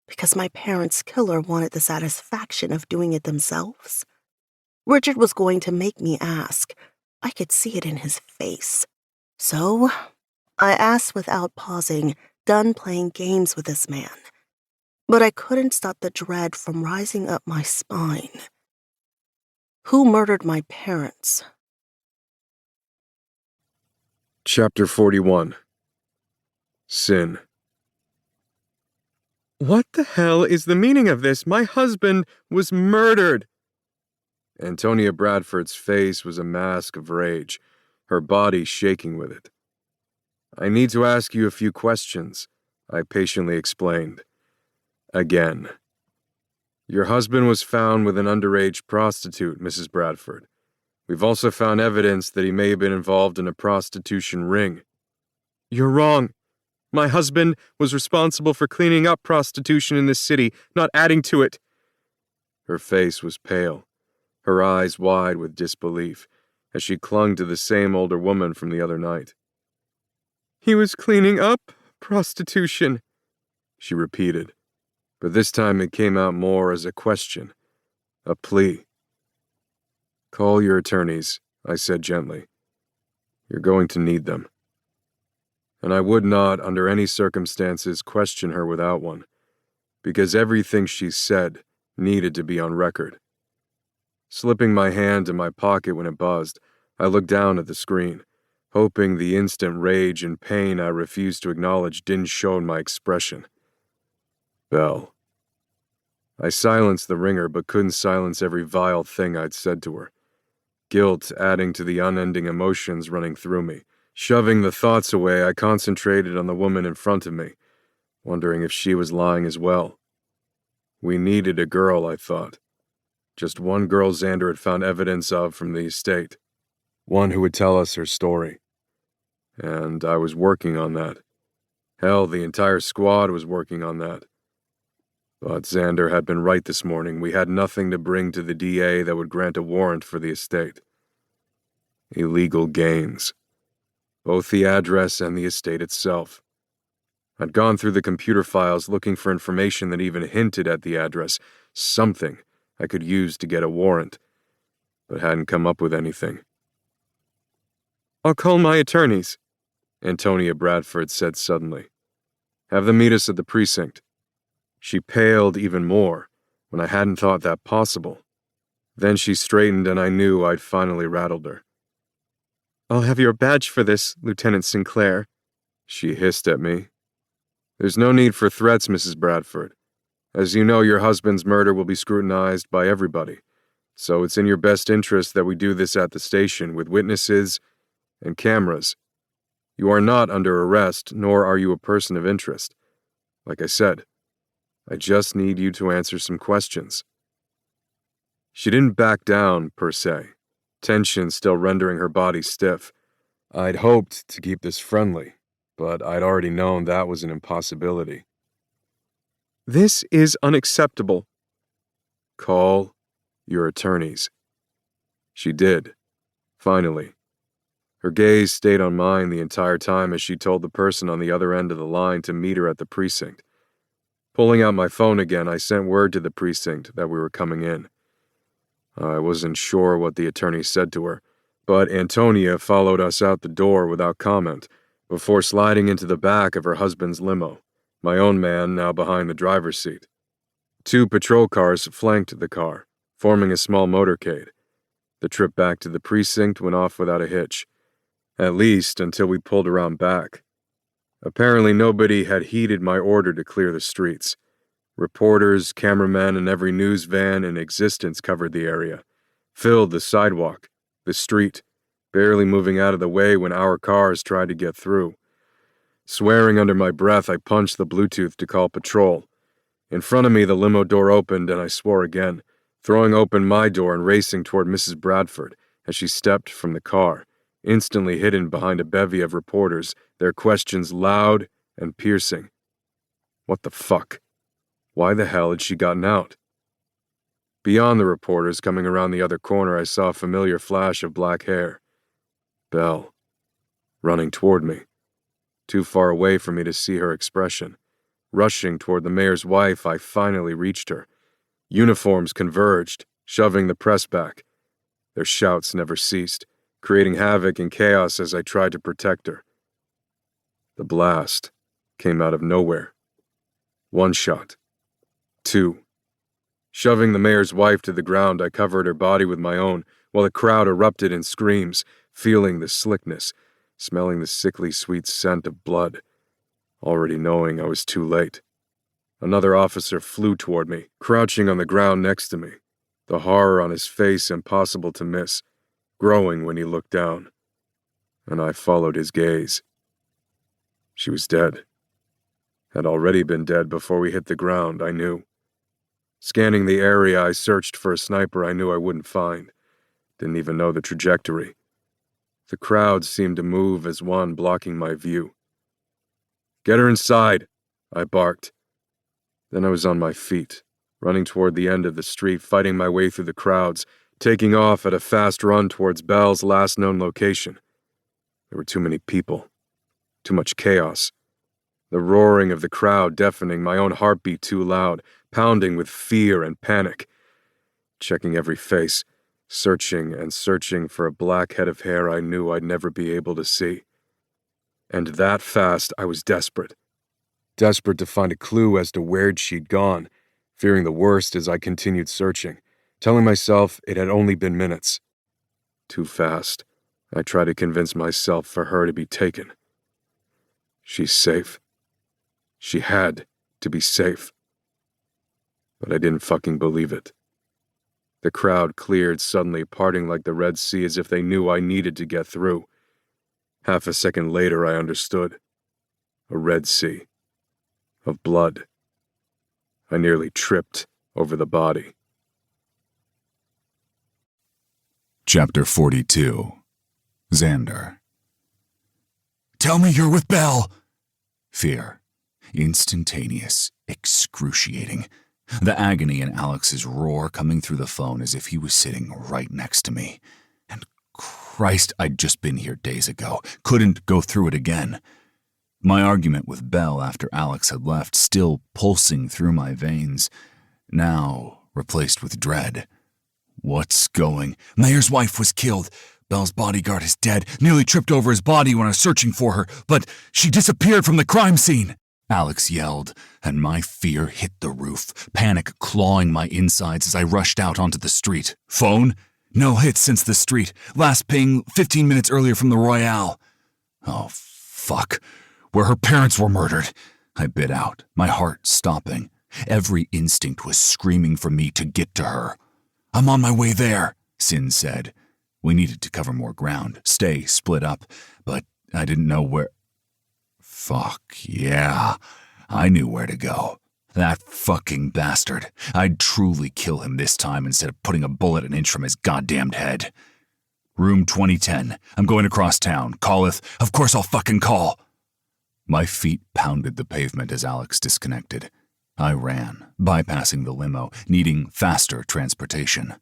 [SPEAKER 2] Because my parents' killer wanted the satisfaction of doing it themselves? Richard was going to make me ask. I could see it in his face. So, I asked without pausing, done playing games with this man. But I couldn't stop the dread from rising up my spine. Who murdered my parents?
[SPEAKER 3] Chapter 41. Sin.
[SPEAKER 5] What the hell is the meaning of this? My husband was murdered.
[SPEAKER 3] Antonia Bradford's face was a mask of rage, her body shaking with it. I need to ask you a few questions, I patiently explained. Again. Your husband was found with an underage prostitute, Mrs. Bradford. We've also found evidence that he may have been involved in a prostitution ring.
[SPEAKER 5] You're wrong. My husband was responsible for cleaning up prostitution in this city, not adding to it.
[SPEAKER 3] Her face was pale, her eyes wide with disbelief, as she clung to the same older woman from the other night.
[SPEAKER 5] He was cleaning up prostitution,
[SPEAKER 3] she repeated, but this time it came out more as a question, a plea. Call your attorneys, I said gently. You're going to need them. And I would not, under any circumstances, question her without one, because everything she said needed to be on record. Slipping my hand in my pocket when it buzzed, I looked down at the screen, hoping the instant rage and pain I refused to acknowledge didn't show in my expression. Belle. I silenced the ringer, but couldn't silence every vile thing I'd said to her. Guilt adding to the unending emotions running through me. Shoving the thoughts away, I concentrated on the woman in front of me, wondering if she was lying as well. We needed a girl, I thought. Just one girl Xander had found evidence of from the estate. One who would tell us her story. And I was working on that. Hell, the entire squad was working on that. But Xander had been right this morning. We had nothing to bring to the DA that would grant a warrant for the estate. Illegal gains. Both the address and the estate itself. I'd gone through the computer files looking for information that even hinted at the address, something I could use to get a warrant, but hadn't come up with anything.
[SPEAKER 5] I'll call my attorneys,
[SPEAKER 3] Antonia Bradford said suddenly. Have them meet us at the precinct. She paled even more when I hadn't thought that possible. Then she straightened and I knew I'd finally rattled her.
[SPEAKER 5] I'll have your badge for this, Lieutenant Sinclair,
[SPEAKER 3] she hissed at me. There's no need for threats, Mrs. Bradford. As you know, your husband's murder will be scrutinized by everybody, so it's in your best interest that we do this at the station with witnesses and cameras. You are not under arrest, nor are you a person of interest. Like I said, I just need you to answer some questions. She didn't back down, per se, tension still rendering her body stiff. I'd hoped to keep this friendly, but I'd already known that was an impossibility.
[SPEAKER 5] This is unacceptable.
[SPEAKER 3] Call your attorneys. She did, finally, Her gaze stayed on mine the entire time as she told the person on the other end of the line to meet her at the precinct. Pulling out my phone again, I sent word to the precinct that we were coming in. I wasn't sure what the attorney said to her, but Antonia followed us out the door without comment, before sliding into the back of her husband's limo, my own man now behind the driver's seat. 2 patrol cars flanked the car, forming a small motorcade. The trip back to the precinct went off without a hitch, at least until we pulled around back. Apparently nobody had heeded my order to clear the streets. Reporters, cameramen, and every news van in existence covered the area, filled the sidewalk, the street, barely moving out of the way when our cars tried to get through. Swearing under my breath, I punched the Bluetooth to call patrol. In front of me, the limo door opened, and I swore again, throwing open my door and racing toward Mrs. Bradford as she stepped from the car, instantly hidden behind a bevy of reporters, their questions loud and piercing. What the fuck? Why the hell had she gotten out? Beyond the reporters, coming around the other corner, I saw a familiar flash of black hair. Belle, running toward me, too far away for me to see her expression. Rushing toward the mayor's wife, I finally reached her. Uniforms converged, shoving the press back. Their shouts never ceased, creating havoc and chaos as I tried to protect her. The blast came out of nowhere. 1 shot. 2. Shoving the mayor's wife to the ground, I covered her body with my own, while the crowd erupted in screams, feeling the slickness, smelling the sickly sweet scent of blood, already knowing I was too late. Another officer flew toward me, crouching on the ground next to me, the horror on his face impossible to miss, growing when he looked down. And I followed his gaze. She was dead. Had already been dead before we hit the ground, I knew. Scanning the area, I searched for a sniper I knew I wouldn't find. Didn't even know the trajectory. The crowd seemed to move as one, blocking my view. "Get her inside," I barked. Then I was on my feet, running toward the end of the street, fighting my way through the crowds, taking off at a fast run towards Belle's last known location. There were too many people. Too much chaos. The roaring of the crowd deafening, my own heartbeat too loud, pounding with fear and panic. Checking every face, searching and searching for a black head of hair I knew I'd never be able to see. And that fast, I was desperate. Desperate to find a clue as to where she'd gone, fearing the worst as I continued searching, telling myself it had only been minutes. Too fast, I tried to convince myself for her to be taken. She's safe. She had to be safe. But I didn't fucking believe it. The crowd cleared suddenly, parting like the Red Sea as if they knew I needed to get through. Half a second later, I understood. A Red Sea. Of blood. I nearly tripped over the body.
[SPEAKER 1] Chapter 42. Xander. "Tell me you're with Belle!" Fear. Instantaneous. Excruciating. The agony in Alex's roar coming through the phone as if he was sitting right next to me. And Christ, I'd just been here days ago. Couldn't go through it again. My argument with Belle after Alex had left still pulsing through my veins, now replaced with dread. What's going? Mayor's wife was killed. Belle's bodyguard is dead. Nearly tripped over his body when I was searching for her, but she disappeared from the crime scene. Alex yelled, and my fear hit the roof, panic clawing my insides as I rushed out onto the street. Phone? No hits since the street. Last ping 15 minutes earlier from the Royale. Oh, fuck. Where her parents were murdered. I bit out, my heart stopping. Every instinct was screaming for me to get to her. "I'm on my way there," Sin said. We needed to cover more ground, stay split up, but I didn't know where. Fuck, yeah. I knew where to go. That fucking bastard. I'd truly kill him this time instead of putting a bullet an inch from his goddamned head. Room 2010. I'm going across town. Calleth. Of course I'll fucking call. My feet pounded the pavement as Alex disconnected. I ran, bypassing the limo, needing faster transportation.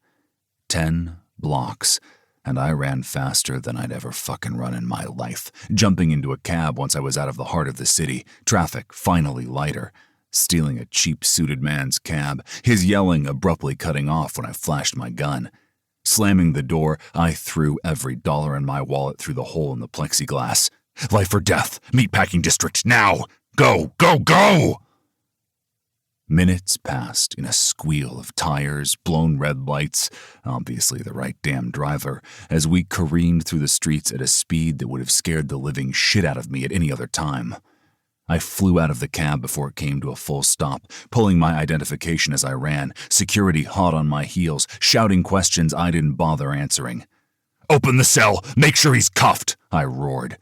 [SPEAKER 1] 10 blocks. and I ran faster than I'd ever fucking run in my life, jumping into a cab once I was out of the heart of the city, traffic finally lighter, stealing a cheap-suited man's cab, his yelling abruptly cutting off when I flashed my gun. Slamming the door, I threw every dollar in my wallet through the hole in the plexiglass. Life or death, meatpacking district, now! Go, go, go! Minutes passed in a squeal of tires, blown red lights, obviously the right damn driver, as we careened through the streets at a speed that would have scared the living shit out of me at any other time. I flew out of the cab before it came to a full stop, pulling my identification as I ran, security hot on my heels, shouting questions I didn't bother answering. "Open the cell! Make sure he's cuffed!" I roared.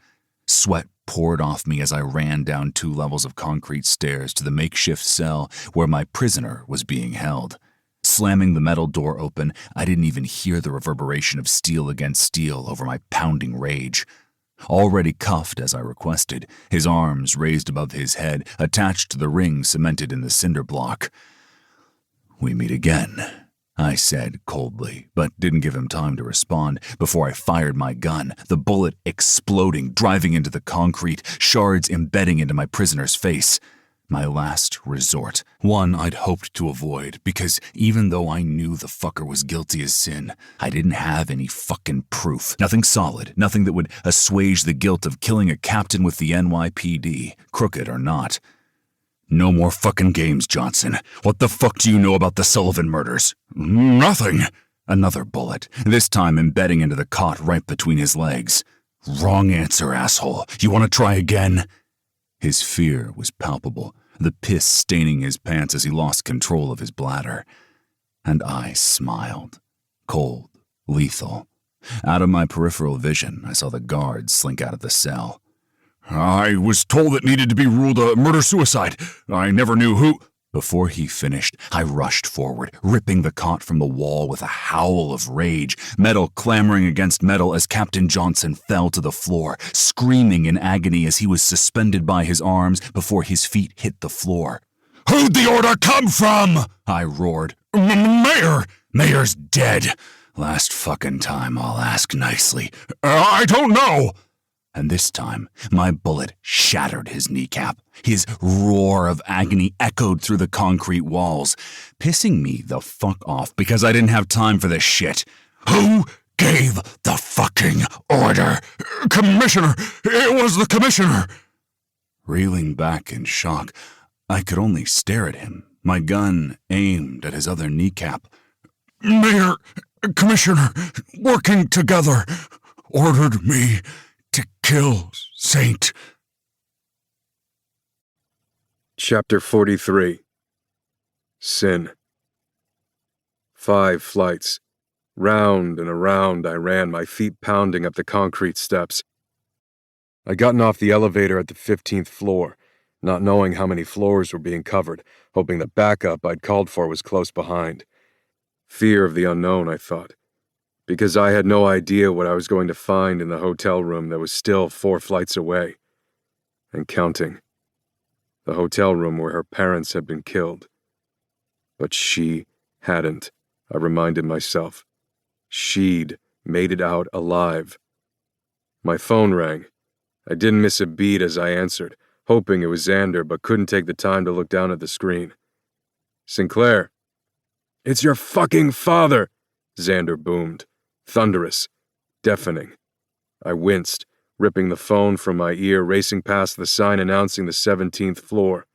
[SPEAKER 1] Sweat poured off me as I ran down 2 levels of concrete stairs to the makeshift cell where my prisoner was being held. Slamming the metal door open, I didn't even hear the reverberation of steel against steel over my pounding rage. Already cuffed as I requested, his arms raised above his head, attached to the ring cemented in the cinder block. "We meet again," I said coldly, but didn't give him time to respond before I fired my gun, the bullet exploding, driving into the concrete, shards embedding into my prisoner's face. My last resort, one I'd hoped to avoid, because even though I knew the fucker was guilty as sin, I didn't have any fucking proof. Nothing solid, nothing that would assuage the guilt of killing a captain with the NYPD, crooked or not. "No more fucking games, Johnson. What the fuck do you know about the Sullivan murders?" "Nothing." Another bullet, this time embedding into the cot right between his legs. "Wrong answer, asshole. You want to try again?" His fear was palpable, the piss staining his pants as he lost control of his bladder. And I smiled. Cold, lethal. Out of my peripheral vision, I saw the guards slink out of the cell. "I was told it needed to be ruled a murder-suicide. I never knew who—" Before he finished, I rushed forward, ripping the cot from the wall with a howl of rage, metal clamoring against metal as Captain Johnson fell to the floor, screaming in agony as he was suspended by his arms before his feet hit the floor. "Who'd the order come from?" I roared. "Mayor! Mayor's dead. Last fucking time I'll ask nicely. I don't know." And this time, my bullet shattered his kneecap. His roar of agony echoed through the concrete walls, pissing me the fuck off because I didn't have time for this shit. "Who gave the fucking order?" "Commissioner! It was the commissioner!" Reeling back in shock, I could only stare at him, my gun aimed at his other kneecap. "Mayor, Commissioner, working together, ordered me to kill Saint."
[SPEAKER 3] Chapter 43. Sin. 5 flights. Round and around I ran, my feet pounding up the concrete steps. I'd gotten off the elevator at the 15th floor, not knowing how many floors were being covered, hoping the backup I'd called for was close behind. Fear of the unknown, I thought, because I had no idea what I was going to find in the hotel room that was still 4 flights away. And counting. The hotel room where her parents had been killed. But she hadn't, I reminded myself. She'd made it out alive. My phone rang. I didn't miss a beat as I answered, hoping it was Xander, but couldn't take the time to look down at the screen. "Sinclair." "It's your fucking father!" Xander boomed. Thunderous. Deafening. I winced, ripping the phone from my ear, racing past the sign announcing the 17th floor.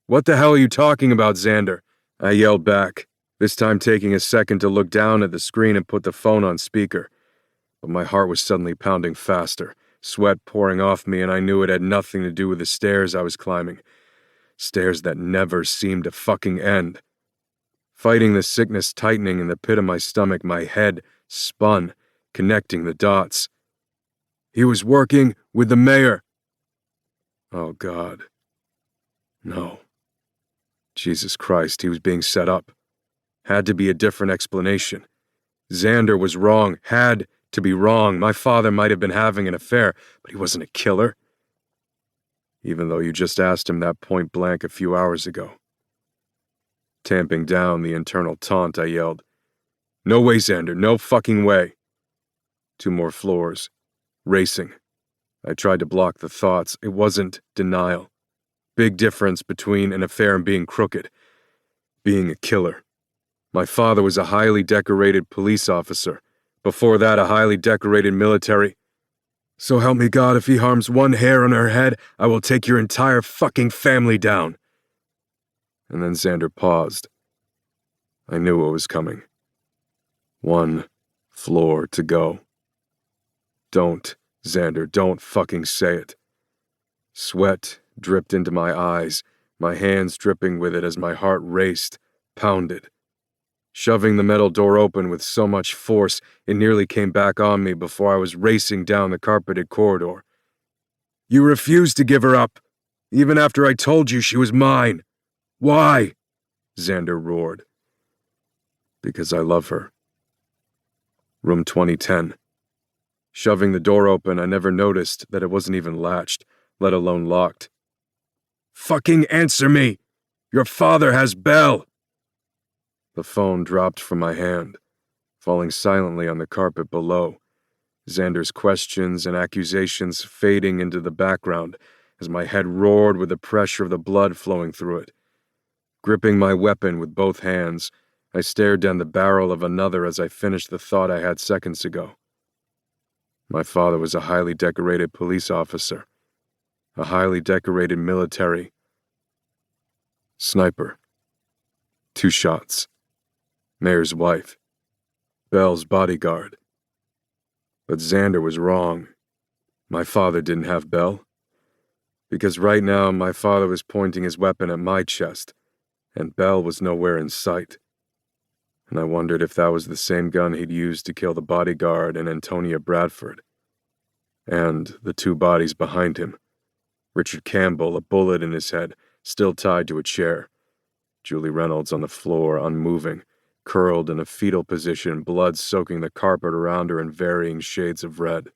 [SPEAKER 3] "What the hell are you talking about, Xander?" I yelled back, this time taking a second to look down at the screen and put the phone on speaker. But my heart was suddenly pounding faster, sweat pouring off me, and I knew it had nothing to do with the stairs I was climbing. Stairs that never seemed to fucking end. Fighting the sickness tightening in the pit of my stomach, my head spun, connecting the dots. He was working with the mayor. Oh, God. No. Jesus Christ, he was being set up. Had to be a different explanation. Xander was wrong, had to be wrong. My father might have been having an affair, but he wasn't a killer. Even though you just asked him that point blank a few hours ago. Tamping down the internal taunt, I yelled, "No way, Xander, no fucking way." 2 more floors. Racing. I tried to block the thoughts. It wasn't denial. Big difference between an affair and being crooked. Being a killer. My father was a highly decorated police officer. Before that, a highly decorated military. So help me God, if he harms one hair on her head, I will take your entire fucking family down. And then Xander paused. I knew what was coming. 1 floor to go. Don't, Xander, don't fucking say it. Sweat dripped into my eyes, my hands dripping with it as my heart raced, pounded. Shoving the metal door open with so much force, it nearly came back on me before I was racing down the carpeted corridor. You refused to give her up, even after I told you she was mine. Why? Xander roared. Because I love her. Room 2010. Shoving the door open, I never noticed that it wasn't even latched, let alone locked. Fucking answer me! Your father has Belle! The phone dropped from my hand, falling silently on the carpet below, Xander's questions and accusations fading into the background as my head roared with the pressure of the blood flowing through it. Gripping my weapon with both hands, I stared down the barrel of another as I finished the thought I had seconds ago. My father was a highly decorated police officer, a highly decorated military. Sniper. 2 shots. Mayor's wife. Belle's bodyguard. But Xander was wrong. My father didn't have Belle. Because right now my father was pointing his weapon at my chest, and Belle was nowhere in sight. And I wondered if that was the same gun he'd used to kill the bodyguard and Antonia Bradford. And the 2 bodies behind him. Richard Campbell, a bullet in his head, still tied to a chair. Julie Reynolds on the floor, unmoving, curled in a fetal position, blood soaking the carpet around her in varying shades of red.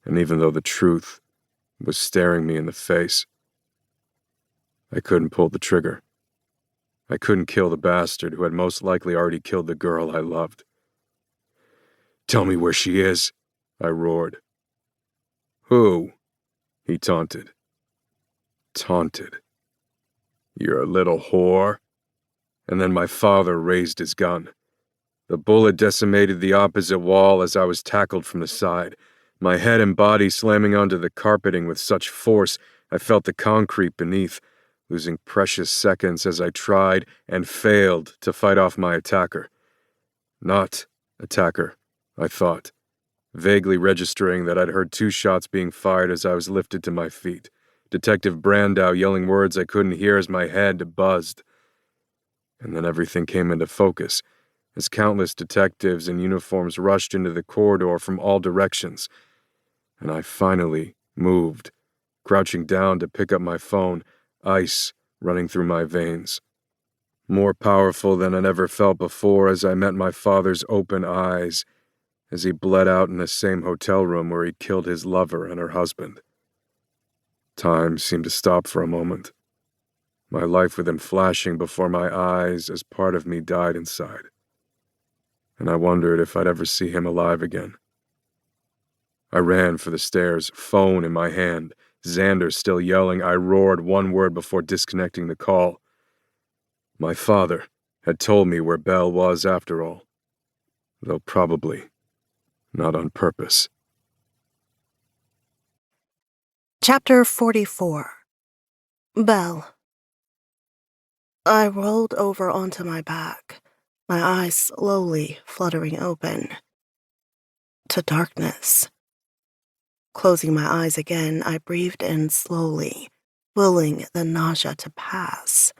[SPEAKER 3] And even though the truth was staring me in the face, I couldn't pull the trigger. I couldn't kill the bastard who had most likely already killed the girl I loved. Tell me where she is, I roared. Who? He taunted. Taunted. You're a little whore. And then my father raised his gun. The bullet decimated the opposite wall as I was tackled from the side, my head and body slamming onto the carpeting with such force I felt the concrete beneath, losing precious seconds as I tried and failed to fight off my attacker. Not attacker, I thought, vaguely registering that I'd heard 2 shots being fired as I was lifted to my feet, Detective Brandow yelling words I couldn't hear as my head buzzed. And then everything came into focus, as countless detectives in uniforms rushed into the corridor from all directions, and I finally moved, crouching down to pick up my phone, ice running through my veins. More powerful than I'd ever felt before as I met my father's open eyes, as he bled out in the same hotel room where he'd killed his lover and her husband. Time seemed to stop for a moment, my life with him flashing before my eyes as part of me died inside. And I wondered if I'd ever see him alive again. I ran for the stairs, phone in my hand, Xander still yelling. I roared one word before disconnecting the call. My father had told me where Belle was after all, though probably not on purpose.
[SPEAKER 2] Chapter 44. Belle. I rolled over onto my back, my eyes slowly fluttering open. To darkness. Closing my eyes again, I breathed in slowly, willing the nausea to pass.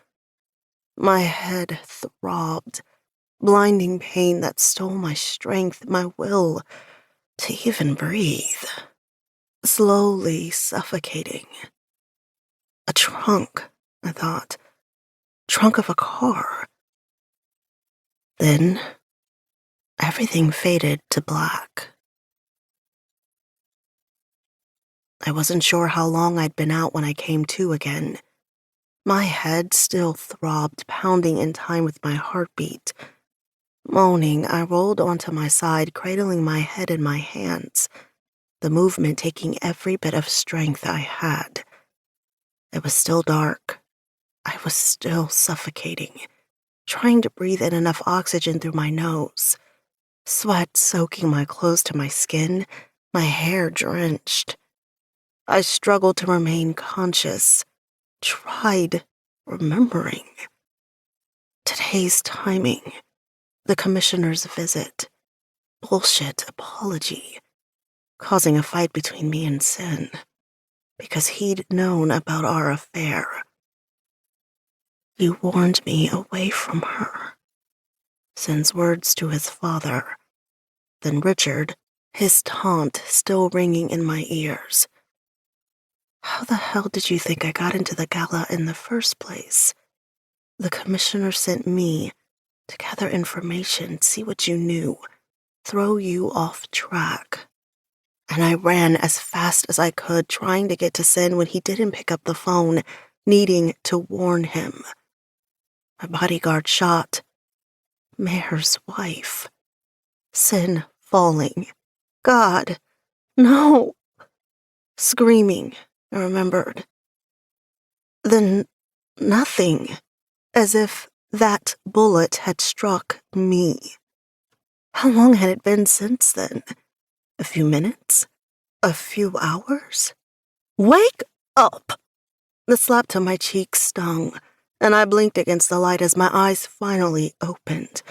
[SPEAKER 2] My head throbbed, blinding pain that stole my strength, my will to even breathe. Slowly suffocating. A trunk, I thought. Trunk of a car. Then, everything faded to black. I wasn't sure how long I'd been out when I came to again. My head still throbbed, pounding in time with my heartbeat. Moaning, I rolled onto my side, cradling my head in my hands, the movement taking every bit of strength I had. It was still dark. I was still suffocating, trying to breathe in enough oxygen through my nose, sweat soaking my clothes to my skin, my hair drenched. I struggled to remain conscious, tried remembering. Today's timing, the commissioner's visit, bullshit apology, causing a fight between me and Sin, because he'd known about our affair. You warned me away from her. Sin's words to his father. Then Richard, his taunt still ringing in my ears. How the hell did you think I got into the gala in the first place? The commissioner sent me to gather information, see what you knew, throw you off track. And I ran as fast as I could, trying to get to Sin when he didn't pick up the phone, needing to warn him. My bodyguard shot. Mayor's wife. Sin falling. God, no. Screaming, I remembered. Then nothing, as if that bullet had struck me. How long had it been since then? A few minutes? A few hours? Wake up! The slap to my cheek stung, and I blinked against the light as my eyes finally opened.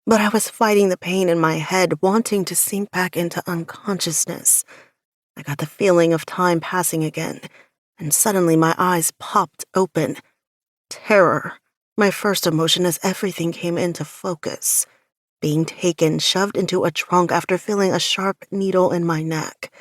[SPEAKER 2] But I was fighting the pain in my head, wanting to sink back into unconsciousness. I got the feeling of time passing again, and suddenly my eyes popped open. Terror, my first emotion as everything came into focus. Being taken, shoved into a trunk after feeling a sharp needle in my neck.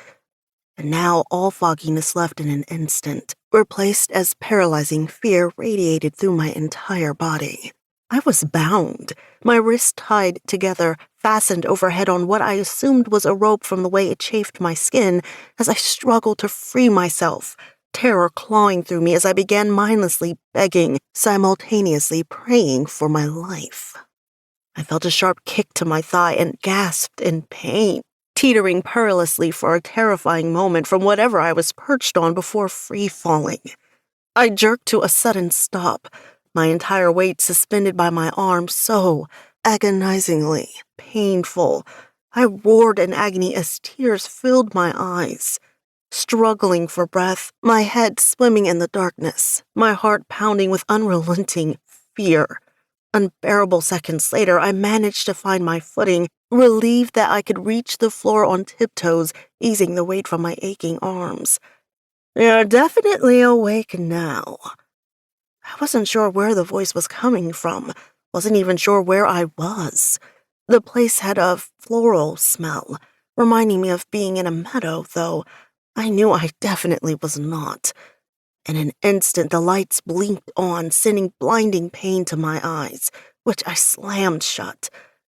[SPEAKER 2] And now all fogginess left in an instant, replaced as paralyzing fear radiated through my entire body. I was bound, my wrists tied together, fastened overhead on what I assumed was a rope from the way it chafed my skin as I struggled to free myself, terror clawing through me as I began mindlessly begging, simultaneously praying for my life. I felt a sharp kick to my thigh and gasped in pain, teetering perilously for a terrifying moment from whatever I was perched on before free-falling. I jerked to a sudden stop, my entire weight suspended by my arm, so agonizingly painful. I roared in agony as tears filled my eyes. Struggling for breath, my head swimming in the darkness, my heart pounding with unrelenting fear. Unbearable seconds later, I managed to find my footing, relieved that I could reach the floor on tiptoes, easing the weight from my aching arms. You're definitely awake now. I wasn't sure where the voice was coming from, wasn't even sure where I was. The place had a floral smell, reminding me of being in a meadow, though I knew I definitely was not. In an instant, the lights blinked on, sending blinding pain to my eyes, which I slammed shut.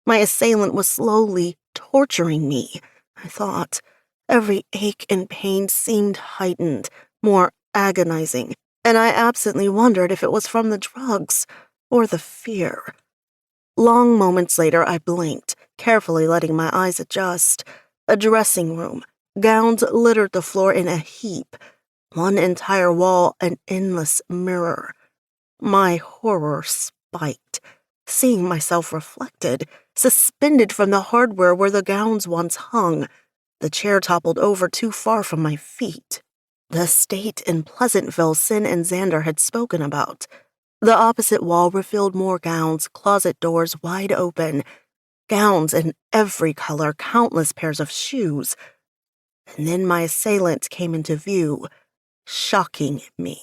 [SPEAKER 2] My assailant was slowly torturing me, I thought. Every ache and pain seemed heightened, more agonizing, and I absently wondered if it was from the drugs or the fear. Long moments later, I blinked, carefully letting my eyes adjust. A dressing room. Gowns littered the floor in a heap. One entire wall, an endless mirror. My horror spiked, seeing myself reflected, suspended from the hardware where the gowns once hung. The chair toppled over too far from my feet. The estate in Pleasantville Sin and Xander had spoken about. The opposite wall revealed more gowns, closet doors wide open. Gowns in every color, countless pairs of shoes. And then my assailant came into view, shocking me.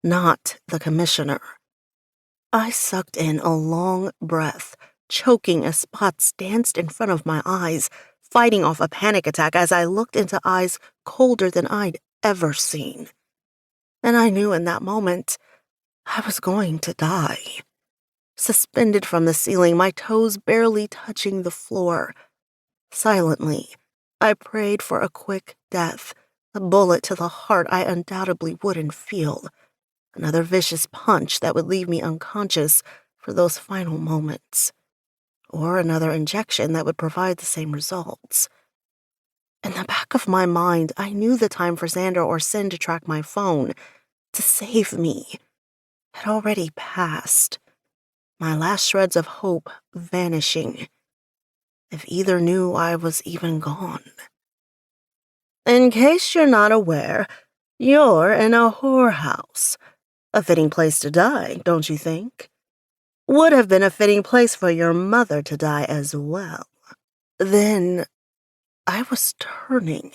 [SPEAKER 2] Not the commissioner. I sucked in a long breath, choking as spots danced in front of my eyes, fighting off a panic attack as I looked into eyes colder than I'd ever seen. And I knew in that moment I was going to die. Suspended from the ceiling, my toes barely touching the floor. Silently, I prayed for a quick death, a bullet to the heart I undoubtedly wouldn't feel, another vicious punch that would leave me unconscious for those final moments. or another injection that would provide the same results. In the back of my mind, I knew the time for Xander or Sin to track my phone, to save me, had already passed, my last shreds of hope vanishing, if either knew I was even gone. In case you're not aware, you're in a whorehouse. A fitting place to die, don't you think? Would have been a fitting place for your mother to die as well. Then I was turning,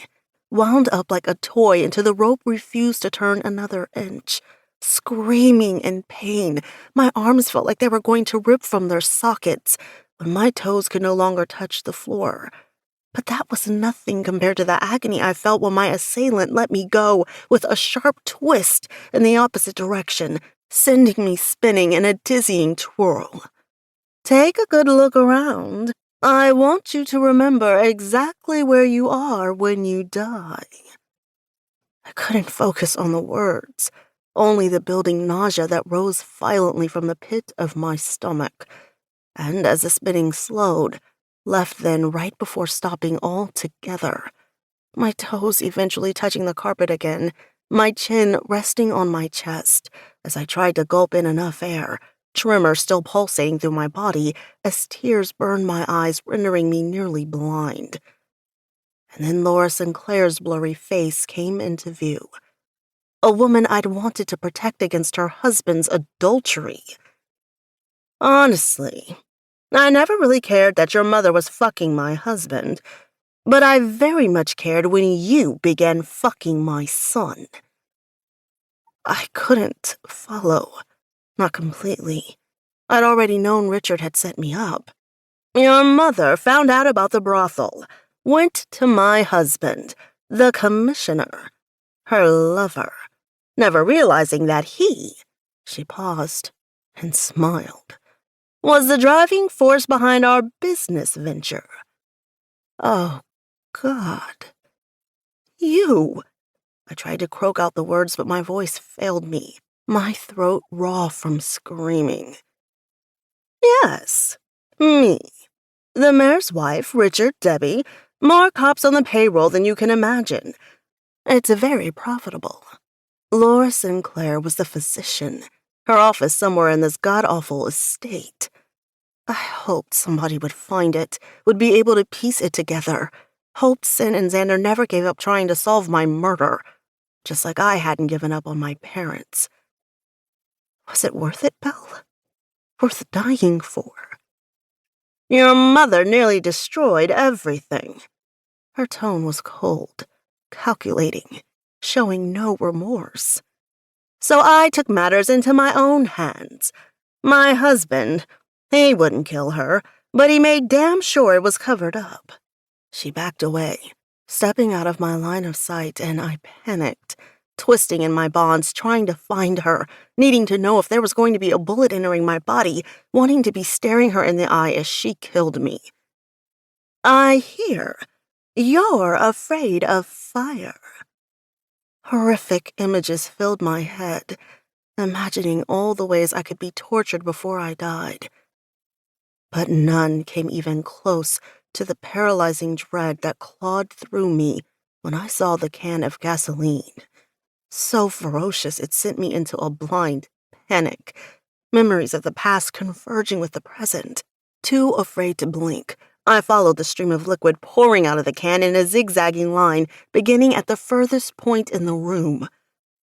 [SPEAKER 2] wound up like a toy until the rope refused to turn another inch. Screaming in pain, my arms felt like they were going to rip from their sockets when my toes could no longer touch the floor. But that was nothing compared to the agony I felt when my assailant let me go with a sharp twist in the opposite direction, sending me spinning in a dizzying twirl. Take a good look around. I want you to remember exactly where you are when you die. I couldn't focus on the words, only the building nausea that rose violently from the pit of my stomach. And as the spinning slowed, left then right before stopping altogether, my toes eventually touching the carpet again, my chin resting on my chest as I tried to gulp in enough air, tremor still pulsating through my body as tears burned my eyes, rendering me nearly blind. And then Laura Sinclair's blurry face came into view. A woman I'd wanted to protect against her husband's adultery. Honestly, I never really cared that your mother was fucking my husband, but I very much cared when you began fucking my son. I couldn't follow. Not completely. I'd already known Richard had set me up. Your mother found out about the brothel, went to my husband, the commissioner, her lover, never realizing that she paused and smiled, was the driving force behind our business venture. Oh, God. You. I tried to croak out the words, but my voice failed me, my throat raw from screaming. Yes, me. The mayor's wife, Richard, Debbie, more cops on the payroll than you can imagine. It's very profitable. Laura Sinclair was the physician, her office somewhere in this god-awful estate. I hoped somebody would find it, would be able to piece it together. Hoped Sin and Xander never gave up trying to solve my murder, just like I hadn't given up on my parents. Was it worth it, Belle? Worth dying for? Your mother nearly destroyed everything. Her tone was cold, calculating, showing no remorse. So I took matters into my own hands. My husband, he wouldn't kill her, but he made damn sure it was covered up. She backed away, stepping out of my line of sight, and I panicked, twisting in my bonds, trying to find her, needing to know if there was going to be a bullet entering my body, wanting to be staring her in the eye as she killed me. I hear you're afraid of fire. Horrific images filled my head, imagining all the ways I could be tortured before I died. But none came even close to the paralyzing dread that clawed through me when I saw the can of gasoline. So ferocious it sent me into a blind panic, memories of the past converging with the present. Too afraid to blink, I followed the stream of liquid pouring out of the can in a zigzagging line, beginning at the furthest point in the room,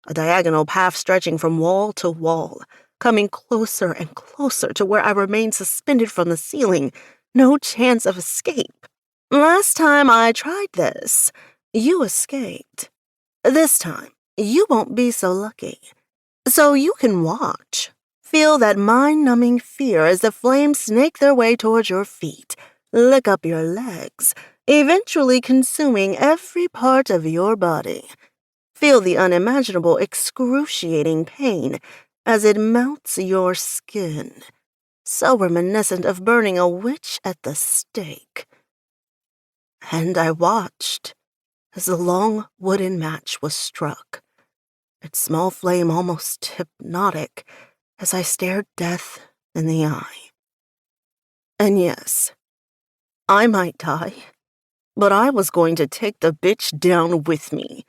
[SPEAKER 2] a diagonal path stretching from wall to wall, coming closer and closer to where I remained suspended from the ceiling, no chance of escape. Last time I tried this, you escaped. This time, you won't be so lucky. So you can watch. Feel that mind-numbing fear as the flames snake their way towards your feet, lick up your legs, eventually consuming every part of your body. Feel the unimaginable, excruciating pain as it melts your skin, so reminiscent of burning a witch at the stake. And I watched as the long wooden match was struck, its small flame almost hypnotic as I stared death in the eye.
[SPEAKER 4] And yes, I might die, but I was going to take the bitch down with me.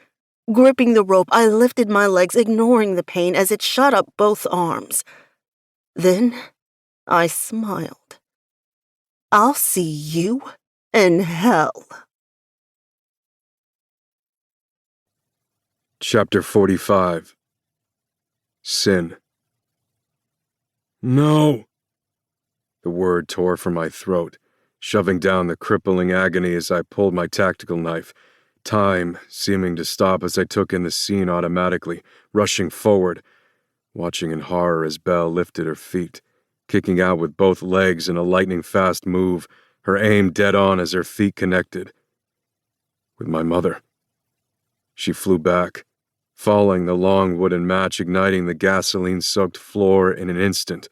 [SPEAKER 4] Gripping the rope, I lifted my legs, ignoring the pain as it shot up both arms. Then I smiled. I'll see you in hell.
[SPEAKER 3] Chapter 45. Sin. No! The word tore from my throat, shoving down the crippling agony as I pulled my tactical knife, time seeming to stop as I took in the scene automatically, rushing forward, watching in horror as Belle lifted her feet, kicking out with both legs in a lightning-fast move, her aim dead on as her feet connected with my mother. She flew back, falling, the long wooden match igniting the gasoline-soaked floor in an instant,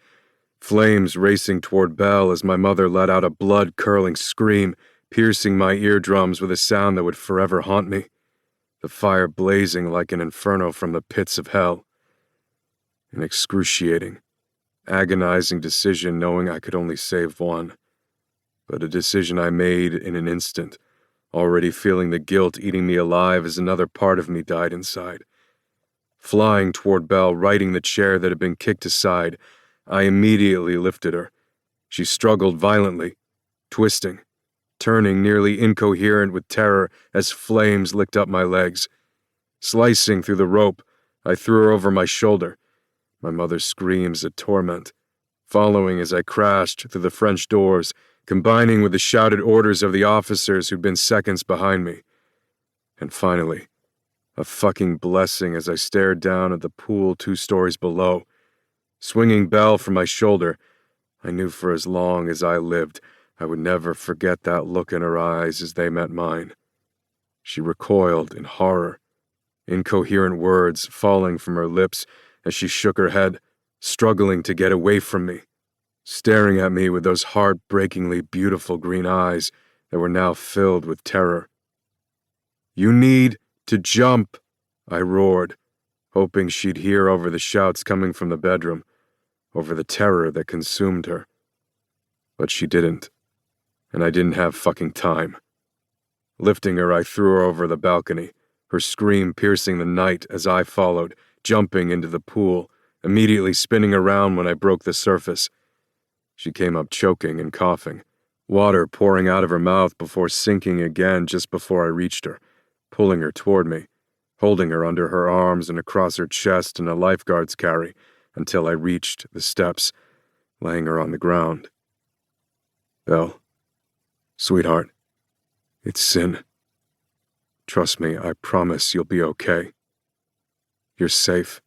[SPEAKER 3] flames racing toward Belle as my mother let out a blood-curdling scream, piercing my eardrums with a sound that would forever haunt me, the fire blazing like an inferno from the pits of hell. An excruciating, agonizing decision knowing I could only save one, but a decision I made in an instant, already feeling the guilt eating me alive as another part of me died inside. Flying toward Belle, righting the chair that had been kicked aside, I immediately lifted her. She struggled violently, twisting, turning nearly incoherent with terror as flames licked up my legs. Slicing through the rope, I threw her over my shoulder, my mother's screams a torment, following as I crashed through the French doors, combining with the shouted orders of the officers who'd been seconds behind me. And finally, a fucking blessing as I stared down at the pool 2 stories below. Swinging Belle from my shoulder, I knew for as long as I lived, I would never forget that look in her eyes as they met mine. She recoiled in horror, incoherent words falling from her lips as she shook her head, struggling to get away from me, staring at me with those heartbreakingly beautiful green eyes that were now filled with terror. "You need to jump," I roared, hoping she'd hear over the shouts coming from the bedroom, over the terror that consumed her. But she didn't, and I didn't have fucking time. Lifting her, I threw her over the balcony, her scream piercing the night as I followed, jumping into the pool, immediately spinning around when I broke the surface. She came up choking and coughing, water pouring out of her mouth before sinking again just before I reached her, pulling her toward me, holding her under her arms and across her chest in a lifeguard's carry until I reached the steps, laying her on the ground. "Belle, sweetheart, it's Sin. Trust me, I promise you'll be okay. You're safe."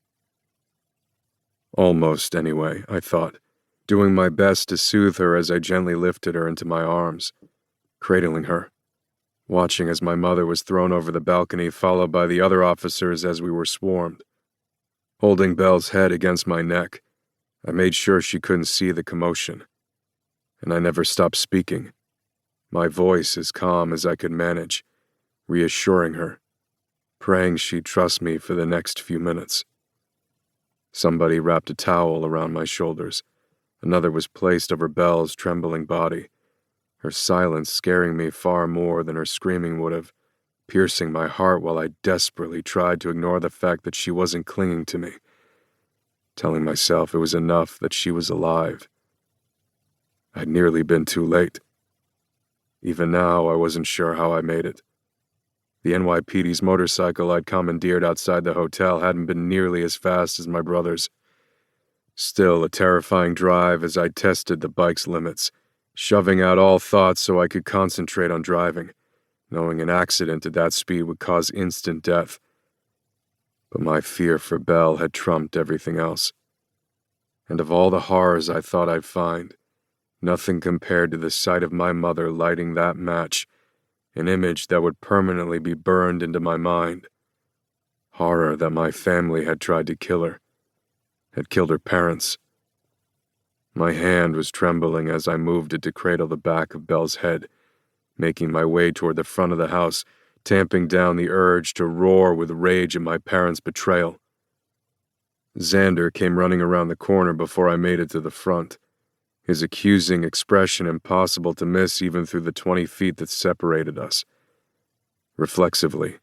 [SPEAKER 3] Almost, anyway, I thought, doing my best to soothe her as I gently lifted her into my arms, cradling her, watching as my mother was thrown over the balcony followed by the other officers as we were swarmed. Holding Belle's head against my neck, I made sure she couldn't see the commotion, and I never stopped speaking, my voice as calm as I could manage, reassuring her, praying she'd trust me for the next few minutes. Somebody wrapped a towel around my shoulders. Another was placed over Belle's trembling body, her silence scaring me far more than her screaming would have, piercing my heart while I desperately tried to ignore the fact that she wasn't clinging to me, telling myself it was enough that she was alive. I'd nearly been too late. Even now, I wasn't sure how I made it. The NYPD's motorcycle I'd commandeered outside the hotel hadn't been nearly as fast as my brother's. Still a terrifying drive as I tested the bike's limits, shoving out all thoughts so I could concentrate on driving, knowing an accident at that speed would cause instant death. But my fear for Belle had trumped everything else. And of all the horrors I thought I'd find, nothing compared to the sight of my mother lighting that match, an image that would permanently be burned into my mind. Horror that my family had tried to kill her, had killed her parents. My hand was trembling as I moved it to cradle the back of Belle's head, making my way toward the front of the house, tamping down the urge to roar with rage at my parents' betrayal. Xander came running around the corner before I made it to the front, his accusing expression impossible to miss even through the 20 feet that separated us. Reflexively,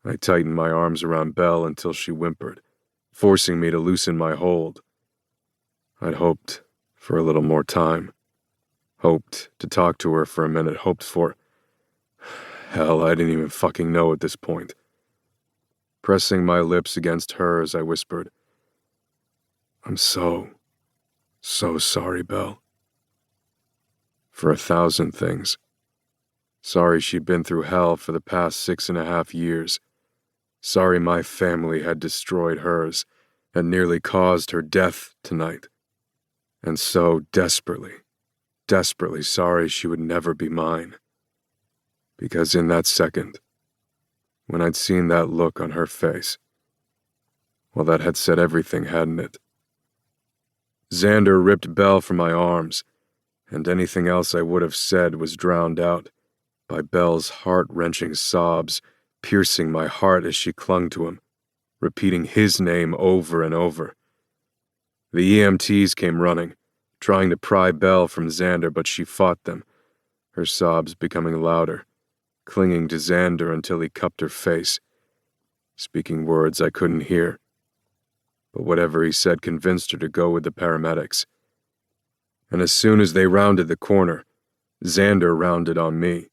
[SPEAKER 3] I tightened my arms around Belle until she whimpered, forcing me to loosen my hold. I'd hoped for a little more time. Hoped to talk to her for a minute, hoped for... Hell, I didn't even fucking know at this point. Pressing my lips against hers, I whispered, "I'm so sorry, Belle. For 1,000 things. Sorry she'd been through hell for the past 6.5 years. Sorry my family had destroyed hers and nearly caused her death tonight. And so desperately sorry she would never be mine. Because in that second, when I'd seen that look on her face, well, that had said everything, hadn't it? Xander ripped Belle from my arms, and anything else I would have said was drowned out by Belle's heart-wrenching sobs piercing my heart as she clung to him, repeating his name over and over. The EMTs came running, trying to pry Belle from Xander, but she fought them, her sobs becoming louder, clinging to Xander until he cupped her face, speaking words I couldn't hear. But whatever he said convinced her to go with the paramedics. And as soon as they rounded the corner, Xander rounded on me,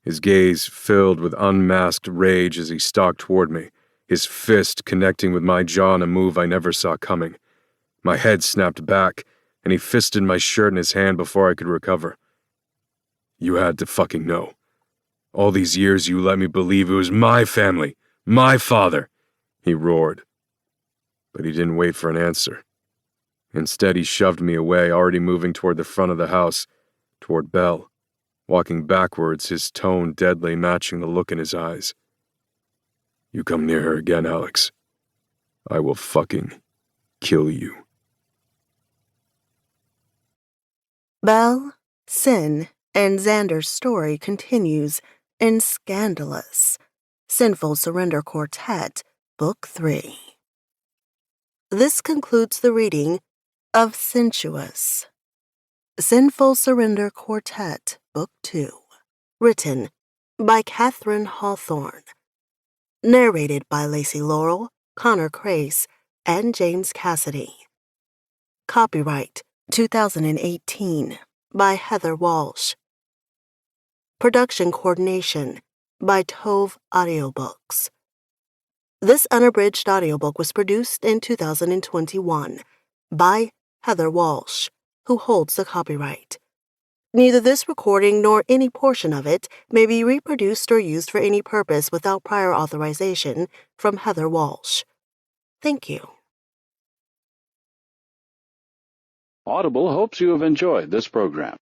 [SPEAKER 3] his gaze filled with unmasked rage as he stalked toward me, his fist connecting with my jaw in a move I never saw coming. My head snapped back, and he fisted my shirt in his hand before I could recover. "You had to fucking know. All these years you let me believe it was my family, my father," he roared. But he didn't wait for an answer. Instead, he shoved me away, already moving toward the front of the house, toward Belle, walking backwards, his tone deadly matching the look in his eyes. "You come near her again, Alex. I will fucking kill you."
[SPEAKER 2] Belle, Sin, and Xander's story continues in Scandalous, Sinful Surrender Quartet, Book 3. This concludes the reading of Sensuous, Sinful Surrender Quartet, Book 2, written by Katherine Hawthorne, narrated by Lacey Laurel, Connor Crace, and James Cassidy. Copyright 2018 by Heather Walsh. Production coordination by Tove Audiobooks. This unabridged audiobook was produced in 2021 by Heather Walsh, who holds the copyright. Neither this recording nor any portion of it may be reproduced or used for any purpose without prior authorization from Heather Walsh. Thank you.
[SPEAKER 6] Audible hopes you have enjoyed this program.